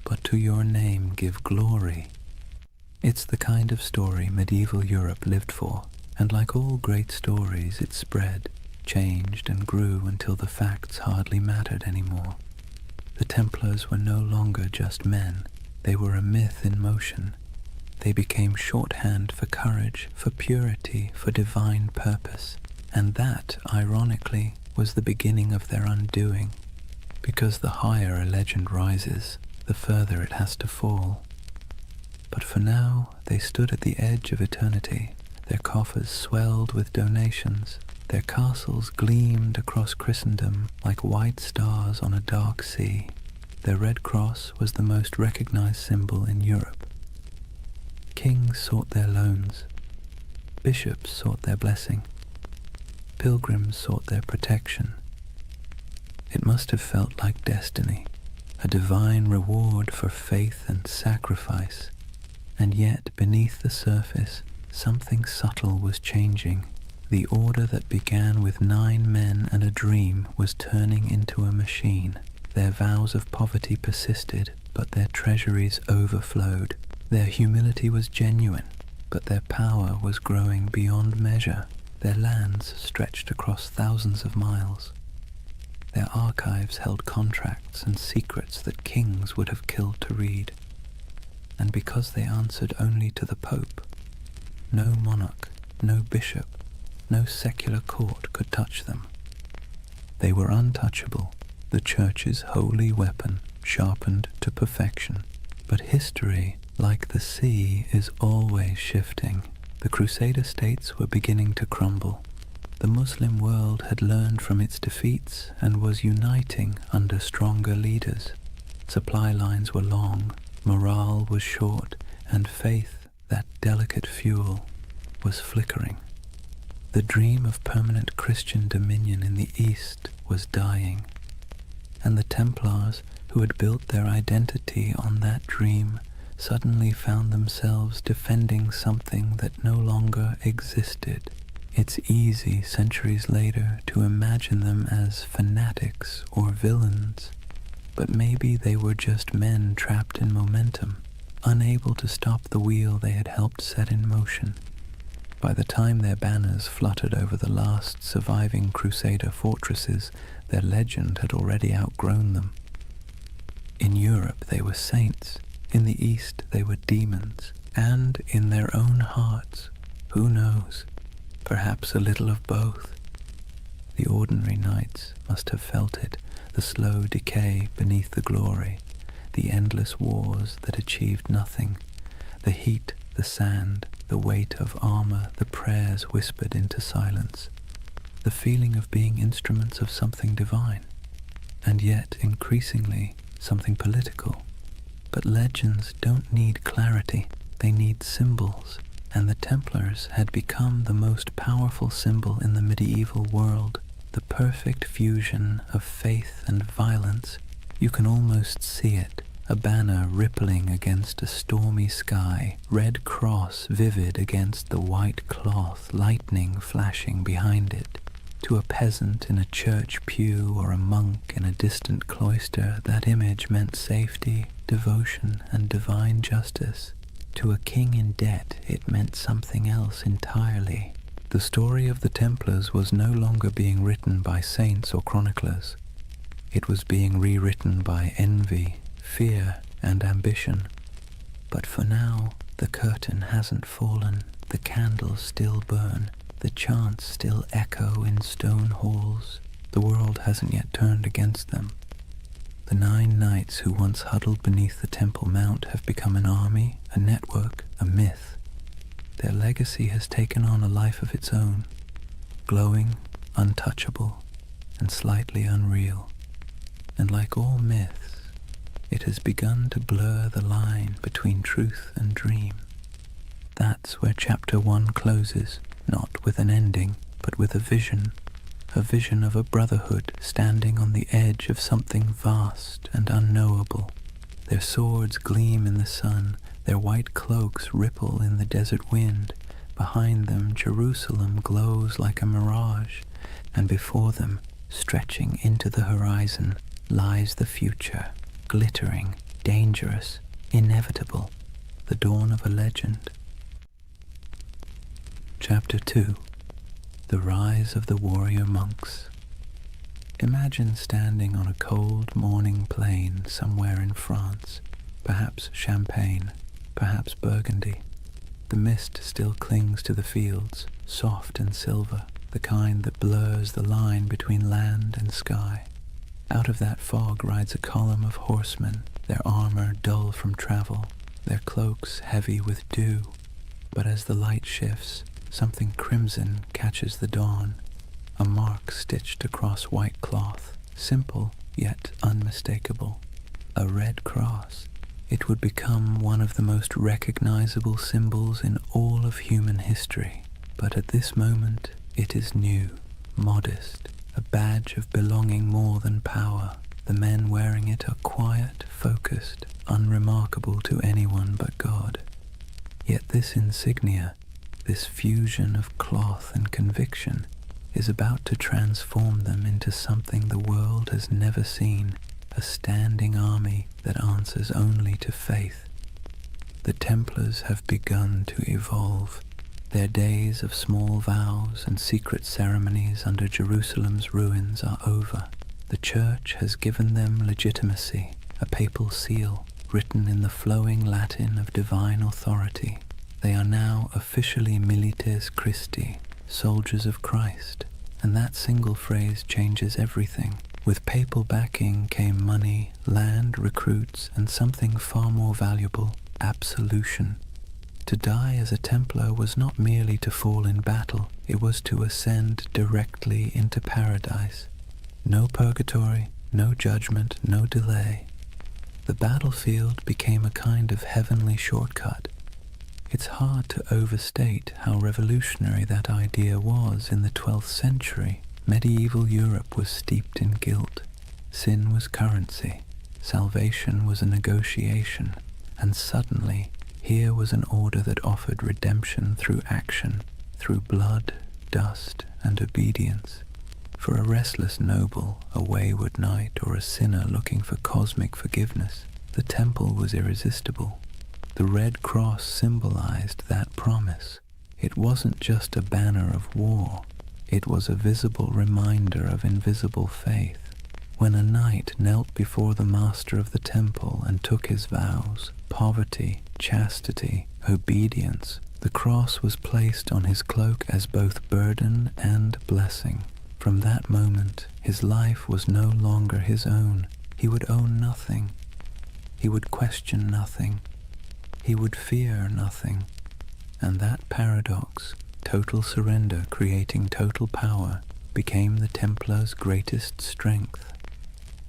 but to your name give glory. It's the kind of story medieval Europe lived for, and like all great stories, it spread, changed and grew until the facts hardly mattered anymore. The Templars were no longer just men. They were a myth in motion. They became shorthand for courage, for purity, for divine purpose. And that, ironically, was the beginning of their undoing. Because the higher a legend rises, the further it has to fall. But for now, they stood at the edge of eternity. Their coffers swelled with donations. Their castles gleamed across Christendom like white stars on a dark sea. Their red cross was the most recognized symbol in Europe. Kings sought their loans. Bishops sought their blessing. Pilgrims sought their protection. It must have felt like destiny, a divine reward for faith and sacrifice. And yet, beneath the surface, something subtle was changing. The order that began with 9 men and a dream was turning into a machine. Their vows of poverty persisted, but their treasuries overflowed. Their humility was genuine, but their power was growing beyond measure. Their lands stretched across thousands of miles. Their archives held contracts and secrets that kings would have killed to read. And because they answered only to the Pope, no monarch, no bishop, no secular court could touch them. They were untouchable, the Church's holy weapon, sharpened to perfection. But history, like the sea, is always shifting. The Crusader states were beginning to crumble. The Muslim world had learned from its defeats and was uniting under stronger leaders. Supply lines were long, morale was short, and faith, that delicate fuel, was flickering. The dream of permanent Christian dominion in the East was dying, and the Templars, who had built their identity on that dream, suddenly found themselves defending something that no longer existed. It's easy, centuries later, to imagine them as fanatics or villains, but maybe they were just men trapped in momentum, unable to stop the wheel they had helped set in motion. By the time their banners fluttered over the last surviving Crusader fortresses, their legend had already outgrown them. In Europe they were saints, in the East they were demons, and in their own hearts, who knows, perhaps a little of both. The ordinary knights must have felt it, the slow decay beneath the glory, the endless wars that achieved nothing, the heat, the sand, the weight of armor, the prayers whispered into silence, the feeling of being instruments of something divine, and yet increasingly something political. But legends don't need clarity, they need symbols, and the Templars had become the most powerful symbol in the medieval world, the perfect fusion of faith and violence. You can almost see it, a banner rippling against a stormy sky, red cross vivid against the white cloth, lightning flashing behind it. To a peasant in a church pew or a monk in a distant cloister, that image meant safety, devotion, and divine justice. To a king in debt, it meant something else entirely. The story of the Templars was no longer being written by saints or chroniclers. It was being rewritten by envy, fear, and ambition. But for now, the curtain hasn't fallen, the candles still burn, the chants still echo in stone halls. The world hasn't yet turned against them. The 9 knights who once huddled beneath the Temple Mount have become an army, a network, a myth. Their legacy has taken on a life of its own, glowing, untouchable, and slightly unreal. And like all myths, it has begun to blur the line between truth and dream. That's where Chapter 1 closes, not with an ending, but with a vision of a brotherhood standing on the edge of something vast and unknowable. Their swords gleam in the sun, their white cloaks ripple in the desert wind. Behind them, Jerusalem glows like a mirage, and before them, stretching into the horizon, lies the future, glittering, dangerous, inevitable, the dawn of a legend. Chapter 2. The Rise of the Warrior Monks. Imagine standing on a cold morning plain somewhere in France, perhaps Champagne, perhaps Burgundy. The mist still clings to the fields, soft and silver, the kind that blurs the line between land and sky. Out of that fog rides a column of horsemen, their armor dull from travel, their cloaks heavy with dew. But as the light shifts, something crimson catches the dawn, a mark stitched across white cloth, simple yet unmistakable, a red cross. It would become one of the most recognizable symbols in all of human history, but at this moment it is new, modest, a badge of belonging more than power. The men wearing it are quiet, focused, unremarkable to anyone but God. Yet this insignia, this fusion of cloth and conviction, is about to transform them into something the world has never seen, a standing army that answers only to faith. The Templars have begun to evolve. Their days of small vows and secret ceremonies under Jerusalem's ruins are over. The Church has given them legitimacy, a papal seal, written in the flowing Latin of divine authority. They are now officially milites Christi, soldiers of Christ, and that single phrase changes everything. With papal backing came money, land, recruits, and something far more valuable, absolution. To die as a Templar was not merely to fall in battle, it was to ascend directly into paradise. No purgatory, no judgment, no delay. The battlefield became a kind of heavenly shortcut. It's hard to overstate how revolutionary that idea was in the 12th century. Medieval Europe was steeped in guilt. Sin was currency. Salvation was a negotiation. And suddenly, here was an order that offered redemption through action, through blood, dust, and obedience. For a restless noble, a wayward knight, or a sinner looking for cosmic forgiveness, the temple was irresistible. The Red Cross symbolized that promise. It wasn't just a banner of war. It was a visible reminder of invisible faith. When a knight knelt before the master of the temple and took his vows, poverty, chastity, obedience, the cross was placed on his cloak as both burden and blessing. From that moment, his life was no longer his own. He would own nothing. He would question nothing. He would fear nothing. And that paradox, total surrender creating total power, became the Templars' greatest strength.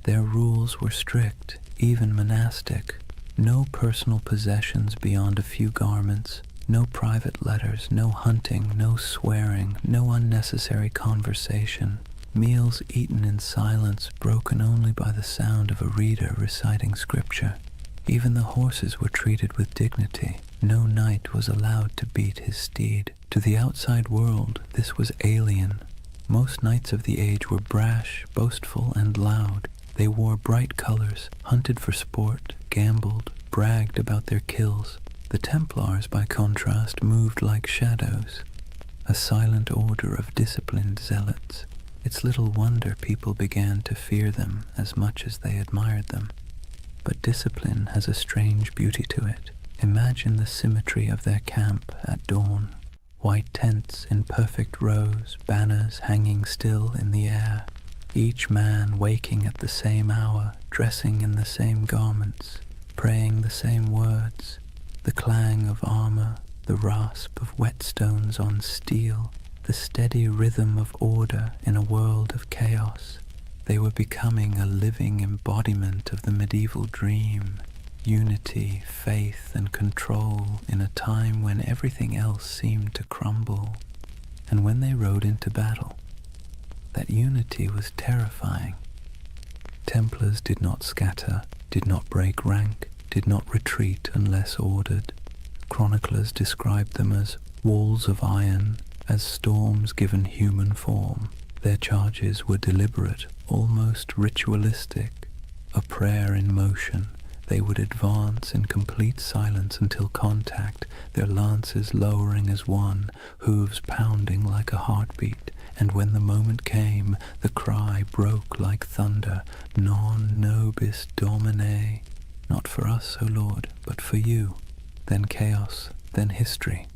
Their rules were strict, even monastic. No personal possessions beyond a few garments, no private letters, no hunting, no swearing, no unnecessary conversation. Meals eaten in silence, broken only by the sound of a reader reciting scripture. Even the horses were treated with dignity. No knight was allowed to beat his steed. To the outside world, this was alien. Most knights of the age were brash, boastful, and loud. They wore bright colors, hunted for sport, gambled, bragged about their kills. The Templars, by contrast, moved like shadows, a silent order of disciplined zealots. It's little wonder people began to fear them as much as they admired them. But discipline has a strange beauty to it. Imagine the symmetry of their camp at dawn. White tents in perfect rows, banners hanging still in the air. Each man waking at the same hour, dressing in the same garments, praying the same words. The clang of armor, the rasp of whetstones on steel, the steady rhythm of order in a world of chaos. They were becoming a living embodiment of the medieval dream, unity, faith, and control in a time when everything else seemed to crumble. And when they rode into battle, that unity was terrifying. Templars did not scatter, did not break rank, did not retreat unless ordered. Chroniclers described them as walls of iron, as storms given human form. Their charges were deliberate, almost ritualistic, a prayer in motion. They would advance in complete silence until contact, their lances lowering as one, hooves pounding like a heartbeat. And when the moment came, the cry broke like thunder, Non nobis Domine. Not for us, O Lord, but for you. Then chaos, then history.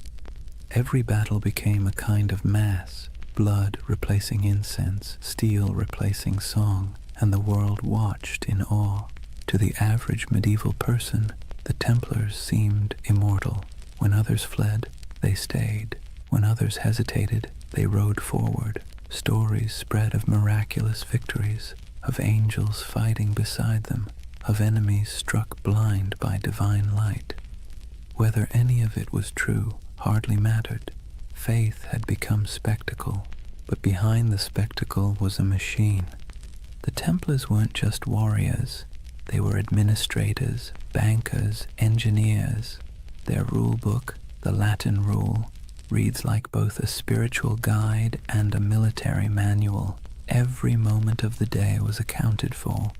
Every battle became a kind of mass, blood replacing incense, steel replacing song, and the world watched in awe. To the average medieval person, the Templars seemed immortal. When others fled, they stayed. When others hesitated, they rode forward. Stories spread of miraculous victories, of angels fighting beside them, of enemies struck blind by divine light. Whether any of it was true hardly mattered. Faith had become spectacle, but behind the spectacle was a machine. The Templars weren't just warriors. They were administrators, bankers, engineers. Their rule book, the Latin rule, reads like both a spiritual guide and a military manual. Every moment of the day was accounted for,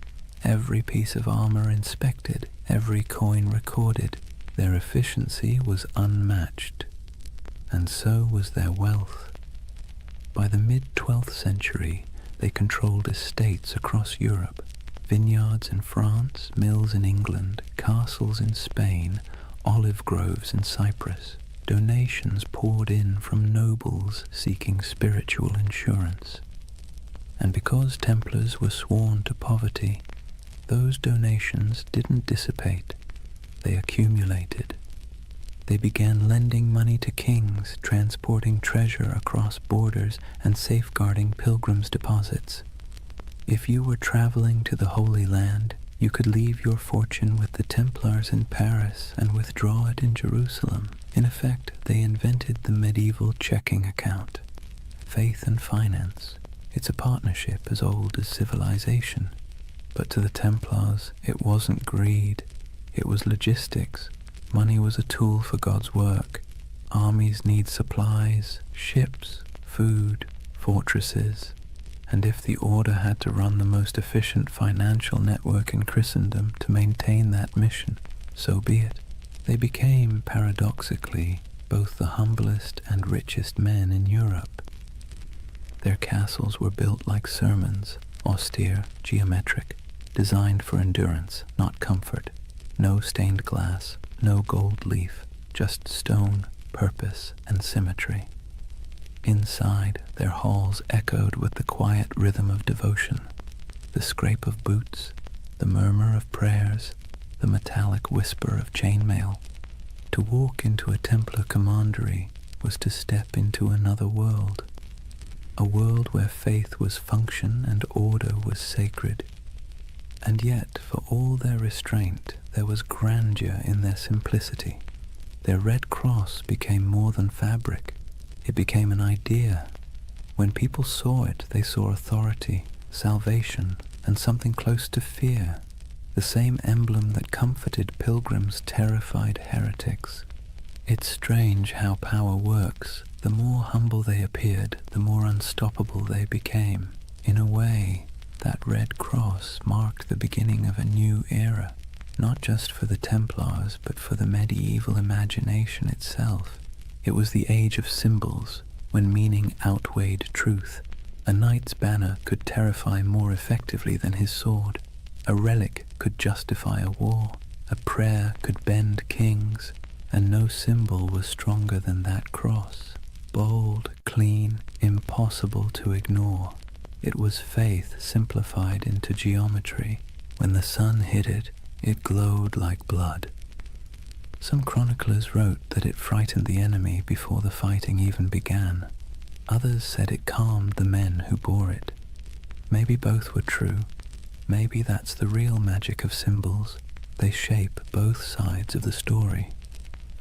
every piece of armor inspected, every coin recorded. Their efficiency was unmatched, and so was their wealth. By the mid-12th century, they controlled estates across Europe, vineyards in France, mills in England, castles in Spain, olive groves in Cyprus. Donations poured in from nobles seeking spiritual insurance. And because Templars were sworn to poverty, those donations didn't dissipate. They accumulated. They began lending money to kings, transporting treasure across borders, and safeguarding pilgrims' deposits. If you were traveling to the Holy Land, You could leave your fortune with the Templars in Paris and withdraw it in Jerusalem. In effect, they invented the medieval checking account. Faith and finance. It's a partnership as old as civilization. But to the Templars, it wasn't greed. It was logistics. Money was a tool for God's work. Armies need supplies, ships, food, fortresses. And if the order had to run the most efficient financial network in Christendom to maintain that mission, so be it. They became, paradoxically, both the humblest and richest men in Europe. Their castles were built like sermons, austere, geometric, designed for endurance, not comfort. No stained glass, no gold leaf, just stone, purpose, and symmetry. Inside, their halls echoed with the quiet rhythm of devotion, the scrape of boots, the murmur of prayers, the metallic whisper of chainmail. To walk into a Templar commandery was to step into another world, a world where faith was function and order was sacred. And yet, for all their restraint, there was grandeur in their simplicity. Their red cross became more than fabric. It became an idea. When people saw it, they saw authority, salvation, and something close to fear. The same emblem that comforted pilgrims terrified heretics. It's strange how power works. The more humble they appeared, the more unstoppable they became. In a way, that red cross marked the beginning of a new era, not just for the Templars, but for the medieval imagination itself. It was the age of symbols, when meaning outweighed truth. A knight's banner could terrify more effectively than his sword. A relic could justify a war. A prayer could bend kings. And no symbol was stronger than that cross. Bold, clean, impossible to ignore. It was faith simplified into geometry. When the sun hit it, it glowed like blood. Some chroniclers wrote that it frightened the enemy before the fighting even began. Others said it calmed the men who bore it. Maybe both were true. Maybe that's the real magic of symbols. They shape both sides of the story.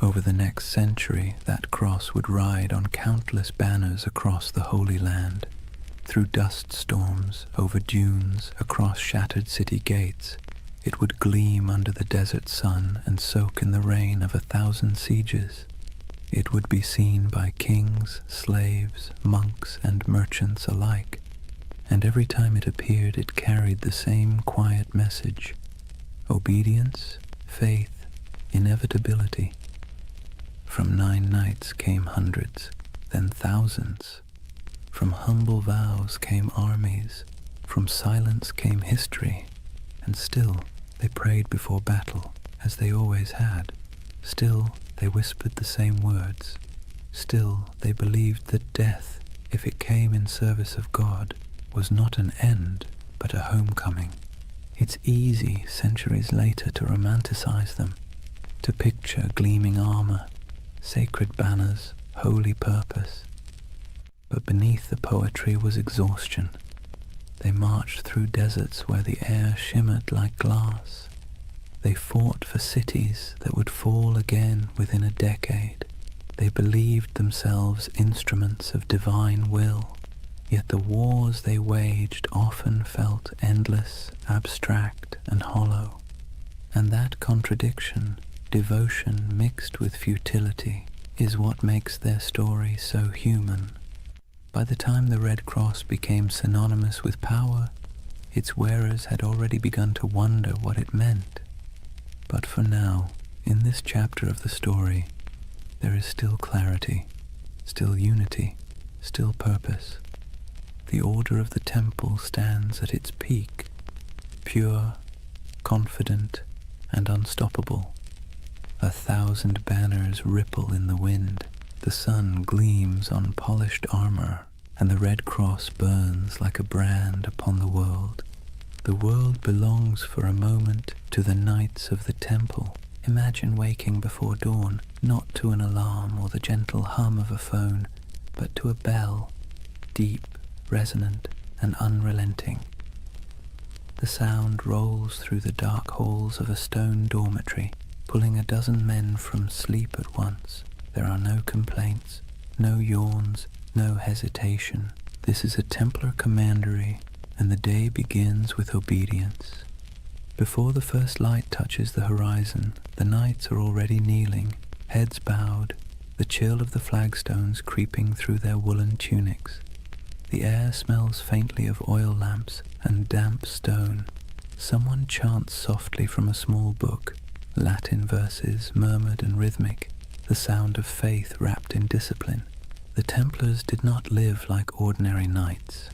Over the next century, that cross would ride on countless banners across the Holy Land, through dust storms, over dunes, across shattered city gates. It would gleam under the desert sun and soak in the rain of 1,000 sieges. It would be seen by kings, slaves, monks, and merchants alike. And every time it appeared, it carried the same quiet message: obedience, faith, inevitability. From 9 nights came hundreds, then thousands. From humble vows came armies. From silence came history. And still, they prayed before battle, as they always had. Still, they whispered the same words. Still, they believed that death, if it came in service of God, was not an end, but a homecoming. It's easy, centuries later, to romanticize them, to picture gleaming armor, sacred banners, holy purpose. But beneath the poetry was exhaustion. They marched through deserts where the air shimmered like glass. They fought for cities that would fall again within a decade. They believed themselves instruments of divine will. Yet the wars they waged often felt endless, abstract, and hollow. And that contradiction, devotion mixed with futility, is what makes their story so human. By the time the Red Cross became synonymous with power, its wearers had already begun to wonder what it meant. But for now, in this chapter of the story, there is still clarity, still unity, still purpose. The order of the temple stands at its peak, pure, confident, and unstoppable. 1,000 banners ripple in the wind. The sun gleams on polished armor, and the Red Cross burns like a brand upon the world. The world belongs for a moment to the knights of the temple. Imagine waking before dawn, not to an alarm or the gentle hum of a phone, but to a bell, deep, resonant, and unrelenting. The sound rolls through the dark halls of a stone dormitory, pulling a dozen men from sleep at once. There are no complaints, no yawns, no hesitation. This is a Templar commandery, and the day begins with obedience. Before the first light touches the horizon, the knights are already kneeling, heads bowed, the chill of the flagstones creeping through their woolen tunics. The air smells faintly of oil lamps and damp stone. Someone chants softly from a small book, Latin verses murmured and rhythmic, the sound of faith wrapped in discipline. The Templars did not live like ordinary knights.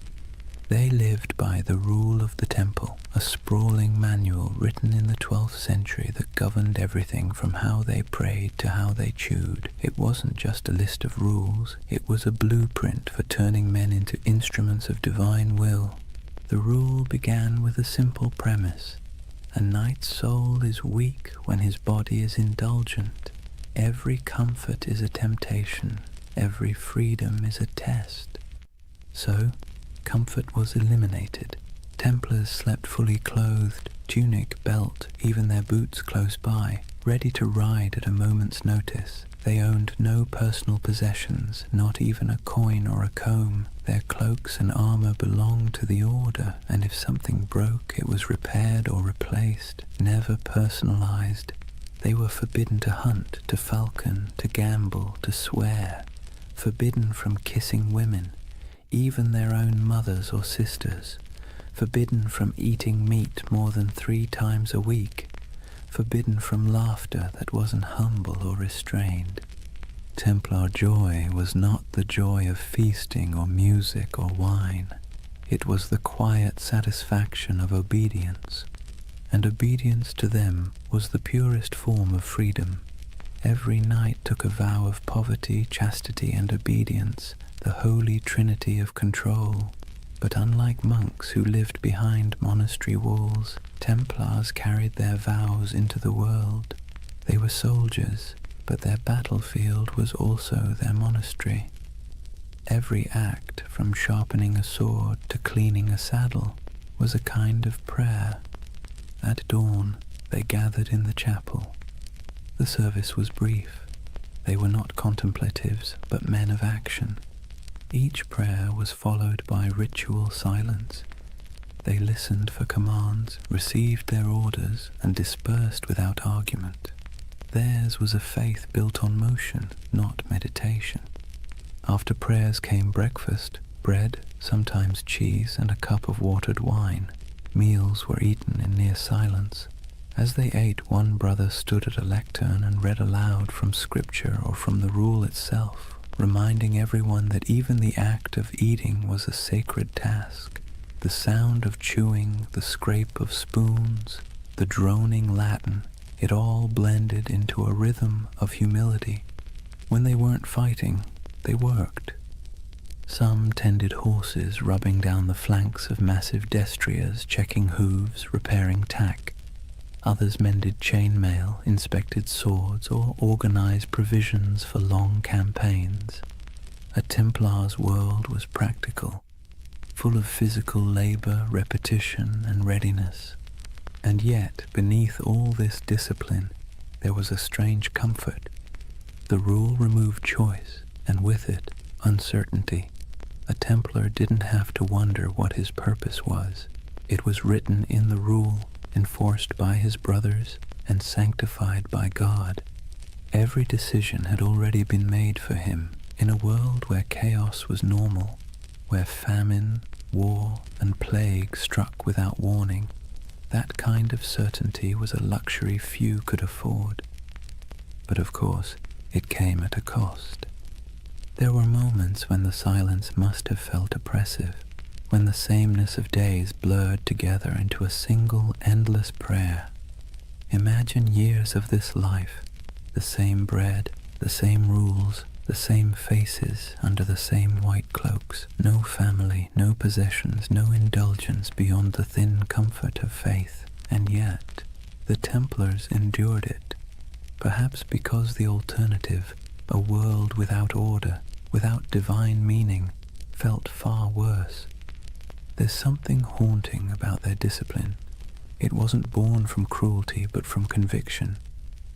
They lived by the rule of the temple, a sprawling manual written in the 12th century that governed everything from how they prayed to how they chewed. It wasn't just a list of rules, it was a blueprint for turning men into instruments of divine will. The rule began with a simple premise. A knight's soul is weak when his body is indulgent. Every comfort is a temptation, every freedom is a test. So, comfort was eliminated. Templars slept fully clothed, tunic, belt, even their boots close by, ready to ride at a moment's notice. They owned no personal possessions, not even a coin or a comb. Their cloaks and armor belonged to the order, and if something broke, it was repaired or replaced, never personalized. They were forbidden to hunt, to falcon, to gamble, to swear, forbidden from kissing women, even their own mothers or sisters, forbidden from eating meat more than 3 times a week, forbidden from laughter that wasn't humble or restrained. Templar joy was not the joy of feasting or music or wine. It was the quiet satisfaction of obedience, and obedience to them was the purest form of freedom. Every knight took a vow of poverty, chastity, and obedience, the holy trinity of control. But unlike monks who lived behind monastery walls, Templars carried their vows into the world. They were soldiers, but their battlefield was also their monastery. Every act, from sharpening a sword to cleaning a saddle, was a kind of prayer. At dawn, they gathered in the chapel. The service was brief. They were not contemplatives, but men of action. Each prayer was followed by ritual silence. They listened for commands, received their orders, and dispersed without argument. Theirs was a faith built on motion, not meditation. After prayers came breakfast, bread, sometimes cheese, and a cup of watered wine. Meals were eaten in near silence. As they ate, one brother stood at a lectern and read aloud from scripture or from the rule itself, reminding everyone that even the act of eating was a sacred task. The sound of chewing, the scrape of spoons, the droning Latin, it all blended into a rhythm of humility. When they weren't fighting, they worked. Some tended horses, rubbing down the flanks of massive destriers, checking hooves, repairing tack. Others mended chainmail, inspected swords, or organized provisions for long campaigns. A Templar's world was practical, full of physical labor, repetition, and readiness. And yet, beneath all this discipline, there was a strange comfort. The rule removed choice, and with it, uncertainty. A Templar didn't have to wonder what his purpose was. It was written in the rule, enforced by his brothers, and sanctified by God. Every decision had already been made for him. In a world where chaos was normal, where famine, war, and plague struck without warning, that kind of certainty was a luxury few could afford. But of course, it came at a cost. There were moments when the silence must have felt oppressive, when the sameness of days blurred together into a single endless prayer. Imagine years of this life, the same bread, the same rules, the same faces under the same white cloaks, no family, no possessions, no indulgence beyond the thin comfort of faith. And yet, the Templars endured it, perhaps because the alternative, a world without order, without divine meaning, felt far worse. There's something haunting about their discipline. It wasn't born from cruelty, but from conviction.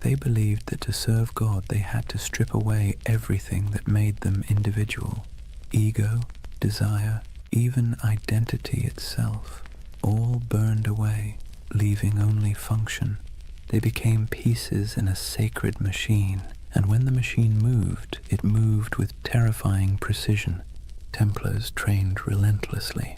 They believed that to serve God they had to strip away everything that made them individual. Ego, desire, even identity itself, all burned away, leaving only function. They became pieces in a sacred machine, and when the machine moved, it moved with terrifying precision. Templars trained relentlessly.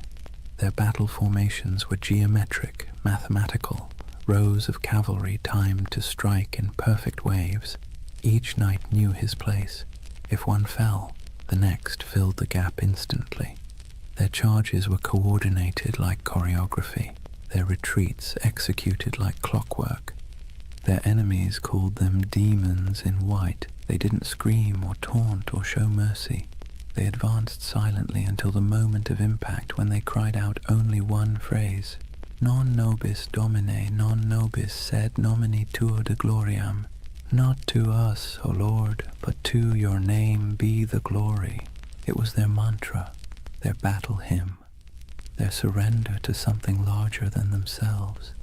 Their battle formations were geometric, mathematical, rows of cavalry timed to strike in perfect waves. Each knight knew his place. If one fell, the next filled the gap instantly. Their charges were coordinated like choreography, their retreats executed like clockwork. Their enemies called them demons in white. They didn't scream or taunt or show mercy. They advanced silently until the moment of impact, when they cried out only one phrase: Non nobis Domine, non nobis sed nomini tuo de gloriam. Not to us, O Lord, but to your name be the glory. It was their mantra, their battle hymn, their surrender to something larger than themselves.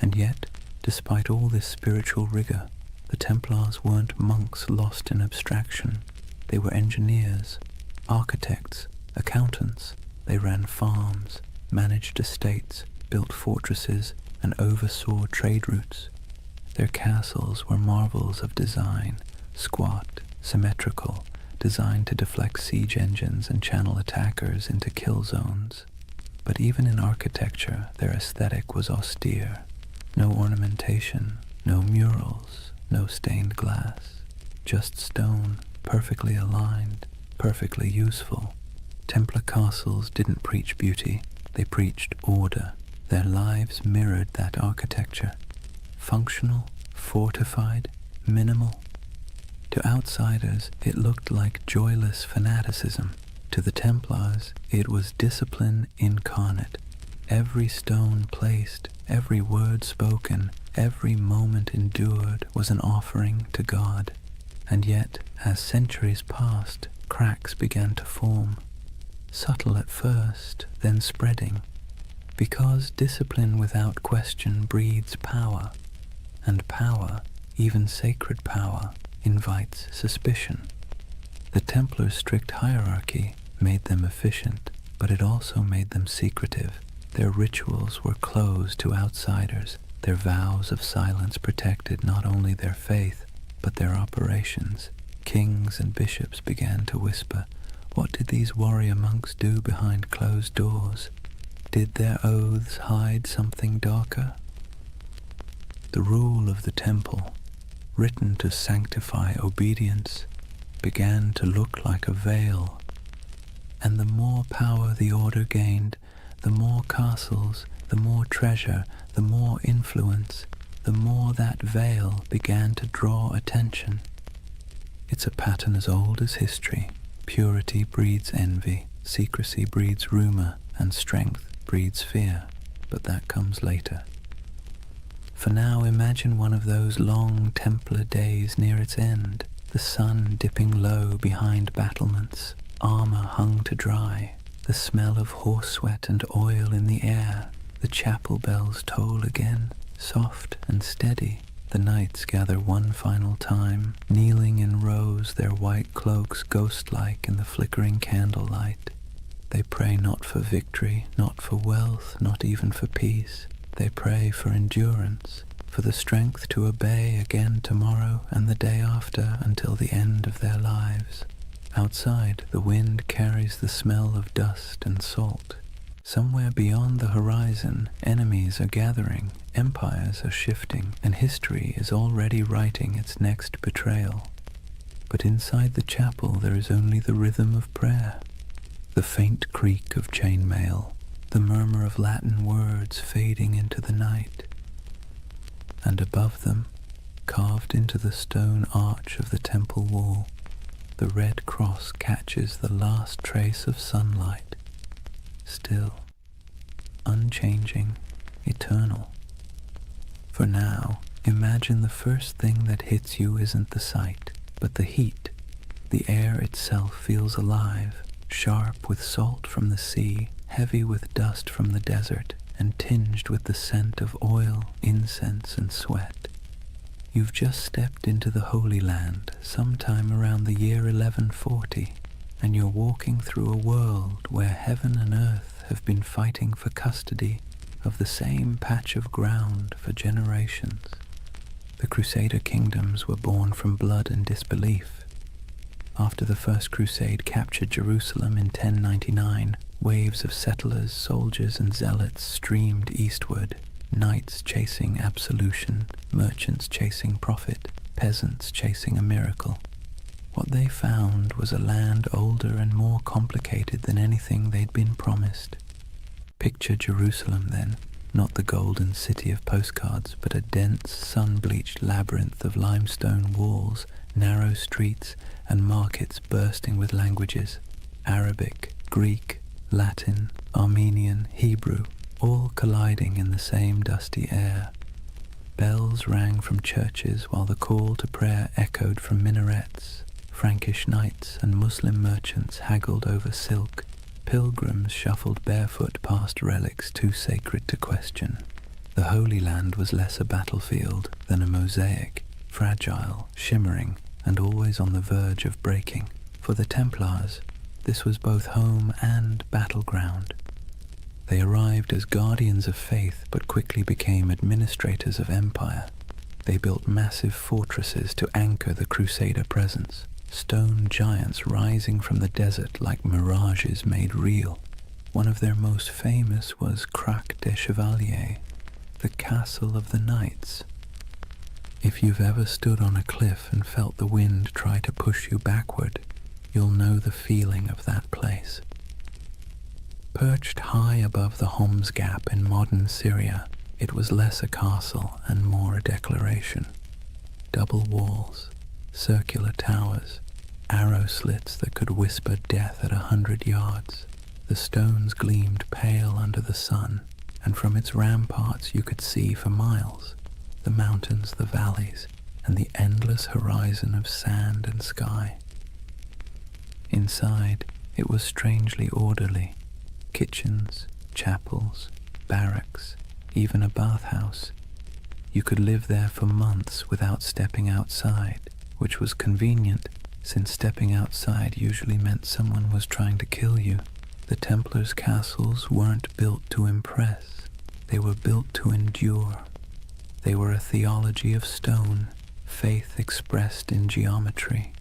And yet, despite all this spiritual rigor, the Templars weren't monks lost in abstraction. They were engineers, architects, accountants. They ran farms, managed estates, built fortresses, and oversaw trade routes. Their castles were marvels of design, squat, symmetrical, designed to deflect siege engines and channel attackers into kill zones. But even in architecture, their aesthetic was austere. No ornamentation, no murals, no stained glass, just stone, perfectly aligned, perfectly useful. Templar castles didn't preach beauty, they preached order. Their lives mirrored that architecture. Functional, fortified, minimal. To outsiders, it looked like joyless fanaticism. To the Templars, it was discipline incarnate. Every stone placed, every word spoken, every moment endured was an offering to God. And yet, as centuries passed, cracks began to form. Subtle at first, then spreading. Because discipline without question breeds power, and power, even sacred power, invites suspicion. The Templars' strict hierarchy made them efficient, but it also made them secretive. Their rituals were closed to outsiders. Their vows of silence protected not only their faith, but their operations. Kings and bishops began to whisper, what did these warrior monks do behind closed doors? Did their oaths hide something darker? The rule of the temple, written to sanctify obedience, began to look like a veil. And the more power the order gained, the more castles, the more treasure, the more influence, the more that veil began to draw attention. It's a pattern as old as history. Purity breeds envy, secrecy breeds rumor, and strength breeds fear. But that comes later. For now, imagine one of those long Templar days near its end, the sun dipping low behind battlements, armor hung to dry, the smell of horse sweat and oil in the air. The chapel bells toll again, soft and steady. The knights gather one final time, kneeling in rows, their white cloaks ghost-like in the flickering candlelight. They pray not for victory, not for wealth, not even for peace. They pray for endurance, for the strength to obey again tomorrow and the day after until the end of their lives. Outside, the wind carries the smell of dust and salt. Somewhere beyond the horizon, enemies are gathering, empires are shifting, and history is already writing its next betrayal. But inside the chapel there is only the rhythm of prayer, the faint creak of chainmail, the murmur of Latin words fading into the night. And above them, carved into the stone arch of the temple wall, the red cross catches the last trace of sunlight. Still, unchanging, eternal. For now, imagine the first thing that hits you isn't the sight, but the heat. The air itself feels alive, sharp with salt from the sea, heavy with dust from the desert and tinged with the scent of oil, incense, and sweat. You've just stepped into the Holy Land sometime around the year 1140, and you're walking through a world where heaven and earth have been fighting for custody of the same patch of ground for generations. The Crusader kingdoms were born from blood and disbelief. After the First Crusade captured Jerusalem in 1099, waves of settlers, soldiers, and zealots streamed eastward, knights chasing absolution, merchants chasing profit, peasants chasing a miracle. What they found was a land older and more complicated than anything they'd been promised. Picture Jerusalem then, not the golden city of postcards, but a dense, sun-bleached labyrinth of limestone walls, narrow streets, and markets bursting with languages: Arabic, Greek, Latin, Armenian, Hebrew, all colliding in the same dusty air. Bells rang from churches while the call to prayer echoed from minarets. Frankish knights and Muslim merchants haggled over silk. Pilgrims shuffled barefoot past relics too sacred to question. The Holy Land was less a battlefield than a mosaic, fragile, shimmering, and always on the verge of breaking. For the Templars, this was both home and battleground. They arrived as guardians of faith but quickly became administrators of empire. They built massive fortresses to anchor the Crusader presence, stone giants rising from the desert like mirages made real. One of their most famous was Crac des Chevaliers, the castle of the knights. If you've ever stood on a cliff and felt the wind try to push you backward, you'll know the feeling of that place. Perched high above the Homs Gap in modern Syria, it was less a castle and more a declaration. Double walls, circular towers, arrow slits that could whisper death at 100 yards. The stones gleamed pale under the sun, and from its ramparts you could see for miles the mountains, the valleys, and the endless horizon of sand and sky. Inside, it was strangely orderly. Kitchens, chapels, barracks, even a bathhouse. You could live there for months without stepping outside, which was convenient, since stepping outside usually meant someone was trying to kill you. The Templars' castles weren't built to impress. They were built to endure. They were a theology of stone, faith expressed in geometry.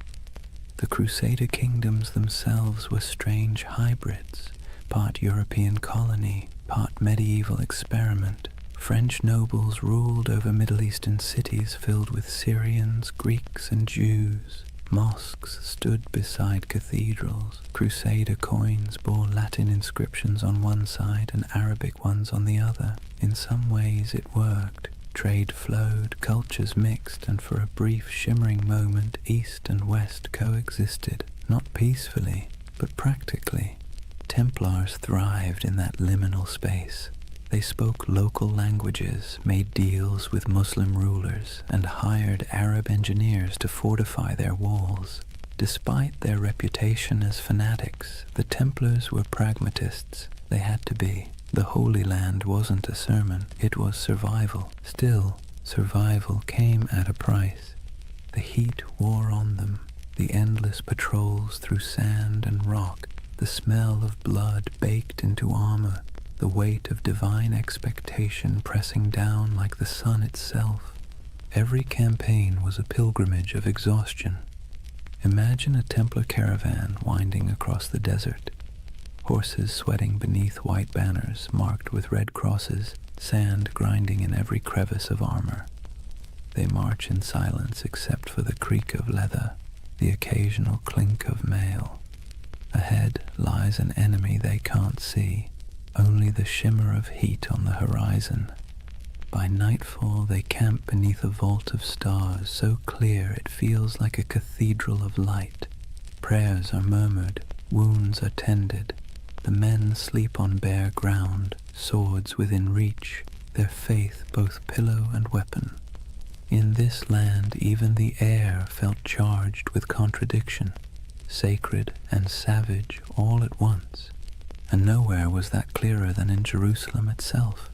The Crusader kingdoms themselves were strange hybrids, part European colony, part medieval experiment. French nobles ruled over Middle Eastern cities filled with Syrians, Greeks, and Jews. Mosques stood beside cathedrals. Crusader coins bore Latin inscriptions on one side and Arabic ones on the other. In some ways it worked. Trade flowed, cultures mixed, and for a brief shimmering moment East and West coexisted, not peacefully, but practically. Templars thrived in that liminal space. They spoke local languages, made deals with Muslim rulers, and hired Arab engineers to fortify their walls. Despite their reputation as fanatics, the Templars were pragmatists. They had to be. The Holy Land wasn't a sermon, it was survival. Still, survival came at a price. The heat wore on them, the endless patrols through sand and rock, the smell of blood baked into armor, the weight of divine expectation pressing down like the sun itself. Every campaign was a pilgrimage of exhaustion. Imagine a Templar caravan winding across the desert. Horses sweating beneath white banners marked with red crosses, sand grinding in every crevice of armor. They march in silence except for the creak of leather, the occasional clink of mail. Ahead lies an enemy they can't see, only the shimmer of heat on the horizon. By nightfall they camp beneath a vault of stars so clear it feels like a cathedral of light. Prayers are murmured, wounds are tended. The men sleep on bare ground, swords within reach, their faith both pillow and weapon. In this land even the air felt charged with contradiction, sacred and savage all at once. and nowhere was that clearer than in Jerusalem itself.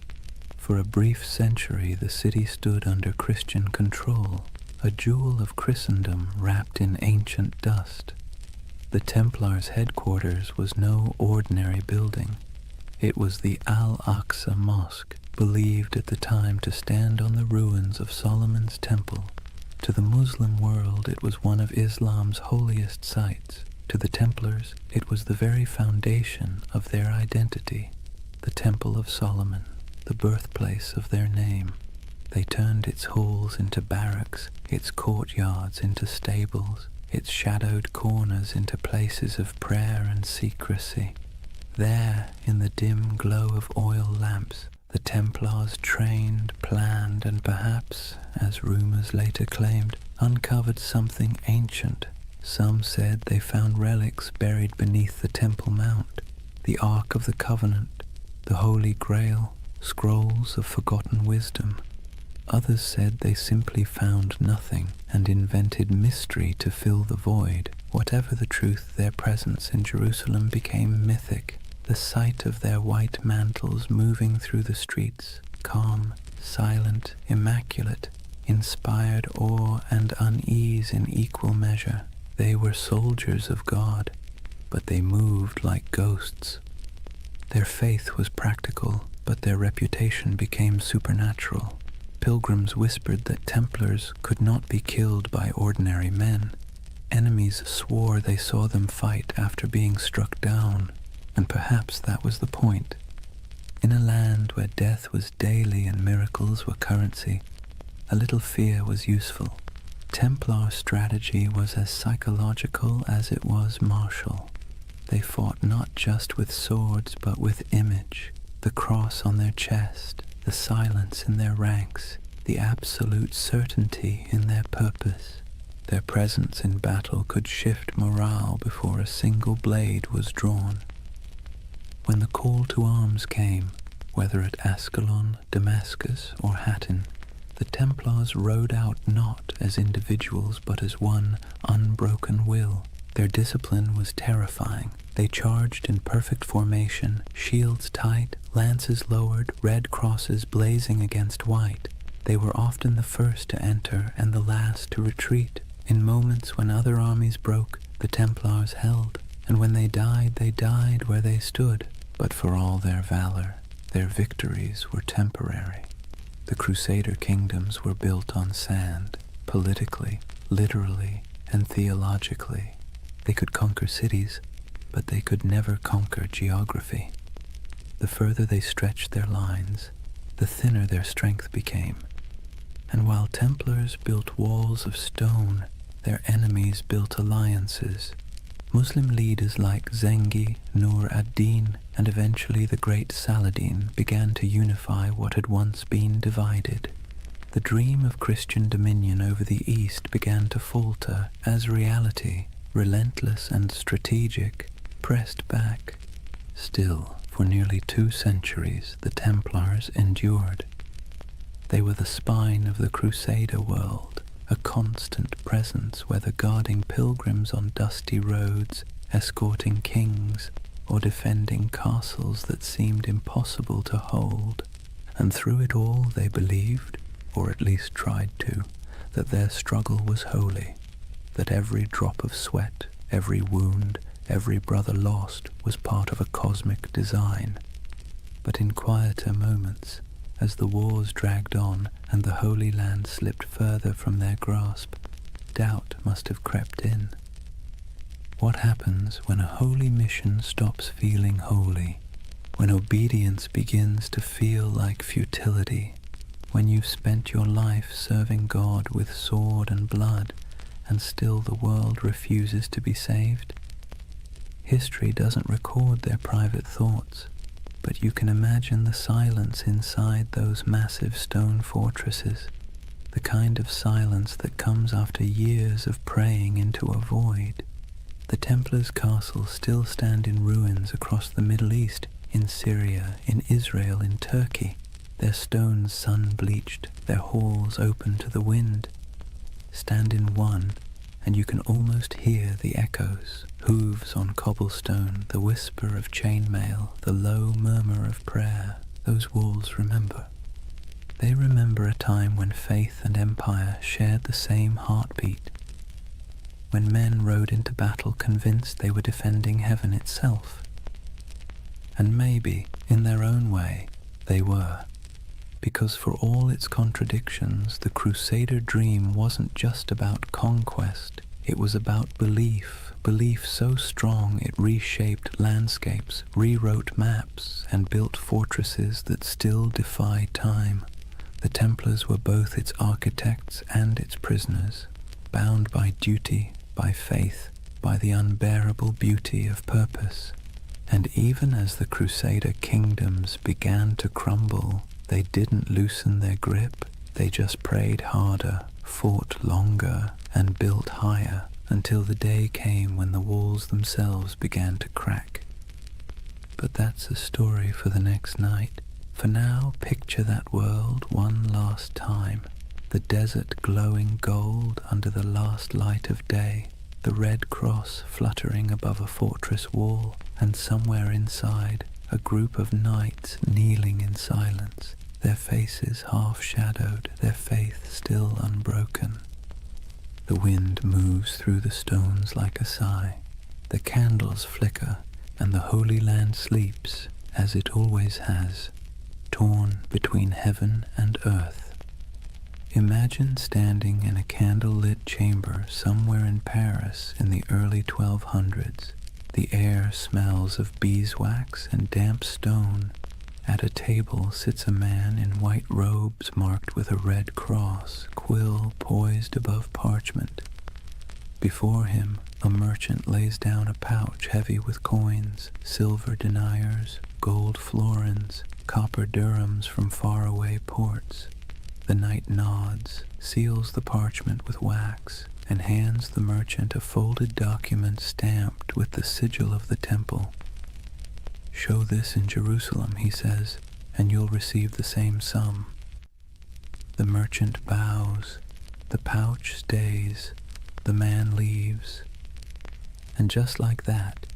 For a brief century the city stood under Christian control, a jewel of Christendom wrapped in ancient dust. The Templars' headquarters was no ordinary building. It was the Al-Aqsa Mosque, believed at the time to stand on the ruins of Solomon's Temple. To the Muslim world it was one of Islam's holiest sites. To the Templars it was the very foundation of their identity, the Temple of Solomon, the birthplace of their name. They turned its halls into barracks, its courtyards into stables, its shadowed corners into places of prayer and secrecy. There, in the dim glow of oil lamps, the Templars trained, planned, and perhaps, as rumors later claimed, uncovered something ancient. Some said they found relics buried beneath the Temple Mount, the Ark of the Covenant, the Holy Grail, scrolls of forgotten wisdom. Others said they simply found nothing and invented mystery to fill the void. Whatever the truth, their presence in Jerusalem became mythic. The sight of their white mantles moving through the streets, calm, silent, immaculate, inspired awe and unease in equal measure. They were soldiers of God, but they moved like ghosts. Their faith was practical, but their reputation became supernatural. Pilgrims whispered that Templars could not be killed by ordinary men. Enemies swore they saw them fight after being struck down, and perhaps that was the point. In a land where death was daily and miracles were currency, a little fear was useful. Templar strategy was as psychological as it was martial. They fought not just with swords but with image, the cross on their chest, the silence in their ranks, the absolute certainty in their purpose. Their presence in battle could shift morale before a single blade was drawn. When the call to arms came, whether at Ascalon, Damascus, or Hattin, the Templars rode out not as individuals but as one unbroken will. Their discipline was terrifying. They charged in perfect formation, shields tight, lances lowered, red crosses blazing against white. They were often the first to enter and the last to retreat. In moments when other armies broke, the Templars held, and when they died where they stood. But for all their valor, their victories were temporary. The Crusader kingdoms were built on sand, politically, literally, and theologically. They could conquer cities, but they could never conquer geography. The further they stretched their lines, the thinner their strength became. And while Templars built walls of stone, their enemies built alliances. Muslim leaders like Zengi, Nur ad-Din, and eventually the great Saladin began to unify what had once been divided. The dream of Christian dominion over the East began to falter as reality, relentless and strategic, pressed back. Still, for nearly 2 centuries, the Templars endured. They were the spine of the Crusader world, a constant presence whether guarding pilgrims on dusty roads, escorting kings, or defending castles that seemed impossible to hold. And through it all they believed, or at least tried to, that their struggle was holy, that every drop of sweat, every wound, every brother lost was part of a cosmic design. But in quieter moments, as the wars dragged on and the Holy Land slipped further from their grasp, doubt must have crept in. What happens when a holy mission stops feeling holy? When obedience begins to feel like futility? When you've spent your life serving God with sword and blood, and still the world refuses to be saved? History doesn't record their private thoughts, but you can imagine the silence inside those massive stone fortresses, the kind of silence that comes after years of praying into a void. The Templars' castles still stand in ruins across the Middle East, in Syria, in Israel, in Turkey, their stones sun-bleached, their halls open to the wind. Stand in one, and you can almost hear the echoes, hooves on cobblestone, the whisper of chainmail, the low murmur of prayer. Those walls remember. They remember a time when faith and empire shared the same heartbeat, when men rode into battle convinced they were defending heaven itself. And maybe, in their own way, they were. Because for all its contradictions, the Crusader dream wasn't just about conquest, it was about belief so strong it reshaped landscapes, rewrote maps, and built fortresses that still defy time. The Templars were both its architects and its prisoners, bound by duty, by faith, by the unbearable beauty of purpose. And even as the Crusader kingdoms began to crumble, they didn't loosen their grip, they just prayed harder, fought longer, and built higher, until the day came when the walls themselves began to crack. But that's a story for the next night. For now, picture that world one last time, the desert glowing gold under the last light of day, the red cross fluttering above a fortress wall, and somewhere inside, a group of knights kneeling in silence, their faces half-shadowed, their faith still unbroken. The wind moves through the stones like a sigh. The candles flicker, and the Holy Land sleeps, as it always has, torn between heaven and earth. Imagine standing in a candle-lit chamber somewhere in Paris in the early 1200s. The air smells of beeswax and damp stone. At a table sits a man in white robes marked with a red cross, quill poised above parchment. Before him, a merchant lays down a pouch heavy with coins, silver deniers, gold florins, copper dirhams from faraway ports. The knight nods, seals the parchment with wax, and hands the merchant a folded document stamped with the sigil of the temple. "Show this in Jerusalem," he says, "and you'll receive the same sum." The merchant bows, the pouch stays, the man leaves. And just like that,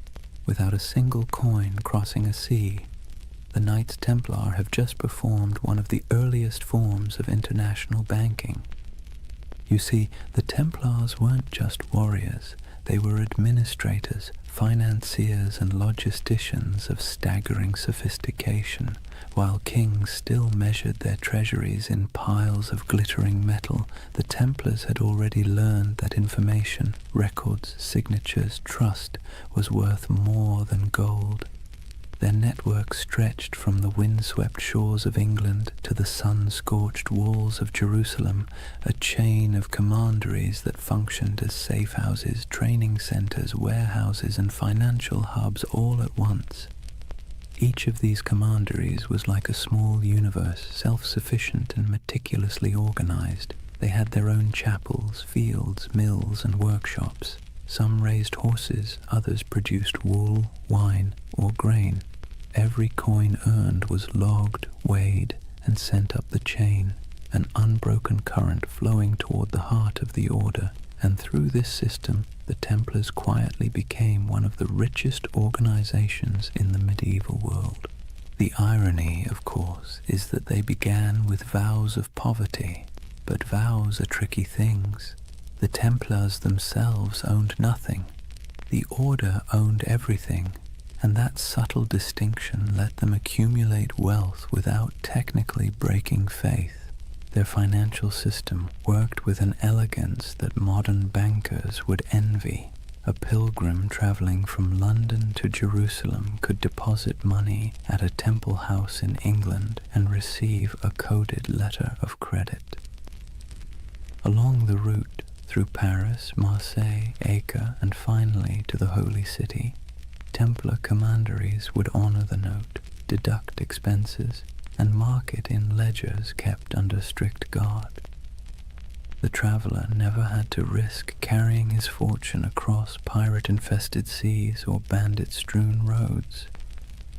without a single coin crossing a sea, the Knights Templar have just performed one of the earliest forms of international banking. You see, the Templars weren't just warriors, they were administrators, financiers, and logisticians of staggering sophistication. While kings still measured their treasuries in piles of glittering metal, the Templars had already learned that information, records, signatures, trust was worth more than gold. Their network stretched from the windswept shores of England to the sun-scorched walls of Jerusalem, a chain of commanderies that functioned as safe-houses, training centers, warehouses, and financial hubs all at once. Each of these commanderies was like a small universe, self-sufficient and meticulously organized. They had their own chapels, fields, mills, and workshops. Some raised horses, others produced wool, wine, or grain. Every coin earned was logged, weighed, and sent up the chain, an unbroken current flowing toward the heart of the order. And through this system, the Templars quietly became one of the richest organizations in the medieval world. The irony, of course, is that they began with vows of poverty, but vows are tricky things. The Templars themselves owned nothing. The order owned everything, and that subtle distinction let them accumulate wealth without technically breaking faith. Their financial system worked with an elegance that modern bankers would envy. A pilgrim traveling from London to Jerusalem could deposit money at a temple house in England and receive a coded letter of credit. Along the route, through Paris, Marseille, Acre, and finally to the Holy City, Templar commanderies would honor the note, deduct expenses, and mark it in ledgers kept under strict guard. The traveler never had to risk carrying his fortune across pirate-infested seas or bandit-strewn roads.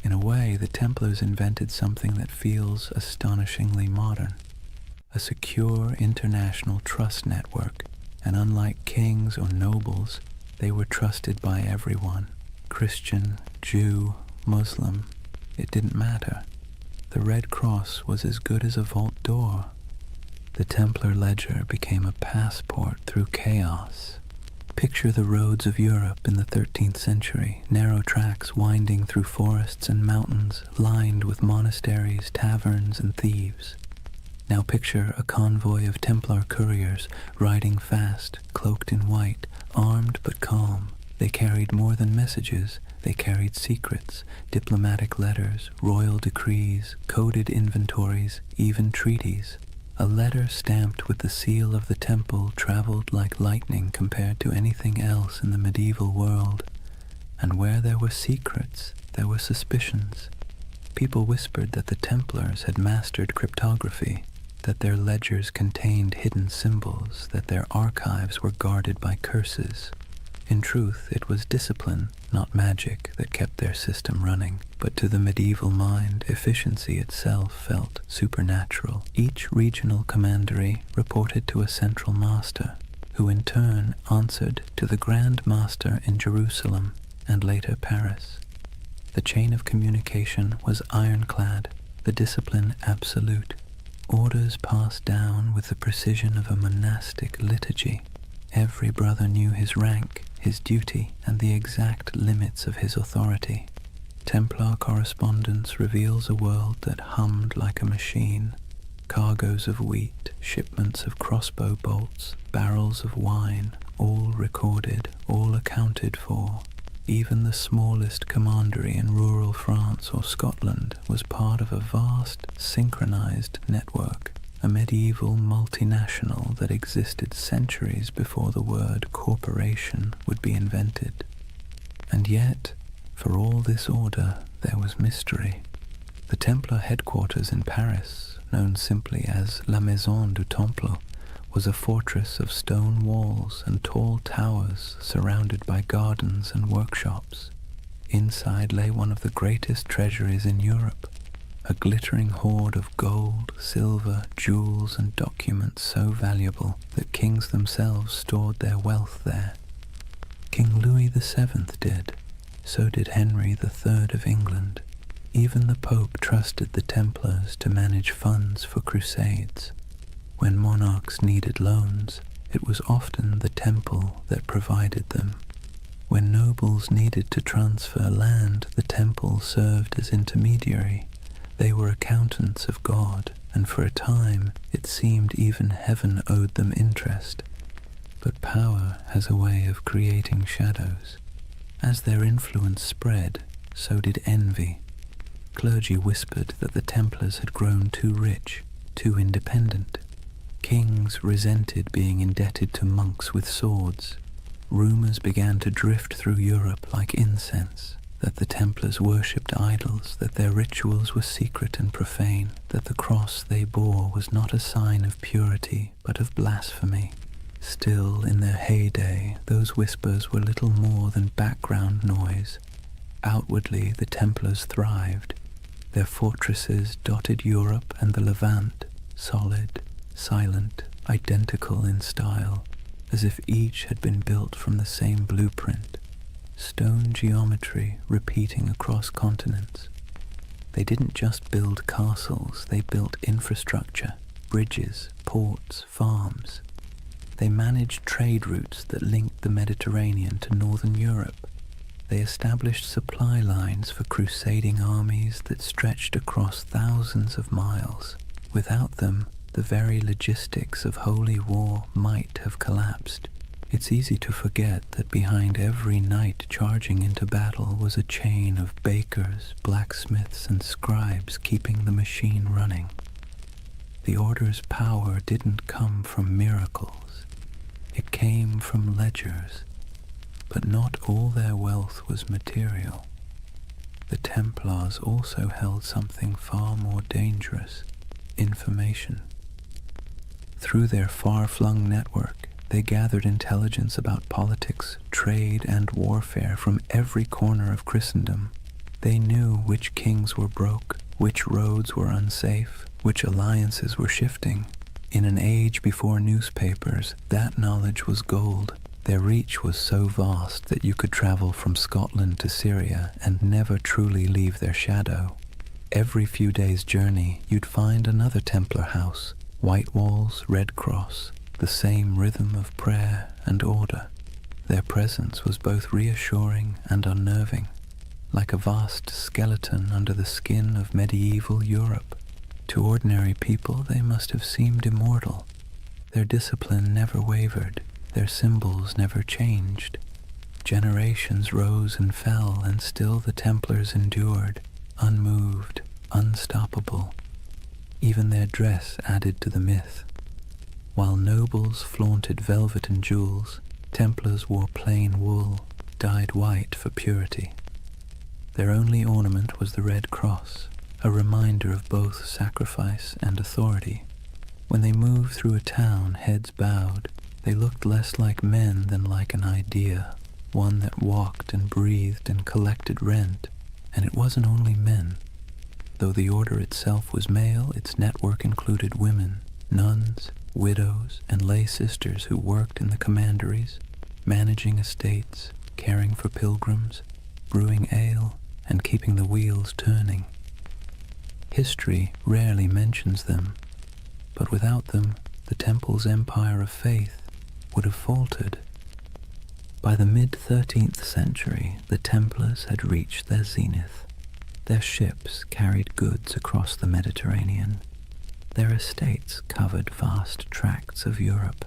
In a way, the Templars invented something that feels astonishingly modern, a secure international trust network, and unlike kings or nobles, they were trusted by everyone. Christian, Jew, Muslim, it didn't matter. The Red Cross was as good as a vault door. The Templar ledger became a passport through chaos. Picture the roads of Europe in the 13th century, narrow tracks winding through forests and mountains, lined with monasteries, taverns, and thieves. Now picture a convoy of Templar couriers riding fast, cloaked in white, armed but calm. They carried more than messages. They carried secrets, diplomatic letters, royal decrees, coded inventories, even treaties. A letter stamped with the seal of the temple traveled like lightning compared to anything else in the medieval world. And where there were secrets, there were suspicions. People whispered that the Templars had mastered cryptography, that their ledgers contained hidden symbols, that their archives were guarded by curses. In truth, it was discipline, not magic, that kept their system running, but to the medieval mind, efficiency itself felt supernatural. Each regional commandery reported to a central master, who in turn answered to the Grand Master in Jerusalem and later Paris. The chain of communication was ironclad, the discipline absolute. Orders passed down with the precision of a monastic liturgy. Every brother knew his rank, his duty, and the exact limits of his authority. Templar correspondence reveals a world that hummed like a machine. Cargoes of wheat, shipments of crossbow bolts, barrels of wine, all recorded, all accounted for. Even the smallest commandery in rural France or Scotland was part of a vast, synchronized network, a medieval multinational that existed centuries before the word corporation would be invented. And yet, for all this order, there was mystery. The Templar headquarters in Paris, known simply as La Maison du Temple, was a fortress of stone walls and tall towers surrounded by gardens and workshops. Inside lay one of the greatest treasuries in Europe, a glittering hoard of gold, silver, jewels, and documents so valuable that kings themselves stored their wealth there. King Louis VII did. So did Henry III of England. Even the Pope trusted the Templars to manage funds for crusades. When monarchs needed loans, it was often the temple that provided them. When nobles needed to transfer land, the temple served as intermediary. They were accountants of God, and for a time it seemed even heaven owed them interest. But power has a way of creating shadows. As their influence spread, so did envy. Clergy whispered that the Templars had grown too rich, too independent. Kings resented being indebted to monks with swords. Rumors began to drift through Europe like incense, that the Templars worshipped idols, that their rituals were secret and profane, that the cross they bore was not a sign of purity, but of blasphemy. Still, in their heyday, those whispers were little more than background noise. Outwardly, the Templars thrived. Their fortresses dotted Europe and the Levant, solid, silent, identical in style, as if each had been built from the same blueprint. Stone geometry repeating across continents. They didn't just build castles, they built infrastructure, bridges, ports, farms. They managed trade routes that linked the Mediterranean to northern Europe. They established supply lines for crusading armies that stretched across thousands of miles. Without them, the very logistics of holy war might have collapsed. It's easy to forget that behind every knight charging into battle was a chain of bakers, blacksmiths, and scribes keeping the machine running. The Order's power didn't come from miracles. It came from ledgers. But not all their wealth was material. The Templars also held something far more dangerous: information. Through their far-flung network, they gathered intelligence about politics, trade, and warfare from every corner of Christendom. They knew which kings were broke, which roads were unsafe, which alliances were shifting. In an age before newspapers, that knowledge was gold. Their reach was so vast that you could travel from Scotland to Syria and never truly leave their shadow. Every few days' journey, you'd find another Templar house, white walls, red cross, the same rhythm of prayer and order. Their presence was both reassuring and unnerving, like a vast skeleton under the skin of medieval Europe. To ordinary people, they must have seemed immortal. Their discipline never wavered, their symbols never changed. Generations rose and fell, and still the Templars endured, unmoved, unstoppable. Even their dress added to the myth. While nobles flaunted velvet and jewels, Templars wore plain wool, dyed white for purity. Their only ornament was the red cross, a reminder of both sacrifice and authority. When they moved through a town, heads bowed, they looked less like men than like an idea, one that walked and breathed and collected rent. And it wasn't only men. Though the order itself was male, its network included women, nuns, widows, and lay sisters who worked in the commanderies, managing estates, caring for pilgrims, brewing ale, and keeping the wheels turning. History rarely mentions them, but without them, the Temple's empire of faith would have faltered. By the mid-13th century, the Templars had reached their zenith. Their ships carried goods across the Mediterranean. Their estates covered vast tracts of Europe.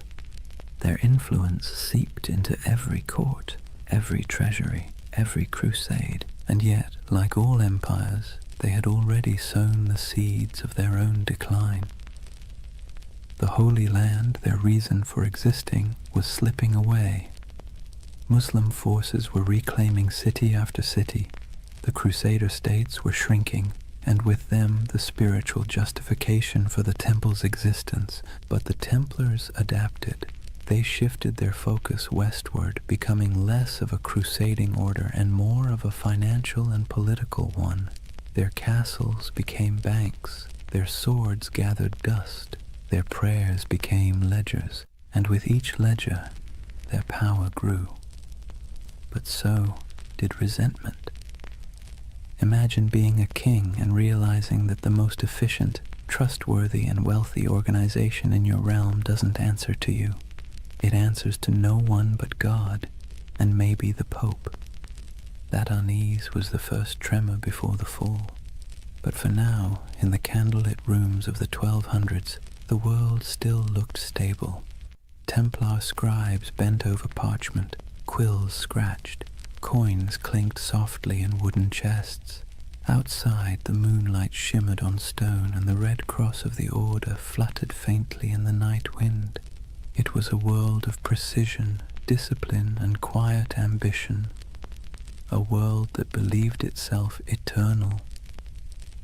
Their influence seeped into every court, every treasury, every crusade, and yet, like all empires, they had already sown the seeds of their own decline. The Holy Land, their reason for existing, was slipping away. Muslim forces were reclaiming city after city. The Crusader states were shrinking, and with them the spiritual justification for the Temple's existence. But the Templars adapted. They shifted their focus westward, becoming less of a crusading order and more of a financial and political one. Their castles became banks, their swords gathered dust, their prayers became ledgers, and with each ledger their power grew. But so did resentment. Imagine being a king and realizing that the most efficient, trustworthy, and wealthy organization in your realm doesn't answer to you. It answers to no one but God, and maybe the Pope. That unease was the first tremor before the fall. But for now, in the candlelit rooms of the 1200s, the world still looked stable. Templar scribes bent over parchment, quills scratched, coins clinked softly in wooden chests. Outside, the moonlight shimmered on stone, and the red cross of the order fluttered faintly in the night wind. It was a world of precision, discipline, and quiet ambition. A world that believed itself eternal.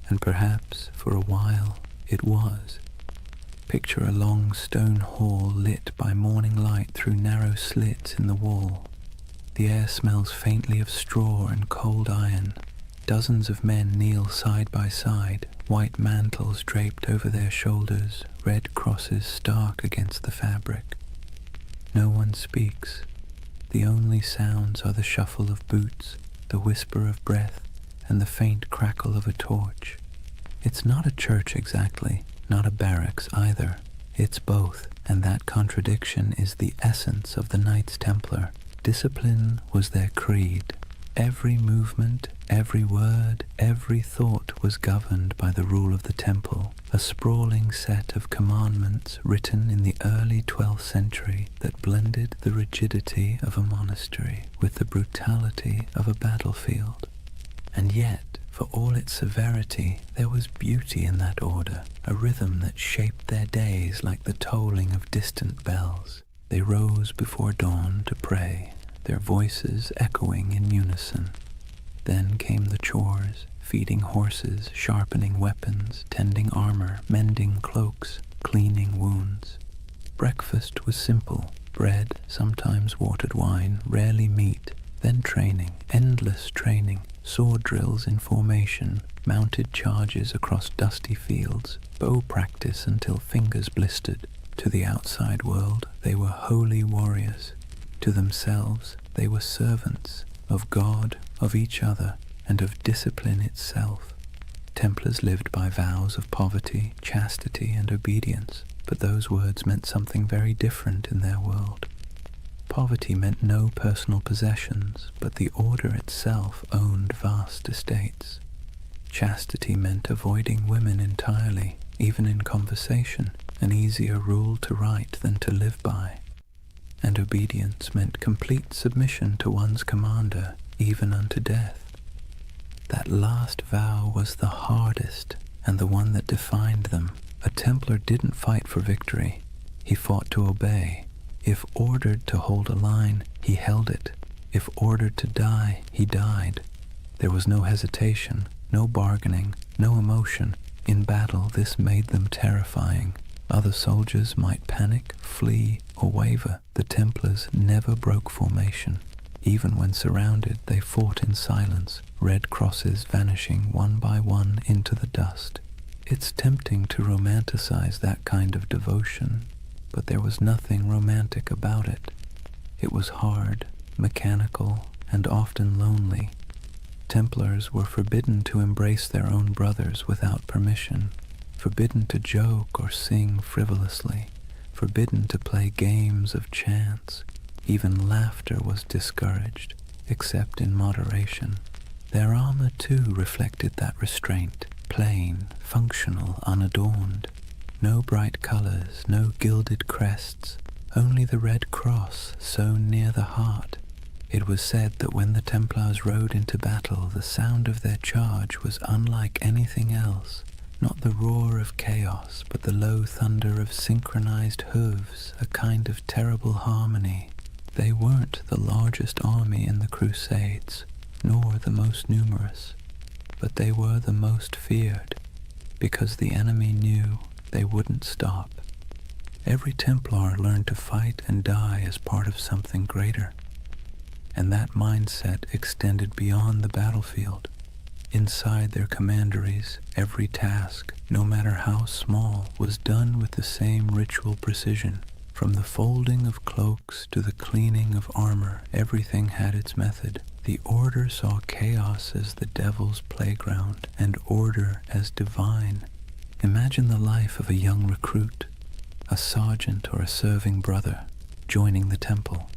And perhaps, for a while, it was. Picture a long stone hall lit by morning light through narrow slits in the wall. The air smells faintly of straw and cold iron. Dozens of men kneel side by side, white mantles draped over their shoulders, red crosses stark against the fabric. No one speaks. The only sounds are the shuffle of boots, the whisper of breath, and the faint crackle of a torch. It's not a church exactly, not a barracks either. It's both, and that contradiction is the essence of the Knights Templar. Discipline was their creed. Every movement, every word, every thought was governed by the rule of the temple, a sprawling set of commandments written in the early 12th century that blended the rigidity of a monastery with the brutality of a battlefield. And yet, for all its severity, there was beauty in that order, a rhythm that shaped their days like the tolling of distant bells. They rose before dawn to pray, their voices echoing in unison. Then came the chores, feeding horses, sharpening weapons, tending armor, mending cloaks, cleaning wounds. Breakfast was simple, bread, sometimes watered wine, rarely meat, then training, endless training, sword drills in formation, mounted charges across dusty fields, bow practice until fingers blistered. To the outside world, they were holy warriors. To themselves, they were servants of God, of each other, and of discipline itself. Templars lived by vows of poverty, chastity, and obedience, but those words meant something very different in their world. Poverty meant no personal possessions, but the order itself owned vast estates. Chastity meant avoiding women entirely, even in conversation, an easier rule to write than to live by. And obedience meant complete submission to one's commander, even unto death. That last vow was the hardest, and the one that defined them. A Templar didn't fight for victory. He fought to obey. If ordered to hold a line, he held it. If ordered to die, he died. There was no hesitation, no bargaining, no emotion. In battle, this made them terrifying. Other soldiers might panic, flee, or waver. The Templars never broke formation. Even when surrounded, they fought in silence, red crosses vanishing one by one into the dust. It's tempting to romanticize that kind of devotion, but there was nothing romantic about it. It was hard, mechanical, and often lonely. Templars were forbidden to embrace their own brothers without permission, forbidden to joke or sing frivolously, forbidden to play games of chance. Even laughter was discouraged, except in moderation. Their armor, too, reflected that restraint, plain, functional, unadorned. No bright colors, no gilded crests, only the red cross sewn near the heart. It was said that when the Templars rode into battle, the sound of their charge was unlike anything else. Not the roar of chaos, but the low thunder of synchronized hooves, a kind of terrible harmony. They weren't the largest army in the Crusades, nor the most numerous, but they were the most feared, because the enemy knew they wouldn't stop. Every Templar learned to fight and die as part of something greater, and that mindset extended beyond the battlefield. Inside their commanderies, every task, no matter how small, was done with the same ritual precision. From the folding of cloaks to the cleaning of armor, everything had its method. The order saw chaos as the devil's playground, and order as divine. Imagine the life of a young recruit, a sergeant or a serving brother, joining the temple.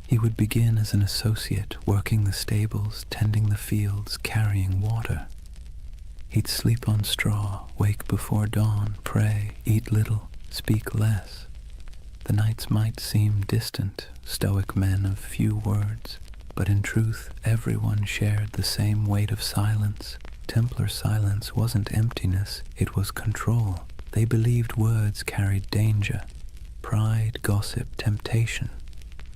He would begin as an associate, working the stables, tending the fields, carrying water. He'd sleep on straw, wake before dawn, pray, eat little, speak less. The nights might seem distant, stoic men of few words, but in truth everyone shared the same weight of silence. Templar silence wasn't emptiness, it was control. They believed words carried danger, pride, gossip, temptation.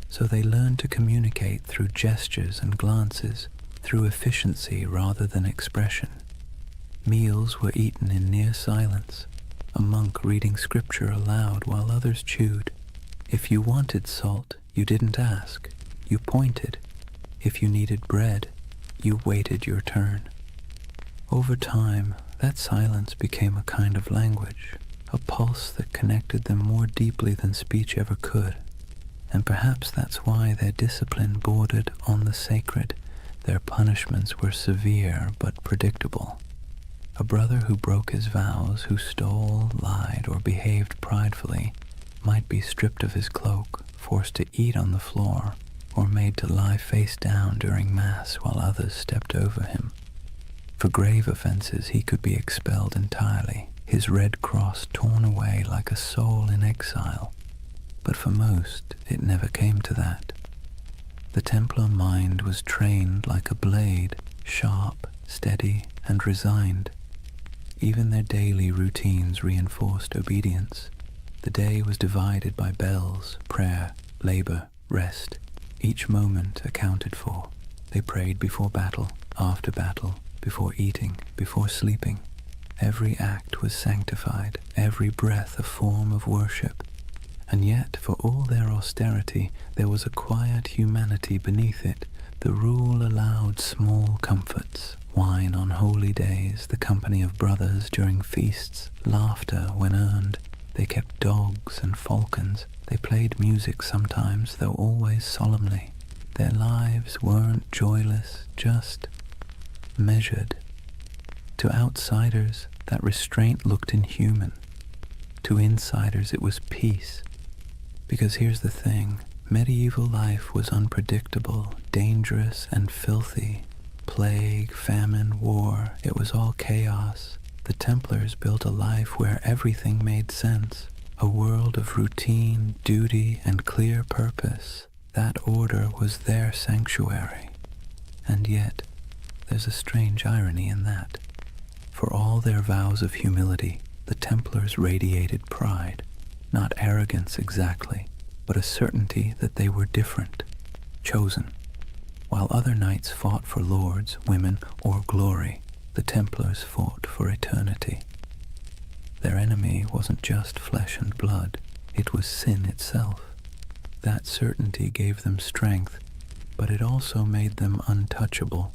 So they learned to communicate through gestures and glances, through efficiency rather than expression. Meals were eaten in near silence, a monk reading scripture aloud while others chewed. If you wanted salt, you didn't ask, you pointed. If you needed bread, you waited your turn. Over time, that silence became a kind of language, a pulse that connected them more deeply than speech ever could. And perhaps that's why their discipline bordered on the sacred. Their punishments were severe but predictable. A brother who broke his vows, who stole, lied, or behaved pridefully, might be stripped of his cloak, forced to eat on the floor, or made to lie face down during Mass while others stepped over him. For grave offenses, he could be expelled entirely, his red cross torn away like a soul in exile. But for most, it never came to that. The Templar mind was trained like a blade, sharp, steady, and resigned. Even their daily routines reinforced obedience. The day was divided by bells, prayer, labor, rest. Each moment accounted for. They prayed before battle, after battle, before eating, before sleeping. Every act was sanctified, every breath a form of worship. And yet, for all their austerity, there was a quiet humanity beneath it. The rule allowed small comforts, wine on holy days, the company of brothers during feasts, laughter when earned. They kept dogs and falcons. They played music sometimes, though always solemnly. Their lives weren't joyless, just measured. To outsiders, that restraint looked inhuman. To insiders, it was peace. Because here's the thing, medieval life was unpredictable, dangerous, and filthy. Plague, famine, war, it was all chaos. The Templars built a life where everything made sense, a world of routine, duty, and clear purpose. That order was their sanctuary. And yet, there's a strange irony in that. For all their vows of humility, the Templars radiated pride, not arrogance exactly, but a certainty that they were different, chosen. While other knights fought for lords, women, or glory, the Templars fought for eternity. Their enemy wasn't just flesh and blood, it was sin itself. That certainty gave them strength, but it also made them untouchable.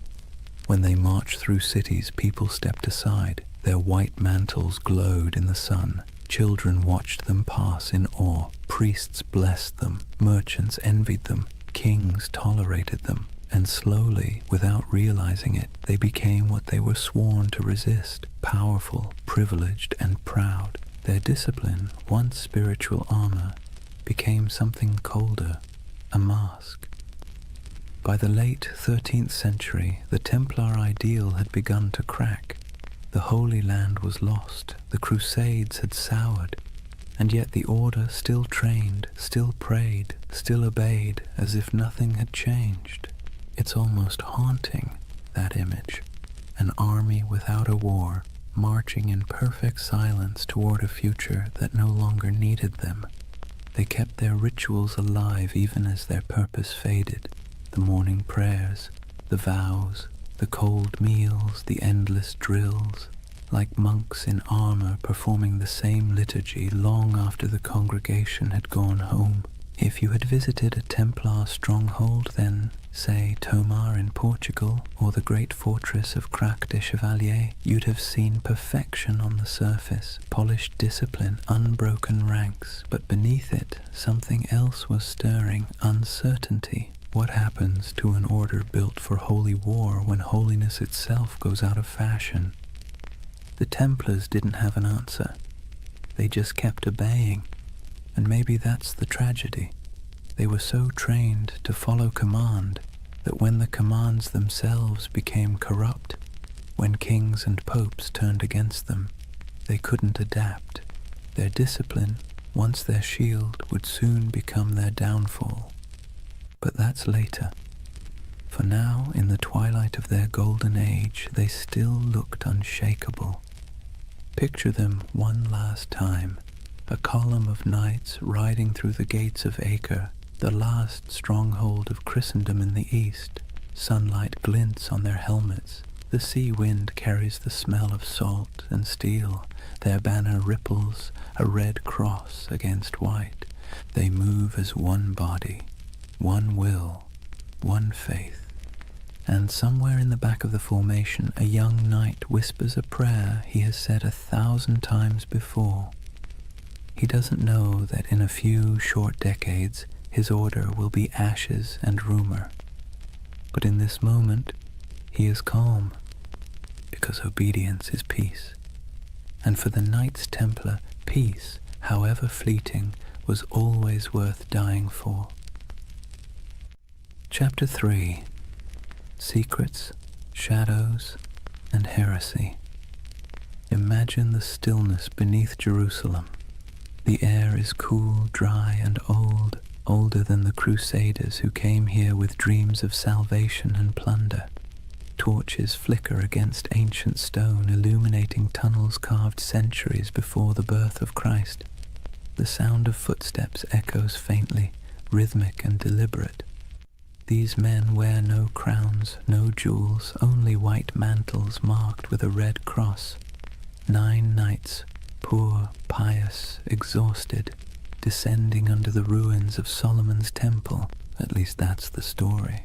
When they marched through cities, people stepped aside. Their white mantles glowed in the sun. Children watched them pass in awe. Priests blessed them. Merchants envied them. Kings tolerated them. And slowly, without realizing it, they became what they were sworn to resist: powerful, privileged, and proud. Their discipline, once spiritual armor, became something colder, a mask. By the late 13th century, the Templar ideal had begun to crack. The Holy Land was lost, the Crusades had soured, and yet the Order still trained, still prayed, still obeyed, as if nothing had changed. It's almost haunting, that image. An army without a war, marching in perfect silence toward a future that no longer needed them. They kept their rituals alive even as their purpose faded. The morning prayers, the vows, the cold meals, the endless drills, like monks in armor performing the same liturgy long after the congregation had gone home. If you had visited a Templar stronghold, then, say, Tomar in Portugal, or the great fortress of Crac de Chevalier, you'd have seen perfection on the surface, polished discipline, unbroken ranks, but beneath it, something else was stirring: uncertainty. What happens to an order built for holy war when holiness itself goes out of fashion? The Templars didn't have an answer. They just kept obeying. And maybe that's the tragedy. They were so trained to follow command that when the commands themselves became corrupt, when kings and popes turned against them, they couldn't adapt. Their discipline, once their shield, would soon become their downfall. But that's later. For now, in the twilight of their golden age, they still looked unshakable. Picture them one last time, a column of knights riding through the gates of Acre, the last stronghold of Christendom in the east. Sunlight glints on their helmets. The sea wind carries the smell of salt and steel. Their banner ripples, a red cross against white. They move as one body, one will, one faith. And somewhere in the back of the formation, a young knight whispers a prayer he has said 1,000 times before. He doesn't know that in a few short decades, his order will be ashes and rumor. But in this moment, he is calm, because obedience is peace. And for the Knights Templar, peace, however fleeting, was always worth dying for. Chapter 3: Secrets, Shadows, and Heresy. Imagine the stillness beneath Jerusalem. The air is cool, dry, and old, older than the Crusaders who came here with dreams of salvation and plunder. Torches flicker against ancient stone, illuminating tunnels carved centuries before the birth of Christ. The sound of footsteps echoes faintly, rhythmic and deliberate. These men wear no crowns, no jewels, only white mantles marked with a red cross. 9 knights, poor, pious, exhausted, descending under the ruins of Solomon's temple. At least that's the story.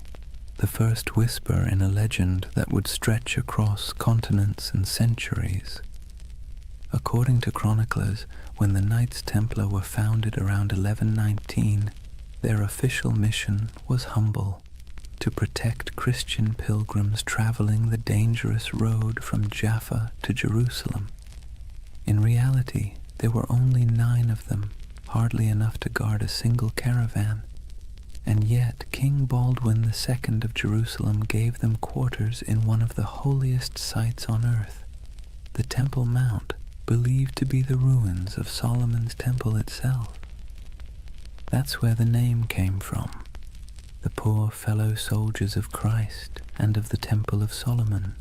the first whisper in a legend that would stretch across continents and centuries. According to chroniclers, when the Knights Templar were founded around 1119, their official mission was humble: to protect Christian pilgrims traveling the dangerous road from Jaffa to Jerusalem. In reality, there were only 9 of them, hardly enough to guard a single caravan. And yet King Baldwin II of Jerusalem gave them quarters in one of the holiest sites on earth, the Temple Mount, believed to be the ruins of Solomon's temple itself. That's where the name came from, the poor fellow soldiers of Christ and of the Temple of Solomon.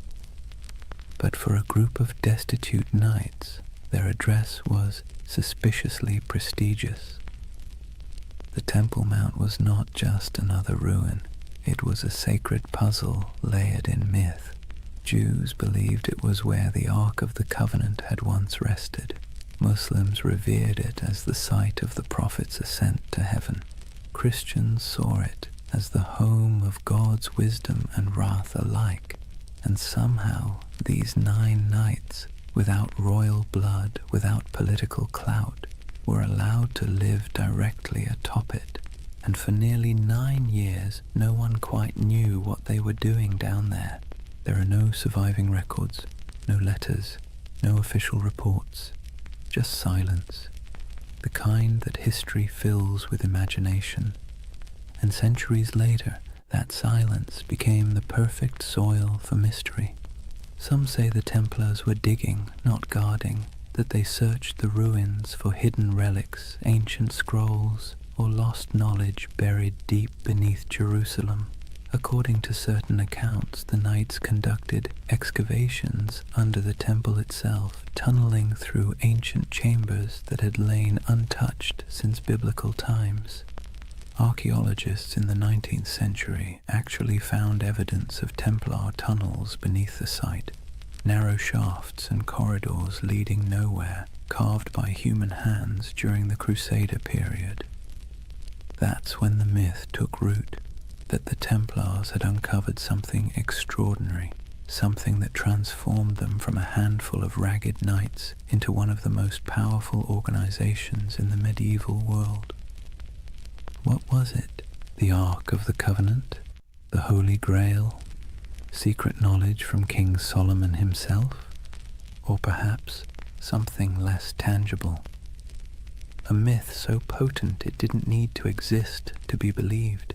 But for a group of destitute knights, their address was suspiciously prestigious. The Temple Mount was not just another ruin, it was a sacred puzzle layered in myth. Jews believed it was where the Ark of the Covenant had once rested. Muslims revered it as the site of the Prophet's ascent to heaven. Christians saw it as the home of God's wisdom and wrath alike. And somehow these 9 knights, without royal blood, without political clout, were allowed to live directly atop it. And for nearly 9 years, no one quite knew what they were doing down there. There are no surviving records, no letters, no official reports, just silence, the kind that history fills with imagination. And centuries later, that silence became the perfect soil for mystery. Some say the Templars were digging, not guarding, that they searched the ruins for hidden relics, ancient scrolls, or lost knowledge buried deep beneath Jerusalem. According to certain accounts, the knights conducted excavations under the temple itself, tunneling through ancient chambers that had lain untouched since biblical times. Archaeologists in the 19th century actually found evidence of Templar tunnels beneath the site, narrow shafts and corridors leading nowhere, carved by human hands during the Crusader period. That's when the myth took root, that the Templars had uncovered something extraordinary, something that transformed them from a handful of ragged knights into one of the most powerful organizations in the medieval world. What was it? The Ark of the Covenant? The Holy Grail? Secret knowledge from King Solomon himself? Or perhaps something less tangible? A myth so potent it didn't need to exist to be believed.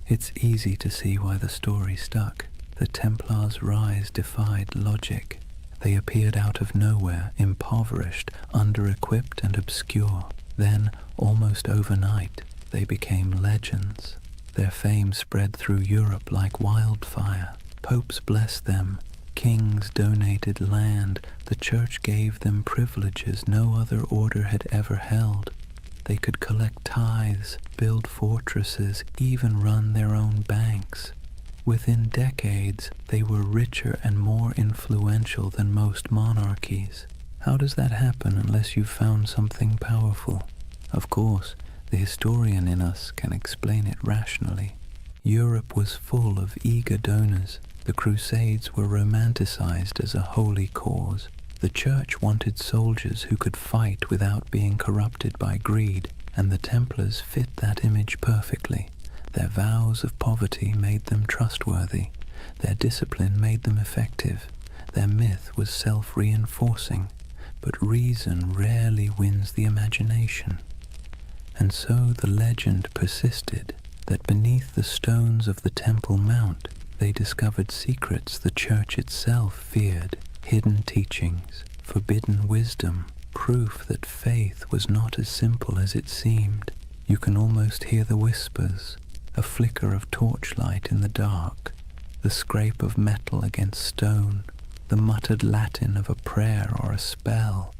It's easy to see why the story stuck. The Templars' rise defied logic. They appeared out of nowhere, impoverished, under-equipped and obscure. Then, almost overnight, they became legends. Their fame spread through Europe like wildfire. Popes blessed them. Kings donated land. The church gave them privileges no other order had ever held. They could collect tithes, build fortresses, even run their own banks. Within decades, they were richer and more influential than most monarchies. How does that happen unless you've found something powerful? Of course, the historian in us can explain it rationally. Europe was full of eager donors. The Crusades were romanticized as a holy cause. The church wanted soldiers who could fight without being corrupted by greed, and the Templars fit that image perfectly. Their vows of poverty made them trustworthy. Their discipline made them effective. Their myth was self-reinforcing, but reason rarely wins the imagination. And so the legend persisted that beneath the stones of the Temple Mount, they discovered secrets the church itself feared. Hidden teachings, forbidden wisdom, proof that faith was not as simple as it seemed. You can almost hear the whispers, a flicker of torchlight in the dark, the scrape of metal against stone, the muttered Latin of a prayer or a spell.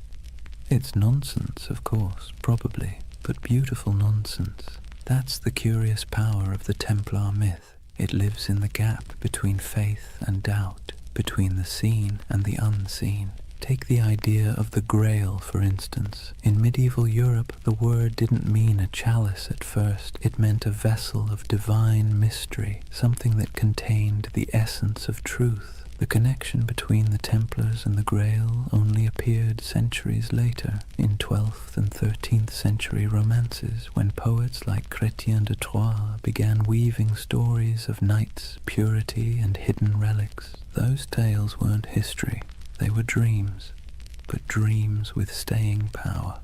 It's nonsense, of course, probably, but beautiful nonsense. That's the curious power of the Templar myth. It lives in the gap between faith and doubt, between the seen and the unseen, Take the idea of the Grail, for instance. In medieval Europe, the word didn't mean a chalice at first. It meant a vessel of divine mystery, something that contained the essence of truth. The connection between the Templars and the Grail only appeared centuries later, in 12th and 13th century romances, when poets like Chrétien de Troyes began weaving stories of knights, purity, and hidden relics. Those tales weren't history. They were dreams, but dreams with staying power.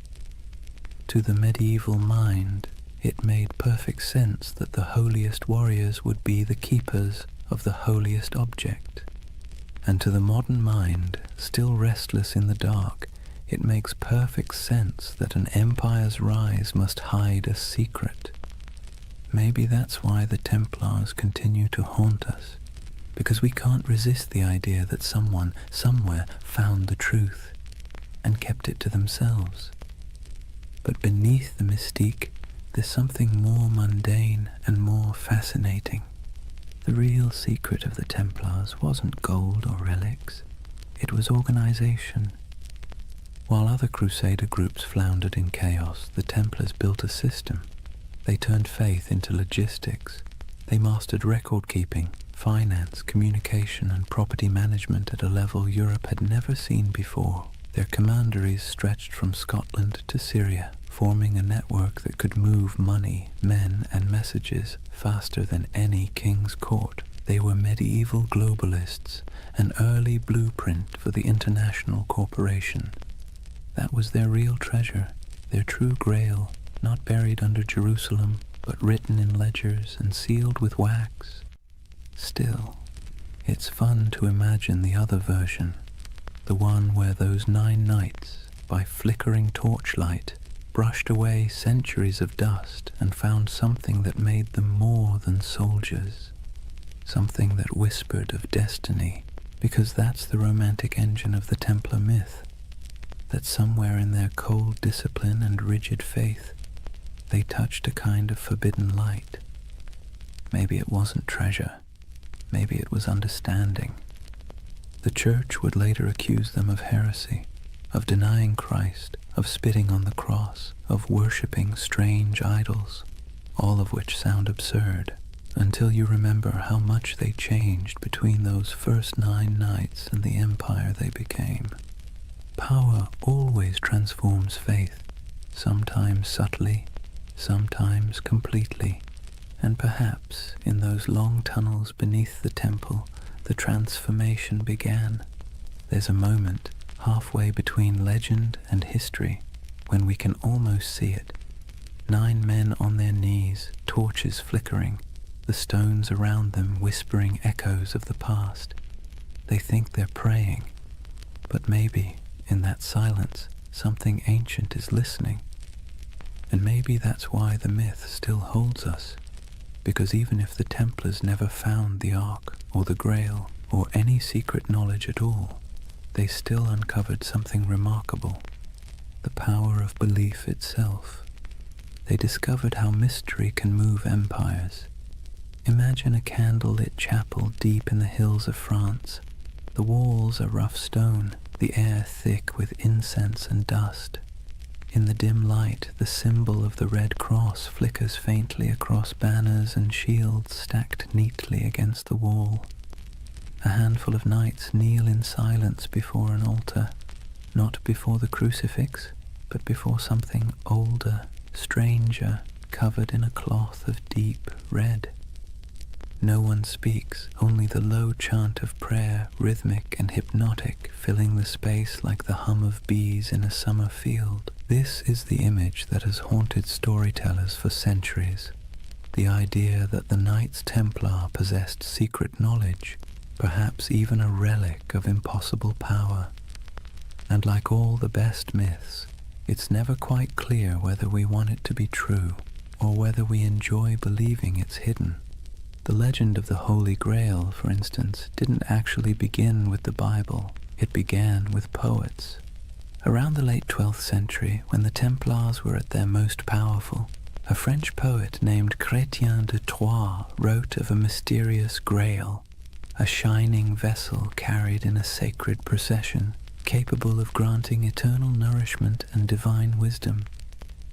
To the medieval mind, it made perfect sense that the holiest warriors would be the keepers of the holiest object. And to the modern mind, still restless in the dark, it makes perfect sense that an empire's rise must hide a secret. Maybe that's why the Templars continue to haunt us, because we can't resist the idea that someone, somewhere, found the truth and kept it to themselves. But beneath the mystique, there's something more mundane and more fascinating. The real secret of the Templars wasn't gold or relics. It was organization. While other Crusader groups floundered in chaos, the Templars built a system. They turned faith into logistics. They mastered record-keeping, finance, communication, and property management at a level Europe had never seen before. Their commanderies stretched from Scotland to Syria, forming a network that could move money, men, and messages faster than any king's court. They were medieval globalists, an early blueprint for the international corporation. That was their real treasure, their true grail, not buried under Jerusalem, but written in ledgers and sealed with wax. Still, it's fun to imagine the other version, the one where those 9 knights, by flickering torchlight, brushed away centuries of dust and found something that made them more than soldiers, something that whispered of destiny, because that's the romantic engine of the Templar myth, that somewhere in their cold discipline and rigid faith, they touched a kind of forbidden light. Maybe it wasn't treasure. Maybe it was understanding. The Church would later accuse them of heresy, of denying Christ, of spitting on the cross, of worshipping strange idols, all of which sound absurd, until you remember how much they changed between those first 9 knights and the empire they became. Power always transforms faith, sometimes subtly, sometimes completely. And perhaps in those long tunnels beneath the temple, the transformation began. There's a moment, halfway between legend and history, when we can almost see it. 9 men on their knees, torches flickering, the stones around them whispering echoes of the past. They think they're praying, but maybe, in that silence, something ancient is listening. And maybe that's why the myth still holds us. Because even if the Templars never found the Ark, or the Grail, or any secret knowledge at all, they still uncovered something remarkable, the power of belief itself. They discovered how mystery can move empires. Imagine a candle-lit chapel deep in the hills of France. The walls are rough stone, the air thick with incense and dust. In the dim light, the symbol of the Red Cross flickers faintly across banners and shields stacked neatly against the wall. A handful of knights kneel in silence before an altar, not before the crucifix, but before something older, stranger, covered in a cloth of deep red. No one speaks, only the low chant of prayer, rhythmic and hypnotic, filling the space like the hum of bees in a summer field. This is the image that has haunted storytellers for centuries. The idea that the Knights Templar possessed secret knowledge, perhaps even a relic of impossible power. And like all the best myths, it's never quite clear whether we want it to be true, or whether we enjoy believing it's hidden. The legend of the Holy Grail, for instance, didn't actually begin with the Bible. It began with poets. Around the late 12th century, when the Templars were at their most powerful, a French poet named Chrétien de Troyes wrote of a mysterious grail, a shining vessel carried in a sacred procession, capable of granting eternal nourishment and divine wisdom.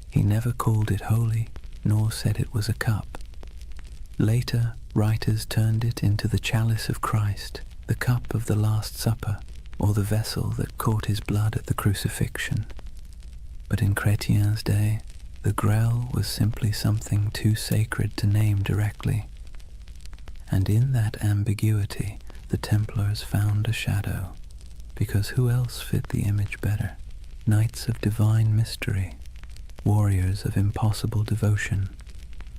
He never called it holy, nor said it was a cup. Later, writers turned it into the chalice of Christ, the cup of the Last Supper, or the vessel that caught his blood at the crucifixion. But in Chrétien's day, the Grail was simply something too sacred to name directly. And in that ambiguity, the Templars found a shadow, because who else fit the image better? Knights of divine mystery, warriors of impossible devotion,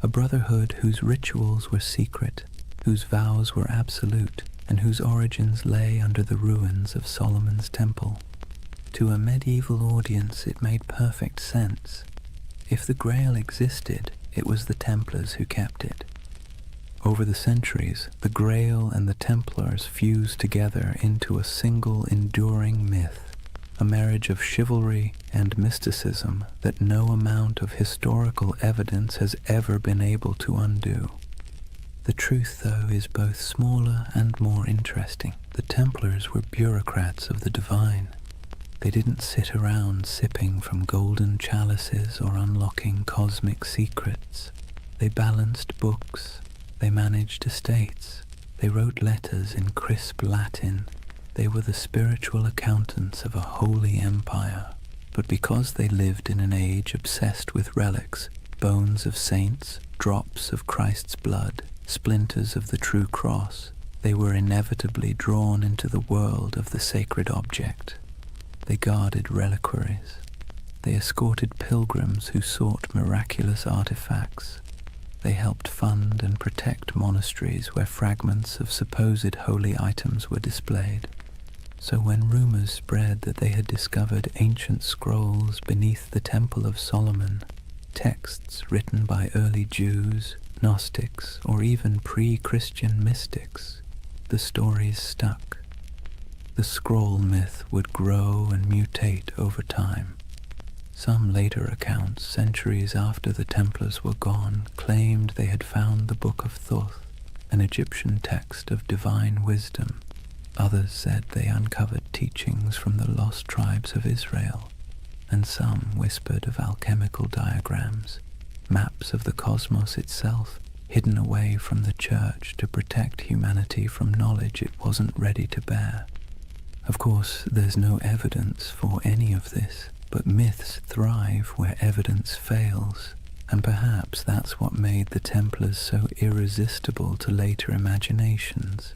a brotherhood whose rituals were secret, whose vows were absolute, and whose origins lay under the ruins of Solomon's temple. To a medieval audience it made perfect sense. If the Grail existed, it was the Templars who kept it. Over the centuries, the Grail and the Templars fused together into a single enduring myth, a marriage of chivalry and mysticism that no amount of historical evidence has ever been able to undo. The truth, though, is both smaller and more interesting. The Templars were bureaucrats of the divine. They didn't sit around sipping from golden chalices or unlocking cosmic secrets. They balanced books. They managed estates. They wrote letters in crisp Latin. They were the spiritual accountants of a holy empire. But because they lived in an age obsessed with relics, bones of saints, drops of Christ's blood, splinters of the true cross, they were inevitably drawn into the world of the sacred object. They guarded reliquaries. They escorted pilgrims who sought miraculous artifacts. They helped fund and protect monasteries where fragments of supposed holy items were displayed. So when rumors spread that they had discovered ancient scrolls beneath the Temple of Solomon, texts written by early Jews, Gnostics, or even pre-Christian mystics, the stories stuck. The scroll myth would grow and mutate over time. Some later accounts, centuries after the Templars were gone, claimed they had found the Book of Thoth, an Egyptian text of divine wisdom. Others said they uncovered teachings from the lost tribes of Israel, and some whispered of alchemical diagrams, maps of the cosmos itself, hidden away from the church to protect humanity from knowledge it wasn't ready to bear. Of course, there's no evidence for any of this, but myths thrive where evidence fails, and perhaps that's what made the Templars so irresistible to later imaginations.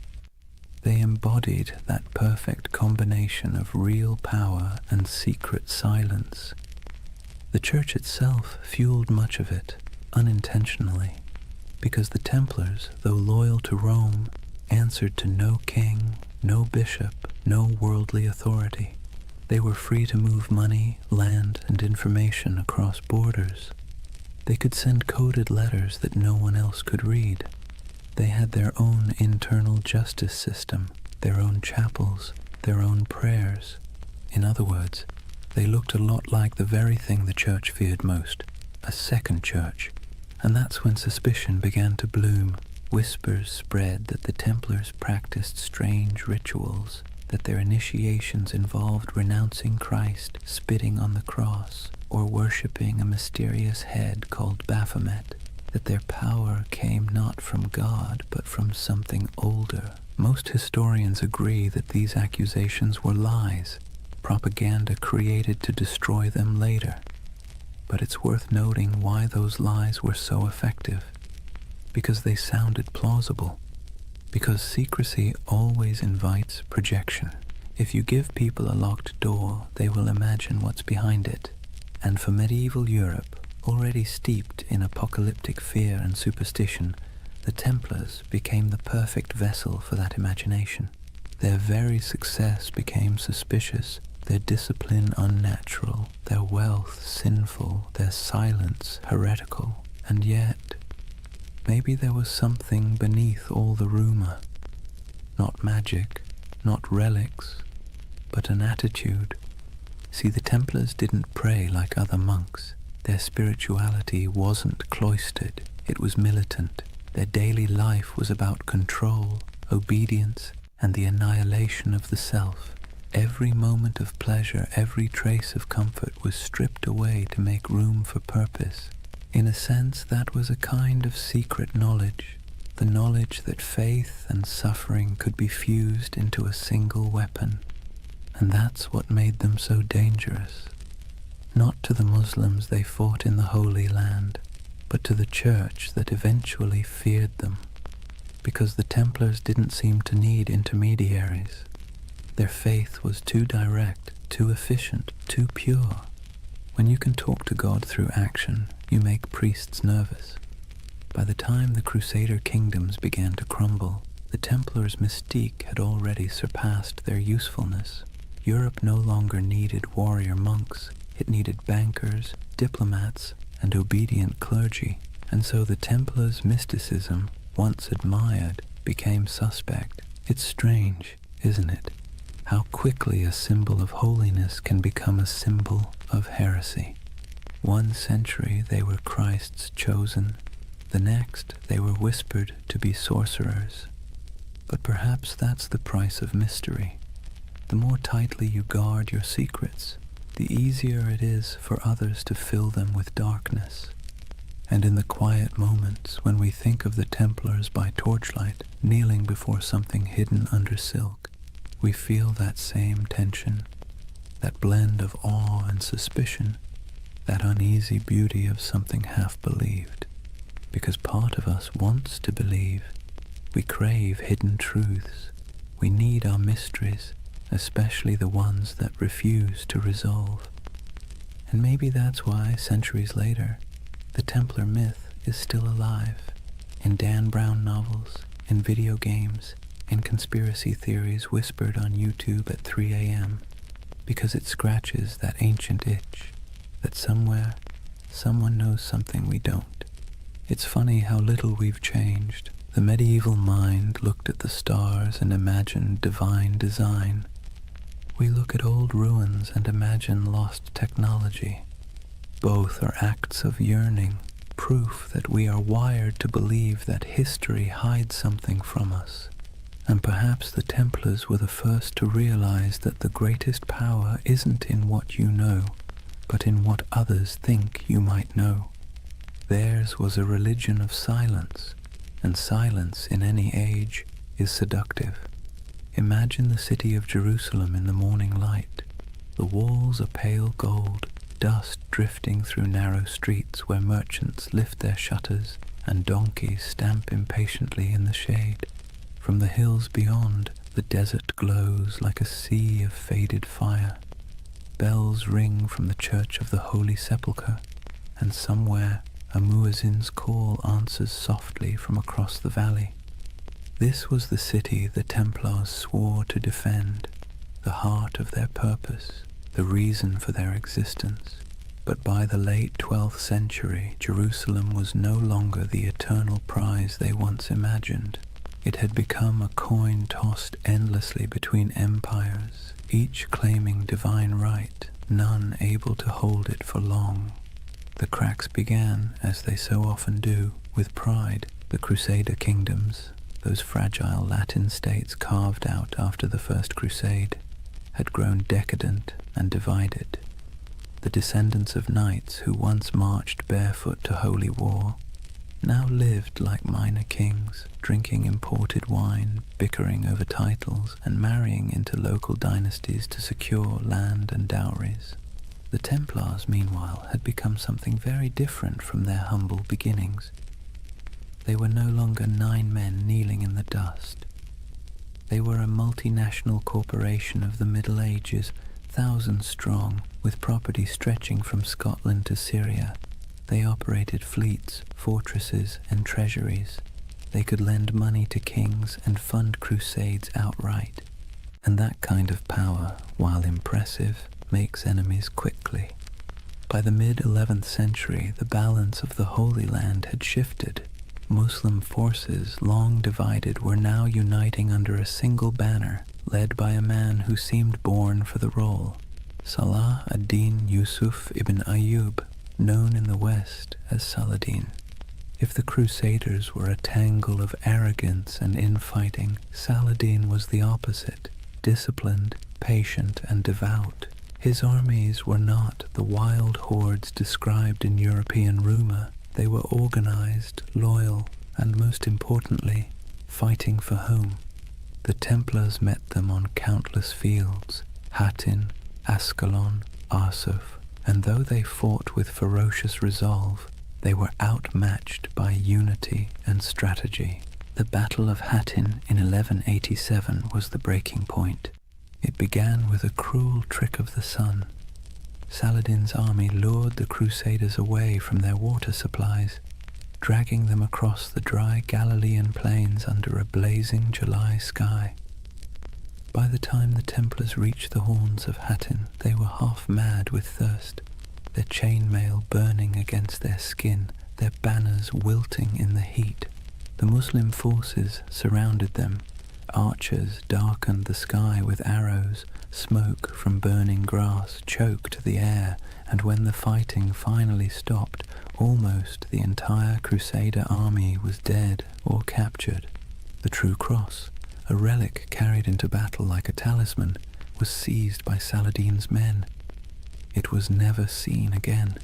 They embodied that perfect combination of real power and secret silence. The Church itself fueled much of it, unintentionally, because the Templars, though loyal to Rome, answered to no king, no bishop, no worldly authority. They were free to move money, land, and information across borders. They could send coded letters that no one else could read. They had their own internal justice system, their own chapels, their own prayers. In other words, they looked a lot like the very thing the Church feared most, a second church. And that's when suspicion began to bloom. Whispers spread that the Templars practiced strange rituals, that their initiations involved renouncing Christ, spitting on the cross, or worshipping a mysterious head called Baphomet, that their power came not from God but from something older. Most historians agree that these accusations were lies, propaganda created to destroy them later. But it's worth noting why those lies were so effective. Because they sounded plausible. Because secrecy always invites projection. If you give people a locked door, they will imagine what's behind it. And for medieval Europe, already steeped in apocalyptic fear and superstition, the Templars became the perfect vessel for that imagination. Their very success became suspicious, their discipline unnatural, their wealth sinful, their silence heretical. And yet, maybe there was something beneath all the rumor. Not magic, not relics, but an attitude. See, the Templars didn't pray like other monks. Their spirituality wasn't cloistered, it was militant. Their daily life was about control, obedience, and the annihilation of the self. Every moment of pleasure, every trace of comfort was stripped away to make room for purpose. In a sense, that was a kind of secret knowledge, the knowledge that faith and suffering could be fused into a single weapon. And that's what made them so dangerous. Not to the Muslims they fought in the Holy Land, but to the church that eventually feared them, because the Templars didn't seem to need intermediaries. Their faith was too direct, too efficient, too pure. When you can talk to God through action, you make priests nervous. By the time the Crusader kingdoms began to crumble, the Templars' mystique had already surpassed their usefulness. Europe no longer needed warrior monks. It needed bankers, diplomats, and obedient clergy. And so the Templars' mysticism, once admired, became suspect. It's strange, isn't it? How quickly a symbol of holiness can become a symbol of heresy. One century they were Christ's chosen, the next they were whispered to be sorcerers. But perhaps that's the price of mystery. The more tightly you guard your secrets, the easier it is for others to fill them with darkness. And in the quiet moments when we think of the Templars by torchlight, kneeling before something hidden under silk, we feel that same tension, that blend of awe and suspicion, that uneasy beauty of something half-believed. Because part of us wants to believe. We crave hidden truths. We need our mysteries, especially the ones that refuse to resolve. And maybe that's why, centuries later, the Templar myth is still alive, in Dan Brown novels, in video games, in conspiracy theories whispered on YouTube at 3 a.m., because it scratches that ancient itch, that somewhere, someone knows something we don't. It's funny how little we've changed. The medieval mind looked at the stars and imagined divine design. We look at old ruins and imagine lost technology. Both are acts of yearning, proof that we are wired to believe that history hides something from us. And perhaps the Templars were the first to realize that the greatest power isn't in what you know, but in what others think you might know. Theirs was a religion of silence, and silence in any age is seductive. Imagine the city of Jerusalem in the morning light. The walls are pale gold, dust drifting through narrow streets where merchants lift their shutters and donkeys stamp impatiently in the shade. From the hills beyond, the desert glows like a sea of faded fire. Bells ring from the Church of the Holy Sepulchre, and somewhere a muezzin's call answers softly from across the valley. This was the city the Templars swore to defend, the heart of their purpose, the reason for their existence. But by the late 12th century, Jerusalem was no longer the eternal prize they once imagined. It had become a coin tossed endlessly between empires, each claiming divine right, none able to hold it for long. The cracks began, as they so often do, with pride. The Crusader kingdoms, those fragile Latin states carved out after the First Crusade, had grown decadent and divided. The descendants of knights who once marched barefoot to holy war now lived like minor kings, drinking imported wine, bickering over titles, and marrying into local dynasties to secure land and dowries. The Templars, meanwhile, had become something very different from their humble beginnings. They were no longer 9 men kneeling in the dust. They were a multinational corporation of the Middle Ages, thousands strong, with property stretching from Scotland to Syria. They operated fleets, fortresses, and treasuries. They could lend money to kings and fund crusades outright. And that kind of power, while impressive, makes enemies quickly. By the mid-11th century, the balance of the Holy Land had shifted. Muslim forces, long divided, were now uniting under a single banner, led by a man who seemed born for the role, Salah ad-Din Yusuf ibn Ayyub, known in the West as Saladin. If the Crusaders were a tangle of arrogance and infighting, Saladin was the opposite, disciplined, patient and devout. His armies were not the wild hordes described in European rumor. They were organized, loyal, and most importantly, fighting for home. The Templars met them on countless fields, Hattin, Ascalon, Arsuf, and though they fought with ferocious resolve, they were outmatched by unity and strategy. The Battle of Hattin in 1187 was the breaking point. It began with a cruel trick of the sun. Saladin's army lured the Crusaders away from their water supplies, dragging them across the dry Galilean plains under a blazing July sky. By the time the Templars reached the horns of Hattin, they were half mad with thirst, their chainmail burning against their skin, their banners wilting in the heat. The Muslim forces surrounded them. Archers darkened the sky with arrows. Smoke from burning grass choked the air, and when the fighting finally stopped, almost the entire Crusader army was dead or captured. The True Cross, a relic carried into battle like a talisman, was seized by Saladin's men. It was never seen again.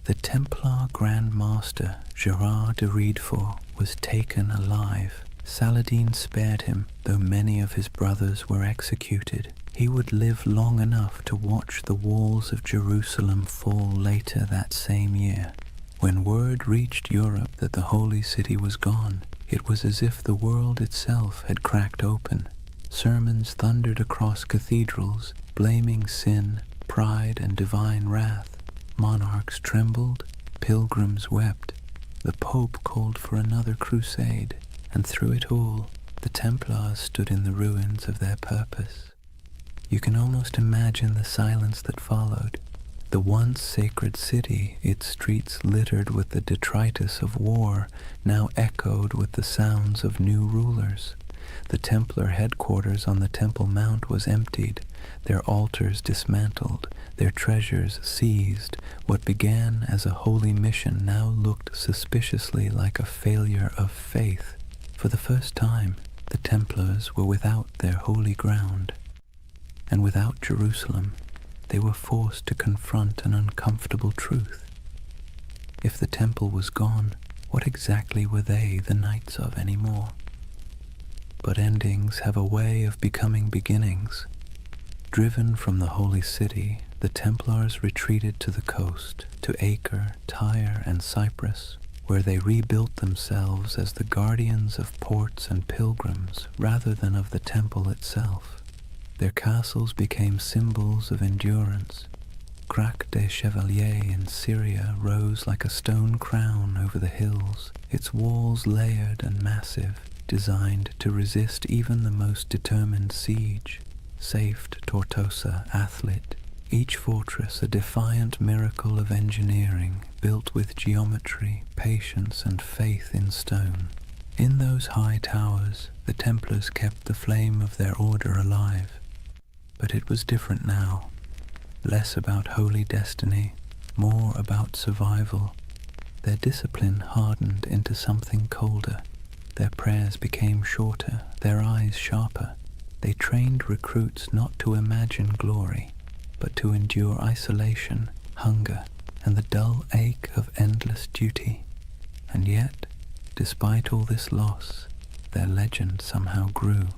The Templar Grand Master Gerard de Riedfort was taken alive. Saladin spared him, though many of his brothers were executed. He would live long enough to watch the walls of Jerusalem fall later that same year. When word reached Europe that the Holy City was gone, it was as if the world itself had cracked open. Sermons thundered across cathedrals, blaming sin, pride, and divine wrath. Monarchs trembled, pilgrims wept. The Pope called for another crusade, and through it all, the Templars stood in the ruins of their purpose. You can almost imagine the silence that followed. The once sacred city, its streets littered with the detritus of war, now echoed with the sounds of new rulers. The Templar headquarters on the Temple Mount was emptied, their altars dismantled, their treasures seized. What began as a holy mission now looked suspiciously like a failure of faith. For the first time, the Templars were without their holy ground, and without Jerusalem. They were forced to confront an uncomfortable truth. If the temple was gone, what exactly were they the knights of anymore? But endings have a way of becoming beginnings. Driven from the holy city, the Templars retreated to the coast, to Acre, Tyre, and Cyprus, where they rebuilt themselves as the guardians of ports and pilgrims rather than of the temple itself. Their castles became symbols of endurance. Crac des Chevaliers in Syria rose like a stone crown over the hills, its walls layered and massive, designed to resist even the most determined siege. Safed Tortosa, Athlit, each fortress a defiant miracle of engineering, built with geometry, patience, and faith in stone. In those high towers, the Templars kept the flame of their order alive. But it was different now. Less about holy destiny, more about survival. Their discipline hardened into something colder. Their prayers became shorter, their eyes sharper. They trained recruits not to imagine glory, but to endure isolation, hunger, and the dull ache of endless duty. And yet, despite all this loss, their legend somehow grew.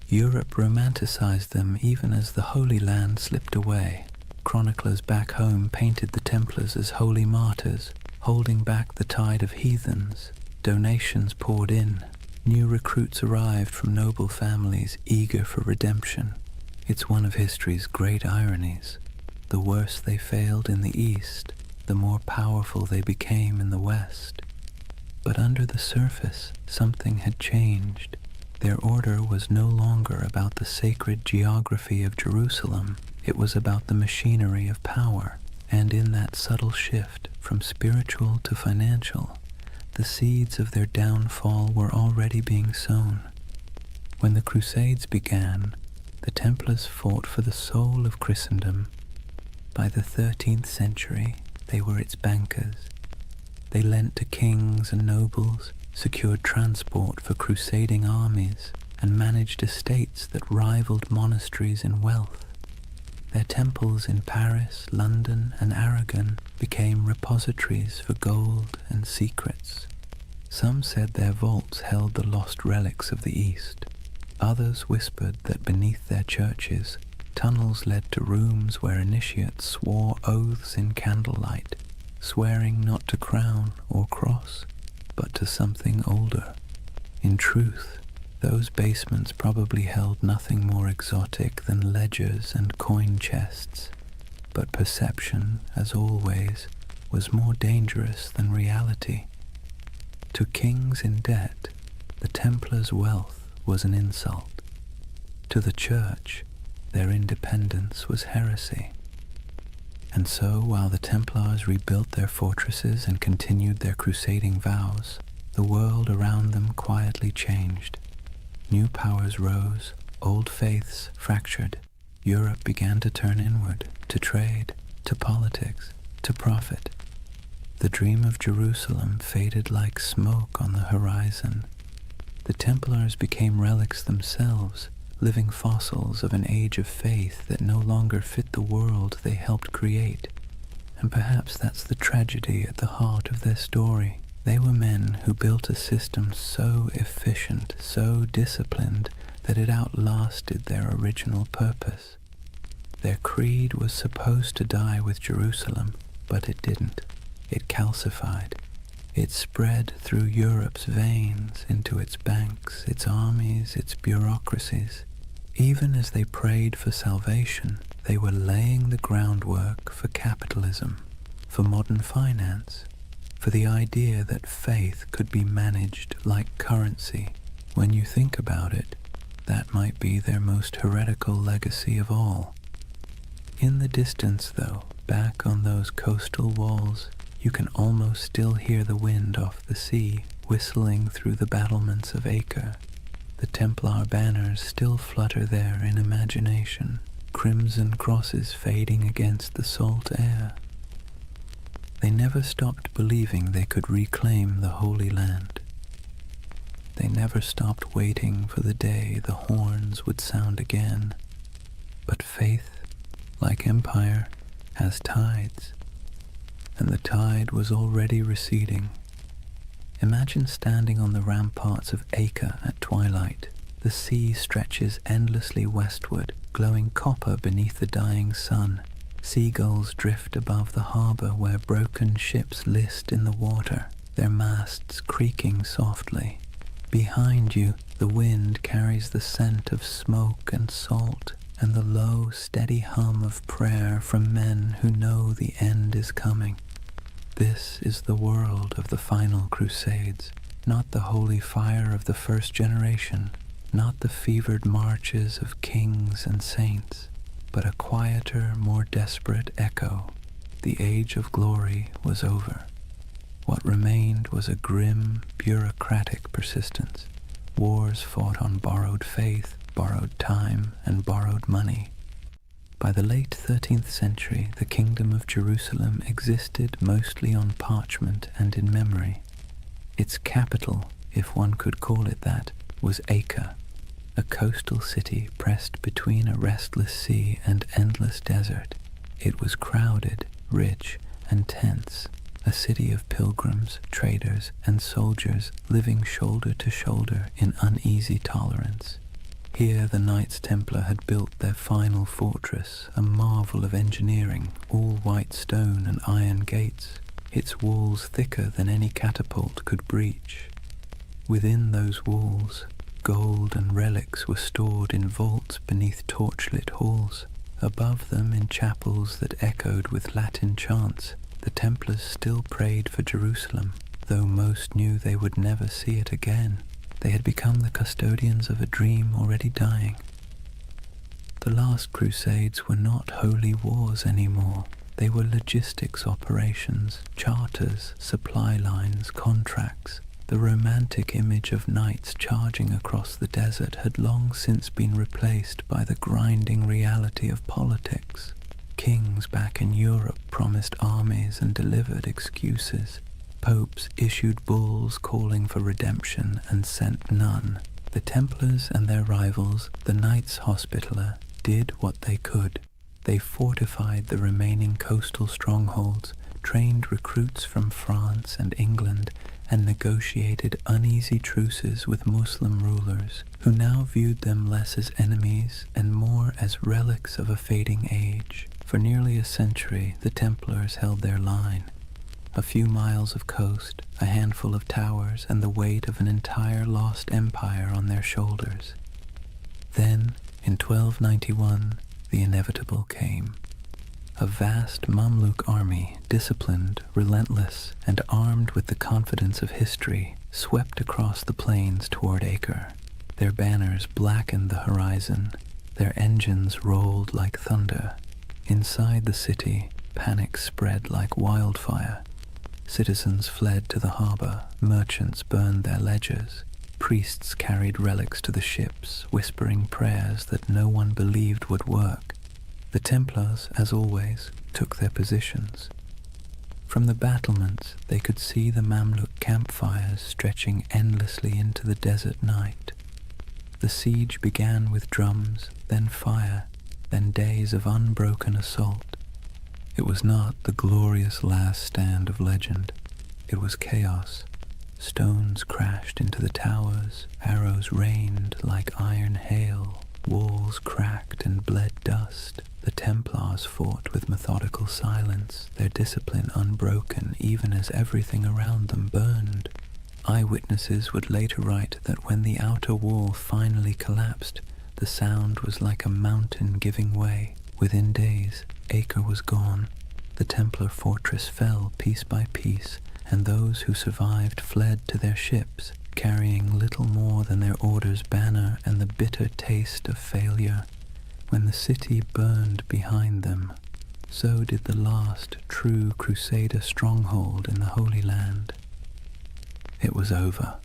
Europe romanticized them even as the Holy Land slipped away. Chroniclers back home painted the Templars as holy martyrs, holding back the tide of heathens. Donations poured in. New recruits arrived from noble families eager for redemption. It's one of history's great ironies. The worse they failed in the East, the more powerful they became in the West. But under the surface, something had changed. Their order was no longer about the sacred geography of Jerusalem. It was about the machinery of power. And in that subtle shift from spiritual to financial, the seeds of their downfall were already being sown. When the Crusades began, the Templars fought for the soul of Christendom. By the 13th century, they were its bankers. They lent to kings and nobles, secured transport for crusading armies, and managed estates that rivaled monasteries in wealth. Their temples in Paris, London, and Aragon became repositories for gold and secrets. Some said their vaults held the lost relics of the East. Others whispered that beneath their churches, tunnels led to rooms where initiates swore oaths in candlelight, swearing not to crown or cross, but to something older. In truth, those basements probably held nothing more exotic than ledgers and coin chests, but perception, as always, was more dangerous than reality. To kings in debt, the Templars' wealth was an insult. To the Church, their independence was heresy. And so, while the Templars rebuilt their fortresses and continued their crusading vows, the world around them quietly changed. New powers rose, old faiths fractured. Europe began to turn inward, to trade, to politics, to profit. The dream of Jerusalem faded like smoke on the horizon. The Templars became relics themselves, living fossils of an age of faith that no longer fit the world they helped create. And perhaps that's the tragedy at the heart of their story. They were men who built a system so efficient, so disciplined, that it outlasted their original purpose. Their creed was supposed to die with Jerusalem, but it didn't. It calcified. It spread through Europe's veins, into its banks, its armies, its bureaucracies. Even as they prayed for salvation, they were laying the groundwork for capitalism, for modern finance, for the idea that faith could be managed like currency. When you think about it, that might be their most heretical legacy of all. In the distance, though, back on those coastal walls, you can almost still hear the wind off the sea whistling through the battlements of Acre. The Templar banners still flutter there in imagination, crimson crosses fading against the salt air. They never stopped believing they could reclaim the Holy Land. They never stopped waiting for the day the horns would sound again. But faith, like empire, has tides, and the tide was already receding. Imagine standing on the ramparts of Acre at twilight. The sea stretches endlessly westward, glowing copper beneath the dying sun. Seagulls drift above the harbor where broken ships list in the water, their masts creaking softly. Behind you, the wind carries the scent of smoke and salt, and the low, steady hum of prayer from men who know the end is coming. This is the world of the final crusades, not the holy fire of the first generation, not the fevered marches of kings and saints, but a quieter, more desperate echo. The age of glory was over. What remained was a grim, bureaucratic persistence. Wars fought on borrowed faith, borrowed time, and borrowed money. By the late 13th century, the Kingdom of Jerusalem existed mostly on parchment and in memory. Its capital, if one could call it that, was Acre, a coastal city pressed between a restless sea and endless desert. It was crowded, rich, and tense, a city of pilgrims, traders, and soldiers living shoulder to shoulder in uneasy tolerance. Here the Knights Templar had built their final fortress, a marvel of engineering, all white stone and iron gates, its walls thicker than any catapult could breach. Within those walls, gold and relics were stored in vaults beneath torchlit halls. Above them, in chapels that echoed with Latin chants, the Templars still prayed for Jerusalem, though most knew they would never see it again. They had become the custodians of a dream already dying. The last crusades were not holy wars anymore. They were logistics operations, charters, supply lines, contracts. The romantic image of knights charging across the desert had long since been replaced by the grinding reality of politics. Kings back in Europe promised armies and delivered excuses. Popes issued bulls calling for redemption and sent none. The Templars and their rivals, the Knights Hospitaller, did what they could. They fortified the remaining coastal strongholds, trained recruits from France and England, and negotiated uneasy truces with Muslim rulers, who now viewed them less as enemies and more as relics of a fading age. For nearly a century, the Templars held their line. A few miles of coast, a handful of towers, and the weight of an entire lost empire on their shoulders. Then, in 1291, the inevitable came. A vast Mamluk army, disciplined, relentless, and armed with the confidence of history, swept across the plains toward Acre. Their banners blackened the horizon. Their engines rolled like thunder. Inside the city, panic spread like wildfire. Citizens fled to the harbor, merchants burned their ledgers, priests carried relics to the ships, whispering prayers that no one believed would work. The Templars, as always, took their positions. From the battlements, they could see the Mamluk campfires stretching endlessly into the desert night. The siege began with drums, then fire, then days of unbroken assault. It was not the glorious last stand of legend. It was chaos. Stones crashed into the towers, arrows rained like iron hail, walls cracked and bled dust. The Templars fought with methodical silence, their discipline unbroken even as everything around them burned. Eyewitnesses would later write that when the outer wall finally collapsed, the sound was like a mountain giving way. Within days, Acre was gone. The Templar fortress fell piece by piece, and those who survived fled to their ships, carrying little more than their order's banner and the bitter taste of failure. When the city burned behind them, so did the last true Crusader stronghold in the Holy Land. It was over.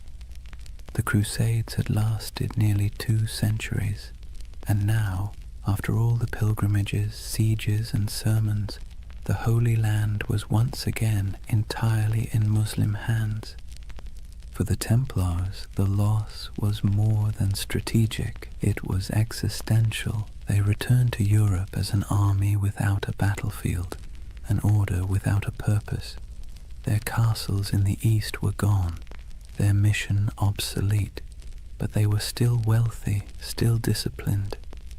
The Crusades had lasted nearly 2 centuries, and now, after all the pilgrimages, sieges, and sermons, the Holy Land was once again entirely in Muslim hands. For the Templars, the loss was more than strategic, it was existential. They returned to Europe as an army without a battlefield, an order without a purpose. Their castles in the east were gone, their mission obsolete, but they were still wealthy, still disciplined,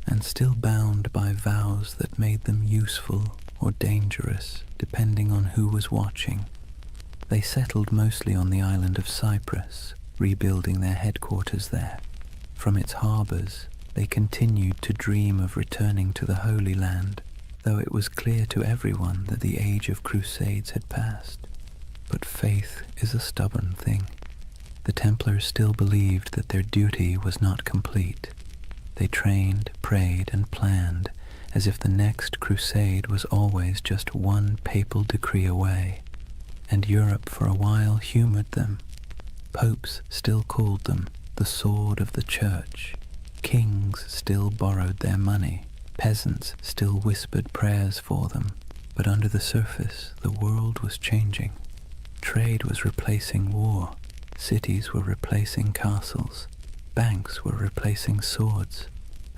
and still bound by vows that made them useful or dangerous, depending on who was watching. They settled mostly on the island of Cyprus, rebuilding their headquarters there. From its harbors, they continued to dream of returning to the Holy Land, though it was clear to everyone that the age of crusades had passed. But faith is a stubborn thing. The Templars still believed that their duty was not complete. They trained, prayed, and planned, as if the next crusade was always just one papal decree away. And Europe for a while humored them. Popes still called them the sword of the church. Kings still borrowed their money. Peasants still whispered prayers for them. But under the surface, the world was changing. Trade was replacing war. Cities were replacing castles. Banks were replacing swords.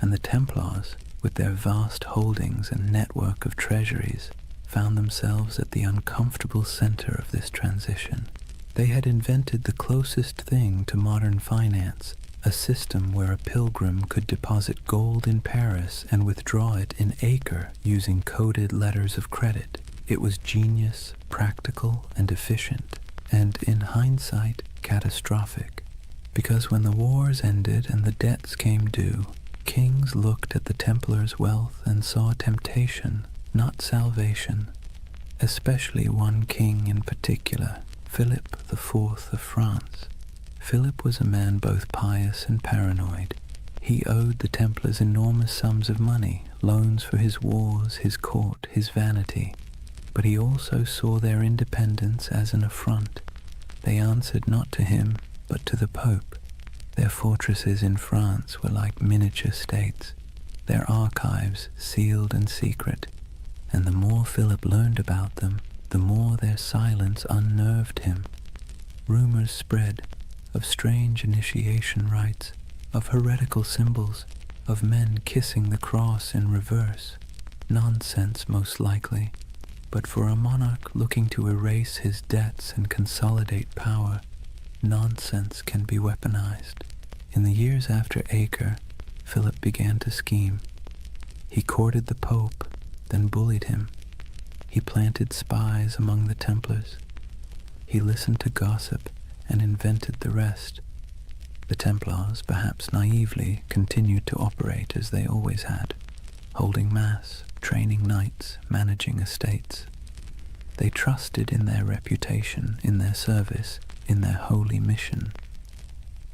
And the Templars, with their vast holdings and network of treasuries, found themselves at the uncomfortable center of this transition. They had invented the closest thing to modern finance, a system where a pilgrim could deposit gold in Paris and withdraw it in Acre using coded letters of credit. It was genius, practical, and efficient, and in hindsight, catastrophic. Because when the wars ended and the debts came due, kings looked at the Templars' wealth and saw temptation, not salvation. Especially one king in particular, Philip IV of France. Philip was a man both pious and paranoid. He owed the Templars enormous sums of money, loans for his wars, his court, his vanity. But he also saw their independence as an affront. They answered not to him, but to the Pope. Their fortresses in France were like miniature states, their archives sealed and secret, and the more Philip learned about them, the more their silence unnerved him. Rumors spread of strange initiation rites, of heretical symbols, of men kissing the cross in reverse. Nonsense, most likely, but for a monarch looking to erase his debts and consolidate power, nonsense can be weaponized. In the years after Acre, Philip began to scheme. He courted the Pope, then bullied him. He planted spies among the Templars. He listened to gossip and invented the rest. The Templars, perhaps naively, continued to operate as they always had, holding mass, training knights, managing estates. They trusted in their reputation, in their service, in their holy mission.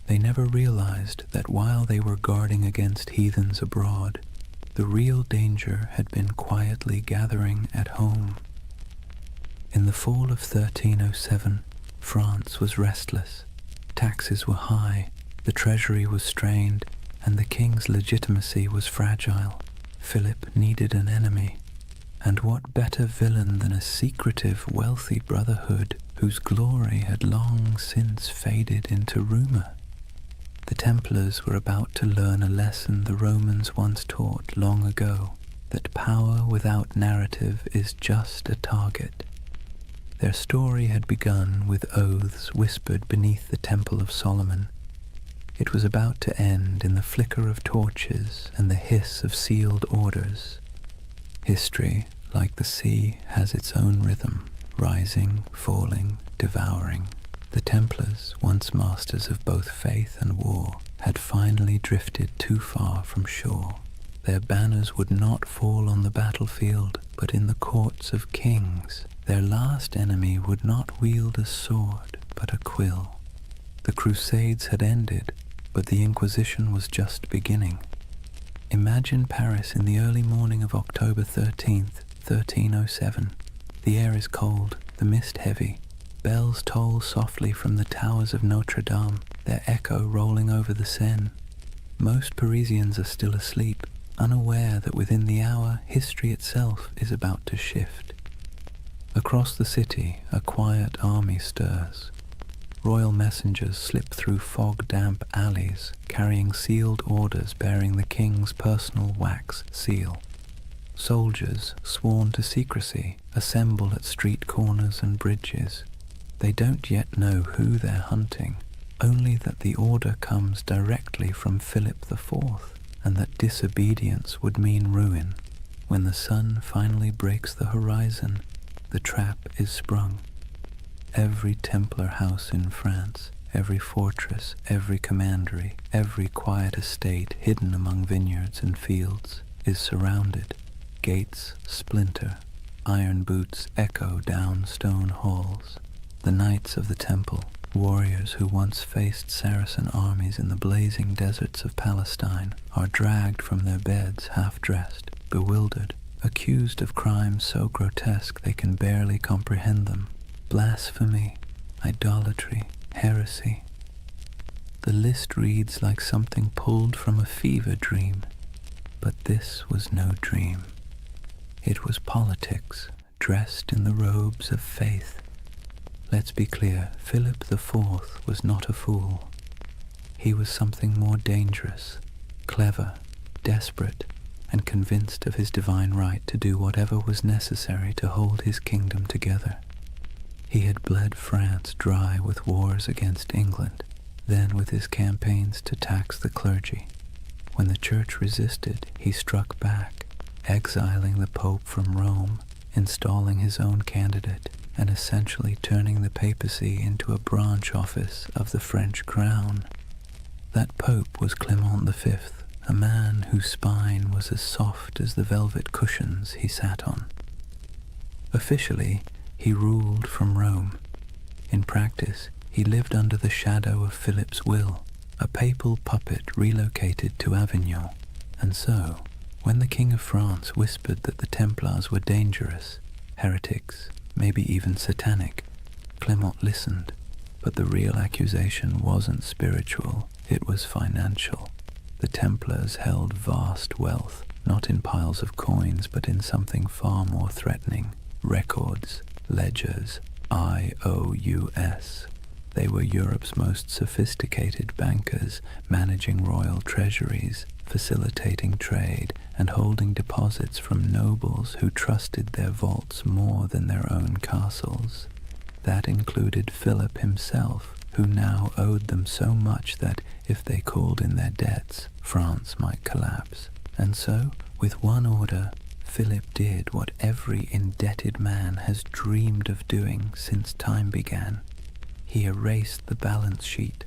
They never realized that while they were guarding against heathens abroad, the real danger had been quietly gathering at home. In the fall of 1307, France was restless. Taxes were high, the treasury was strained, and the king's legitimacy was fragile. Philip needed an enemy. And what better villain than a secretive, wealthy brotherhood whose glory had long since faded into rumor? The Templars were about to learn a lesson the Romans once taught long ago, that power without narrative is just a target. Their story had begun with oaths whispered beneath the Temple of Solomon. It was about to end in the flicker of torches and the hiss of sealed orders. History, like the sea, has its own rhythm, rising, falling, devouring. The Templars, once masters of both faith and war, had finally drifted too far from shore. Their banners would not fall on the battlefield, but in the courts of kings. Their last enemy would not wield a sword, but a quill. The Crusades had ended, but the Inquisition was just beginning. Imagine Paris in the early morning of October 13th, 1307. The air is cold, the mist heavy. Bells toll softly from the towers of Notre Dame, their echo rolling over the Seine. Most Parisians are still asleep, unaware that within the hour history itself is about to shift. Across the city, a quiet army stirs. Royal messengers slip through fog-damp alleys, carrying sealed orders bearing the king's personal wax seal. Soldiers, sworn to secrecy, assemble at street corners and bridges. They don't yet know who they're hunting, only that the order comes directly from Philip IV, and that disobedience would mean ruin. When the sun finally breaks the horizon, the trap is sprung. Every Templar house in France, every fortress, every commandery, every quiet estate hidden among vineyards and fields is surrounded. Gates splinter, iron boots echo down stone halls. The knights of the temple, warriors who once faced Saracen armies in the blazing deserts of Palestine, are dragged from their beds half-dressed, bewildered, accused of crimes so grotesque they can barely comprehend them. Blasphemy, idolatry, heresy. The list reads like something pulled from a fever dream, but this was no dream. It was politics, dressed in the robes of faith. Let's be clear, Philip IV was not a fool. He was something more dangerous, clever, desperate, and convinced of his divine right to do whatever was necessary to hold his kingdom together. He had bled France dry with wars against England, then with his campaigns to tax the clergy. When the church resisted, he struck back, exiling the Pope from Rome, installing his own candidate, and essentially turning the papacy into a branch office of the French crown. That Pope was Clement V, a man whose spine was as soft as the velvet cushions he sat on. Officially, he ruled from Rome. In practice, he lived under the shadow of Philip's will, a papal puppet relocated to Avignon. And so, when the King of France whispered that the Templars were dangerous, heretics, maybe even satanic, Clement listened. But the real accusation wasn't spiritual, it was financial. The Templars held vast wealth, not in piles of coins, but in something far more threatening: records, ledgers, IOUs. They were Europe's most sophisticated bankers, managing royal treasuries, facilitating trade, and holding deposits from nobles who trusted their vaults more than their own castles. That included Philip himself, who now owed them so much that, if they called in their debts, France might collapse. And so, with one order, Philip did what every indebted man has dreamed of doing since time began. He erased the balance sheet.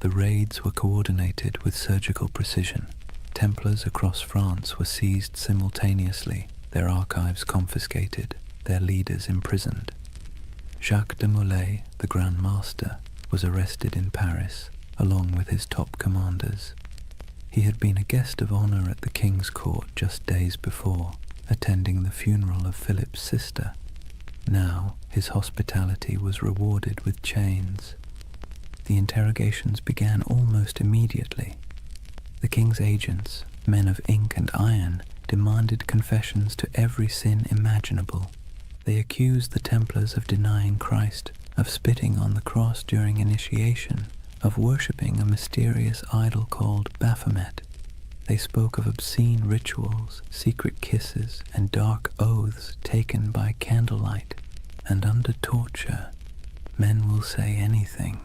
The raids were coordinated with surgical precision. Templars across France were seized simultaneously, their archives confiscated, their leaders imprisoned. Jacques de Molay, the Grand Master, was arrested in Paris, along with his top commanders. He had been a guest of honor at the king's court just days before, attending the funeral of Philip's sister. Now his hospitality was rewarded with chains. The interrogations began almost immediately. The king's agents, men of ink and iron, demanded confessions to every sin imaginable. They accused the Templars of denying Christ, of spitting on the cross during initiation, of worshipping a mysterious idol called Baphomet. They spoke of obscene rituals, secret kisses, and dark oaths taken by candlelight. And under torture, men will say anything.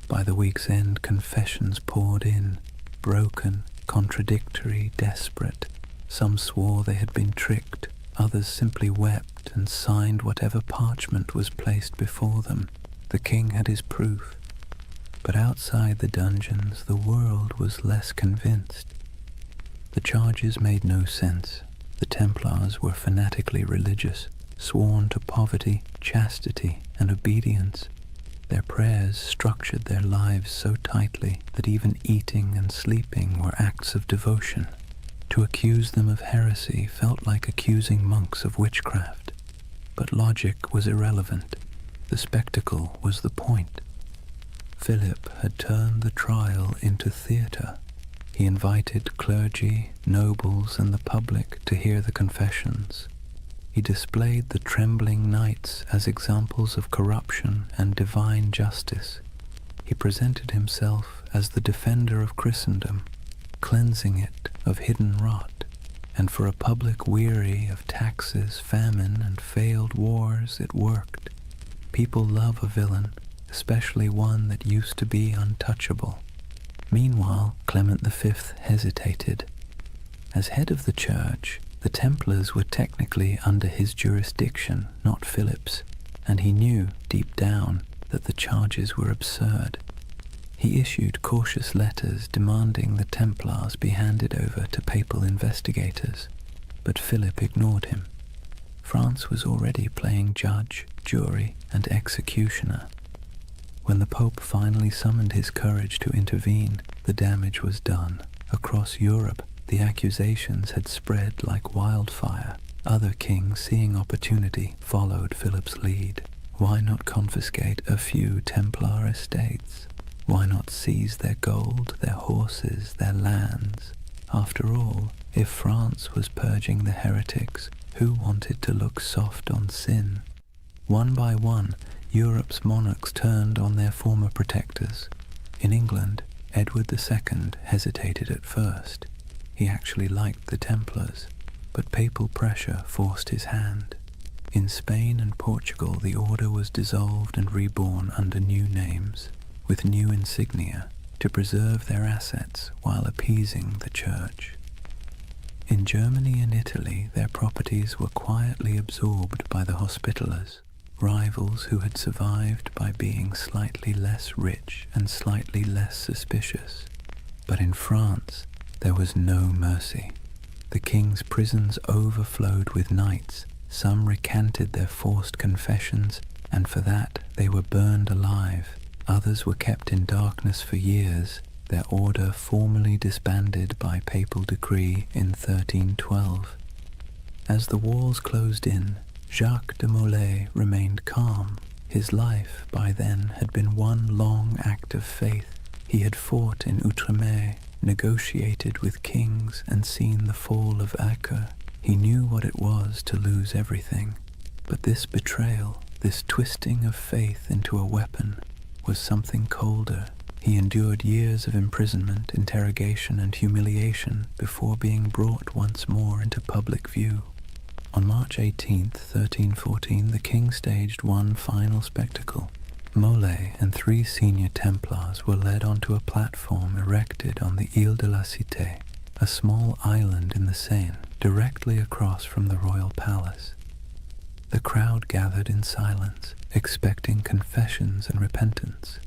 By the week's end, confessions poured in, broken, contradictory, desperate. Some swore they had been tricked, others simply wept and signed whatever parchment was placed before them. The king had his proof. But outside the dungeons, the world was less convinced. The charges made no sense. The Templars were fanatically religious, sworn to poverty, chastity, and obedience. Their prayers structured their lives so tightly that even eating and sleeping were acts of devotion. To accuse them of heresy felt like accusing monks of witchcraft. But logic was irrelevant. The spectacle was the point. Philip had turned the trial into theatre. He invited clergy, nobles, and the public to hear the confessions. He displayed the trembling knights as examples of corruption and divine justice. He presented himself as the defender of Christendom, cleansing it of hidden rot. And for a public weary of taxes, famine, and failed wars, it worked. People love a villain, especially one that used to be untouchable. Meanwhile, Clement V hesitated. As head of the church, the Templars were technically under his jurisdiction, not Philip's, and he knew, deep down, that the charges were absurd. He issued cautious letters demanding the Templars be handed over to papal investigators, but Philip ignored him. France was already playing judge, jury, and executioner. When the Pope finally summoned his courage to intervene, the damage was done. Across Europe, the accusations had spread like wildfire. Other kings, seeing opportunity, followed Philip's lead. Why not confiscate a few Templar estates? Why not seize their gold, their horses, their lands? After all, if France was purging the heretics, who wanted to look soft on sin? One by one, Europe's monarchs turned on their former protectors. In England, Edward II hesitated at first. He actually liked the Templars, but papal pressure forced his hand. In Spain and Portugal, the order was dissolved and reborn under new names, with new insignia, to preserve their assets while appeasing the church. In Germany and Italy, their properties were quietly absorbed by the Hospitallers, rivals who had survived by being slightly less rich and slightly less suspicious. But in France, there was no mercy. The king's prisons overflowed with knights. Some recanted their forced confessions, and for that they were burned alive. Others were kept in darkness for years, their order formally disbanded by papal decree in 1312. As the walls closed in, Jacques de Molay remained calm. His life, by then, had been one long act of faith. He had fought in Outremer, negotiated with kings, and seen the fall of Acre. He knew what it was to lose everything. But this betrayal, this twisting of faith into a weapon, was something colder. He endured years of imprisonment, interrogation, and humiliation before being brought once more into public view. On March 18, 1314, the king staged one final spectacle. Mole and 3 senior Templars were led onto a platform erected on the Ile de la Cité, a small island in the Seine, directly across from the royal palace. The crowd gathered in silence, expecting confessions and repentance.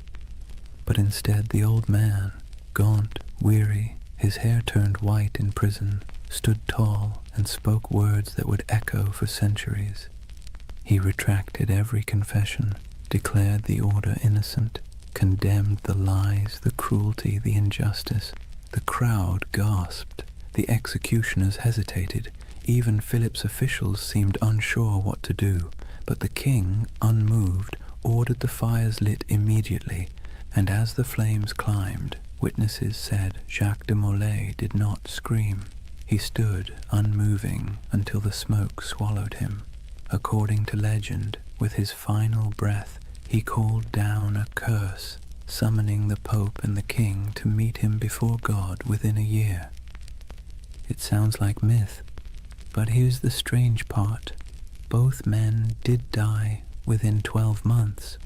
But instead the old man, gaunt, weary, his hair turned white in prison, stood tall and spoke words that would echo for centuries. He retracted every confession, declared the order innocent, condemned the lies, the cruelty, the injustice. The crowd gasped. The executioners hesitated. Even Philip's officials seemed unsure what to do. But the king, unmoved, ordered the fires lit immediately, and as the flames climbed, witnesses said Jacques de Molay did not scream. He stood, unmoving, until the smoke swallowed him. According to legend, with his final breath, he called down a curse, summoning the Pope and the King to meet him before God within a year. It sounds like myth, but here's the strange part. Both men did die within 12 months.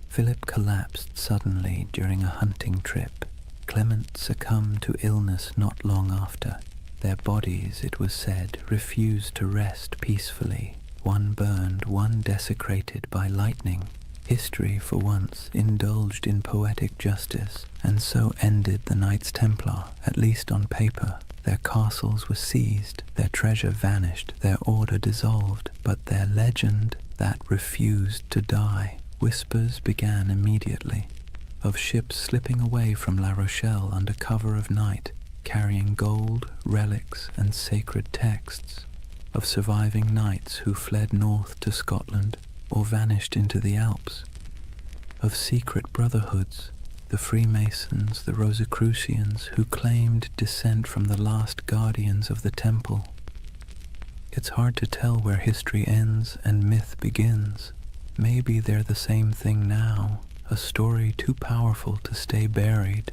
Philip collapsed suddenly during a hunting trip. Clement succumbed to illness not long after. Their bodies, it was said, refused to rest peacefully. One burned, one desecrated by lightning. History, for once, indulged in poetic justice, and so ended the Knights Templar, at least on paper. Their castles were seized, their treasure vanished, their order dissolved, but their legend, that refused to die. Whispers began immediately, of ships slipping away from La Rochelle under cover of night, carrying gold, relics, and sacred texts, of surviving knights who fled north to Scotland or vanished into the Alps, of secret brotherhoods, the Freemasons, the Rosicrucians, who claimed descent from the last guardians of the temple. It's hard to tell where history ends and myth begins. Maybe they're the same thing now, a story too powerful to stay buried.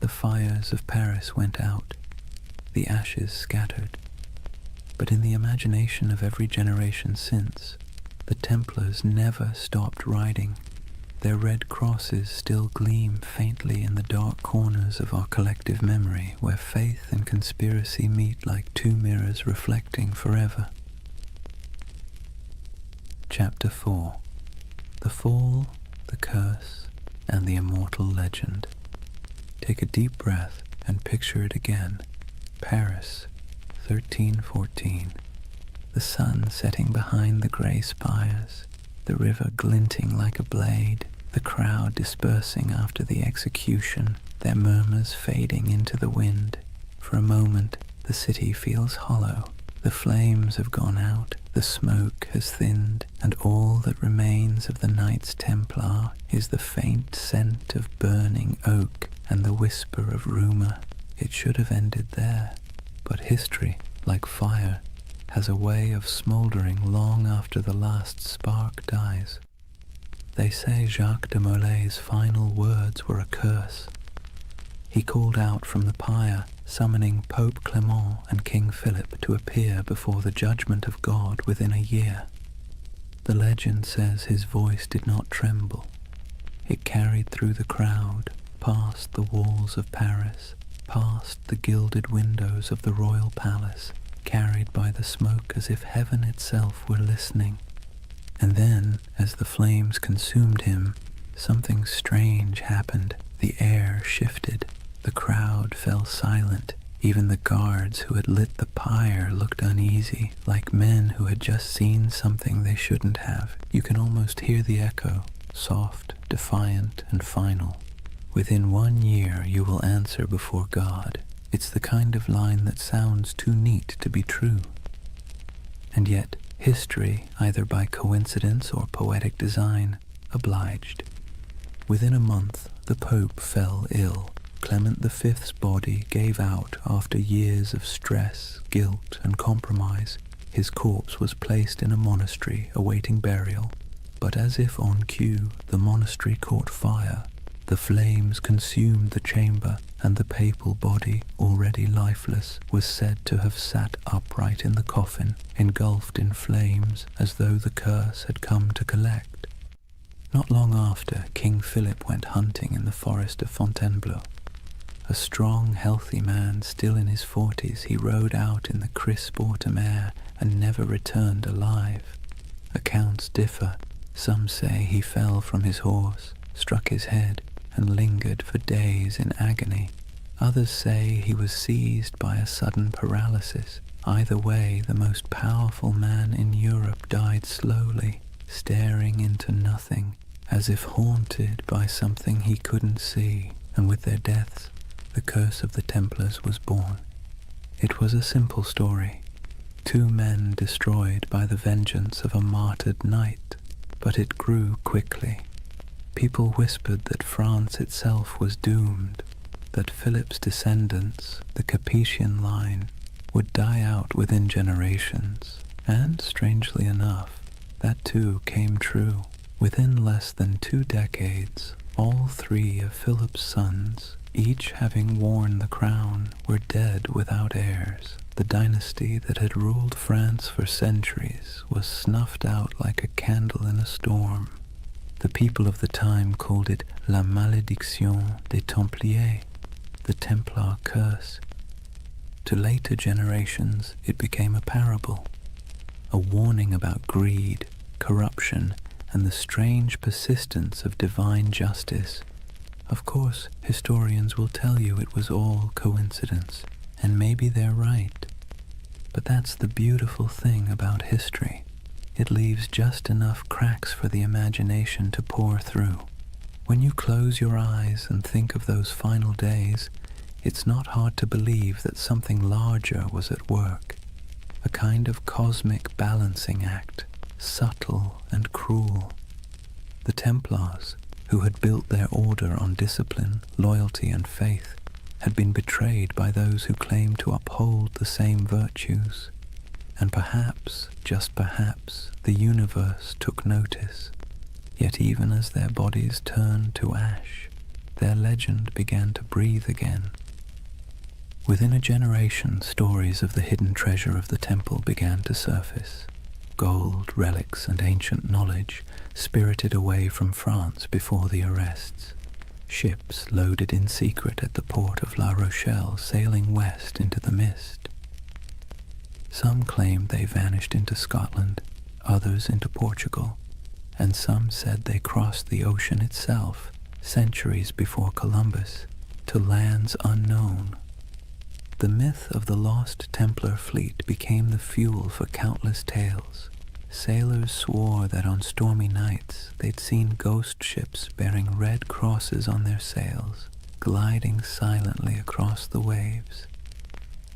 The fires of Paris went out, the ashes scattered. But in the imagination of every generation since, the Templars never stopped riding. Their red crosses still gleam faintly in the dark corners of our collective memory, where faith and conspiracy meet like 2 mirrors reflecting forever. Chapter 4. The Fall, the Curse, and the Immortal Legend. Take a deep breath and picture it again. Paris, 1314. The sun setting behind the grey spires, the river glinting like a blade, the crowd dispersing after the execution, their murmurs fading into the wind. For a moment, the city feels hollow. The flames have gone out, the smoke has thinned, and all that remains of the Knights Templar is the faint scent of burning oak and the whisper of rumour. It should have ended there, but history, like fire, has a way of smouldering long after the last spark dies. They say Jacques de Molay's final words were a curse. He called out from the pyre, summoning Pope Clement and King Philip to appear before the judgment of God within a year. The legend says his voice did not tremble. It carried through the crowd, past the walls of Paris, past the gilded windows of the royal palace, carried by the smoke as if heaven itself were listening. And then, as the flames consumed him, something strange happened. The air shifted. The crowd fell silent. Even the guards who had lit the pyre looked uneasy, like men who had just seen something they shouldn't have. You can almost hear the echo, soft, defiant, and final. Within 1 year you will answer before God. It's the kind of line that sounds too neat to be true. And yet, history, either by coincidence or poetic design, obliged. Within a month, the Pope fell ill. Clement V's body gave out after years of stress, guilt, and compromise. His corpse was placed in a monastery awaiting burial. But as if on cue, the monastery caught fire. The flames consumed the chamber, and the papal body, already lifeless, was said to have sat upright in the coffin, engulfed in flames, as though the curse had come to collect. Not long after, King Philip went hunting in the forest of Fontainebleau. A strong, healthy man, still in his 40s, he rode out in the crisp autumn air and never returned alive. Accounts differ. Some say he fell from his horse, struck his head, and lingered for days in agony. Others say he was seized by a sudden paralysis. Either way, the most powerful man in Europe died slowly, staring into nothing, as if haunted by something he couldn't see, and with their deaths, the curse of the Templars was born. It was a simple story. 2 men destroyed by the vengeance of a martyred knight, but it grew quickly. People whispered that France itself was doomed, that Philip's descendants, the Capetian line, would die out within generations, and, strangely enough, that too came true. Within less than 2 decades, all 3 of Philip's sons, each having worn the crown, were dead without heirs. The dynasty that had ruled France for centuries was snuffed out like a candle in a storm. The people of the time called it La Malédiction des Templiers, the Templar curse. To later generations, it became a parable, a warning about greed, corruption, and the strange persistence of divine justice. Of course, historians will tell you it was all coincidence, and maybe they're right. But that's the beautiful thing about history. It leaves just enough cracks for the imagination to pour through. When you close your eyes and think of those final days, it's not hard to believe that something larger was at work, a kind of cosmic balancing act, subtle and cruel. The Templars, who had built their order on discipline, loyalty, and faith, had been betrayed by those who claimed to uphold the same virtues. And perhaps, just perhaps, the universe took notice. Yet even as their bodies turned to ash, their legend began to breathe again. Within a generation, stories of the hidden treasure of the temple began to surface. Gold, relics, and ancient knowledge spirited away from France before the arrests. Ships loaded in secret at the port of La Rochelle, sailing west into the mist. Some claimed they vanished into Scotland, others into Portugal, and some said they crossed the ocean itself, centuries before Columbus, to lands unknown. The myth of the lost Templar fleet became the fuel for countless tales. Sailors swore that on stormy nights they'd seen ghost ships bearing red crosses on their sails, gliding silently across the waves.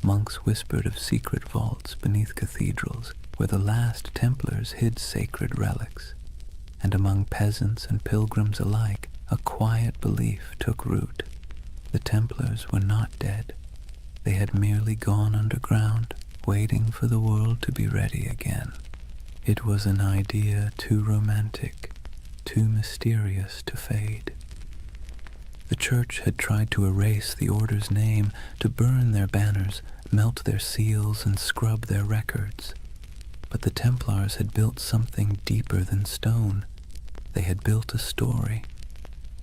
Monks whispered of secret vaults beneath cathedrals where the last Templars hid sacred relics. And among peasants and pilgrims alike, a quiet belief took root. The Templars were not dead. They had merely gone underground, waiting for the world to be ready again. It was an idea too romantic, too mysterious to fade. The church had tried to erase the order's name, to burn their banners, melt their seals, and scrub their records. But the Templars had built something deeper than stone. They had built a story,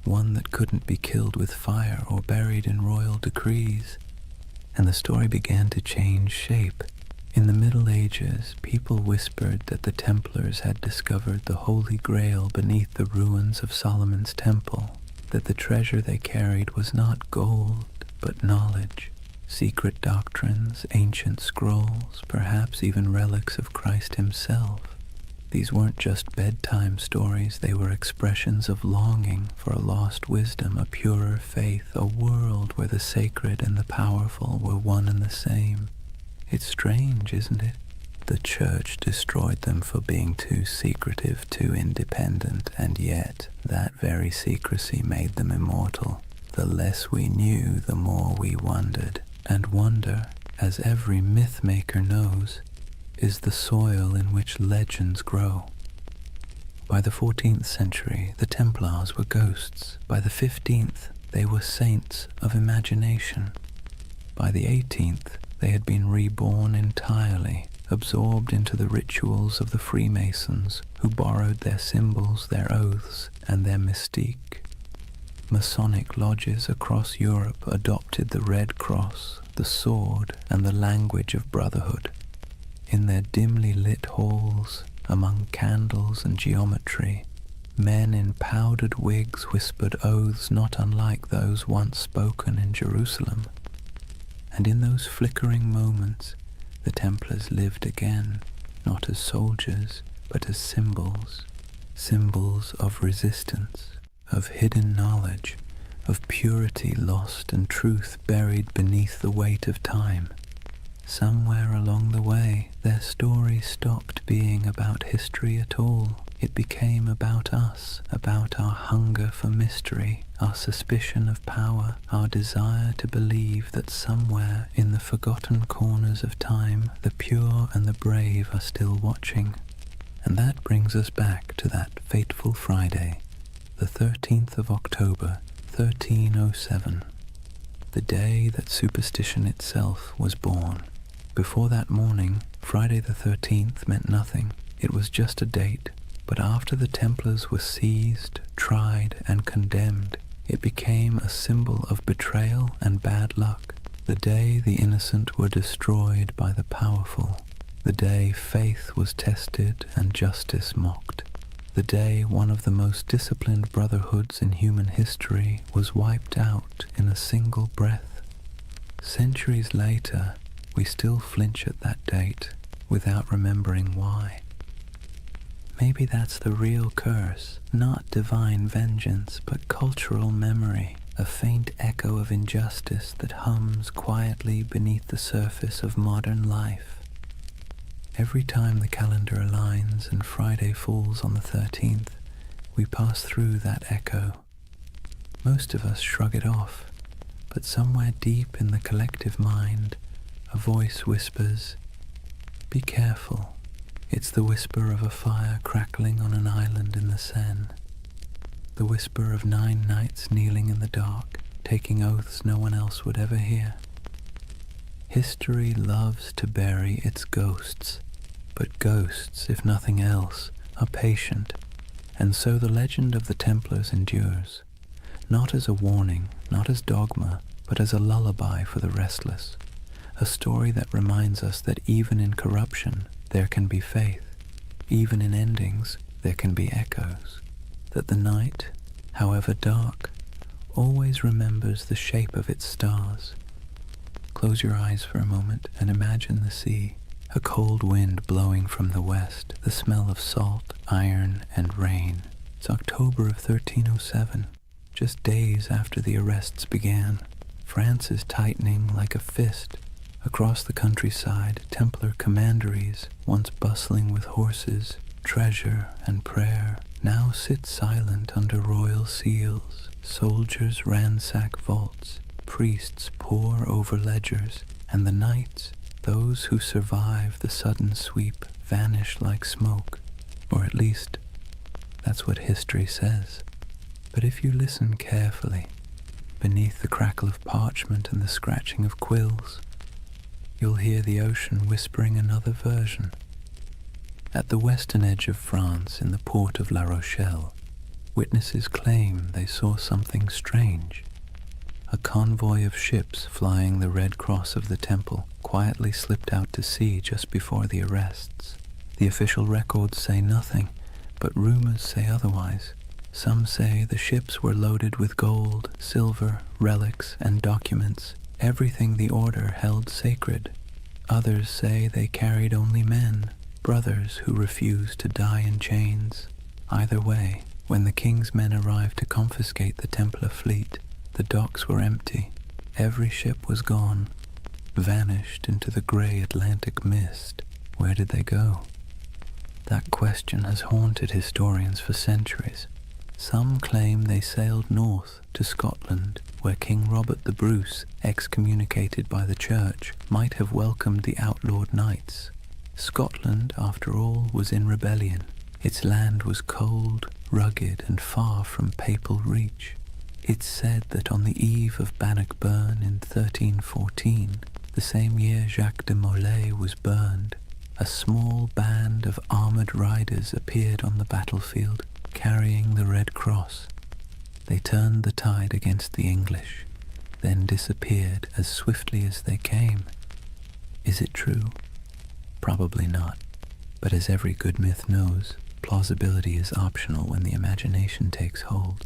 one that couldn't be killed with fire or buried in royal decrees. And the story began to change shape. In the Middle Ages, people whispered that the Templars had discovered the Holy Grail beneath the ruins of Solomon's temple, that the treasure they carried was not gold, but knowledge, secret doctrines, ancient scrolls, perhaps even relics of Christ himself. These weren't just bedtime stories, they were expressions of longing for a lost wisdom, a purer faith, a world where the sacred and the powerful were one and the same. It's strange, isn't it? The church destroyed them for being too secretive, too independent, and yet that very secrecy made them immortal. The less we knew, the more we wondered. And wonder, as every myth maker knows, is the soil in which legends grow. By the 14th century, the Templars were ghosts. By the 15th, they were saints of imagination. By the 18th, they had been reborn entirely, absorbed into the rituals of the Freemasons, who borrowed their symbols, their oaths, and their mystique. Masonic lodges across Europe adopted the Red Cross, the sword, and the language of brotherhood. In their dimly lit halls, among candles and geometry, men in powdered wigs whispered oaths not unlike those once spoken in Jerusalem. And in those flickering moments, the Templars lived again, not as soldiers, but as symbols, symbols of resistance, of hidden knowledge, of purity lost and truth buried beneath the weight of time. Somewhere along the way, their story stopped being about history at all. It became about us, about our hunger for mystery, our suspicion of power, our desire to believe that somewhere in the forgotten corners of time, the pure and the brave are still watching. And that brings us back to that fateful Friday, the 13th of October, 1307, the day that superstition itself was born. Before that morning, Friday the 13th meant nothing. It was just a date. But after the Templars were seized, tried, and condemned, it became a symbol of betrayal and bad luck. The day the innocent were destroyed by the powerful. The day faith was tested and justice mocked. The day one of the most disciplined brotherhoods in human history was wiped out in a single breath. Centuries later, we still flinch at that date without remembering why. Maybe that's the real curse, not divine vengeance, but cultural memory, a faint echo of injustice that hums quietly beneath the surface of modern life. Every time the calendar aligns and Friday falls on the 13th, we pass through that echo. Most of us shrug it off, but somewhere deep in the collective mind, a voice whispers, "Be careful." It's the whisper of a fire crackling on an island in the Seine. The whisper of 9 knights kneeling in the dark, taking oaths no one else would ever hear. History loves to bury its ghosts, but ghosts, if nothing else, are patient, and so the legend of the Templars endures, not as a warning, not as dogma, but as a lullaby for the restless, a story that reminds us that even in corruption, there can be faith. Even in endings, there can be echoes. That the night, however dark, always remembers the shape of its stars. Close your eyes for a moment and imagine the sea, a cold wind blowing from the west, the smell of salt, iron, and rain. It's October of 1307, just days after the arrests began. France is tightening like a fist. Across the countryside, Templar commanderies, once bustling with horses, treasure, and prayer, now sit silent under royal seals. Soldiers ransack vaults, priests pore over ledgers, and the knights, those who survive the sudden sweep, vanish like smoke. Or at least, that's what history says. But if you listen carefully, beneath the crackle of parchment and the scratching of quills, you'll hear the ocean whispering another version. At the western edge of France, in the port of La Rochelle, witnesses claim they saw something strange. A convoy of ships flying the Red Cross of the Temple quietly slipped out to sea just before the arrests. The official records say nothing, but rumors say otherwise. Some say the ships were loaded with gold, silver, relics, and documents, everything the order held sacred. Others say they carried only men, brothers who refused to die in chains. Either way, when the king's men arrived to confiscate the Templar fleet, the docks were empty. Every ship was gone, vanished into the grey Atlantic mist. Where did they go? That question has haunted historians for centuries. Some claim they sailed north to Scotland, where King Robert the Bruce, excommunicated by the church, might have welcomed the outlawed knights. Scotland, after all, was in rebellion. Its land was cold, rugged, and far from papal reach. It's said that on the eve of Bannockburn in 1314, the same year Jacques de Molay was burned, a small band of armoured riders appeared on the battlefield, carrying the Red Cross. They turned the tide against the English, then disappeared as swiftly as they came. Is it true? Probably not, but as every good myth knows, plausibility is optional when the imagination takes hold.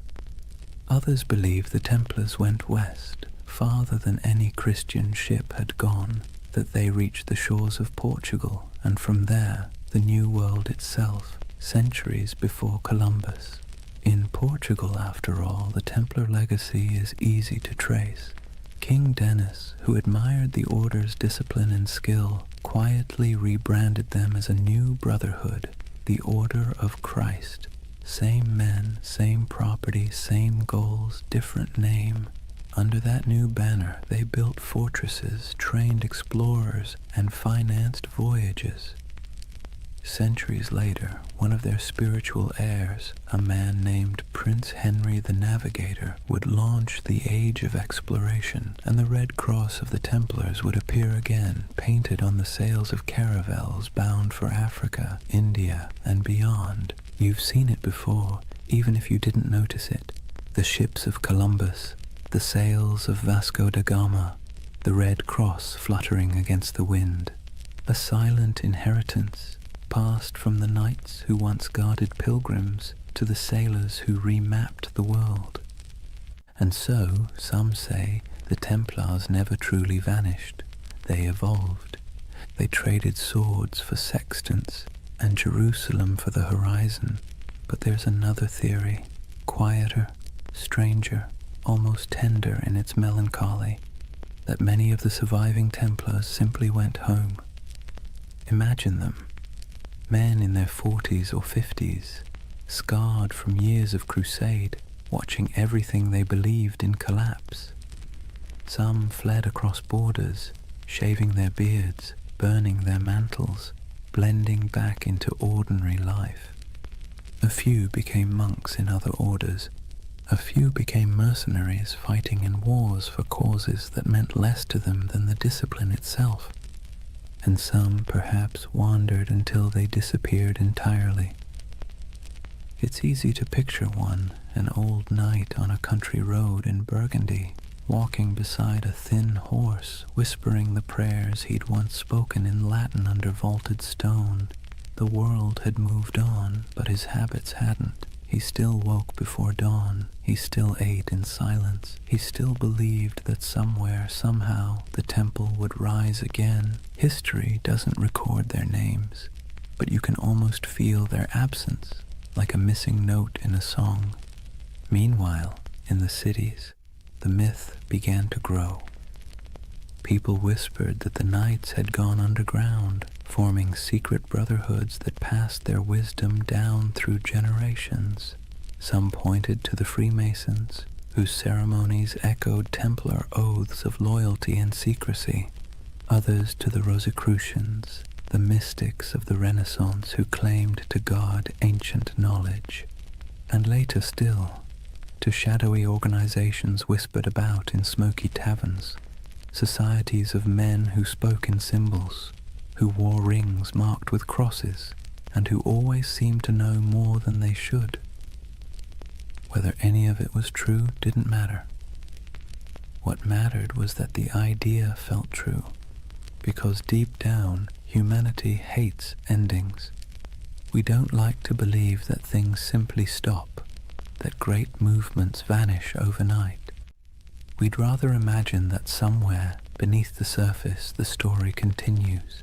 Others believe the Templars went west, farther than any Christian ship had gone, that they reached the shores of Portugal, and from there, the New World itself, centuries before Columbus. In Portugal, after all, the Templar legacy is easy to trace. King Denis, who admired the order's discipline and skill, quietly rebranded them as a new brotherhood, the Order of Christ. Same men, same property, same goals, different name. Under that new banner, they built fortresses, trained explorers, and financed voyages. Centuries later, one of their spiritual heirs, a man named Prince Henry the Navigator, would launch the Age of Exploration, and the Red Cross of the Templars would appear again, painted on the sails of caravels bound for Africa, India, and beyond. You've seen it before, even if you didn't notice it. The ships of Columbus, the sails of Vasco da Gama, the Red Cross fluttering against the wind. A silent inheritance, passed from the knights who once guarded pilgrims to the sailors who remapped the world. And so, some say, the Templars never truly vanished. They evolved. They traded swords for sextants and Jerusalem for the horizon. But there's another theory, quieter, stranger, almost tender in its melancholy, that many of the surviving Templars simply went home. Imagine them. Men in their 40s or 50s, scarred from years of crusade, watching everything they believed in collapse. Some fled across borders, shaving their beards, burning their mantles, blending back into ordinary life. A few became monks in other orders. A few became mercenaries fighting in wars for causes that meant less to them than the discipline itself. And some perhaps wandered until they disappeared entirely. It's easy to picture one, an old knight on a country road in Burgundy, walking beside a thin horse, whispering the prayers he'd once spoken in Latin under vaulted stone. The world had moved on, but his habits hadn't. He still woke before dawn. He still ate in silence. He still believed that somewhere, somehow, the temple would rise again. History doesn't record their names, but you can almost feel their absence, like a missing note in a song. Meanwhile, in the cities, the myth began to grow. People whispered that the knights had gone underground, forming secret brotherhoods that passed their wisdom down through generations. Some pointed to the Freemasons, whose ceremonies echoed Templar oaths of loyalty and secrecy. Others to the Rosicrucians, the mystics of the Renaissance who claimed to guard ancient knowledge. And later still, to shadowy organizations whispered about in smoky taverns, societies of men who spoke in symbols, who wore rings marked with crosses, and who always seemed to know more than they should. Whether any of it was true didn't matter. What mattered was that the idea felt true, because deep down, humanity hates endings. We don't like to believe that things simply stop, that great movements vanish overnight. We'd rather imagine that somewhere, beneath the surface, the story continues.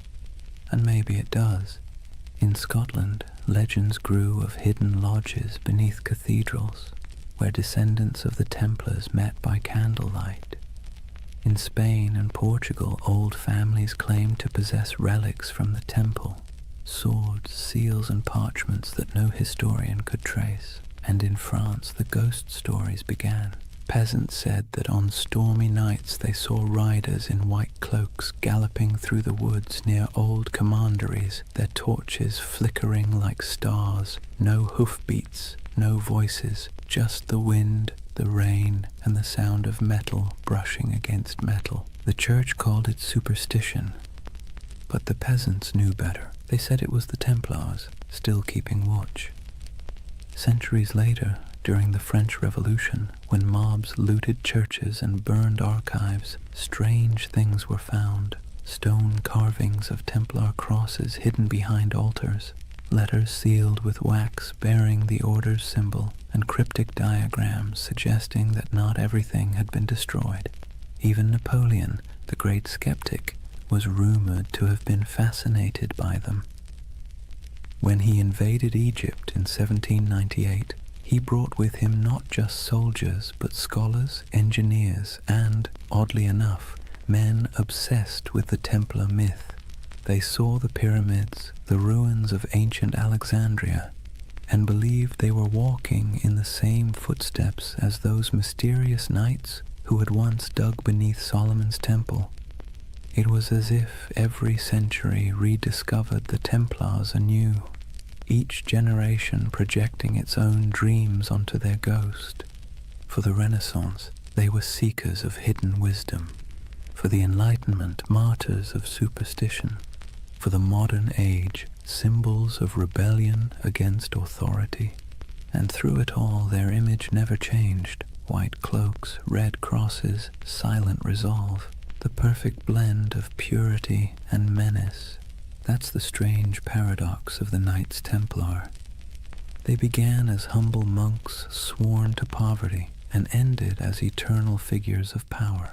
And maybe it does. In Scotland, legends grew of hidden lodges beneath cathedrals, where descendants of the Templars met by candlelight. In Spain and Portugal, old families claimed to possess relics from the temple, swords, seals, and parchments that no historian could trace. And in France, the ghost stories began. Peasants said that on stormy nights they saw riders in white cloaks galloping through the woods near old commanderies, their torches flickering like stars. No hoofbeats, no voices, just the wind, the rain, and the sound of metal brushing against metal. The church called it superstition, but the peasants knew better. They said it was the Templars, still keeping watch. Centuries later, during the French Revolution, when mobs looted churches and burned archives, strange things were found. Stone carvings of Templar crosses hidden behind altars, letters sealed with wax bearing the order's symbol, and cryptic diagrams suggesting that not everything had been destroyed. Even Napoleon, the great skeptic, was rumored to have been fascinated by them. When he invaded Egypt in 1798, he brought with him not just soldiers, but scholars, engineers, and, oddly enough, men obsessed with the Templar myth. They saw the pyramids, the ruins of ancient Alexandria, and believed they were walking in the same footsteps as those mysterious knights who had once dug beneath Solomon's temple. It was as if every century rediscovered the Templars anew, each generation projecting its own dreams onto their ghost. For the Renaissance, they were seekers of hidden wisdom. For the Enlightenment, martyrs of superstition. For the modern age, symbols of rebellion against authority. And through it all, their image never changed. White cloaks, red crosses, silent resolve. The perfect blend of purity and menace. That's the strange paradox of the Knights Templar. They began as humble monks sworn to poverty and ended as eternal figures of power.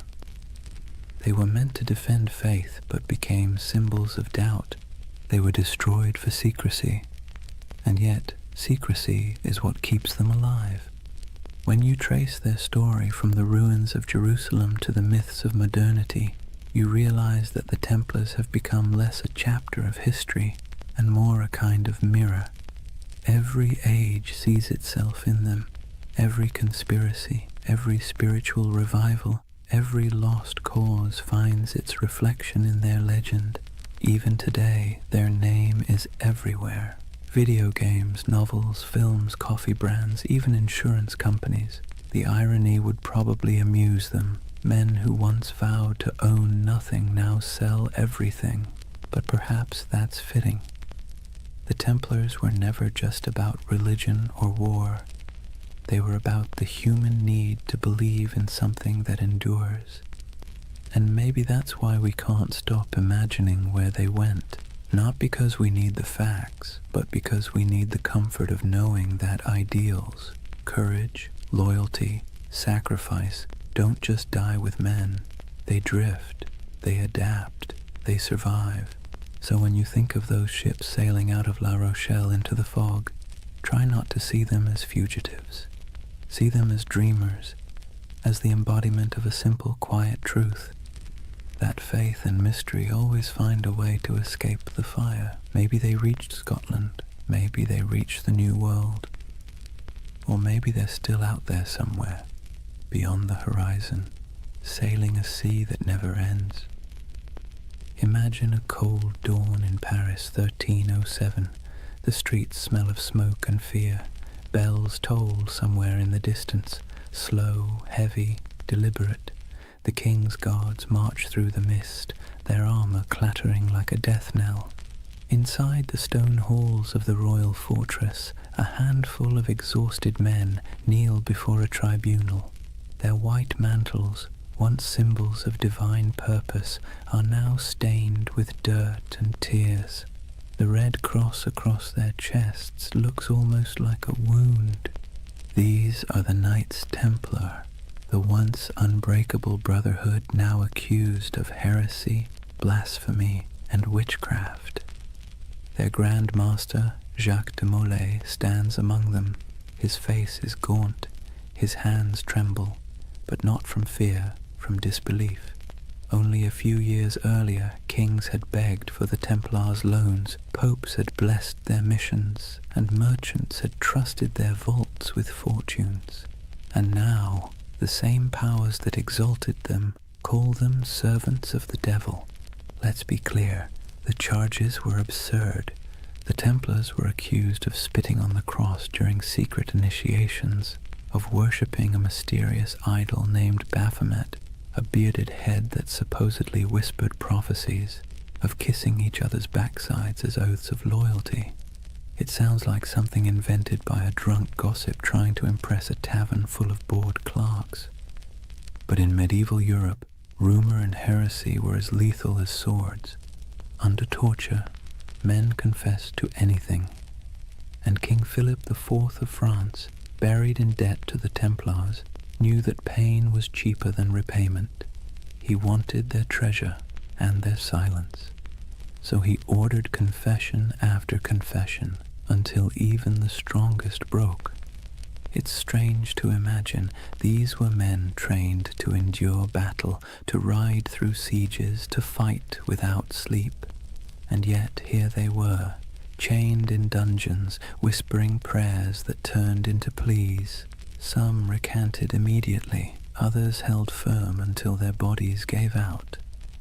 They were meant to defend faith but became symbols of doubt. They were destroyed for secrecy, and yet secrecy is what keeps them alive. When you trace their story from the ruins of Jerusalem to the myths of modernity, you realize that the Templars have become less a chapter of history and more a kind of mirror. Every age sees itself in them. Every conspiracy, every spiritual revival, every lost cause finds its reflection in their legend. Even today, their name is everywhere. Video games, novels, films, coffee brands, even insurance companies. The irony would probably amuse them. Men who once vowed to own nothing now sell everything. But perhaps that's fitting. The Templars were never just about religion or war. They were about the human need to believe in something that endures. And maybe that's why we can't stop imagining where they went. Not because we need the facts, but because we need the comfort of knowing that ideals, courage, loyalty, sacrifice, don't just die with men. They drift, they adapt, they survive. So when you think of those ships sailing out of La Rochelle into the fog, try not to see them as fugitives. See them as dreamers, as the embodiment of a simple, quiet truth. That faith and mystery always find a way to escape the fire. Maybe they reached Scotland, maybe they reached the New World, or maybe they're still out there somewhere, beyond the horizon, sailing a sea that never ends. Imagine a cold dawn in Paris, 1307. The streets smell of smoke and fear. Bells toll somewhere in the distance, slow, heavy, deliberate. The king's guards march through the mist, their armor clattering like a death knell. Inside the stone halls of the royal fortress, a handful of exhausted men kneel before a tribunal. Their white mantles, once symbols of divine purpose, are now stained with dirt and tears. The red cross across their chests looks almost like a wound. These are the Knights Templar, the once unbreakable brotherhood now accused of heresy, blasphemy, and witchcraft. Their Grand Master, Jacques de Molay, stands among them. His face is gaunt, his hands tremble, but not from fear, from disbelief. Only a few years earlier, kings had begged for the Templars' loans, popes had blessed their missions, and merchants had trusted their vaults with fortunes. And now, The same powers that exalted them call them servants of the devil. Let's be clear, the charges were absurd. The Templars were accused of spitting on the cross during secret initiations, of worshipping a mysterious idol named Baphomet, a bearded head that supposedly whispered prophecies, of kissing each other's backsides as oaths of loyalty. It sounds like something invented by a drunk gossip trying to impress a tavern full of bored clerks. But in medieval Europe, rumor and heresy were as lethal as swords. Under torture, men confessed to anything. And King Philip IV of France, buried in debt to the Templars, knew that pain was cheaper than repayment. He wanted their treasure and their silence. So he ordered confession after confession, until even the strongest broke. It's strange to imagine these were men trained to endure battle, to ride through sieges, to fight without sleep. And yet here they were, chained in dungeons, whispering prayers that turned into pleas. Some recanted immediately, others held firm until their bodies gave out.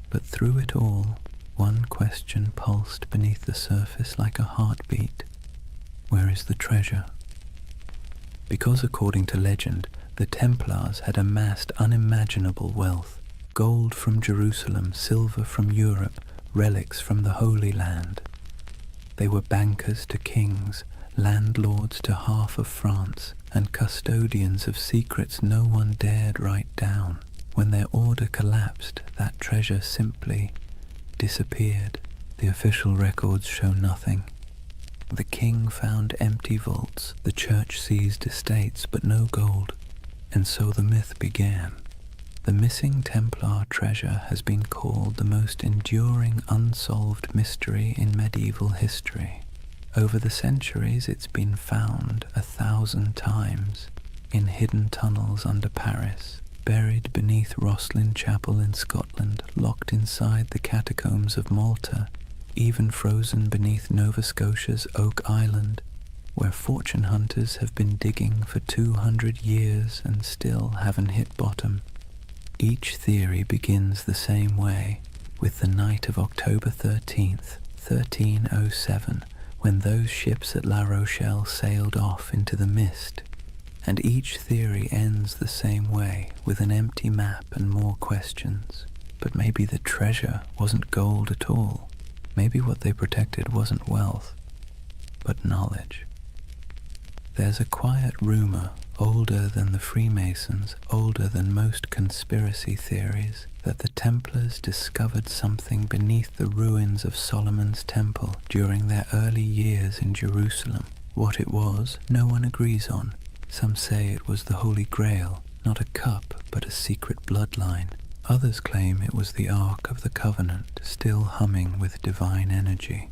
But through it all, one question pulsed beneath the surface like a heartbeat. Where is the treasure? Because according to legend, the Templars had amassed unimaginable wealth. Gold from Jerusalem, silver from Europe, relics from the Holy Land. They were bankers to kings, landlords to half of France, and custodians of secrets no one dared write down. When their order collapsed, that treasure simply disappeared. The official records show nothing. The king found empty vaults, the church seized estates, but no gold, and so the myth began. The missing Templar treasure has been called the most enduring unsolved mystery in medieval history. Over the centuries it's been found 1,000 times, in hidden tunnels under Paris, buried beneath Rosslyn Chapel in Scotland, locked inside the catacombs of Malta, even frozen beneath Nova Scotia's Oak Island, where fortune hunters have been digging for 200 years and still haven't hit bottom. Each theory begins the same way, with the night of October 13th, 1307, when those ships at La Rochelle sailed off into the mist. And each theory ends the same way, with an empty map and more questions. But maybe the treasure wasn't gold at all. Maybe what they protected wasn't wealth, but knowledge. There's a quiet rumor, older than the Freemasons, older than most conspiracy theories, that the Templars discovered something beneath the ruins of Solomon's Temple during their early years in Jerusalem. What it was, no one agrees on. Some say it was the Holy Grail, not a cup, but a secret bloodline. Others claim it was the Ark of the Covenant, still humming with divine energy.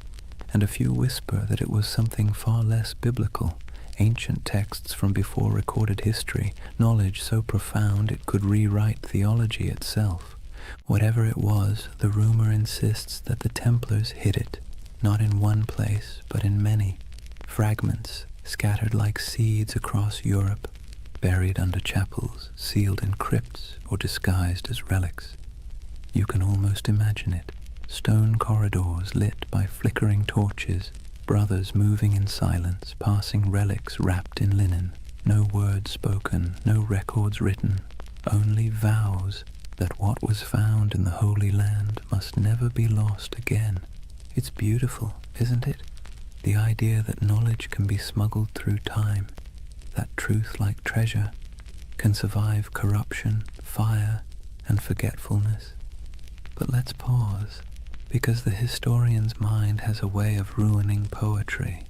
And a few whisper that it was something far less biblical, ancient texts from before recorded history, knowledge so profound it could rewrite theology itself. Whatever it was, the rumor insists that the Templars hid it, not in one place, but in many. Fragments scattered like seeds across Europe, buried under chapels, sealed in crypts, or disguised as relics. You can almost imagine it. Stone corridors lit by flickering torches, brothers moving in silence, passing relics wrapped in linen. No words spoken, no records written, only vows that what was found in the Holy Land must never be lost again. It's beautiful, isn't it? The idea that knowledge can be smuggled through time, that truth, like treasure, can survive corruption, fire, and forgetfulness. But let's pause, because the historian's mind has a way of ruining poetry.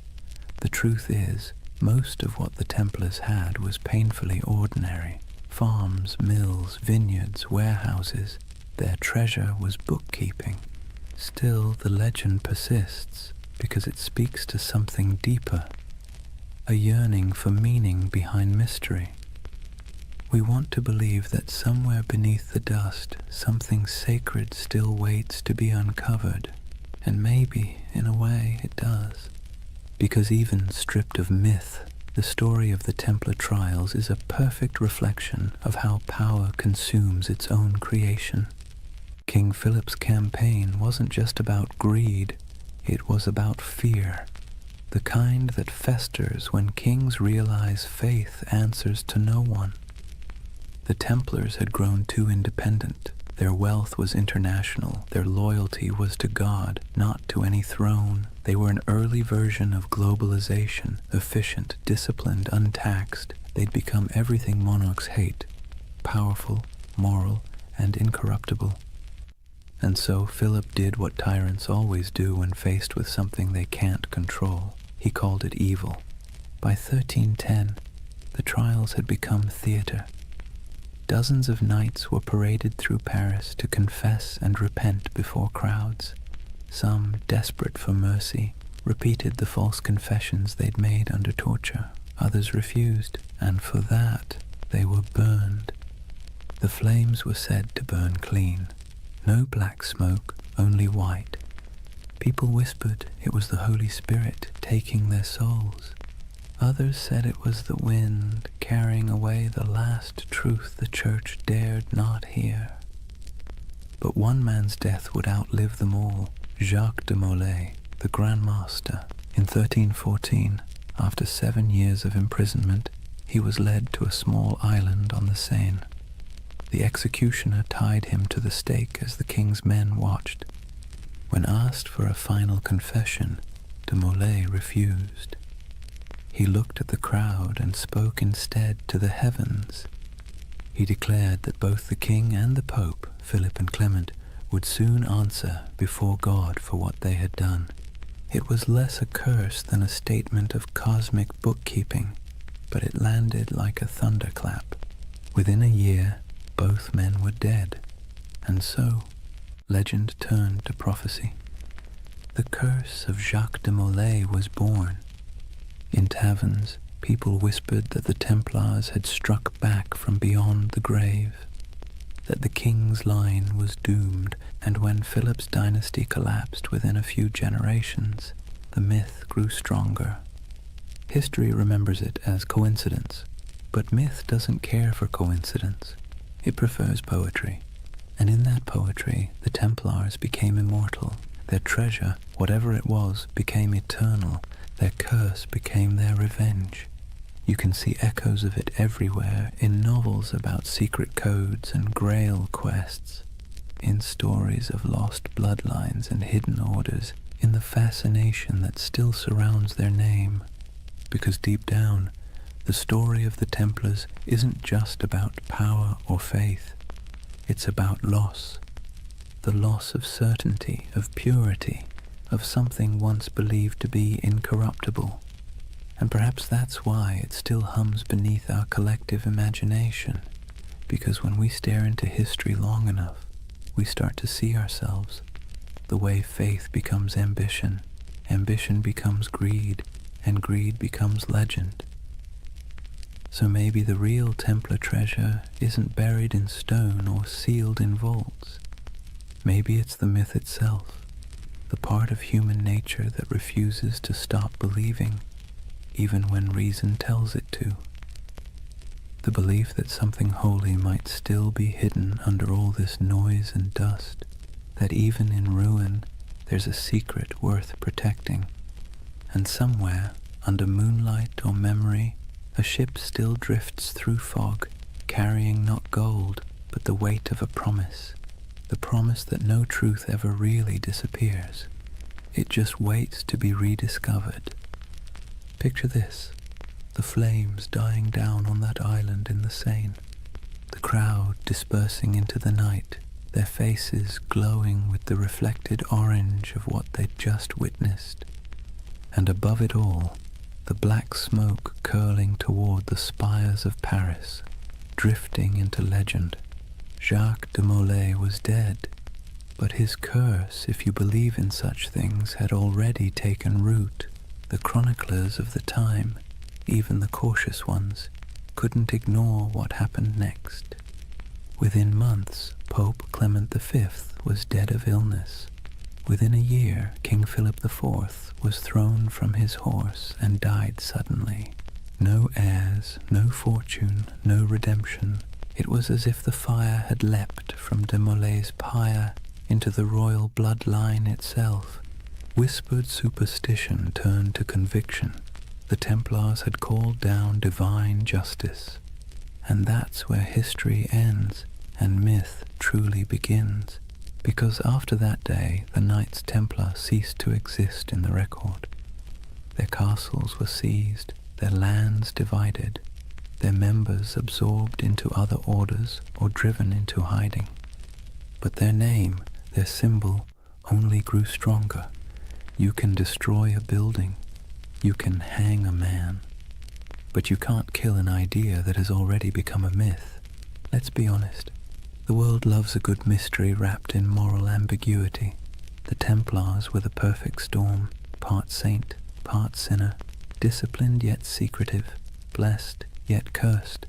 The truth is, most of what the Templars had was painfully ordinary. Farms, mills, vineyards, warehouses. Their treasure was bookkeeping. Still, the legend persists, because it speaks to something deeper, a yearning for meaning behind mystery. We want to believe that somewhere beneath the dust, something sacred still waits to be uncovered, and maybe, in a way, it does. Because even stripped of myth, The story of the Templar trials is a perfect reflection of how power consumes its own creation. King Philip's campaign wasn't just about greed, it was about fear, the kind that festers when kings realize faith answers to no one. The Templars had grown too independent. Their wealth was international. Their loyalty was to God, not to any throne. They were an early version of globalization, efficient, disciplined, untaxed. They'd become everything monarchs hate, powerful, moral, and incorruptible. And so Philip did what tyrants always do when faced with something they can't control. He called it evil. By 1310, the trials had become theater. Dozens of knights were paraded through Paris to confess and repent before crowds. Some, desperate for mercy, repeated the false confessions they'd made under torture. Others refused, and for that they were burned. The flames were said to burn clean. No black smoke, only white. People whispered it was the Holy Spirit taking their souls. Others said it was the wind carrying away the last truth the church dared not hear. But one man's death would outlive them all. Jacques de Molay, the Grand Master. In 1314, after 7 years of imprisonment, he was led to a small island on the Seine. The executioner tied him to the stake as the king's men watched. When asked for a final confession, de Molay refused. He looked at the crowd and spoke instead to the heavens. He declared that both the king and the pope, Philip and Clement, would soon answer before God for what they had done. It was less a curse than a statement of cosmic bookkeeping, but it landed like a thunderclap. Within a year, both men were dead, and so legend turned to prophecy. The curse of Jacques de Molay was born. In taverns, people whispered that the Templars had struck back from beyond the grave, that the king's line was doomed, and when Philip's dynasty collapsed within a few generations, the myth grew stronger. History remembers it as coincidence, but myth doesn't care for coincidence. It prefers poetry, and in that poetry, the Templars became immortal. Their treasure, whatever it was, became eternal. Their curse became their revenge. You can see echoes of it everywhere, in novels about secret codes and grail quests, in stories of lost bloodlines and hidden orders, in the fascination that still surrounds their name. Because deep down, the story of the Templars isn't just about power or faith. It's about loss. The loss of certainty, of purity, of something once believed to be incorruptible. And perhaps that's why it still hums beneath our collective imagination, because when we stare into history long enough, we start to see ourselves. The way faith becomes ambition, ambition becomes greed, and greed becomes legend. So maybe the real Templar treasure isn't buried in stone or sealed in vaults. Maybe it's the myth itself, the part of human nature that refuses to stop believing, even when reason tells it to. The belief that something holy might still be hidden under all this noise and dust, that even in ruin there's a secret worth protecting, and somewhere, under moonlight or memory, a ship still drifts through fog, carrying not gold, but the weight of a promise, the promise that no truth ever really disappears. It just waits to be rediscovered. Picture this, the flames dying down on that island in the Seine, the crowd dispersing into the night, their faces glowing with the reflected orange of what they'd just witnessed. And above it all, the black smoke curling toward the spires of Paris, drifting into legend. Jacques de Molay was dead, but his curse, if you believe in such things, had already taken root. The chroniclers of the time, even the cautious ones, couldn't ignore what happened next. Within months, Pope Clement V was dead of illness. Within a year, King Philip IV was thrown from his horse and died suddenly. No heirs, no fortune, no redemption. It was as if the fire had leapt from de Molay's pyre into the royal bloodline itself. Whispered superstition turned to conviction. The Templars had called down divine justice. And that's where history ends and myth truly begins, because after that day the Knights Templar ceased to exist in the record. Their castles were seized, their lands divided, their members absorbed into other orders or driven into hiding. But their name, their symbol, only grew stronger. You can destroy a building, you can hang a man, but you can't kill an idea that has already become a myth. Let's be honest. The world loves a good mystery wrapped in moral ambiguity. The Templars were the perfect storm, part saint, part sinner, disciplined yet secretive, blessed yet cursed.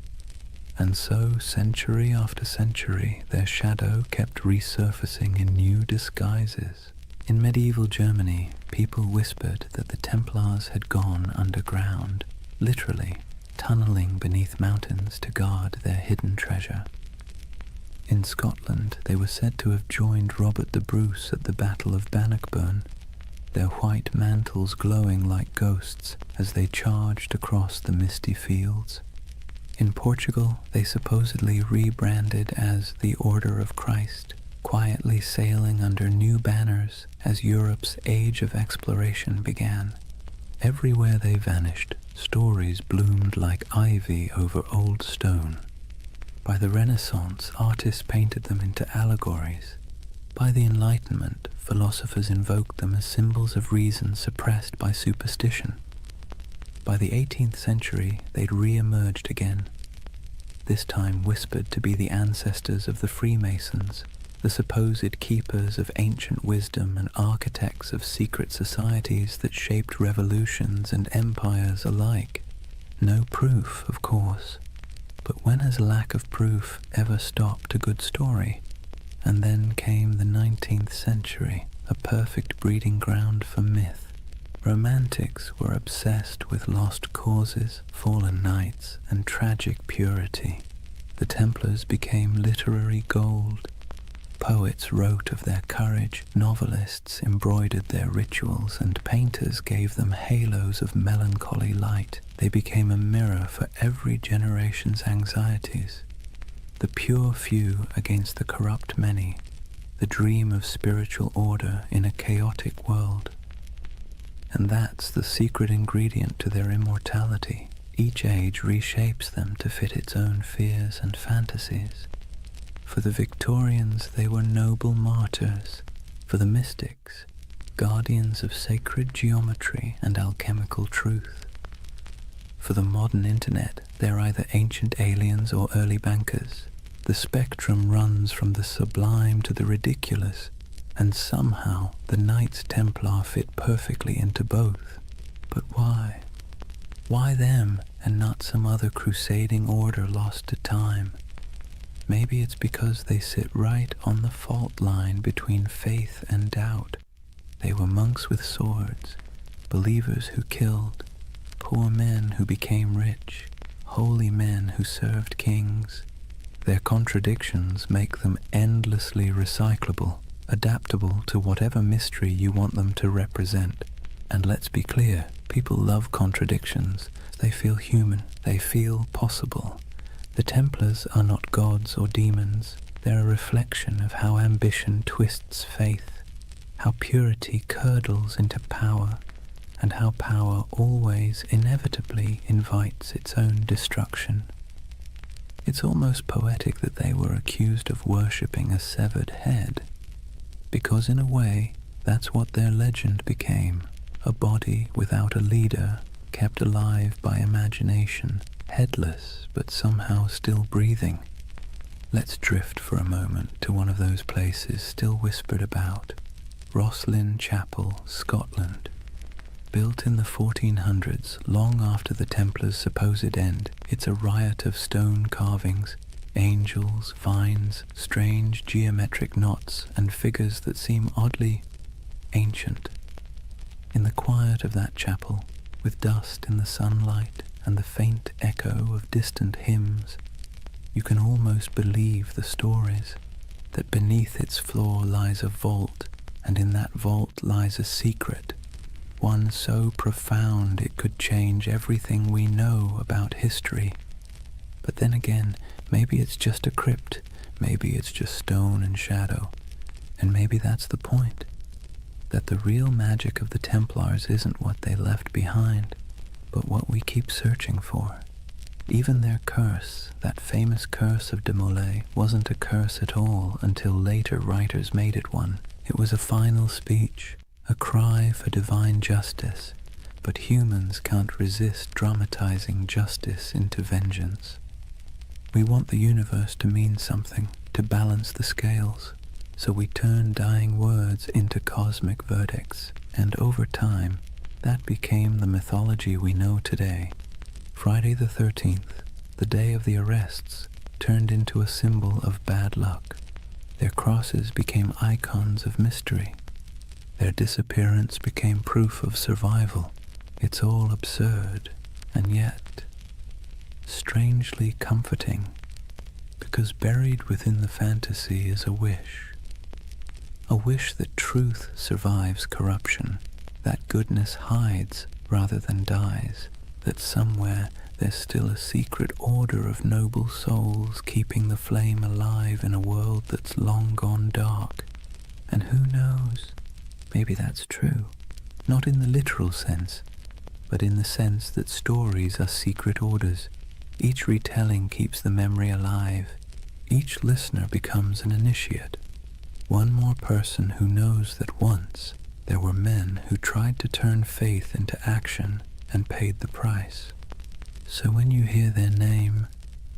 And so, century after century, their shadow kept resurfacing in new disguises. In medieval Germany, people whispered that the Templars had gone underground, literally tunneling beneath mountains to guard their hidden treasure. In Scotland, they were said to have joined Robert the Bruce at the Battle of Bannockburn, their white mantles glowing like ghosts as they charged across the misty fields. In Portugal, they supposedly rebranded as the Order of Christ, quietly sailing under new banners as Europe's age of exploration began. Everywhere they vanished, stories bloomed like ivy over old stone. By the Renaissance, artists painted them into allegories. By the Enlightenment, philosophers invoked them as symbols of reason suppressed by superstition. By the 18th century, they'd re-emerged again, this time whispered to be the ancestors of the Freemasons, the supposed keepers of ancient wisdom and architects of secret societies that shaped revolutions and empires alike. No proof, of course. But when has lack of proof ever stopped a good story? And then came the 19th century, a perfect breeding ground for myth. Romantics were obsessed with lost causes, fallen knights, and tragic purity. The Templars became literary gold. Poets wrote of their courage, novelists embroidered their rituals, and painters gave them halos of melancholy light. They became a mirror for every generation's anxieties. The pure few against the corrupt many, the dream of spiritual order in a chaotic world. And that's the secret ingredient to their immortality. Each age reshapes them to fit its own fears and fantasies. For the Victorians, they were noble martyrs. For the mystics, guardians of sacred geometry and alchemical truth. For the modern internet, they're either ancient aliens or early bankers. The spectrum runs from the sublime to the ridiculous, and somehow the Knights Templar fit perfectly into both. But why? Why them and not some other crusading order lost to time? Maybe it's because they sit right on the fault line between faith and doubt. They were monks with swords, believers who killed, poor men who became rich, holy men who served kings. Their contradictions make them endlessly recyclable, adaptable to whatever mystery you want them to represent. And let's be clear, people love contradictions. They feel human, they feel possible. The Templars are not gods or demons. They're a reflection of how ambition twists faith, how purity curdles into power, and how power always inevitably invites its own destruction. It's almost poetic that they were accused of worshipping a severed head, because in a way, that's what their legend became, a body without a leader, kept alive by imagination, headless but somehow still breathing. Let's drift for a moment to one of those places still whispered about, Rosslyn Chapel, Scotland. Built in the 1400s, long after the Templars' supposed end, it's a riot of stone carvings, angels, vines, strange geometric knots, and figures that seem oddly ancient. In the quiet of that chapel, with dust in the sunlight and the faint echo of distant hymns, you can almost believe the stories, that beneath its floor lies a vault, and in that vault lies a secret, one so profound it could change everything we know about history. But then again, maybe it's just a crypt, maybe it's just stone and shadow, and maybe that's the point, that the real magic of the Templars isn't what they left behind, but what we keep searching for. Even their curse, that famous curse of de Molay, wasn't a curse at all until later writers made it one. It was a final speech, a cry for divine justice, but humans can't resist dramatizing justice into vengeance. We want the universe to mean something, to balance the scales, so we turn dying words into cosmic verdicts, and over time, that became the mythology we know today. Friday the 13th, the day of the arrests, turned into a symbol of bad luck. Their crosses became icons of mystery. Their disappearance became proof of survival. It's all absurd, and yet strangely comforting, because buried within the fantasy is a wish that truth survives corruption, that goodness hides rather than dies, that somewhere there's still a secret order of noble souls keeping the flame alive in a world that's long gone dark. And who knows, maybe that's true, not in the literal sense, but in the sense that stories are secret orders. Each retelling keeps the memory alive. Each listener becomes an initiate, one more person who knows that once there were men who tried to turn faith into action and paid the price. So when you hear their name,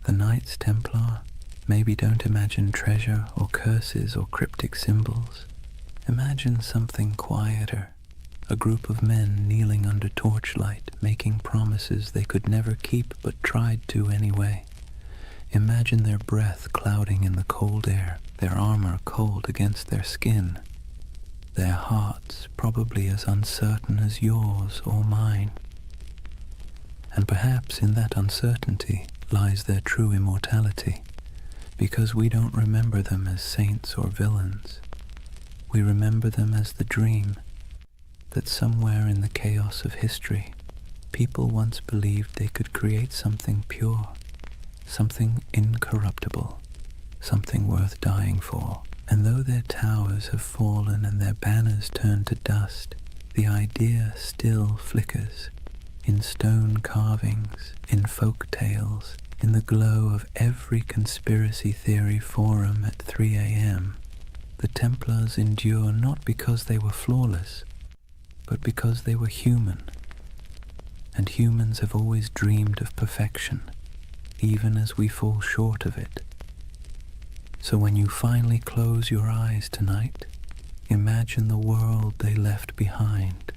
the Knights Templar, maybe don't imagine treasure or curses or cryptic symbols. Imagine something quieter, a group of men kneeling under torchlight, making promises they could never keep but tried to anyway. Imagine their breath clouding in the cold air, their armor cold against their skin, their hearts probably as uncertain as yours or mine. And perhaps in that uncertainty lies their true immortality, because we don't remember them as saints or villains. We remember them as the dream that somewhere in the chaos of history, people once believed they could create something pure, something incorruptible, something worth dying for. And though their towers have fallen and their banners turned to dust, the idea still flickers in stone carvings, in folk tales, in the glow of every conspiracy theory forum at 3 a.m. The Templars endure not because they were flawless, but because they were human. And humans have always dreamed of perfection, even as we fall short of it. So when you finally close your eyes tonight, imagine the world they left behind.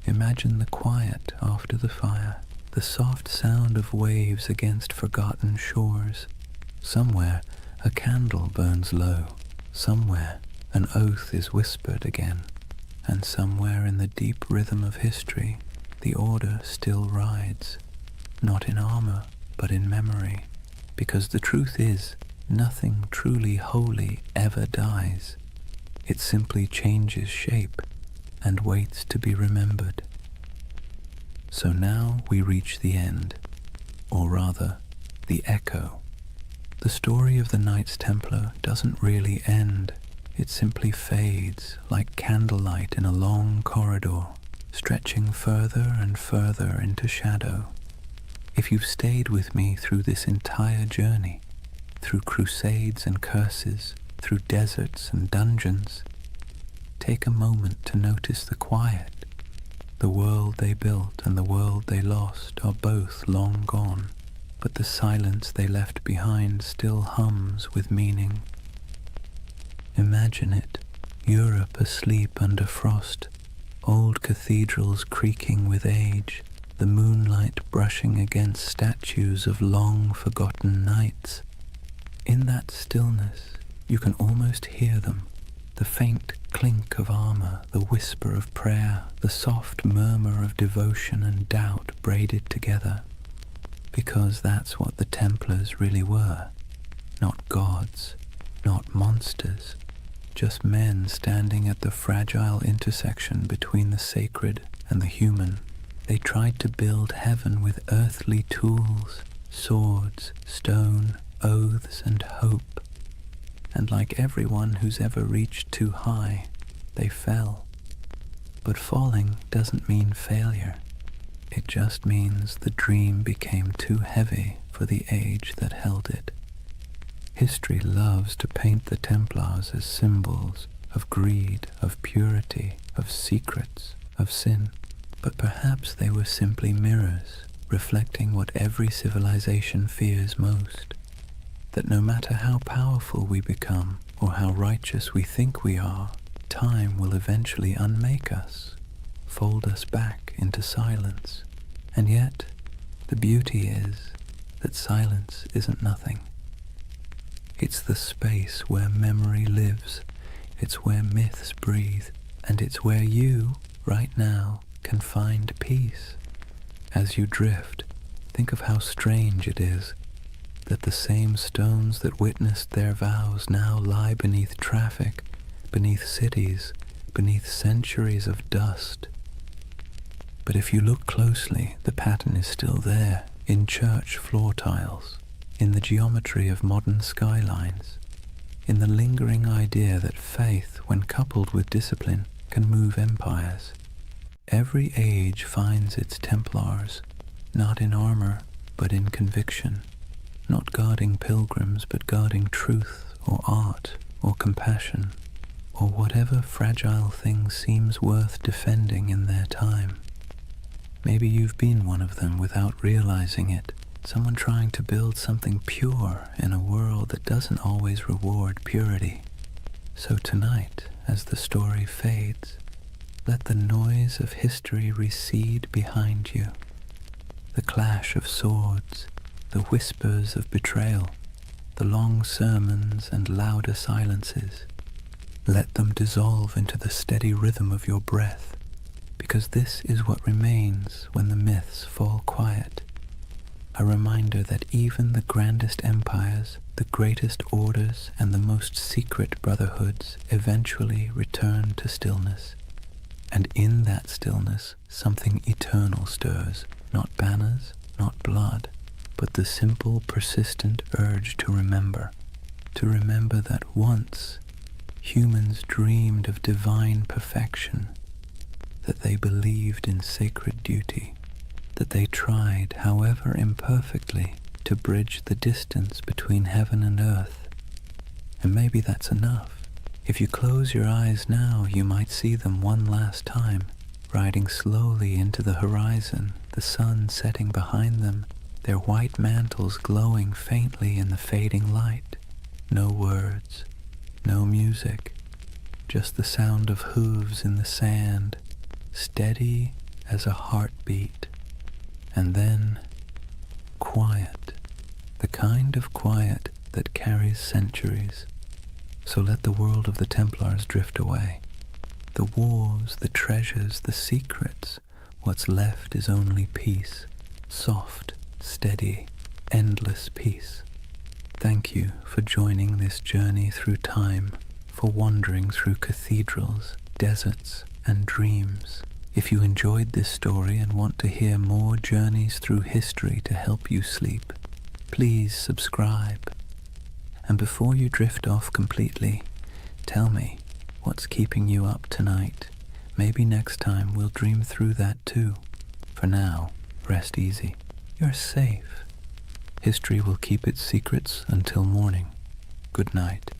Imagine the quiet after the fire, the soft sound of waves against forgotten shores. Somewhere a candle burns low, somewhere an oath is whispered again, and somewhere in the deep rhythm of history the order still rides, not in armor but in memory, because the truth is, nothing truly holy ever dies. It simply changes shape and waits to be remembered. So now we reach the end, or rather, the echo. The story of the Knights Templar doesn't really end. It simply fades like candlelight in a long corridor, stretching further and further into shadow. If you've stayed with me through this entire journey, through crusades and curses, through deserts and dungeons, take a moment to notice the quiet. The world they built and the world they lost are both long gone, but the silence they left behind still hums with meaning. Imagine it, Europe asleep under frost, old cathedrals creaking with age, the moonlight brushing against statues of long-forgotten knights. In that stillness, you can almost hear them, the faint clink of armor, the whisper of prayer, the soft murmur of devotion and doubt braided together. Because that's what the Templars really were. Not gods, not monsters, just men standing at the fragile intersection between the sacred and the human. They tried to build heaven with earthly tools, swords, stone, oaths, and hope. And like everyone who's ever reached too high, they fell. But falling doesn't mean failure. It just means the dream became too heavy for the age that held it. History loves to paint the Templars as symbols of greed, of purity, of secrets, of sin. But perhaps they were simply mirrors, reflecting what every civilization fears most. That no matter how powerful we become, or how righteous we think we are, time will eventually unmake us, fold us back into silence. And yet, the beauty is that silence isn't nothing. It's the space where memory lives, it's where myths breathe, and it's where you, right now, can find peace. As you drift, think of how strange it is that the same stones that witnessed their vows now lie beneath traffic, beneath cities, beneath centuries of dust. But if you look closely, the pattern is still there, in church floor tiles, in the geometry of modern skylines, in the lingering idea that faith, when coupled with discipline, can move empires. Every age finds its Templars, not in armor, but in conviction, not guarding pilgrims, but guarding truth, or art, or compassion, or whatever fragile thing seems worth defending in their time. Maybe you've been one of them without realizing it, someone trying to build something pure in a world that doesn't always reward purity. So tonight, as the story fades, let the noise of history recede behind you. The clash of swords, the whispers of betrayal, the long sermons and louder silences. Let them dissolve into the steady rhythm of your breath, because this is what remains when the myths fall quiet. A reminder that even the grandest empires, the greatest orders, and the most secret brotherhoods eventually return to stillness. And in that stillness, something eternal stirs, not banners, not blood, but the simple, persistent urge to remember that once humans dreamed of divine perfection, that they believed in sacred duty, that they tried, however imperfectly, to bridge the distance between heaven and earth. And maybe that's enough. If you close your eyes now, you might see them one last time, riding slowly into the horizon, the sun setting behind them, their white mantles glowing faintly in the fading light. No words, no music, just the sound of hooves in the sand, steady as a heartbeat. And then, quiet, the kind of quiet that carries centuries. So let the world of the Templars drift away. The wars, the treasures, the secrets, what's left is only peace, soft, steady, endless peace. Thank you for joining this journey through time, for wandering through cathedrals, deserts, and dreams. If you enjoyed this story and want to hear more journeys through history to help you sleep, please subscribe. And before you drift off completely, tell me what's keeping you up tonight. Maybe next time we'll dream through that too. For now, rest easy. You're safe. History will keep its secrets until morning. Good night.